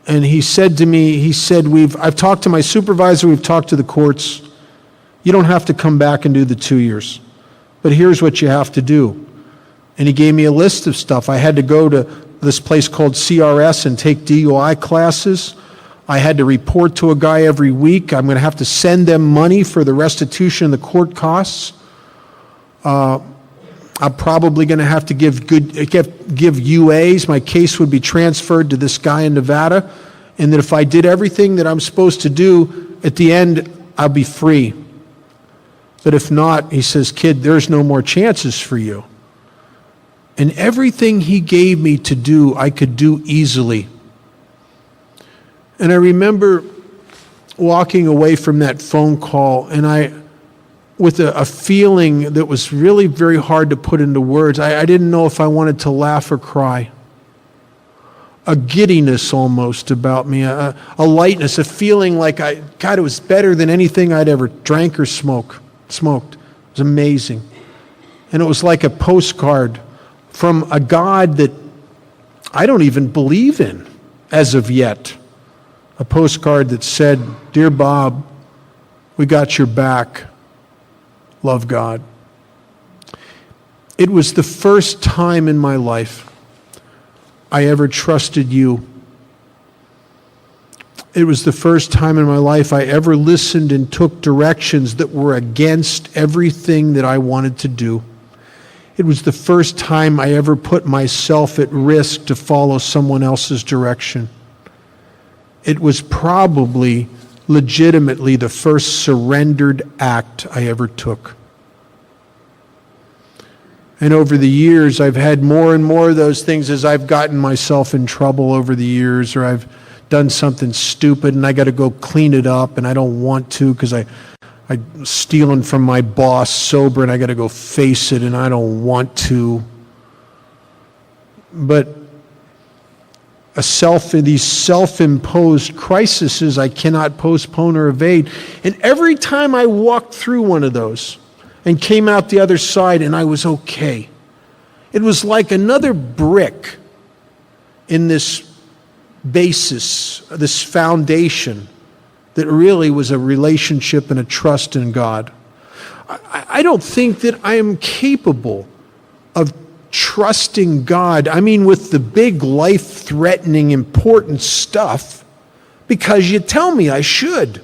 And he said to me, I've talked to my supervisor, we've talked to the courts. You don't have to come back and do the 2 years. But here's what you have to do. And he gave me a list of stuff. I had to go to this place called CRS and take DUI classes. I had to report to a guy every week. I'm going to have to send them money for the restitution and the court costs. I'm probably going to have to give UAs. My case would be transferred to this guy in Nevada. And that if I did everything that I'm supposed to do, at the end, I'll be free. But if not, he says, kid, there's no more chances for you. And everything he gave me to do, I could do easily. And I remember walking away from that phone call, and with a feeling that was really very hard to put into words. I didn't know if I wanted to laugh or cry. A giddiness almost about me, a lightness, a feeling like, God, it was better than anything I'd ever drank or smoked. It was amazing. And it was like a postcard from a God that I don't even believe in as of yet. A postcard that said, Dear Bob, we got your back. Love, God. It was the first time in my life I ever trusted you. It was the first time in my life I ever listened and took directions that were against everything that I wanted to do. It was the first time I ever put myself at risk to follow someone else's direction. It was probably, legitimately, the first surrendered act I ever took. And over the years, I've had more and more of those things as I've gotten myself in trouble over the years, or I've done something stupid and I got to go clean it up and I don't want to because I'm stealing from my boss sober and I got to go face it and I don't want to. But these self-imposed crises I cannot postpone or evade. And every time I walked through one of those and came out the other side and I was okay, it was like another brick in this basis, this foundation that really was a relationship and a trust in God. I don't think that I am capable of trusting God, I mean with the big life-threatening important stuff, because you tell me I should.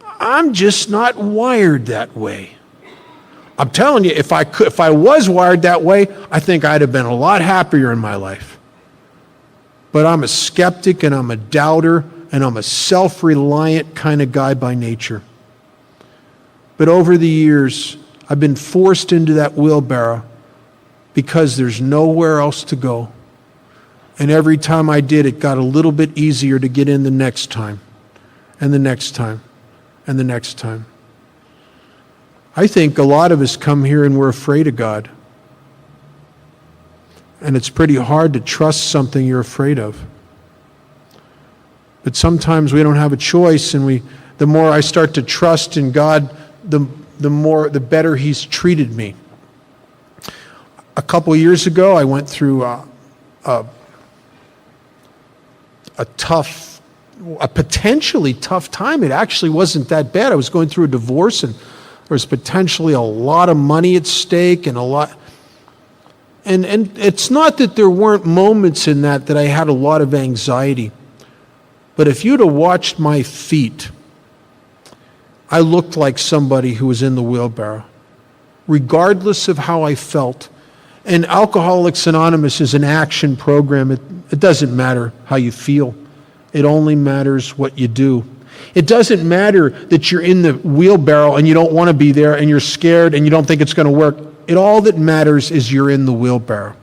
I'm just not wired that way. I'm telling you, if I was wired that way, I think I'd have been a lot happier in my life. But I'm a skeptic and I'm a doubter and I'm a self-reliant kind of guy by nature. But over the years, I've been forced into that wheelbarrow because there's nowhere else to go. And every time I did, it got a little bit easier to get in the next time, and the next time, and the next time. I think a lot of us come here and we're afraid of God. And it's pretty hard to trust something you're afraid of. But sometimes we don't have a choice, and the more I start to trust in God, the better He's treated me. A couple years ago, I went through a potentially tough time. It actually wasn't that bad. I was going through a divorce, and there was potentially a lot of money at stake, and a lot. And it's not that there weren't moments in that I had a lot of anxiety. But if you'd have watched my feet, I looked like somebody who was in the wheelbarrow, regardless of how I felt. And Alcoholics Anonymous is an action program. It doesn't matter how you feel. It only matters what you do. It doesn't matter that you're in the wheelbarrow and you don't want to be there and you're scared and you don't think it's going to work. All that matters is you're in the wheelbarrow.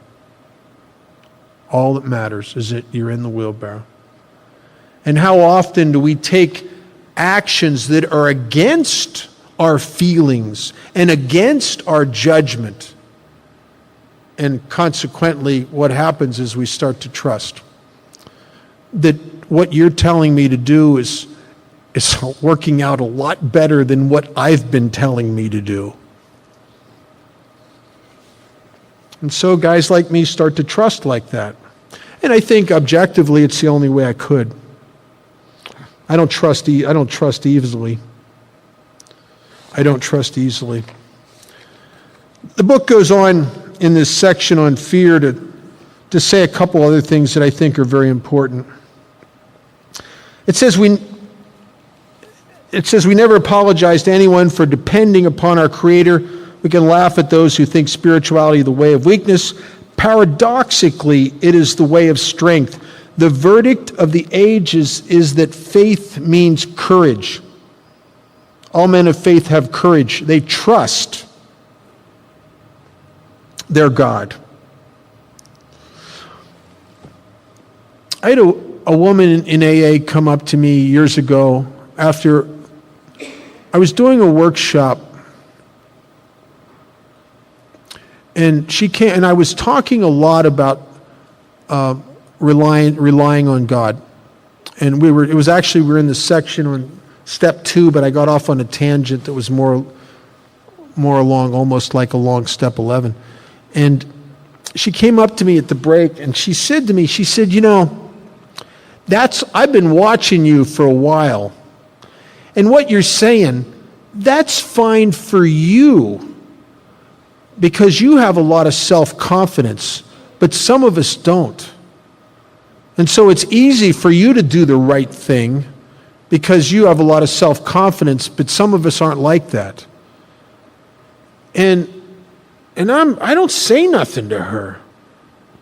All that matters is that you're in the wheelbarrow. And how often do we take actions that are against our feelings and against our judgment? And consequently, what happens is we start to trust that what you're telling me to do is working out a lot better than what I've been telling me to do. And so guys like me start to trust like that. And I think objectively it's the only way I could. I don't trust easily. I don't trust easily. The book goes on in this section on fear to say a couple other things that I think are very important. It says we never apologize to anyone for depending upon our Creator. We can laugh at those who think spirituality is the way of weakness. Paradoxically, it is the way of strength. The verdict of the ages is that faith means courage. All men of faith have courage. They trust their God. I had a woman in AA come up to me years ago after I was doing a workshop, and she came, and I was talking a lot about relying on God, and we were in the section on step 2, but I got off on a tangent that was more along, almost like along step 11, and she came up to me at the break, and she said to me, you know, I've been watching you for a while, and what you're saying, that's fine for you, because you have a lot of self-confidence, but some of us don't. And so it's easy for you to do the right thing because you have a lot of self-confidence, but some of us aren't like that. And I don't say nothing to her.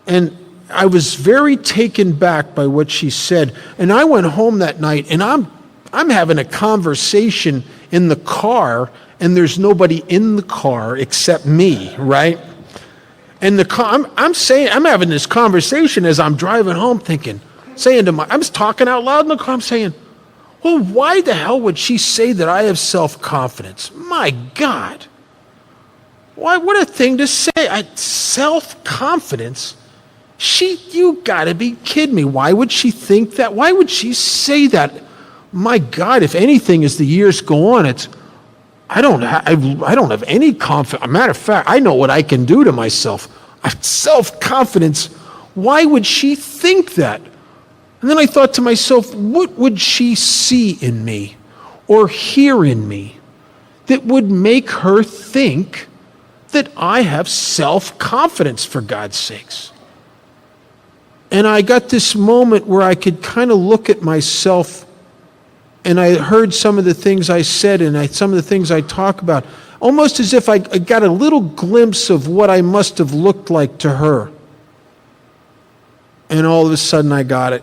And I was very taken back by what she said. And I went home that night, and I'm having a conversation in the car, and there's nobody in the car except me, right? And I'm having this conversation as I'm driving home, I'm talking out loud in the car. I'm saying, well, why the hell would she say that I have self-confidence? My God. Why? What a thing to say. Self-confidence? You gotta be kidding me. Why would she think that? Why would she say that? My God, if anything, as the years go on, I don't have any confidence. Matter of fact, I know what I can do to myself. Self-confidence? Why would she think that? And then I thought to myself, what would she see in me or hear in me that would make her think that I have self-confidence, for God's sakes? And I got this moment where I could kind of look at myself, and I heard some of the things I said and some of the things I talk about, almost as if I got a little glimpse of what I must have looked like to her. And all of a sudden I got it.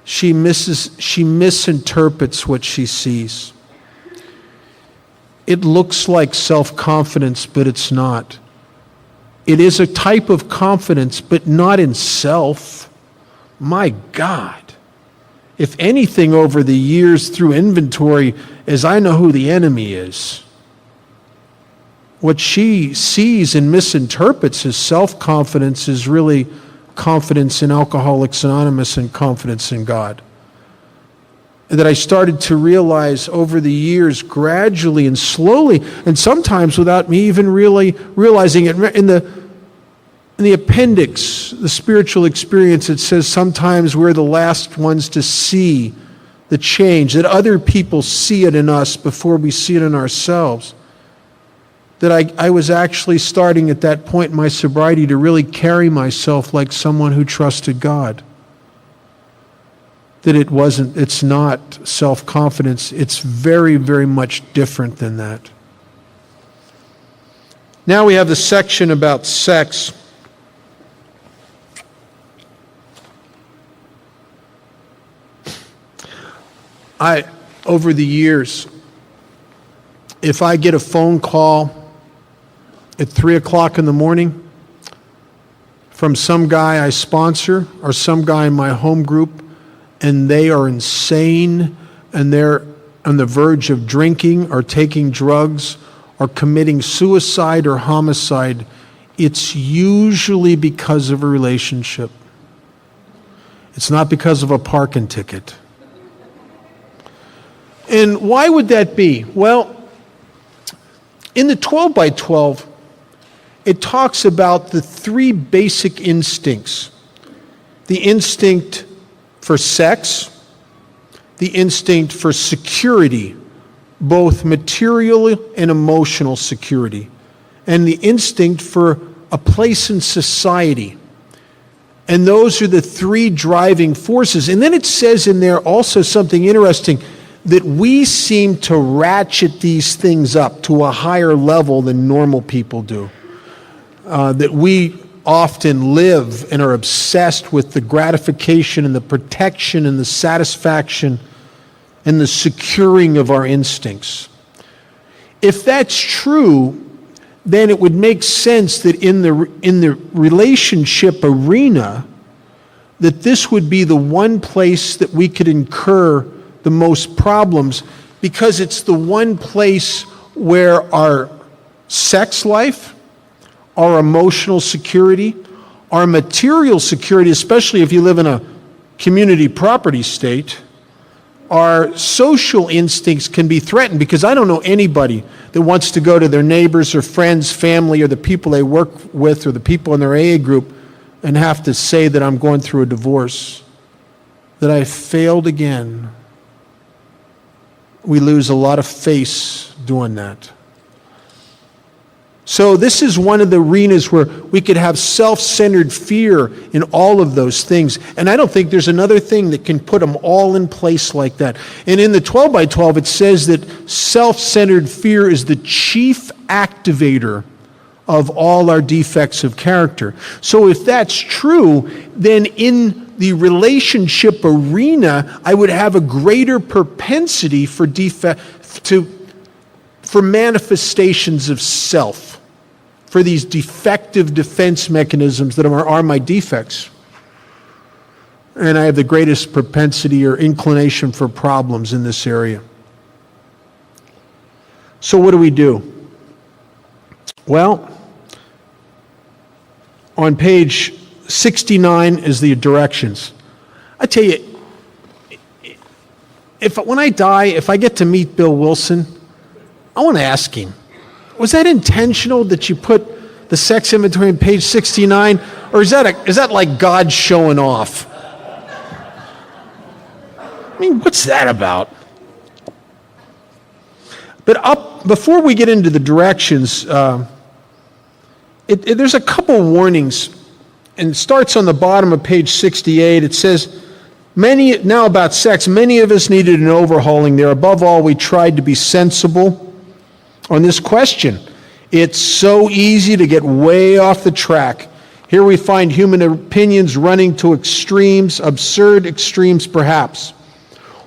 She misinterprets what she sees. It looks like self-confidence, but it's not. It is a type of confidence, but not in self. My God. If anything, over the years through inventory, as I know who the enemy is, what she sees and misinterprets as self-confidence is really confidence in Alcoholics Anonymous and confidence in God. And that I started to realize over the years, gradually and slowly, and sometimes without me even really realizing it. In the appendix, the spiritual experience, it says sometimes we're the last ones to see the change, that other people see it in us before we see it in ourselves. That I was actually starting at that point in my sobriety to really carry myself like someone who trusted God. That it's not self-confidence. It's very, very much different than that. Now we have the section about sex. Over the years, if I get a phone call at 3 o'clock in the morning from some guy I sponsor or some guy in my home group, and they are insane and they're on the verge of drinking or taking drugs or committing suicide or homicide, it's usually because of a relationship. It's not because of a parking ticket. And why would that be? Well, in the 12 by 12, it talks about the three basic instincts. The instinct for sex, the instinct for security, both material and emotional security, and the instinct for a place in society. And those are the three driving forces. And then it says in there also something interesting, that we seem to ratchet these things up to a higher level than normal people do. That we often live and are obsessed with the gratification and the protection and the satisfaction and the securing of our instincts. If that's true, then it would make sense that in the relationship arena, that this would be the one place that we could incur the most problems, because it's the one place where our sex life, our emotional security, our material security, especially if you live in a community property state, our social instincts can be threatened, because I don't know anybody that wants to go to their neighbors or friends, family, or the people they work with or the people in their AA group and have to say that I'm going through a divorce, that I failed again. We lose a lot of face doing that. So this is one of the arenas where we could have self-centered fear in all of those things. And I don't think there's another thing that can put them all in place like that. And in the 12 by 12, it says that self-centered fear is the chief activator of all our defects of character. So if that's true, then in the relationship arena, I would have a greater propensity for manifestations of self, for these defective defense mechanisms that are my defects. And I have the greatest propensity or inclination for problems in this area. So what do? Well, on page 69 is the directions. I tell you, when I die, if I get to meet Bill Wilson, I want to ask him, was that intentional that you put the sex inventory on page 69? Or is that like God showing off? I mean, what's that about? But before we get into the directions, there's a couple warnings, and it starts on the bottom of page 68. It says, now about sex, many of us needed an overhauling there. Above all, we tried to be sensible on this question. It's so easy to get way off the track. Here we find human opinions running to extremes, absurd extremes perhaps.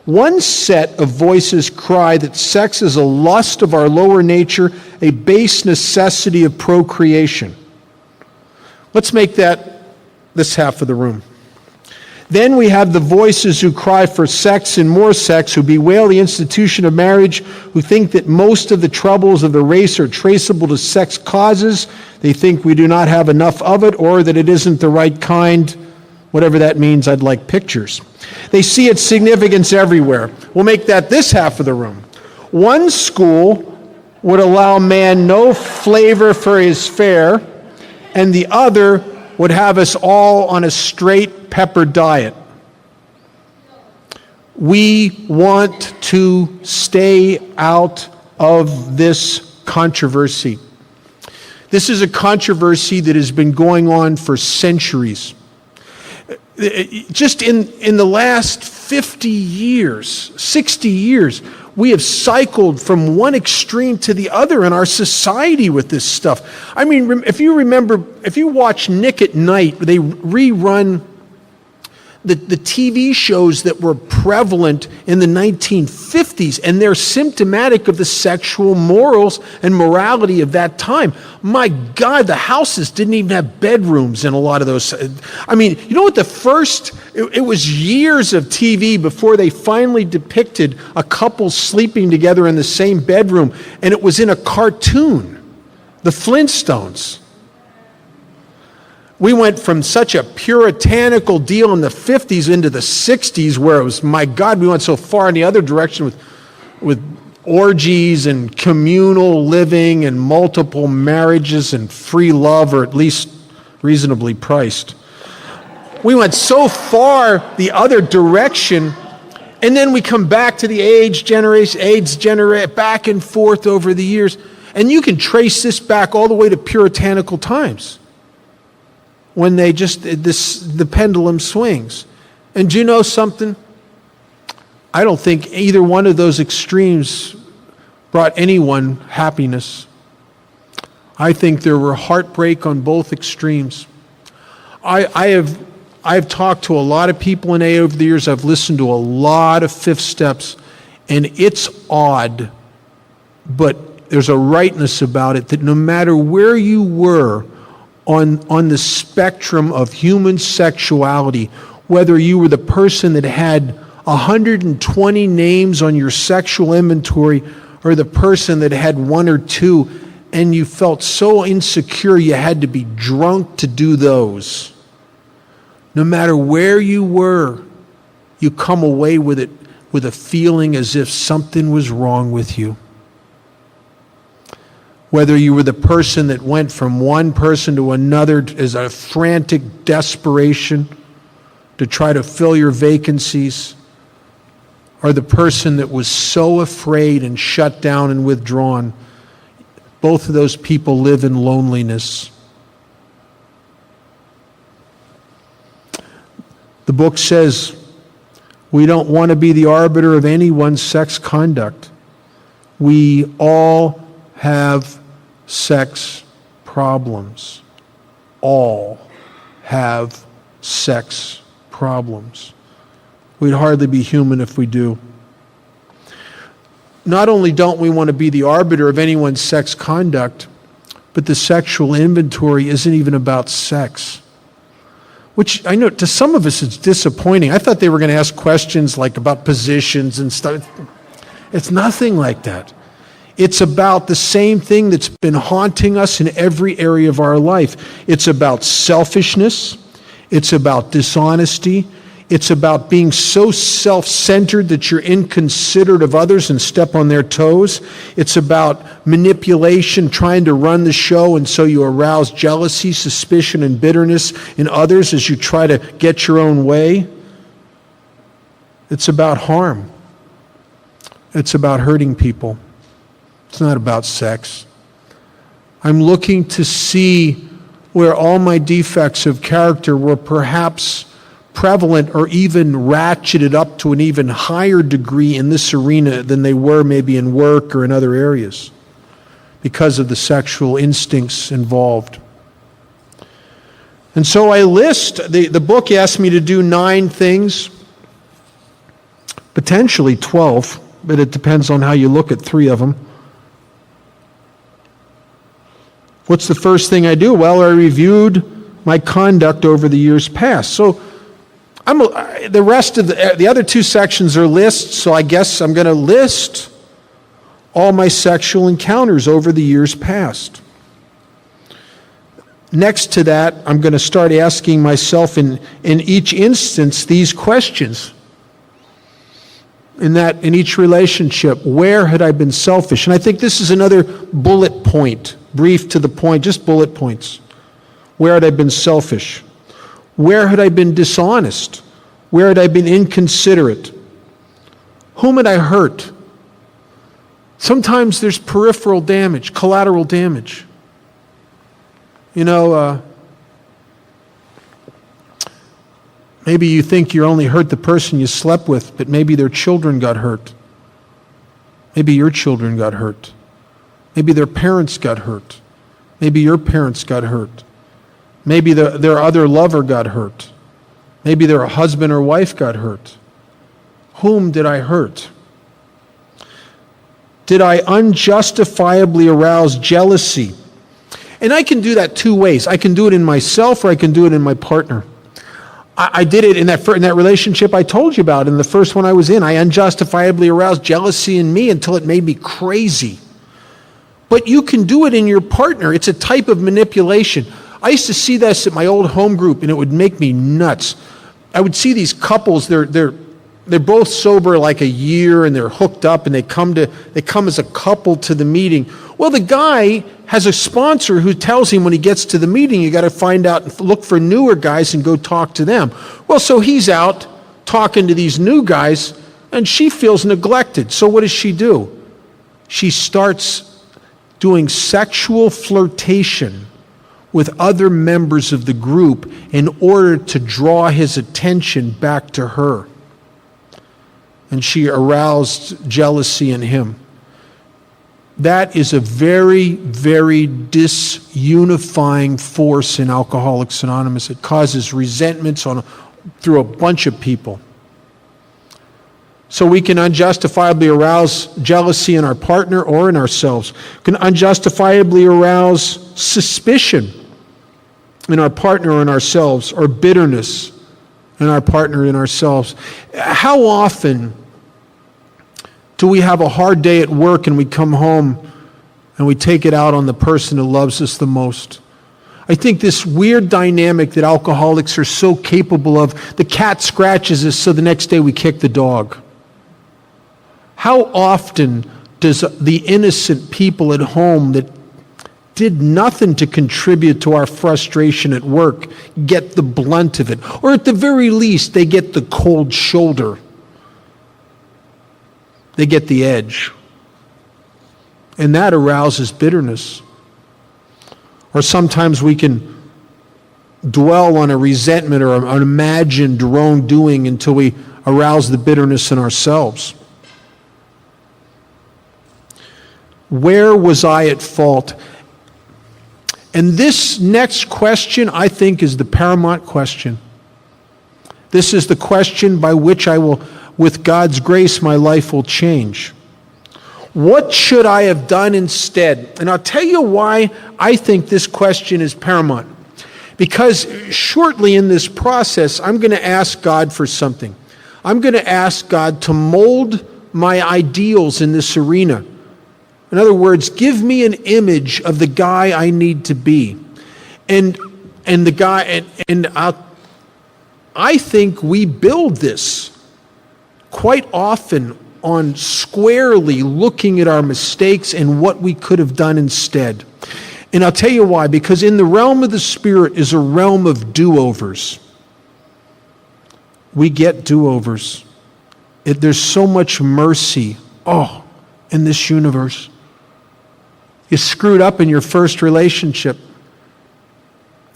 One set of voices cry that sex is a lust of our lower nature, a base necessity of procreation. Let's make that this half of the room. Then we have the voices who cry for sex and more sex, who bewail the institution of marriage, who think that most of the troubles of the race are traceable to sex causes. They think we do not have enough of it, or that it isn't the right kind. Whatever that means, I'd like pictures. They see its significance everywhere. We'll make that this half of the room. One school would allow man no flavor for his fare, and the other would have us all on a straight pepper diet. We want to stay out of this controversy. This is a controversy that has been going on for centuries. Just in the last 50 years, 60 years, we have cycled from one extreme to the other in our society with this stuff. I mean, if you watch Nick at Night, they rerun the TV shows that were prevalent in the 1950s, and they're symptomatic of the sexual morals and morality of that time. My God, the houses didn't even have bedrooms in a lot of those. I mean, you know what it was years of TV before they finally depicted a couple sleeping together in the same bedroom, and it was in a cartoon, the Flintstones. We went from such a puritanical deal in the 50s into the 60s where it was, my God, we went so far in the other direction with orgies and communal living and multiple marriages and free love, or at least reasonably priced. We went so far the other direction, and then we come back to the AIDS generation, back and forth over the years. And you can trace this back all the way to puritanical times, when the pendulum swings. And do you know something? I don't think either one of those extremes brought anyone happiness. I think there were heartbreak on both extremes. I've talked to a lot of people in AA over the years. I've listened to a lot of fifth steps, and it's odd, but there's a rightness about it that no matter where you were on the spectrum of human sexuality, whether you were the person that had 120 names on your sexual inventory or the person that had one or two, and you felt so insecure you had to be drunk to do those. No matter where you were, you come away with it with a feeling as if something was wrong with you. Whether you were the person that went from one person to another as a frantic desperation to try to fill your vacancies, or the person that was so afraid and shut down and withdrawn, both of those people live in loneliness. The book says we don't want to be the arbiter of anyone's sex conduct. We all have sex problems. All have sex problems. We'd hardly be human if we do. Not only don't we want to be the arbiter of anyone's sex conduct, but the sexual inventory isn't even about sex. Which I know to some of us it's disappointing. I thought they were going to ask questions like about positions and stuff. It's nothing like that. It's about the same thing that's been haunting us in every area of our life. It's about selfishness. It's about dishonesty. It's about being so self-centered that you're inconsiderate of others and step on their toes. It's about manipulation, trying to run the show, and so you arouse jealousy, suspicion, and bitterness in others as you try to get your own way. It's about harm. It's about hurting people. It's not about sex. I'm looking to see where all my defects of character were perhaps prevalent or even ratcheted up to an even higher degree in this arena than they were maybe in work or in other areas because of the sexual instincts involved. And so I list, the book asked me to do 9 things, potentially 12, but it depends on how you look at 3 of them. What's the first thing I do? Well, I reviewed my conduct over the years past. So the rest of the other 2 sections are lists, so I guess I'm going to list all my sexual encounters over the years past. Next to that, I'm going to start asking myself in each instance these questions. In each relationship, where had I been selfish? And I think this is another bullet point, brief to the point, just bullet points. Where had I been selfish? Where had I been dishonest? Where had I been inconsiderate? Whom had I hurt? Sometimes there's peripheral damage, collateral damage. Maybe you think you only hurt the person you slept with, but maybe their children got hurt. Maybe your children got hurt. Maybe their parents got hurt. Maybe your parents got hurt. Maybe their other lover got hurt. Maybe their husband or wife got hurt. Whom did I hurt? Did I unjustifiably arouse jealousy? And I can do that 2 ways. I can do it in myself or I can do it in my partner. I did it in that relationship I told you about, in the first one I was in. I unjustifiably aroused jealousy in me until it made me crazy. But you can do it in your partner. It's a type of manipulation. I used to see this at my old home group, and it would make me nuts. I would see these couples, they're both sober like a year, and they're hooked up, and they come as a couple to the meeting. Well, the guy has a sponsor who tells him when he gets to the meeting, you got to find out and look for newer guys and go talk to them. Well, so he's out talking to these new guys, and she feels neglected. So what does she do? She starts doing sexual flirtation with other members of the group in order to draw his attention back to her. And she aroused jealousy in him. That is a very, very disunifying force in Alcoholics Anonymous. It causes resentments through a bunch of people. So we can unjustifiably arouse jealousy in our partner or in ourselves. We can unjustifiably arouse suspicion in our partner or in ourselves, or bitterness in our partner or in ourselves. How often do we have a hard day at work and we come home and we take it out on the person who loves us the most? I think this weird dynamic that alcoholics are so capable of, the cat scratches us, so the next day we kick the dog. How often does the innocent people at home that did nothing to contribute to our frustration at work get the blunt of it? Or at the very least, they get the cold shoulder. They get the edge. And that arouses bitterness. Or sometimes we can dwell on a resentment or an imagined wrongdoing until we arouse the bitterness in ourselves. Where was I at fault? And this next question, I think, is the paramount question. This is the question by which I will, with God's grace, my life will change. What should I have done instead? And I'll tell you why I think this question is paramount. Because shortly in this process, I'm going to ask God for something. I'm going to ask God to mold my ideals in this arena. In other words, give me an image of the guy I need to be. And the guy, and I think we build this quite often on squarely looking at our mistakes and what we could have done instead. And I'll tell you why, because in the realm of the Spirit is a realm of do-overs. We get do-overs. There's so much mercy, in this universe. You screwed up in your first relationship,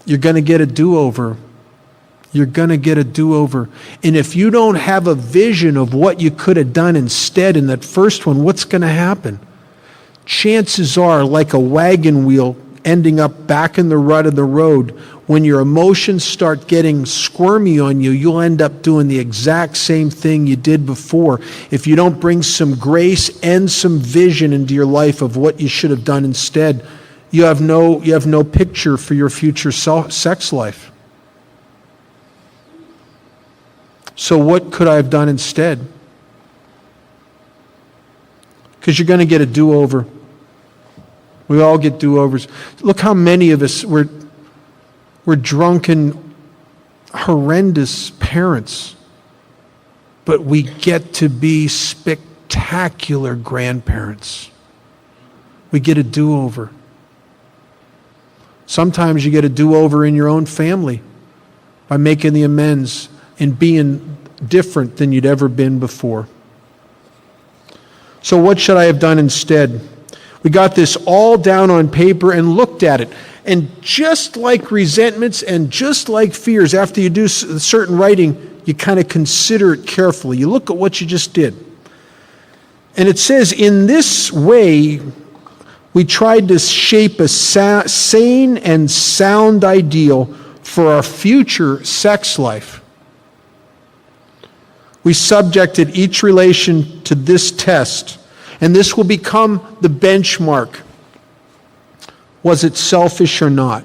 you're going to get a do-over. You're going to get a do-over. And if you don't have a vision of what you could have done instead in that first one, what's going to happen? Chances are, like a wagon wheel ending up back in the rut of the road, when your emotions start getting squirmy on you, you'll end up doing the exact same thing you did before. If you don't bring some grace and some vision into your life of what you should have done instead, you have no picture for your future sex life. So what could I have done instead? Because you're going to get a do-over. We all get do-overs. Look how many of us, we're drunken, horrendous parents, but we get to be spectacular grandparents. We get a do-over. Sometimes you get a do-over in your own family by making the amends and being different than you'd ever been before. So what should I have done instead? We got this all down on paper and looked at it. And just like resentments and just like fears, after you do certain writing, you kind of consider it carefully. You look at what you just did. And it says, in this way, we tried to shape a sane and sound ideal for our future sex life. We subjected each relation to this test, and this will become the benchmark. Was it selfish or not?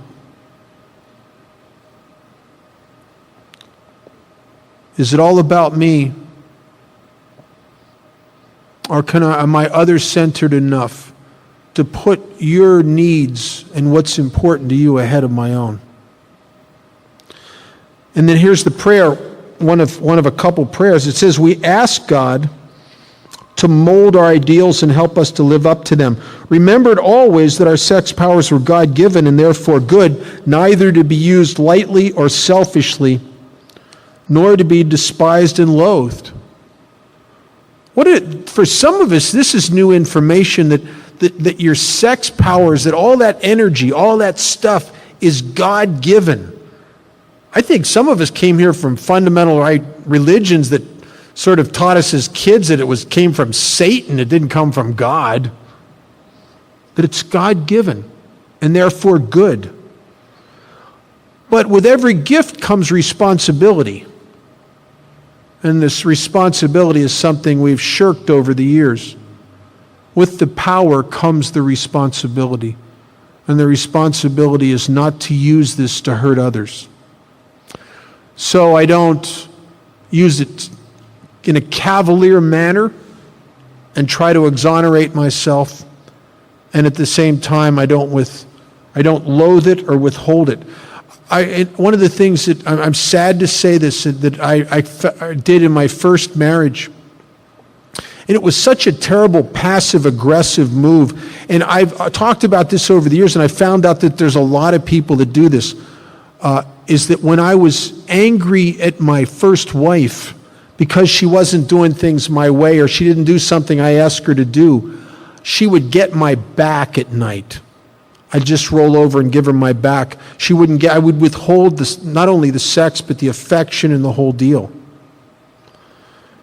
Is it all about me? Or am I other-centered enough to put your needs and what's important to you ahead of my own? And then here's the prayer, one of a couple prayers. It says, we ask God to mold our ideals and help us to live up to them. Remembered always that our sex powers were God-given and therefore good, neither to be used lightly or selfishly, nor to be despised and loathed. For some of us, this is new information that your sex powers, that all that energy, all that stuff is God-given. I think some of us came here from fundamental religions that sort of taught us as kids that it came from Satan, it didn't come from God. That it's God-given and therefore good. But with every gift comes responsibility. And this responsibility is something we've shirked over the years. With the power comes the responsibility. And the responsibility is not to use this to hurt others. So I don't use it in a cavalier manner and try to exonerate myself, and at the same time I don't loathe it or withhold it. One of the things that I'm sad to say this, that I did in my first marriage, and it was such a terrible passive-aggressive move, and I've talked about this over the years, and I found out that there's a lot of people that do this, is that when I was angry at my first wife because she wasn't doing things my way or she didn't do something I asked her to do, she would get my back at night. I'd just roll over and give her my back. I would withhold not only the sex, but the affection and the whole deal.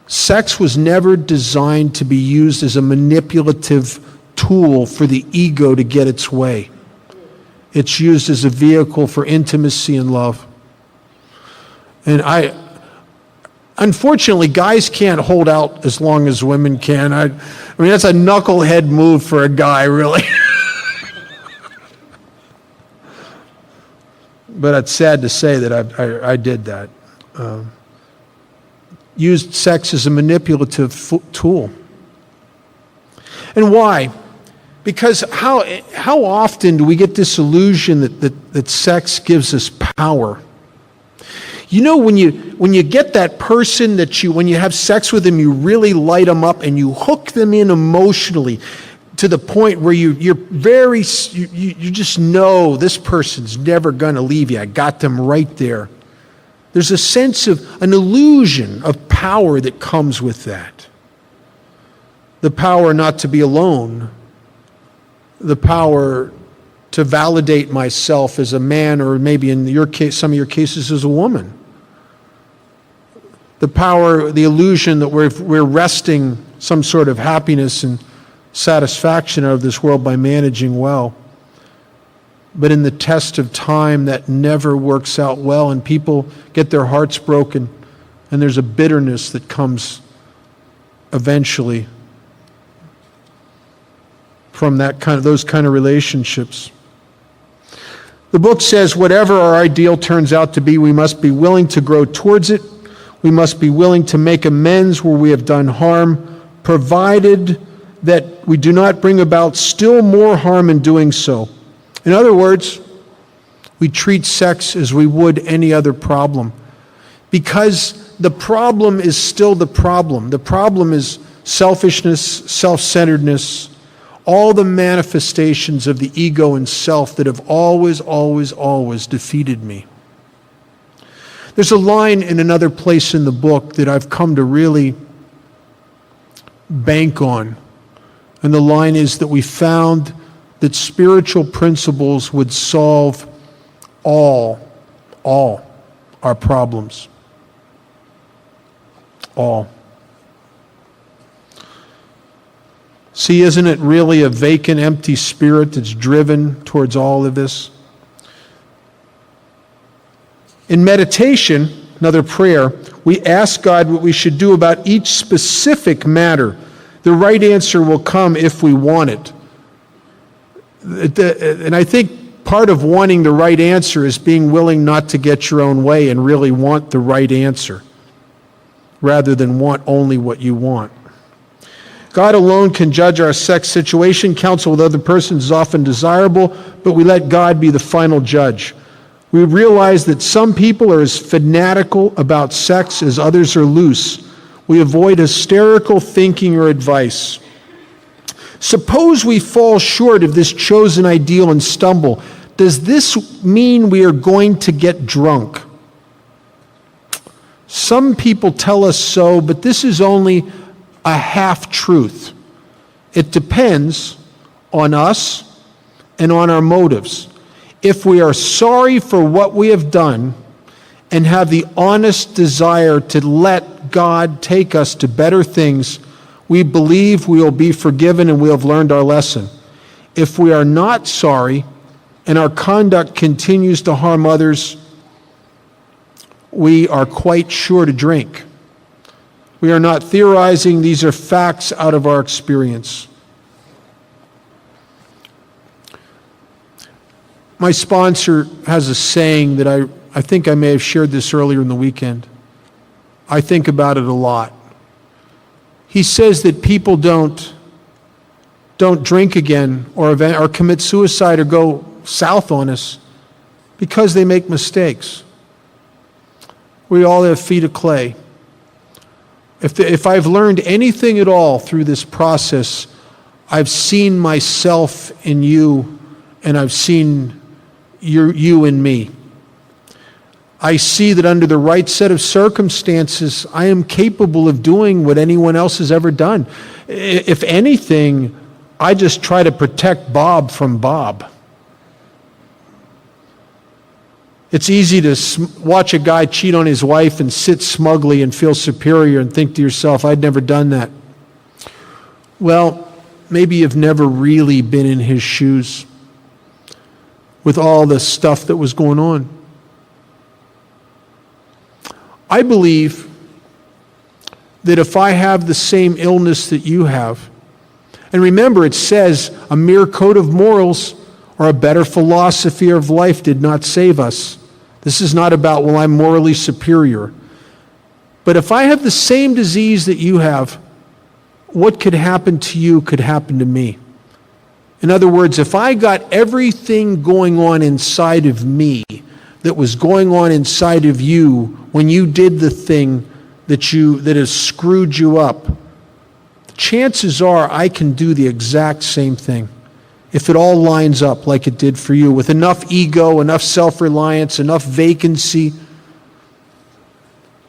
Sex was never designed to be used as a manipulative tool for the ego to get its way. It's used as a vehicle for intimacy and love. And unfortunately, guys can't hold out as long as women can. I mean, that's a knucklehead move for a guy, really. But it's sad to say that I did that. Used sex as a manipulative tool. And why? Because how often do we get this illusion that sex gives us power? You know, when you get that person that when you have sex with them, you really light them up and you hook them in emotionally to the point where you just know this person's never going to leave you. I got them right there. There's a sense of an illusion of power that comes with that. The power not to be alone. The power to validate myself as a man, or maybe in your case, some of your cases, as a woman. The power, the illusion that we're wresting some sort of happiness and satisfaction out of this world by managing well. But in the test of time, that never works out well, and people get their hearts broken, and there's a bitterness that comes eventually from those kind of relationships. The book says, whatever our ideal turns out to be, we must be willing to grow towards it. We must be willing to make amends where we have done harm, provided that we do not bring about still more harm in doing so. In other words, we treat sex as we would any other problem, because the problem is still the problem. The problem is selfishness, self-centeredness, all the manifestations of the ego and self that have always, always, always defeated me. There's a line in another place in the book that I've come to really bank on. And the line is that we found that spiritual principles would solve all our problems. All. See, isn't it really a vacant, empty spirit that's driven towards all of this? In meditation, another prayer, we ask God what we should do about each specific matter. The right answer will come if we want it. And I think part of wanting the right answer is being willing not to get your own way and really want the right answer, rather than want only what you want. God alone can judge our sex situation. Counsel with other persons is often desirable, but we let God be the final judge. We realize that some people are as fanatical about sex as others are loose. We avoid hysterical thinking or advice. Suppose we fall short of this chosen ideal and stumble. Does this mean we are going to get drunk? Some people tell us so, but this is only a half-truth. It depends on us and on our motives. If we are sorry for what we have done and have the honest desire to let God take us to better things, we believe we will be forgiven and we have learned our lesson. If we are not sorry and our conduct continues to harm others, we are quite sure to drink. We are not theorizing. These are facts out of our experience. My sponsor has a saying that I think I may have shared this earlier in the weekend. I think about it a lot. He says that people don't drink again or commit suicide or go south on us because they make mistakes. We all have feet of clay. If I've learned anything at all through this process, I've seen myself in you, and I've seen you in me. I see that under the right set of circumstances, I am capable of doing what anyone else has ever done. If anything, I just try to protect Bob from Bob. It's easy to watch a guy cheat on his wife and sit smugly and feel superior and think to yourself, I'd never done that. Well, maybe you've never really been in his shoes with all the stuff that was going on. I believe that if I have the same illness that you have, and remember it says a mere code of morals or a better philosophy of life did not save us. This is not about, well, I'm morally superior. But if I have the same disease that you have, what could happen to you could happen to me. In other words, if I got everything going on inside of me that was going on inside of you when you did the thing that has screwed you up, chances are I can do the exact same thing if it all lines up like it did for you, with enough ego, enough self-reliance, enough vacancy,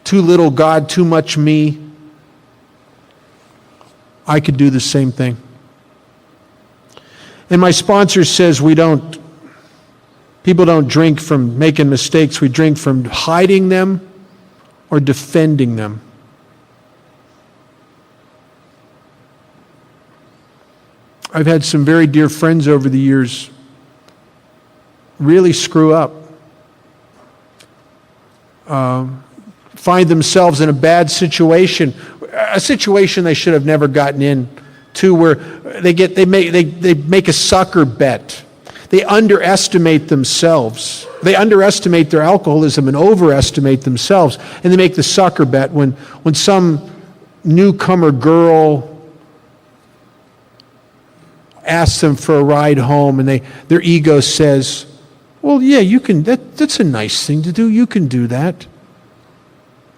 too little God, too much me. I could do the same thing. And my sponsor says people don't drink from making mistakes. We drink from hiding them or defending them. I've had some very dear friends over the years really screw up. Find themselves in a bad situation, a situation they should have never gotten into, where they make a sucker bet. They underestimate themselves. They underestimate their alcoholism and overestimate themselves, and they make the sucker bet when some newcomer girl asks them for a ride home, and their ego says, well, yeah, you can. That's a nice thing to do. You can do that.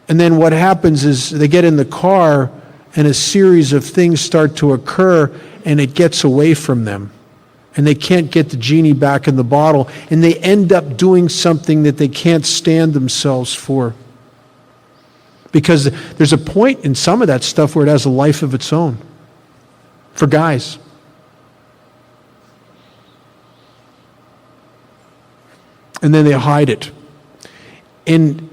And then what happens is they get in the car, and a series of things start to occur, and it gets away from them. And they can't get the genie back in the bottle, and they end up doing something that they can't stand themselves for. Because there's a point in some of that stuff where it has a life of its own. For guys. And then they hide it. And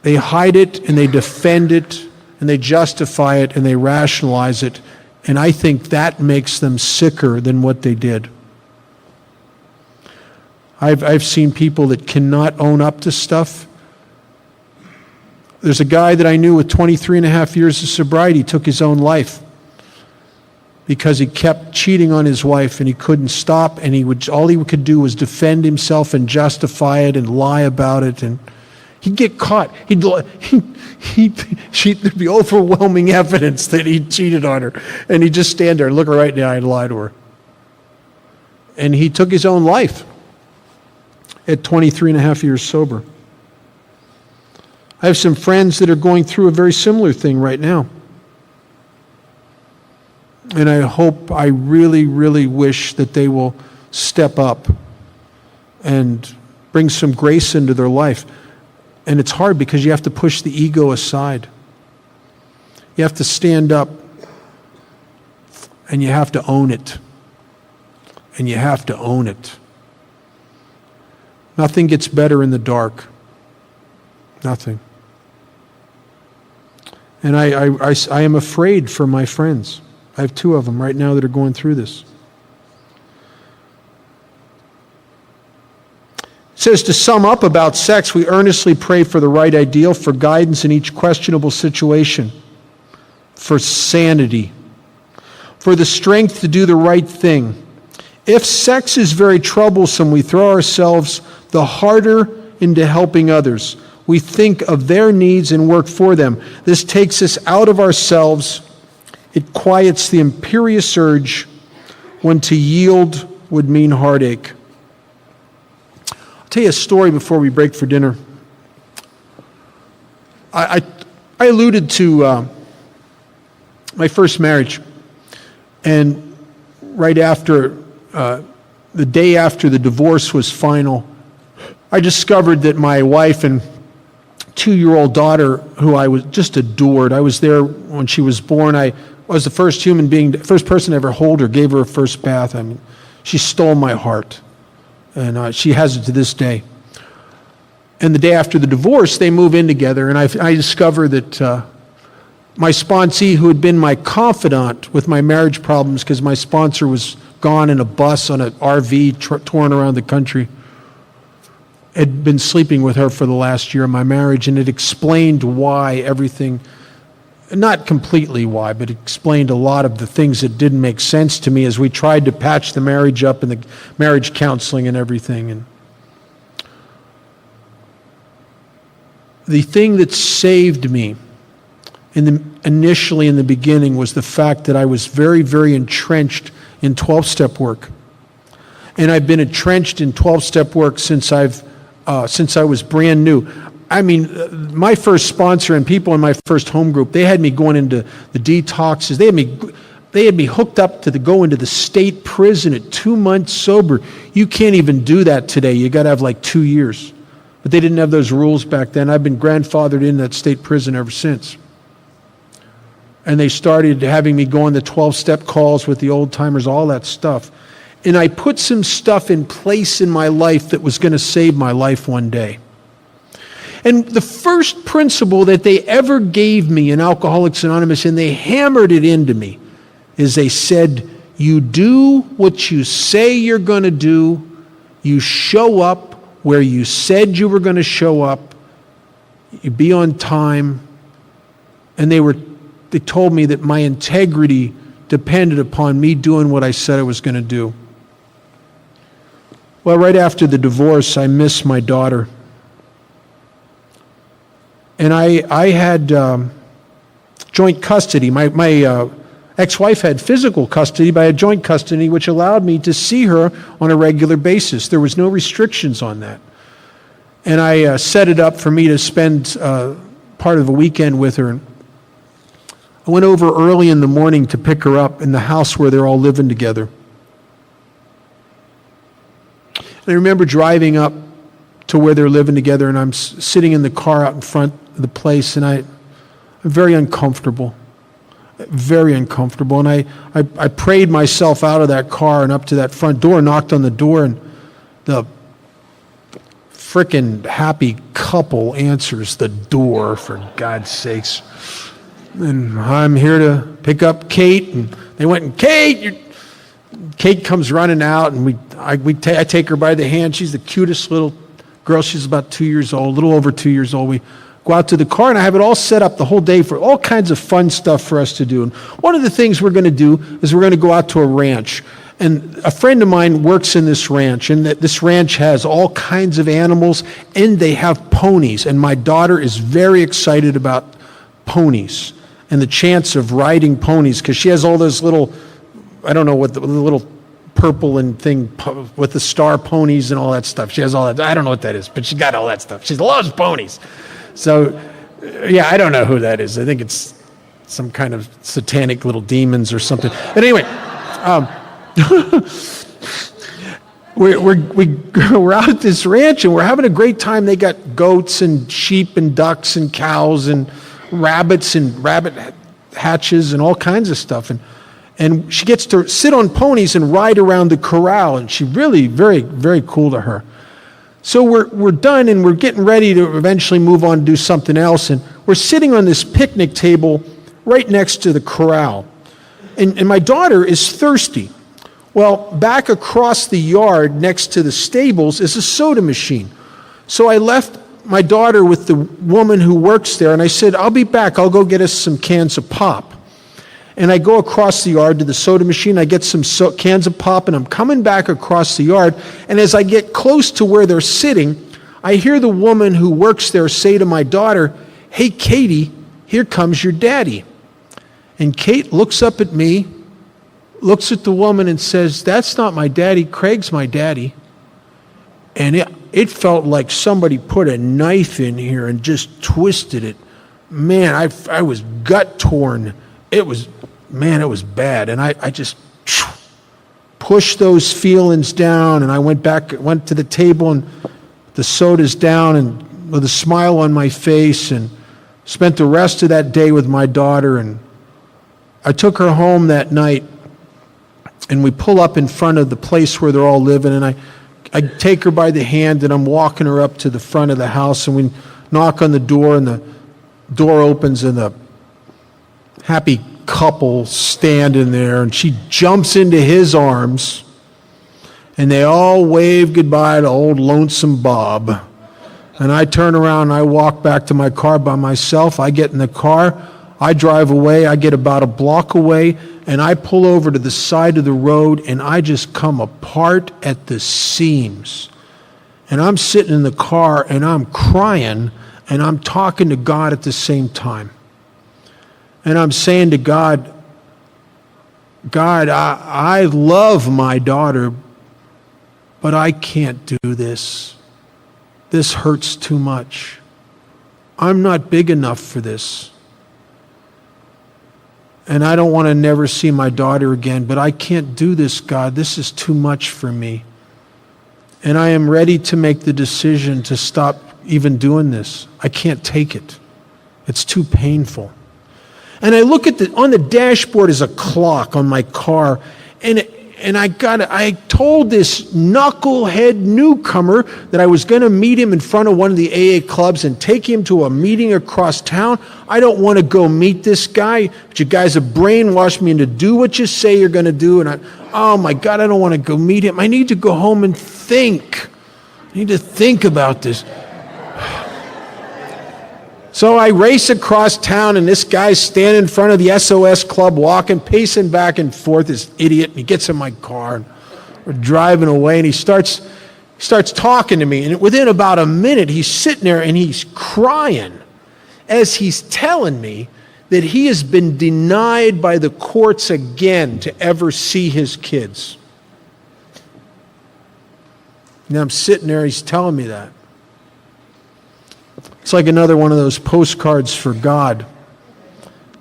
they hide it, and they defend it, and they justify it, and they rationalize it. And I think that makes them sicker than what they did. I've seen people that cannot own up to stuff. There's a guy that I knew with 23 and a half years of sobriety took his own life because he kept cheating on his wife, and he couldn't stop, and all he could do was defend himself and justify it and lie about it, and he'd get caught. There'd be overwhelming evidence that he cheated on her, and he'd just stand there and look her right in the eye and lie to her. And he took his own life at 23 and a half years sober. I have some friends that are going through a very similar thing right now. And I really, really wish that they will step up and bring some grace into their life. And it's hard because you have to push the ego aside. You have to stand up, and you have to own it. And you have to own it. Nothing gets better in the dark. Nothing. And I am afraid for my friends. I have two of them right now that are going through this. It says, to sum up about sex, we earnestly pray for the right ideal, for guidance in each questionable situation, for sanity, for the strength to do the right thing. If sex is very troublesome, we throw ourselves the harder into helping others. We think of their needs and work for them. This takes us out of ourselves. It quiets the imperious urge when to yield would mean heartache. I'll tell you a story before we break for dinner. I alluded to my first marriage, and right after, the day after the divorce was final, I discovered that my wife and 2-year-old daughter, who I was just adored, I was there when she was born. I was the first first person to ever hold her, gave her a first bath. I mean, she stole my heart, and she has it to this day. And the day after the divorce, they move in together, and I discover that my sponsee, who had been my confidant with my marriage problems, because my sponsor was gone in a bus on an RV touring around the country, had been sleeping with her for the last year of my marriage, and it explained why everything, not completely why, but it explained a lot of the things that didn't make sense to me as we tried to patch the marriage up and the marriage counseling and everything. And the thing that saved me initially in the beginning was the fact that I was very, very entrenched in 12-step work. And I've been entrenched in 12-step work since I've since I was brand new. I mean, my first sponsor and people in my first home group, they had me going into the detoxes. They had me hooked up to go into the state prison at 2 months sober. You can't even do that today. You got to have like 2 years. But they didn't have those rules back then. I've been grandfathered in that state prison ever since. And they started having me go on the 12-step calls with the old-timers, all that stuff. And I put some stuff in place in my life that was going to save my life one day. And the first principle that they ever gave me in Alcoholics Anonymous, and they hammered it into me, is they said, you do what you say you're going to do, you show up where you said you were going to show up, you be on time. And they told me that my integrity depended upon me doing what I said I was going to do. Well, right after the divorce, I missed my daughter. And I had joint custody. My ex-wife had physical custody, but I had joint custody, which allowed me to see her on a regular basis. There was no restrictions on that. And I set it up for me to spend part of the weekend with her. I went over early in the morning to pick her up in the house where they're all living together. And I remember driving up to where they're living together, and I'm sitting in the car out in front of the place, and I'm very uncomfortable. Very uncomfortable. And I prayed myself out of that car and up to that front door, knocked on the door, and the frickin' happy couple answers the door, for God's sakes. And I'm here to pick up Kate, and they went, and Kate comes running out, and I take her by the hand. She's the cutest little girl. She's about 2 years old, a little over 2 years old. We go out to the car, and I have it all set up the whole day for all kinds of fun stuff for us to do. And one of the things we're going to do is we're going to go out to a ranch. And a friend of mine works in this ranch, and this ranch has all kinds of animals, and they have ponies. And my daughter is very excited about ponies and the chance of riding ponies, because she has all those little, I don't know what the little purple and thing with the star ponies and all that stuff. She has all that. I don't know what that is, but she got all that stuff. She loves ponies. So, yeah, I don't know who that is. I think it's some kind of satanic little demons or something. But anyway, we're out at this ranch, and we're having a great time. They got goats and sheep and ducks and cows and rabbits and rabbit hatches and all kinds of stuff. And she gets to sit on ponies and ride around the corral, and she really, very, very cool to her. So we're done, and we're getting ready to eventually move on and do something else, and we're sitting on this picnic table right next to the corral. And my daughter is thirsty. Well, back across the yard next to the stables is a soda machine. So I left my daughter with the woman who works there, and I said, I'll be back. I'll go get us some cans of pop. And I go across the yard to the soda machine. I get some cans of pop, and I'm coming back across the yard. And as I get close to where they're sitting, I hear the woman who works there say to my daughter, hey, Katie, here comes your daddy. And Kate looks up at me, looks at the woman, and says, that's not my daddy. Craig's my daddy. And it felt like somebody put a knife in here and just twisted it. Man, I was gut torn. It was bad. And I just pushed those feelings down, and I went to the table, and the soda's down, and with a smile on my face, and spent the rest of that day with my daughter. And I took her home that night, and we pull up in front of the place where they're all living, and I take her by the hand, and I'm walking her up to the front of the house, and we knock on the door, and the door opens, and the happy couple standing there, and she jumps into his arms, and they all wave goodbye to old Lonesome Bob. And I turn around, and I walk back to my car by myself. I get in the car, I drive away, I get about a block away, and I pull over to the side of the road, and I just come apart at the seams. And I'm sitting in the car, and I'm crying, and I'm talking to God at the same time. And I'm saying to God, I love my daughter, but I can't do this. this hurts too much. I'm not big enough for this. And I don't want to never see my daughter again, but I can't do this, God. This is too much for me. And I am ready to make the decision to stop even doing this. I can't take it. It's too painful. And I look at on the dashboard is a clock on my car, and I told this knucklehead newcomer that I was going to meet him in front of one of the AA clubs and take him to a meeting across town. I don't want to go meet this guy, but you guys have brainwashed me into do what you say you're going to do. And oh my God, I don't want to go meet him. I need to go home and think. I need to think about this. So I race across town, and this guy's standing in front of the SOS club, walking, pacing back and forth, this idiot. And he gets in my car, and we're driving away, and he starts talking to me. And within about a minute, he's sitting there, and he's crying as he's telling me that he has been denied by the courts again to ever see his kids. Now I'm sitting there, he's telling me that. It's like another one of those postcards for God.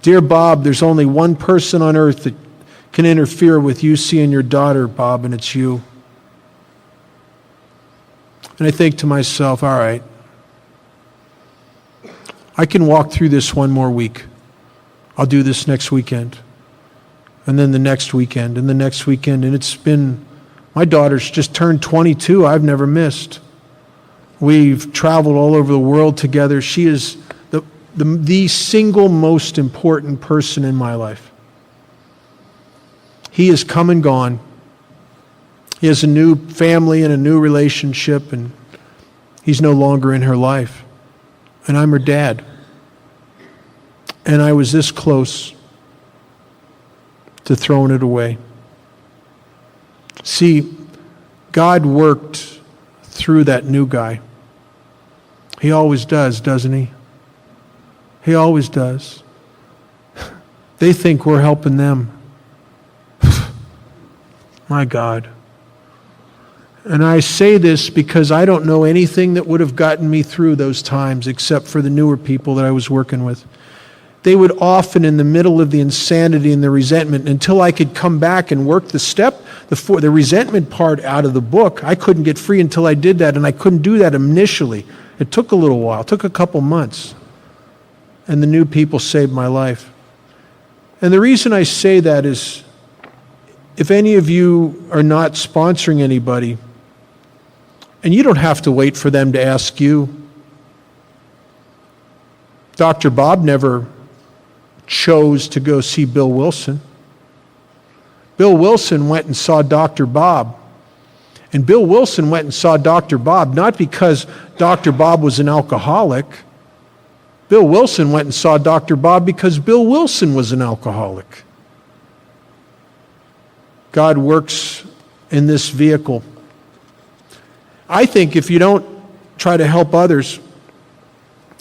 Dear Bob, there's only one person on earth that can interfere with you seeing your daughter, Bob, and it's you. And I think to myself, all right, I can walk through this one more week. I'll do this next weekend. And then the next weekend, and the next weekend. And it's been, my daughter's just turned 22. I've never missed. We've traveled all over the world together. She is the single most important person in my life. He has come and gone. He has a new family and a new relationship, and he's no longer in her life. And I'm her dad. And I was this close to throwing it away. See, God worked through that new guy. He always does, doesn't he? He always does. They think we're helping them. My God. And I say this because I don't know anything that would have gotten me through those times except for the newer people that I was working with. They would often, in the middle of the insanity and the resentment, until I could come back and work the resentment part out of the book, I couldn't get free until I did that, and I couldn't do that initially. It took a little while. It took a couple months. And the new people saved my life. And the reason I say that is, if any of you are not sponsoring anybody, and you don't have to wait for them to ask you. Dr. Bob never chose to go see Bill Wilson. Bill Wilson went and saw Dr. Bob. And Bill Wilson went and saw Dr. Bob not because Dr. Bob was an alcoholic. Bill Wilson went and saw Dr. Bob because Bill Wilson was an alcoholic. God works in this vehicle. I think if you don't try to help others,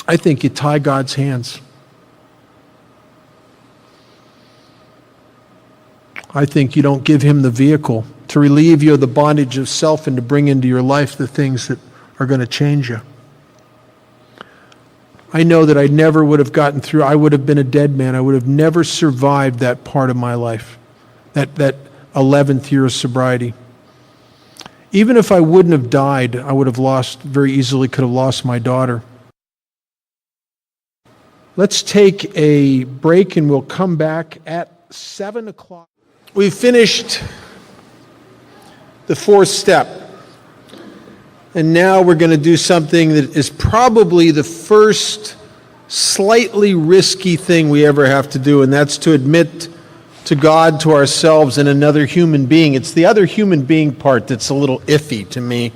I think you tie God's hands. I think you don't give him the vehicle to relieve you of the bondage of self and to bring into your life the things that are going to change you. I know that I never would have gotten through. I would have been a dead man. I would have never survived that part of my life, that 11th year of sobriety. Even if I wouldn't have died, I would have very easily could have lost my daughter. Let's take a break and we'll come back at 7 o'clock. We've finished the fourth step. And now we're going to do something that is probably the first slightly risky thing we ever have to do, and that's to admit to God, to ourselves, and another human being. It's the other human being part that's a little iffy to me.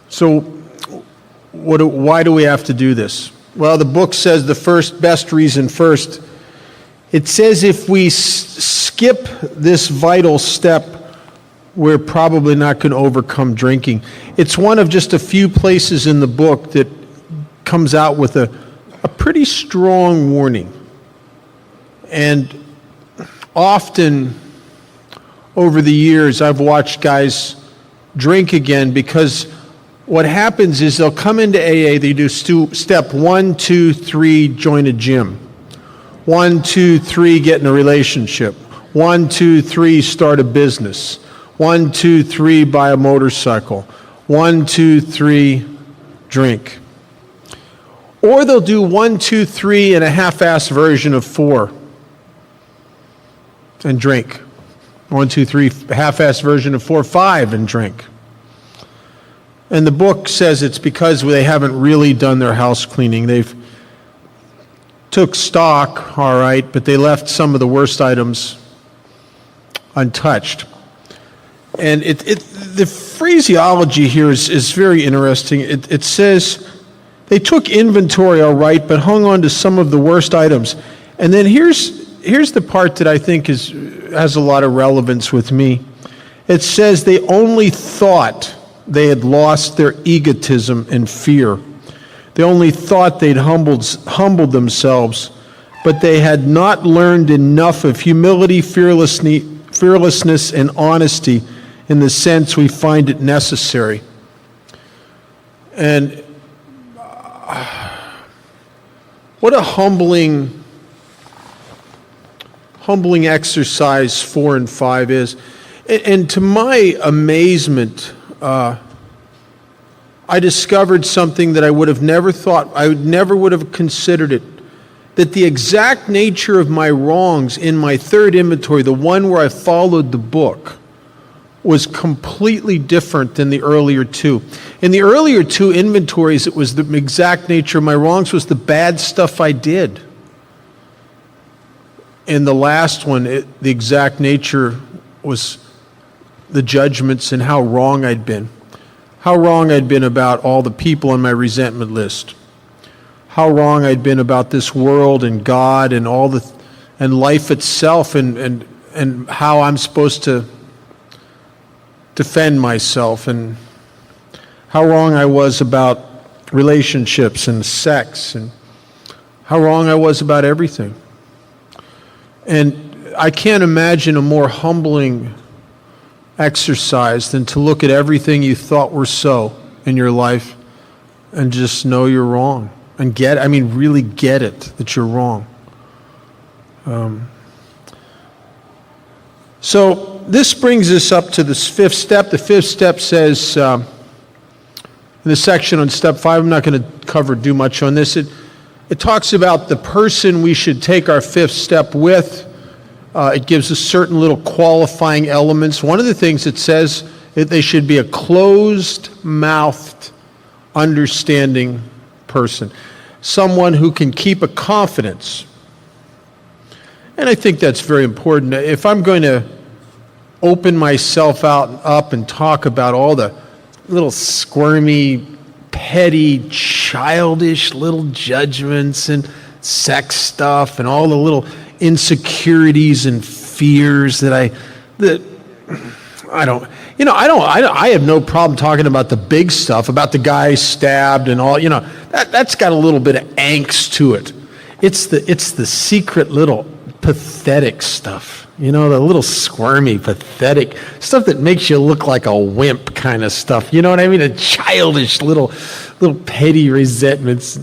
So, why do we have to do this? Well, the book says the best reason first. It says if we skip this vital step, we're probably not going to overcome drinking. It's one of just a few places in the book that comes out with a pretty strong warning. And often over the years, I've watched guys drink again because what happens is they'll come into AA, they do step 1, 2, 3, join a gym. 1, 2, 3, get in a relationship. 1, 2, 3, start a business. 1, 2, 3, buy a motorcycle. 1, 2, 3, drink. Or they'll do 1, 2, 3 and a half-assed version of 4 and drink. 1, 2, 3, half-assed version of 4, 5 and drink. And the book says it's because they haven't really done their house cleaning. They've took stock, all right, but they left some of the worst items untouched. And the phraseology here is very interesting. It says they took inventory, all right, but hung on to some of the worst items. And then here's the part that I think has a lot of relevance with me. It says they only thought they had lost their egotism and fear. They only thought they'd humbled themselves, but they had not learned enough of humility, fearlessness, and honesty in the sense we find it necessary. And what a humbling exercise 4 and 5 is. And to my amazement, I discovered something that I would have never thought, I never would have considered it, that the exact nature of my wrongs in my third inventory, the one where I followed the book, was completely different than the earlier two. In the earlier two inventories, it was the exact nature of my wrongs was the bad stuff I did. In the last one, the exact nature was the judgments and how wrong I'd been. How wrong I'd been about all the people on my resentment list. How wrong I'd been about this world and God and and life itself and how I'm supposed to defend myself, and how wrong I was about relationships and sex, and how wrong I was about everything. And I can't imagine a more humbling exercise than to look at everything you thought were so in your life and just know you're wrong and really get it that you're wrong. So this brings us up to this fifth step. The fifth step says, in the section on step 5, I'm not going to do much on this. It talks about the person we should take our fifth step with. It gives us certain little qualifying elements. One of the things it says that they should be a closed-mouthed, understanding person. Someone who can keep a confidence. And I think that's very important. If I'm going to open myself up and talk about all the little squirmy, petty, childish little judgments and sex stuff and all the little insecurities and fears that I have no problem talking about the big stuff, about the guy stabbed and all, that's got a little bit of angst to it. It's the secret little pathetic stuff, the little squirmy, pathetic stuff that makes you look like a wimp kind of stuff. You know what I mean? A childish little petty resentments.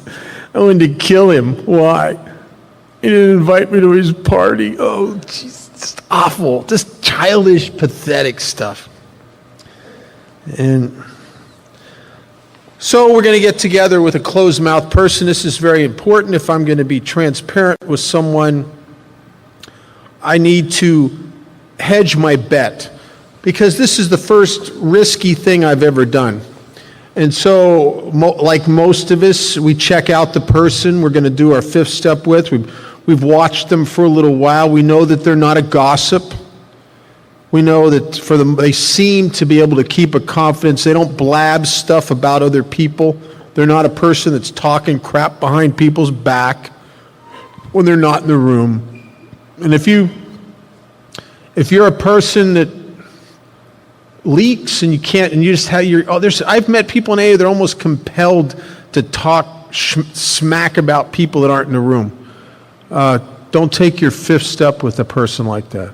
I wanted to kill him. Why? He didn't invite me to his party. Oh, jeez, just awful. Just childish, pathetic stuff. And so we're going to get together with a closed-mouthed person. This is very important. If I'm going to be transparent with someone, I need to hedge my bet, because this is the first risky thing I've ever done. And so, like most of us, we check out the person we're going to do our fifth step with. We've watched them for a little while. We know that they're not a gossip. We know that they seem to be able to keep a confidence. They don't blab stuff about other people. They're not a person that's talking crap behind people's back when they're not in the room. And if you're a person that leaks and you can't, and you just have I've met people in AA, they're almost compelled to talk smack about people that aren't in the room. Don't take your fifth step with a person like that.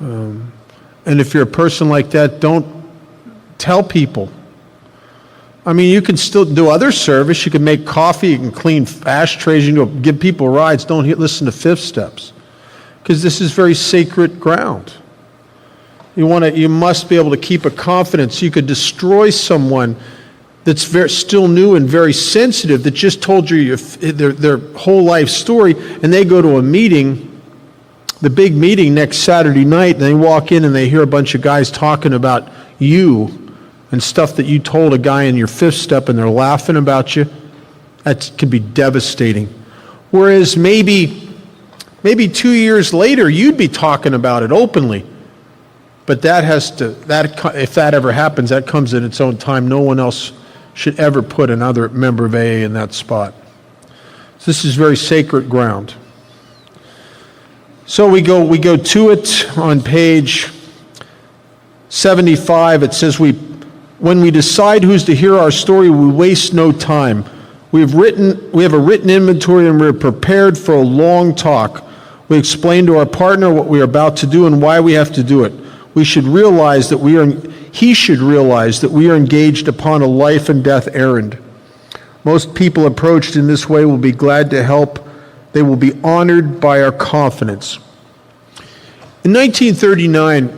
And if you're a person like that, don't tell people. I mean, you can still do other service. You can make coffee, you can clean ashtrays, you can give people rides. Don't listen to fifth steps, because this is very sacred ground. You must be able to keep a confidence. You could destroy someone that's still new and very sensitive, that just told you their whole life story, and they go to a meeting, the big meeting next Saturday night, and they walk in and they hear a bunch of guys talking about you and stuff that you told a guy in your fifth step, and they're laughing about you. That could be devastating. Whereas maybe 2 years later, you'd be talking about it openly. But if that ever happens, that comes in its own time. No one else should ever put another member of AA in that spot. So this is very sacred ground. So we go to it on page 75. It says, when we decide who's to hear our story, we waste no time. We have a written inventory, and we're prepared for a long talk. We explain to our partner what we are about to do and why we have to do it. He should realize that we are engaged upon a life and death errand. Most people approached in this way will be glad to help. They will be honored by our confidence. In 1939,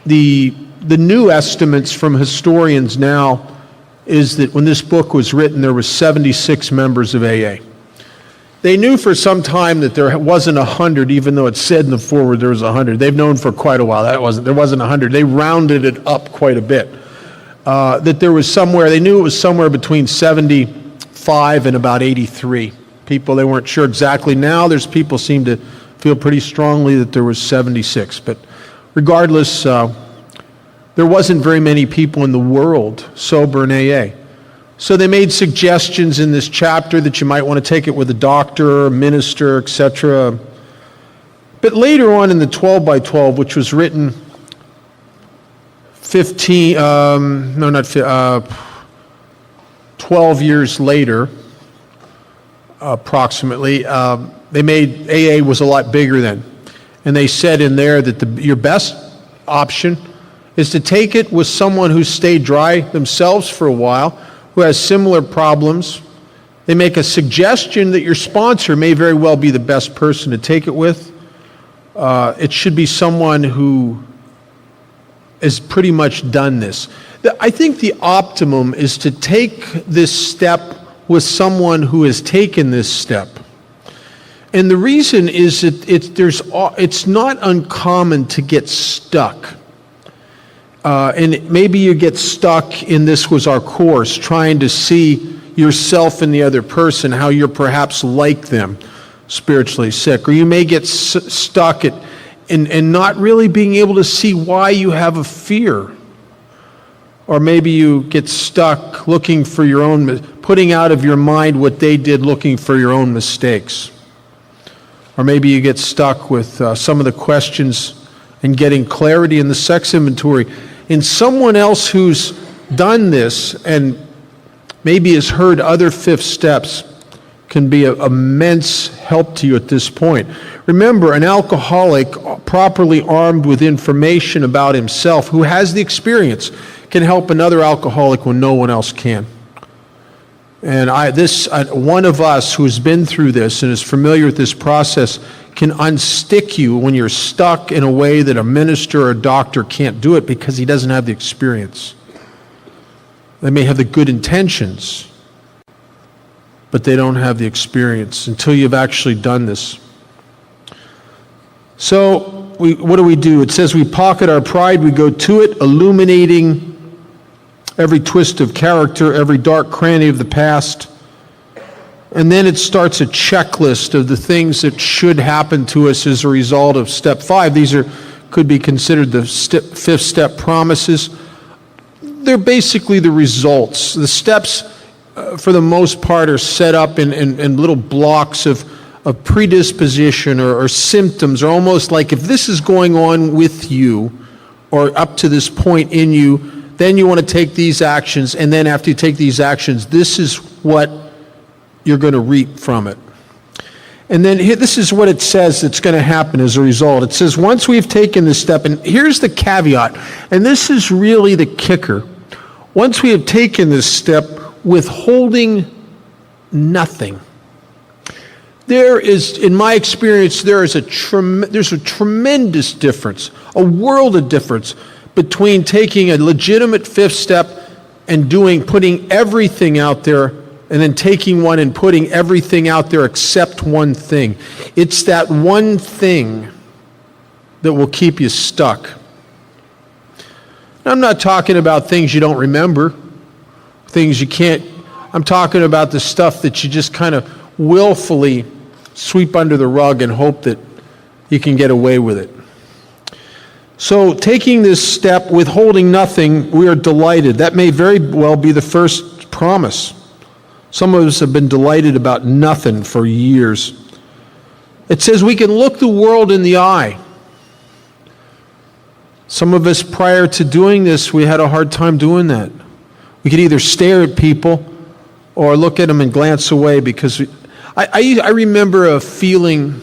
the new estimates from historians now is that when this book was written, there were 76 members of AA. They knew for some time that there wasn't 100, even though it said in the foreword there was 100. They've known for quite a while there wasn't 100. They rounded it up quite a bit. That there was they knew it was somewhere between 75 and about 83 people. They weren't sure exactly. Now there's people seem to feel pretty strongly that there was 76. But regardless, there wasn't very many people in the world sober in AA. So they made suggestions in this chapter that you might want to take it with a doctor, a minister, etc. But later on in the 12 by 12, which was written 12 years later, approximately, they made AA was a lot bigger then. And they said in there that your best option is to take it with someone who stayed dry themselves for a while, who has similar problems. They make a suggestion that your sponsor may very well be the best person to take it with. It should be someone who has pretty much done this. I think the optimum is to take this step with someone who has taken this step. And the reason is that it's not uncommon to get stuck. And maybe you get stuck in this was our course, trying to see yourself in the other person, how you're perhaps like them, spiritually sick. Or you may get stuck in not really being able to see why you have a fear. Or maybe you get stuck looking for your own, putting out of your mind what they did, looking for your own mistakes. Or maybe you get stuck with some of the questions and getting clarity in the sex inventory. In someone else who's done this and maybe has heard other fifth steps can be an immense help to you at this point. Remember, an alcoholic properly armed with information about himself, who has the experience, can help another alcoholic when no one else can. And one of us who's been through this and is familiar with this process can unstick you when you're stuck in a way that a minister or a doctor can't do it because he doesn't have the experience. They may have the good intentions, but they don't have the experience until you've actually done this. So what do? It says we pocket our pride, we go to it, illuminating every twist of character, every dark cranny of the past. And then it starts a checklist of the things that should happen to us as a result of step 5. These could be considered the fifth step promises. They're basically the results. The steps, for the most part, are set up in little blocks of predisposition or symptoms, or almost like if this is going on with you or up to this point in you, then you want to take these actions, and then after you take these actions, this is what you're going to reap from it. And then this is what it says that's going to happen as a result. It says, once we've taken this step, and here's the caveat, and this is really the kicker. Once we have taken this step, withholding nothing. There is, in my experience, there's a tremendous difference, a world of difference between taking a legitimate fifth step and putting everything out there, and then taking one and putting everything out there except one thing. It's that one thing that will keep you stuck. I'm not talking about things you don't remember, things you can't. I'm talking about the stuff that you just kind of willfully sweep under the rug and hope that you can get away with it. So taking this step, withholding nothing, we are delighted. That may very well be the first promise. Some of us have been delighted about nothing for years. It says we can look the world in the eye. Some of us, prior to doing this, we had a hard time doing that. We could either stare at people or look at them and glance away, because I remember a feeling,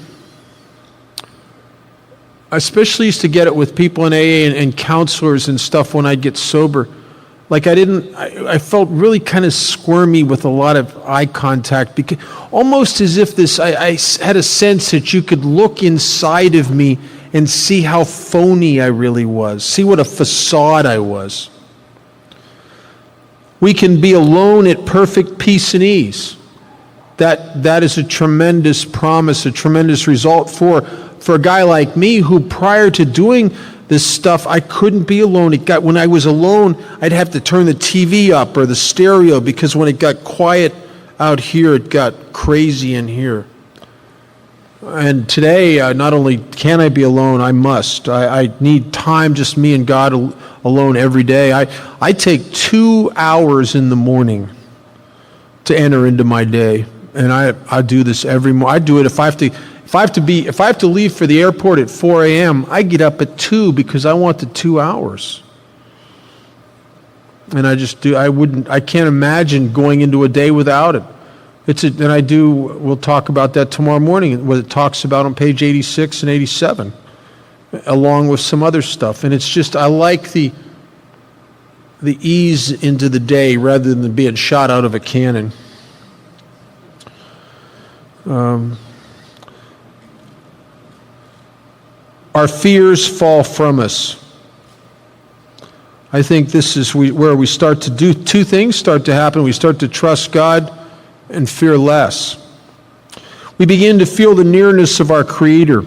I especially used to get it with people in AA and counselors and stuff when I'd get sober. Like I felt really kind of squirmy with a lot of eye contact, because almost as if I had a sense that you could look inside of me and see how phony I really was, see what a facade I was. We can be alone at perfect peace and ease. That is a tremendous promise, a tremendous result for a guy like me who, prior to doing this stuff, I couldn't be alone. When I was alone, I'd have to turn the TV up or the stereo, because when it got quiet out here, it got crazy in here. And today, not only can I be alone, I must. I need time, just me and God alone every day. I take 2 hours in the morning to enter into my day, and I do this every morning. I do it if I have to leave for the airport at 4 a.m., I get up at 2 because I want the 2 hours. And I just do. I can't imagine going into a day without it. We'll talk about that tomorrow morning, what it talks about on page 86 and 87, along with some other stuff. And it's just, I like the ease into the day rather than being shot out of a cannon. Our fears fall from us. I think this is where we start to do two things start to happen. We start to trust God and fear less. We begin to feel the nearness of our Creator.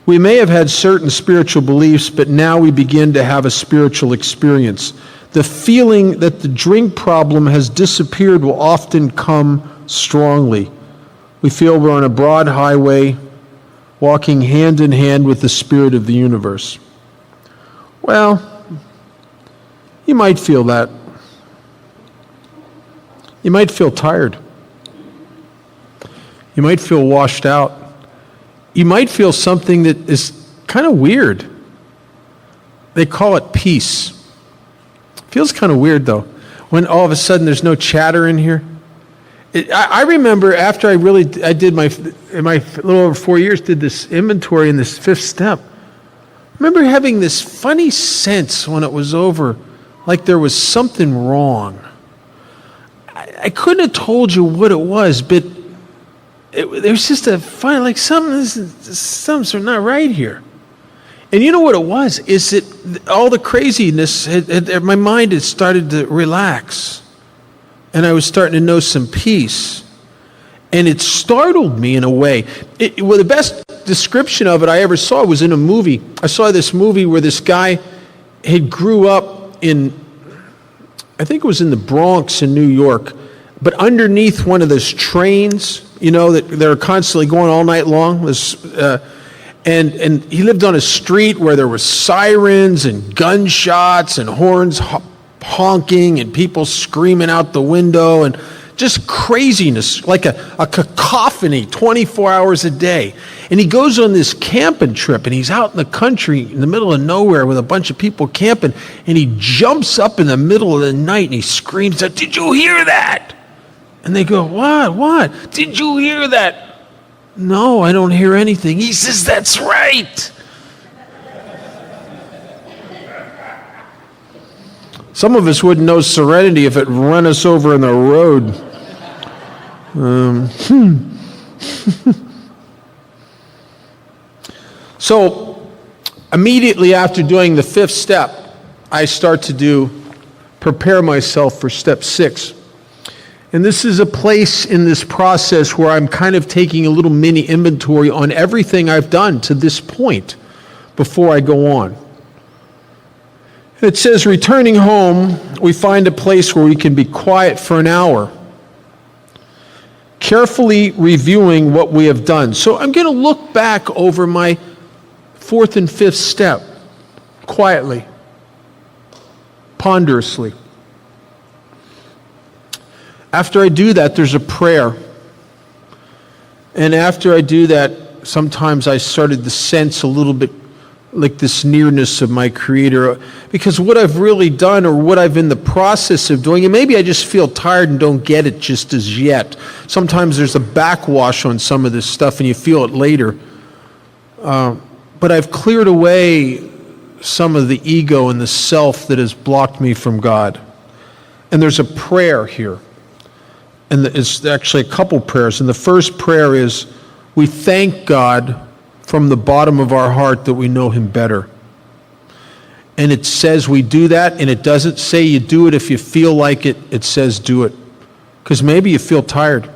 We may have had certain spiritual beliefs, but now we begin to have a spiritual experience. The feeling that the drink problem has disappeared will often come strongly. We feel we're on a broad highway, walking hand in hand with the Spirit of the universe. Well, you might feel that. You might feel tired. You might feel washed out. You might feel something that is kind of weird. They call it peace. Feels kind of weird, though, when all of a sudden there's no chatter in here. I remember after I did in my little over 4 years, did this inventory in this fifth step. I remember having this funny sense when it was over, like there was something wrong. I couldn't have told you what it was, but there's just a funny, like something's not right here. And you know what it was? Is that all the craziness, my mind had started to relax. And I was starting to know some peace. And it startled me in a way. Well, the best description of it I ever saw was in a movie. I saw this movie where this guy had grew up in, I think it was in the Bronx in New York, but underneath one of those trains, that are constantly going all night long. And he lived on a street where there were sirens and gunshots and horns honking and people screaming out the window and just craziness, like a cacophony 24 hours a day. And he goes on this camping trip, and he's out in the country in the middle of nowhere with a bunch of people camping, and he jumps up in the middle of the night and he screams out, "Did you hear that?" And they go, What? Did you hear that?" No, I don't hear anything. He says, that's right. Some of us wouldn't know serenity if it run us over in the road. So immediately after doing the fifth step, I start to prepare myself for step 6. And this is a place in this process where I'm kind of taking a little mini inventory on everything I've done to this point before I go on. It says, returning home, we find a place where we can be quiet for an hour, carefully reviewing what we have done. So I'm going to look back over my 4th and 5th step, quietly, ponderously. After I do that, there's a prayer. And after I do that, sometimes I started to sense a little bit like this nearness of my Creator, because what I've really done, or what I've in the process of doing, and maybe I just feel tired and don't get it just as yet. Sometimes there's a backwash on some of this stuff and you feel it later. But I've cleared away some of the ego and the self that has blocked me from God. And there's a prayer here. And it's actually a couple prayers. And the first prayer is, we thank God from the bottom of our heart that we know Him better. And it says we do that, and it doesn't say you do it if you feel like it. It says do it. Because maybe you feel tired.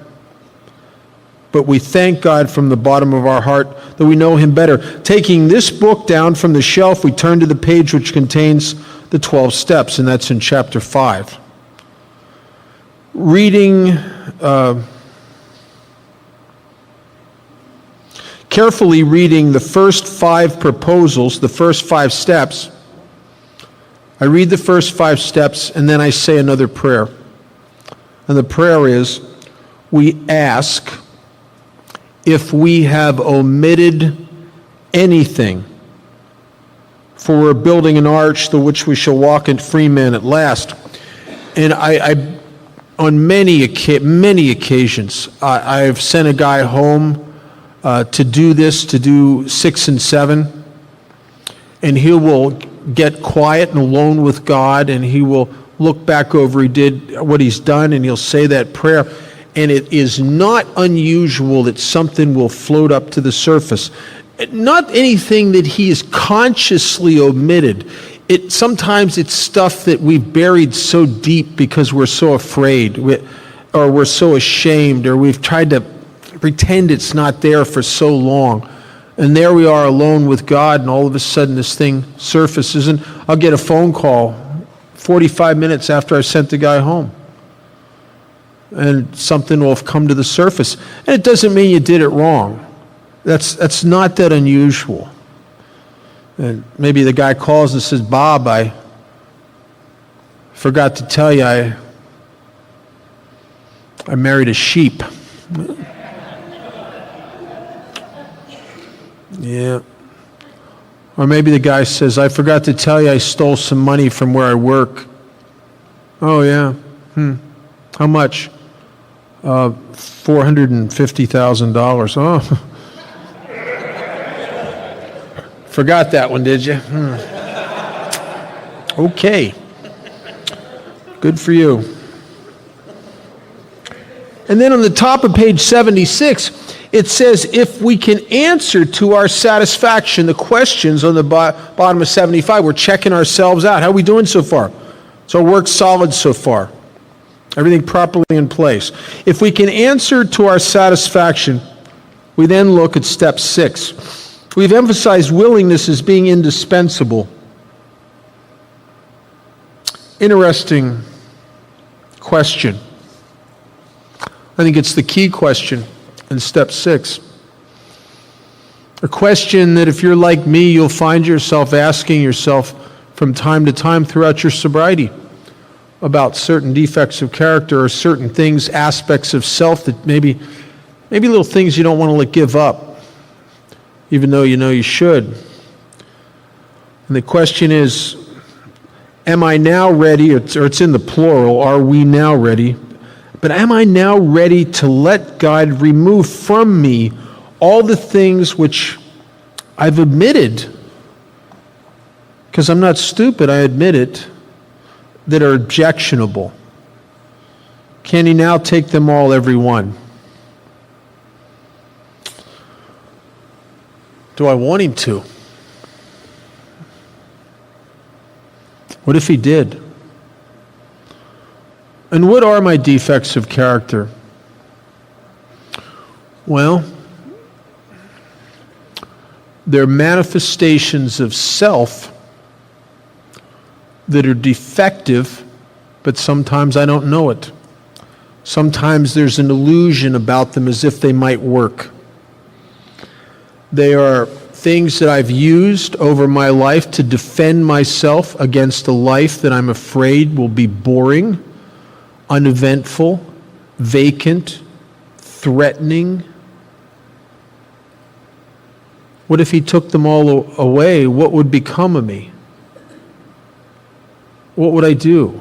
But we thank God from the bottom of our heart that we know Him better. Taking this book down from the shelf, we turn to the page which contains the 12 steps, and that's in chapter 5. Reading, carefully reading the first 5 proposals, the first 5 steps. I read the first 5 steps, and then I say another prayer. And the prayer is, we ask if we have omitted anything, for we're building an arch through which we shall walk in free men at last. And I on many occasions, I've sent a guy home to do this, to do 6 and 7, and he will get quiet and alone with God, and he will look back over what he's done, and he'll say that prayer. And it is not unusual that something will float up to the surface. Not anything that he has consciously omitted. Sometimes it's stuff that we've buried so deep because we're so afraid, or we're so ashamed, or we've tried to pretend it's not there for so long. And there we are alone with God, and all of a sudden this thing surfaces, and I'll get a phone call 45 minutes after I sent the guy home. And something will have come to the surface. And it doesn't mean you did it wrong. That's not that unusual. And maybe the guy calls and says, Bob, I forgot to tell you I married a sheep. Yeah. Or maybe the guy says, I forgot to tell you I stole some money from where I work. Oh, yeah. How much? $450,000. Oh. Forgot that one, did you? Okay. Good for you. And then on the top of page 76, it says, if we can answer to our satisfaction the questions on the bottom of 75, we're checking ourselves out. How are we doing so far? So our work's solid so far. Everything properly in place. If we can answer to our satisfaction, we then look at step 6. We've emphasized willingness as being indispensable. Interesting question. I think it's the key question in step 6. A question that if you're like me, you'll find yourself asking yourself from time to time throughout your sobriety about certain defects of character or certain things, aspects of self that maybe little things you don't want to let give up, even though you know you should. And the question is, am I now ready, or it's in the plural, are we now ready? But am I now ready to let God remove from me all the things which I've admitted, because I'm not stupid, I admit it, that are objectionable. Can he now take them all, every one? Do I want him to? What if he did? And what are my defects of character? Well, they're manifestations of self that are defective, but sometimes I don't know it. Sometimes there's an illusion about them as if they might work. They are things that I've used over my life to defend myself against a life that I'm afraid will be boring, uneventful, vacant, threatening. What if he took them all away? What would become of me? What would I do?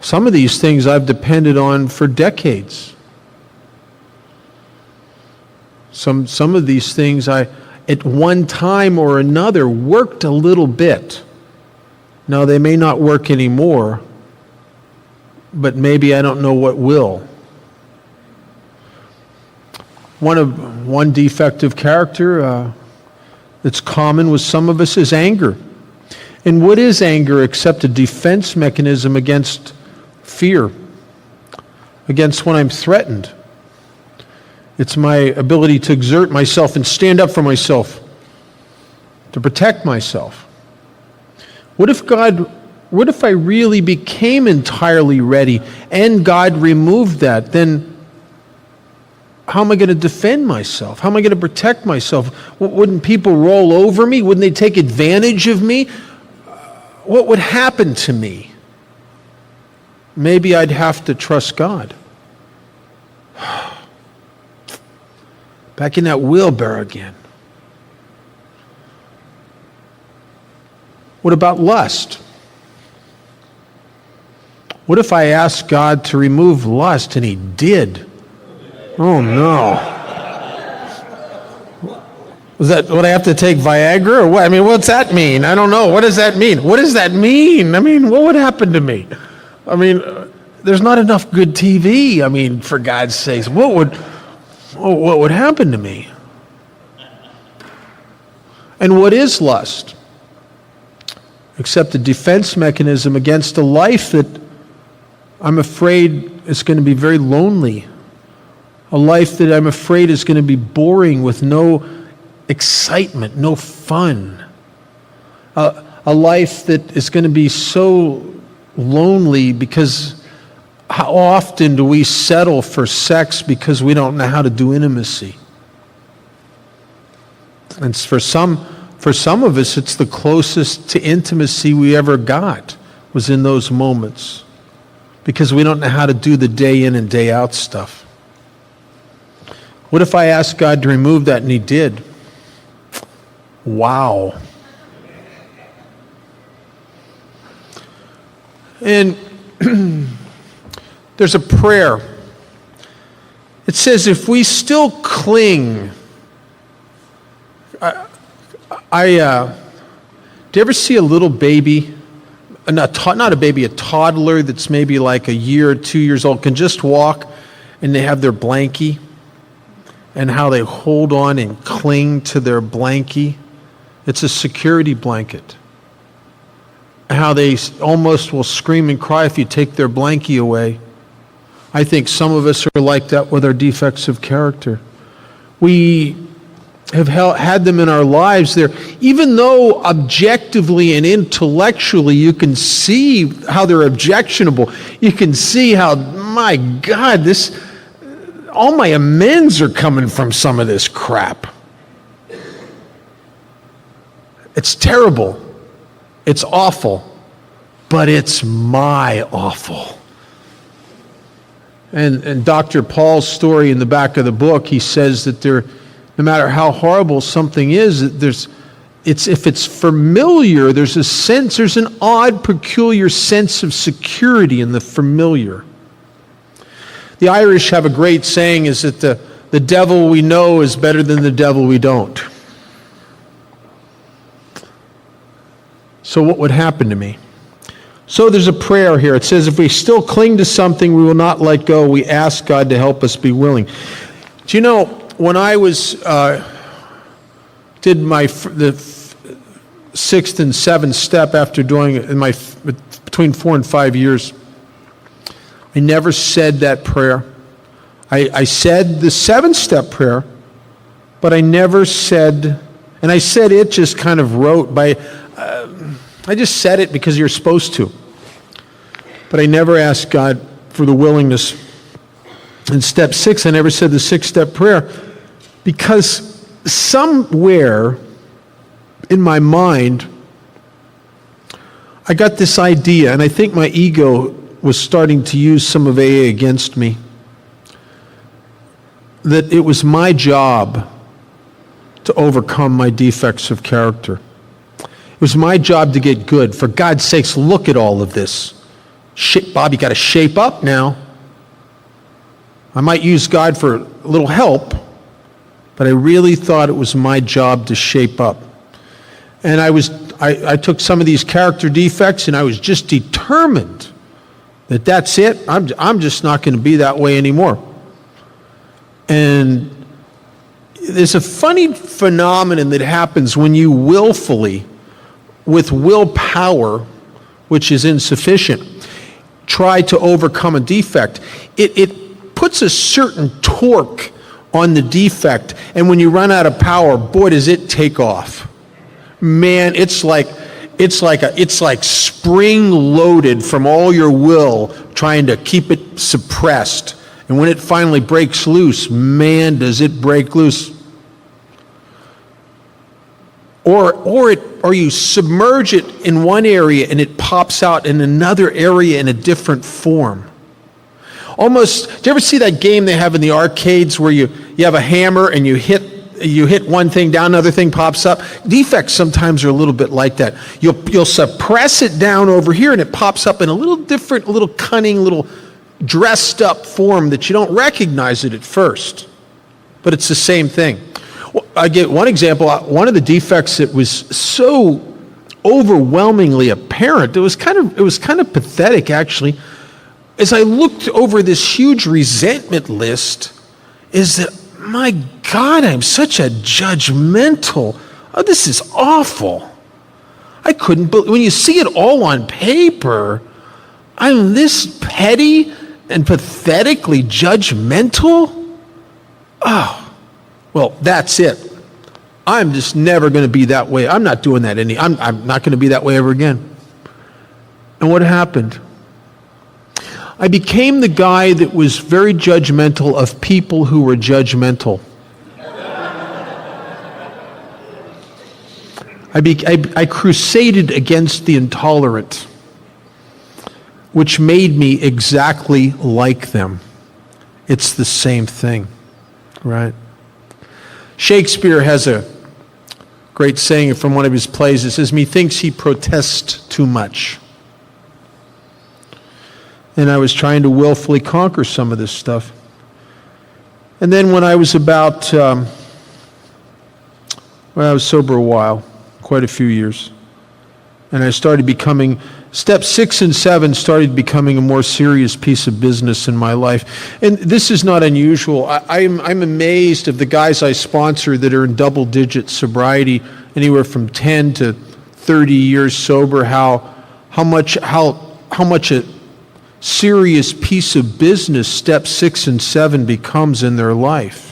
Some of these things I've depended on for decades. Some of these things I, at one time or another, worked a little bit. Now, they may not work anymore, but maybe I don't know what will. One defect of character that's common with some of us is anger. And what is anger except a defense mechanism against fear, against when I'm threatened? It's my ability to exert myself and stand up for myself, to protect myself. What if I really became entirely ready and God removed that? Then how am I going to defend myself? How am I going to protect myself? Wouldn't people roll over me? Wouldn't they take advantage of me? What would happen to me? Maybe I'd have to trust God. Back in that wheelbarrow again. What about lust? What if I asked God to remove lust and he did? Oh no. Was that what I have to take Viagra or what? I mean, what's that mean? I don't know. What does that mean? What does that mean? I mean, what would happen to me? I mean, there's not enough good TV. I mean, for God's sakes, what would happen to me? And what is lust? Except a defense mechanism against a life that I'm afraid is going to be very lonely. A life that I'm afraid is going to be boring with no excitement, no fun. A life that is going to be so lonely because how often do we settle for sex because we don't know how to do intimacy? And for some of us, it's the closest to intimacy we ever got was in those moments because we don't know how to do the day in and day out stuff. What if I asked God to remove that and he did? Wow. And there's a prayer. It says, if we still cling, do you ever see a little baby, not a baby, a toddler that's maybe like a year or 2 years old, can just walk, and they have their blankie, and how they hold on and cling to their blankie? It's a security blanket. How they almost will scream and cry if you take their blankie away. I think some of us are like that with our defects of character. We have had them in our lives there, even though objectively and intellectually you can see how they're objectionable. You can see how, my God, all my amends are coming from some of this crap. It's terrible. It's awful. But it's my awful. And Dr. Paul's story in the back of the book, he says that no matter how horrible something is, if it's familiar, there's an odd, peculiar sense of security in the familiar. The Irish have a great saying, is that the devil we know is better than the devil we don't. So what would happen to me? So there's a prayer here. It says, if we still cling to something we will not let go, we ask God to help us be willing. Do you know, when I was did the sixth and seventh step after doing it between 4 and 5 years, I never said that prayer. I said the seventh step prayer, but I never said, and I said it just kind of wrote by, I just said it because you're supposed to. But I never asked God for the willingness. In step 6, I never said the 6-step prayer because somewhere in my mind, I got this idea, and I think my ego was starting to use some of AA against me, that it was my job to overcome my defects of character. It was my job to get good. For God's sakes, look at all of this. Bob, you got to shape up now. I might use God for a little help, but I really thought it was my job to shape up. And I took some of these character defects, and I was just determined that that's it. I'm just not going to be that way anymore. And there's a funny phenomenon that happens when you willfully, with willpower, which is insufficient, try to overcome a defect. It puts a certain torque on the defect, and when you run out of power, boy, does it take off. Man, it's like spring loaded from all your will, trying to keep it suppressed. And when it finally breaks loose, man, does it break loose. Or you submerge it in one area and it pops out in another area in a different form. Almost, do you ever see that game they have in the arcades where you have a hammer and you hit one thing down, another thing pops up? Defects sometimes are a little bit like that. You'll suppress it down over here and it pops up in a little different, little cunning, little dressed up form that you don't recognize it at first. But it's the same thing. I get one example. One of the defects that was so overwhelmingly apparent, it was kind of pathetic actually, as I looked over this huge resentment list, is that, my God, I'm such a judgmental, this is awful. I couldn't believe, when you see it all on paper, I'm this petty and pathetically judgmental? Oh, well, that's it. I'm just never going to be that way. I'm not doing that I'm not going to be that way ever again. And what happened? I became the guy that was very judgmental of people who were judgmental. I crusaded against the intolerant, which made me exactly like them. It's the same thing, right? Shakespeare has a great saying from one of his plays. It says, methinks he protests too much. And I was trying to willfully conquer some of this stuff. And then when I was about, I was sober a while, quite a few years. And I started becoming, step 6 and 7 started becoming a more serious piece of business in my life. And this is not unusual. I'm amazed of the guys I sponsor that are in double-digit sobriety, anywhere from 10 to 30 years sober, how much a serious piece of business step 6 and 7 becomes in their life.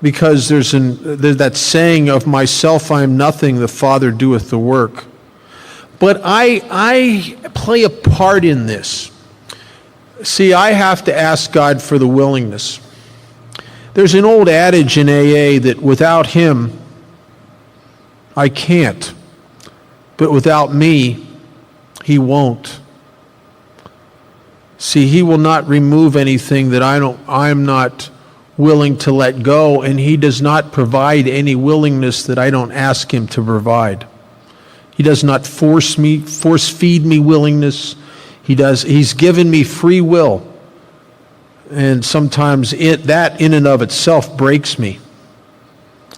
Because there's that saying of myself I am nothing, the Father doeth the work. But I play a part in this. See, I have to ask God for the willingness. There's an old adage in AA that without Him, I can't. But without me, He won't. See, He will not remove anything that I'm not willing to let go, and He does not provide any willingness that I don't ask Him to provide. He does not force feed me willingness. He's given me free will. And sometimes that in and of itself breaks me.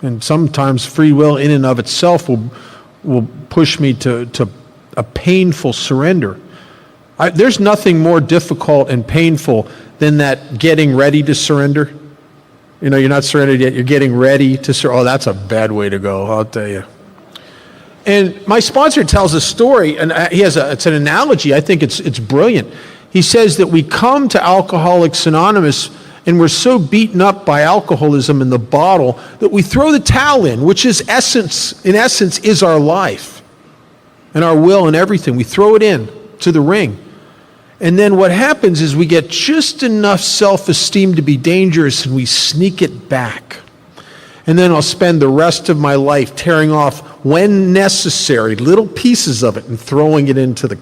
And sometimes free will in and of itself will push me to a painful surrender. There's nothing more difficult and painful than that getting ready to surrender. You know, you're not surrendered yet, you're getting ready to surrender. Oh, that's a bad way to go, I'll tell you. And my sponsor tells a story, and it's an analogy. I think it's brilliant. He says that we come to Alcoholics Anonymous and we're so beaten up by alcoholism in the bottle that we throw the towel in, which in essence is our life and our will and everything. We throw it in to the ring. And then what happens is we get just enough self-esteem to be dangerous and we sneak it back. And then I'll spend the rest of my life tearing off, when necessary, little pieces of it and throwing it into the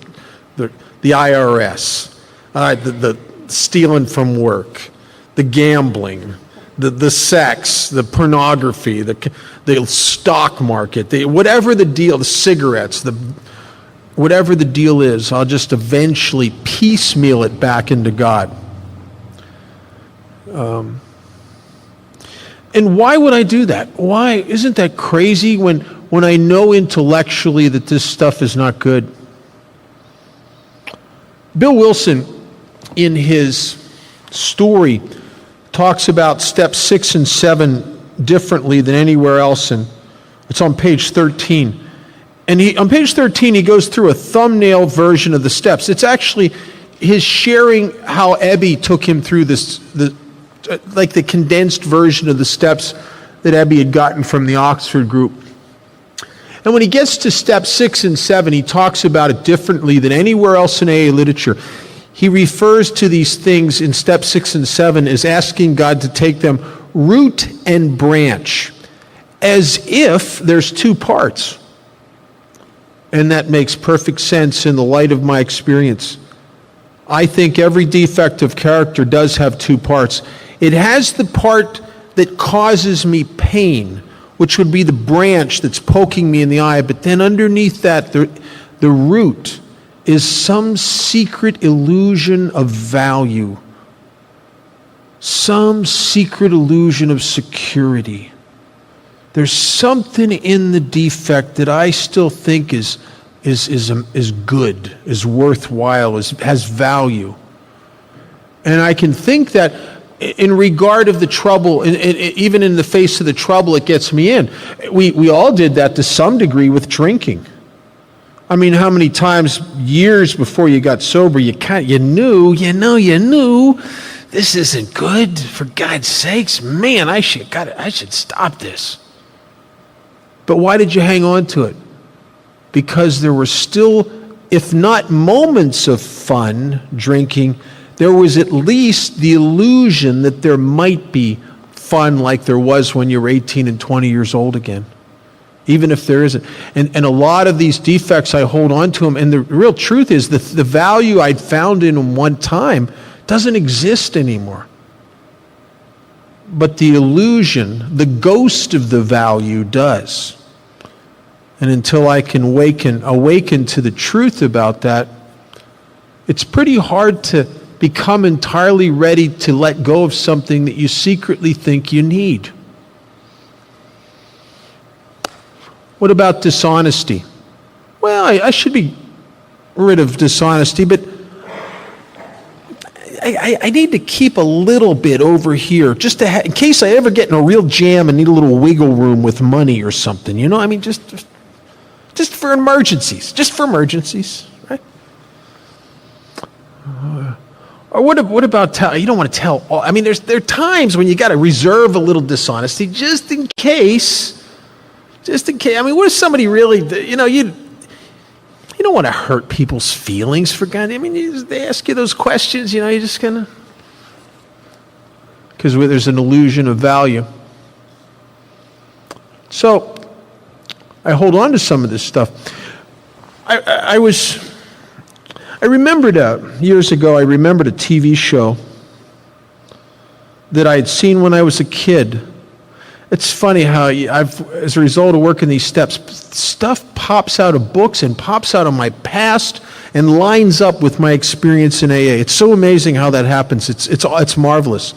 IRS, the stealing from work, the gambling, the sex, the pornography, the stock market, whatever the deal, the cigarettes, whatever the deal is, I'll just eventually piecemeal it back into God. And why would I do that? Why? Isn't that crazy when I know intellectually that this stuff is not good? Bill Wilson, in his story, talks about steps 6 and 7 differently than anywhere else, and it's on page 13. And on page 13, he goes through a thumbnail version of the steps. It's actually his sharing how Ebby took him through like the condensed version of the steps that Ebby had gotten from the Oxford group. And when he gets to steps 6 and 7, he talks about it differently than anywhere else in AA literature. He refers to these things in steps 6 and 7 as asking God to take them root and branch, as if there's two parts. And that makes perfect sense in the light of my experience. I think every defect of character does have two parts. It has the part that causes me pain, which would be the branch that's poking me in the eye, but then underneath that, the root is some secret illusion of value, some secret illusion of security. There's something in the defect that I still think is good, is worthwhile, has value. And I can think that in regard of the trouble, even in the face of the trouble it gets me in. We all did that to some degree with drinking. I mean, how many times years before you got sober, you knew this isn't good. For God's sakes, man, I should stop this. But why did you hang on to it? Because there were still, if not moments of fun drinking, there was at least the illusion that there might be fun like there was when you were 18 and 20 years old again, even if there isn't. And a lot of these defects, I hold on to them, and the real truth is that the value I'd found in them one time doesn't exist anymore. But the illusion, the ghost of the value does. And until I can awaken to the truth about that, it's pretty hard to become entirely ready to let go of something that you secretly think you need. What about dishonesty? Well, I should be rid of dishonesty, but I need to keep a little bit over here just to in case I ever get in a real jam and need a little wiggle room with money or something. You know, I mean, just for emergencies. Just for emergencies, right? Or what about you don't want to tell all, I mean, there are times when you got to reserve a little dishonesty just in case. I mean, what if somebody really, you don't want to hurt people's feelings, for God. I mean, they ask you those questions, you're just going to, because there's an illusion of value. So I hold on to some of this stuff. I remembered years ago, I remembered a TV show that I had seen when I was a kid. It's funny how as a result of working these steps, stuff pops out of books and pops out of my past and lines up with my experience in AA. It's so amazing how that happens. It's marvelous.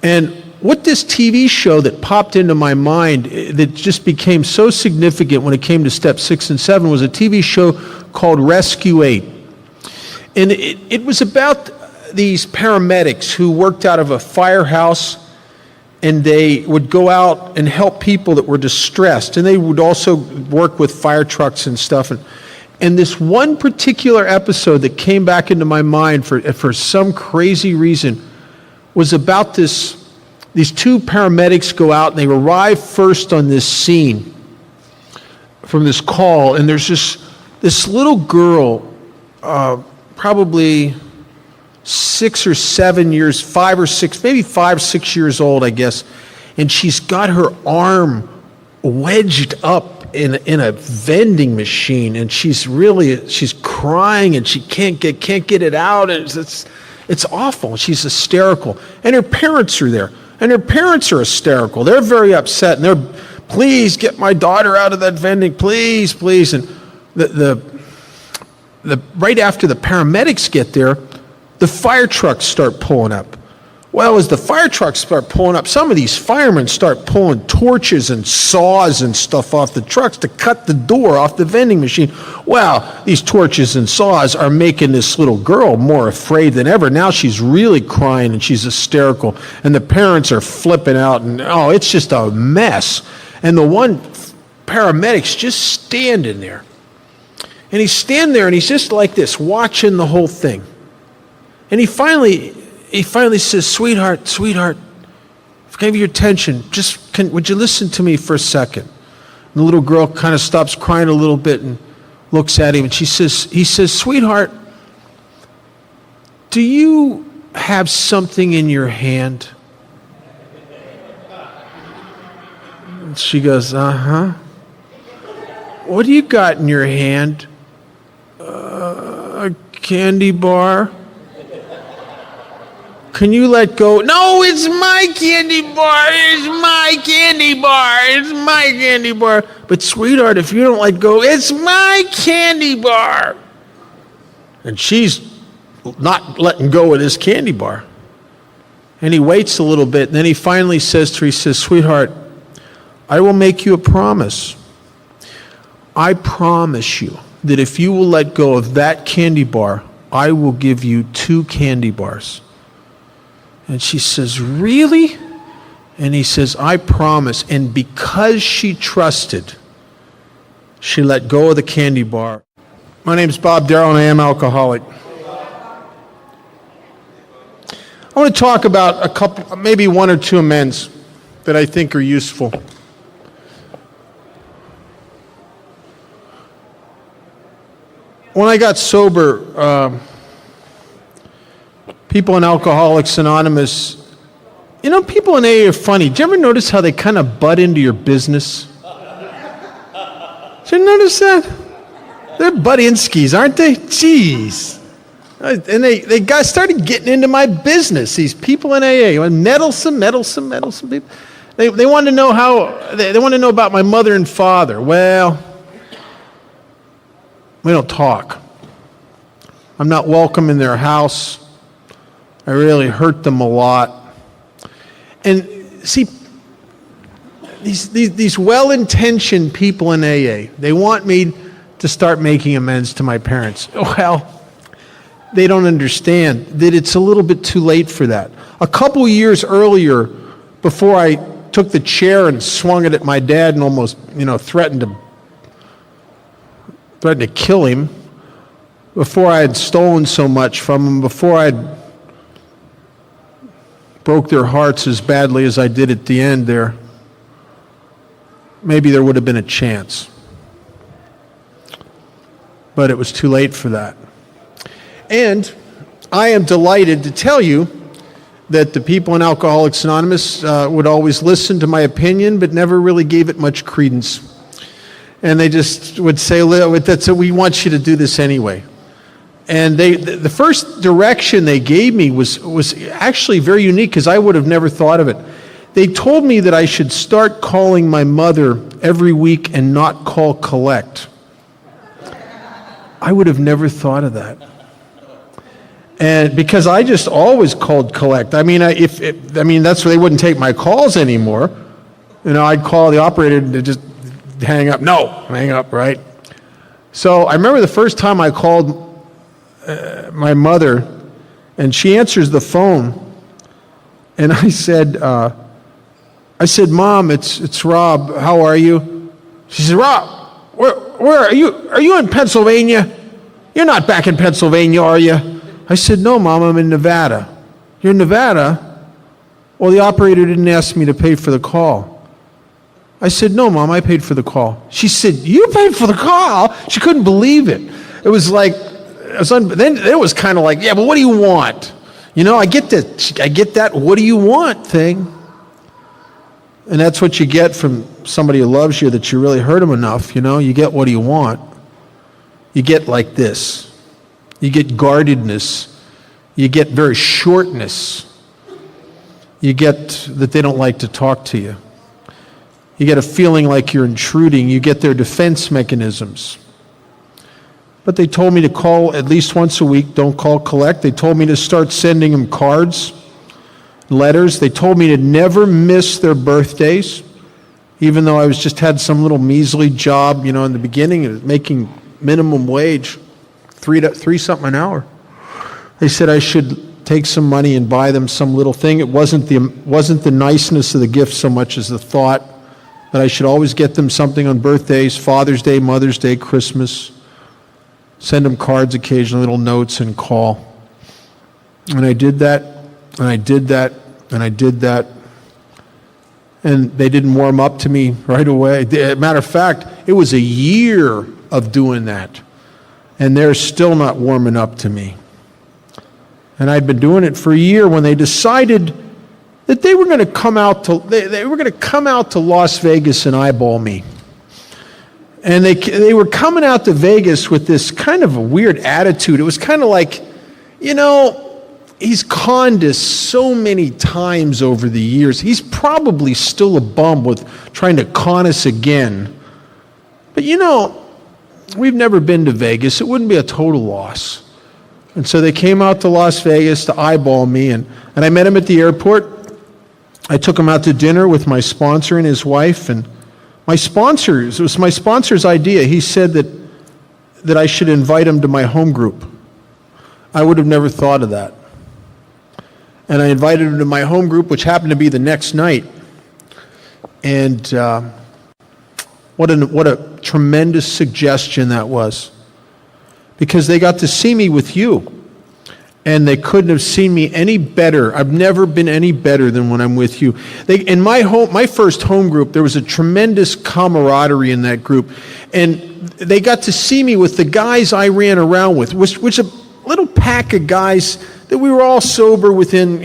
And what this TV show that popped into my mind that just became so significant when it came to step 6 and 7 was a TV show called Rescue 8. And it was about these paramedics who worked out of a firehouse, and they would go out and help people that were distressed. And they would also work with fire trucks and stuff. And this one particular episode that came back into my mind for some crazy reason was about these two paramedics go out and they arrive first on this scene from this call, and there's this little girl, probably 6 or 7 years, 5 or 6, maybe 5, 6 years old, I guess, and she's got her arm wedged up in a vending machine, and she's crying, and she can't get it out, and it's awful. She's hysterical, and her parents are there, and her parents are hysterical. They're very upset, and they're, please get my daughter out of that vending, please, please. And the right after the paramedics get there, the fire trucks start pulling up. Well, as the fire trucks start pulling up, some of these firemen start pulling torches and saws and stuff off the trucks to cut the door off the vending machine. Well, these torches and saws are making this little girl more afraid than ever. Now she's really crying and she's hysterical, and the parents are flipping out, and it's just a mess. And the one paramedic's just standing there. And he's standing there and he's just like this, watching the whole thing. And he finally says, sweetheart, if I gave you your attention, would you listen to me for a second? And the little girl kind of stops crying a little bit and looks at him, and he says, sweetheart, do you have something in your hand? And she goes, uh-huh. What do you got in your hand? A candy bar. Can you let go? No, it's my candy bar. It's my candy bar. It's my candy bar. But sweetheart, if you don't let go, it's my candy bar. And she's not letting go of this candy bar. And he waits a little bit, and then he finally says to her, he says, sweetheart, I will make you a promise. I promise you that if you will let go of that candy bar, I will give you 2 candy bars. And she says, really? And he says, I promise. And because she trusted, she let go of the candy bar. My name is Bob Darrell, and I am alcoholic. I want to talk about a couple, maybe 1 or 2 amends that I think are useful. When I got sober, people in Alcoholics Anonymous, people in AA are funny. Do you ever notice how they kind of butt into your business? Did you notice that? They're butt-inskies, aren't they? Jeez. And they started getting into my business, these people in AA. Meddlesome people. They want to know they want to know about my mother and father. Well, we don't talk. I'm not welcome in their house. I really hurt them a lot. And see, these well-intentioned people in AA, they want me to start making amends to my parents. Well, they don't understand that it's a little bit too late for that. A couple years earlier, before I took the chair and swung it at my dad and almost, threatened to kill him, before I had stolen so much from him, before I'd broke their hearts as badly as I did at the end there, maybe there would have been a chance. But it was too late for that. And I am delighted to tell you that the people in Alcoholics Anonymous would always listen to my opinion, but never really gave it much credence. And they just would say, we want you to do this anyway. And the first direction they gave me was actually very unique, because I would have never thought of it. They told me that I should start calling my mother every week and not call collect. I would have never thought of that. And because I just always called collect. I mean, that's where they wouldn't take my calls anymore. I'd call the operator to just hang up. No, hang up, right? So I remember the first time I called my mother, and she answers the phone, and I said, Mom, it's Rob. How are you? She said, Rob, where are you? Are you in Pennsylvania? You're not back in Pennsylvania, are you? I said, no, Mom, I'm in Nevada. You're in Nevada? Well, the operator didn't ask me to pay for the call. I said, no, Mom, I paid for the call. She said, you paid for the call? She couldn't believe it. It was like, then it was kind of like, yeah, but what do you want? I get that what do you want thing. And that's what you get from somebody who loves you, that you really hurt them enough, you get what do you want. You get like this. You get guardedness. You get very shortness. You get that they don't like to talk to you. You get a feeling like you're intruding. You get their defense mechanisms. But they told me to call at least once a week. Don't call collect. They told me to start sending them cards, letters. They told me to never miss their birthdays, even though I just had some little measly job, in the beginning, making minimum wage. Three something an hour. They said I should take some money and buy them some little thing. It wasn't the niceness of the gift so much as the thought that I should always get them something on birthdays, Father's Day, Mother's Day, Christmas. Send them cards occasionally, little notes, and call. And I did that, and I did that, and I did that. And they didn't warm up to me right away. Matter of fact, it was a year of doing that. And they're still not warming up to me. And I'd been doing it for a year when they decided that they were going to come out to they were going to come out to Las Vegas and eyeball me. And they were coming out to Vegas with this kind of a weird attitude. It was kind of like, he's conned us so many times over the years. He's probably still a bum with trying to con us again. But we've never been to Vegas. It wouldn't be a total loss. And so they came out to Las Vegas to eyeball me, and I met him at the airport. I took him out to dinner with my sponsor and his wife, and it was my sponsor's idea. He said that I should invite him to my home group. I would have never thought of that. And I invited him to my home group, which happened to be the next night. And what a tremendous suggestion that was. Because they got to see me with you. And they couldn't have seen me any better. I've never been any better than when I'm with you. In my first home group, there was a tremendous camaraderie in that group. And they got to see me with the guys I ran around with, which a little pack of guys that we were all sober within,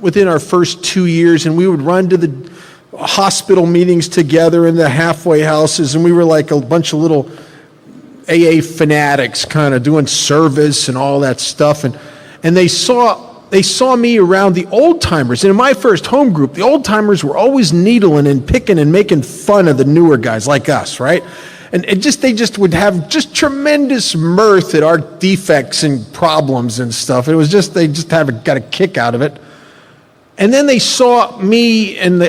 within our first 2 years. And we would run to the hospital meetings together in the halfway houses. And we were like a bunch of little AA fanatics kind of doing service and all that stuff. And they saw me around the old timers. And in my first home group, the old timers were always needling and picking and making fun of the newer guys like us, right? And they just would have just tremendous mirth at our defects and problems and stuff. It was just, got a kick out of it. And then they saw me and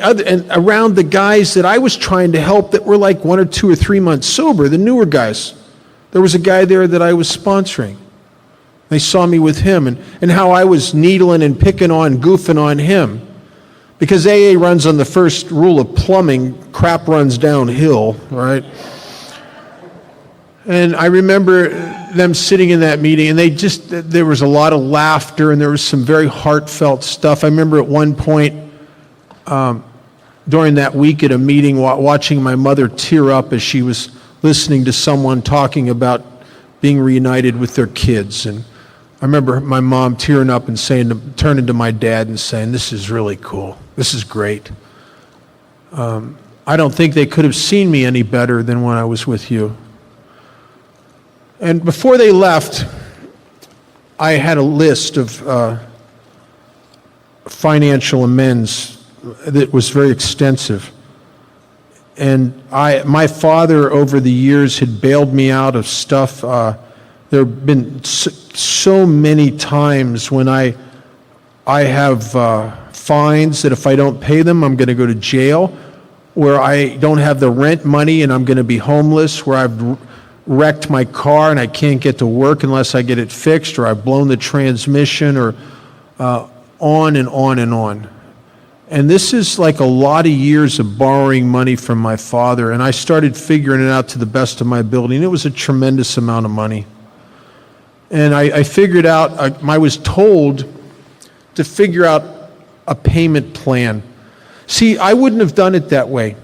around the guys that I was trying to help that were like 1 or 2 or 3 months sober, the newer guys. There was a guy there that I was sponsoring. They saw me with him and how I was needling and picking on, goofing on him. Because AA runs on the first rule of plumbing, crap runs downhill, right? And I remember them sitting in that meeting, and there was a lot of laughter, and there was some very heartfelt stuff. I remember at one point during that week at a meeting, watching my mother tear up as she was listening to someone talking about being reunited with their kids. And I remember my mom tearing up and turning to my dad and saying, "This is really cool. This is great. I don't think they could have seen me any better than when I was with you." And before they left, I had a list of financial amends that was very extensive. And my father over the years had bailed me out of stuff there have been so many times when I have fines that if I don't pay them, I'm going to go to jail, where I don't have the rent money and I'm going to be homeless, where I've wrecked my car and I can't get to work unless I get it fixed, or I've blown the transmission, or on and on and on. And this is like a lot of years of borrowing money from my father, and I started figuring it out to the best of my ability, and it was a tremendous amount of money. And I figured out, I was told to figure out a payment plan. See, I wouldn't have done it that way.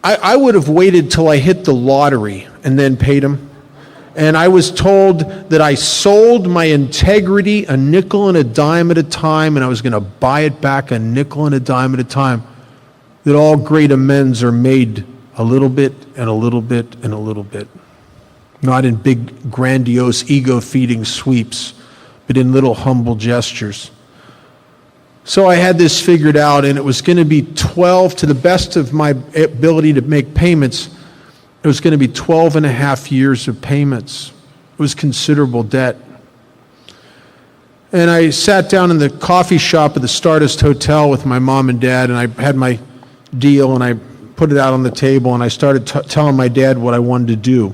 I would have waited till I hit the lottery and then paid him. And I was told that I sold my integrity a nickel and a dime at a time, and I was going to buy it back a nickel and a dime at a time. That all great amends are made a little bit and a little bit and a little bit. Not in big, grandiose, ego-feeding sweeps, but in little humble gestures. So I had this figured out, and it was going to be 12, to the best of my ability to make payments, it was going to be 12 and a half years of payments. It was considerable debt. And I sat down in the coffee shop at the Stardust Hotel with my mom and dad, and I had my deal, and I put it out on the table, and I started telling my dad what I wanted to do.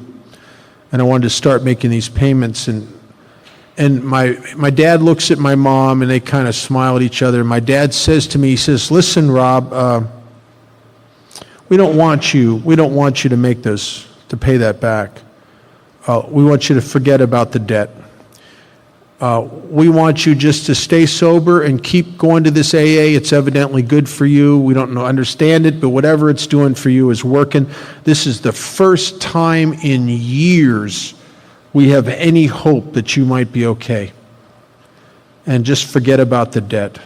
And I wanted to start making these payments, and my dad looks at my mom, and they kind of smile at each other. My dad says to me, he says, "Listen, Rob, we don't want you to make those, to pay that back. We want you to forget about the debt. We want you just to stay sober and keep going to this AA. It's evidently good for you. We don't understand it, but whatever it's doing for you is working. This is the first time in years we have any hope that you might be okay. And just forget about the debt."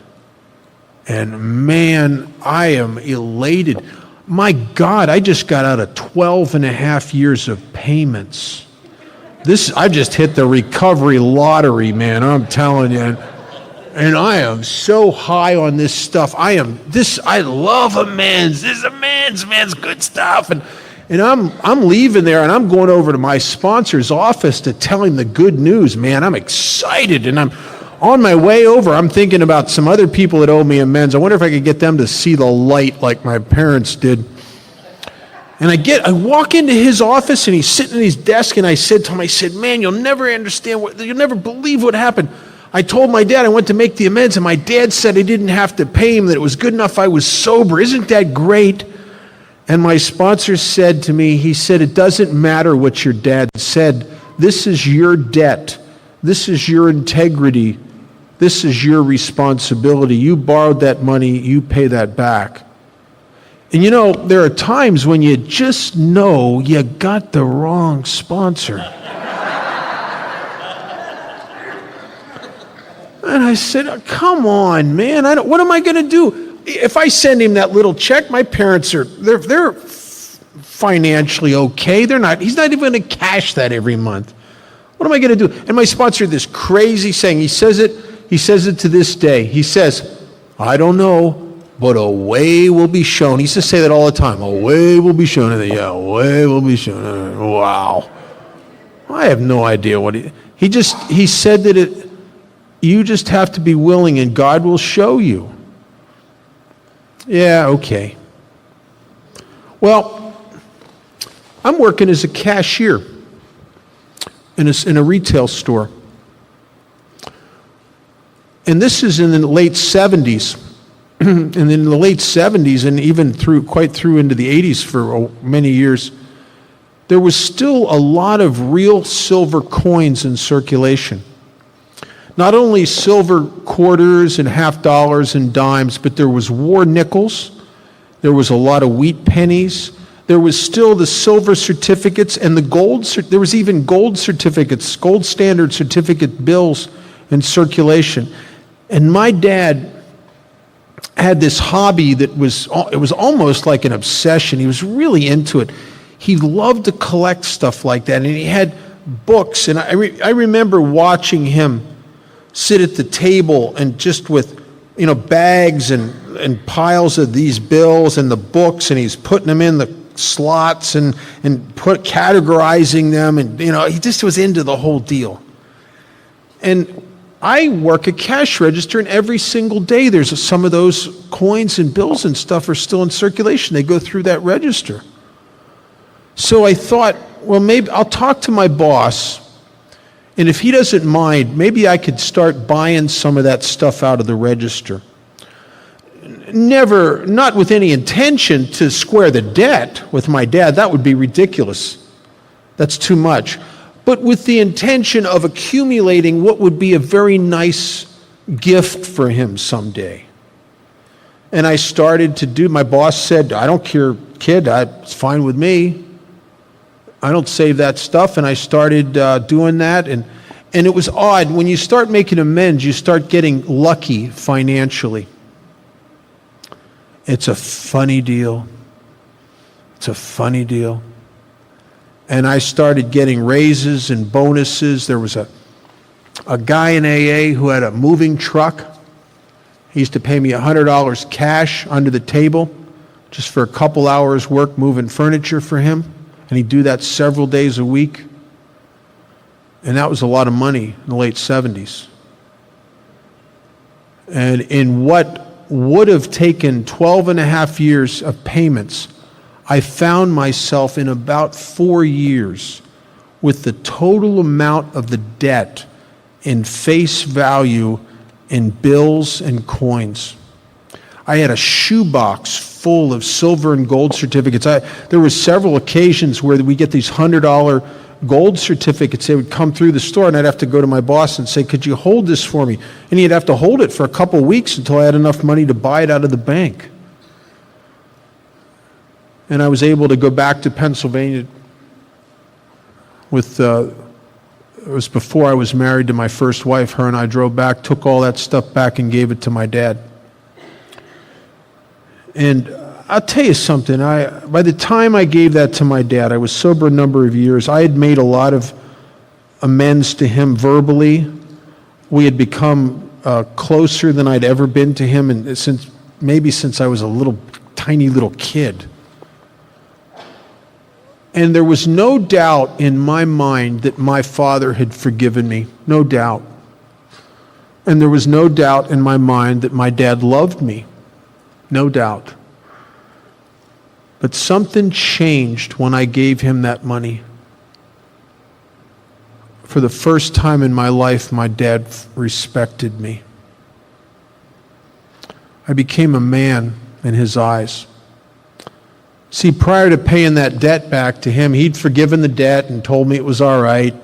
And man, I am elated. My God, I just got out of 12 and a half years of payments. I just hit the recovery lottery, man, I'm telling you. And I am so high on this stuff. I love amends. This amends, man, it's good stuff. And I'm leaving there, and I'm going over to my sponsor's office to tell him the good news, man. I'm excited, and I'm on my way over. I'm thinking about some other people that owe me amends. I wonder if I could get them to see the light like my parents did. And I walk into his office, and he's sitting at his desk, and I said to him, "Man, you'll never understand you'll never believe what happened. I told my dad I went to make the amends, and my dad said I didn't have to pay him, that it was good enough I was sober. Isn't that great?" And my sponsor said to me, he said, "It doesn't matter what your dad said. This is your debt. This is your integrity. This is your responsibility. You borrowed that money, you pay that back." And you know, there are times when you just know you got the wrong sponsor. And I said, "Come on, man, what am I going to do? If I send him that little check, my parents they're financially okay. He's not even going to cash that every month. What am I going to do?" And my sponsor, this crazy saying, he says it to this day. He says, "I don't know, but a way will be shown." He used to say that all the time. "A way will be shown." And yeah, a way will be shown. Wow. I have no idea what he said that you just have to be willing and God will show you. Yeah, okay. Well, I'm working as a cashier in a retail store. And this is in the late 70s. And in the late 70s, and even quite through into the 80s for many years, there was still a lot of real silver coins in circulation. Not only silver quarters and half dollars and dimes, but there was war nickels, there was a lot of wheat pennies, there was still the silver certificates and the gold, there was even gold certificates, gold standard certificate bills in circulation. And my dad had this hobby that was almost like an obsession. He was really into it. He loved to collect stuff like that, and he had books, and I remember watching him sit at the table and just with, bags and piles of these bills and the books, and he's putting them in the slots and categorizing them, and he just was into the whole deal. And I work a cash register, and every single day there's some of those coins and bills and stuff are still in circulation. They go through that register. So I thought, well, maybe I'll talk to my boss, and if he doesn't mind, maybe I could start buying some of that stuff out of the register. Not with any intention to square the debt with my dad. That would be ridiculous. That's too much. But with the intention of accumulating what would be a very nice gift for him someday. And I started to do, my boss said, I don't care, kid, it's fine with me. I don't save that stuff. And I started doing that. And it was odd. When you start making amends, you start getting lucky financially. It's a funny deal. It's a funny deal. And I started getting raises and bonuses. There was a guy in AA who had a moving truck. He used to pay me $100 cash under the table just for a couple hours work moving furniture for him. And he'd do that several days a week. And that was a lot of money in the late 70s. And in what would have taken 12 and a half years of payments, I found myself in about 4 years with the total amount of the debt in face value in bills and coins. I had a shoebox full of silver and gold certificates. There were several occasions where we get these $100 gold certificates. They would come through the store, and I'd have to go to my boss and say, could you hold this for me? And he'd have to hold it for a couple of weeks until I had enough money to buy it out of the bank. And I was able to go back to Pennsylvania with, it was before I was married to my first wife. Her and I drove back, took all that stuff back and gave it to my dad. And I'll tell you something, by the time I gave that to my dad, I was sober a number of years. I had made a lot of amends to him verbally. We had become closer than I'd ever been to him, and since I was a tiny little kid. And there was no doubt in my mind that my father had forgiven me, no doubt. And there was no doubt in my mind that my dad loved me, no doubt. But something changed when I gave him that money. For the first time in my life, my dad respected me. I became a man in his eyes. See, prior to paying that debt back to him, he'd forgiven the debt and told me it was all right,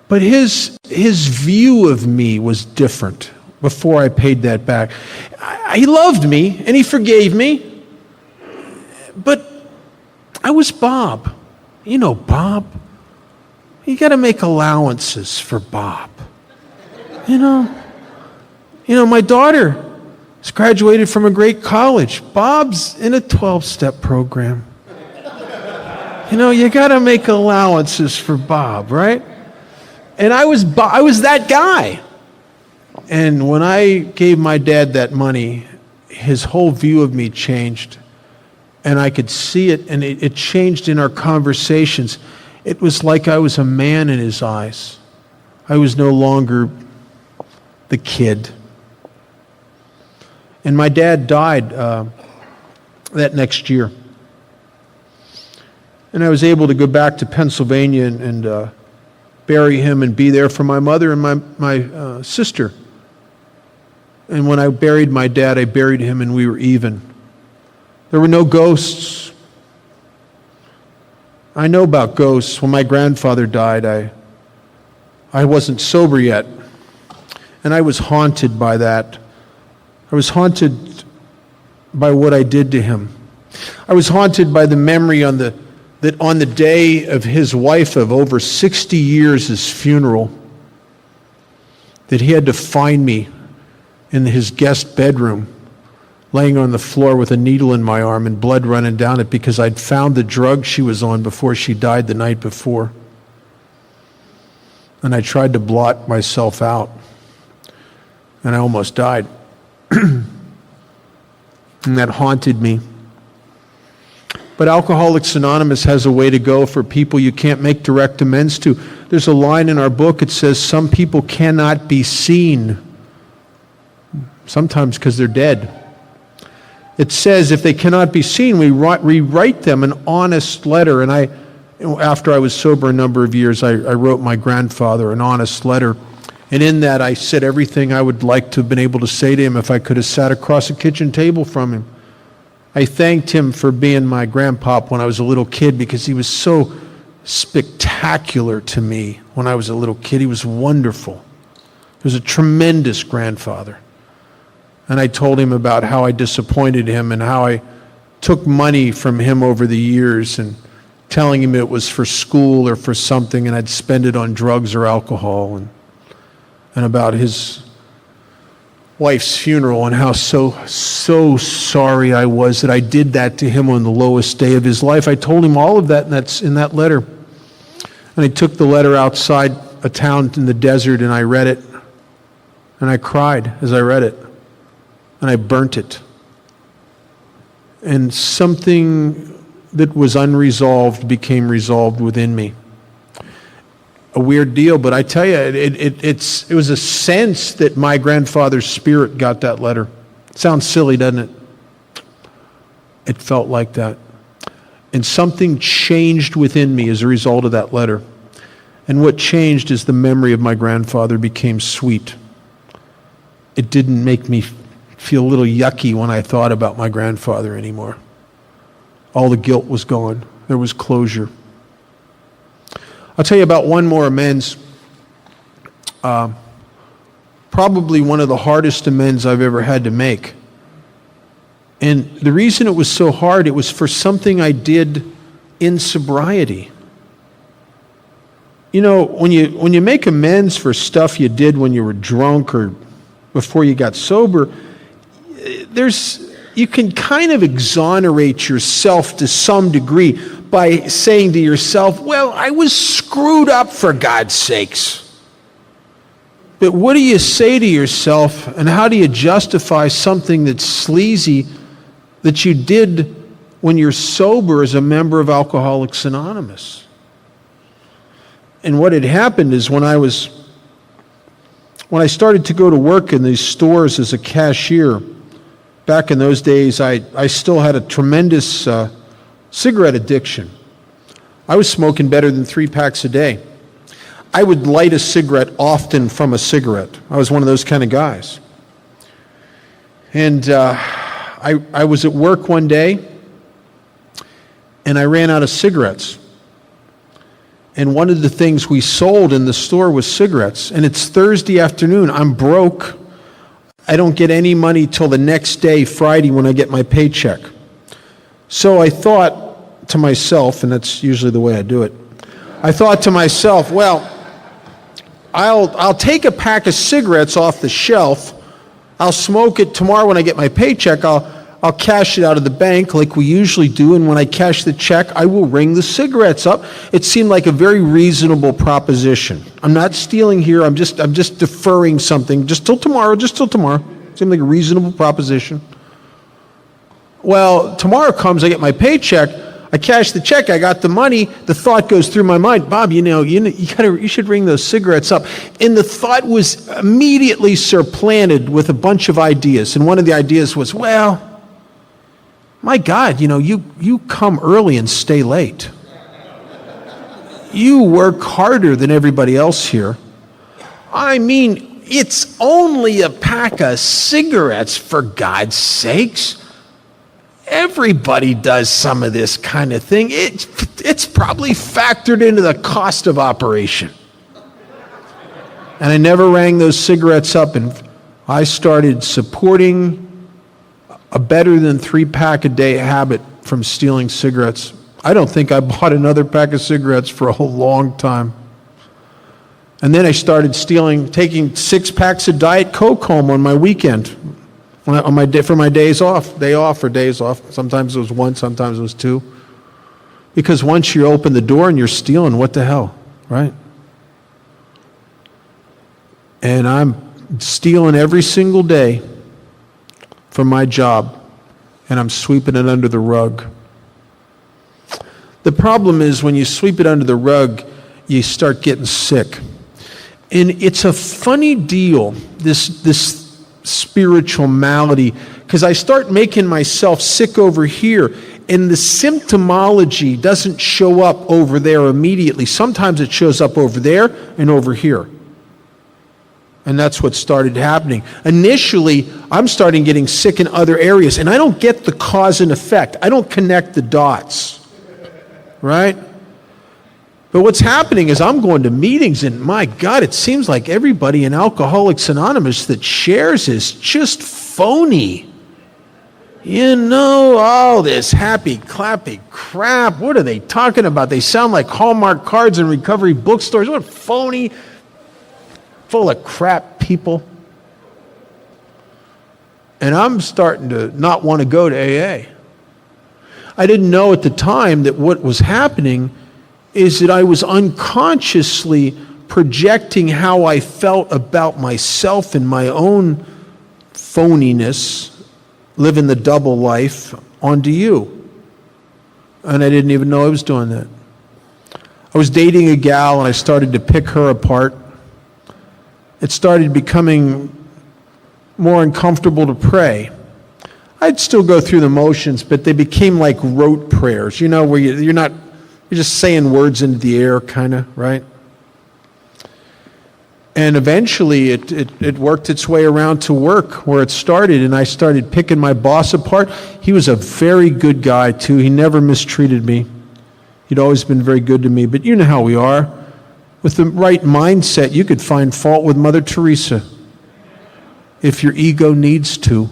but his view of me was different before I paid that back. He loved me and he forgave me, but I was Bob. You know Bob. You got to make allowances for Bob. You know, my daughter has graduated from a great college. Bob's in a 12-step program. You got to make allowances for Bob, right? And I was that guy. And when I gave my dad that money, his whole view of me changed. And I could see it, and it changed in our conversations. It was like I was a man in his eyes. I was no longer the kid. And my dad died that next year. And I was able to go back to Pennsylvania and bury him and be there for my mother and my sister. And when I buried my dad, I buried him and we were even. There were no ghosts. I know about ghosts. When my grandfather died, I wasn't sober yet. And I was haunted by that. I was haunted by what I did to him. I was haunted by the memory that on the day of his wife of over 60 years' funeral, that he had to find me in his guest bedroom, laying on the floor with a needle in my arm and blood running down it because I'd found the drug she was on before she died the night before. And I tried to blot myself out. And I almost died. And that haunted me. But Alcoholics Anonymous has a way to go for people you can't make direct amends to. There's a line in our book, it says, some people cannot be seen, sometimes because they're dead. It says if they cannot be seen, we write them an honest letter. And after I was sober a number of years, I wrote my grandfather an honest letter. And in that, I said everything I would like to have been able to say to him if I could have sat across a kitchen table from him. I thanked him for being my grandpop when I was a little kid because he was so spectacular to me when I was a little kid. He was wonderful. He was a tremendous grandfather. And I told him about how I disappointed him and how I took money from him over the years and telling him it was for school or for something and I'd spend it on drugs or alcohol, and about his wife's funeral and how so sorry I was that I did that to him on the lowest day of his life. I told him all of that, and that's in that letter. And I took the letter outside a town in the desert and I read it, and I cried as I read it, and I burnt it. And something that was unresolved became resolved within me. A weird deal, but I tell you, it was a sense that my grandfather's spirit got that letter. Sounds silly, doesn't it? It felt like that. And something changed within me as a result of that letter. And what changed is the memory of my grandfather became sweet. It didn't make me feel a little yucky when I thought about my grandfather anymore. All the guilt was gone. There was closure. I'll tell you about one more amends. Probably one of the hardest amends I've ever had to make. And the reason it was so hard, it was for something I did in sobriety. You know, when you make amends for stuff you did when you were drunk or before you got sober, you can kind of exonerate yourself to some degree by saying to yourself, well, I was screwed up, for God's sakes. But what do you say to yourself, and how do you justify something that's sleazy that you did when you're sober as a member of Alcoholics Anonymous? And what had happened is when I started to go to work in these stores as a cashier, back in those days, I still had a tremendous cigarette addiction. I was smoking better than 3 packs a day. I would light a cigarette often from a cigarette. I was one of those kind of guys. And I was at work one day, and I ran out of cigarettes. And one of the things we sold in the store was cigarettes. And it's Thursday afternoon. I'm broke. I don't get any money till the next day, Friday, when I get my paycheck. So I thought to myself, and that's usually the way I do it, I thought to myself, well, I'll take a pack of cigarettes off the shelf, I'll smoke it tomorrow when I get my paycheck, I'll cash it out of the bank like we usually do, and when I cash the check, I will ring the cigarettes up. It seemed like a very reasonable proposition. I'm not stealing here, I'm just deferring something, just till tomorrow. It seemed like a reasonable proposition. Well, tomorrow comes, I get my paycheck, I cash the check, I got the money, the thought goes through my mind, Bob, you should ring those cigarettes up. And the thought was immediately supplanted with a bunch of ideas. And one of the ideas was, well, my God, you come early and stay late. You work harder than everybody else here. I mean, it's only a pack of cigarettes, for God's sakes. Everybody does some of this kind of thing. It's probably factored into the cost of operation. And I never rang those cigarettes up, and I started supporting a better than 3 pack a day habit from stealing cigarettes. I don't think I bought another pack of cigarettes for a long time. And then I started taking 6 packs of Diet Coke home on my weekend. For my days off. Sometimes it was 1, sometimes it was 2. Because once you open the door and you're stealing, what the hell, right? And I'm stealing every single day from my job, and I'm sweeping it under the rug. The problem is when you sweep it under the rug, you start getting sick. And it's a funny deal, this spiritual malady, because I start making myself sick over here, and the symptomology doesn't show up over there immediately. Sometimes it shows up over there and over here. And that's what started happening. Initially, I'm starting getting sick in other areas, and I don't get the cause and effect. I don't connect the dots, right? But what's happening is I'm going to meetings, and my God, it seems like everybody in Alcoholics Anonymous that shares is just phony. You know, all this happy, clappy crap. What are they talking about? They sound like Hallmark cards and recovery bookstores. What phony, full of crap people. And I'm starting to not want to go to AA. I didn't know at the time that what was happening is that I was unconsciously projecting how I felt about myself and my own phoniness, living the double life, onto you. And I didn't even know I was doing that. I was dating a gal and I started to pick her apart. It started becoming more uncomfortable to pray. I'd still go through the motions, but they became like rote prayers, you know, where you're just saying words into the air, kind of, right? And eventually it worked its way around to work where it started, and I started picking my boss apart. He was a very good guy, too. He never mistreated me. He'd always been very good to me, but you know how we are. With the right mindset, you could find fault with Mother Teresa if your ego needs to.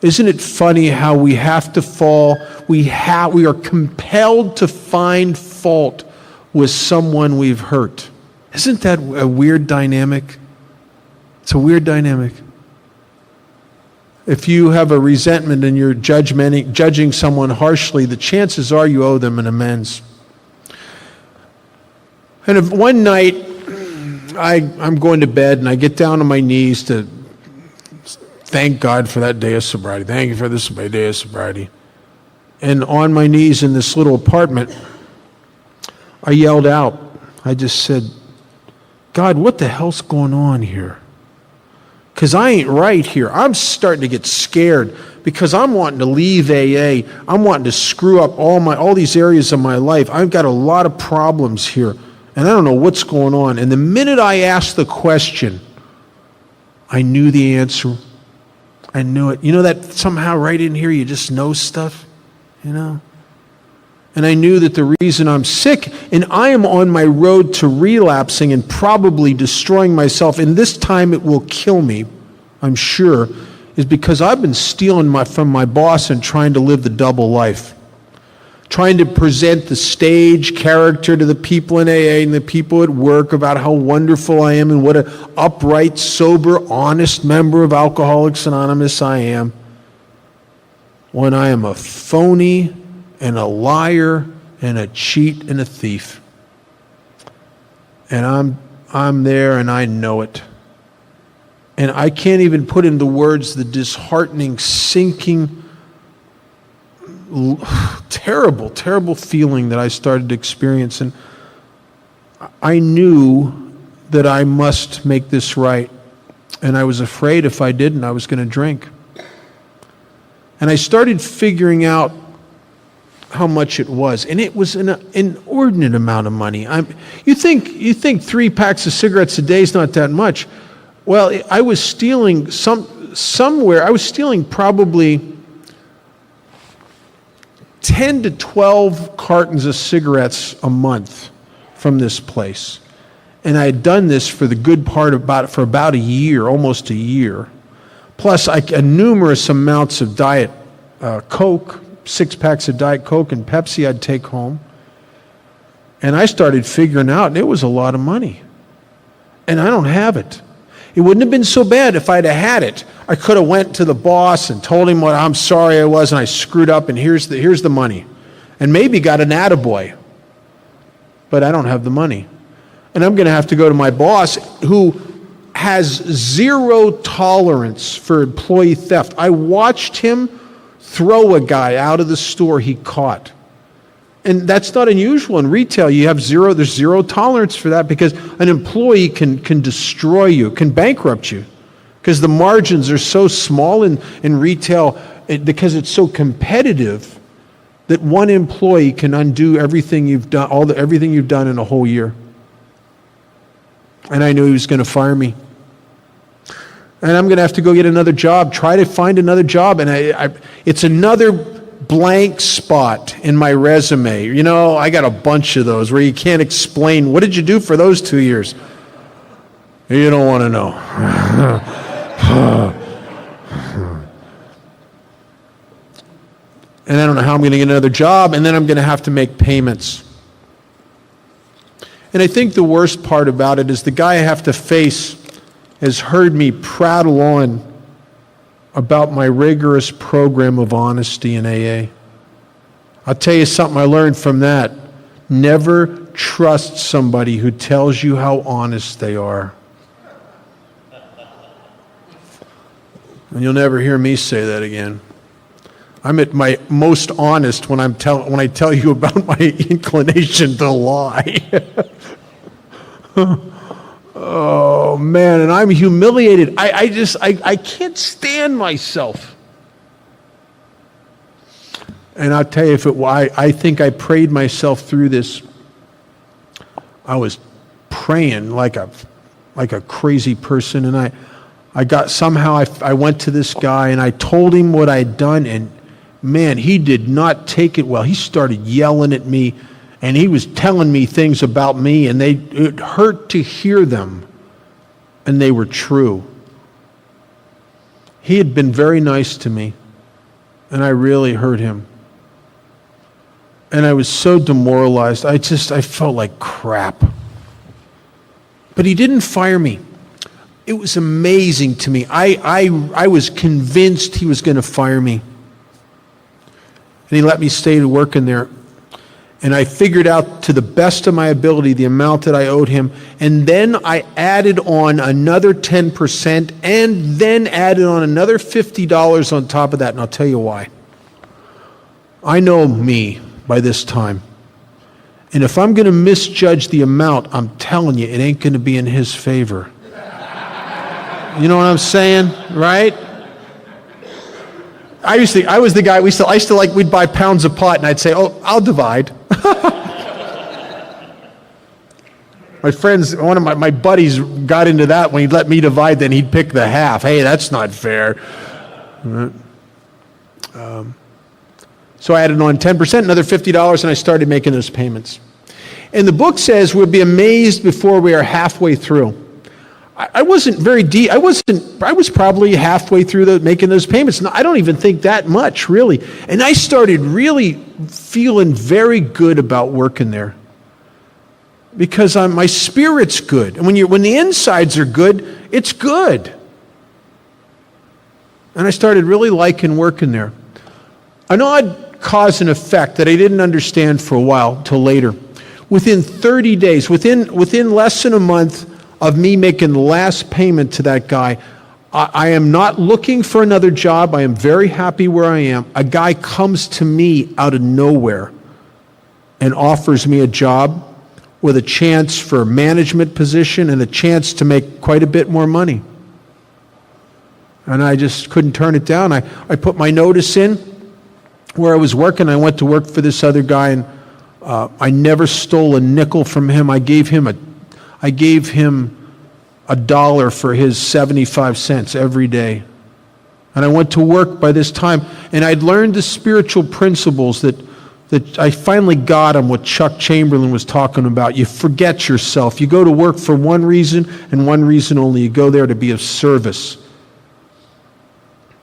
Isn't it funny how we have to fall? We are compelled to find fault with someone we've hurt. Isn't that a weird dynamic? It's a weird dynamic. If you have a resentment and you're judging someone harshly, the chances are you owe them an amends. And if one night I'm going to bed and I get down on my knees to thank God for that day of sobriety. Thank you for this day of sobriety. And on my knees in this little apartment, I yelled out. I just said, God, what the hell's going on here? Because I ain't right here. I'm starting to get scared because I'm wanting to leave AA. I'm wanting to screw up all these areas of my life. I've got a lot of problems here, and I don't know what's going on. And the minute I asked the question, I knew the answer. I knew it. You know that somehow right in here you just know stuff, you know? And I knew that the reason I'm sick and I am on my road to relapsing and probably destroying myself, and this time it will kill me, I'm sure, is because I've been stealing from my boss and trying to live the double life. Trying to present the stage character to the people in AA and the people at work about how wonderful I am and what an upright, sober, honest member of Alcoholics Anonymous I am, when I am a phony and a liar and a cheat and a thief. And I'm there and I know it. And I can't even put into words the disheartening, sinking, terrible, terrible feeling that I started to experience. And I knew that I must make this right. And I was afraid if I didn't, I was going to drink. And I started figuring out how much it was. And it was an inordinate amount of money. You think 3 packs of cigarettes a day is not that much. Well, I was stealing somewhere. I was stealing probably 10 to 12 cartons of cigarettes a month from this place. And I had done this for the good part for about a year, almost a year. Plus numerous amounts of Diet Coke, 6 packs of Diet Coke and Pepsi I'd take home. And I started figuring out, and it was a lot of money. And I don't have it. It wouldn't have been so bad if I'd have had it. I could have went to the boss and told him what I'm sorry I was and I screwed up and here's the money. And maybe got an attaboy. But I don't have the money. And I'm going to have to go to my boss who has zero tolerance for employee theft. I watched him throw a guy out of the store he caught. And that's not unusual in retail. There's zero tolerance for that because an employee can destroy you, can bankrupt you. Because the margins are so small in retail, because it's so competitive, that one employee can undo everything you've done, everything you've done in a whole year. And I knew he was going to fire me. And I'm going to have to go get another job, try to find another job. And it's another blank spot in my resume. You know, I got a bunch of those where you can't explain, what did you do for those 2 years? You don't want to know. And I don't know how I'm going to get another job, and then I'm going to have to make payments. And I think the worst part about it is the guy I have to face has heard me prattle on about my rigorous program of honesty in AA. I'll tell you something I learned from that. Never trust somebody who tells you how honest they are. And you'll never hear me say that again. I'm at my most honest when I tell you about my inclination to lie. Oh man, and I'm humiliated. I can't stand myself. And I'll tell you, I think I prayed myself through this. I was praying like a crazy person, and I went to this guy and I told him what I'd done, and man, he did not take it well. He started yelling at me, and he was telling me things about me, and it hurt to hear them, and they were true. He had been very nice to me, and I really hurt him. And I was so demoralized. I felt like crap. But he didn't fire me. It was amazing to me. I was convinced he was going to fire me. And he let me stay to work in there. And I figured out to the best of my ability the amount that I owed him. And then I added on another 10% and then added on another $50 on top of that. And I'll tell you why. I know me by this time. And if I'm going to misjudge the amount, I'm telling you, it ain't going to be in his favor. You know what I'm saying, right? I was the guy, we'd buy pounds of pot, and I'd say, oh, I'll divide. My friends, one of my buddies got into that when he'd let me divide, then he'd pick the half. Hey, that's not fair. So I added on 10%, another $50, and I started making those payments. And the book says we'll be amazed before we are halfway through. I wasn't very deep. I was probably halfway through making those payments. No, I don't even think that much, really. And I started really feeling very good about working there because my spirit's good. And when the insides are good, it's good. And I started really liking working there. An odd cause and effect that I didn't understand for a while till later. Within 30 days, within less than a month of me making the last payment to that guy, I am not looking for another job. I am very happy where I am. A guy comes to me out of nowhere and offers me a job with a chance for a management position and a chance to make quite a bit more money. And I just couldn't turn it down. I put my notice in where I was working. I went to work for this other guy, and I never stole a nickel from him. I gave him $1 for his 75 cents every day. And I went to work by this time, and I'd learned the spiritual principles that I finally got them, what Chuck Chamberlain was talking about. You forget yourself. You go to work for one reason and one reason only. You go there to be of service.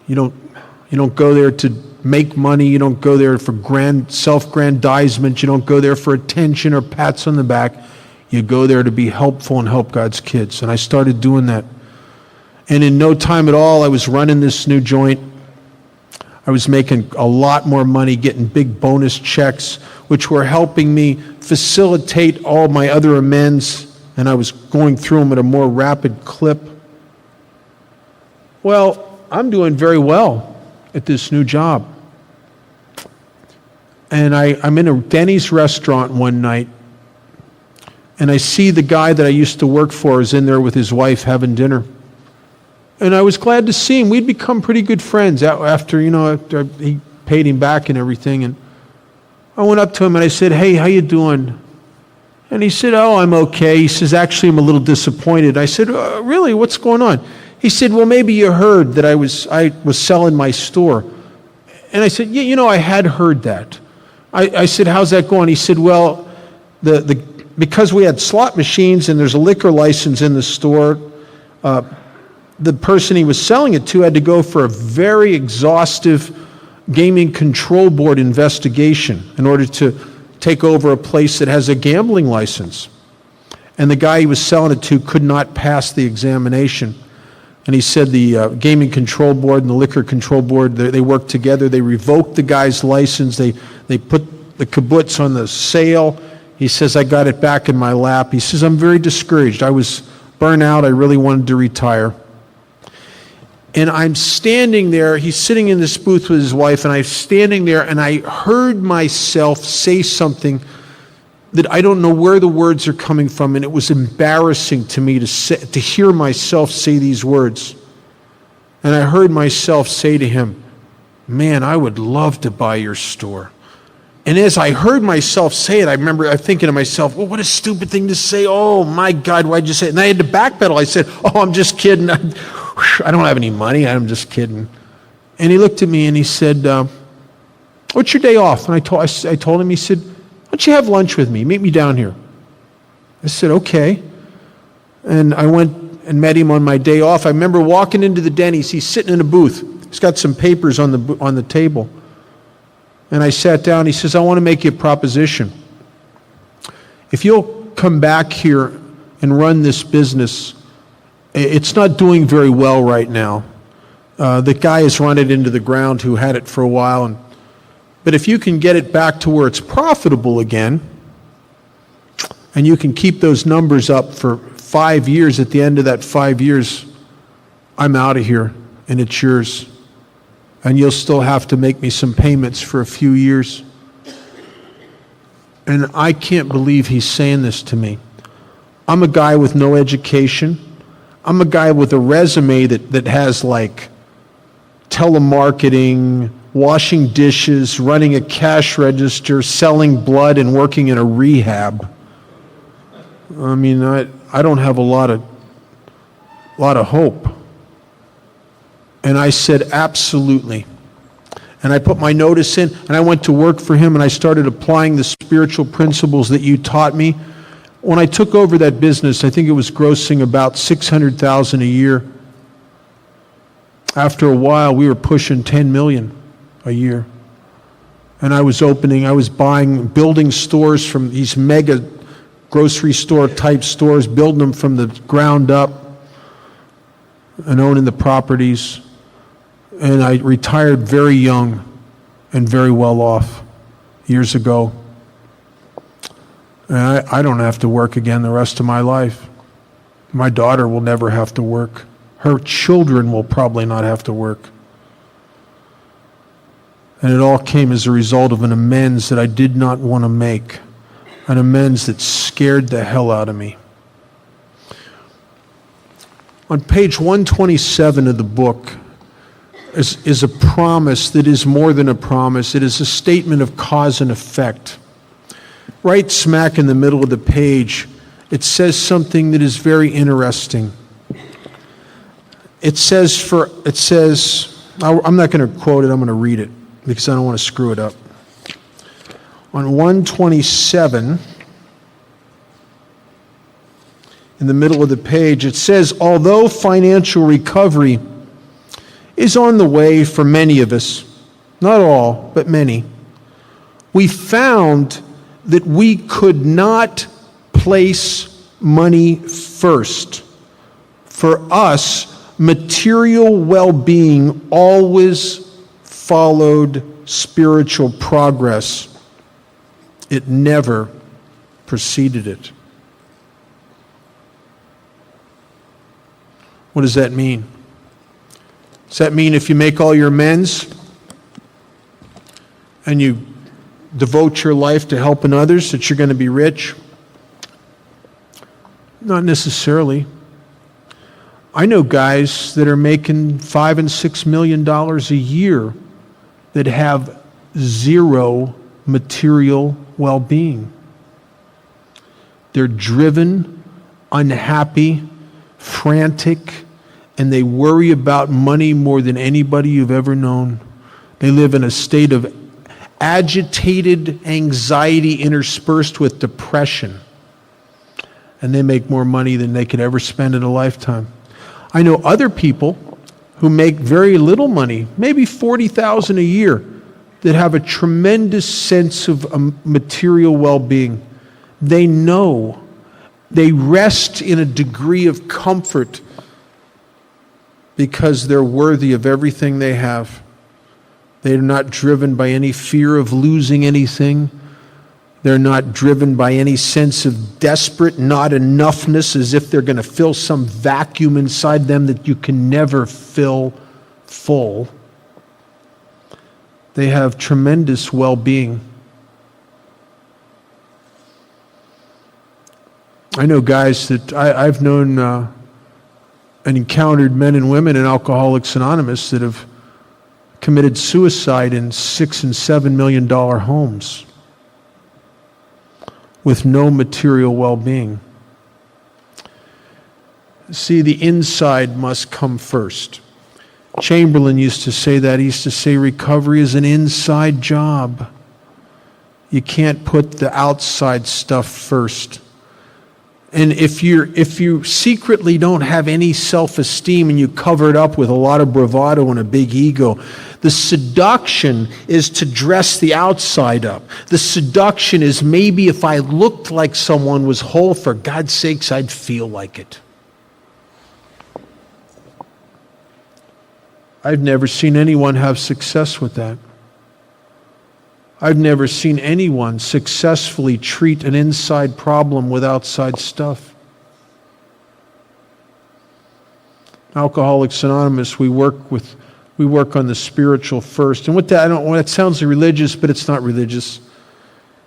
You don't go there to make money. You don't go there for self-grandizement. You don't go there for attention or pats on the back. You go there to be helpful and help God's kids. And I started doing that. And in no time at all, I was running this new joint. I was making a lot more money, getting big bonus checks, which were helping me facilitate all my other amends. And I was going through them at a more rapid clip. Well, I'm doing very well at this new job. And I'm in a Denny's restaurant one night, and I see the guy that I used to work for is in there with his wife having dinner. And I was glad to see him. We'd become pretty good friends after he paid him back and everything. And I went up to him and I said, "Hey, how you doing?" And he said, "Oh, I'm okay." He says, "Actually, I'm a little disappointed." I said, "Really? What's going on?" He said, "Well, maybe you heard that I was selling my store." And I said, "Yeah, I had heard that." I said, "How's that going?" He said, "Well, because we had slot machines and there's a liquor license in the store, the person he was selling it to had to go for a very exhaustive gaming control board investigation in order to take over a place that has a gambling license. And the guy he was selling it to could not pass the examination." And he said the gaming control board and the liquor control board, they worked together. They revoked the guy's license. They put the kibbutz on the sale. He says, "I got it back in my lap." He says, "I'm very discouraged. I was burnt out. I really wanted to retire." And I'm standing there. He's sitting in this booth with his wife, and I'm standing there, and I heard myself say something that I don't know where the words are coming from, and it was embarrassing to me to hear myself say these words. And I heard myself say to him, "Man, I would love to buy your store." And as I heard myself say it, I remember thinking to myself, "Well, what a stupid thing to say. Oh, my God, why'd you say it?" And I had to backpedal. I said, "Oh, I'm just kidding. I don't have any money. I'm just kidding." And he looked at me and he said, "What's your day off?" And I told him, he said, "Why don't you have lunch with me? Meet me down here." I said, "Okay." And I went and met him on my day off. I remember walking into the Denny's. He's sitting in a booth. He's got some papers on the table. And I sat down. He says, "I want to make you a proposition. If you'll come back here and run this business, it's not doing very well right now. The guy has run it into the ground who had it for a while. But if you can get it back to where it's profitable again, and you can keep those numbers up for 5 years, at the end of that 5 years, I'm out of here and it's yours. And you'll still have to make me some payments for a few years." And I can't believe he's saying this to me. I'm a guy with no education. I'm a guy with a resume that has like telemarketing, washing dishes, running a cash register, selling blood, and working in a rehab. I mean, I don't have a lot of hope. And I said, "Absolutely." And I put my notice in, and I went to work for him, and I started applying the spiritual principles that you taught me. When I took over that business, I think it was grossing about $600,000 a year. After a while, we were pushing $10 million a year. And I was building stores from these mega grocery store type stores, building them from the ground up and owning the properties. And I retired very young and very well off years ago. And I don't have to work again the rest of my life. My daughter will never have to work. Her children will probably not have to work. And it all came as a result of an amends that I did not want to make, an amends that scared the hell out of me. On page 127 of the book is a promise that is more than a promise. It is a statement of cause and effect. Right smack in the middle of the page, it says something that is very interesting. It says, I'm not going to quote it, I'm going to read it because I don't want to screw it up. On 127, in the middle of the page, it says, "Although financial recovery is on the way for many of us, not all, but many, we found that we could not place money first. For us, material well-being always followed spiritual progress. It never preceded it." What does that mean? Does that mean if you make all your amends and you devote your life to helping others, that you're going to be rich? Not necessarily. I know guys that are making $5 and $6 million a year that have zero material well-being. They're driven, unhappy, frantic, and they worry about money more than anybody you've ever known. They live in a state of agitated anxiety interspersed with depression. And they make more money than they could ever spend in a lifetime. I know other people who make very little money, maybe $40,000 a year, that have a tremendous sense of material well-being. They know, they rest in a degree of comfort because they're worthy of everything they have. They're not driven by any fear of losing anything. They're not driven by any sense of desperate not enoughness, as if they're going to fill some vacuum inside them that you can never fill full. They have tremendous well-being. I know guys that I've known and encountered men and women in Alcoholics Anonymous that have committed suicide in $6 and $7 million homes with no material well-being. See, the inside must come first. Chamberlain used to say that. He used to say recovery is an inside job. You can't put the outside stuff first. And if you secretly don't have any self-esteem and you cover it up with a lot of bravado and a big ego, the seduction is to dress the outside up. The seduction is maybe if I looked like someone was whole, for God's sakes, I'd feel like it. I've never seen anyone have success with that. I've never seen anyone successfully treat an inside problem with outside stuff. Alcoholics Anonymous, we work on the spiritual first. And with that, it sounds religious, but it's not religious.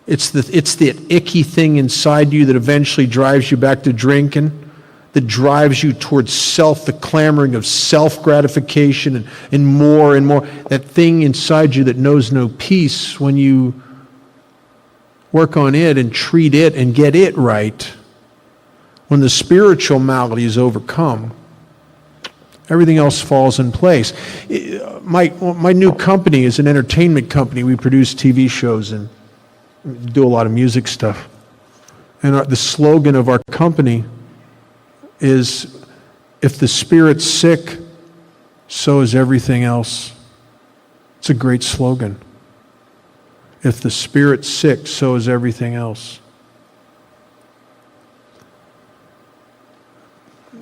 It's the icky thing inside you that eventually drives you back to drinking, that drives you towards the clamoring of self-gratification and more and more. That thing inside you that knows no peace, when you work on it and treat it and get it right, when the spiritual malady is overcome, everything else falls in place. My new company is an entertainment company. We produce TV shows and do a lot of music stuff. And the slogan of our company is, if the spirit's sick, so is everything else. It's a great slogan. If the spirit's sick, so is everything else.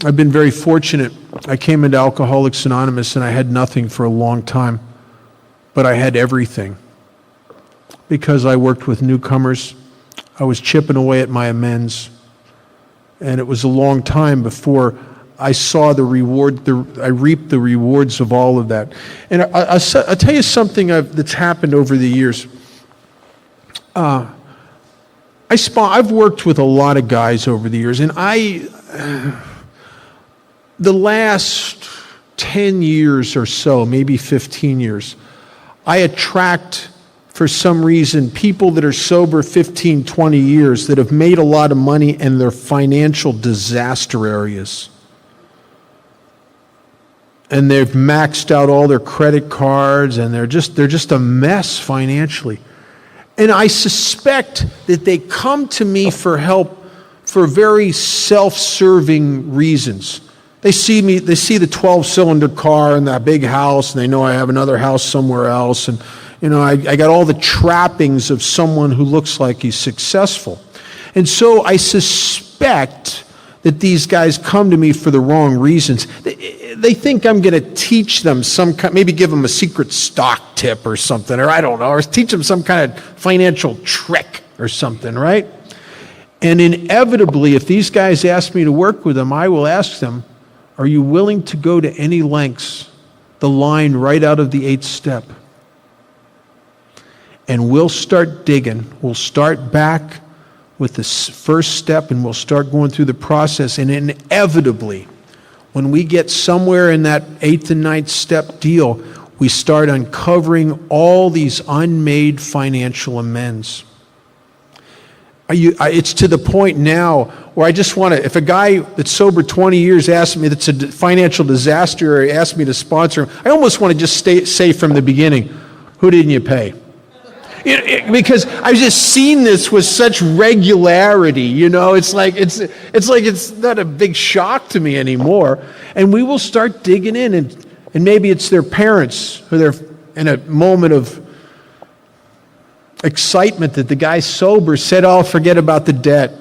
I've been very fortunate. I came into Alcoholics Anonymous and I had nothing for a long time, but I had everything. Because I worked with newcomers, I was chipping away at my amends. And it was a long time before I saw the reward, I reaped the rewards of all of that. And I'll tell you something that's happened over the years. I've worked with a lot of guys over the years, and the last 10 years or so, maybe 15 years, I attract, for some reason, people that are sober 15, 20 years that have made a lot of money and they're financial disaster areas. And they've maxed out all their credit cards and they're just a mess financially. And I suspect that they come to me for help for very self-serving reasons. They see the 12-cylinder car and that big house, and they know I have another house somewhere else, and I got all the trappings of someone who looks like he's successful. And so I suspect that these guys come to me for the wrong reasons. They think I'm going to teach them maybe give them a secret stock tip or something, or I don't know, or teach them some kind of financial trick or something, right? And inevitably, if these guys ask me to work with them, I will ask them, are you willing to go to any lengths, the line right out of the 8th step? and we'll start digging. We'll start back with the first step, and we'll start going through the process. And inevitably, when we get somewhere in that 8th and 9th step deal, we start uncovering all these unmade financial amends. It's to the point now where I just want to, if a guy that's sober 20 years asks me that's a financial disaster or asks me to sponsor him, I almost want to just say from the beginning, who didn't you pay? Because I've just seen this with such regularity, you know, it's like it's not a big shock to me anymore. And we will start digging in, and maybe it's their parents who they're in a moment of excitement that the guy sober said, "Oh, forget about the debt."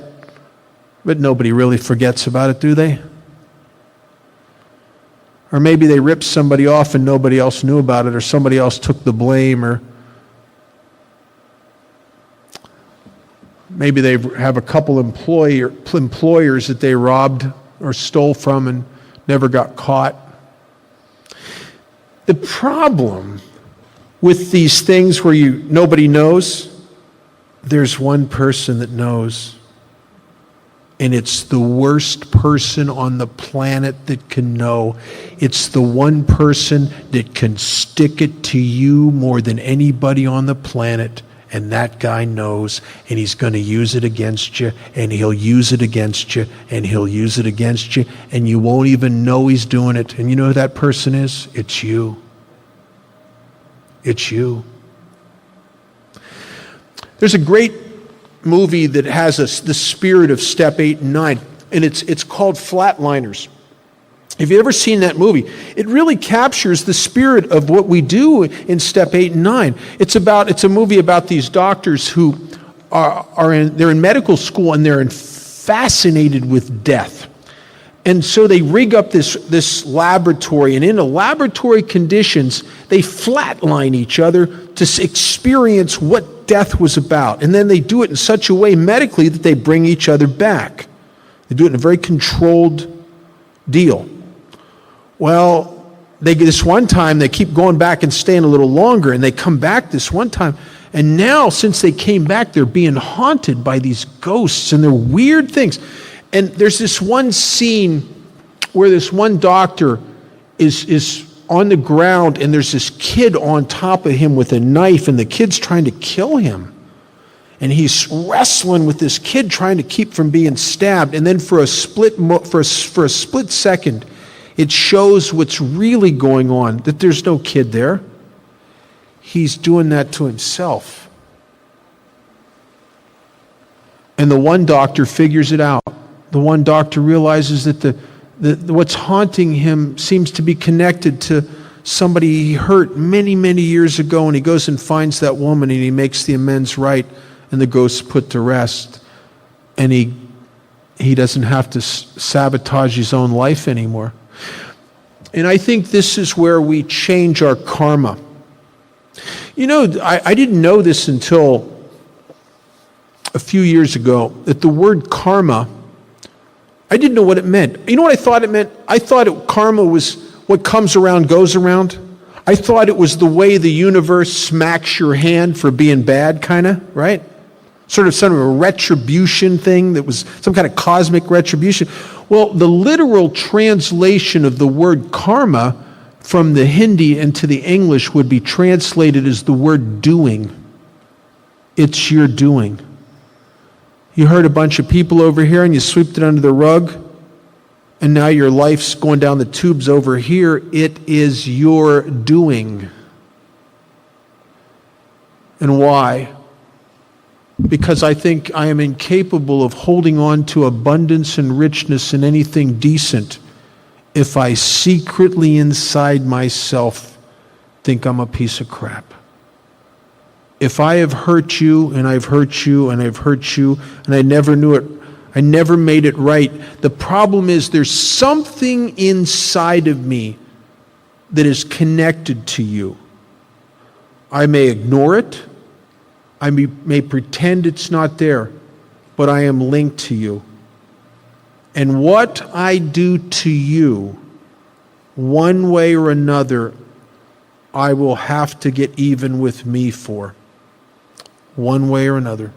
But nobody really forgets about it, do they? Or maybe they ripped somebody off and nobody else knew about it, or somebody else took the blame, or maybe they have a couple employers that they robbed or stole from and never got caught. The problem with these things where nobody knows, there's one person that knows. And it's the worst person on the planet that can know. It's the one person that can stick it to you more than anybody on the planet. And that guy knows, and he's going to use it against you, and he'll use it against you, and he'll use it against you, and you won't even know he's doing it. And you know who that person is? It's you. It's you. There's a great movie that has the spirit of step 8 and 9, and it's called Flatliners. Have you ever seen that movie? It really captures the spirit of what we do in step 8 and 9. It's a movie about these doctors who they're in medical school, and they're fascinated with death. And so they rig up this laboratory, and in the laboratory conditions, they flatline each other to experience what death was about. And then they do it in such a way medically that they bring each other back. They do it in a very controlled deal. Well, this one time, they keep going back and staying a little longer, and they come back this one time. And now, since they came back, they're being haunted by these ghosts, and they're weird things. And there's this one scene where this one doctor is on the ground, and there's this kid on top of him with a knife, and the kid's trying to kill him. And he's wrestling with this kid, trying to keep from being stabbed. And then for a split second, it shows what's really going on, that there's no kid there. He's doing that to himself. And the one doctor figures it out. The one doctor realizes that what's haunting him seems to be connected to somebody he hurt many, many years ago, and he goes and finds that woman, and he makes the amends right, and the ghost's put to rest. And he doesn't have to sabotage his own life anymore. And I think this is where we change our karma. You know, I didn't know this until a few years ago, that the word karma, I didn't know what it meant. You know what I thought it meant? I thought karma was what comes around goes around. I thought it was the way the universe smacks your hand for being bad, kind of, right? Sort of a retribution thing that was some kind of cosmic retribution. Well, the literal translation of the word karma from the Hindi into the English would be translated as the word doing. It's your doing. You hurt a bunch of people over here and you swept it under the rug, and now your life's going down the tubes over here. It is your doing. And why? Because I think I am incapable of holding on to abundance and richness and anything decent if I secretly inside myself think I'm a piece of crap. If I have hurt you, and I've hurt you, and I've hurt you, and I never knew it, I never made it right, the problem is there's something inside of me that is connected to you. I may ignore it, I may pretend it's not there, but I am linked to you. And what I do to you, one way or another, I will have to get even with me for. one way or another.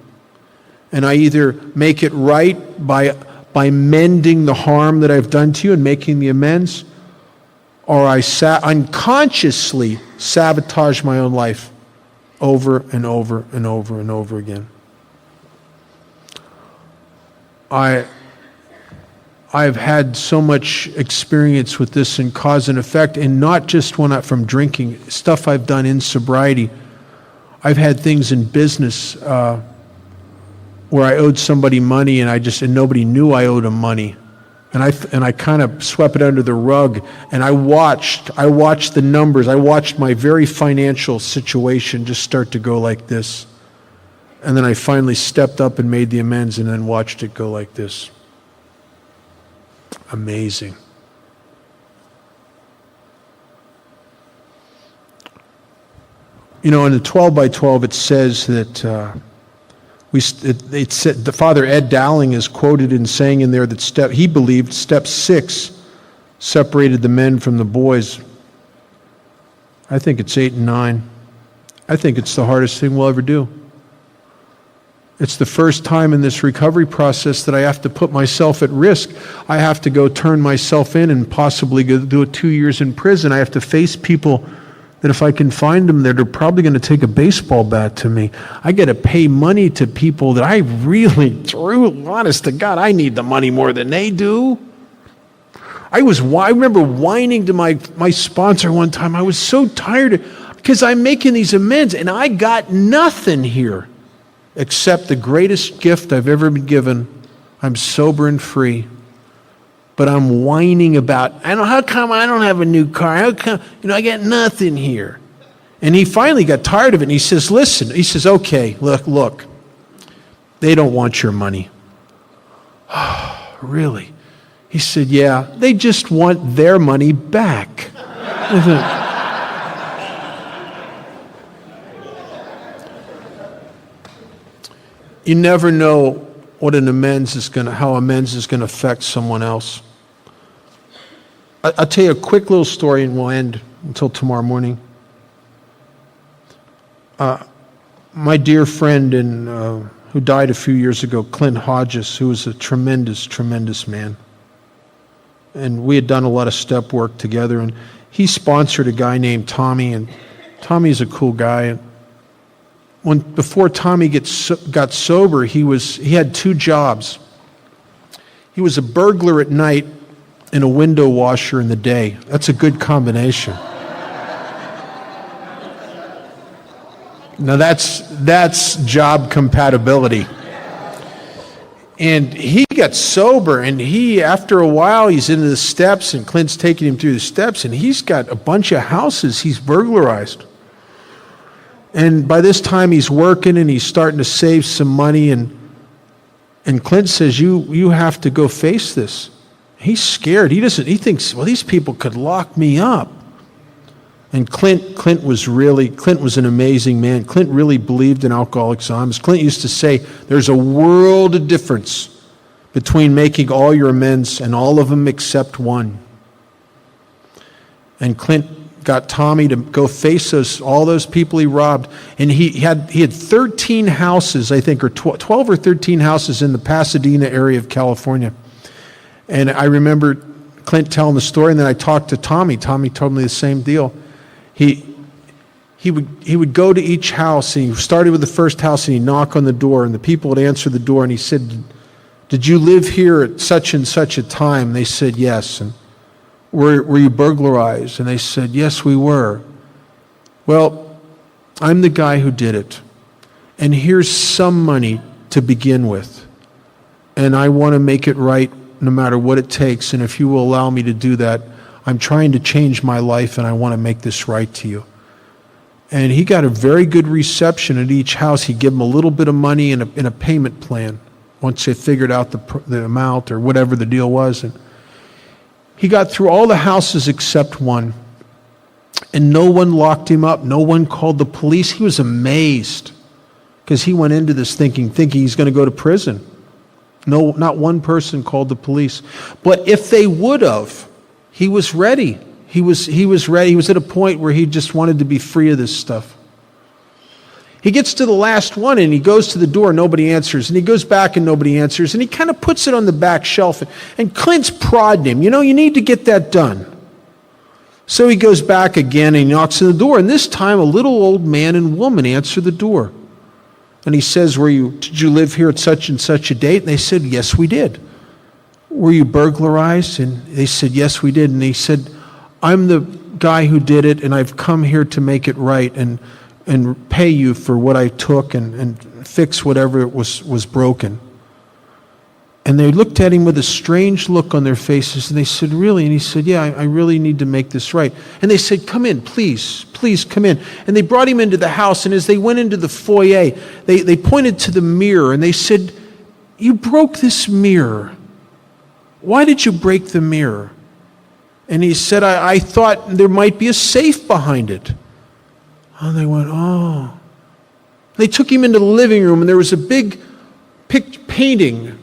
And I either make it right by mending the harm that I've done to you and making the amends, or I unconsciously sabotage my own life over and over and over and over again. I've had so much experience with this in cause and effect, and not just from drinking, stuff I've done in sobriety. I've had things in business where I owed somebody money and nobody knew I owed them money. And I kind of swept it under the rug, and I watched the numbers. I watched my very financial situation just start to go like this. And then I finally stepped up and made the amends and then watched it go like this. Amazing. You know, in the 12 by 12, it says that it said, the Father Ed Dowling is quoted in saying in there that he believed step 6 separated the men from the boys. I think it's 8 and 9. I think it's the hardest thing we'll ever do. It's the first time in this recovery process that I have to put myself at risk. I have to go turn myself in and possibly go do 2 years in prison. I have to face people that if I can find them, they're probably going to take a baseball bat to me. I got to pay money to people that I really, honest to God, I need the money more than they do. I remember whining to my sponsor one time. I was so tired because I'm making these amends and I got nothing here except the greatest gift I've ever been given. I'm sober and free. But I'm whining about, how come I don't have a new car? How come, I got nothing here. And he finally got tired of it, and he says, listen, okay, look, they don't want your money. Oh, really? He said, yeah, they just want their money back. You never know what how amends is going to affect someone else. I'll tell you a quick little story and we'll end until tomorrow morning. My dear friend who died a few years ago, Clint Hodges, who was a tremendous, tremendous man. And we had done a lot of step work together, and he sponsored a guy named Tommy, and Tommy's a cool guy. And before Tommy got sober, he had 2 jobs. He was a burglar at night and a window washer in the day. That's a good combination. Now that's job compatibility. And he got sober, and after a while, he's into the steps, and Clint's taking him through the steps, and he's got a bunch of houses he's burglarized. And by this time, he's working, and he's starting to save some money, and Clint says, you have to go face this. He's scared. He thinks, well, these people could lock me up. And Clint was an amazing man. Clint really believed in Alcoholics Anonymous. Clint used to say, there's a world of difference between making all your amends and all of them except one. And Clint got Tommy to go face all those people he robbed. And he had 13 houses, I think, or 12 or 13 houses in the Pasadena area of California. And I remember Clint telling the story, and then I talked to Tommy. Tommy told me the same deal. He would go to each house, and he started with the first house, and he'd knock on the door, and the people would answer the door, and he said, did you live here at such and such a time? They said, yes. And were you burglarized? And they said, yes, we were. Well, I'm the guy who did it. And here's some money to begin with. And I want to make it right no matter what it takes. And if you will allow me to do that, I'm trying to change my life, and I want to make this right to you. And he got a very good reception at each house. He'd give them a little bit of money in a payment plan once they figured out the amount or whatever the deal was. And he got through all the houses except one. And no one locked him up. No one called the police. He was amazed because he went into this thinking he's going to go to prison. No, not one person called the police. But if they would have, he was ready. He was ready. He was at a point where he just wanted to be free of this stuff. He gets to the last one and he goes to the door, nobody answers. And he goes back and nobody answers. And he kind of puts it on the back shelf. And Clint's prodding him, you need to get that done. So he goes back again and he knocks on the door. And this time a little old man and woman answer the door. And he says, did you live here at such and such a date? And they said, yes, we did. Were you burglarized? And they said, yes, we did. And he said, I'm the guy who did it, and I've come here to make it right and pay you for what I took and fix whatever was broken. And they looked at him with a strange look on their faces, and they said, really? And he said, yeah, I really need to make this right. And they said, come in, please come in. And they brought him into the house, and as they went into the foyer, they pointed to the mirror, and they said, you broke this mirror. Why did you break the mirror? And he said, I thought there might be a safe behind it. And they went, oh. They took him into the living room, and there was a big painting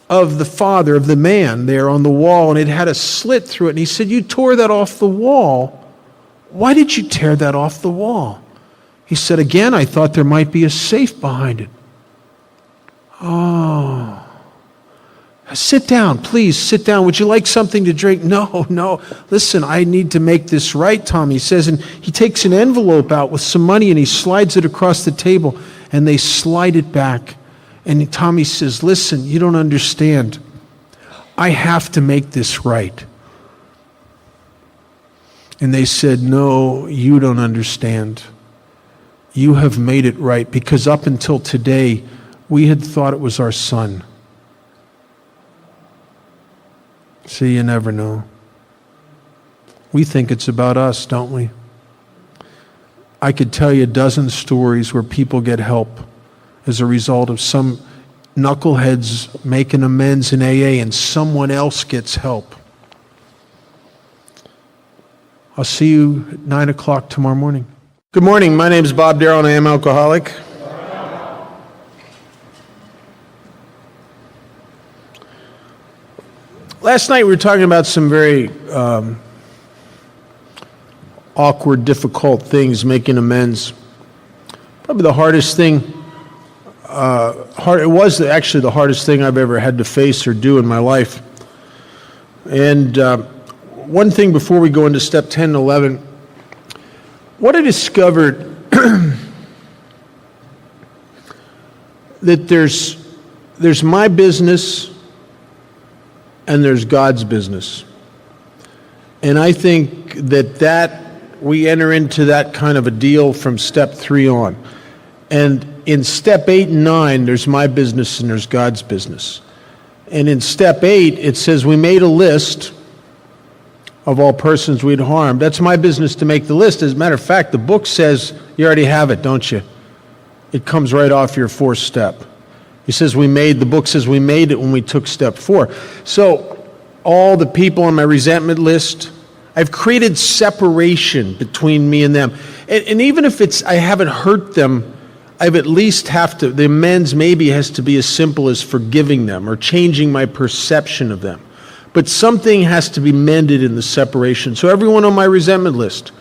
of the father, of the man there on the wall, and it had a slit through it. And he said, you tore that off the wall. Why did you tear that off the wall? He said, again, I thought there might be a safe behind it. Oh. Sit down, please, sit down. Would you like something to drink? No. Listen, I need to make this right, Tommy says. And he takes an envelope out with some money and he slides it across the table and they slide it back. And Tommy says, listen, you don't understand. I have to make this right. And they said, no, you don't understand. You have made it right because up until today, we had thought it was our son. See, you never know. We think it's about us, don't we? I could tell you a dozen stories where people get help as a result of some knuckleheads making amends in AA and someone else gets help. I'll see you at 9 o'clock tomorrow morning. Good morning. My name is Bob Darrell and I am alcoholic. Last night we were talking about some very awkward, difficult things, making amends. Probably the hardest thing, it was actually the hardest thing I've ever had to face or do in my life. And one thing before we go into step 10 and 11, what I discovered that there's my business and there's God's business. And I think that we enter into that kind of a deal from step 3 on. And in step 8 and 9, there's my business and there's God's business. And in step 8, it says we made a list of all persons we'd harmed. That's my business to make the list. As a matter of fact, the book says you already have it, don't you? It comes right off your 4th step. The book says we made it when we took step 4. So all the people on my resentment list, I've created separation between me and them. And even if I haven't hurt them, I've at least the amends maybe has to be as simple as forgiving them or changing my perception of them. But something has to be mended in the separation. So everyone on my resentment list,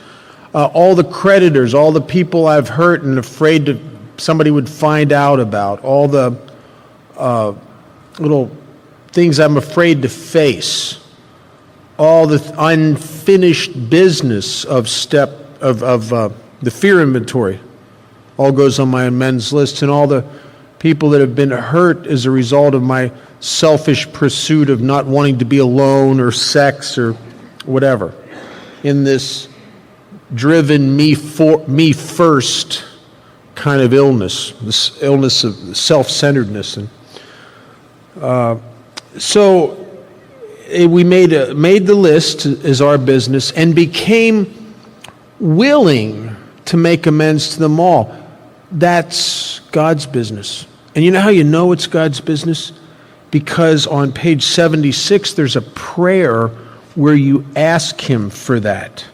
all the creditors, all the people I've hurt and afraid somebody would find out about, all the little things I'm afraid to face, all the unfinished business of the fear inventory, all goes on my amends list, and all the people that have been hurt as a result of my selfish pursuit of not wanting to be alone or sex or whatever, in this driven me first kind of illness, this illness of self-centeredness. And so we made the list as our business and became willing to make amends to them all. That's God's business. And you know how you know it's God's business? Because on page 76 there's a prayer where you ask him for that.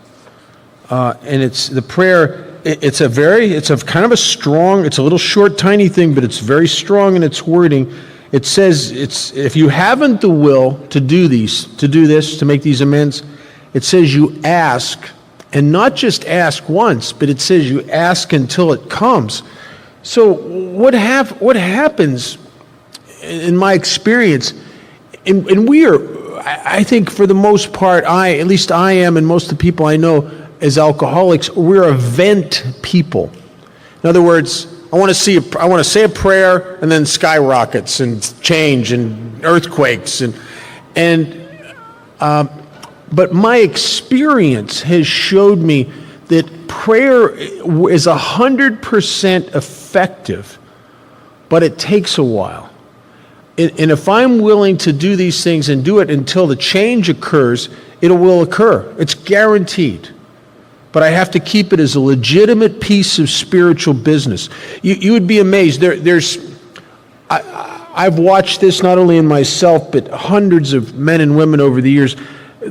And it's the prayer. It's a kind of a strong, it's a little short, tiny thing, but it's very strong in its wording. It says, if you haven't the will to do this, to make these amends, it says you ask And not just ask once, but it says you ask until it comes. So what happens, in my experience, and we are, I think for the most part, at least I am, and most of the people I know as alcoholics, we're event people. In other words, I want to say a prayer, and then skyrockets and change and earthquakes but my experience has showed me that prayer is 100% effective, but it takes a while. And if I'm willing to do these things and do it until the change occurs, it will occur. It's guaranteed. But I have to keep it as a legitimate piece of spiritual business. You would be amazed. I've watched this not only in myself, but hundreds of men and women over the years,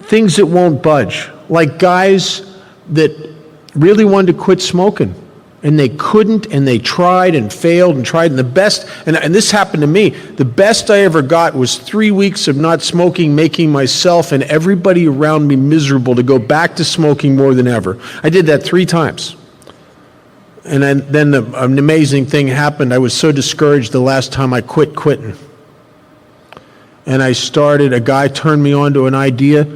things that won't budge. Like guys that really wanted to quit smoking, and they couldn't, and they tried and failed and tried. And the best, and this happened to me, the best I ever got was 3 weeks of not smoking, making myself and everybody around me miserable to go back to smoking more than ever. I did that 3 times. And then an amazing thing happened. I was so discouraged the last time I quit quitting. And a guy turned me on to an idea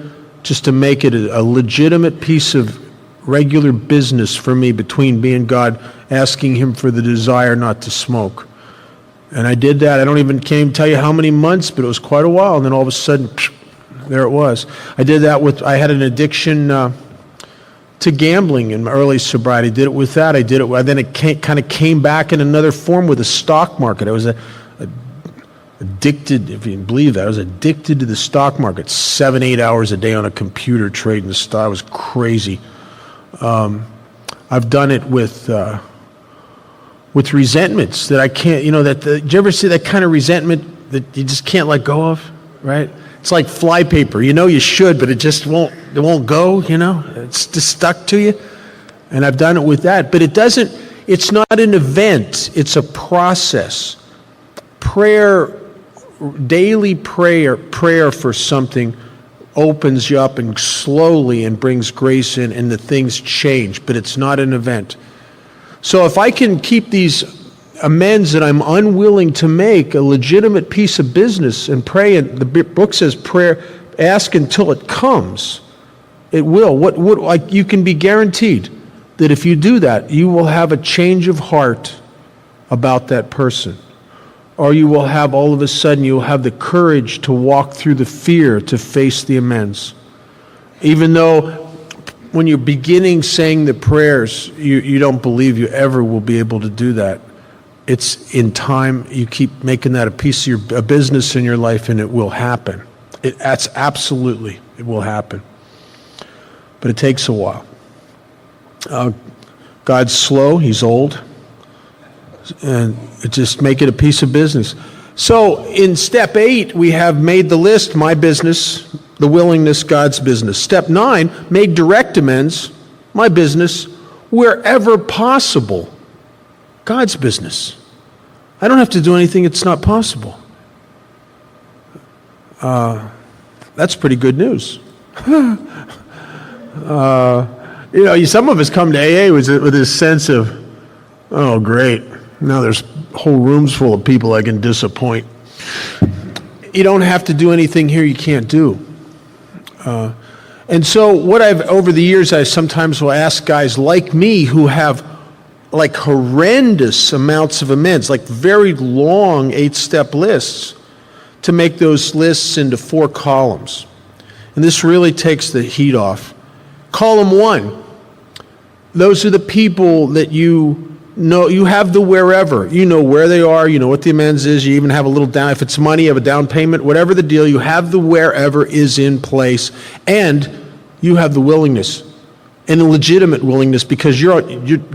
just to make it a legitimate piece of regular business for me between me and God, asking him for the desire not to smoke. And I did that. I don't even can't tell you how many months, but it was quite a while. And then all of a sudden, there it was. I did that I had an addiction to gambling in my early sobriety. I did it with that. Then it kind of came back in another form with the stock market. I was addicted, if you can believe that. I was addicted to the stock market, 7-8 hours a day on a computer trading the stock. It was crazy. I've done it with resentments that I can't, did you ever see that kind of resentment that you just can't let go of, right? It's like flypaper. You should, but it just won't go, It's just stuck to you. And I've done it with that. But it's not an event. It's a process. Daily prayer for something opens you up and slowly and brings grace in, and the things change, but it's not an event. So if I can keep these amends that I'm unwilling to make a legitimate piece of business and pray, and the book says prayer, ask until it comes, it will. You can be guaranteed that if you do that, you will have a change of heart about that person. Or you will have, all of a sudden, you'll have the courage to walk through the fear to face the amends. Even though when you're beginning saying the prayers, you don't believe you ever will be able to do that. It's in time, you keep making that a piece of a business in your life, and it will happen. It will happen. But it takes a while. God's slow, he's old. And just make it a piece of business. So in step 8, we have made the list, my business, the willingness, God's business. Step 9, make direct amends, my business, wherever possible, God's business. I don't have to do anything it's not possible. That's pretty good news. Some of us come to AA with this sense of, oh, great. Now there's whole rooms full of people I can disappoint. You don't have to do anything here you can't do. And so over the years, I sometimes will ask guys like me who have like horrendous amounts of amends, like very long 8-step lists, to make those lists into 4 columns. And this really takes the heat off. Column 1, those are the people that you have the wherever. You know where they are, you know what the amends is, you even have a little down, if it's money, you have a down payment, whatever the deal, you have the wherever is in place, and you have the willingness, and a legitimate willingness, because you're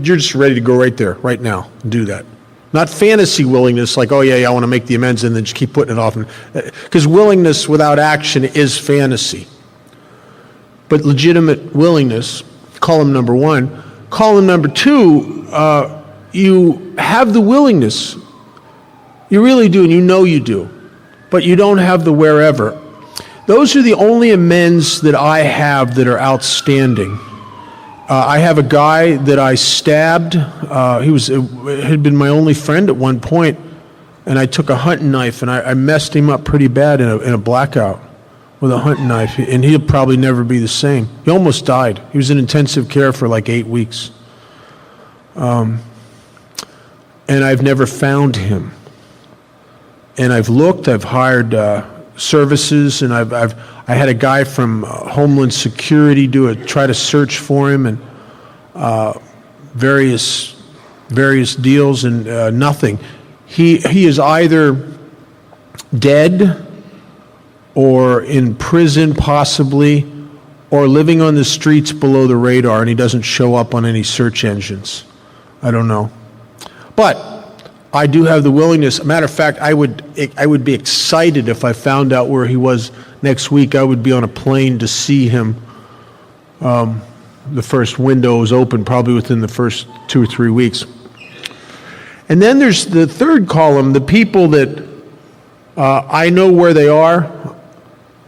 just ready to go right there, right now, and do that. Not fantasy willingness, like, oh yeah, I want to make the amends, and then just keep putting it off. Because willingness without action is fantasy. But legitimate willingness, column number 1. Column number 2, you have the willingness. You really do, and you do. But you don't have the wherever. Those are the only amends that I have that are outstanding. I have a guy that I stabbed. Had been my only friend at one point, and I took a hunting knife and I messed him up pretty bad in a blackout with a hunting knife, and he'll probably never be the same. He almost died. He was in intensive care for like 8 weeks. And I've never found him. And I've looked, I've hired services, and I had a guy from Homeland Security try to search for him, and various deals, and nothing. He is either dead or in prison possibly, or living on the streets below the radar, and he doesn't show up on any search engines. I don't know. But I do have the willingness. As a matter of fact, I would be excited if I found out where he was next week. I would be on a plane to see him. The first window was open probably within the first 2 or 3 weeks. And then there's the third column, the people that I know where they are,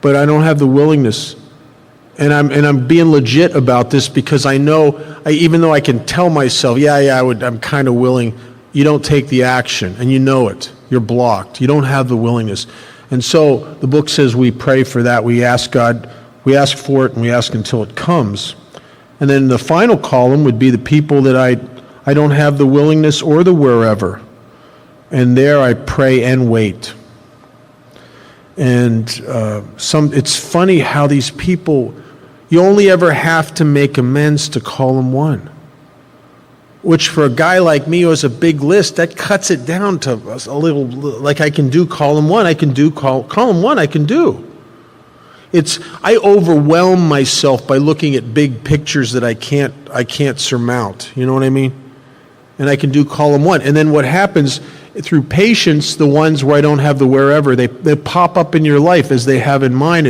but I don't have the willingness. And I'm being legit about this because I know, even though I can tell myself, I'm kind of willing, you don't take the action, and you know it. You're blocked. You don't have the willingness. And so the book says we pray for that. We ask God, we ask for it, and we ask until it comes. And then the final column would be the people that I don't have the willingness or the wherever. And there I pray and wait. And it's funny how these people, you only ever have to make amends to column one. Which for a guy like me who has a big list, that cuts it down to a little, like I can do column one, I can do column one, I can do. I overwhelm myself by looking at big pictures that I can't surmount, you know what I mean? And I can do column one. And then what happens, through patience, the ones where I don't have the wherever, they pop up in your life as they have in mine.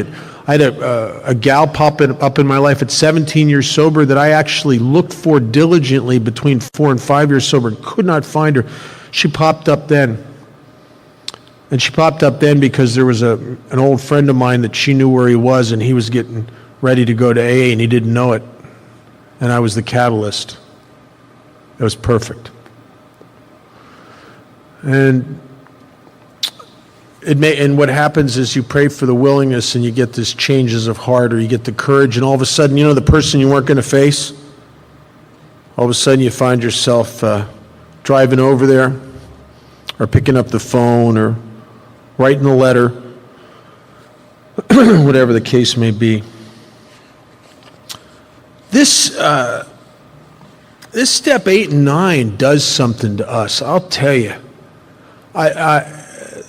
I had a gal pop up in my life at 17 years sober that I actually looked for diligently between 4 and 5 years sober and could not find her. She popped up then. And she popped up then because there was an old friend of mine that she knew where he was, and he was getting ready to go to AA and he didn't know it. And I was the catalyst. It was perfect. And what happens is you pray for the willingness and you get this changes of heart, or you get the courage, and all of a sudden, the person you weren't going to face, all of a sudden you find yourself driving over there, or picking up the phone, or writing a letter, whatever the case may be. This step 8 and 9 does something to us, I'll tell you.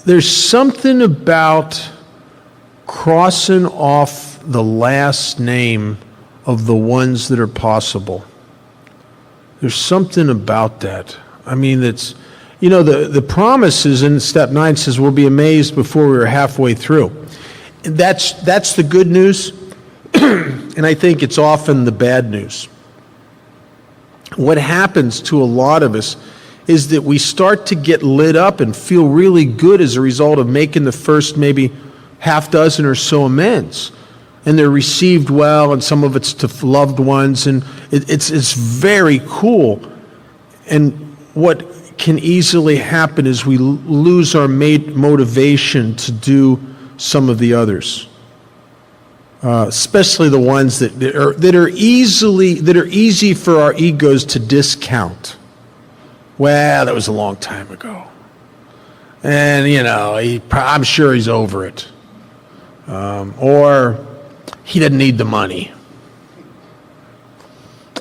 There's something about crossing off the last name of the ones that are possible. There's something about that. I mean, the promises in step 9 says we'll be amazed before we're halfway through. That's the good news, and I think it's often the bad news. What happens to a lot of us is that we start to get lit up and feel really good as a result of making the first maybe half dozen or so amends. And they're received well, and some of it's to loved ones, and it's very cool. And what can easily happen is we lose our motivation to do some of the others. Especially the ones that are easy for our egos to discount. Well, that was a long time ago, and I'm sure he's over it, or he doesn't need the money.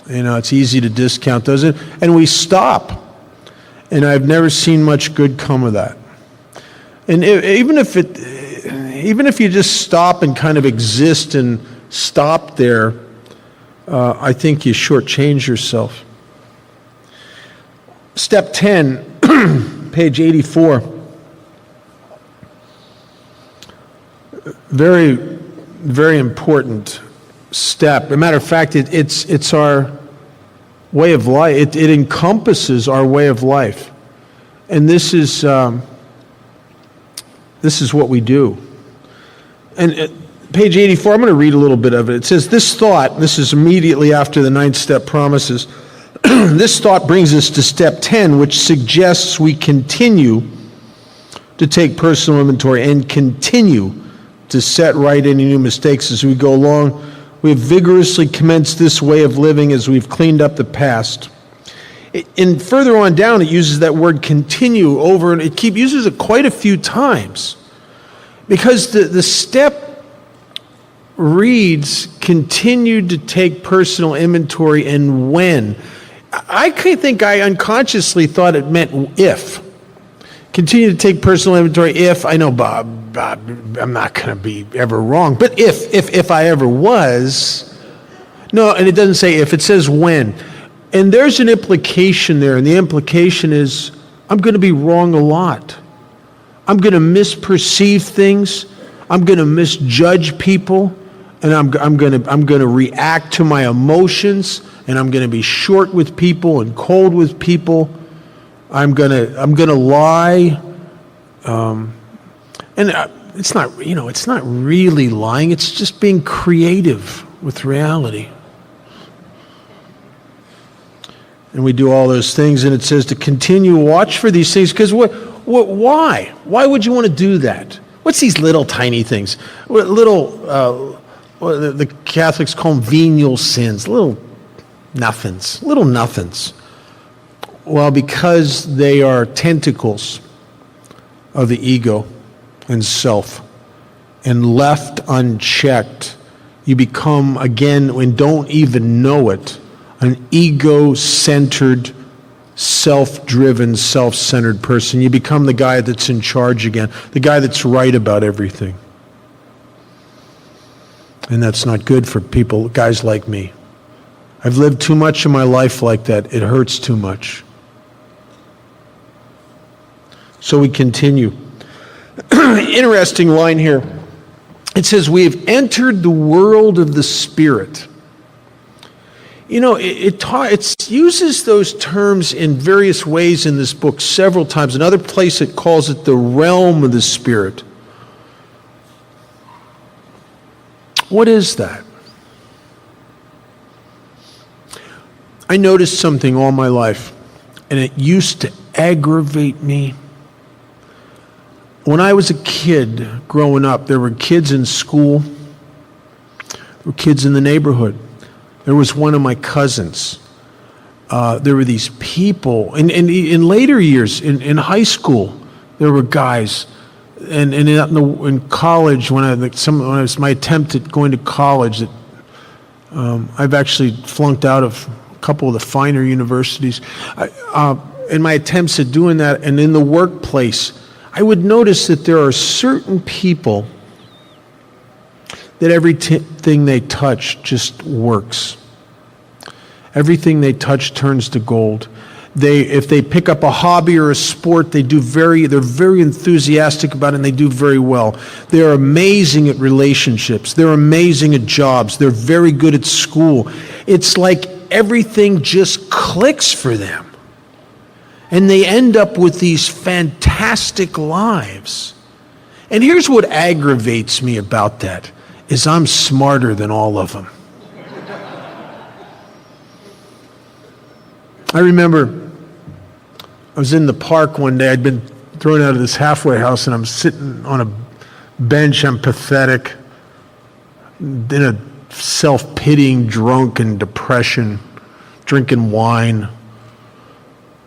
It's easy to discount those, and we stop. And I've never seen much good come of that. And even if you just stop and kind of exist and stop there, I think you shortchange yourself. Step 10, page 84. Very, very important step. As a matter of fact, it's our way of life. It encompasses our way of life. And this is what we do. And page 84, I'm going to read a little bit of it. It says, this thought, this is immediately after the 9th step promises, this thought brings us to step 10, which suggests we continue to take personal inventory and continue to set right any new mistakes as we go along. We have vigorously commenced this way of living as we've cleaned up the past. And further on down, it uses that word continue over, and it uses it quite a few times. Because the step reads, continue to take personal inventory, and when. I think I unconsciously thought it meant if. Continue to take personal inventory if, I know, Bob, I'm not going to be ever wrong, but if I ever was. No, and it doesn't say if, it says when. And there's an implication there, and the implication is I'm going to be wrong a lot. I'm going to misperceive things. I'm going to misjudge people, and I'm going to react to my emotions, and I'm going to be short with people and cold with people. I'm going to lie, and it's not really lying. It's just being creative with reality. And we do all those things, and it says to continue watch for these things, because why? Why would you want to do that? What's these little tiny things? The Catholics call them venial sins, little nothings. Well, because they are tentacles of the ego and self, and left unchecked, you become, again, and don't even know it, an ego-centered, self-driven, self-centered person. You become the guy that's in charge again, the guy that's right about everything. And that's not good for people, guys like me. I've lived too much of my life like that. It hurts too much. So we continue. Interesting line here. It says, we have entered the world of the Spirit. You know, it uses those terms in various ways in this book several times. Another place it calls it the realm of the Spirit. What is that? I noticed something all my life, and it used to aggravate me. When I was a kid growing up, there were kids in school, there were kids in the neighborhood. There was one of my cousins. There were these people, and in later years, in high school, there were guys, and in college, when it was my attempt at going to college, that I've actually flunked out of a couple of the finer universities. In my attempts at doing that, and in the workplace, I would notice that there are certain people that everything they touch just works. Everything they touch turns to gold. If they pick up a hobby or a sport, they're very enthusiastic about it, and they do very well. They're amazing at relationships. They're amazing at jobs. They're very good at school. It's like everything just clicks for them. And they end up with these fantastic lives. And here's what aggravates me about that, is I'm smarter than all of them. I remember I was in the park one day. I'd been thrown out of this halfway house, and I'm sitting on a bench. I'm pathetic, in a self-pitying, drunk, and depression, drinking wine.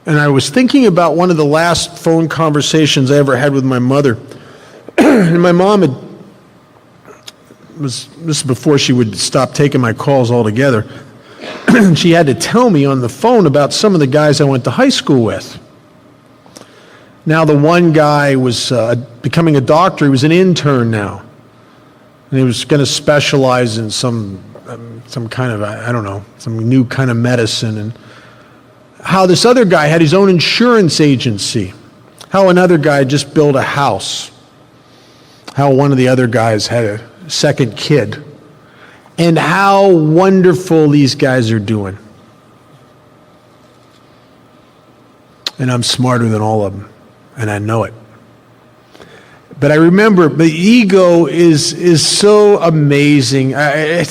And I was thinking about one of the last phone conversations I ever had with my mother. And my mom this is before she would stop taking my calls altogether. She had to tell me on the phone about some of the guys I went to high school with. Now, the one guy was becoming a doctor. He was an intern now. And he was going to specialize in some kind of, I don't know, some new kind of medicine. And how this other guy had his own insurance agency. How another guy just built a house. How one of the other guys had a second kid. And how wonderful these guys are doing. And I'm smarter than all of them. And I know it. But I remember the ego is so amazing. I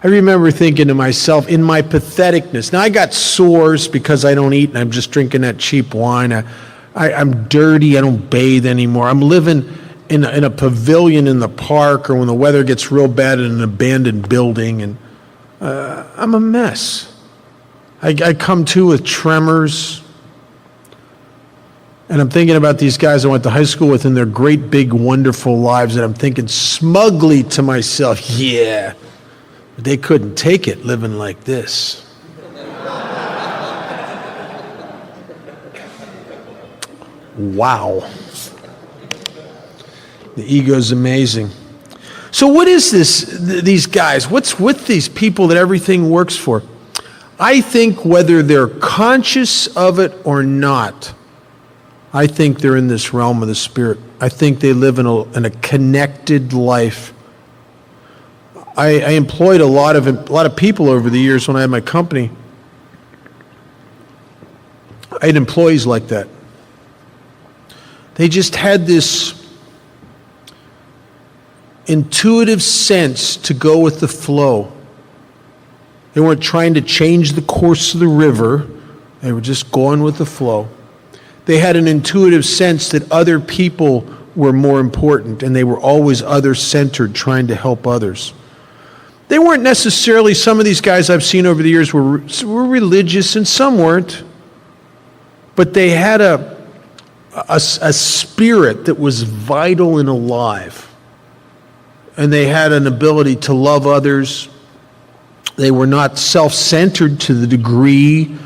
remember thinking to myself, in my patheticness, now I got sores because I don't eat and I'm just drinking that cheap wine. I'm dirty, I don't bathe anymore. I'm living in a pavilion in the park, or when the weather gets real bad, in an abandoned building, and I'm a mess. I come to with tremors. And I'm thinking about these guys I went to high school with and their great, big, wonderful lives, and I'm thinking smugly to myself, yeah, but they couldn't take it living like this. Wow. The ego's amazing. So what is these guys? What's with these people that everything works for? I think whether they're conscious of it or not, I think they're in this realm of the spirit. I think they live in a connected life. I employed a lot of people over the years when I had my company. I had employees like that. They just had this intuitive sense to go with the flow. They weren't trying to change the course of the river. They were just going with the flow. They had an intuitive sense that other people were more important, and they were always other-centered, trying to help others. They weren't necessarily, some of these guys I've seen over the years were religious, and some weren't. But they had a spirit that was vital and alive. And they had an ability to love others. They were not self-centered to the degree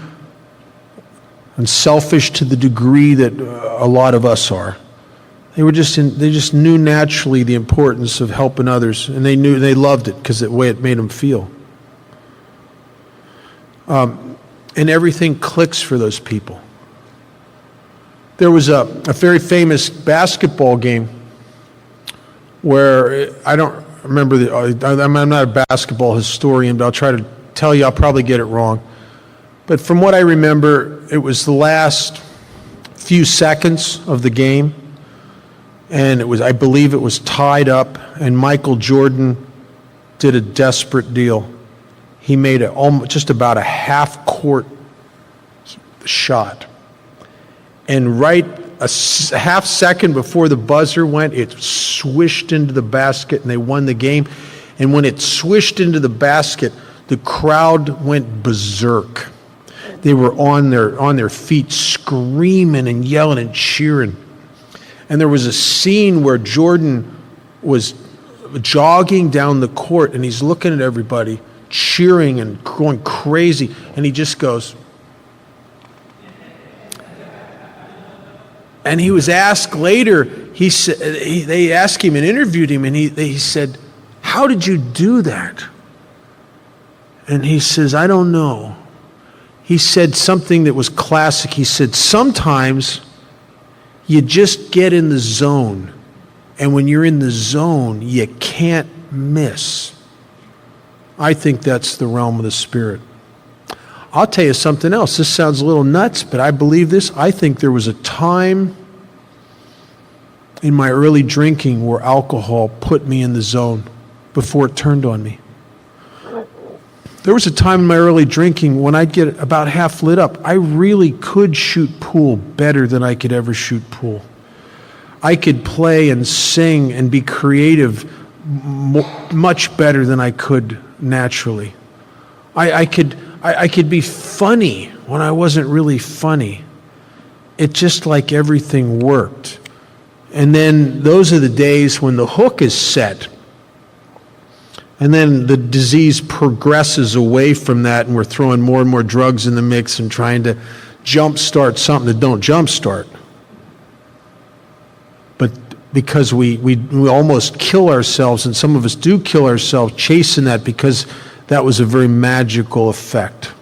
and selfish to the degree that a lot of us are. They just knew naturally the importance of helping others, and they loved it because of the way it made them feel. And everything clicks for those people. There was a very famous basketball game where I don't remember I'm not a basketball historian, but I'll try to tell you. I'll probably get it wrong. But from what I remember, it was the last few seconds of the game, and I believe it was tied up, and Michael Jordan did a desperate deal. He made just about a half-court shot. And right a half second before the buzzer went, it swished into the basket, and they won the game. And when it swished into the basket, the crowd went berserk. They were on their feet screaming and yelling and cheering. And there was a scene where Jordan was jogging down the court, and he's looking at everybody, cheering and going crazy, and he just goes. And he was asked later, they asked him and interviewed him, and he said, "How did you do that?" And he says, "I don't know." He said something that was classic. He said, "Sometimes you just get in the zone, and when you're in the zone, you can't miss." I think that's the realm of the spirit. I'll tell you something else. This sounds a little nuts, but I believe this. I think there was a time in my early drinking where alcohol put me in the zone before it turned on me. There was a time in my early drinking when I'd get about half lit up. I really could shoot pool better than I could ever shoot pool. I could play and sing and be creative much better than I could naturally. I could be funny when I wasn't really funny. It just like everything worked. And then those are the days when the hook is set. And then the disease progresses away from that, and we're throwing more and more drugs in the mix and trying to jumpstart something that don't jumpstart. But because we almost kill ourselves, and some of us do kill ourselves chasing that, because that was a very magical effect.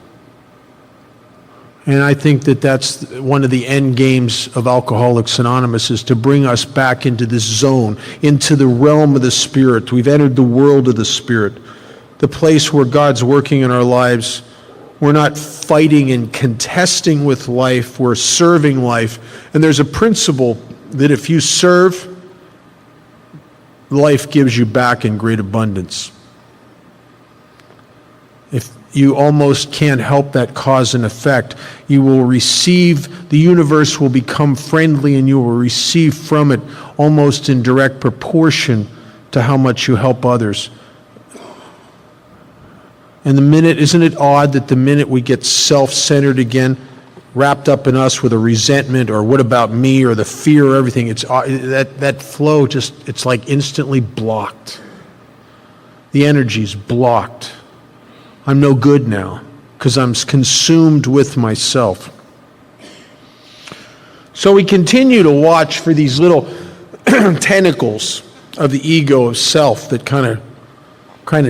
And I think that that's one of the end games of Alcoholics Anonymous, is to bring us back into this zone, into the realm of the Spirit. We've entered the world of the Spirit, the place where God's working in our lives. We're not fighting and contesting with life, we're serving life. And there's a principle that if you serve life gives you back in great abundance. If you almost can't help that cause and effect, you will receive, the universe will become friendly and you will receive from it almost in direct proportion to how much you help others. And the minute, isn't it odd that the minute we get self-centered again, wrapped up in us with a resentment or what about me or the fear or everything, it's that flow just, it's like instantly blocked. The energy's blocked. I'm no good now because I'm consumed with myself. So we continue to watch for these little tentacles of the ego of self that kind of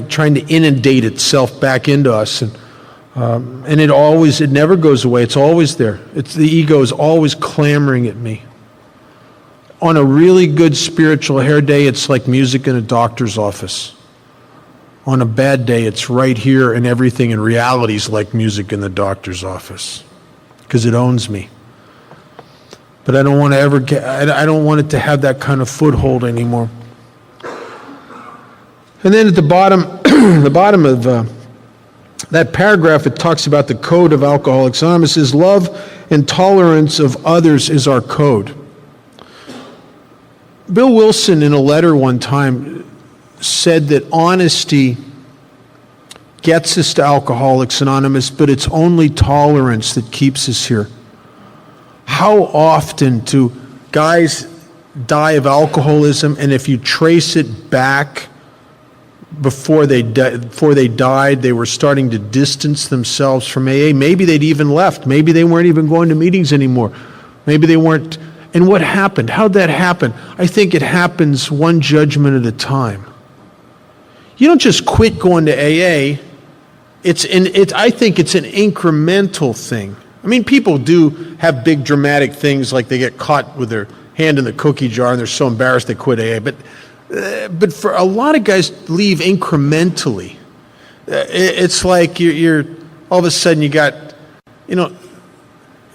trying to inundate itself back into us, and it never goes away. It's always there. The ego is always clamoring at me. On a really good spiritual hair day, it's like music in a doctor's office. On a bad day, it's right here, and everything in reality is like music in the doctor's office because it owns me. But I don't want to I don't want it to have that kind of foothold anymore. And then at the bottom, the bottom of that paragraph, it talks about the code of Alcoholics Anonymous. It says, love and tolerance of others is our code. Bill Wilson, in a letter one time, said that honesty gets us to Alcoholics Anonymous, but it's only tolerance that keeps us here. How often do guys die of alcoholism, and if you trace it back before they died, they were starting to distance themselves from AA. Maybe they'd even left. Maybe they weren't even going to meetings anymore. Maybe they weren't. And what happened? How'd that happen? I think it happens one judgment at a time. You don't just quit going to AA. I think it's an incremental thing. I mean, people do have big dramatic things like they get caught with their hand in the cookie jar and they're so embarrassed they quit AA. But for a lot of guys, leave incrementally. It's like you're all of a sudden you don't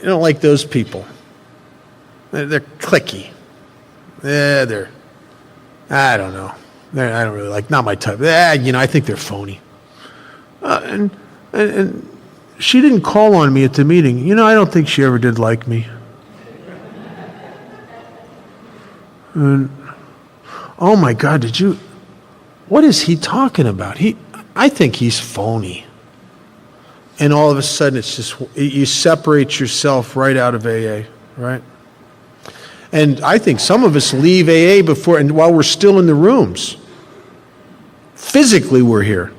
like those people. They're cliquey. I don't know. I don't really like, not my type. I think they're phony. And she didn't call on me at the meeting. I don't think she ever did like me. And, oh my God, what is he talking about? I think he's phony. And all of a sudden it's just, you separate yourself right out of AA, right? And I think some of us leave AA while we're still in the rooms. Physically we're here.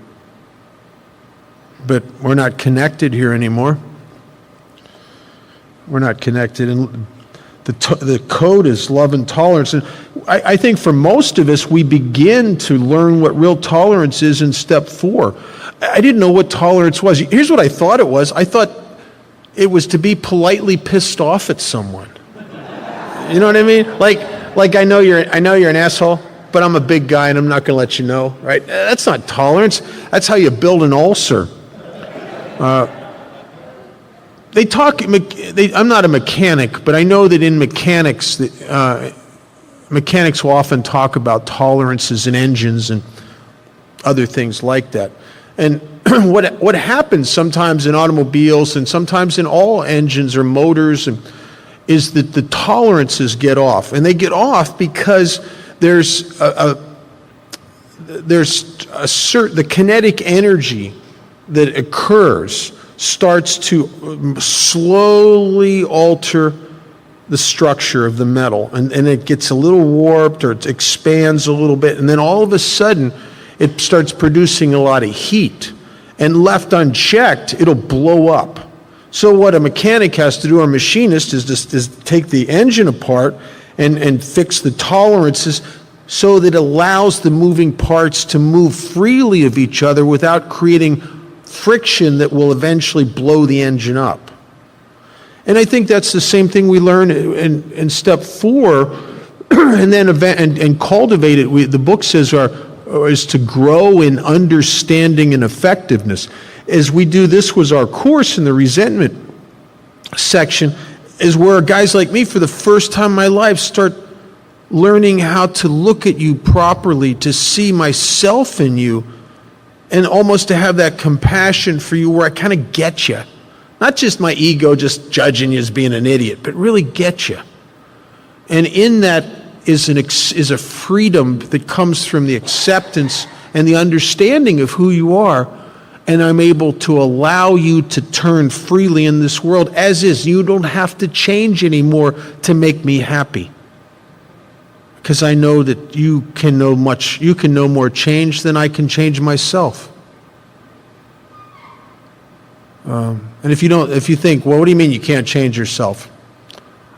But we're not connected here anymore. We're not connected. And the code is love and tolerance. And I think for most of us, we begin to learn what real tolerance is in step 4. I didn't know what tolerance was. Here's what I thought it was. I thought it was to be politely pissed off at someone. You know what I mean? Like I know you're an asshole, but I'm a big guy and I'm not going to let you know, right? That's not tolerance. That's how you build an ulcer. I'm not a mechanic, but I know that in mechanics, mechanics will often talk about tolerances in engines and other things like that. And what happens sometimes in automobiles and sometimes in all engines or motors is that the tolerances get off. And they get off because there's the kinetic energy that occurs starts to slowly alter the structure of the metal, and it gets a little warped or it expands a little bit, and then all of a sudden it starts producing a lot of heat, and left unchecked it'll blow up. So what a mechanic has to do, or a machinist, is take the engine apart and fix the tolerances so that it allows the moving parts to move freely of each other without creating friction that will eventually blow the engine up. And I think that's the same thing we learn in step 4, and then cultivate it. The book says is to grow in understanding and effectiveness. As we do, this was our course in the resentment section, is where guys like me, for the first time in my life, start learning how to look at you properly, to see myself in you, and almost to have that compassion for you where I kind of get you. Not just my ego just judging you as being an idiot, but really get you. And in that is a freedom that comes from the acceptance and the understanding of who you are, and I'm able to allow you to turn freely in this world as is. You don't have to change anymore to make me happy. Because I know that you can know more change than I can change myself. And if you think, well, what do you mean you can't change yourself?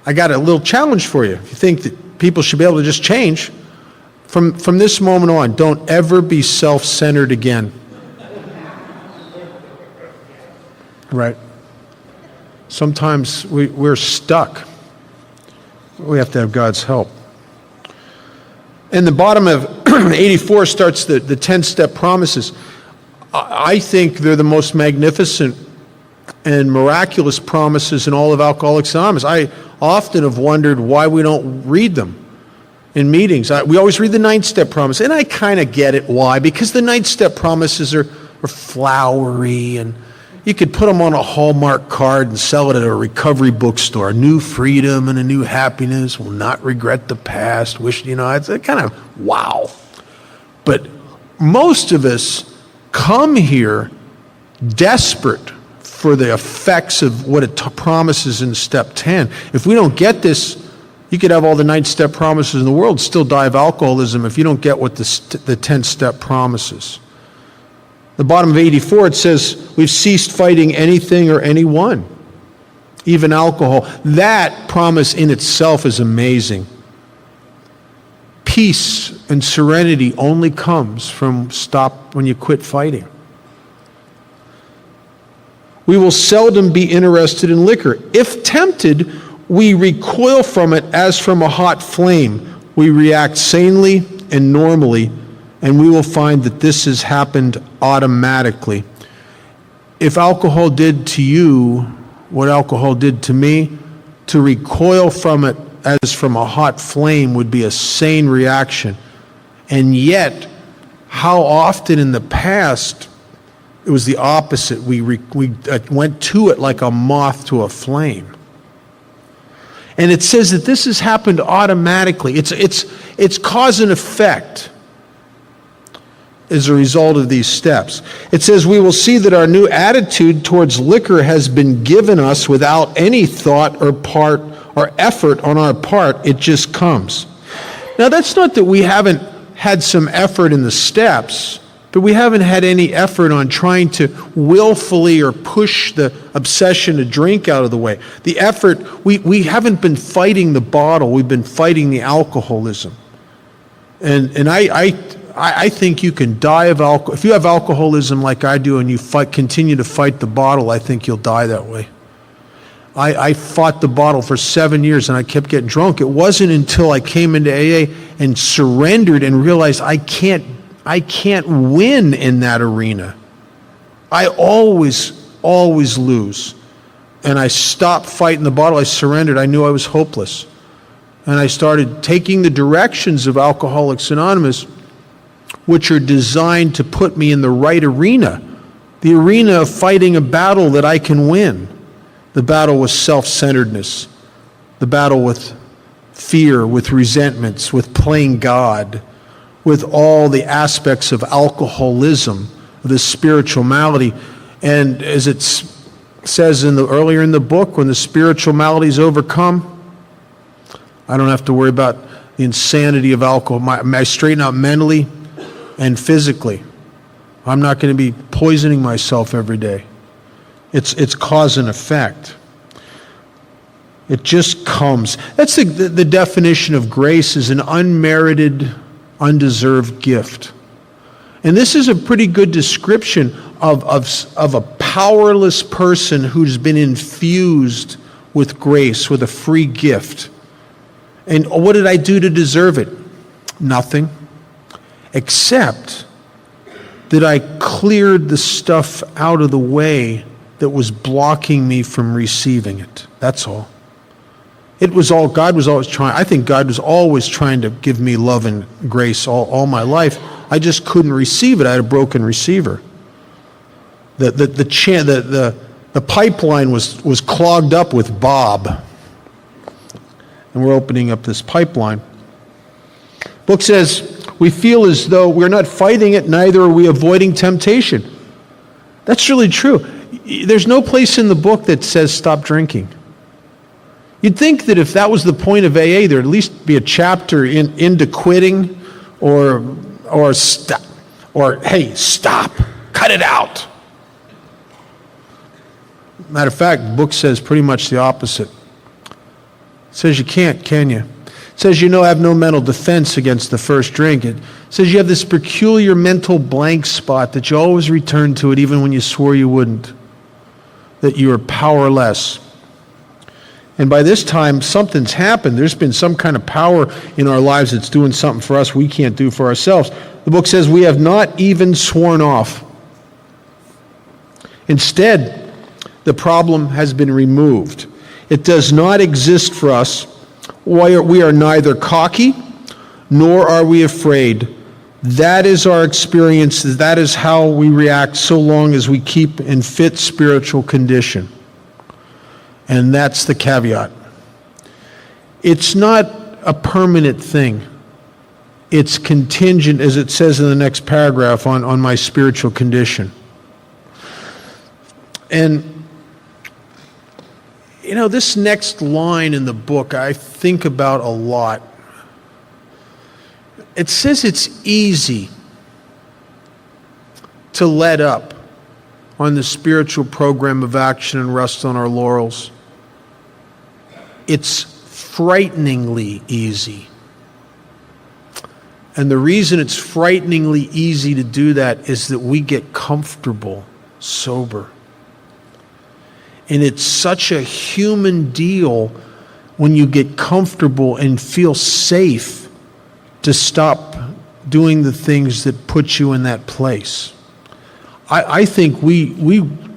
I got a little challenge for you. If you think that people should be able to just change, from this moment on, don't ever be self-centered again. Right? Sometimes we're stuck. We have to have God's help. And the bottom of 84 starts the 10-step promises. I think they're the most magnificent and miraculous promises in all of Alcoholics Anonymous. I often have wondered why we don't read them in meetings. We always read the 9-step promise, and I kind of get it why, because the 9-step promises are flowery, and you could put them on a Hallmark card and sell it at a recovery bookstore. A new freedom and a new happiness, will not regret the past, it's a kind of wow. But most of us come here desperate for the effects of what it promises in step 10. If we don't get this, you could have all the 9-step promises in the world, still die of alcoholism if you don't get what the 10-step promises. The bottom of 84, it says, we've ceased fighting anything or anyone, even alcohol. That promise in itself is amazing. Peace and serenity only comes from when you quit fighting. We will seldom be interested in liquor. If tempted, we recoil from it as from a hot flame. We react sanely and normally, and we will find that this has happened automatically. If alcohol did to you what alcohol did to me, to recoil from it as from a hot flame would be a sane reaction. And yet, how often in the past it was the opposite. We went to it like a moth to a flame. And it says that this has happened automatically. It's cause and effect as a result of these steps. It says we will see that our new attitude towards liquor has been given us without any thought or effort on our part. It just comes. Now that's not that we haven't had some effort in the steps, but we haven't had any effort on trying to willfully or push the obsession to drink out of the way. The effort, we haven't been fighting the bottle, we've been fighting the alcoholism. And I think you can die of alcohol. If you have alcoholism like I do and you continue to fight the bottle, I think you'll die that way. I fought the bottle for 7 years and I kept getting drunk. It wasn't until I came into AA and surrendered and realized I can't win in that arena. I always lose. And I stopped fighting the bottle. I surrendered. I knew I was hopeless. And I started taking the directions of Alcoholics Anonymous, which are designed to put me in the right arena, the arena of fighting a battle that I can win, the battle with self-centeredness, the battle with fear, with resentments, with playing God, with all the aspects of alcoholism, this spiritual malady. And as it says earlier in the book, when the spiritual malady is overcome, I don't have to worry about the insanity of alcohol. I straighten out mentally and physically. I'm not going to be poisoning myself every day. It's cause and effect. It just comes. That's the definition of grace, is an unmerited, undeserved gift. And this is a pretty good description of a powerless person who's been infused with grace, with a free gift. And what did I do to deserve it? Nothing. Except that I cleared the stuff out of the way that was blocking me from receiving it. That's all. God was always trying, I think God was always trying to give me love and grace all my life. I just couldn't receive it. I had a broken receiver. The pipeline was clogged up with Bob. And we're opening up this pipeline. Book says, we feel as though we're not fighting it, neither are we avoiding temptation. That's really true. There's no place in the book that says stop drinking. You'd think that if that was the point of AA, there'd at least be a chapter into quitting or hey, stop, cut it out. Matter of fact, the book says pretty much the opposite. It says you can't, can you? It says have no mental defense against the first drink. It says you have this peculiar mental blank spot that you always return to it even when you swore you wouldn't. That you are powerless. And by this time, something's happened. There's been some kind of power in our lives that's doing something for us we can't do for ourselves. The book says we have not even sworn off. Instead, the problem has been removed. It does not exist for us. We are neither cocky, nor are we afraid. That is our experience. That is how we react so long as we keep in fit spiritual condition. And that's the caveat. It's not a permanent thing. It's contingent, as it says in the next paragraph, on my spiritual condition. And this next line in the book I think about a lot. It says it's easy to let up on the spiritual program of action and rest on our laurels. It's frighteningly easy. And the reason it's frighteningly easy to do that is that we get comfortable sober. And it's such a human deal when you get comfortable and feel safe to stop doing the things that put you in that place. I think we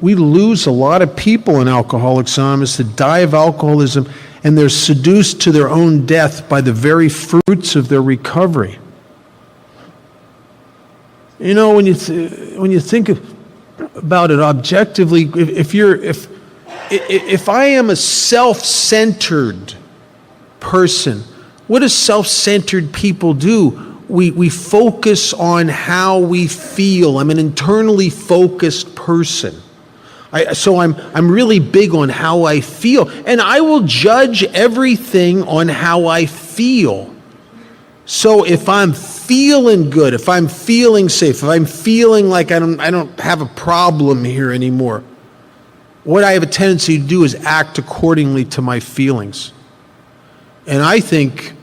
lose a lot of people in Alcoholics Anonymous that die of alcoholism, and they're seduced to their own death by the very fruits of their recovery. When you think about it objectively, if I am a self-centered person, what do self-centered people do? We focus on how we feel. I'm an internally focused person. So I'm really big on how I feel. And I will judge everything on how I feel. So if I'm feeling good, if I'm feeling safe, if I'm feeling like I don't have a problem here anymore, what I have a tendency to do is act accordingly to my feelings. And I think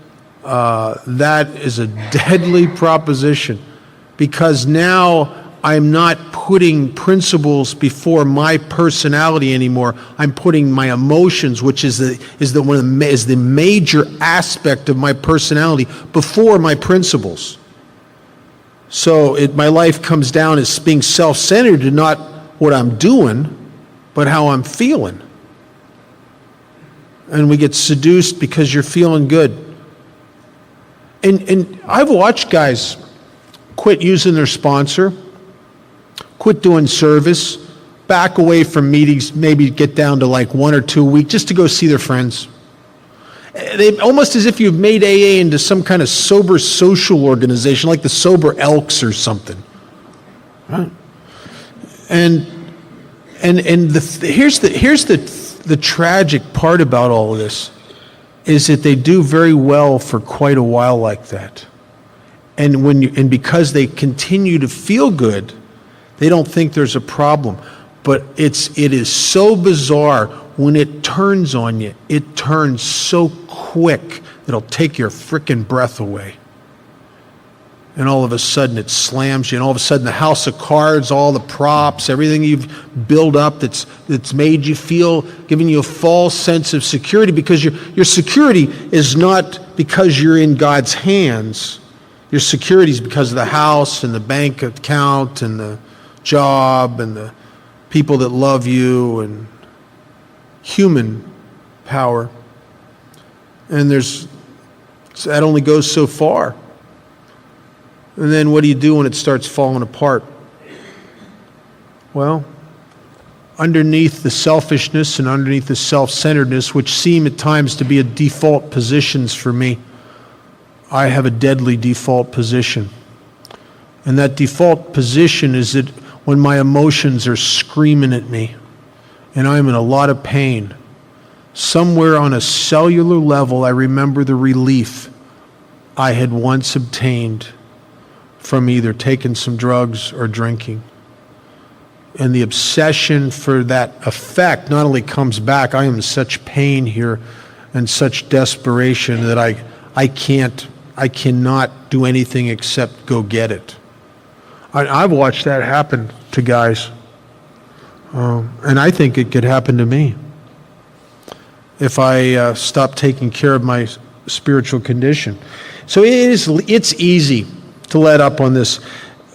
that is a deadly proposition, because now I'm not putting principles before my personality anymore. I'm putting my emotions, which is the major aspect of my personality, before my principles. So my life comes down as being self-centered and not what I'm doing, but how I'm feeling. And we get seduced because you're feeling good. And I've watched guys quit using their sponsor, quit doing service, back away from meetings, maybe get down to like 1 or 2 a week just to go see their friends. They almost as if you've made AA into some kind of sober social organization, like the Sober Elks or something. Right? And here's the tragic part about all of this, is that they do very well for quite a while like that. And because they continue to feel good, they don't think there's a problem. But it is so bizarre when it turns on you. It turns so quick it'll take your frickin' breath away. And all of a sudden it slams you, and all of a sudden the house of cards, all the props, everything you've built up that's made you feel, giving you a false sense of security, because your security is not because you're in God's hands. Your security is because of the house and the bank account and the job and the people that love you and human power. And that only goes so far. And then what do you do when it starts falling apart? Well, underneath the selfishness and underneath the self-centeredness, which seem at times to be a default positions for me, I have a deadly default position. And that default position is that when my emotions are screaming at me and I'm in a lot of pain, somewhere on a cellular level, I remember the relief I had once obtained from either taking some drugs or drinking. And the obsession for that effect not only comes back, I am in such pain here and such desperation that I cannot do anything except go get it. I've watched that happen to guys. And I think it could happen to me if I stop taking care of my spiritual condition. So it's easy to let up on this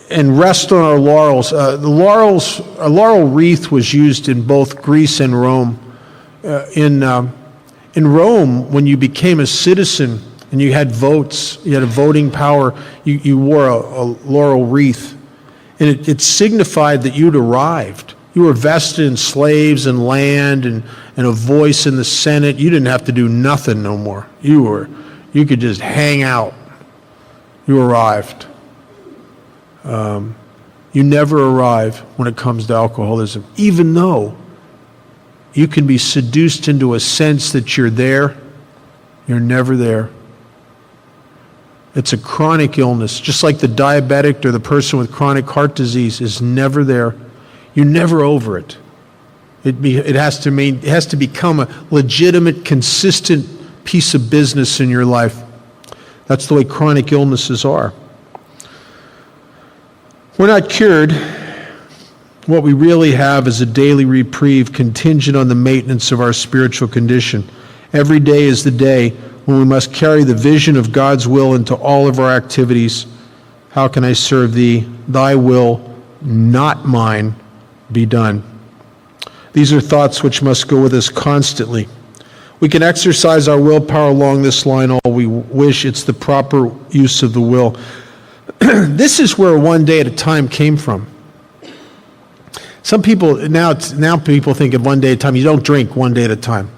and rest on our laurels. A laurel wreath was used in both Greece and Rome. In Rome, when you became a citizen and you had votes, you had a voting power, you wore a laurel wreath. And it signified that you'd arrived. You were vested in slaves and land and a voice in the Senate. You didn't have to do nothing no more. You could just hang out. You arrived. You never arrive when it comes to alcoholism, even though you can be seduced into a sense that you're there. You're never there. It's a chronic illness, just like the diabetic or the person with chronic heart disease is never there. You're never over it. It has to become a legitimate, consistent piece of business in your life. That's the way chronic illnesses are. We're not cured. What we really have is a daily reprieve contingent on the maintenance of our spiritual condition. Every day is the day when we must carry the vision of God's will into all of our activities. How can I serve thee? Thy will, not mine, be done. These are thoughts which must go with us constantly. We can exercise our willpower along this line all we wish. It's the proper use of the will. This is where one day at a time came from. Some people, now people think of one day at a time. You don't drink one day at a time.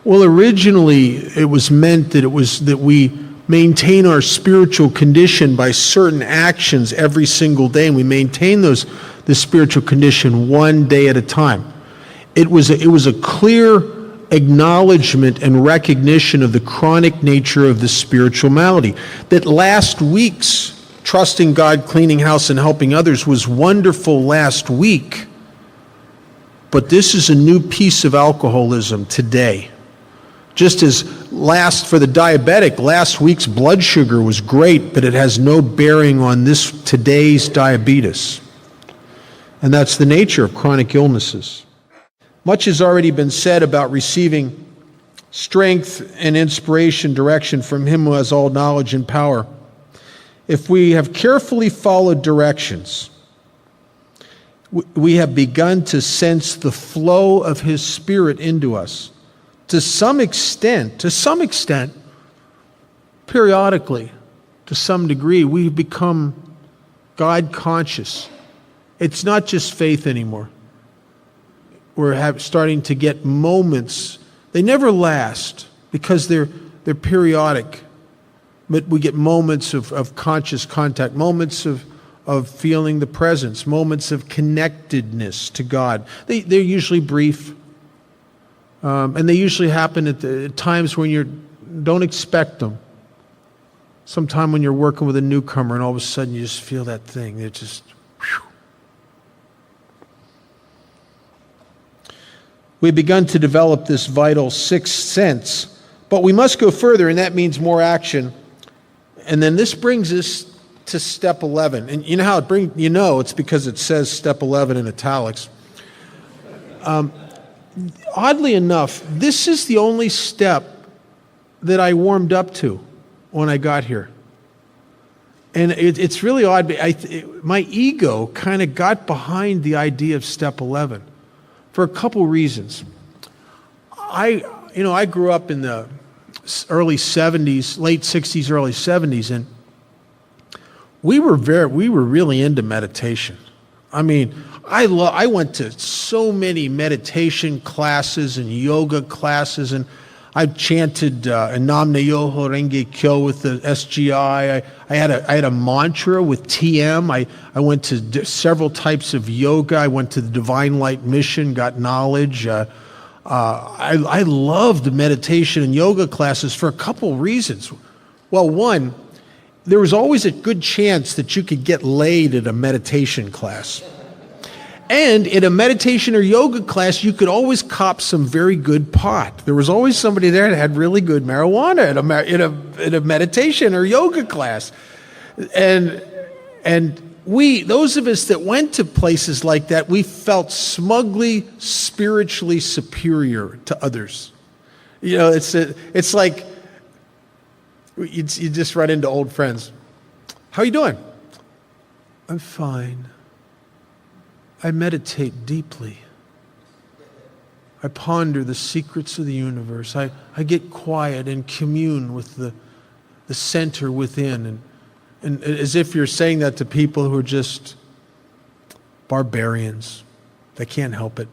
Well, originally it was meant that we maintain our spiritual condition by certain actions every single day, and we maintain this spiritual condition one day at a time. It was a clear acknowledgement and recognition of the chronic nature of the spiritual malady. That last week's trusting God, cleaning house, and helping others was wonderful last week, but this is a new piece of alcoholism today. Just as for the diabetic, last week's blood sugar was great, but it has no bearing on today's diabetes. And that's the nature of chronic illnesses. Much has already been said about receiving strength and inspiration, direction from Him who has all knowledge and power. If we have carefully followed directions, we have begun to sense the flow of His Spirit into us. To some extent, periodically, to some degree, we've become God conscious. It's not just faith anymore. We're starting to get moments. They never last because they're periodic. But we get moments of conscious contact, moments of feeling the presence, moments of connectedness to God. They're usually brief. And they usually happen at times when you don't expect them. Sometime when you're working with a newcomer and all of a sudden you just feel that thing. It just, whew. We've begun to develop this vital sixth sense, but we must go further, and that means more action. And then this brings us to step 11. And you know how it's because it says step 11 in italics. Oddly enough, this is the only step that I warmed up to when I got here. And it's really odd. My ego kind of got behind the idea of step 11 for a couple reasons. I grew up in the early 70s, late 60s, early 70s, and we were really into meditation. I mean, I went to so many meditation classes and yoga classes, and I chanted Nam Myoho Renge Kyo with the SGI. I had a mantra with TM. I went to several types of yoga. I went to the Divine Light Mission, got knowledge. I loved meditation and yoga classes for a couple reasons. Well, one, there was always a good chance that you could get laid at a meditation class. And in a meditation or yoga class, you could always cop some very good pot. There was always somebody there that had really good marijuana in a meditation or yoga class. And those of us that went to places like that, we felt smugly, spiritually superior to others. You know, it's like you just run into old friends. How are you doing? I'm fine. I meditate deeply. I ponder the secrets of the universe. I get quiet and commune with the center within. And as if you're saying that to people who are just barbarians. They can't help it.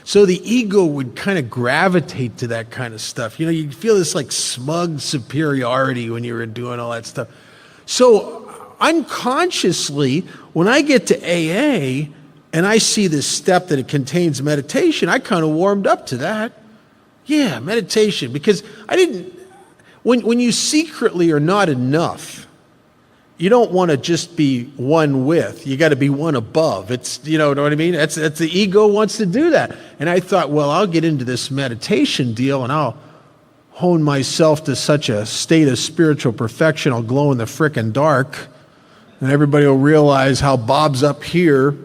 So the ego would kind of gravitate to that kind of stuff. You know, you feel this like smug superiority when you were doing all that stuff. So unconsciously, when I get to AA, and I see this step that it contains meditation, I kind of warmed up to that. Yeah, meditation. Because when you secretly are not enough, you don't want to just be one with. You got to be one above. It's, you know what I mean? That's the ego wants to do that. And I thought, well, I'll get into this meditation deal and I'll hone myself to such a state of spiritual perfection, I'll glow in the frickin' dark. And everybody will realize how Bob's up here,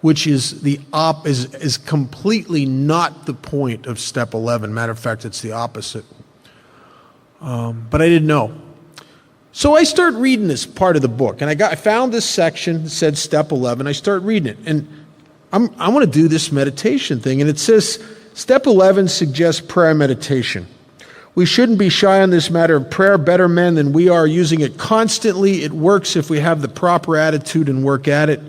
which is is completely not the point of step 11. Matter of fact, it's the opposite. But I didn't know. So I start reading this part of the book, and I found this section that said step 11. I start reading it, and I want to do this meditation thing. And it says, step 11 suggests prayer meditation. We shouldn't be shy on this matter of prayer. Better men than we are using it constantly. It works if we have the proper attitude and work at it.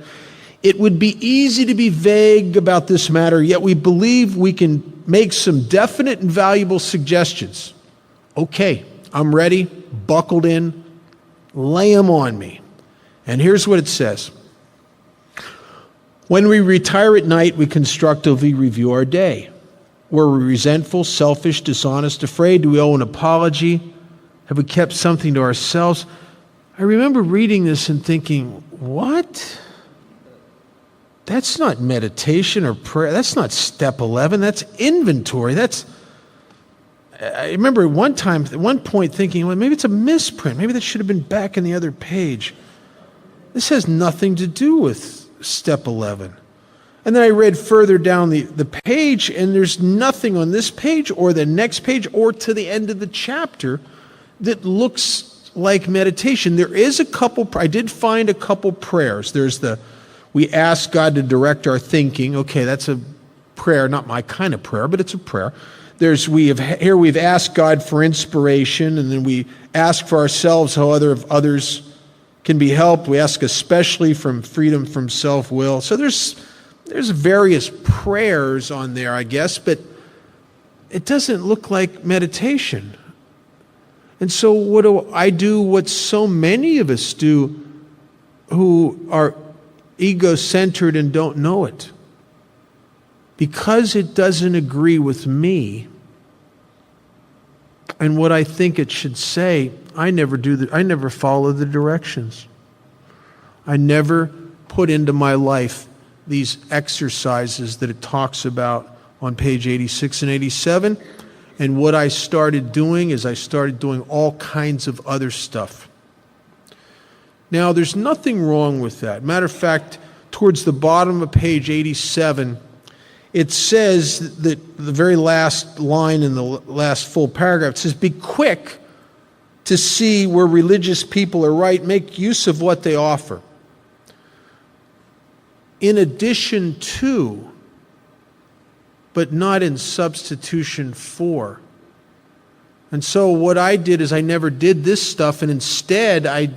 It would be easy to be vague about this matter, yet we believe we can make some definite and valuable suggestions. Okay, I'm ready, buckled in, lay them on me. And here's what it says. When we retire at night, we constructively review our day. Were we resentful, selfish, dishonest, afraid? Do we owe an apology? Have we kept something to ourselves? I remember reading this and thinking, what? That's not meditation or prayer. That's not step 11. That's inventory. I remember at one point thinking, well, maybe it's a misprint. Maybe that should have been back in the other page. This has nothing to do with step 11. And then I read further down the page, and there's nothing on this page or the next page or to the end of the chapter that looks like meditation. There is I did find a couple prayers. There's we ask God to direct our thinking. Okay, that's a prayer, not my kind of prayer, but it's a prayer. We've asked God for inspiration, and then we ask for ourselves how others can be helped. We ask especially from freedom from self-will. So there's various prayers on there, I guess, but it doesn't look like meditation. And so what do I do what so many of us do who are ego-centered and don't know it? Because it doesn't agree with me and what I think it should say, I never follow the directions. I never put into my life these exercises that it talks about on page 86 and 87. And what I started doing is I started doing all kinds of other stuff. Now, there's nothing wrong with that. Matter of fact, towards the bottom of page 87, it says that the very last line in the last full paragraph, it says, be quick to see where religious people are right, make use of what they offer. In addition to, but not in substitution for. And so what I did is I never did this stuff, and instead I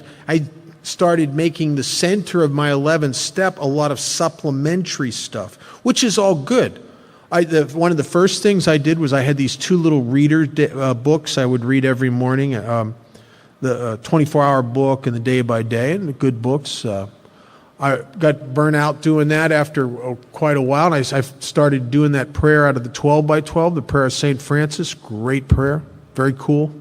started making the center of my 11th step a lot of supplementary stuff, which is all good. One of the first things I did was I had these 2 little reader books I would read every morning, the 24-hour book and the day by day, and the good books. I got burnt out doing that after quite a while, and I started doing that prayer out of the 12 by 12, the prayer of St. Francis. Great prayer, very cool.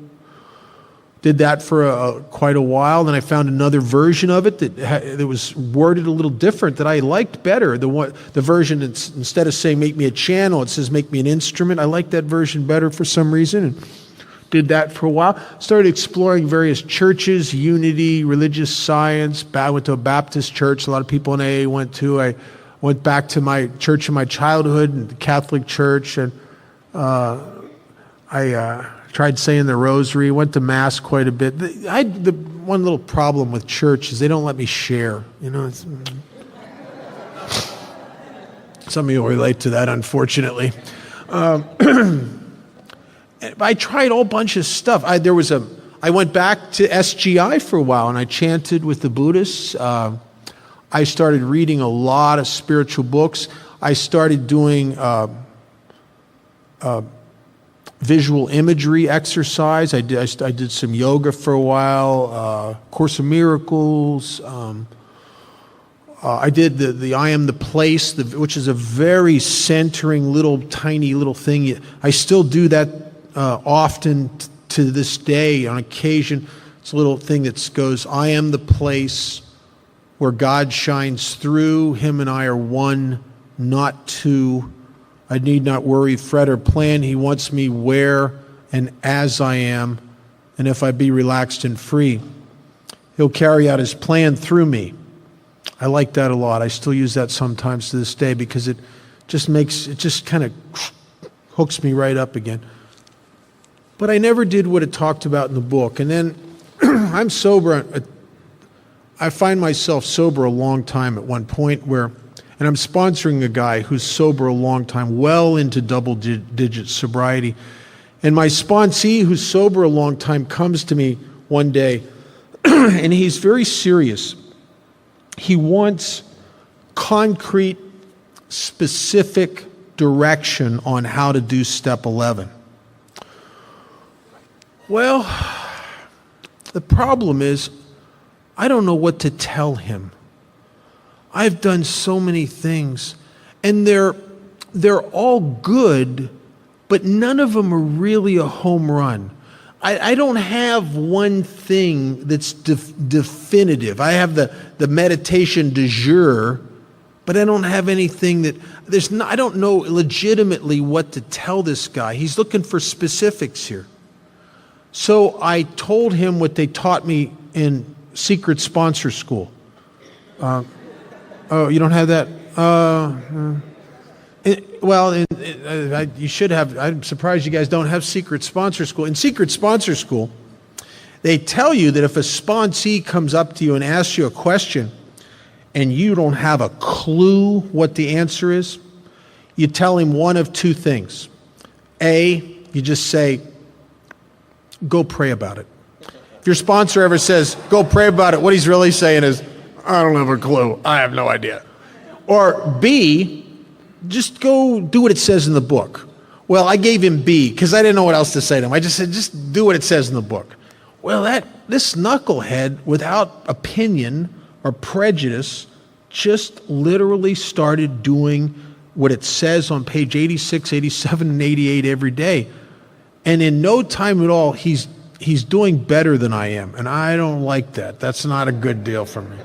Did that for quite a while. Then I found another version of it that was worded a little different that I liked better. The version that's, instead of saying make me a channel, it says make me an instrument. I like that version better for some reason, and did that for a while. Started exploring various churches, unity, religious science. I went to a Baptist church. A lot of people in AA went to. I went back to my church in my childhood, the Catholic church, and I tried saying the rosary, went to Mass quite a bit. The one little problem with church is they don't let me share. You know, some of you will relate to that, unfortunately. I tried a whole bunch of stuff. I went back to SGI for a while, and I chanted with the Buddhists. I started reading a lot of spiritual books. I started doing visual imagery exercise. I did some yoga for a while, Course of Miracles. I did the I Am the Place, which is a very centering tiny little thing. I still do that often to this day. On occasion, it's a little thing that goes, I am the place where God shines through. Him and I are one, not two. I need not worry, fret, or plan. He wants me where and as I am, and if I be relaxed and free, He'll carry out His plan through me. I like that a lot. I still use that sometimes to this day because it just kind of hooks me right up again. But I never did what it talked about in the book. And then I'm sober. I find myself sober a long time at one point and I'm sponsoring a guy who's sober a long time, well into double-digit sobriety. And my sponsee, who's sober a long time, comes to me one day, and he's very serious. He wants concrete, specific direction on how to do step 11. Well, the problem is, I don't know what to tell him. I've done so many things, and they're all good, but none of them are really a home run. I don't have one thing that's definitive. I have the meditation du jour, but I don't have anything I don't know legitimately what to tell this guy. He's looking for specifics here. So I told him what they taught me in secret sponsor school. Oh, you don't have that? You should have. I'm surprised you guys don't have secret sponsor school. In secret sponsor school, they tell you that if a sponsee comes up to you and asks you a question and you don't have a clue what the answer is, you tell him one of two things. A, you just say, go pray about it. If your sponsor ever says, go pray about it, what he's really saying is, I don't have a clue. I have no idea. Or B, just go do what it says in the book. Well, I gave him B because I didn't know what else to say to him. I just said, just do what it says in the book. Well, this knucklehead, without opinion or prejudice, just literally started doing what it says on page 86, 87, and 88 every day. And in no time at all, he's doing better than I am. And I don't like that. That's not a good deal for me.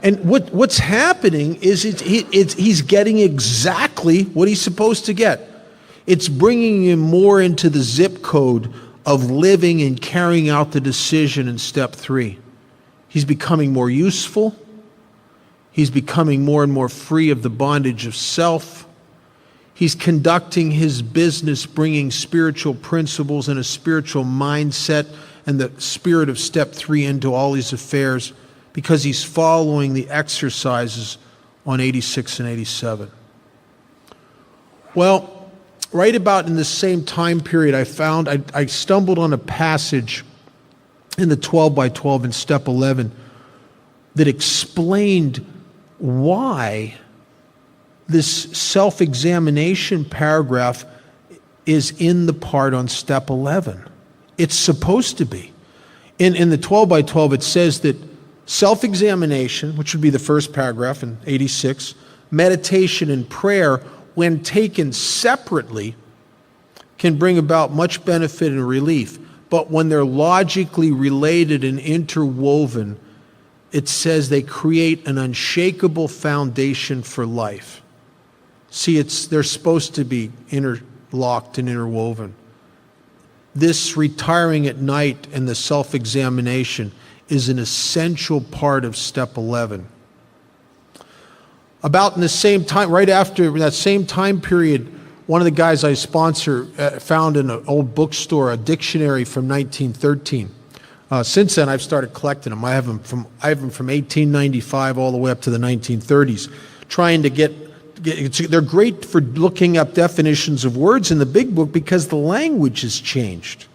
And what's happening is he's getting exactly what he's supposed to get. It's bringing him more into the zip code of living and carrying out the decision in step 3. He's becoming more useful. He's becoming more and more free of the bondage of self. He's conducting his business, bringing spiritual principles and a spiritual mindset and the spirit of step 3 into all his affairs, because he's following the exercises on 86 and 87. Well, right about in the same time period, I stumbled on a passage in the 12 by 12 in step 11 that explained why this self-examination paragraph is in the part on step 11. It's supposed to be. In the 12 by 12, it says that self-examination, which would be the first paragraph in 86, meditation and prayer, when taken separately, can bring about much benefit and relief. But when they're logically related and interwoven, it says they create an unshakable foundation for life. See, they're supposed to be interlocked and interwoven. This retiring at night and the self-examination is an essential part of step 11. About in the same time, right after that same time period, one of the guys I sponsor found in an old bookstore a dictionary from 1913. Since then, I've started collecting them. I have them from 1895 all the way up to the 1930s, trying to get they're great for looking up definitions of words in the big book because the language has changed.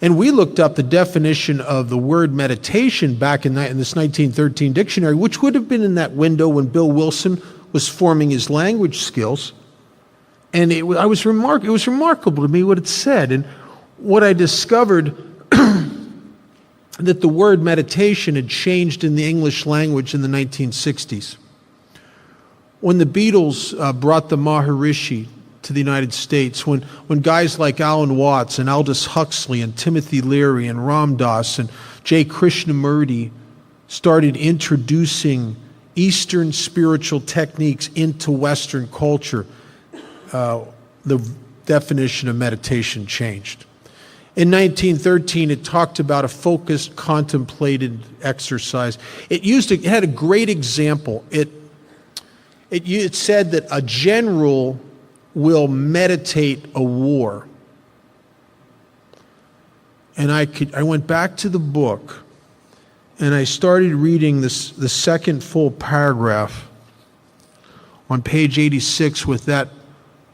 And we looked up the definition of the word meditation back in this 1913 dictionary, which would have been in that window when Bill Wilson was forming his language skills. And it was remarkable to me what it said. And what I discovered that the word meditation had changed in the English language in the 1960s. When the Beatles brought the Maharishi to the United States, when guys like Alan Watts and Aldous Huxley and Timothy Leary and Ram Dass and J. Krishnamurti started introducing Eastern spiritual techniques into Western culture, the definition of meditation changed. In 1913, it talked about a focused, contemplated exercise. It had a great example. It said that a general will meditate a war. And I went back to the book and I started reading the second full paragraph on page 86 with that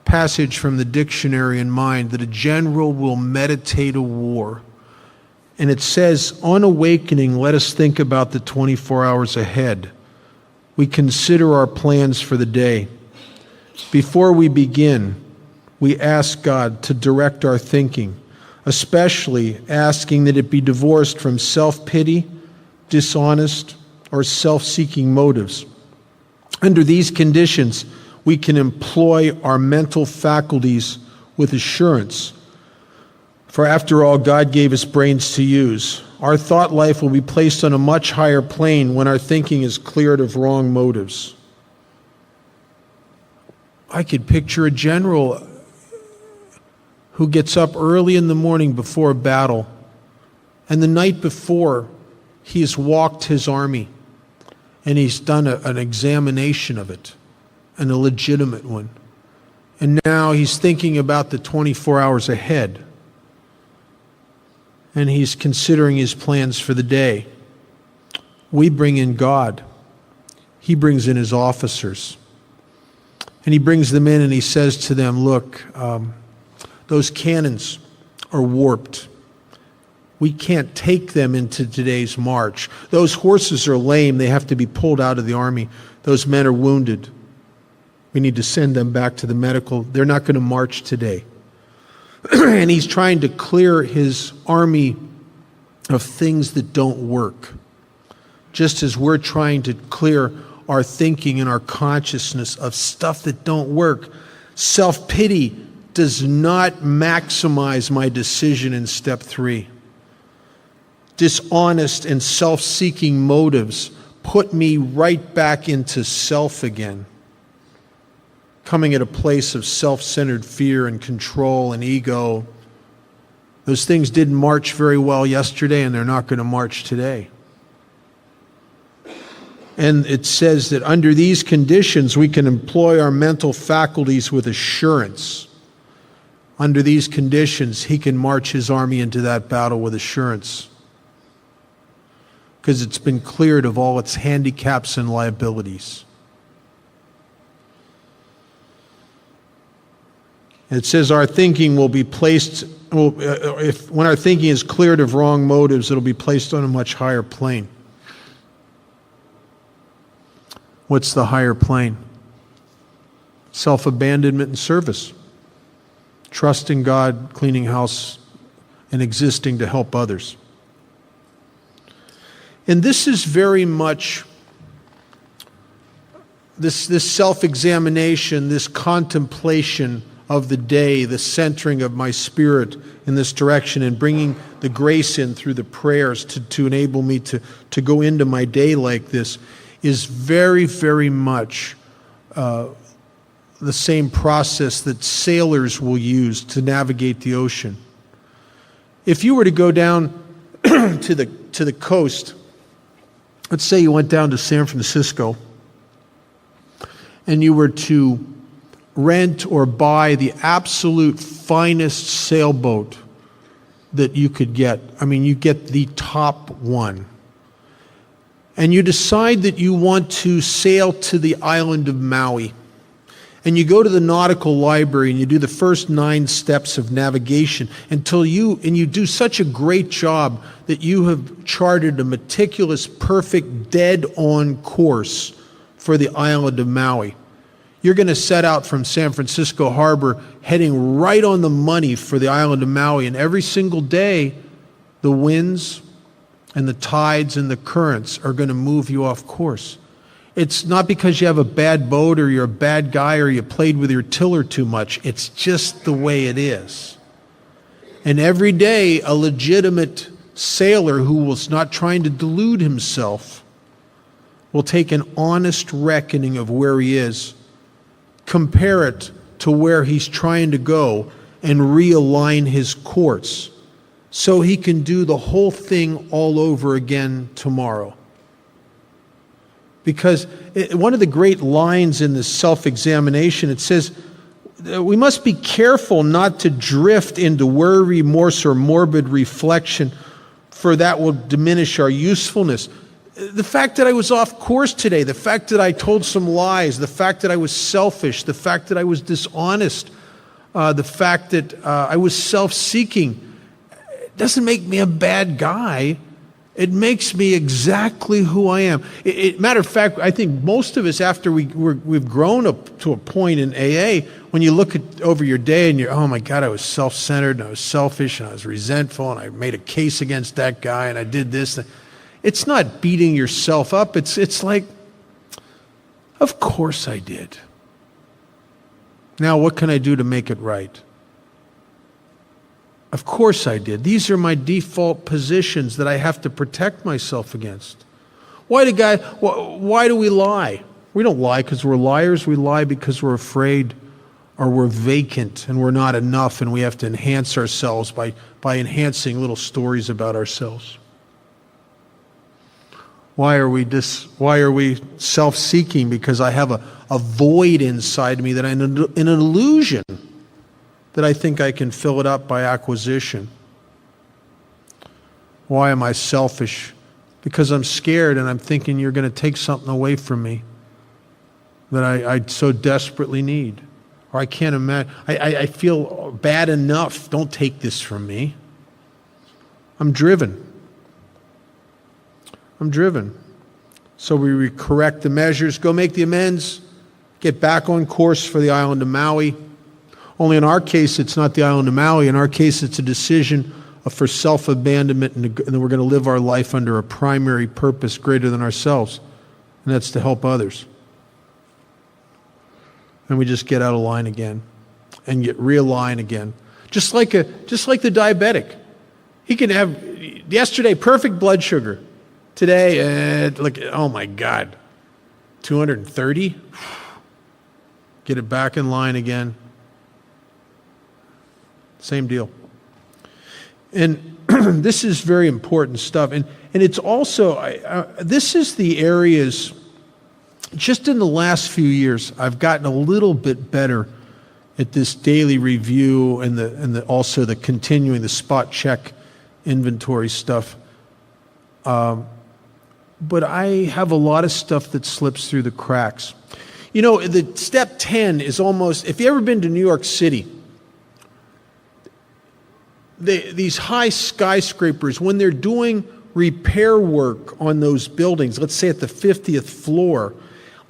passage from the dictionary in mind, that a general will meditate a war. And it says, on awakening, let us think about the 24 hours ahead. We consider our plans for the day. Before we begin, we ask God to direct our thinking, especially asking that it be divorced from self-pity, dishonest, or self-seeking motives. Under these conditions, we can employ our mental faculties with assurance. For after all, God gave us brains to use. Our thought life will be placed on a much higher plane when our thinking is cleared of wrong motives. I could picture a general who gets up early in the morning before a battle, and the night before, he has walked his army, and he's done an examination of it, and a legitimate one. And now he's thinking about the 24 hours ahead. And he's considering his plans for the day. We bring in God. He brings in his officers. And he brings them in and he says to them, look, those cannons are warped. We can't take them into today's march. Those horses are lame. They have to be pulled out of the army. Those men are wounded. We need to send them back to the medical. They're not going to march today. And he's trying to clear his army of things that don't work. Just as we're trying to clear our thinking and our consciousness of stuff that don't work. Self-pity does not maximize my decision in step 3. Dishonest and self-seeking motives put me right back into self again, coming at a place of self-centered fear and control and ego. Those things didn't march very well yesterday, and they're not going to march today. And it says that under these conditions, we can employ our mental faculties with assurance. Under these conditions, he can march his army into that battle with assurance, because it's been cleared of all its handicaps and liabilities. It says our thinking will be placed, when our thinking is cleared of wrong motives, it'll be placed on a much higher plane. What's the higher plane? Self-abandonment and service. Trusting God, cleaning house, and existing to help others. And this is very much, this self-examination, this contemplation of the day, the centering of my spirit in this direction and bringing the grace in through the prayers to enable me to go into my day like this is very, very much the same process that sailors will use to navigate the ocean. If you were to go down to the coast, let's say you went down to San Francisco and you were to rent or buy the absolute finest sailboat that you could get. I mean, you get the top one. And you decide that you want to sail to the island of Maui. And you go to the nautical library and you do the first 9 steps of navigation until you do such a great job that you have charted a meticulous, perfect, dead-on course for the island of Maui. You're going to set out from San Francisco Harbor heading right on the money for the island of Maui, and every single day the winds and the tides and the currents are going to move you off course. It's not because you have a bad boat or you're a bad guy or you played with your tiller too much. It's just the way it is. And every day, a legitimate sailor who was not trying to delude himself will take an honest reckoning of where he is, compare it to where he's trying to go, and realign his course so he can do the whole thing all over again tomorrow. Because one of the great lines in this self-examination, it says, we must be careful not to drift into worry, remorse, or morbid reflection, for that will diminish our usefulness. The fact that I was off course today, the fact that I told some lies, the fact that I was selfish, the fact that I was dishonest, the fact that I was self-seeking, doesn't make me a bad guy. It makes me exactly who I am. Matter of fact, I think most of us, after we've grown up to a point in AA, when you look over your day and you're, oh my God, I was self-centered and I was selfish and I was resentful and I made a case against that guy and I did this. It's not beating yourself up. It's like, of course I did. Now what can I do to make it right? Of course I did. These are my default positions that I have to protect myself against. Why do we lie? We don't lie because we're liars. We lie because we're afraid or we're vacant and we're not enough and we have to enhance ourselves by enhancing little stories about ourselves. Why are we self-seeking? Because I have a void inside me that I'm in an illusion that I think I can fill it up by acquisition. Why am I selfish? Because I'm scared and I'm thinking you're going to take something away from me that I so desperately need. Or I can't imagine. I feel bad enough. Don't take this from me. I'm driven. So we correct the measures, go make the amends, get back on course for the island of Maui. Only in our case, it's not the island of Maui. In our case, it's a decision for self-abandonment, and then we're going to live our life under a primary purpose greater than ourselves, and that's to help others. And we just get out of line again and get realign again. Just like the diabetic. He can have, yesterday, perfect blood sugar. Today, look, oh my God, 230? Get it back in line again. Same deal. And this is very important stuff. And it's also, this is the areas, just in the last few years, I've gotten a little bit better at this daily review and also the continuing, the spot check inventory stuff. But I have a lot of stuff that slips through the cracks. You know, the step 10 is almost, if you've ever been to New York City, these high skyscrapers, when they're doing repair work on those buildings, let's say at the 50th floor,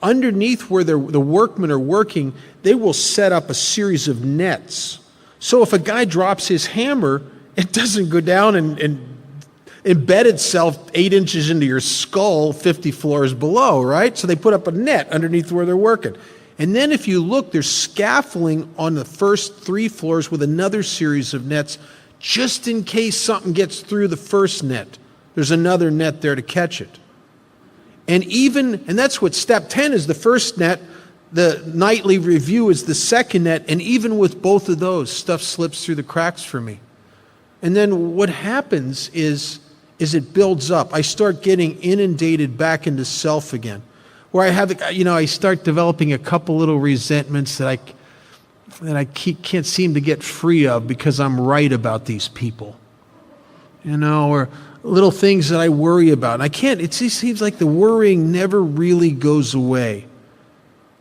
underneath where the workmen are working, they will set up a series of nets. So if a guy drops his hammer, it doesn't go down and embed itself 8 inches into your skull 50 floors below, right? So they put up a net underneath where they're working. And then if you look, there's scaffolding on the first 3 floors with another series of nets, just in case something gets through the first net. There's another net there to catch it. And that's what step 10 is, the first net, the nightly review is the second net, and even with both of those, stuff slips through the cracks for me. And then what happens is it builds up. I start getting inundated back into self again, where I start developing a couple little resentments that I can't seem to get free of because I'm right about these people, or little things that I worry about. And it just seems like the worrying never really goes away.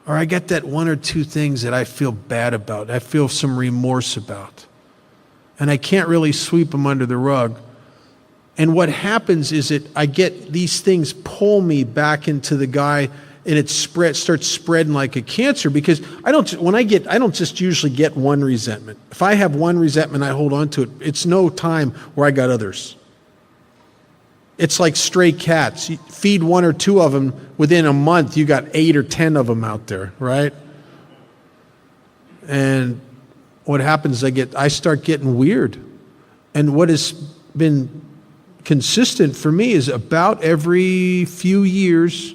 Or I get that 1 or 2 things that I feel bad about, I feel some remorse about. And I can't really sweep them under the rug. And what happens is I get these things pull me back into the guy, and it starts spreading like a cancer, because I don't just usually get one resentment. If I have one resentment, I hold on to it. It's no time where I got others. It's like stray cats. You feed 1 or 2 of them, within a month, you got 8 or 10 of them out there, right? And what happens is I start getting weird. And what has been consistent for me is about every few years,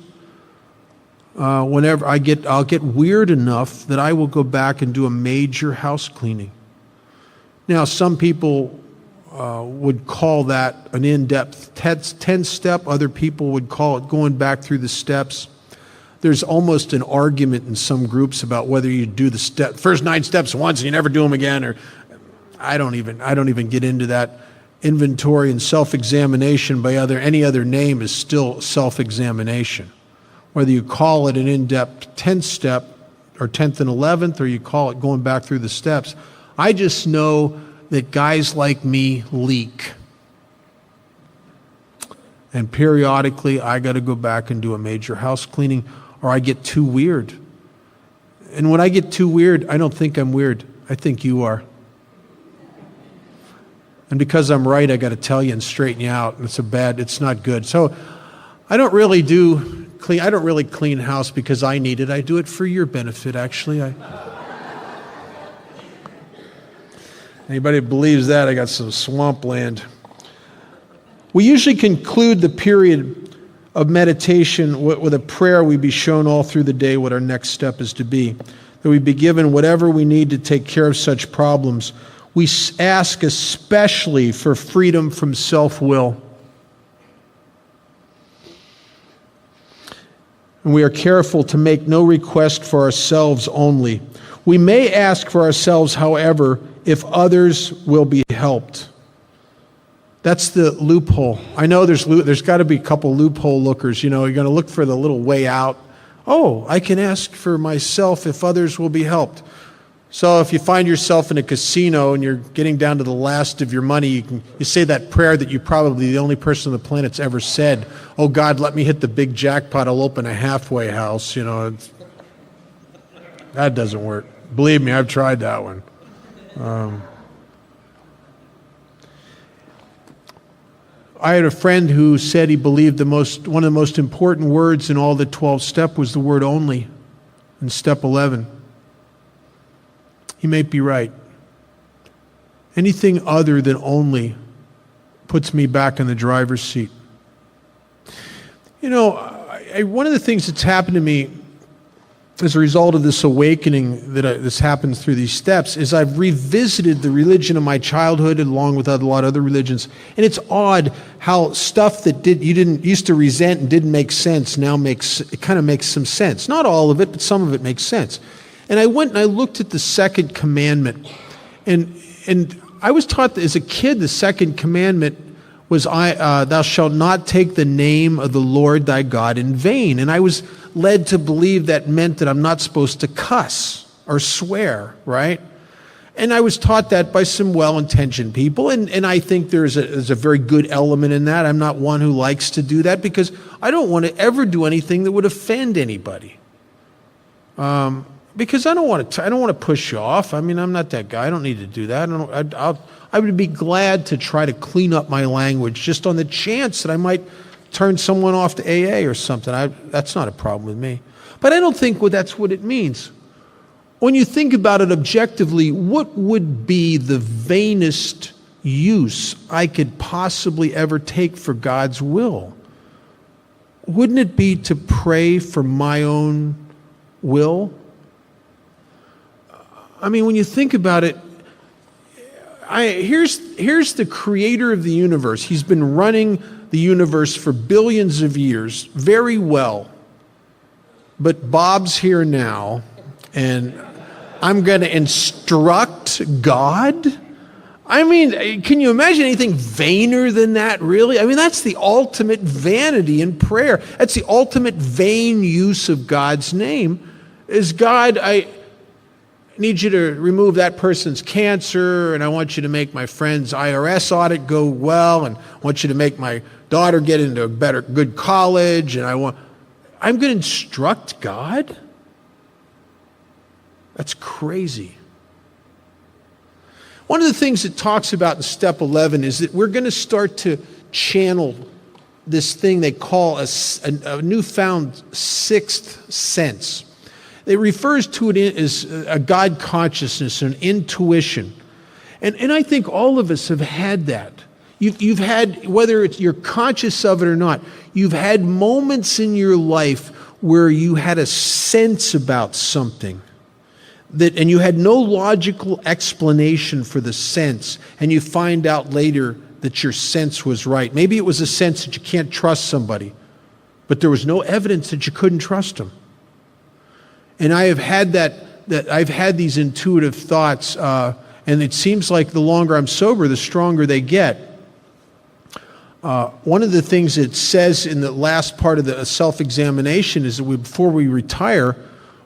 whenever I'll get weird enough that I will go back and do a major house cleaning. Now, some people would call that an in-depth 10-step. Other people would call it going back through the steps. There's almost an argument in some groups about whether you do the first 9 steps once and you never do them again, or I don't even get into that. Inventory and self-examination by any other name is still self-examination. Whether you call it an in-depth 10th step or 10th and 11th, or you call it going back through the steps, I just know that guys like me leak. And periodically, I got to go back and do a major house cleaning, or I get too weird. And when I get too weird, I don't think I'm weird. I think you are. And because I'm right, I got to tell you and straighten you out. It's not good. So I don't really clean house because I need it. I do it for your benefit, actually. Anybody believes that, I got some swampland. We usually conclude the period of meditation with a prayer. We be shown all through the day what our next step is to be, that we be given whatever we need to take care of such problems. We ask especially for freedom from self-will. And we are careful to make no request for ourselves only. We may ask for ourselves, however, if others will be helped. That's the loophole. I know there's got to be a couple loophole lookers. You're going to look for the little way out. Oh, I can ask for myself if others will be helped. So if you find yourself in a casino and you're getting down to the last of your money, you say that prayer that you probably the only person on the planet's ever said. Oh God, let me hit the big jackpot. I'll open a halfway house. That doesn't work. Believe me, I've tried that one. I had a friend who said he believed one of the most important words in all the 12 steps was the word only in step 11. He may be right. Anything other than only puts me back in the driver's seat. One of the things that's happened to me as a result of this awakening this happens through these steps is I've revisited the religion of my childhood along with a lot of other religions. And it's odd how stuff that you didn't used to resent and didn't make sense now kind of makes some sense. Not all of it, but some of it makes sense. And I went and I looked at the second commandment. And I was taught that as a kid, the second commandment was, thou shalt not take the name of the Lord thy God in vain. And I was led to believe that meant that I'm not supposed to cuss or swear, right? And I was taught that by some well-intentioned people, and I think there's a very good element in that. I'm not one who likes to do that because I don't want to ever do anything that would offend anybody. Because I don't want to push you off. I mean, I'm not that guy. I don't need to do that. I would be glad to try to clean up my language just on the chance that I might turn someone off to AA or something. That's not a problem with me. But I don't think that's what it means. When you think about it objectively, what would be the vainest use I could possibly ever take for God's will? Wouldn't it be to pray for my own will? I mean, when you think about it, here's the creator of the universe. He's been running the universe for billions of years very well. But Bob's here now, and I'm going to instruct God? I mean, can you imagine anything vainer than that, really? I mean, that's the ultimate vanity in prayer. That's the ultimate vain use of God's name, is God, I need you to remove that person's cancer, and I want you to make my friend's IRS audit go well, and I want you to make my daughter get into a good college, and I'm going to instruct God? That's crazy. One of the things it talks about in step 11 is that we're going to start to channel this thing they call a newfound sixth sense. It refers to it as a God consciousness, an intuition. And I think all of us have had that. You've had, whether you're conscious of it or not, you've had moments in your life where you had a sense about something. And you had no logical explanation for the sense, and you find out later that your sense was right. Maybe it was a sense that you can't trust somebody, but there was no evidence that you couldn't trust them. And I have had that I've had these intuitive thoughts, and it seems like the longer I'm sober, the stronger they get. One of the things it says in the last part of the self-examination is that before we retire,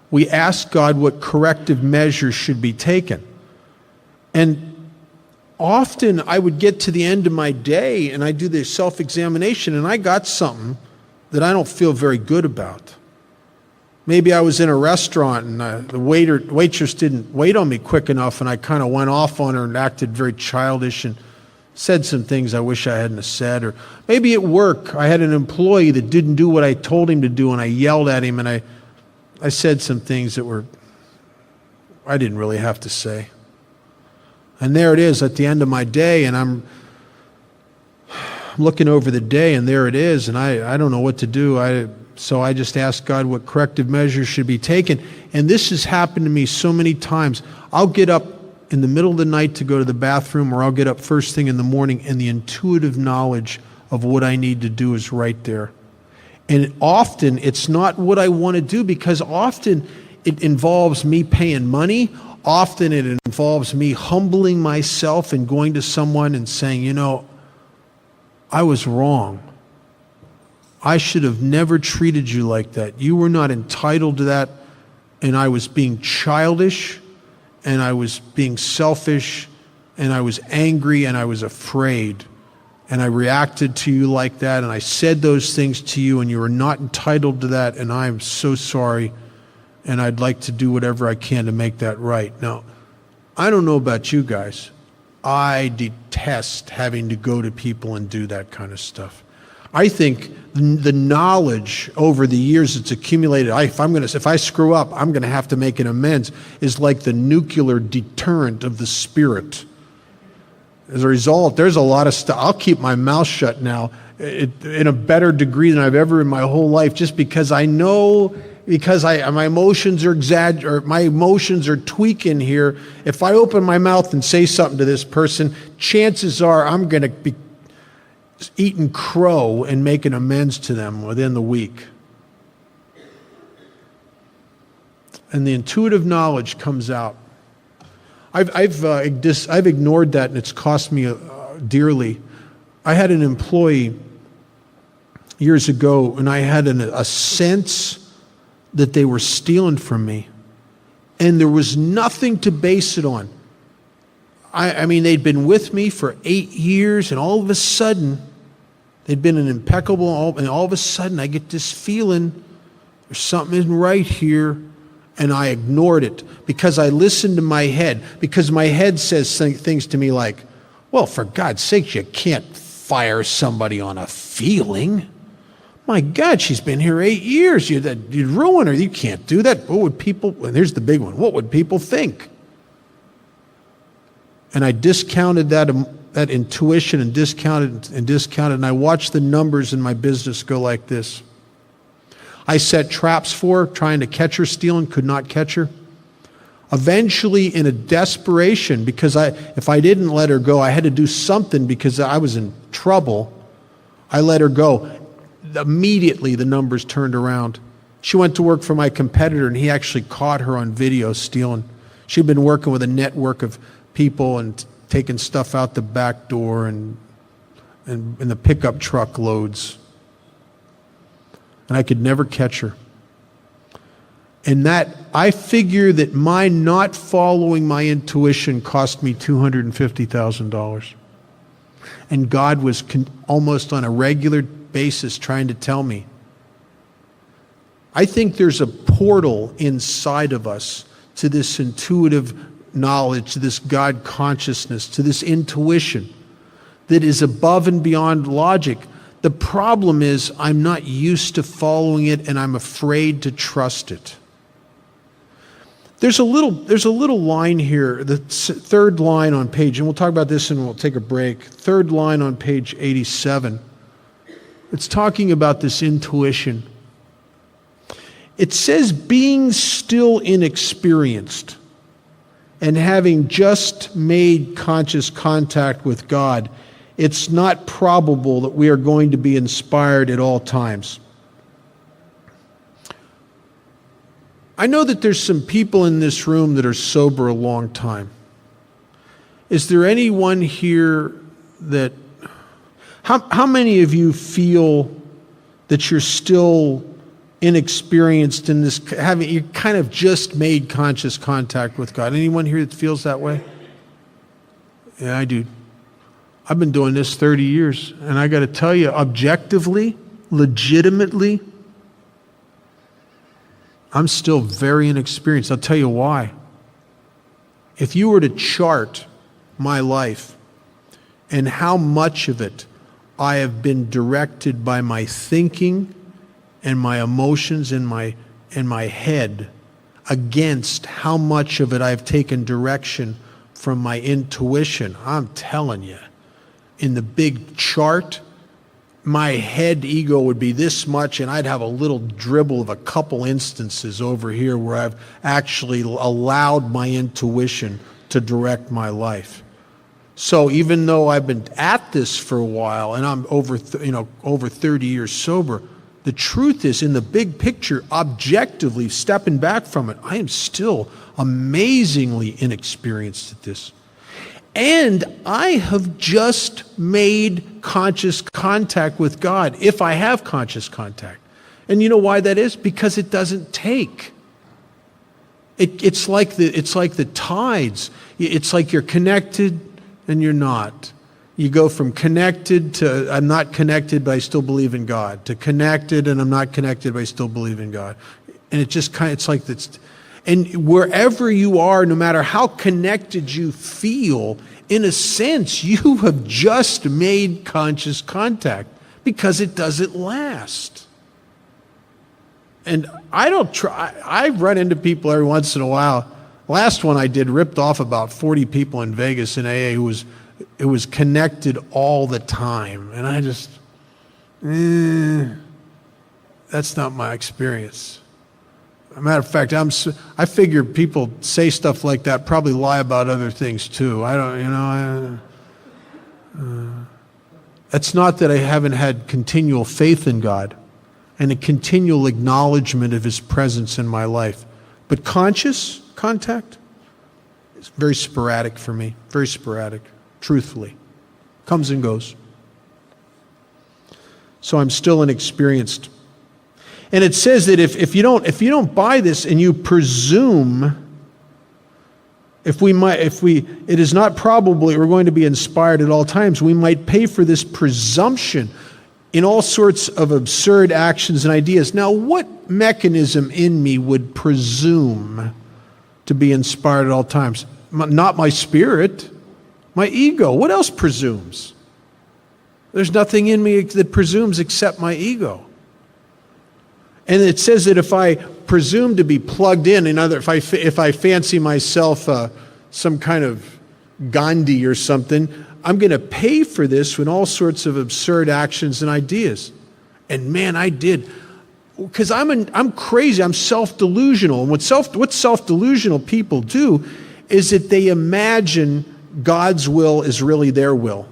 we ask God what corrective measures should be taken. And often I would get to the end of my day and I do the self-examination and I got something that I don't feel very good about. Maybe I was in a restaurant and the waitress didn't wait on me quick enough, and I kind of went off on her and acted very childish and said some things I wish I hadn't have said. Or maybe at work I had an employee that didn't do what I told him to do, and I yelled at him, and I said some things that I didn't really have to say. And there it is at the end of my day, and I'm looking over the day, and there it is, and I don't know what to do. So I just asked God what corrective measures should be taken. And this has happened to me so many times. I'll get up in the middle of the night to go to the bathroom, or I'll get up first thing in the morning, and the intuitive knowledge of what I need to do is right there. And often it's not what I want to do, because often it involves me paying money. Often it involves me humbling myself and going to someone and saying, you know, I was wrong. I should have never treated you like that. You were not entitled to that, and I was being childish, and I was being selfish, and I was angry, and I was afraid. And I reacted to you like that, and I said those things to you, and you were not entitled to that, and I'm so sorry, and I'd like to do whatever I can to make that right. Now, I don't know about you guys. I detest having to go to people and do that kind of stuff. I think the knowledge over the years that's accumulated, if I screw up, I'm going to have to make an amends, is like the nuclear deterrent of the spirit. As a result, there's a lot of stuff. I'll keep my mouth shut now in a better degree than I've ever in my whole life, just because I know, because my emotions are my emotions are tweaking here. If I open my mouth and say something to this person, chances are I'm going to be eating crow and making amends to them within the week. And the intuitive knowledge comes out. I've ignored that, and it's cost me dearly. I had an employee years ago, and I had a sense that they were stealing from me, and there was nothing to base it on. I mean, they'd been with me for 8 years, and all of a sudden, they'd been an impeccable, and all of a sudden I get this feeling there's something isn't right here, and I ignored it because I listened to my head, because my head says things to me like, well, for God's sake, you can't fire somebody on a feeling. My God, she's been here 8 years. You'd ruin her. You can't do that. What would people, and here's the big one, what would people think? And I discounted that intuition and discounted, and I watched the numbers in my business go like this. I set traps for her, trying to catch her stealing, could not catch her. Eventually, in a desperation, because if I didn't let her go, I had to do something because I was in trouble, I let her go. Immediately, the numbers turned around. She went to work for my competitor, and he actually caught her on video stealing. She'd been working with a network of people and taking stuff out the back door and in the pickup truck loads. And I could never catch her. And that, I figure that my not following my intuition cost me $250,000. And God was almost on a regular basis trying to tell me. I think there's a portal inside of us to this intuitive knowledge, to this God consciousness, to this intuition that is above and beyond logic. The problem is I'm not used to following it, and I'm afraid to trust it. There's a little line here, the third line on page, and we'll talk about this and we'll take a break. Third line on page 87. It's talking about this intuition. It says, being still inexperienced and having just made conscious contact with God, it's not probable that we are going to be inspired at all times. I know that there's some people in this room that are sober a long time. Is there anyone here that, how many of you feel that you're still inexperienced in this, you kind of just made conscious contact with God? Anyone here that feels that way? Yeah, I do. I've been doing this 30 years, and I got to tell you, objectively, legitimately, I'm still very inexperienced. I'll tell you why. If you were to chart my life and how much of it I have been directed by my thinking and my emotions in my head against how much of it I've taken direction from my intuition, I'm telling you, in the big chart, my head ego would be this much, and I'd have a little dribble of a couple instances over here where I've actually allowed my intuition to direct my life. So even though I've been at this for a while and I'm over 30 years sober, the truth is, in the big picture, objectively stepping back from it, I am still amazingly inexperienced at this. And I have just made conscious contact with God, if I have conscious contact. And you know why that is? Because it doesn't take. It's like the tides. It's like you're connected and you're not. You go from connected to I'm not connected, but I still believe in God, to connected and I'm not connected, but I still believe in God. And it just kind of, it's like this. And wherever you are, no matter how connected you feel, in a sense, you have just made conscious contact because it doesn't last. And I run into people every once in a while. Last one I did ripped off about 40 people in Vegas in AA who was connected all the time. And I just, that's not my experience. As a matter of fact, I figure people say stuff like that probably lie about other things too. It's not that I haven't had continual faith in God and a continual acknowledgement of His presence in my life. But conscious contact is very sporadic for me, very sporadic, truthfully. Comes and goes. So I'm still inexperienced. And it says that if you don't buy this and you presume it is not probable that we're going to be inspired at all times. We might pay for this presumption in all sorts of absurd actions and ideas. Now, what mechanism in me would presume to be inspired at all times? Not my spirit, my ego. What else presumes? There's nothing in me that presumes except my ego. And it says that if I presume to be plugged in, if I fancy myself some kind of Gandhi or something, I'm going to pay for this with all sorts of absurd actions and ideas. And man, I did. Because I'm crazy. I'm self-delusional. And what self-delusional people do is that they imagine God's will is really their will,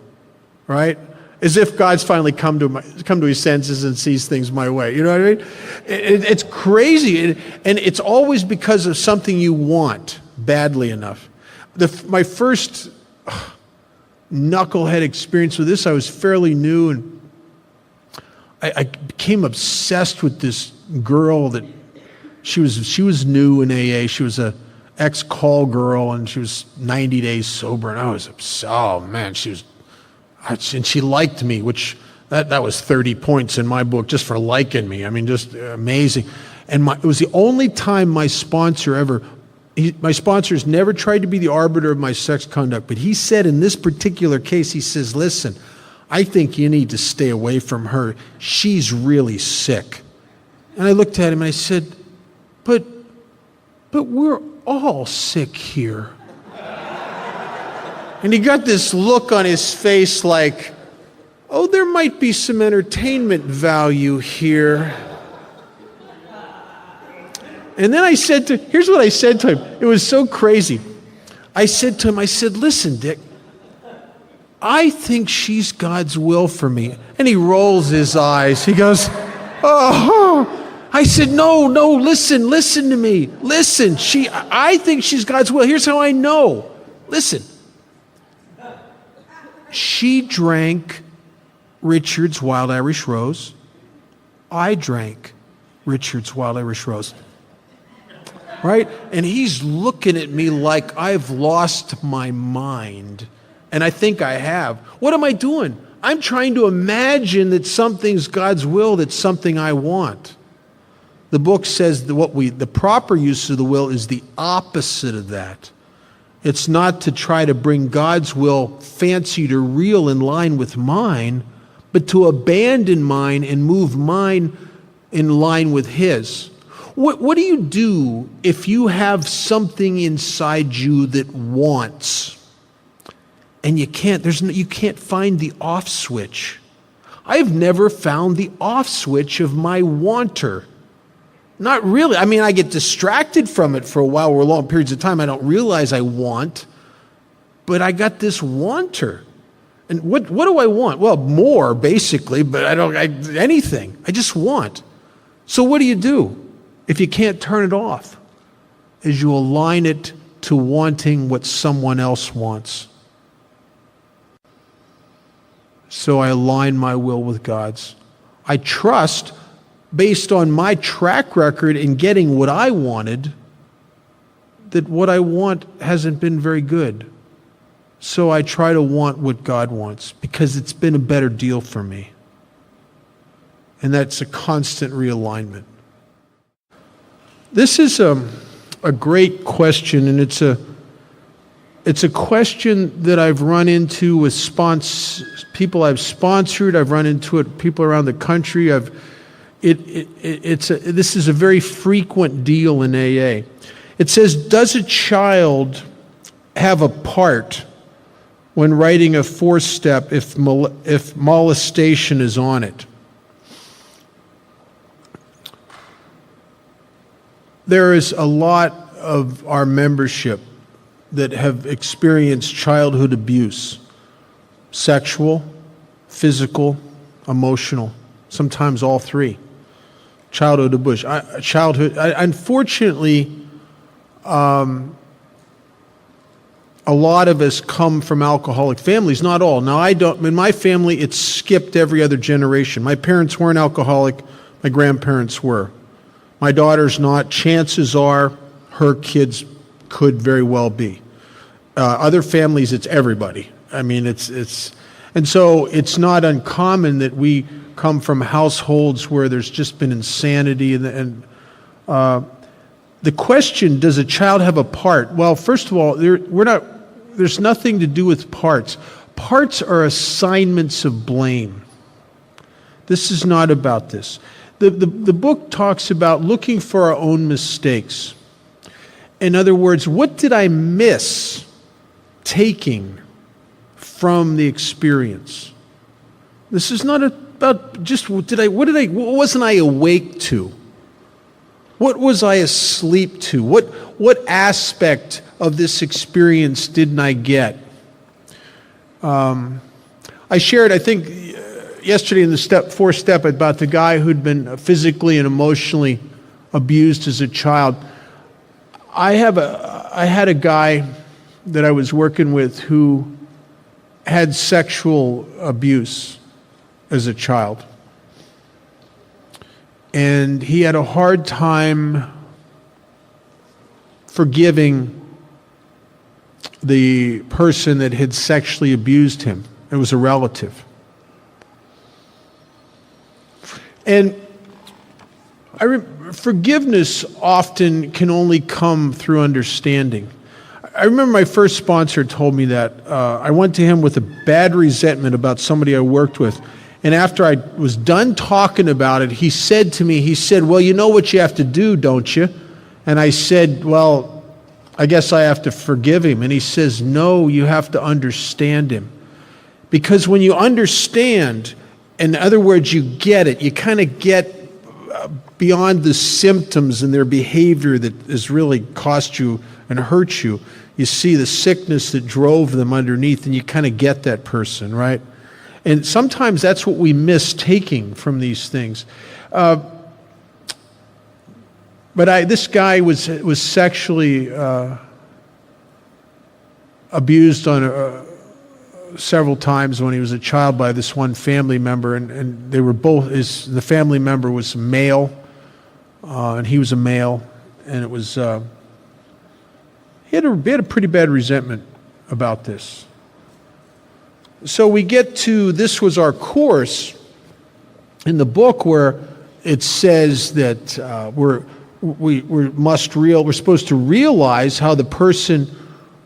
right? As if God's finally come to his senses and sees things my way. You know what I mean? It's crazy. And it's always because of something you want badly enough. My first knucklehead experience with this, I was fairly new, and I became obsessed with this girl that she was new in AA. She was a ex-call girl, and she was 90 days sober, and I was obsessed. Oh man, and she liked me, which that was 30 points in my book just for liking me. I mean, just amazing. And it was the only time my sponsor my sponsor's never tried to be the arbiter of my sex conduct, but he said in this particular case, he says, listen, I think you need to stay away from her. She's really sick. And I looked at him and I said, but we're all sick here. And he got this look on his face like, oh, there might be some entertainment value here. And then here's what I said to him. It was so crazy. I said to him, listen, Dick, I think she's God's will for me. And he rolls his eyes. He goes, oh. I said, no, listen to me. Listen, I think she's God's will. Here's how I know. Listen. She drank Richard's Wild Irish Rose. I drank Richard's Wild Irish Rose. Right? And he's looking at me like I've lost my mind. And I think I have. What am I doing? I'm trying to imagine that something's God's will, that's something I want. The book says that the proper use of the will is the opposite of that. It's not to try to bring God's will fancy to real in line with mine, but to abandon mine and move mine in line with His. What do you do if you have something inside you that wants, and you can't find the off switch? I've never found the off switch of my wanter. Not really. I mean, I get distracted from it for a while or long periods of time. I don't realize I want, but I got this wanter. And what do I want? Well, more basically, but anything. I just want. So what do? If you can't turn it off, is you align it to wanting what someone else wants. So I align my will with God's. I trust, based on my track record in getting what I wanted, that what I want hasn't been very good. So I try to want what God wants, because it's been a better deal for me. And that's a constant realignment. This is a great question, and it's a question that I've run into with people I've sponsored. I've run into it people around the country. This is a very frequent deal in AA. It says, does a child have a part when writing a fourth step if molestation is on it? There is a lot of our membership that have experienced childhood abuse, sexual, physical, emotional, sometimes all three. Childhood abuse. Unfortunately, a lot of us come from alcoholic families, not all. Now, in my family, it's skipped every other generation. My parents weren't alcoholic, my grandparents were. My daughter's not. Chances are her kids could very well be. Other families, it's everybody. I mean, and so it's not uncommon that we come from households where there's just been insanity. And the question, does a child have a part? Well, first of all, there's nothing to do with parts. Parts are assignments of blame. This is not about this. The book talks about looking for our own mistakes. In other words, what did I miss taking from the experience? This is not about just what wasn't I awake to? What was I asleep to? What aspect of this experience didn't I get? I shared, I think, yesterday in the fourth step about the guy who'd been physically and emotionally abused as a child. I had a guy that I was working with who had sexual abuse as a child. And he had a hard time forgiving the person that had sexually abused him. It was a relative. And forgiveness often can only come through understanding. I remember my first sponsor told me that. I went to him with a bad resentment about somebody I worked with. And after I was done talking about it, he said to me, well, you know what you have to do, don't you? And I said, well, I guess I have to forgive him. And he says, no, you have to understand him. Because when you understand, in other words, you get it, you kind of get beyond the symptoms and their behavior that has really cost you and hurt you. You see the sickness that drove them underneath, and you kind of get that person, right? And sometimes that's what we miss taking from these things. But this guy was sexually abused on several times when he was a child by this one family member, and they were both. The family member was male, and he was a male, and it was he had a pretty bad resentment about this. So we get to, this was our course in the book where it says that we're supposed to realize how the person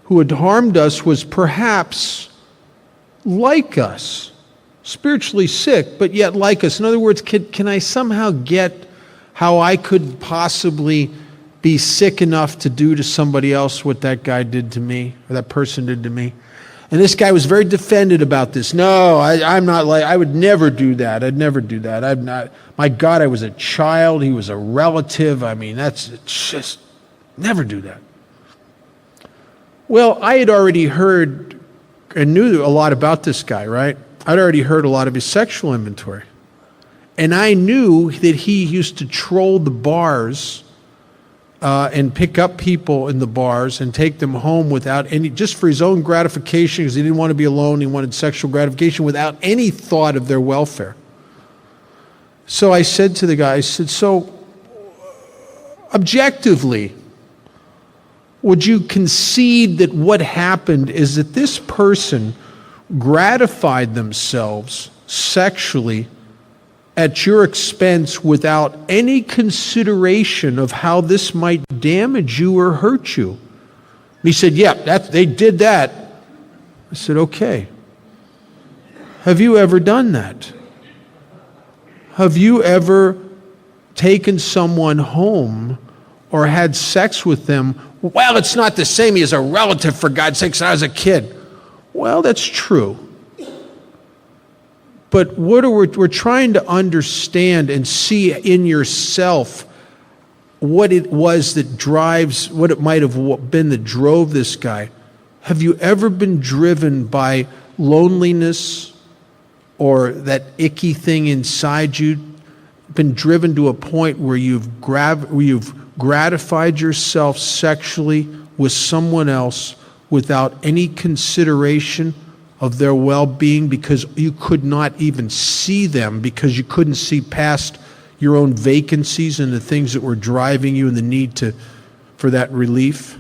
who had harmed us was perhaps like us, spiritually sick, but yet like us. In other words, can I somehow get how I could possibly be sick enough to do to somebody else what that guy did to me, or that person did to me? And this guy was very defended about this. No, I'm not like, I would never do that. I'd never do that. I'm not, my God, I was a child. He was a relative. I mean, it's just, never do that. Well, I had already heard and knew a lot about this guy, right? I'd already heard a lot of his sexual inventory. And I knew that he used to troll the bars and pick up people in the bars and take them home without any, just for his own gratification, because he didn't want to be alone. He wanted sexual gratification without any thought of their welfare. So I said to the guy, I said, so objectively, would you concede that what happened is that this person gratified themselves sexually at your expense without any consideration of how this might damage you or hurt you? And he said, yeah, they did that. I said, okay. Have you ever done that? Have you ever taken someone home or had sex with them? Well, it's not the same. He is a relative, for God's sakes. I was a kid. Well, that's true. But we're trying to understand and see in yourself what it was that drives, what it might have been that drove this guy. Have you ever been driven by loneliness or that icky thing inside you? Been driven to a point where you've gratified yourself sexually with someone else without any consideration of their well-being, because you could not even see them, because you couldn't see past your own vacancies and the things that were driving you and the need for that relief?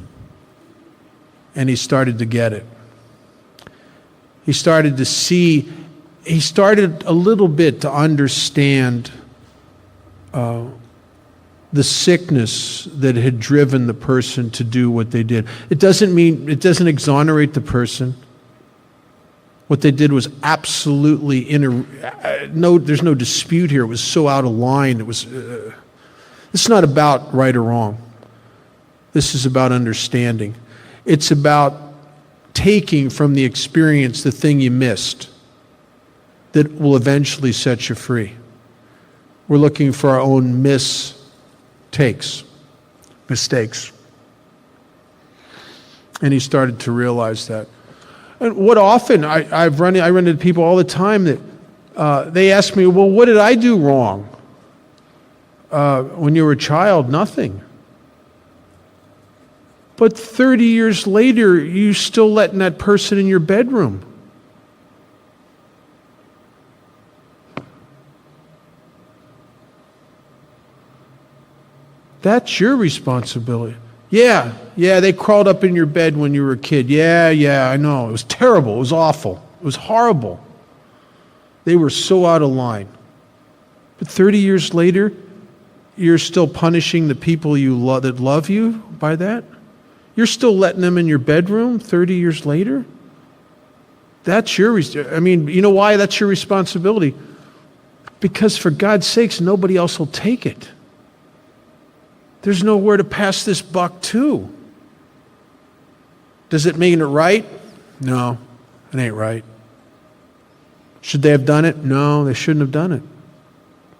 and he started to get it. He started to see, he started a little bit to understand the sickness that had driven the person to do what they did. It doesn't exonerate the person. What they did was absolutely there's no dispute here. It was so out of line. It's not about right or wrong. This is about understanding. It's about taking from the experience the thing you missed that will eventually set you free. We're looking for our own mistakes. And he started to realize that. And what often, I run into people all the time that they ask me, well, what did I do wrong? When you were a child, nothing. But 30 years later, you're still letting that person in your bedroom. That's your responsibility. Yeah, they crawled up in your bed when you were a kid. Yeah, I know. It was terrible. It was awful. It was horrible. They were so out of line. But 30 years later, you're still punishing the people that love you by that? You're still letting them in your bedroom 30 years later? That's you know why that's your responsibility? Because for God's sakes, nobody else will take it. There's nowhere to pass this buck to. Does it mean it right? No, it ain't right. Should they have done it? No, they shouldn't have done it.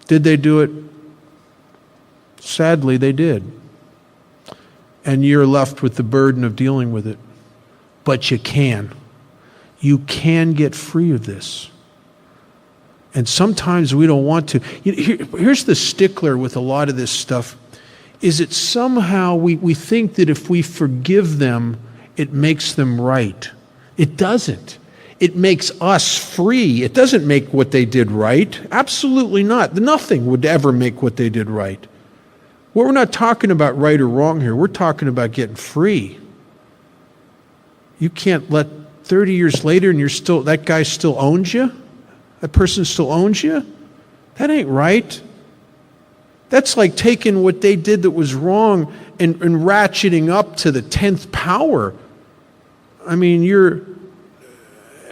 Did they do it? Sadly, they did. And you're left with the burden of dealing with it. But you can. You can get free of this. And sometimes we don't want to. Here's the stickler with a lot of this stuff, is that somehow we think that if we forgive them, it makes them right. It doesn't. It makes us free. It doesn't make what they did right. Absolutely not. Nothing would ever make what they did right. We're not talking about right or wrong here. We're talking about getting free. You can't let 30 years later and that guy still owns you? That person still owns you? That ain't right. That's like taking what they did that was wrong and ratcheting up to the 10th power. I mean,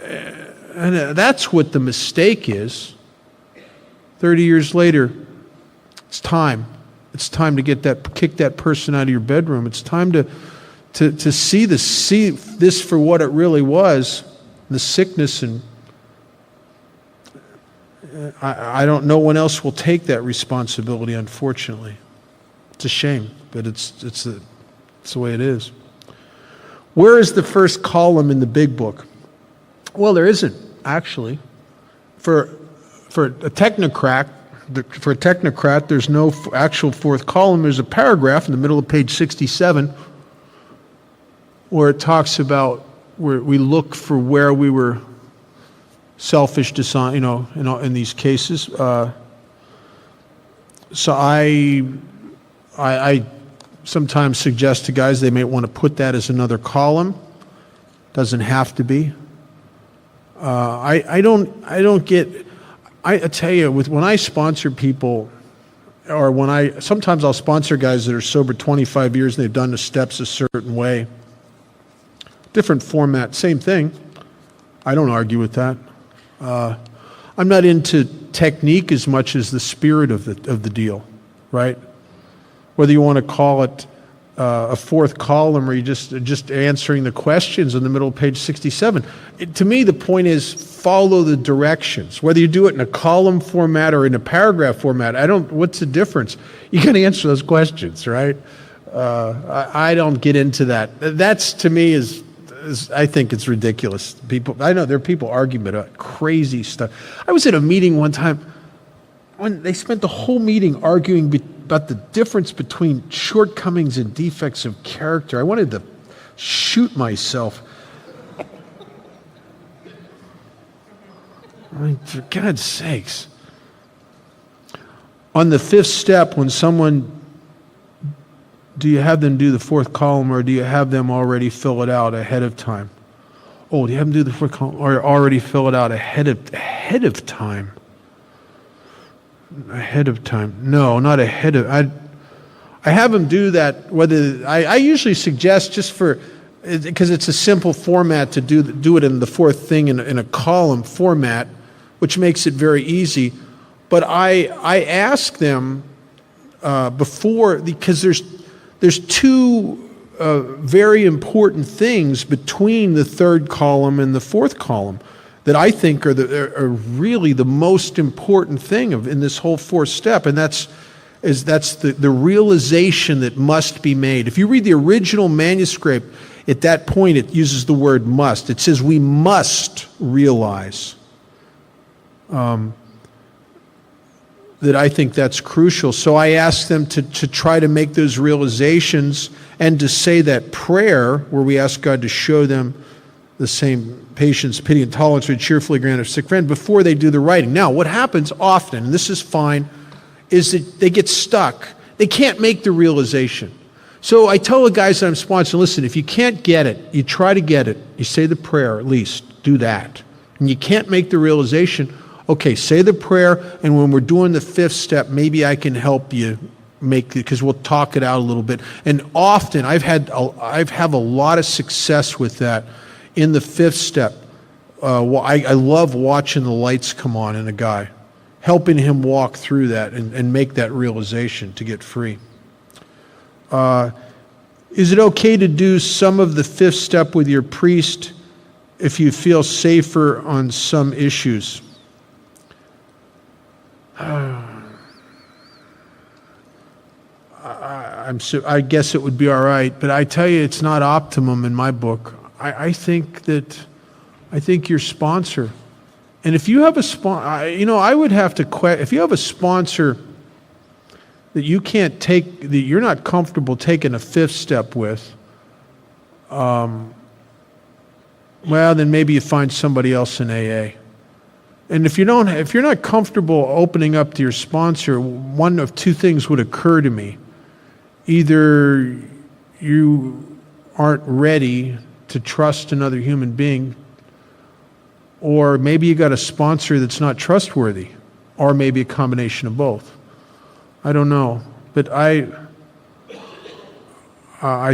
that's what the mistake is. 30 years later, it's time. It's time to kick that person out of your bedroom. It's time to see this for what it really was, the sickness. And I don't. No one else will take that responsibility. Unfortunately, it's a shame, but it's the way it is. Where is the first column in the big book? Well, there isn't actually. For a technocrat, there's no actual fourth column. There's a paragraph in the middle of page 67 where it talks about where we look for where we were selfish, in these cases. So I sometimes suggest to guys they may want to put that as another column. Doesn't have to be. I don't get. I tell you, when I sponsor people, or sometimes I'll sponsor guys that are sober 25 years and they've done the steps a certain way. Different format, same thing. I don't argue with that. I'm not into technique as much as the spirit of the deal, right? Whether you want to call it a fourth column or you just answering the questions in the middle of page 67. To me, the point is follow the directions. Whether you do it in a column format or in a paragraph format, what's the difference? You can answer those questions, right? I don't get into that. That's, to me, is I think it's ridiculous. I know there are people arguing about crazy stuff. I was at a meeting one time when they spent the whole meeting arguing about the difference between shortcomings and defects of character. I wanted to shoot myself. I mean, for God's sakes. On the fifth step, when someone do you have them do the fourth column, or do you have them already fill it out ahead of time? Oh, do you have them do the fourth column or already fill it out ahead of time? Ahead of time. No, not ahead of. I have them do that. Whether I usually suggest, just for, because it's a simple format to do it in the fourth thing in a column format, which makes it very easy. But I ask them before, because there's two very important things between the third column and the fourth column that I think are really the most important thing in this whole fourth step, and that's the realization that must be made. If you read the original manuscript, at that point it uses the word must. It says we must realize. That I think that's crucial. So I ask them to try to make those realizations and to say that prayer where we ask God to show them the same patience, pity, and tolerance we cheerfully grant a sick friend before they do the writing. Now, what happens often, and this is fine, is that they get stuck. They can't make the realization. So I tell the guys that I'm sponsoring, listen, if you can't get it, you try to get it. You say the prayer at least. Do that. And you can't make the realization, okay, say the prayer, and when we're doing the fifth step, maybe I can help you make it, because we'll talk it out a little bit. And often, I've had a lot of success with that in the fifth step. I love watching the lights come on in a guy, helping him walk through that and make that realization to get free. Is it okay to do some of the fifth step with your priest if you feel safer on some issues? I guess it would be all right, but I tell you, it's not optimum in my book. I think your sponsor, and if you have a I would have to if you have a sponsor that you can't take, that you're not comfortable taking a fifth step with, well, then maybe you find somebody else in AA. And if you're not comfortable opening up to your sponsor, one of two things would occur to me. Either you aren't ready to trust another human being, or maybe you got a sponsor that's not trustworthy, or maybe a combination of both. I don't know, but I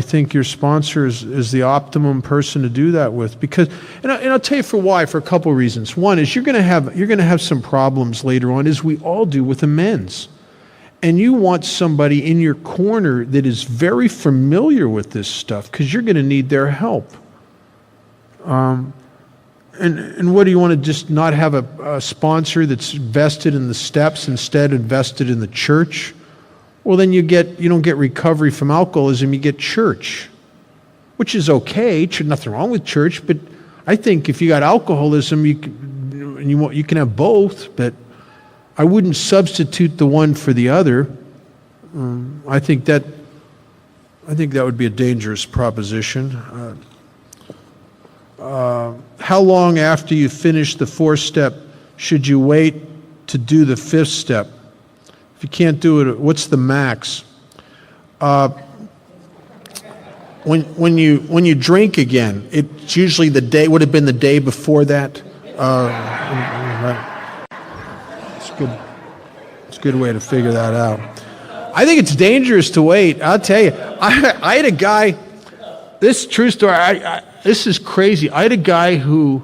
think your sponsor is the optimum person to do that with, because, and I'll tell you why, for a couple of reasons. One is you're going to have some problems later on, as we all do, with amends, and you want somebody in your corner that is very familiar with this stuff, because you're going to need their help. And what do you want to just not have a sponsor that's vested in the steps, instead invested in the church? Well, then you don't get recovery from alcoholism, you get church, which is okay. There's nothing wrong with church, but I think if you got alcoholism, you can have both, but I wouldn't substitute the one for the other. I think that would be a dangerous proposition. How long after you finish the fourth step should you wait to do the fifth step? If you can't do it, what's the max? When you drink again, it's usually would have been the day before that. It's good. It's a good way to figure that out. I think it's dangerous to wait. I'll tell you. I had a guy. This true story. This is crazy. I had a guy who,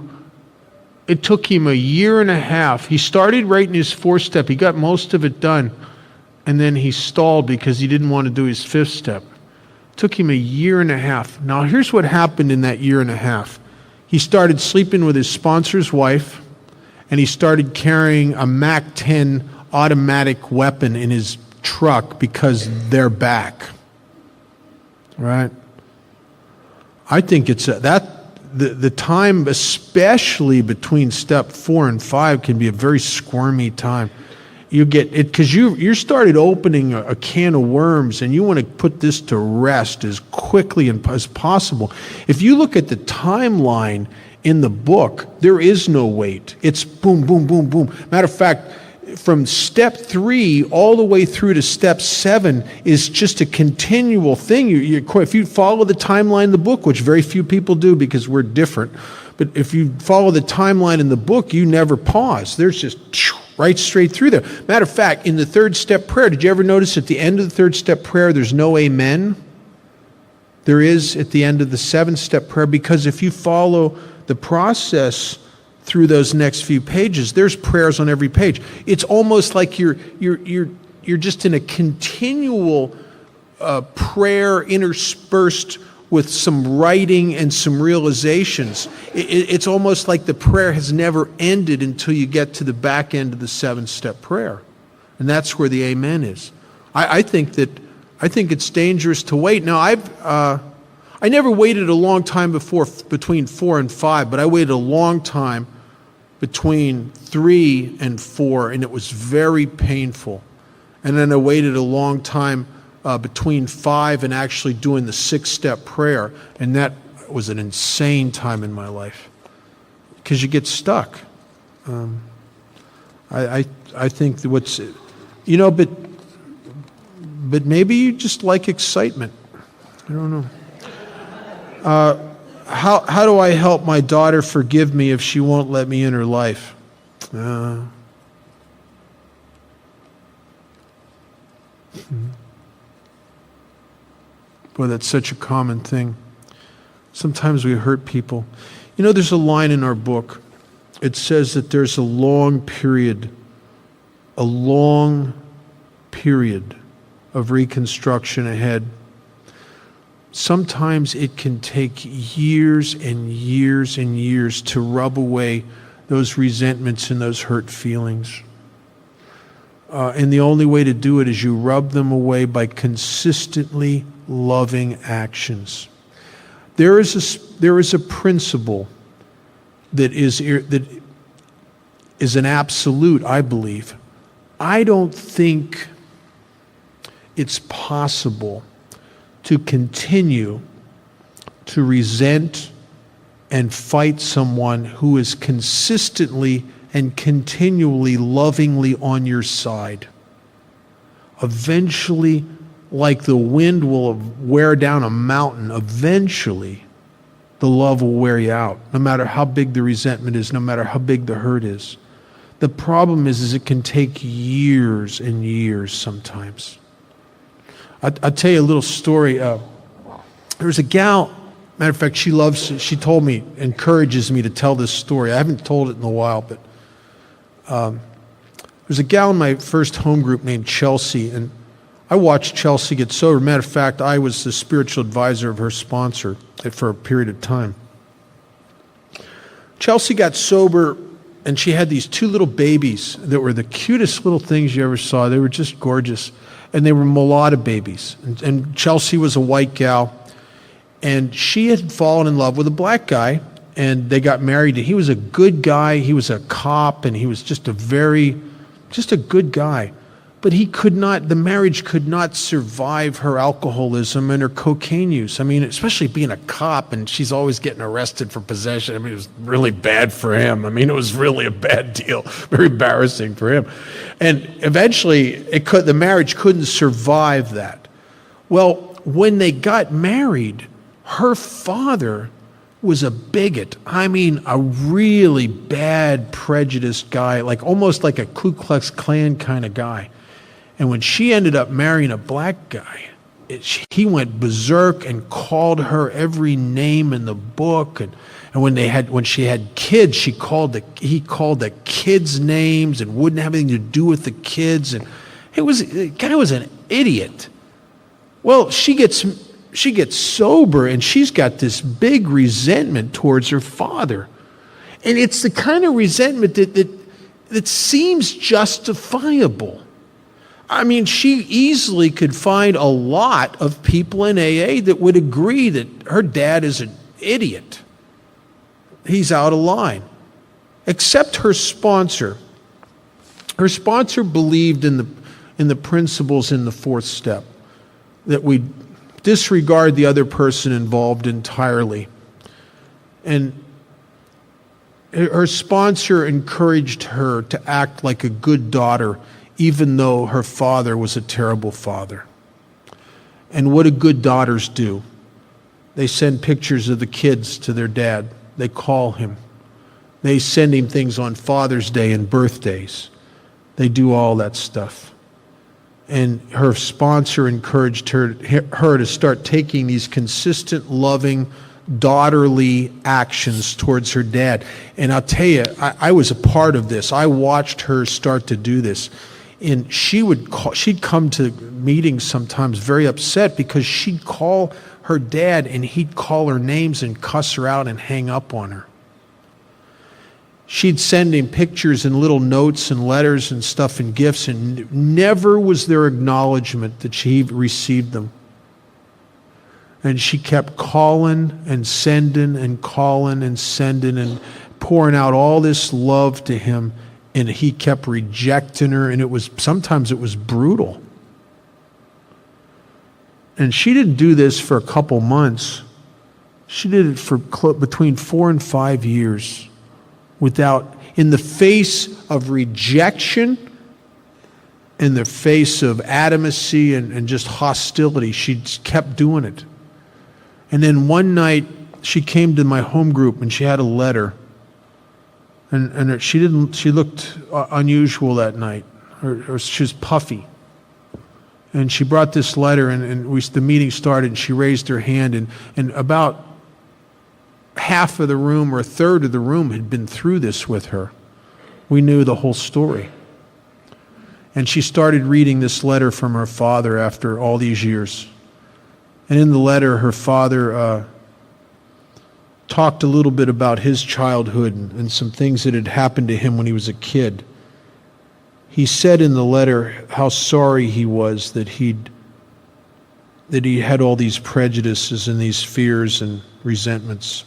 it took him a year and a half. He started writing his fourth step. He got most of it done, and then he stalled because he didn't want to do his fifth step. It took him a year and a half. Now, here's what happened in that year and a half. He started sleeping with his sponsor's wife, and he started carrying a MAC-10 automatic weapon in his truck because they're back. Right? I think it's the time, especially between step 4 and 5, can be a very squirmy time. You get it because you started opening a can of worms, and you want to put this to rest as quickly as possible. If you look at the timeline in the book, there is no wait. It's boom, boom, boom, boom. Matter of fact, from step 3 all the way through to step 7 is just a continual thing. If you follow the timeline in the book, which very few people do because we're different, but if you follow the timeline in the book, you never pause. There's just right straight through there. Matter of fact, in the 3rd step prayer, did you ever notice at the end of the 3rd step prayer, there's no amen? There is at the end of the 7th step prayer, because if you follow the process through those next few pages, there's prayers on every page. It's almost like you're just in a continual prayer interspersed with some writing and some realizations. It's almost like the prayer has never ended until you get to the back end of the 7th step prayer, and that's where the amen is. I think it's dangerous to wait. Now I never waited a long time between 4 and 5, but I waited a long time between 3 and 4, and it was very painful. And then I waited a long time between 5 and actually doing the 6-step prayer, and that was an insane time in my life because you get stuck. I think that but maybe you just like excitement. I don't know. How do I help my daughter forgive me if she won't let me in her life? Boy, that's such a common thing. Sometimes we hurt people. You know, there's a line in our book. It says that there's a long period of reconstruction ahead. Sometimes it can take years and years and years to rub away those resentments and those hurt feelings. And the only way to do it is you rub them away by consistently loving actions. There is a principle that is an absolute, I believe. I don't think it's possible to continue to resent and fight someone who is consistently and continually lovingly on your side. Eventually, like the wind will wear down a mountain, eventually the love will wear you out, no matter how big the resentment is, no matter how big the hurt is. The problem is it can take years and years sometimes. I'll tell you a little story. There was a gal, matter of fact, she told me, encourages me to tell this story. I haven't told it in a while, but there's a gal in my first home group named Chelsea, and I watched Chelsea get sober. Matter of fact, I was the spiritual advisor of her sponsor for a period of time. Chelsea got sober, and she had these 2 little babies that were the cutest little things you ever saw. They were just gorgeous. And they were mulatto babies. And Chelsea was a white gal. And she had fallen in love with a black guy, and they got married. He was a good guy. He was a cop, and he was just a good guy. But the marriage could not survive her alcoholism and her cocaine use. I mean, especially being a cop, and she's always getting arrested for possession. I mean, it was really bad for him. I mean, it was really a bad deal, very embarrassing for him. And eventually, the marriage couldn't survive that. Well, when they got married, her father was a bigot. I mean, a really bad, prejudiced guy, almost like a Ku Klux Klan kind of guy. And when she ended up marrying a black guy, he went berserk and called her every name in the book. And when she had kids, he called the kids names and wouldn't have anything to do with the kids. And the guy was an idiot. Well, she gets sober, and she's got this big resentment towards her father. And it's the kind of resentment that seems justifiable. I mean, she easily could find a lot of people in AA that would agree that her dad is an idiot. He's out of line. Except her sponsor. Her sponsor believed in the principles in the 4th step, that we disregard the other person involved entirely. And her sponsor encouraged her to act like a good daughter, even though her father was a terrible father. And what do good daughters do? They send pictures of the kids to their dad. They call him. They send him things on Father's Day and birthdays. They do all that stuff. And her sponsor encouraged her to start taking these consistent, loving, daughterly actions towards her dad. And I'll tell you, I was a part of this. I watched her start to do this. And she'd come to meetings sometimes very upset because she'd call her dad and he'd call her names and cuss her out and hang up on her. She'd send him pictures and little notes and letters and stuff and gifts, and never was there acknowledgement that she received them. And she kept calling and sending and calling and sending and pouring out all this love to him, and he kept rejecting her, and sometimes it was brutal. And she didn't do this for a couple months. She did it for between 4 and 5 years in the face of rejection, in the face of adamacy and just hostility. She just kept doing it. And then one night she came to my home group and she had a letter. And she looked unusual that night. Or she was puffy. And she brought this letter, and the meeting started, and she raised her hand, and about half of the room or a third of the room had been through this with her. We knew the whole story. And she started reading this letter from her father after all these years. And in the letter, her father talked a little bit about his childhood and some things that had happened to him when he was a kid. He said in the letter how sorry he was that he had all these prejudices and these fears and resentments.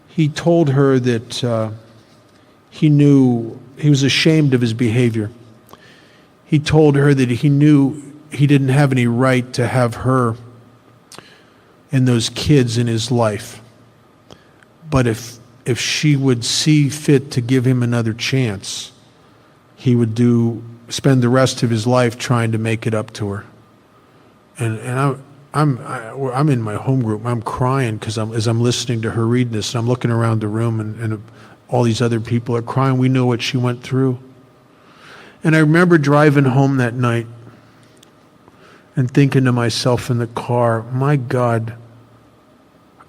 He told her that he knew he was ashamed of his behavior. He told her that he knew he didn't have any right to have her and those kids in his life. But if she would see fit to give him another chance, he would spend the rest of his life trying to make it up to her. And I'm in my home group. I'm crying because as I'm listening to her read this, and I'm looking around the room, and all these other people are crying. We know what she went through. And I remember driving home that night and thinking to myself in the car, my God,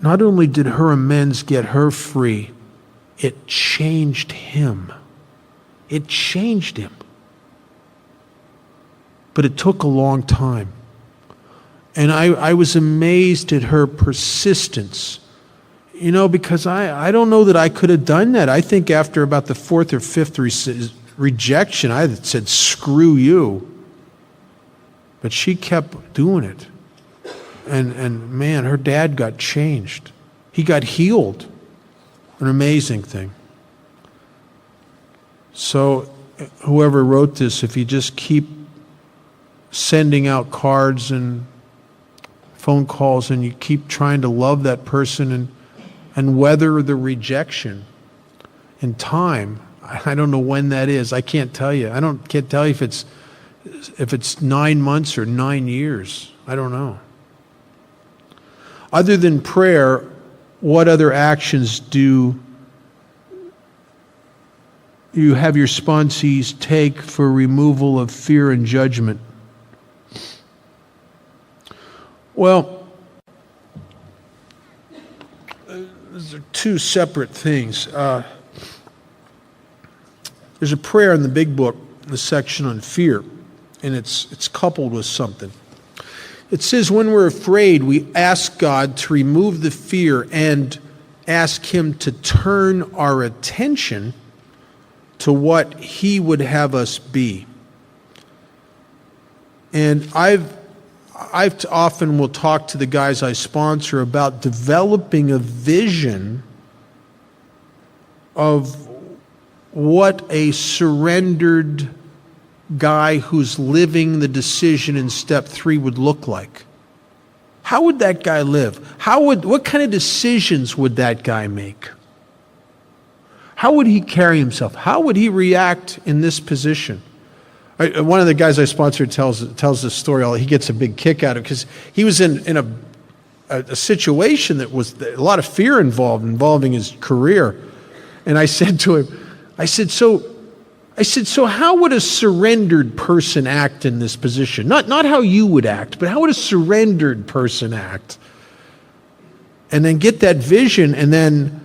not only did her amends get her free, it changed him. It changed him. But it took a long time. And I was amazed at her persistence. Because I don't know that I could have done that. I think after about the fourth or fifth rejection, I had said, screw you. But she kept doing it. And man, her dad got changed. He got healed. An amazing thing. So whoever wrote this, if you just keep sending out cards and phone calls and you keep trying to love that person and weather the rejection in time, I don't know when that is. I can't tell you. Can't tell you if it's 9 months or 9 years. I don't know. Other than prayer, what other actions do you have your sponsees take for removal of fear and judgment? Well, those are two separate things. There's a prayer in the big book, the section on fear, and it's coupled with something. It says when we're afraid, we ask God to remove the fear and ask Him to turn our attention to what He would have us be. And I've often will talk to the guys I sponsor about developing a vision of what a surrendered guy who's living the decision in step 3 would look like. How would that guy live? What kind of decisions would that guy make? how would he carry himself? How would he react in this position? One of the guys I sponsored tells this story. He gets a big kick out of it because he was in a situation that was a lot of fear involving his career. And I said to him, so how would a surrendered person act in this position? Not how you would act, but how would a surrendered person act? And then get that vision, and then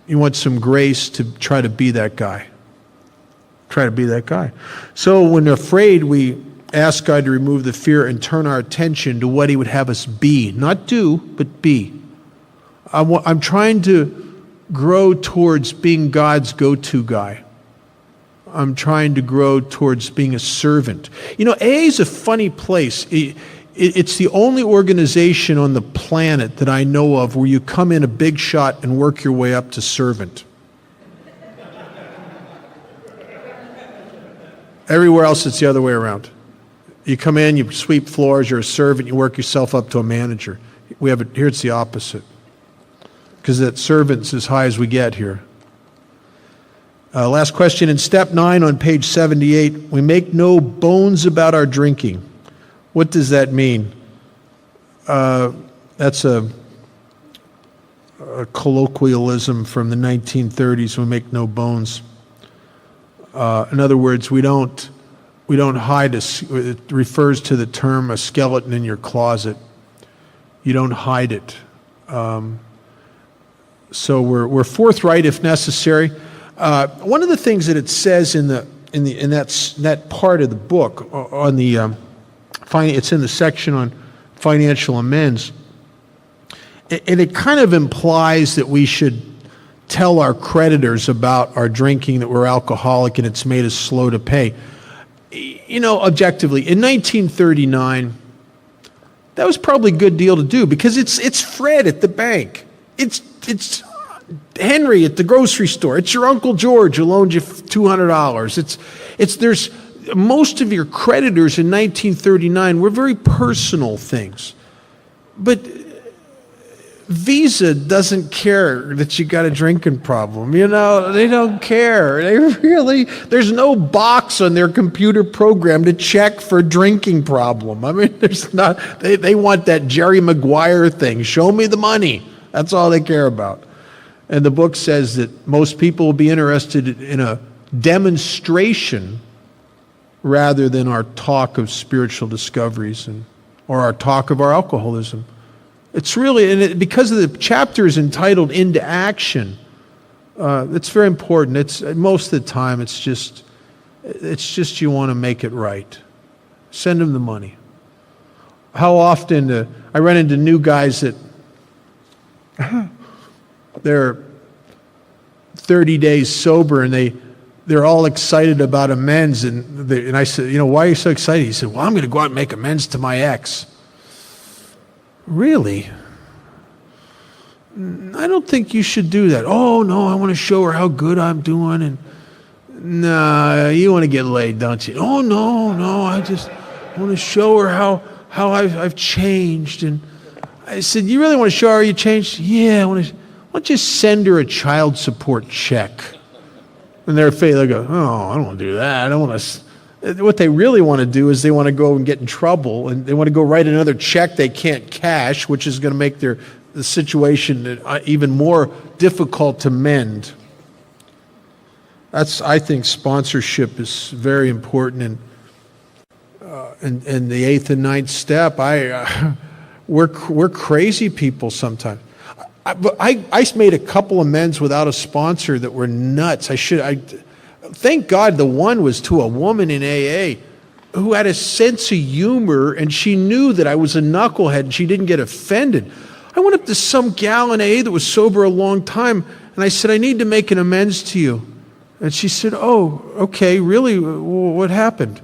you want some grace to try to be that guy. Try to be that guy. So when afraid, we ask God to remove the fear and turn our attention to what he would have us be. Not do, but be. I'm trying to grow towards being God's go-to guy. I'm trying to grow towards being a servant. You know, AA is a funny place. It's the only organization on the planet that I know of where you come in a big shot and work your way up to servant. Everywhere else, it's the other way around. You come in, you sweep floors, you're a servant, you work yourself up to a manager. Here it's the opposite. Because that servant's as high as we get here. Last question. In step 9 on page 78, we make no bones about our drinking. What does that mean? That's a colloquialism from the 1930s. We make no bones. In other words, we don't hide. It refers to the term a skeleton in your closet. You don't hide it. So we're forthright if necessary. One of the things that it says in that part of the book on the it's in the section on financial amends, and it kind of implies that we should tell our creditors about our drinking, that we're alcoholic and it's made us slow to pay. You know, objectively, in 1939, that was probably a good deal to do because it's Fred at the bank. It's Henry at the grocery store. It's your Uncle George who loaned you $200. There's most of your creditors in 1939 were very personal things. But Visa doesn't care that you got a drinking problem. You know, they don't care. There's no box on their computer program to check for drinking problem. I mean, they want that Jerry Maguire thing. Show me the money. That's all they care about. And the book says that most people will be interested in a demonstration rather than our talk of spiritual discoveries or our talk of our alcoholism. It's really, because of the chapter is entitled Into Action, it's very important. It's most of the time it's just you want to make it right. Send them the money. How often I run into new guys that they're 30 days sober and they're all excited about amends, and I said, why are you so excited? He said, well, I'm going to go out and make amends to my ex. Really? I don't think you should do that. Oh, no, I want to show her how good I'm doing. And nah, you want to get laid, don't you? Oh, no, I just want to show her how I've changed. And I said, you really want to show her you changed? Yeah, why don't you send her a child support check? And they'll go, oh, I don't want to do that. I don't want to. What they really want to do is they want to go and get in trouble, and they want to go write another check they can't cash, which is going to make the situation even more difficult to mend. I think sponsorship is very important, and the 8th and 9th step. We're crazy people sometimes. I made a couple amends without a sponsor that were nuts. Thank God the one was to a woman in AA who had a sense of humor, and she knew that I was a knucklehead and she didn't get offended. I went up to some gal in AA that was sober a long time, and I said, I need to make an amends to you. And she said, oh, okay, really? What happened?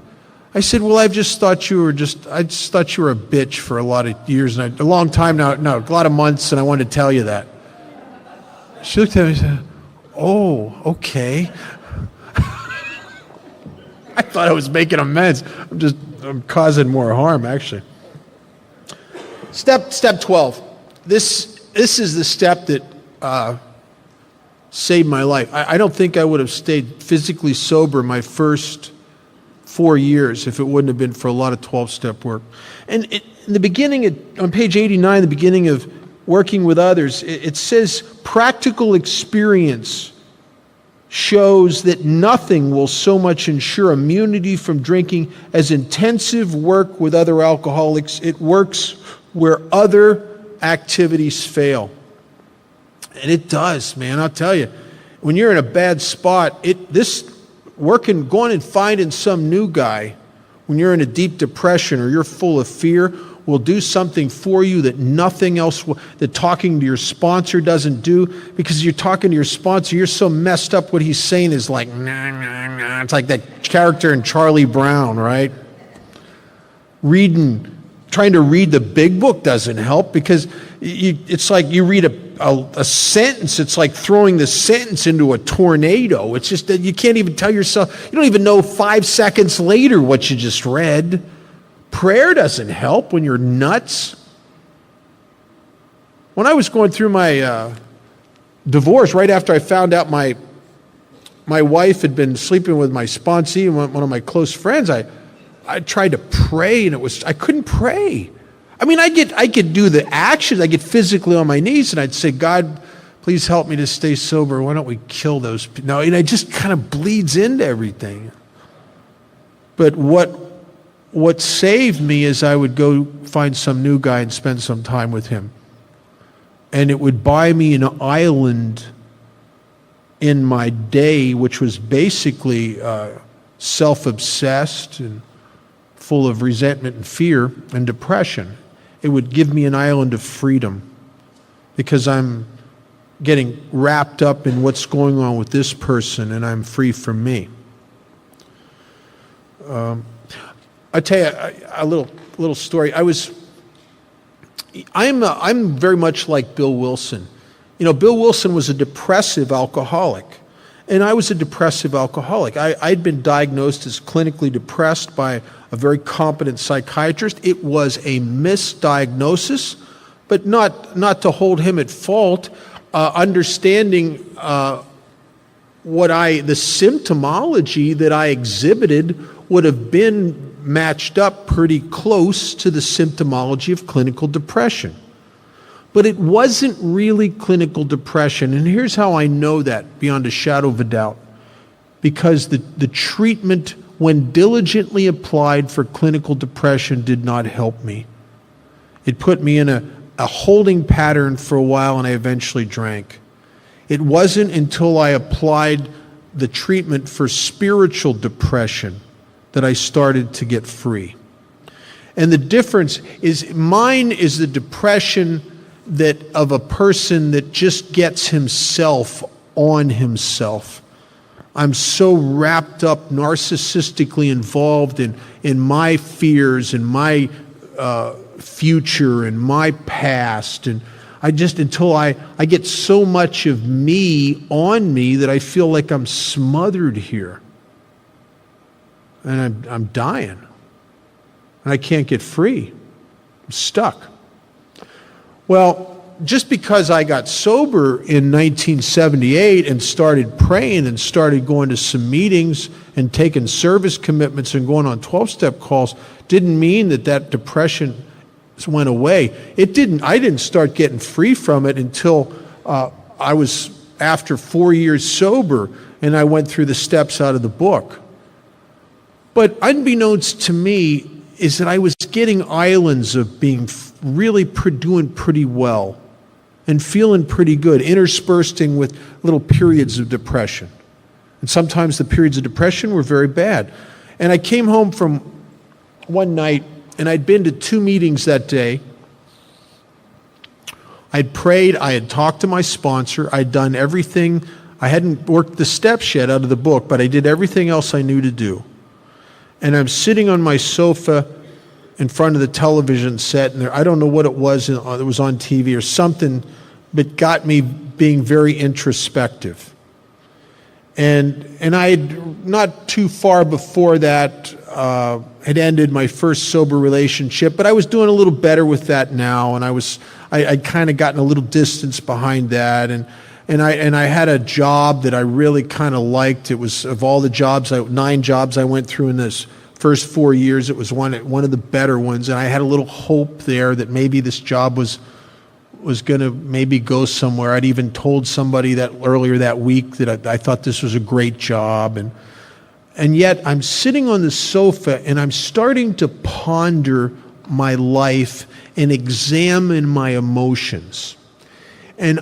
I said, well, I just thought you were a bitch for a lot of years, a long time now, no, a lot of months, and I wanted to tell you that. She looked at me and said, oh, okay. I thought I was making amends. I'm causing more harm, actually. Step 12. This is the step that saved my life. I don't think I would have stayed physically sober my first 4 years if it wouldn't have been for a lot of 12-step work. And in the beginning, on page 89, the beginning of working with others, it says practical experience shows that nothing will so much ensure immunity from drinking as intensive work with other alcoholics. It works where other activities fail. And it does, man, I'll tell you. When you're in a bad spot, going and finding some new guy when you're in a deep depression or you're full of fear will do something for you that nothing else that talking to your sponsor doesn't do, because you're talking to your sponsor, you're so messed up, what he's saying is like, nah, nah, nah. It's like that character in Charlie Brown, right? Trying to read the big book doesn't help, because it's like you read a sentence, it's like throwing the sentence into a tornado. It's just that you can't even tell yourself, you don't even know 5 seconds later what you just read. Prayer doesn't help when you're nuts. When I was going through my divorce, right after I found out my wife had been sleeping with my sponsee and one of my close friends, I tried to pray, and I couldn't pray. I mean, I could do the actions. I get physically on my knees, and I'd say, God, please help me to stay sober. Why don't we kill those people? No, and it just kind of bleeds into everything. But what saved me is I would go find some new guy and spend some time with him. And it would buy me an island in my day, which was basically self-obsessed and full of resentment and fear and depression. It would give me an island of freedom, because I'm getting wrapped up in what's going on with this person, and I'm free from me. I'll tell you a little story. I'm very much like Bill Wilson. You know, Bill Wilson was a depressive alcoholic, and I was a depressive alcoholic. I'd been diagnosed as clinically depressed by a very competent psychiatrist. It was a misdiagnosis, but not to hold him at fault. Understanding the symptomology that I exhibited would have been matched up pretty close to the symptomology of clinical depression. But it wasn't really clinical depression, and here's how I know that beyond a shadow of a doubt. Because the treatment, when diligently applied for clinical depression, did not help me. It put me in a holding pattern for a while, and I eventually drank. It wasn't until I applied the treatment for spiritual depression that I started to get free. And the difference is, mine is the depression of a person that just gets himself on himself. I'm so wrapped up, narcissistically involved in my fears and my future and my past, and until I get so much of me on me that I feel like I'm smothered here. And I'm dying. And I can't get free. I'm stuck. Well, just because I got sober in 1978 and started praying and started going to some meetings and taking service commitments and going on 12-step calls didn't mean that depression went away. I didn't start getting free from it until I was after 4 years sober, and I went through the steps out of the book. But unbeknownst to me is that I was getting islands of being really doing pretty well and feeling pretty good, interspersing with little periods of depression. And sometimes the periods of depression were very bad. And I came home from one night, and I'd been to 2 meetings that day. I'd prayed, I had talked to my sponsor, I'd done everything. I hadn't worked the steps yet out of the book, but I did everything else I knew to do. And I'm sitting on my sofa in front of the television set, and I don't know what it was on TV or something, but got me being very introspective. And I had, not too far before that, had ended my first sober relationship, but I was doing a little better with that now, and I'd kind of gotten a little distance behind that, and And I had a job that I really kind of liked. It was, of all the jobs, 9 jobs I went through in this first 4 years, it was one of the better ones. And I had a little hope there that maybe this job was going to maybe go somewhere. I'd even told somebody that earlier that week that I thought this was a great job. And yet I'm sitting on the sofa and I'm starting to ponder my life and examine my emotions. And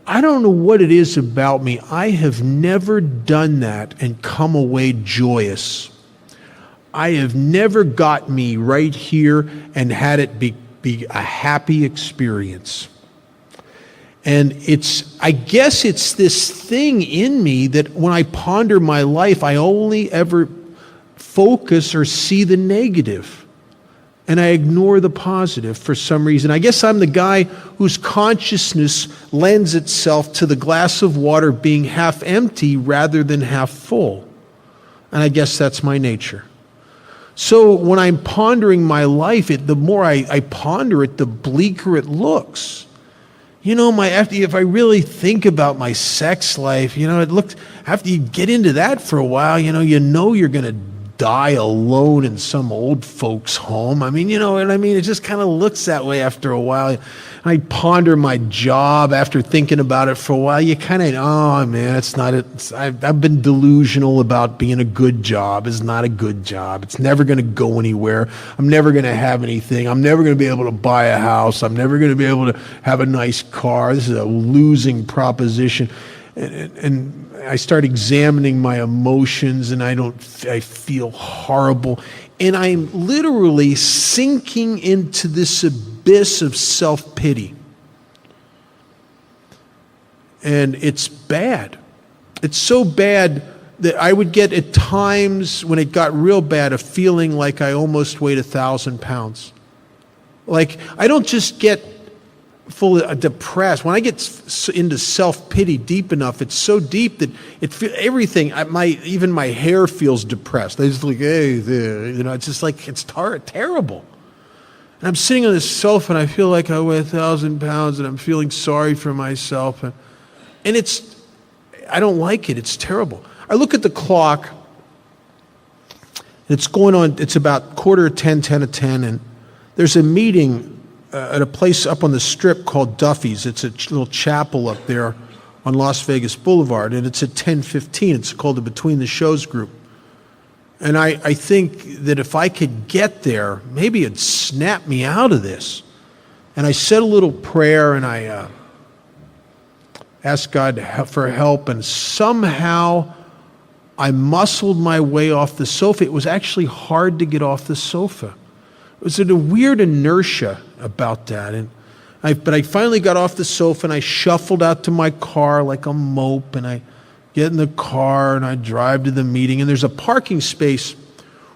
I don't know what it is about me. I have never done that and come away joyous. I have never got me right here and had it be a happy experience. And I guess it's this thing in me that when I ponder my life, I only ever focus or see the negative. And I ignore the positive for some reason. I guess I'm the guy whose consciousness lends itself to the glass of water being half empty rather than half full. And I guess that's my nature. So when I'm pondering my life, the more I ponder it, the bleaker it looks. You know, if I really think about my sex life, it looks, after you get into that for a while, you're going to die alone in some old folks' home. I mean, you know what I mean? It just kind of looks that way after a while. I ponder my job after thinking about it for a while. You kind of, oh man, I've been delusional about being a good job. It's not a good job. It's never going to go anywhere. I'm never going to have anything. I'm never going to be able to buy a house. I'm never going to be able to have a nice car. This is a losing proposition. And I start examining my emotions, and I feel horrible. And I'm literally sinking into this abyss of self-pity. And it's bad. It's so bad that I would get at times, when it got real bad, a feeling like I almost weighed 1,000 pounds. Like, I don't just get fully depressed. When I get into self-pity deep enough, it's so deep that everything, even my hair feels depressed. I just like, hey, there, it's just like, it's terrible. And I'm sitting on this sofa and I feel like I weigh 1,000 pounds and I'm feeling sorry for myself. And I don't like it. It's terrible. I look at the clock. It's going on, it's about 9:45, 10:10, and there's a meeting at a place up on the Strip called Duffy's. It's a little chapel up there on Las Vegas Boulevard, and it's at 10:15. It's called the Between the Shows group. And I think that if I could get there, maybe it'd snap me out of this. And I said a little prayer, and I asked God for help, and somehow I muscled my way off the sofa. It was actually hard to get off the sofa. It was a weird inertia about that. But I finally got off the sofa and I shuffled out to my car like a mope, and I get in the car and I drive to the meeting, and there's a parking space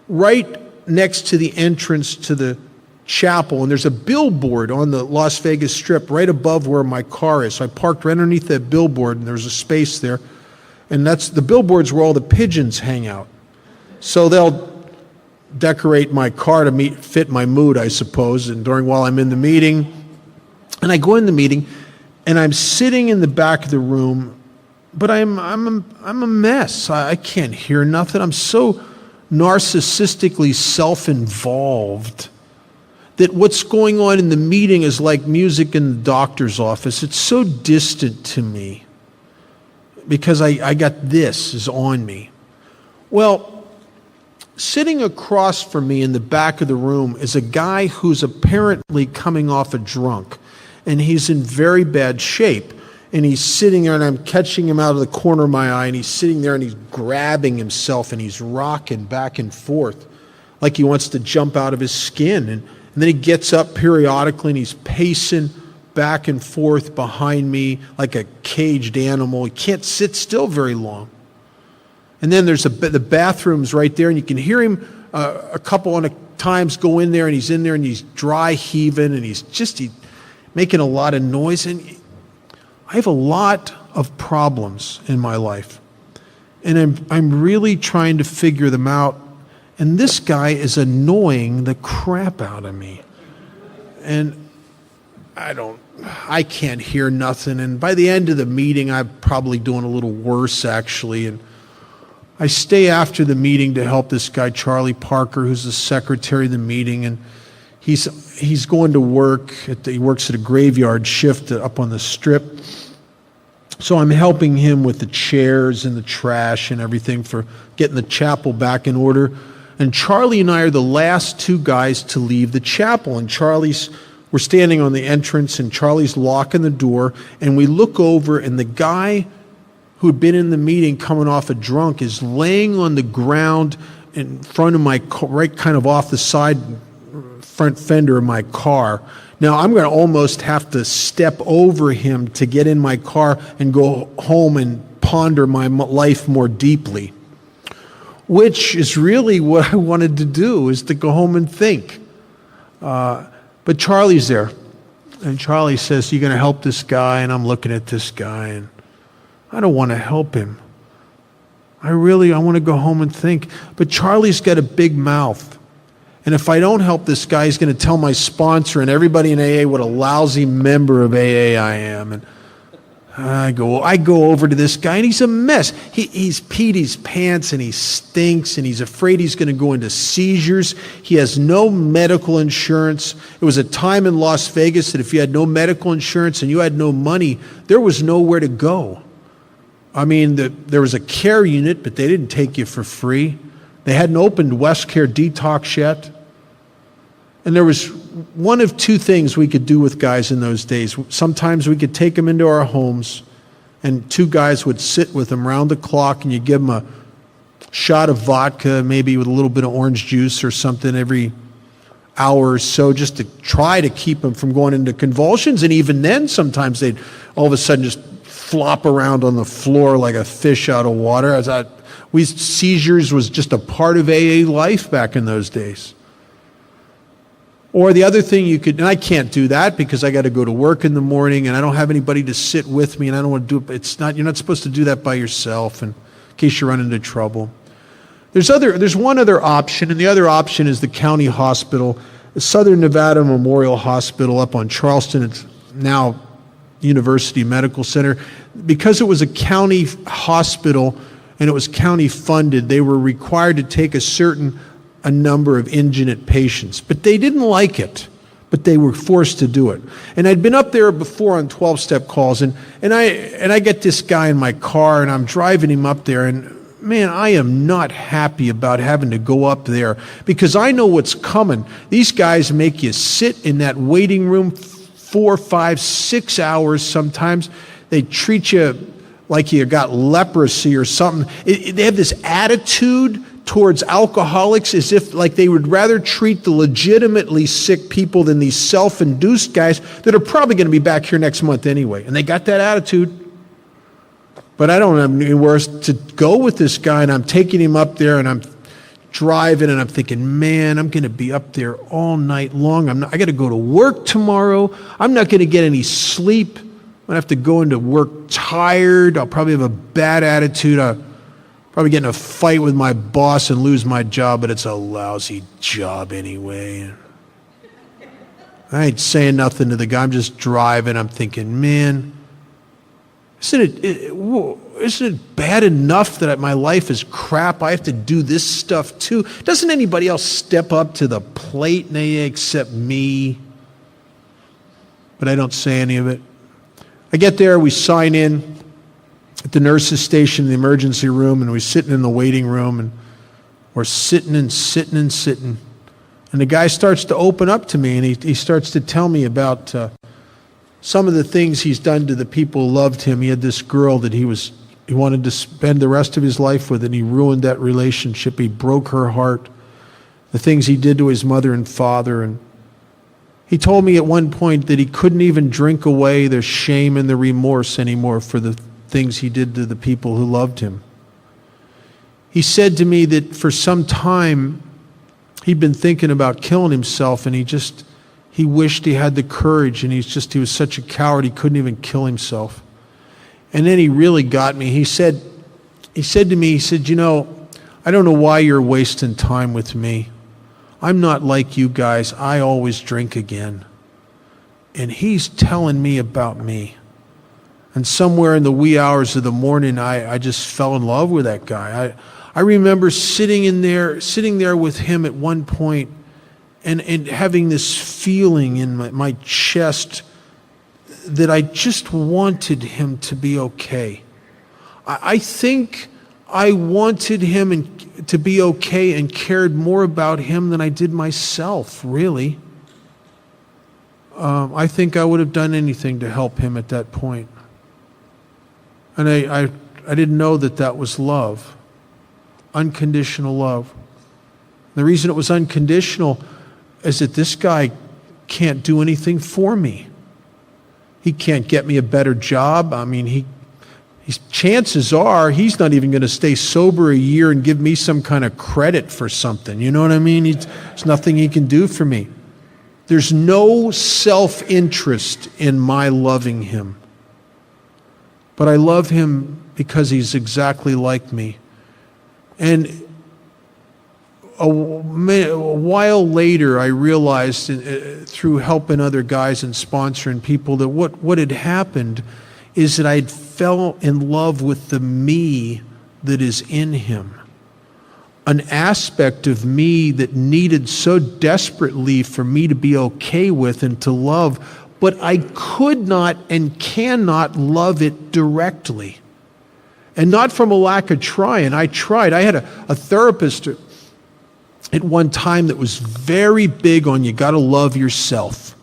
right next to the entrance to the chapel, and there's a billboard on the Las Vegas Strip right above where my car is. So I parked right underneath that billboard, and there's a space there, and the billboard's where all the pigeons hang out. So they'll decorate my car to fit my mood, I suppose, and while I'm in the meeting. And I go in the meeting, and I'm sitting in the back of the room, but I'm a mess. I can't hear nothing. I'm so narcissistically self-involved that what's going on in the meeting is like music in the doctor's office. It's so distant to me because I got this is on me. Well, sitting across from me in the back of the room is a guy who's apparently coming off a drunk, and he's in very bad shape. And he's sitting there, and I'm catching him out of the corner of my eye, and he's sitting there and he's grabbing himself and he's rocking back and forth like he wants to jump out of his skin. And then he gets up periodically and he's pacing back and forth behind me like a caged animal. He can't sit still very long. And then there's the bathroom's right there, and you can hear him a couple of times go in there, and he's in there and he's dry heaving, and he's making a lot of noise. And I have a lot of problems in my life, and I'm really trying to figure them out. And this guy is annoying the crap out of me. And I can't hear nothing. And by the end of the meeting, I'm probably doing a little worse, actually. And I stay after the meeting to help this guy, Charlie Parker, who's the secretary of the meeting. And he's going to work. He works at a graveyard shift up on the strip. So I'm helping him with the chairs and the trash and everything for getting the chapel back in order. And Charlie and I are the last two guys to leave the chapel. And we're standing on the entrance, and Charlie's locking the door. And we look over, and the guy who had been in the meeting coming off a drunk is laying on the ground in front of my car, right kind of off the side front fender of my car. Now, I'm going to almost have to step over him to get in my car and go home and ponder my life more deeply, which is really what I wanted to do, is to go home and think. But Charlie's there, and Charlie says, "You going to help this guy?" And I'm looking at this guy, and I don't want to help him. I want to go home and think. But Charlie's got a big mouth. And if I don't help this guy, he's going to tell my sponsor and everybody in AA what a lousy member of AA I am. And I go over to this guy, and he's a mess. He's peed his pants, and he stinks, and he's afraid he's going to go into seizures. He has no medical insurance. It was a time in Las Vegas that if you had no medical insurance and you had no money, there was nowhere to go. I mean, there was a care unit, but they didn't take you for free. They hadn't opened West Care Detox yet. And there was one of two things we could do with guys in those days. Sometimes we could take them into our homes, and two guys would sit with them round the clock, and you give them a shot of vodka, maybe with a little bit of orange juice or something every hour or so, just to try to keep them from going into convulsions. And even then, sometimes they'd all of a sudden just flop around on the floor like a fish out of water. Seizures was just a part of AA life back in those days. Or the other thing you could, and I can't do that because I got to go to work in the morning, and I don't have anybody to sit with me, and I don't want to do it. You're not supposed to do that by yourself, and in case you run into trouble. There's one other option, and the other option is the county hospital, the Southern Nevada Memorial Hospital up on Charleston. It's now University Medical Center. Because it was a county hospital and it was county funded, they were required to take a number of indigent patients. But they didn't like it, but they were forced to do it. And I'd been up there before on 12-step calls, and I get this guy in my car, and I'm driving him up there, and man, I am not happy about having to go up there because I know what's coming. These guys make you sit in that waiting room 4, 5, 6 hours sometimes. They treat you like you got leprosy or something. They have this attitude towards alcoholics as if like they would rather treat the legitimately sick people than these self-induced guys that are probably going to be back here next month anyway. And they got that attitude. But I don't have anywhere to go with this guy, and I'm taking him up there, and I'm driving, and I'm thinking, man, I'm going to be up there all night long. I got to go to work tomorrow. I'm not going to get any sleep. I'm going to have to go into work tired. I'll probably have a bad attitude. I'll probably get in a fight with my boss and lose my job, but it's a lousy job anyway. I ain't saying nothing to the guy. I'm just driving. I'm thinking, man, isn't it bad enough that my life is crap? I have to do this stuff too. Doesn't anybody else step up to the plate except me? But I don't say any of it. I get there, we sign in at the nurse's station in the emergency room, and we're sitting in the waiting room, and we're sitting. And the guy starts to open up to me, and he starts to tell me about some of the things he's done to the people who loved him. He had this girl that he wanted to spend the rest of his life with, and he ruined that relationship. He broke her heart. The things he did to his mother and father. And he told me at one point that he couldn't even drink away the shame and the remorse anymore for the things he did to the people who loved him. He said to me that for some time he'd been thinking about killing himself, and he wished he had the courage, and he was such a coward he couldn't even kill himself. And then he really got me. He said to me, you know, I don't know why you're wasting time with me. I'm not like you guys. I always drink again. and he's telling me about me. And somewhere in the wee hours of the morning, I just fell in love with that guy. I remember sitting there with him at one point and having this feeling in my chest that I just wanted him to be okay. I think I wanted him to be okay and cared more about him than I did myself, really. I think I would have done anything to help him at that point. And I didn't know that was love, unconditional love. The reason it was unconditional is that this guy can't do anything for me. He can't get me a better job. I mean, chances are he's not even going to stay sober a year and give me some kind of credit for something. You know what I mean? There's nothing he can do for me. There's no self-interest in my loving him. But I love him because he's exactly like me. And a while later, I realized through helping other guys and sponsoring people that what had happened is that I fell in love with the me that is in him. An aspect of me that needed so desperately for me to be okay with and to love, but I could not and cannot love it directly. And not from a lack of trying. I tried. I had a therapist at one time that was very big on you got to love yourself.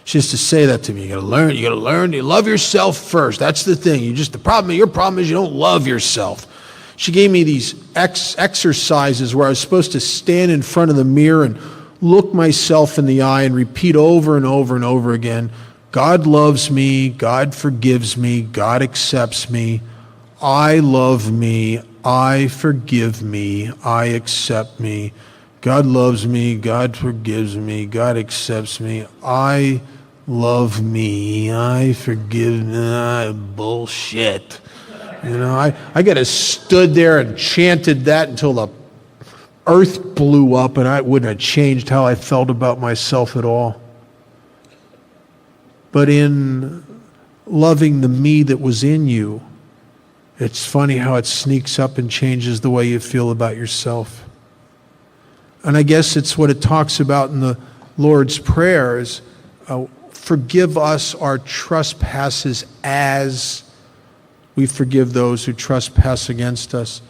She used to say that to me. You got to learn to love yourself first. That's the thing. Your problem is you don't love yourself. She gave me these exercises where I was supposed to stand in front of the mirror and look myself in the eye and repeat over and over and over again, God loves me, God forgives me, God accepts me, I love me, I forgive me, I accept me, God loves me, God forgives me, God accepts me, I love me, I forgive me, bullshit. You know, I could have stood there and chanted that until the earth blew up, and I wouldn't have changed how I felt about myself at all. But in loving the me that was in you, it's funny how it sneaks up and changes the way you feel about yourself. And I guess it's what it talks about in the Lord's Prayer is, forgive us our trespasses as we forgive those who trespass against us.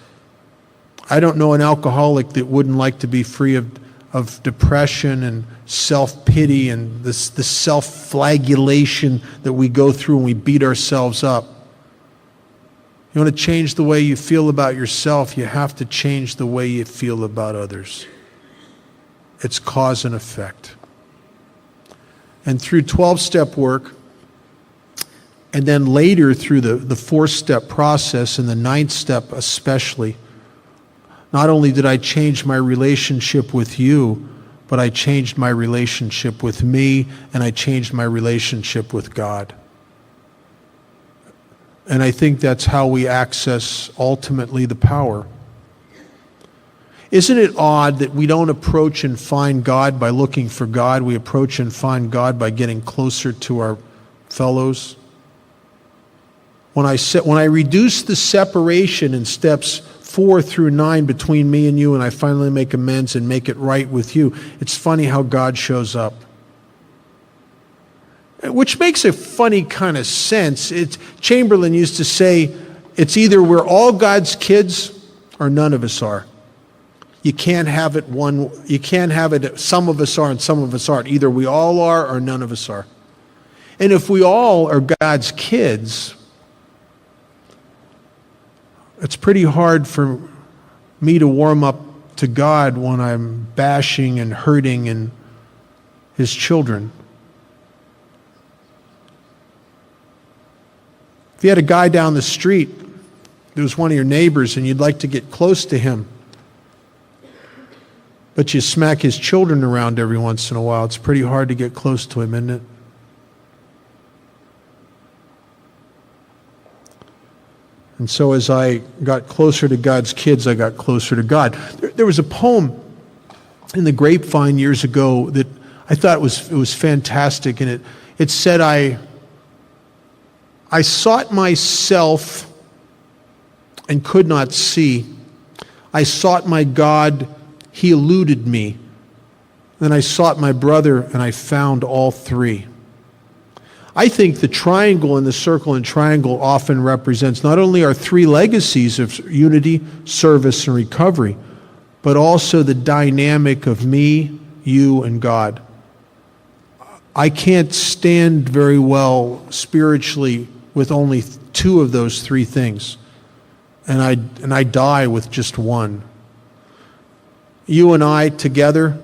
I don't know an alcoholic that wouldn't like to be free of depression and self-pity and the self-flagellation that we go through when we beat ourselves up. You want to change the way you feel about yourself, you have to change the way you feel about others. It's cause and effect. And through 12-step work, and then later through the 4-step process and the 9th step especially, not only did I change my relationship with you, but I changed my relationship with me, and I changed my relationship with God. And I think that's how we access ultimately the power. Isn't it odd that we don't approach and find God by looking for God? We approach and find God by getting closer to our fellows. When I reduce the separation in steps 4 through 9 between me and you, and I finally make amends and make it right with you, it's funny how God shows up. Which makes a funny kind of sense. Chamberlain used to say, it's either we're all God's kids or none of us are. You can't have it some of us are and some of us aren't. Either we all are or none of us are. And if we all are God's kids, it's pretty hard for me to warm up to God when I'm bashing and hurting and His children. If you had a guy down the street that was one of your neighbors and you'd like to get close to him, but you smack his children around every once in a while, it's pretty hard to get close to him, isn't it? And so as I got closer to God's kids, I got closer to God. There was a poem in the Grapevine years ago that I thought it was fantastic, and It said, I sought myself and could not see. I sought my God, he eluded me. Then I sought my brother, and I found all three. I think the triangle and the circle and triangle often represents not only our three legacies of unity, service, and recovery, but also the dynamic of me, you, and God. I can't stand very well spiritually with only two of those three things, and I die with just one. You and I together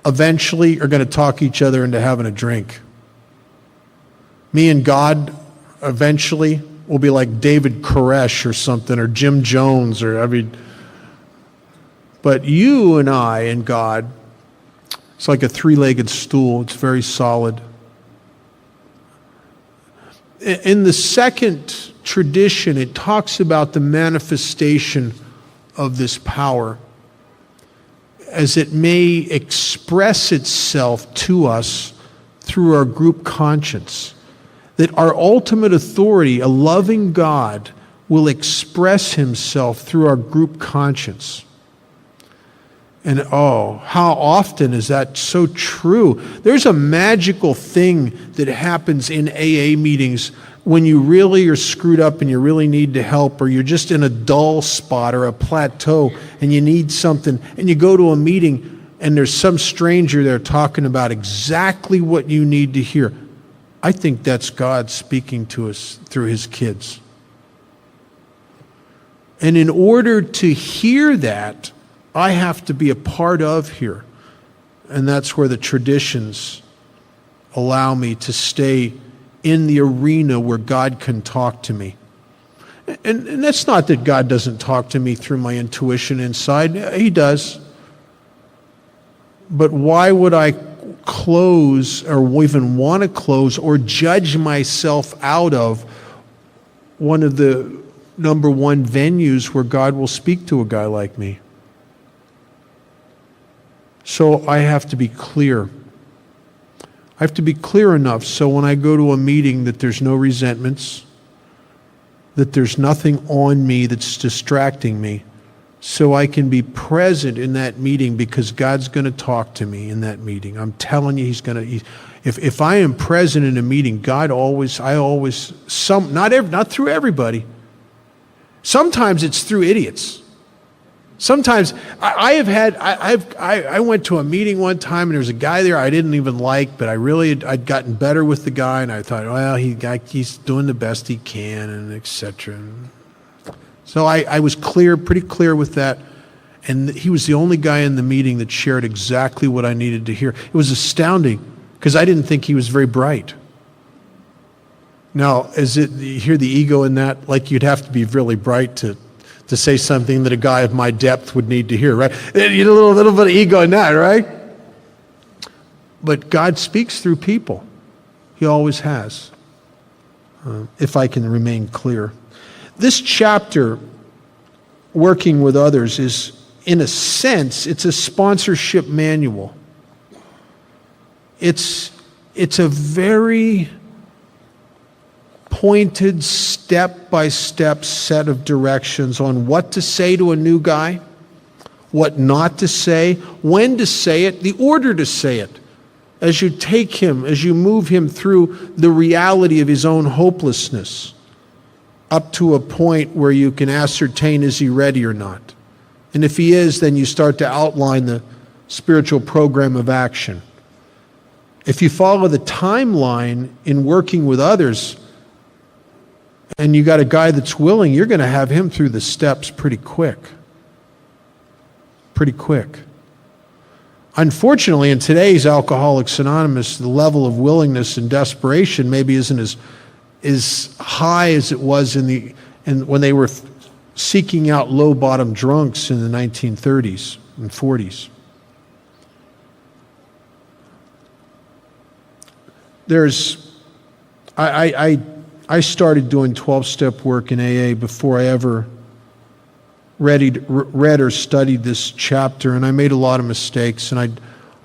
eventually are going to talk each other into having a drink. Me and God eventually will be like David Koresh or something, or Jim Jones, but you and I and God, it's like a three-legged stool. It's very solid. In the second tradition, it talks about the manifestation of this power as it may express itself to us through our group conscience. That our ultimate authority, a loving God, will express himself through our group conscience. And oh, how often is that so true? There's a magical thing that happens in AA meetings when you really are screwed up and you really need to help, or you're just in a dull spot or a plateau and you need something, and you go to a meeting and there's some stranger there talking about exactly what you need to hear. I think that's God speaking to us through his kids. And in order to hear that, I have to be a part of here. And that's where the traditions allow me to stay in the arena where God can talk to me. And that's not that God doesn't talk to me through my intuition inside. He does. But why would I close or even want to close or judge myself out of one of the number one venues where God will speak to a guy like me? So I have to be clear. I have to be clear enough so when I go to a meeting that there's no resentments, that there's nothing on me that's distracting me, so I can be present in that meeting because God's going to talk to me in that meeting. I'm telling you, he's going to. If I am present in a meeting, God always, not through everybody. Sometimes it's through idiots. Sometimes I went to a meeting one time and there was a guy there I didn't even like, but I'd gotten better with the guy, and I thought, well, he's doing the best he can, and etc. So I was pretty clear with that, and he was the only guy in the meeting that shared exactly what I needed to hear. It was astounding because I didn't think he was very bright. Now, you hear the ego in that? Like you'd have to be really bright to say something that a guy of my depth would need to hear, right? You need a little bit of ego in that, right? But God speaks through people. He always has, if I can remain clear. This chapter, working with others, is, in a sense, it's a sponsorship manual. It's a very pointed step-by-step set of directions on what to say to a new guy, what not to say, when to say it, the order to say it, as you take him, as you move him through the reality of his own hopelessness, up to a point where you can ascertain, is he ready or not? And if he is, then you start to outline the spiritual program of action. If you follow the timeline in working with others, and you got a guy that's willing, you're going to have him through the steps pretty quick. Pretty quick. Unfortunately, in today's Alcoholics Anonymous, the level of willingness and desperation maybe isn't as high as it was when they were seeking out low-bottom drunks in the 1930s and 40s. I started doing 12-step work in AA before I ever read or studied this chapter, and I made a lot of mistakes, and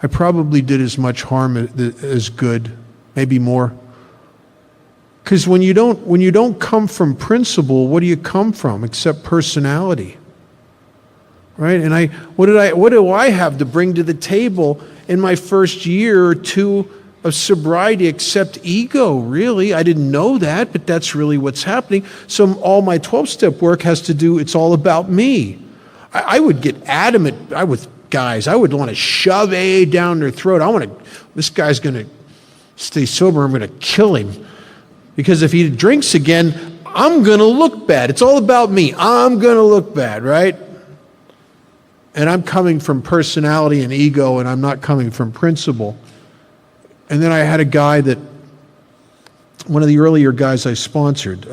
I probably did as much harm as good, maybe more. Because when you don't come from principle, what do you come from except personality? Right? And what do I have to bring to the table in my first year or two of sobriety except ego, really? I didn't know that, but that's really what's happening. So all my 12-step work has to do, it's all about me. I would get adamant with guys. I would want to shove AA down their throat. This guy's going to stay sober. I'm going to kill him. Because if he drinks again, I'm going to look bad. It's all about me. I'm going to look bad, right? And I'm coming from personality and ego, and I'm not coming from principle. And then I had a guy one of the earlier guys I sponsored,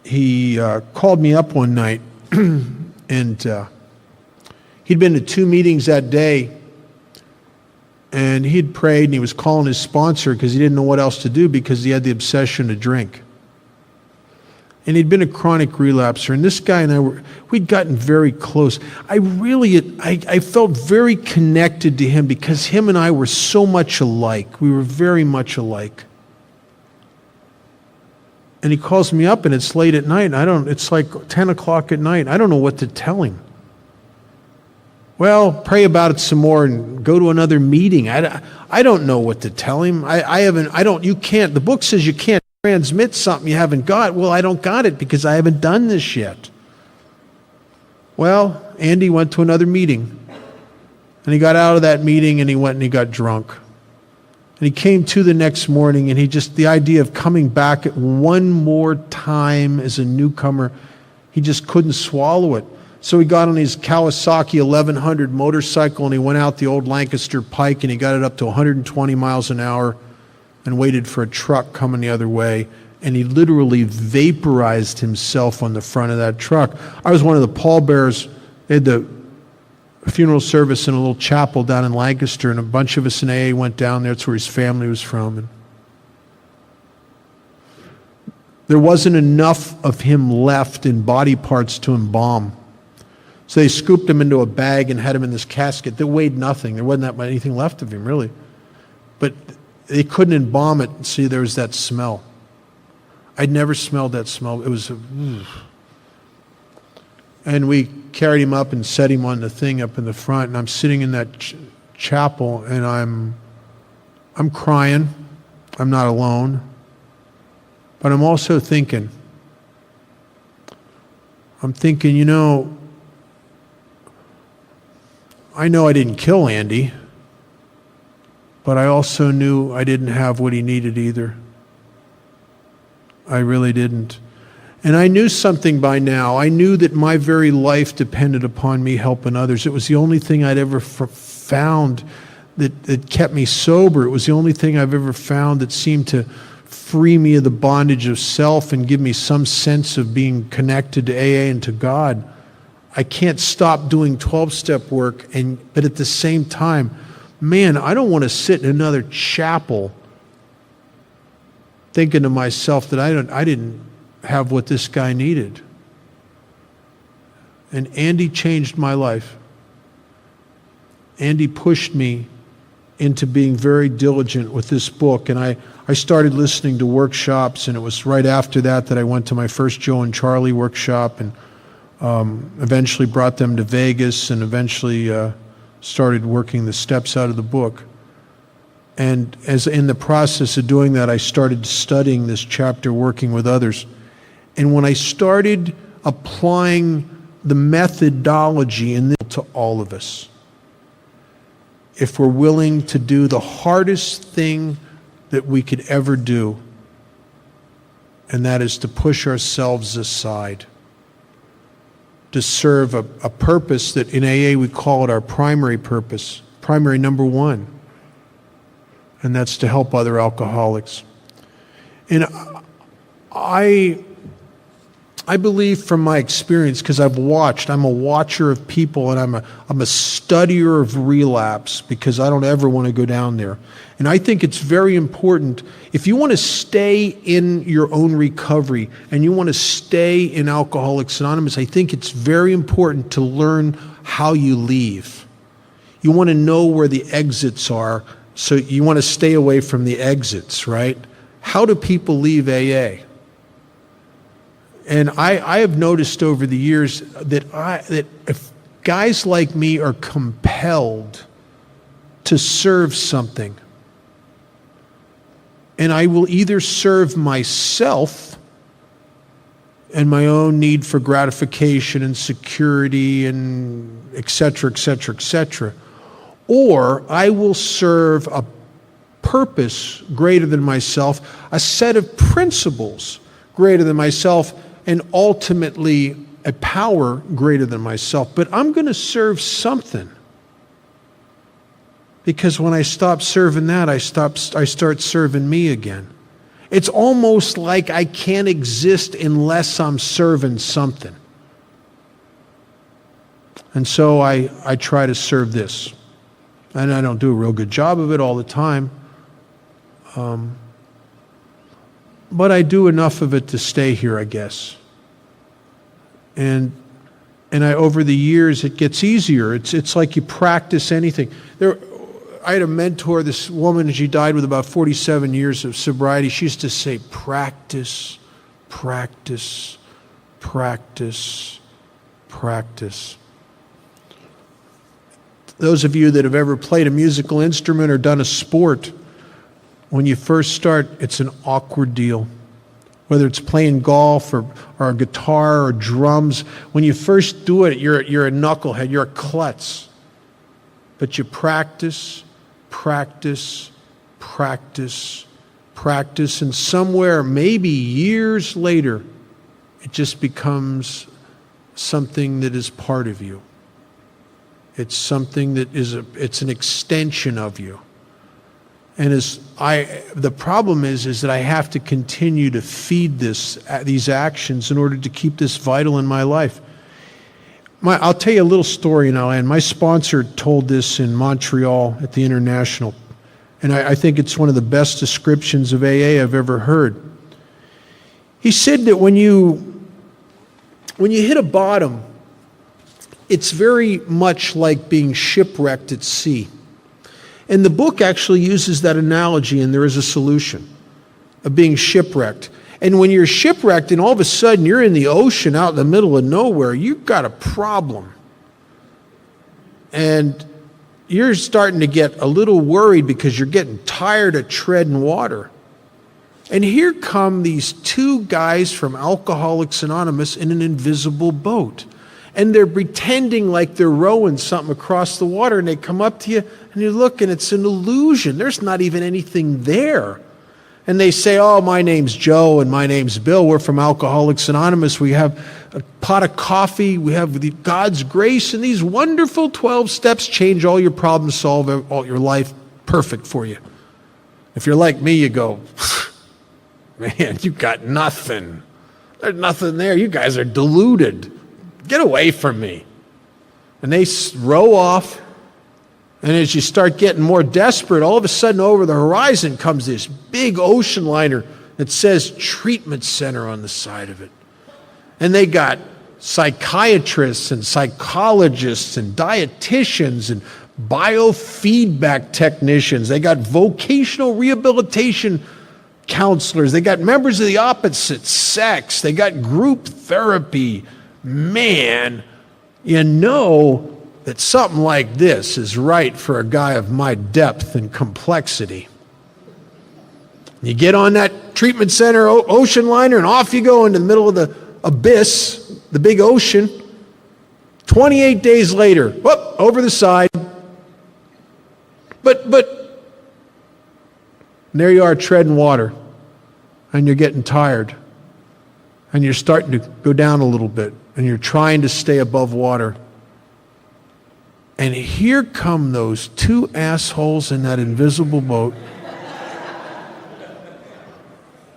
he called me up one night, and he'd been to 2 meetings that day, and he'd prayed, and he was calling his sponsor because he didn't know what else to do because he had the obsession to drink. And he'd been a chronic relapser, and this guy and I we'd gotten very close. I felt very connected to him because him and I were so much alike. We were very much alike. And he calls me up, and it's late at night, and it's like 10 o'clock at night. I don't know what to tell him. Well, pray about it some more and go to another meeting. I don't know what to tell him. You can't, the book says you can't transmit something you haven't got. Well, I don't got it because I haven't done this yet. Well, Andy went to another meeting, and he got out of that meeting, and he went and he got drunk. And he came to the next morning, and the idea of coming back at one more time as a newcomer, he just couldn't swallow it. So he got on his Kawasaki 1100 motorcycle, and he went out the old Lancaster Pike, and he got it up to 120 miles an hour and waited for a truck coming the other way, and he literally vaporized himself on the front of that truck. I was one of the pallbearers. They had the funeral service in a little chapel down in Lancaster, and a bunch of us in AA went down there. That's where his family was from. And there wasn't enough of him left in body parts to embalm. So they scooped him into a bag and had him in this casket that weighed nothing. There wasn't that much anything left of him, really. But they couldn't embalm it. See, there was that smell. I'd never smelled that smell. It was and we carried him up and set him on the thing up in the front, and I'm sitting in that chapel, and I'm crying. I'm not alone. But I'm also thinking, I know I didn't kill Andy, but I also knew I didn't have what he needed either. I really didn't. And I knew something by now. I knew that my very life depended upon me helping others. It was the only thing I'd ever found that kept me sober. It was the only thing I've ever found that seemed to free me of the bondage of self and give me some sense of being connected to AA and to God. I can't stop doing 12-step work, but at the same time, man, I don't want to sit in another chapel thinking to myself that I didn't have what this guy needed. And Andy changed my life. Andy pushed me into being very diligent with this book, and I started listening to workshops, and it was right after that I went to my first Joe and Charlie workshop, and eventually brought them to Vegas, and eventually started working the steps out of the book. And as in the process of doing that, I started studying this chapter, working with others. And when I started applying the methodology in this to all of us, if we're willing to do the hardest thing that we could ever do, and that is to push ourselves aside, to serve a purpose that in AA we call it our primary purpose, primary number one, and that's to help other alcoholics. And I believe from my experience, because I'm a watcher of people, and I'm a studier of relapse, because I don't ever want to go down there. And I think it's very important, if you want to stay in your own recovery and you want to stay in Alcoholics Anonymous, I think it's very important to learn how you leave. You want to know where the exits are So you want to stay away from the exits, right? How do people leave AA? And I have noticed over the years that if guys like me are compelled to serve something, and I will either serve myself and my own need for gratification and security and et cetera, et cetera, et cetera, or I will serve a purpose greater than myself, a set of principles greater than myself, and ultimately a power greater than myself. But I'm going to serve something. Because when I stop serving that, I start serving me again. It's almost like I can't exist unless I'm serving something. And so I try to serve this. And I don't do a real good job of it all the time. But I do enough of it to stay here, I guess. And over the years, it gets easier. It's like you practice anything. I had a mentor, this woman, she died with about 47 years of sobriety. She used to say, practice, practice, practice, practice. Those of you that have ever played a musical instrument or done a sport, when you first start, it's an awkward deal. Whether it's playing golf or a guitar or drums, when you first do it, you're a knucklehead, you're a klutz. But you practice, practice, practice, practice, and somewhere, maybe years later, it just becomes something that is part of you. It's something that it's an extension of you. And the problem is that I have to continue to feed these actions in order to keep this vital in my life. I'll tell you a little story now, and my sponsor told this in Montreal at the International, and I think it's one of the best descriptions of AA I've ever heard. He said that when you hit a bottom, it's very much like being shipwrecked at sea. And the book actually uses that analogy, and there is a solution of being shipwrecked. And when you're shipwrecked and all of a sudden you're in the ocean out in the middle of nowhere, you've got a problem. And you're starting to get a little worried because you're getting tired of treading water. And here come these two guys from Alcoholics Anonymous in an invisible boat. And they're pretending like they're rowing something across the water, and they come up to you and you look and it's an illusion. There's not even anything there. And they say, oh, my name's Joe and my name's Bill. We're from Alcoholics Anonymous. We have a pot of coffee. We have God's grace, and these wonderful 12 steps change all your problems, solve all your life, perfect for you. If you're like me, you go, man, you got nothing. There's nothing there. You guys are deluded. Get away from me. And they row off. And as you start getting more desperate, all of a sudden over the horizon comes this big ocean liner that says treatment center on the side of it. And they got psychiatrists and psychologists and dietitians and biofeedback technicians. They got vocational rehabilitation counselors. They got members of the opposite sex. They got group therapy. Man, you know that something like this is right for a guy of my depth and complexity. You get on that treatment center ocean liner and off you go into the middle of the abyss, the big ocean. 28 days later, whoop, over the side. But and there you are treading water, and you're getting tired, and you're starting to go down a little bit, and you're trying to stay above water. And here come those two assholes in that invisible boat.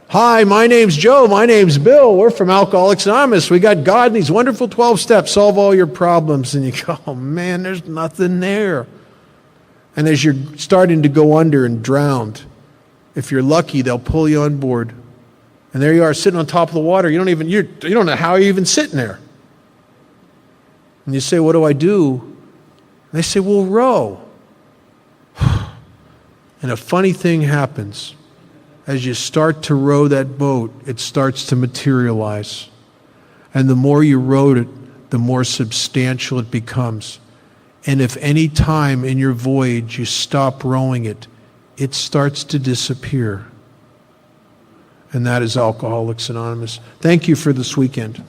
Hi, my name's Joe. My name's Bill. We're from Alcoholics Anonymous. We got God and these wonderful 12 steps. Solve all your problems. And you go, oh man, there's nothing there. And as you're starting to go under and drowned, if you're lucky, they'll pull you on board. And there you are sitting on top of the water. You don't know how you're even sitting there. And you say, what do I do? And they say, well, row. And a funny thing happens. As you start to row that boat, it starts to materialize. And the more you rowed it, the more substantial it becomes. And if any time in your voyage you stop rowing it, it starts to disappear. And that is Alcoholics Anonymous. Thank you for this weekend.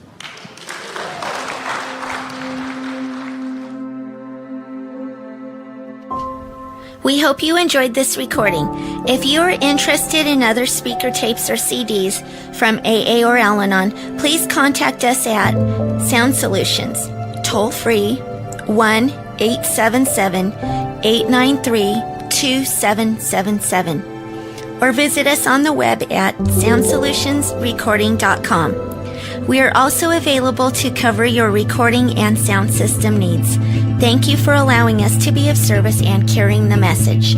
We hope you enjoyed this recording. If you are interested in other speaker tapes or CDs from AA or Al-Anon, please contact us at Sound Solutions, toll free 1-877-893-2777, or visit us on the web at soundsolutionsrecording.com. We are also available to cover your recording and sound system needs. Thank you for allowing us to be of service and carrying the message.